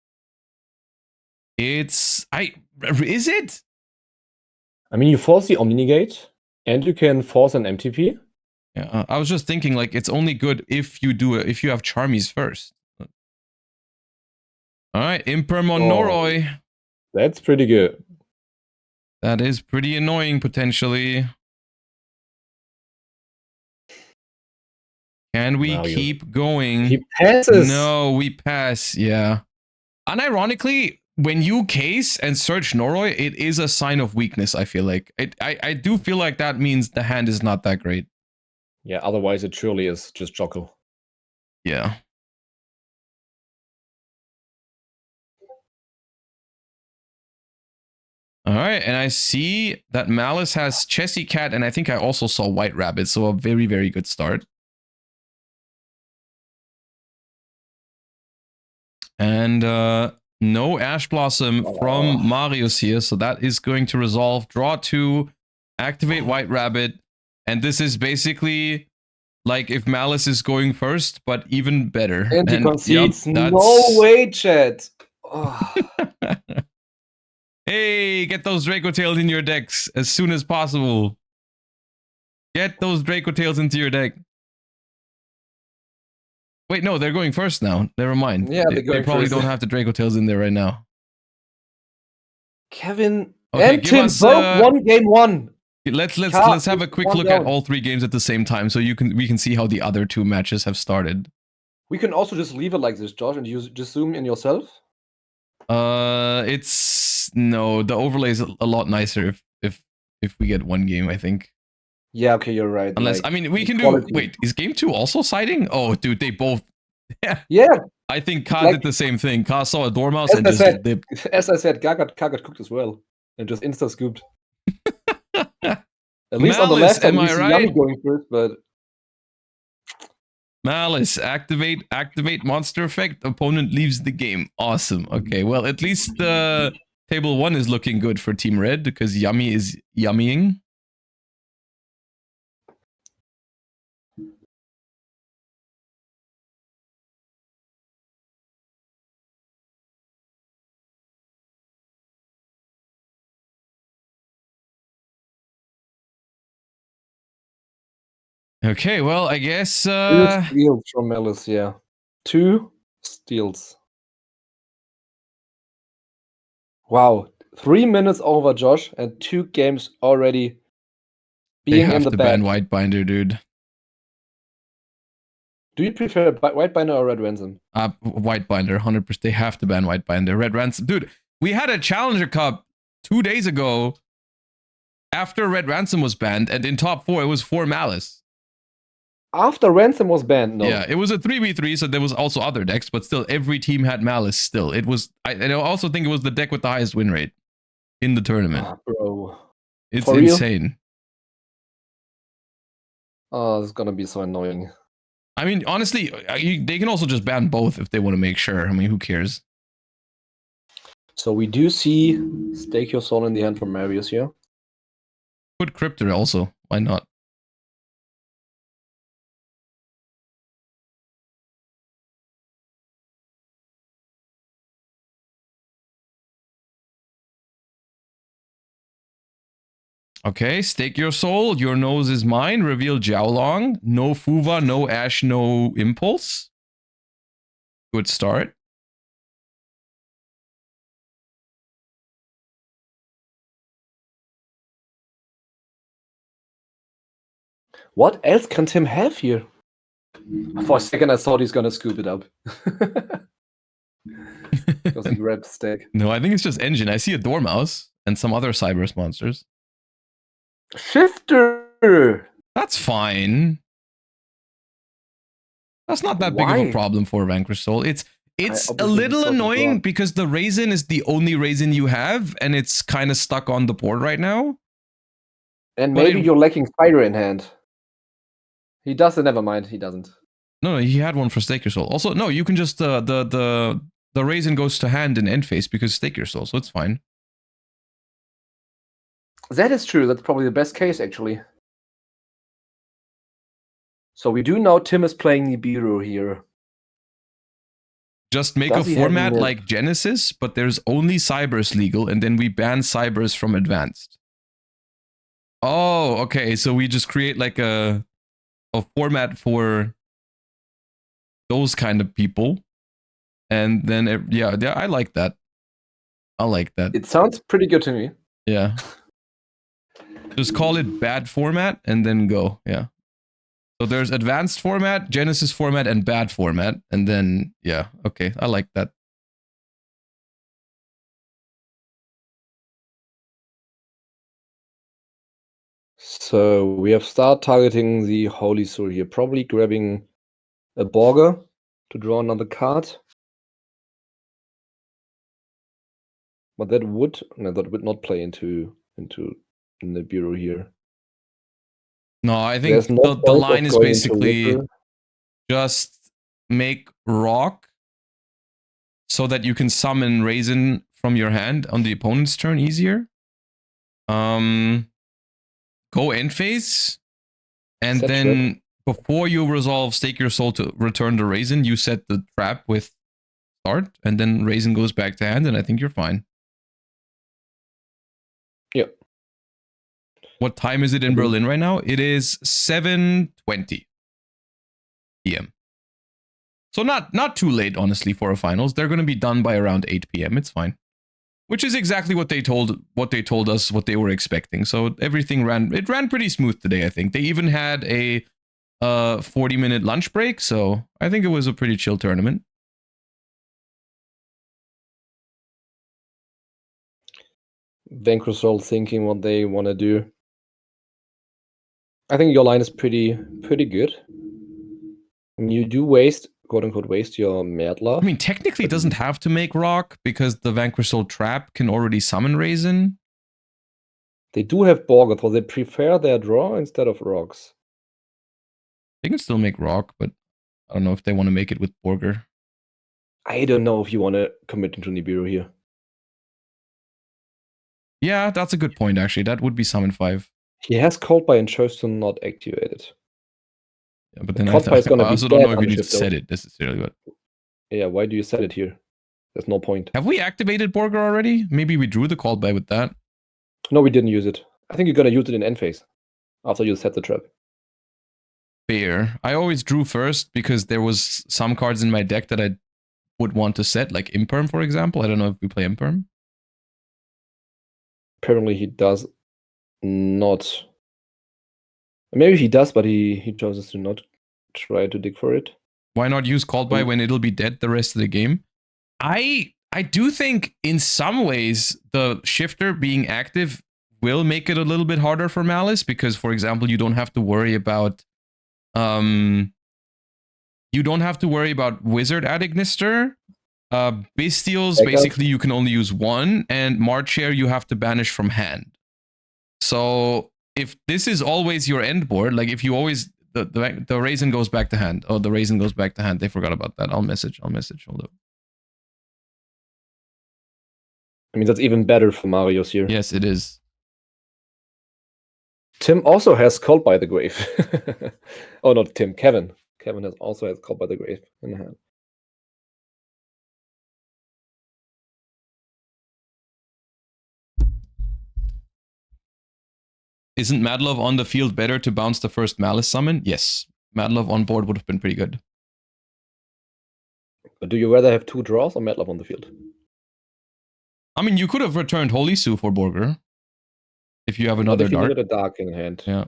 Is it? I mean, you force the Omni-Negate, and you can force an MTP. Yeah, I was just thinking, like, it's only good if you do it, if you have Charmies first. All right, Imperm on Noroi. That's pretty good. That is pretty annoying, potentially. Can we keep going? He passes. No, we pass, yeah. Unironically, when you case and search Noroi, it is a sign of weakness, I feel like. I do feel like that means the hand is not that great. Yeah, otherwise it surely is just Jocko. Yeah. All right, and I see that Malice has Chessy Cat, and I think I also saw White Rabbit, so a very, very good start. And no Ash Blossom from Marius here, so that is going to resolve. Draw 2, activate White Rabbit, and this is basically like if Malice is going first, but even better. And he concedes. Yep, no way, chat. Oh. Hey, get those Draco Tails in your decks as soon as possible. Get those Draco Tails into your deck. Wait, no, they're going first now. Never mind. Yeah, they probably don't have the Draco Tails in there right now. Kevin and Tim both won game 1. Let's have a quick look at all 3 games at the same time, so we can see how the other 2 matches have started. We can also just leave it like this, Josh, and you just zoom in yourself. The overlay is a lot nicer if we get 1 game, I think. Yeah, okay, you're right. Unless, like, I mean, we can do. Wait, is game 2 also siding? Oh, dude, they both. Yeah. I think Ka did the same thing. Ka saw a Dormouse and just dipped. As I said, Ka got cooked as well, and just insta scooped. At least Malice, on the left side, am I right? Yummy going first, but Malice, activate monster effect. Opponent leaves the game. Awesome. Okay, well, at least table 1 is looking good for Team Red because Yummy is yummying. Okay, well, I guess 2 steals from Malice, yeah. 2 steals. Wow. 3 minutes over, Josh, and 2 games already They being in have the to bag. ban Whitebinder, dude. Do you prefer Whitebinder or Red Ransom? Whitebinder, 100%. They have to ban Whitebinder. Red Ransom, dude. We had a Challenger Cup 2 days ago after Red Ransom was banned, and in top 4 it was 4 Malice. After Ransom was banned, no. Yeah, it was a 3v3, so there was also other decks, but still every team had Malice still. It was, I also think it was the deck with the highest win rate in the tournament. Bro. It's For real? insane. Oh, it's gonna be so annoying. I mean, honestly, they can also just ban both if they want to make sure. I mean, who cares? So we do see Stake Your Soul in the hand from Marius here. Put Cryptor also. Why not? Okay, Stake Your Soul. Your nose is mine. Reveal Jiaolong. No Fuva, no Ash, no Impulse. Good start. What else can Tim have here? For a second, I thought he's gonna scoop it up. Because he grabbed Stake. No, I think it's just Engine. I see a Dormouse and some other Cyberus monsters. Shifter! That's fine. That's not that big of a problem for Vanquish Soul. It's a little annoying because the Raisin is the only Raisin you have, and it's kind of stuck on the board right now. And maybe you're lacking Fire in hand. He doesn't. Never mind. He doesn't. No, he had one for Stake Your Soul. Also, no, you can just the Raisin goes to hand in end phase because Stake Your Soul, so it's fine. That is true. That's probably the best case, actually. So we do know Tim is playing Nibiru here. Just make a format like Genesis, but there's only Cyberus legal, and then we ban Cyberus from Advanced. Oh, okay. So we just create like a format for those kind of people. And then, yeah, I like that. I like that. It sounds pretty good to me. Yeah. Just call it bad format and then go. Yeah. So there's advanced format, Genesis format, and bad format. And then, yeah, okay. I like that. So we have start targeting the Holy Soul here. Probably grabbing a Borger to draw another card. But that would not play into the bureau here. No, I think the line is basically just make rock so that you can summon Raisin from your hand on the opponent's turn easier. Go end phase, and then before you resolve Stake Your Soul to return the Raisin, you set the trap with start, and then Raisin goes back to hand, and I think you're fine. Yep. What time is it in Berlin right now? It is 7:20 p.m. So not too late, honestly, for a finals. They're going to be done by around 8 p.m. It's fine. Which is exactly what they told us, what they were expecting. So everything ran pretty smooth today, I think. They even had a 40-minute lunch break, so I think it was a pretty chill tournament. Vanquish Soul thinking what they want to do. I think your line is pretty good. I mean, you do waste, quote unquote, waste your Merdler. I mean, technically it doesn't have to make rock because the Vanquish Soul trap can already summon Raisin. They do have Borger, so they prefer their draw instead of rocks. They can still make rock, but I don't know if they want to make it with Borger. I don't know if you want to commit into Nibiru here. Yeah, that's a good point, actually. That would be summon 5. He has Called by and chose to not activate it. Yeah, but then I also don't know if you need to set it necessarily. But yeah, why do you set it here? There's no point. Have we activated Borger already? Maybe we drew the Called by with that. No, we didn't use it. I think you're gonna use it in end phase after you set the trap. Fair. I always drew first because there was some cards in my deck that I would want to set, like Imperm, for example. I don't know if we play Imperm. apparently he does not. Maybe he does, but he chooses to not try to dig for it. Why not use Called By when it'll be dead the rest of the game? I do think in some ways the shifter being active will make it a little bit harder for Malice because, for example, you don't have to worry about Wizard at Ignister. Bestials, basically you can only use one, and Marchair you have to banish from hand. So if this is always your end board, like if you always the Raisin goes back to hand. Oh, the Raisin goes back to hand. They forgot about that. I'll message. Hold up. I mean, that's even better for Marius here. Yes, it is. Tim also has Called by the Grave. Oh, not Tim, Kevin. Kevin also has Called by the Grave in hand. Isn't Madlove on the field better to bounce the first Malice summon? Yes. Madlove on board would have been pretty good. But do you rather have 2 draws or Madlove on the field? I mean, you could have returned Holy Sue for Borger. If you have another if you dart. needed a dark in hand. Yeah.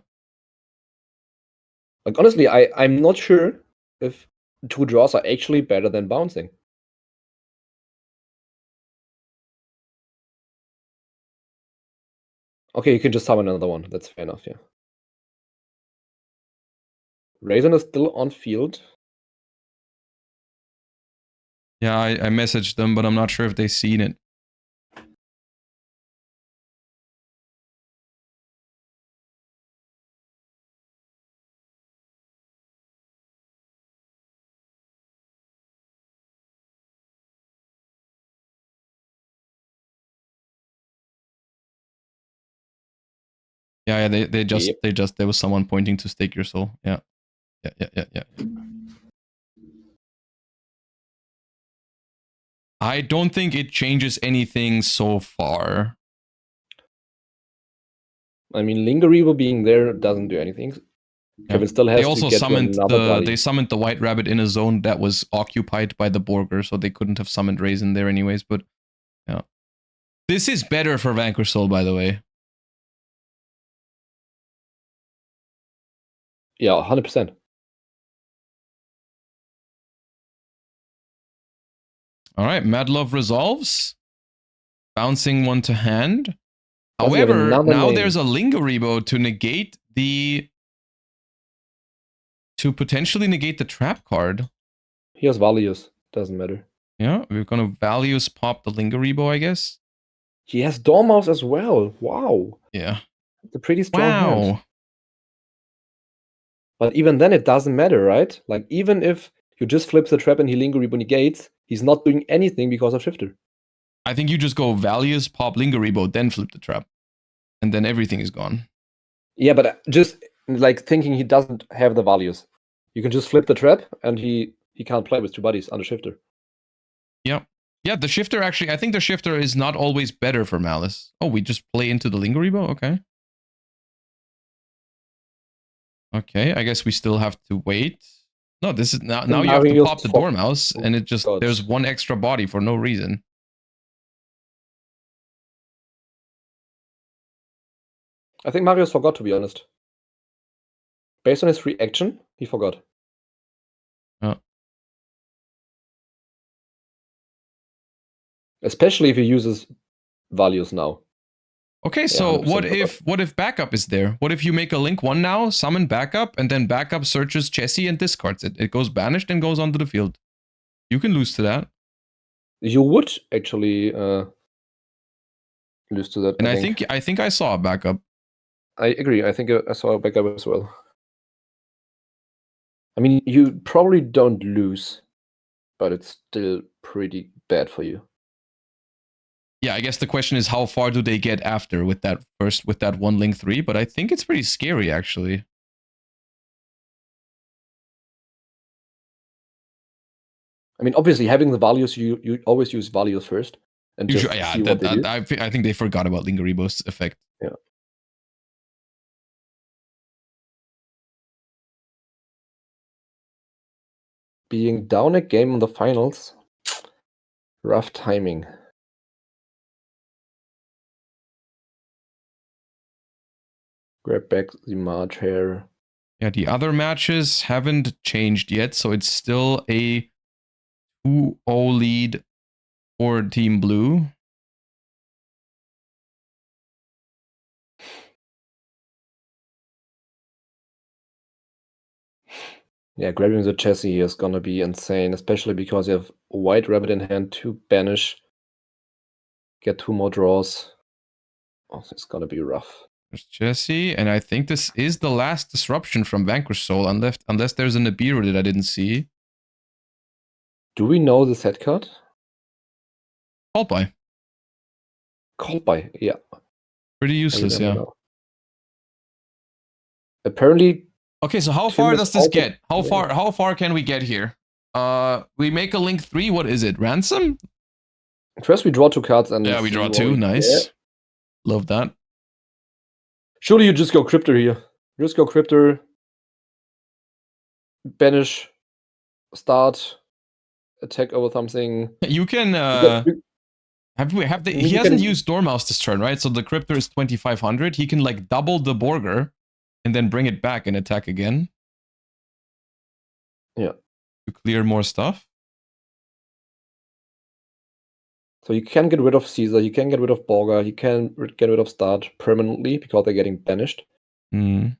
Like, honestly, I'm not sure if 2 draws are actually better than bouncing. Okay, you can just summon another one. That's fair enough, yeah. Raisin is still on field. Yeah, I messaged them, but I'm not sure if they've seen it. Yeah, there was someone pointing to Stake Your Soul. Yeah. Yeah. I don't think it changes anything so far. I mean, Lingerevo being there doesn't do anything. Kevin still has to get to another body. They summoned the White Rabbit in a zone that was occupied by the Borger, so they couldn't have summoned Raisin there anyways, but yeah. This is better for Vanquish Soul, by the way. Yeah, 100%. All right, Mad Love resolves. Bouncing one to hand. However, now there's a Lingerebo to negate the... to potentially negate the trap card. He has values. Doesn't matter. Yeah, we're gonna values pop the Lingerebo, I guess. He has Dormouse as well. Wow. Yeah. It's a pretty strong hand. But even then, it doesn't matter, right? Like, even if you just flip the trap and he Lingerebo negates, he's not doing anything because of Shifter. I think you just go values, pop Lingerebo, then flip the trap. And then everything is gone. Yeah, but just like thinking he doesn't have the values. You can just flip the trap and he can't play with 2 bodies under Shifter. Yeah. Yeah, the Shifter actually, I think the Shifter is not always better for Malice. Oh, we just play into the Lingerebo? Okay. Okay, I guess we still have to wait. No, this is now you have to pop the Dormouse, and it just there's one extra body for no reason. I think Marius forgot, to be honest. Based on his reaction, he forgot. Oh. Especially if he uses values now. Okay, so what if backup is there? What if you make a link 1 now, summon backup, and then backup searches Chessie and discards it? It goes banished and goes onto the field. You can lose to that. You would actually lose to that. And I think I saw a backup. I agree. I think I saw a backup as well. I mean, you probably don't lose, but it's still pretty bad for you. Yeah, I guess the question is how far do they get after with that one link 3, but I think it's pretty scary actually. I mean, obviously having the values, you always use values first and just see what they do. I think they forgot about Lingerebo's effect. Yeah. Being down a game in the finals, rough timing. Grab back the March here. Yeah, the other matches haven't changed yet, so it's still a 2-0 lead for Team Blue. Yeah, grabbing the chassis is gonna be insane, especially because you have White Rabbit in hand to banish. Get 2 more draws. Oh, it's gonna be rough. There's Jesse, and I think this is the last disruption from Vanquish Soul, unless there's an Nibiru that I didn't see. Do we know the set card? Called by. Called by, yeah. Pretty useless, yeah. Know. Apparently. Okay, so how far does this get? How far can we get here? We make a link 3. What is it? Ransom? First we draw 2 cards and yeah, we draw 2. Nice. Love that. Surely you just go Cryptor here. Just go Cryptor. Banish. Start. Attack over something. You can he hasn't used Dormouse this turn, right? So the Cryptor is 2500. He can like double the Borger and then bring it back and attack again. Yeah. To clear more stuff. So you can get rid of Caesar, you can get rid of Borger, you can get rid of Start permanently because they're getting banished. Mm.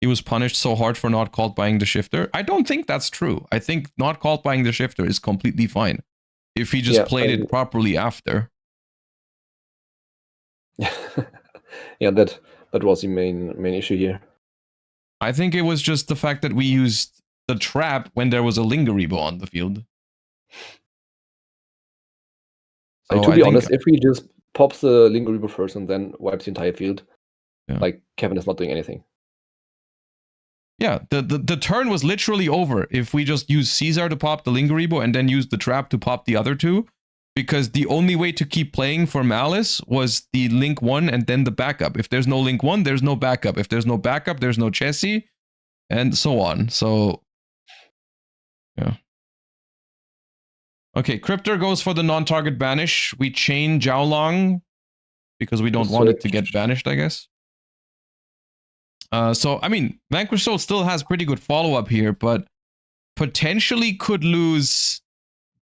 He was punished so hard for not called buying the shifter. I don't think that's true. I think not called buying the shifter is completely fine if he just played it properly after. Yeah, that was the main issue here. I think it was just the fact that we used the trap when there was a Lingeribo on the field. So to be honest, if he just pops the Lingeribo first and then wipes the entire field, like Kevin is not doing anything. Yeah, the turn was literally over if we just use Caesar to pop the Lingeribo and then use the trap to pop the other 2. Because the only way to keep playing for Malice was the link 1 and then the backup. If there's no link 1, there's no backup. If there's no backup, there's no chassis, and so on. So, yeah. Okay, Cryptor goes for the non-target banish. We chain Jiaolong because we don't want it to get banished, I guess. So, I mean, Vanquish Soul still has pretty good follow-up here, but potentially could lose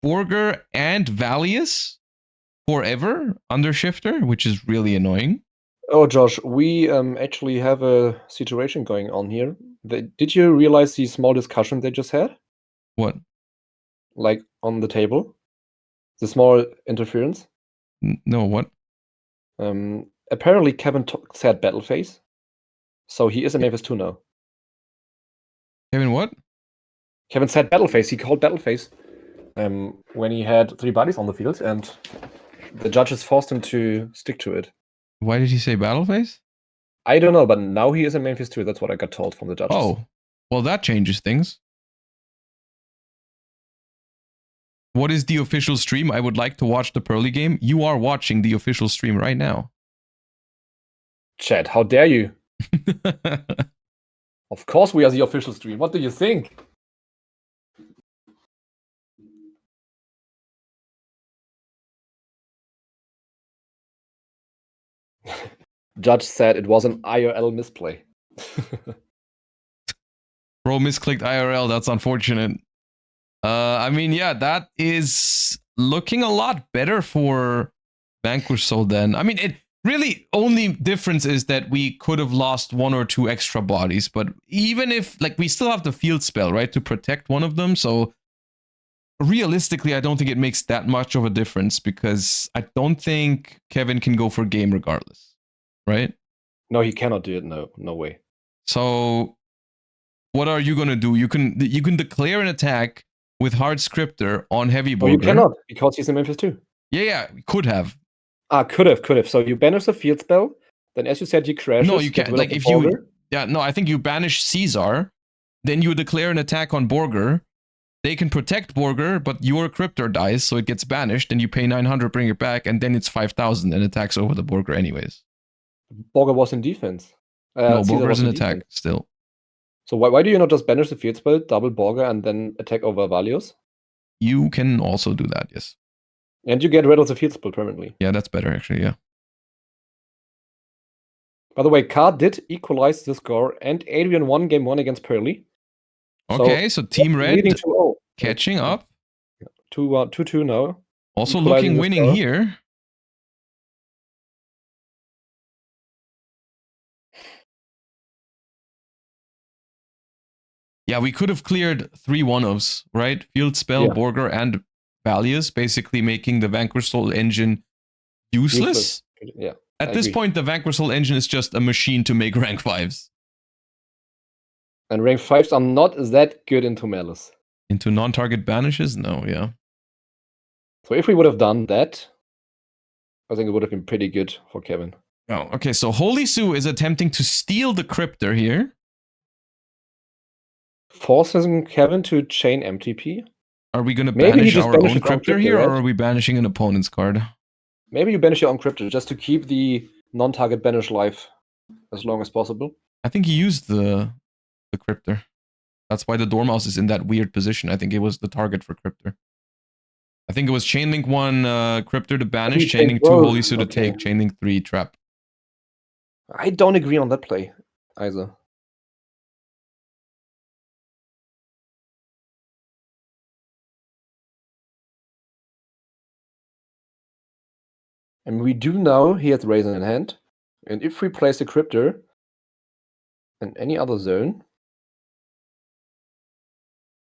Borger and Valius forever under shifter, which is really annoying. Oh, Josh, we actually have a situation going on here. Did you realize the small discussion they just had? What? Like on the table? The small interference? No, what? Apparently Kevin said battle phase. So he is a Mavis 2 now. Kevin what? Kevin said battle phase. He called battle phase. When he had 3 bodies on the field, and the judges forced him to stick to it. Why did he say battle phase? I don't know, but now he is in Memphis 2. That's what I got told from the judges. Oh, well, that changes things. What is the official stream? I would like to watch the Pearly game. You are watching the official stream right now. Chat, how dare you? Of course we are the official stream. What do you think? Judge said it was an IRL misplay. Bro misclicked IRL. That's unfortunate. I mean, yeah, that is looking a lot better for Vanquish Soul then. I mean, it really only difference is that we could have lost 1 or 2 extra bodies, but even if, like, we still have the field spell, right, to protect one of them, so realistically, I don't think it makes that much of a difference because I don't think Kevin can go for game regardless, right? No, he cannot do it. No way. So what are you going to do? You can declare an attack with Hard Scriptor on Heavy Borger. Oh, you cannot, because he's in Memphis 2. Yeah, could have. Could have. So you banish the field spell, then as you said, he crashes. No, you can't. Like, if you... Yeah, no, I think you banish Caesar, then you declare an attack on Borger. They can protect Borger, but your Cryptor dies, so it gets banished, and you pay 900, bring it back, and then it's 5,000 and attacks over the Borger anyways. Borger was in defense. No, Borger is in attack still. So why do you not just banish the field spell, double Borger, and then attack over Valios? you can also do that, yes. And you get rid of the field spell permanently. Yeah, that's better, actually, yeah. By the way, Card did equalize the score, and Adrian won game 1 against Pearly. Okay, so Team Red leading 2-0. catching up. 2-2 now. Also looking winning here. Yeah, we could have cleared 3 one-ofs, right? Field Spell, Borger, and Valius, basically making the Vanquish Soul engine useless. Yeah. At this point, the Vanquish Soul engine is just a machine to make rank 5s. And rank 5s are not that good into Malice. Into non-target banishes? No, yeah. So if we would have done that, I think it would have been pretty good for Kevin. Oh, okay, so Holy Sue is attempting to steal the Cryptor here. Forcing Kevin to chain MTP. Are we going to banish our own Cryptor here, right? or are we banishing an opponent's card? Maybe you banish your own Cryptor just to keep the non-target banish life as long as possible. I think he used the Cryptor. That's why the Dormouse is in that weird position. I think it was the target for Cryptor. I think it was Chainlink 1 Cryptor to banish, Chainlink 2 Holy Sue to take, Chainlink 3 trap. I don't agree on that play either. And we do know he has Raisin in hand. And if we place the Cryptor in any other zone,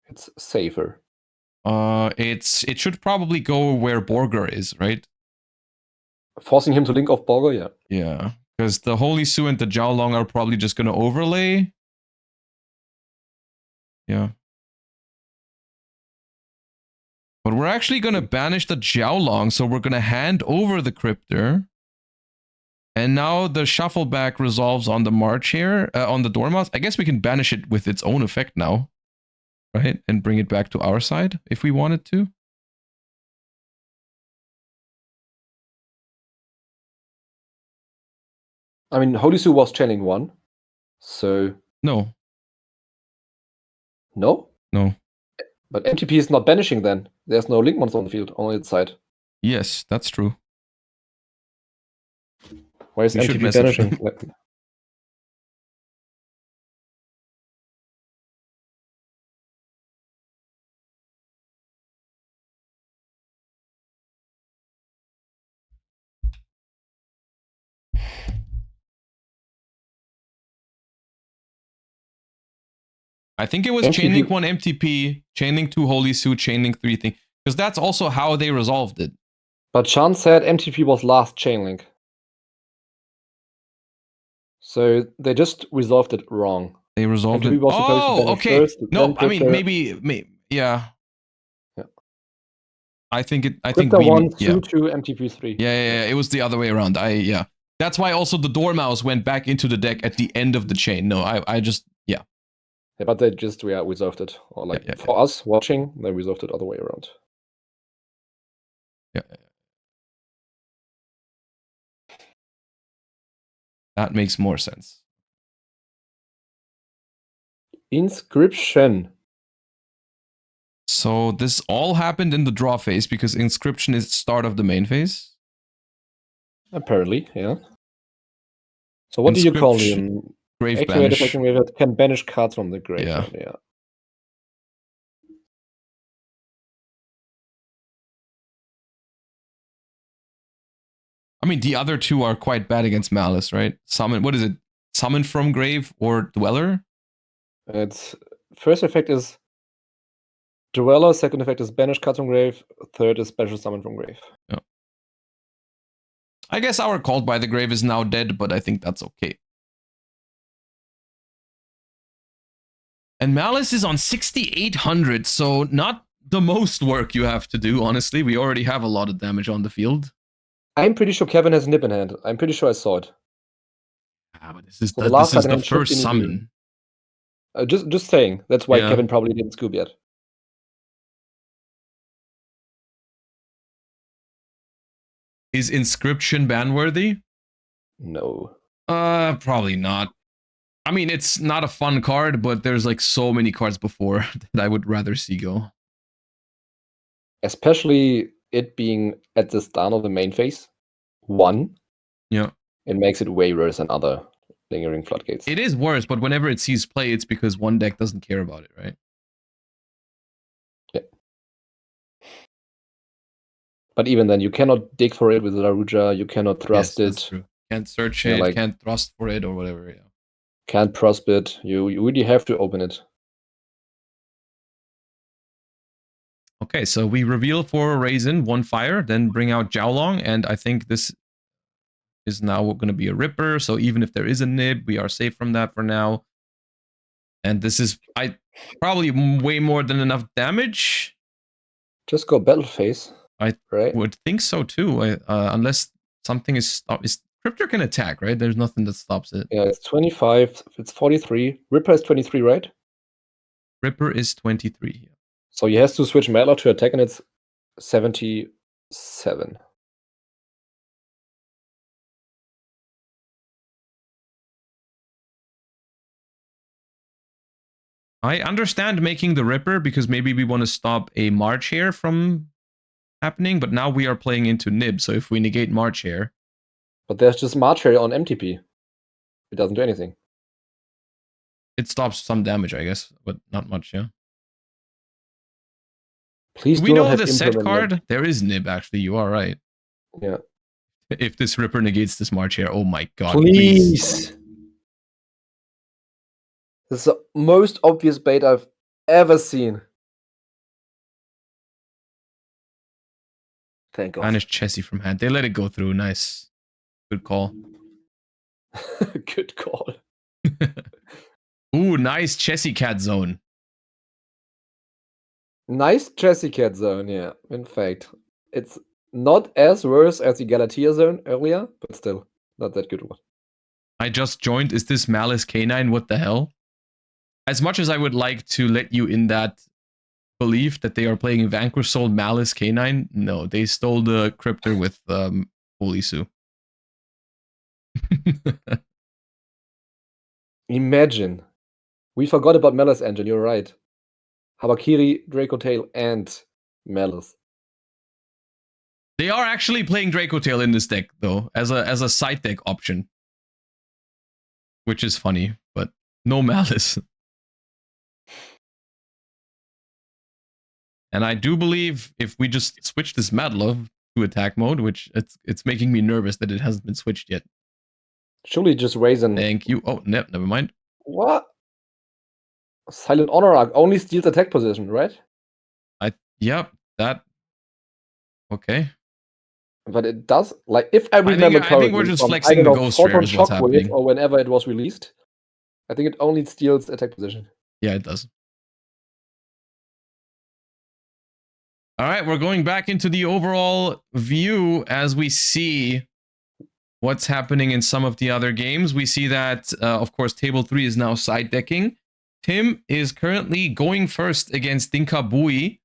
it's safer. It should probably go where Borger is, right? Forcing him to link off Borger, yeah. Yeah, because the Holy Sue and the Jiaolong are probably just going to overlay. Yeah. But we're actually going to banish the Jiaolong, so we're going to hand over the Cryptor. And now the Shuffleback resolves on the March here, on the Dormouse. I guess we can banish it with its own effect now, right? And bring it back to our side if we wanted to. I mean, Holy Sue was chaining 1, so... No. No? No. But MTP is not banishing then. There's no link monster on the field, on its side. Yes, that's true. Why is MTP banishing? I think it was Chainlink 1 MTP, Chainlink 2 Holy Sue, Chainlink 3 thing. Because that's also how they resolved it. But Chan said MTP was last Chainlink. So they just resolved it wrong. They resolved MTP it. was supposed to okay. First, no, I mean, maybe, yeah. I think we 1, Sue 2, MTP 3. Yeah, it was the other way around. Yeah. That's why also the Dormouse went back into the deck at the end of the chain. No, I just, yeah. Yeah, but they just resolved it. Or like for us watching, they resolved it other way around. Yeah. That makes more sense. Inscription. So this all happened in the draw phase because Inscription is the start of the main phase? Apparently, yeah. So what do you call him? Grave banish. Can banish cards from the grave. Yeah. I mean, the other two are quite bad against Malice, right? Summon, what is it? Summon from grave or Dweller? Its first effect is Dweller, second effect is banish cards from grave, third is special summon from grave. Yeah. I guess our Called by the Grave is now dead, but I think that's okay. And Malice is on 6,800, so not the most work you have to do, honestly. We already have a lot of damage on the field. I'm pretty sure Kevin has Nip in hand. I'm pretty sure I saw it. Ah, but this is the first summon. Just saying. That's why Kevin probably didn't scoop yet. Is Inscription ban-worthy? No. Probably not. I mean, it's not a fun card, but there's like so many cards before that I would rather see go. especially it being at the start of the main phase, 1. Yeah. It makes it way worse than other Lingering Floodgates. It is worse, but whenever it sees play, it's because one deck doesn't care about it, right? Yeah. But even then, you cannot dig for it with Laruja. You cannot thrust That's it. true. Can't search it, can't thrust for it, or whatever. Yeah. Can't prosp it. You really have to open it. Okay, so we reveal for Raisin 1 fire, then bring out Jiaolong, and I think this is now going to be a Ripper. So even if there is a Nib, we are safe from that for now. And this is probably way more than enough damage. Just go battle phase. I right? would think so too, unless something is stopped. Cryptor can attack, right? There's nothing that stops it. Yeah, it's 25. It's 43. Ripper is 23, right? Ripper is 23. Yeah. So he has to switch Mailer to attack, and it's 77. I understand making the Ripper because maybe we want to stop a March here from happening, but now we are playing into Nib, so if we negate March here... But there's just March here on MTP. It doesn't do anything. It stops some damage, I guess, but not much, yeah. Please we know the set card? Nib. There is Nib, actually, you are right. Yeah. If this Ripper negates this March here, oh my god, please. This is the most obvious bait I've ever seen. Thank God. Banish Chessie from hand. They let it go through. Nice. Good call. Good call. Ooh, nice Chessie Cat zone. Nice Chessie Cat zone, yeah. In fact, it's not as worse as the Galatea zone earlier, but still not that good one. I just joined. Is this Malice Canine? What the hell? As much as I would like to let you in that belief that they are playing Vanquish Soul Malice Canine, no, they stole the Cryptor with Holy Sue. Imagine. We forgot about Malice Engine, you're right. Habakiri, Draco Tail, and Malice. They are actually playing Draco Tail in this deck, though, as a side deck option. Which is funny, but no Malice. And I do believe if we just switch this Madlove to attack mode, which it's making me nervous that it hasn't been switched yet. Surely just Raisin. Thank you. Oh, never mind. What? Silent Honor Arc only steals attack position, right? Yep, that. Okay. But it does, like, if I remember correctly, I think we're just flexing the Ghost Rare is what's happening. Or whenever it was released, I think it only steals attack position. Yeah, it does. All right, we're going back into the overall view as we see what's happening in some of the other games. We see that, of course, Table 3 is now side decking. Tim is currently going first against Dinkabui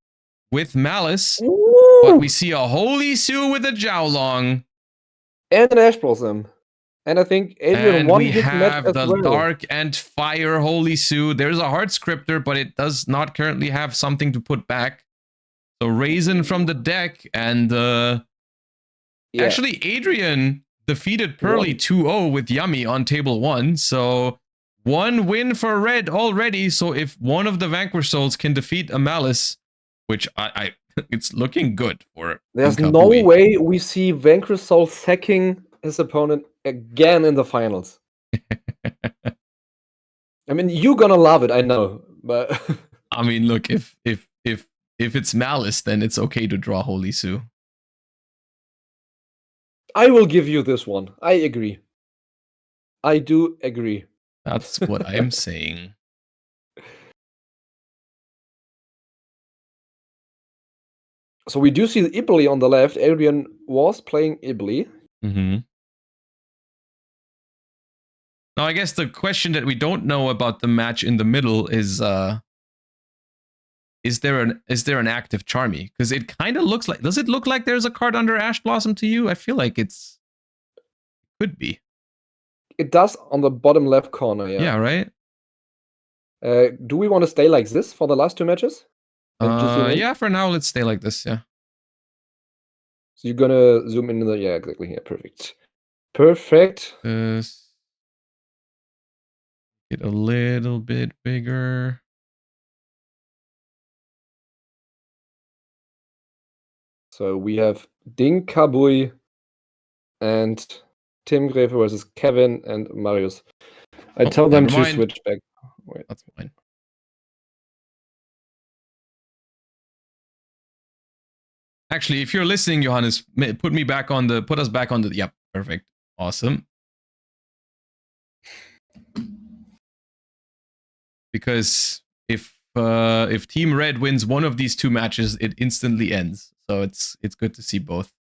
with Malice. Ooh. But we see a Holy Sue with a Jiaolong. And an Ash Blossom. And I think Adrian won his match as well. We have the Dark and Fire Holy Sue. There's a Heart Scriptor, but it does not currently have something to put back. So Raisin from the deck, and actually Adrian defeated Pearly 2-0 with Yummy on table 1. So 1 win for Red already. So if one of the Vanquish Souls can defeat a Malice, which I it's looking good for. There's no way we see Vanquish Soul sacking his opponent again in the finals. I mean, you're gonna love it, I know, but I mean, look, if it's Malice, then it's okay to draw Holy Sue. I will give you this one. I agree. I do agree. That's what I am saying. So we do see Ibli on the left. Adrian was playing Ibli. Mm-hmm. Now, I guess the question that we don't know about the match in the middle is there an active Charmy? Because it kind of looks like... Does it look like there's a card under Ash Blossom to you? I feel like it could be. It does on the bottom left corner, yeah. Yeah, right? Do we want to stay like this for the last 2 matches? Yeah, for now, let's stay like this, yeah. So you're gonna zoom in the, yeah, exactly here. Perfect. Perfect. Get a little bit bigger. So we have Ding Kabui and Tim Greve versus Kevin and Marius. I tell them to switch back. Wait. That's fine. Actually, if you're listening, Johannes, put us back on the, yep, perfect. Awesome. Because if Team Red wins one of these two matches, it instantly ends. So it's good to see both.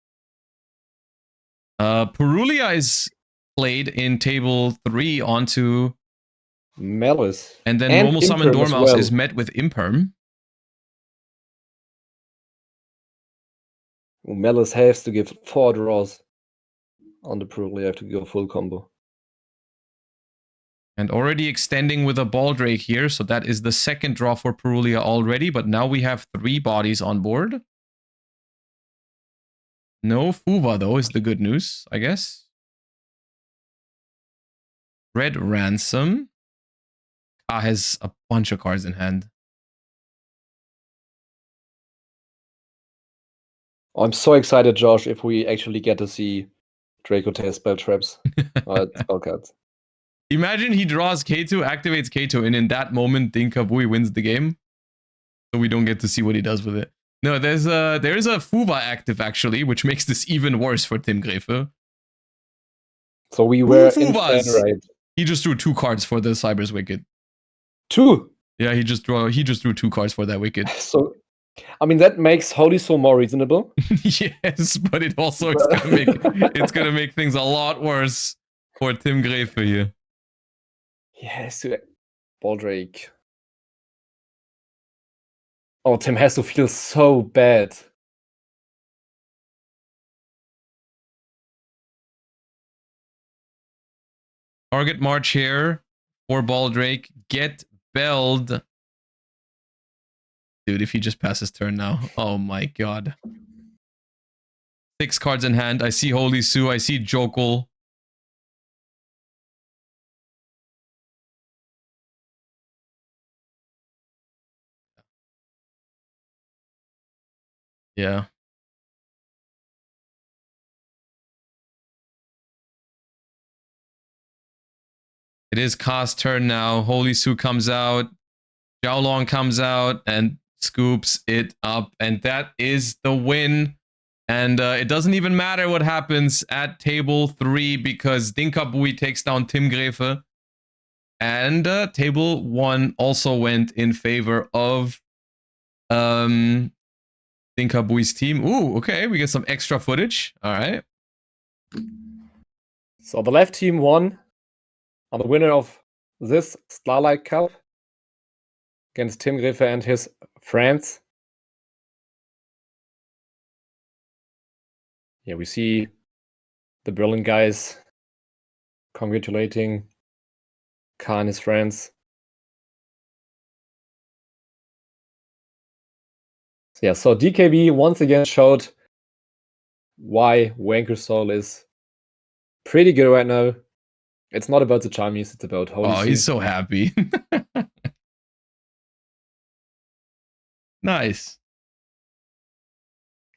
Purulia is played in table 3 onto Malice. And then normal summon Dormouse is met with Imperm. Malice has to give 4 draws on the Purulia. You have to go full combo. And already extending with a Baldrake here, so that is the second draw for Purulia already, but now we have 3 bodies on board. No Fuva, though, is the good news, I guess. Red Ransom. Ka has a bunch of cards in hand. I'm so excited, Josh, if we actually get to see Draco Tail spell traps. Spell cards. Imagine he draws K2, activates K2, and in that moment, Ding Kabui wins the game. So we don't get to see what he does with it. No, there is a Fuva active, actually, which makes this even worse for Tim Greve. So we were in fan, right? He just drew 2 cards for the Cyber's Wicked. 2? Yeah, he just drew 2 cards for that Wicked. So, I mean, that makes Holy Soul more reasonable. Yes, but it also it's gonna make things a lot worse for Tim Greve here. Yes, Baldrake. Oh, Tim has to feel so bad. Target March here for Baldrake. Get belled. Dude, if he just passes turn now. Oh my god. 6 cards in hand. I see Holy Sue. I see Jokul. Yeah. It is Ka's turn now. Holy Sue comes out. Xiaolong comes out and scoops it up. And that is the win. And it doesn't even matter what happens at table 3 because Ding Kabui takes down Tim Greve. And table 1 also went in favor of Ding Kabui's team. Ooh, okay. We get some extra footage. All right. So the left team won. Are the winner of this Starlight Cup against Tim Greve and his friends. Yeah, we see the Berlin guys congratulating Ka and his friends. Yeah, so DKB once again showed why Wanker Soul is pretty good right now. It's not about the Charmies, it's about Holy Oh, he's so happy. Nice.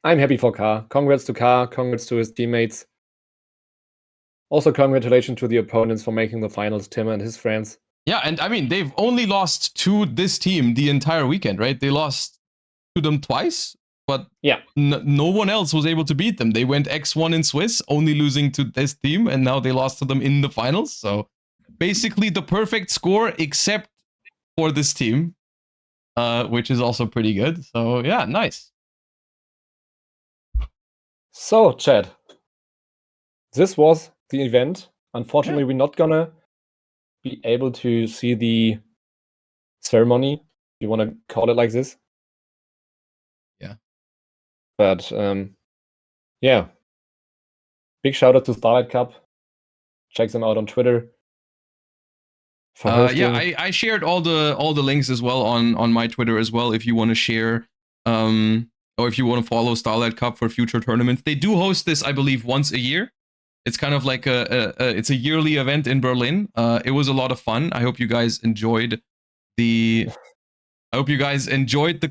I'm happy for Ka. Congrats to Ka. Congrats to his teammates. Also, congratulations to the opponents for making the finals, Tim and his friends. Yeah, and I mean, they've only lost to this team the entire weekend, right? They lost to them twice, but yeah, no one else was able to beat them. They went X1 in Swiss, only losing to this team, and now they lost to them in the finals. So basically the perfect score, except for this team, which is also pretty good. So yeah, nice. So, Chad, this was the event. Unfortunately, we're not gonna be able to see the ceremony. You want to call it like this? Yeah. But yeah, big shout out to Starlight Cup. Check them out on Twitter. Yeah, I shared all the links as well on my Twitter as well. If you want to share Or if you want to follow Starlight Cup for future tournaments, they do host this, I believe, once a year. It's kind of like it's a yearly event in Berlin. It was a lot of fun. I hope you guys enjoyed the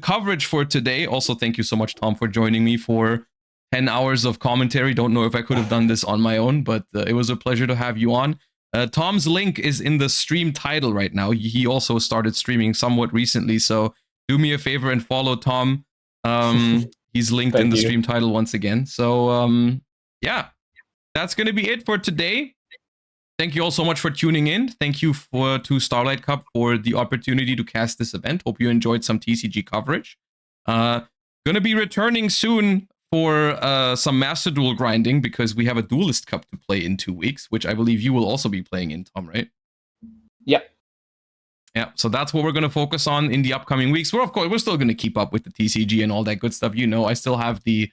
coverage for today. Also, thank you so much, Tom, for joining me for 10 hours of commentary. Don't know if I could have done this on my own, but it was a pleasure to have you on. Tom's link is in the stream title right now. He also started streaming somewhat recently, so do me a favor and follow Tom. He's linked in the stream title once again. So yeah, that's going to be it for today. Thank you all so much for tuning in. Thank you to Starlight Cup for the opportunity to cast this event. Hope you enjoyed some TCG coverage. Gonna be returning soon for some Master Duel grinding because we have a Duelist Cup to play in 2 weeks, which I believe you will also be playing in, Tom, right? Yeah. Yeah, so that's what we're going to focus on in the upcoming weeks. We're still going to keep up with the TCG and all that good stuff. You know, I still have the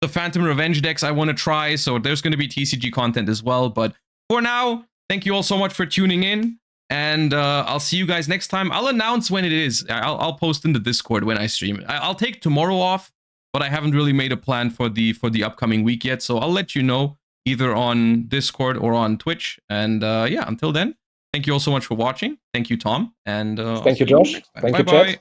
Phantom Revenge decks I want to try, so there's going to be TCG content as well. But for now, thank you all so much for tuning in, and I'll see you guys next time. I'll announce when it is. I'll post in the Discord when I stream. I'll take tomorrow off, but I haven't really made a plan for the upcoming week yet, so I'll let you know either on Discord or on Twitch. And yeah, until then, thank you all so much for watching. Thank you, Tom. And thank you, Josh. Thank you, Chat.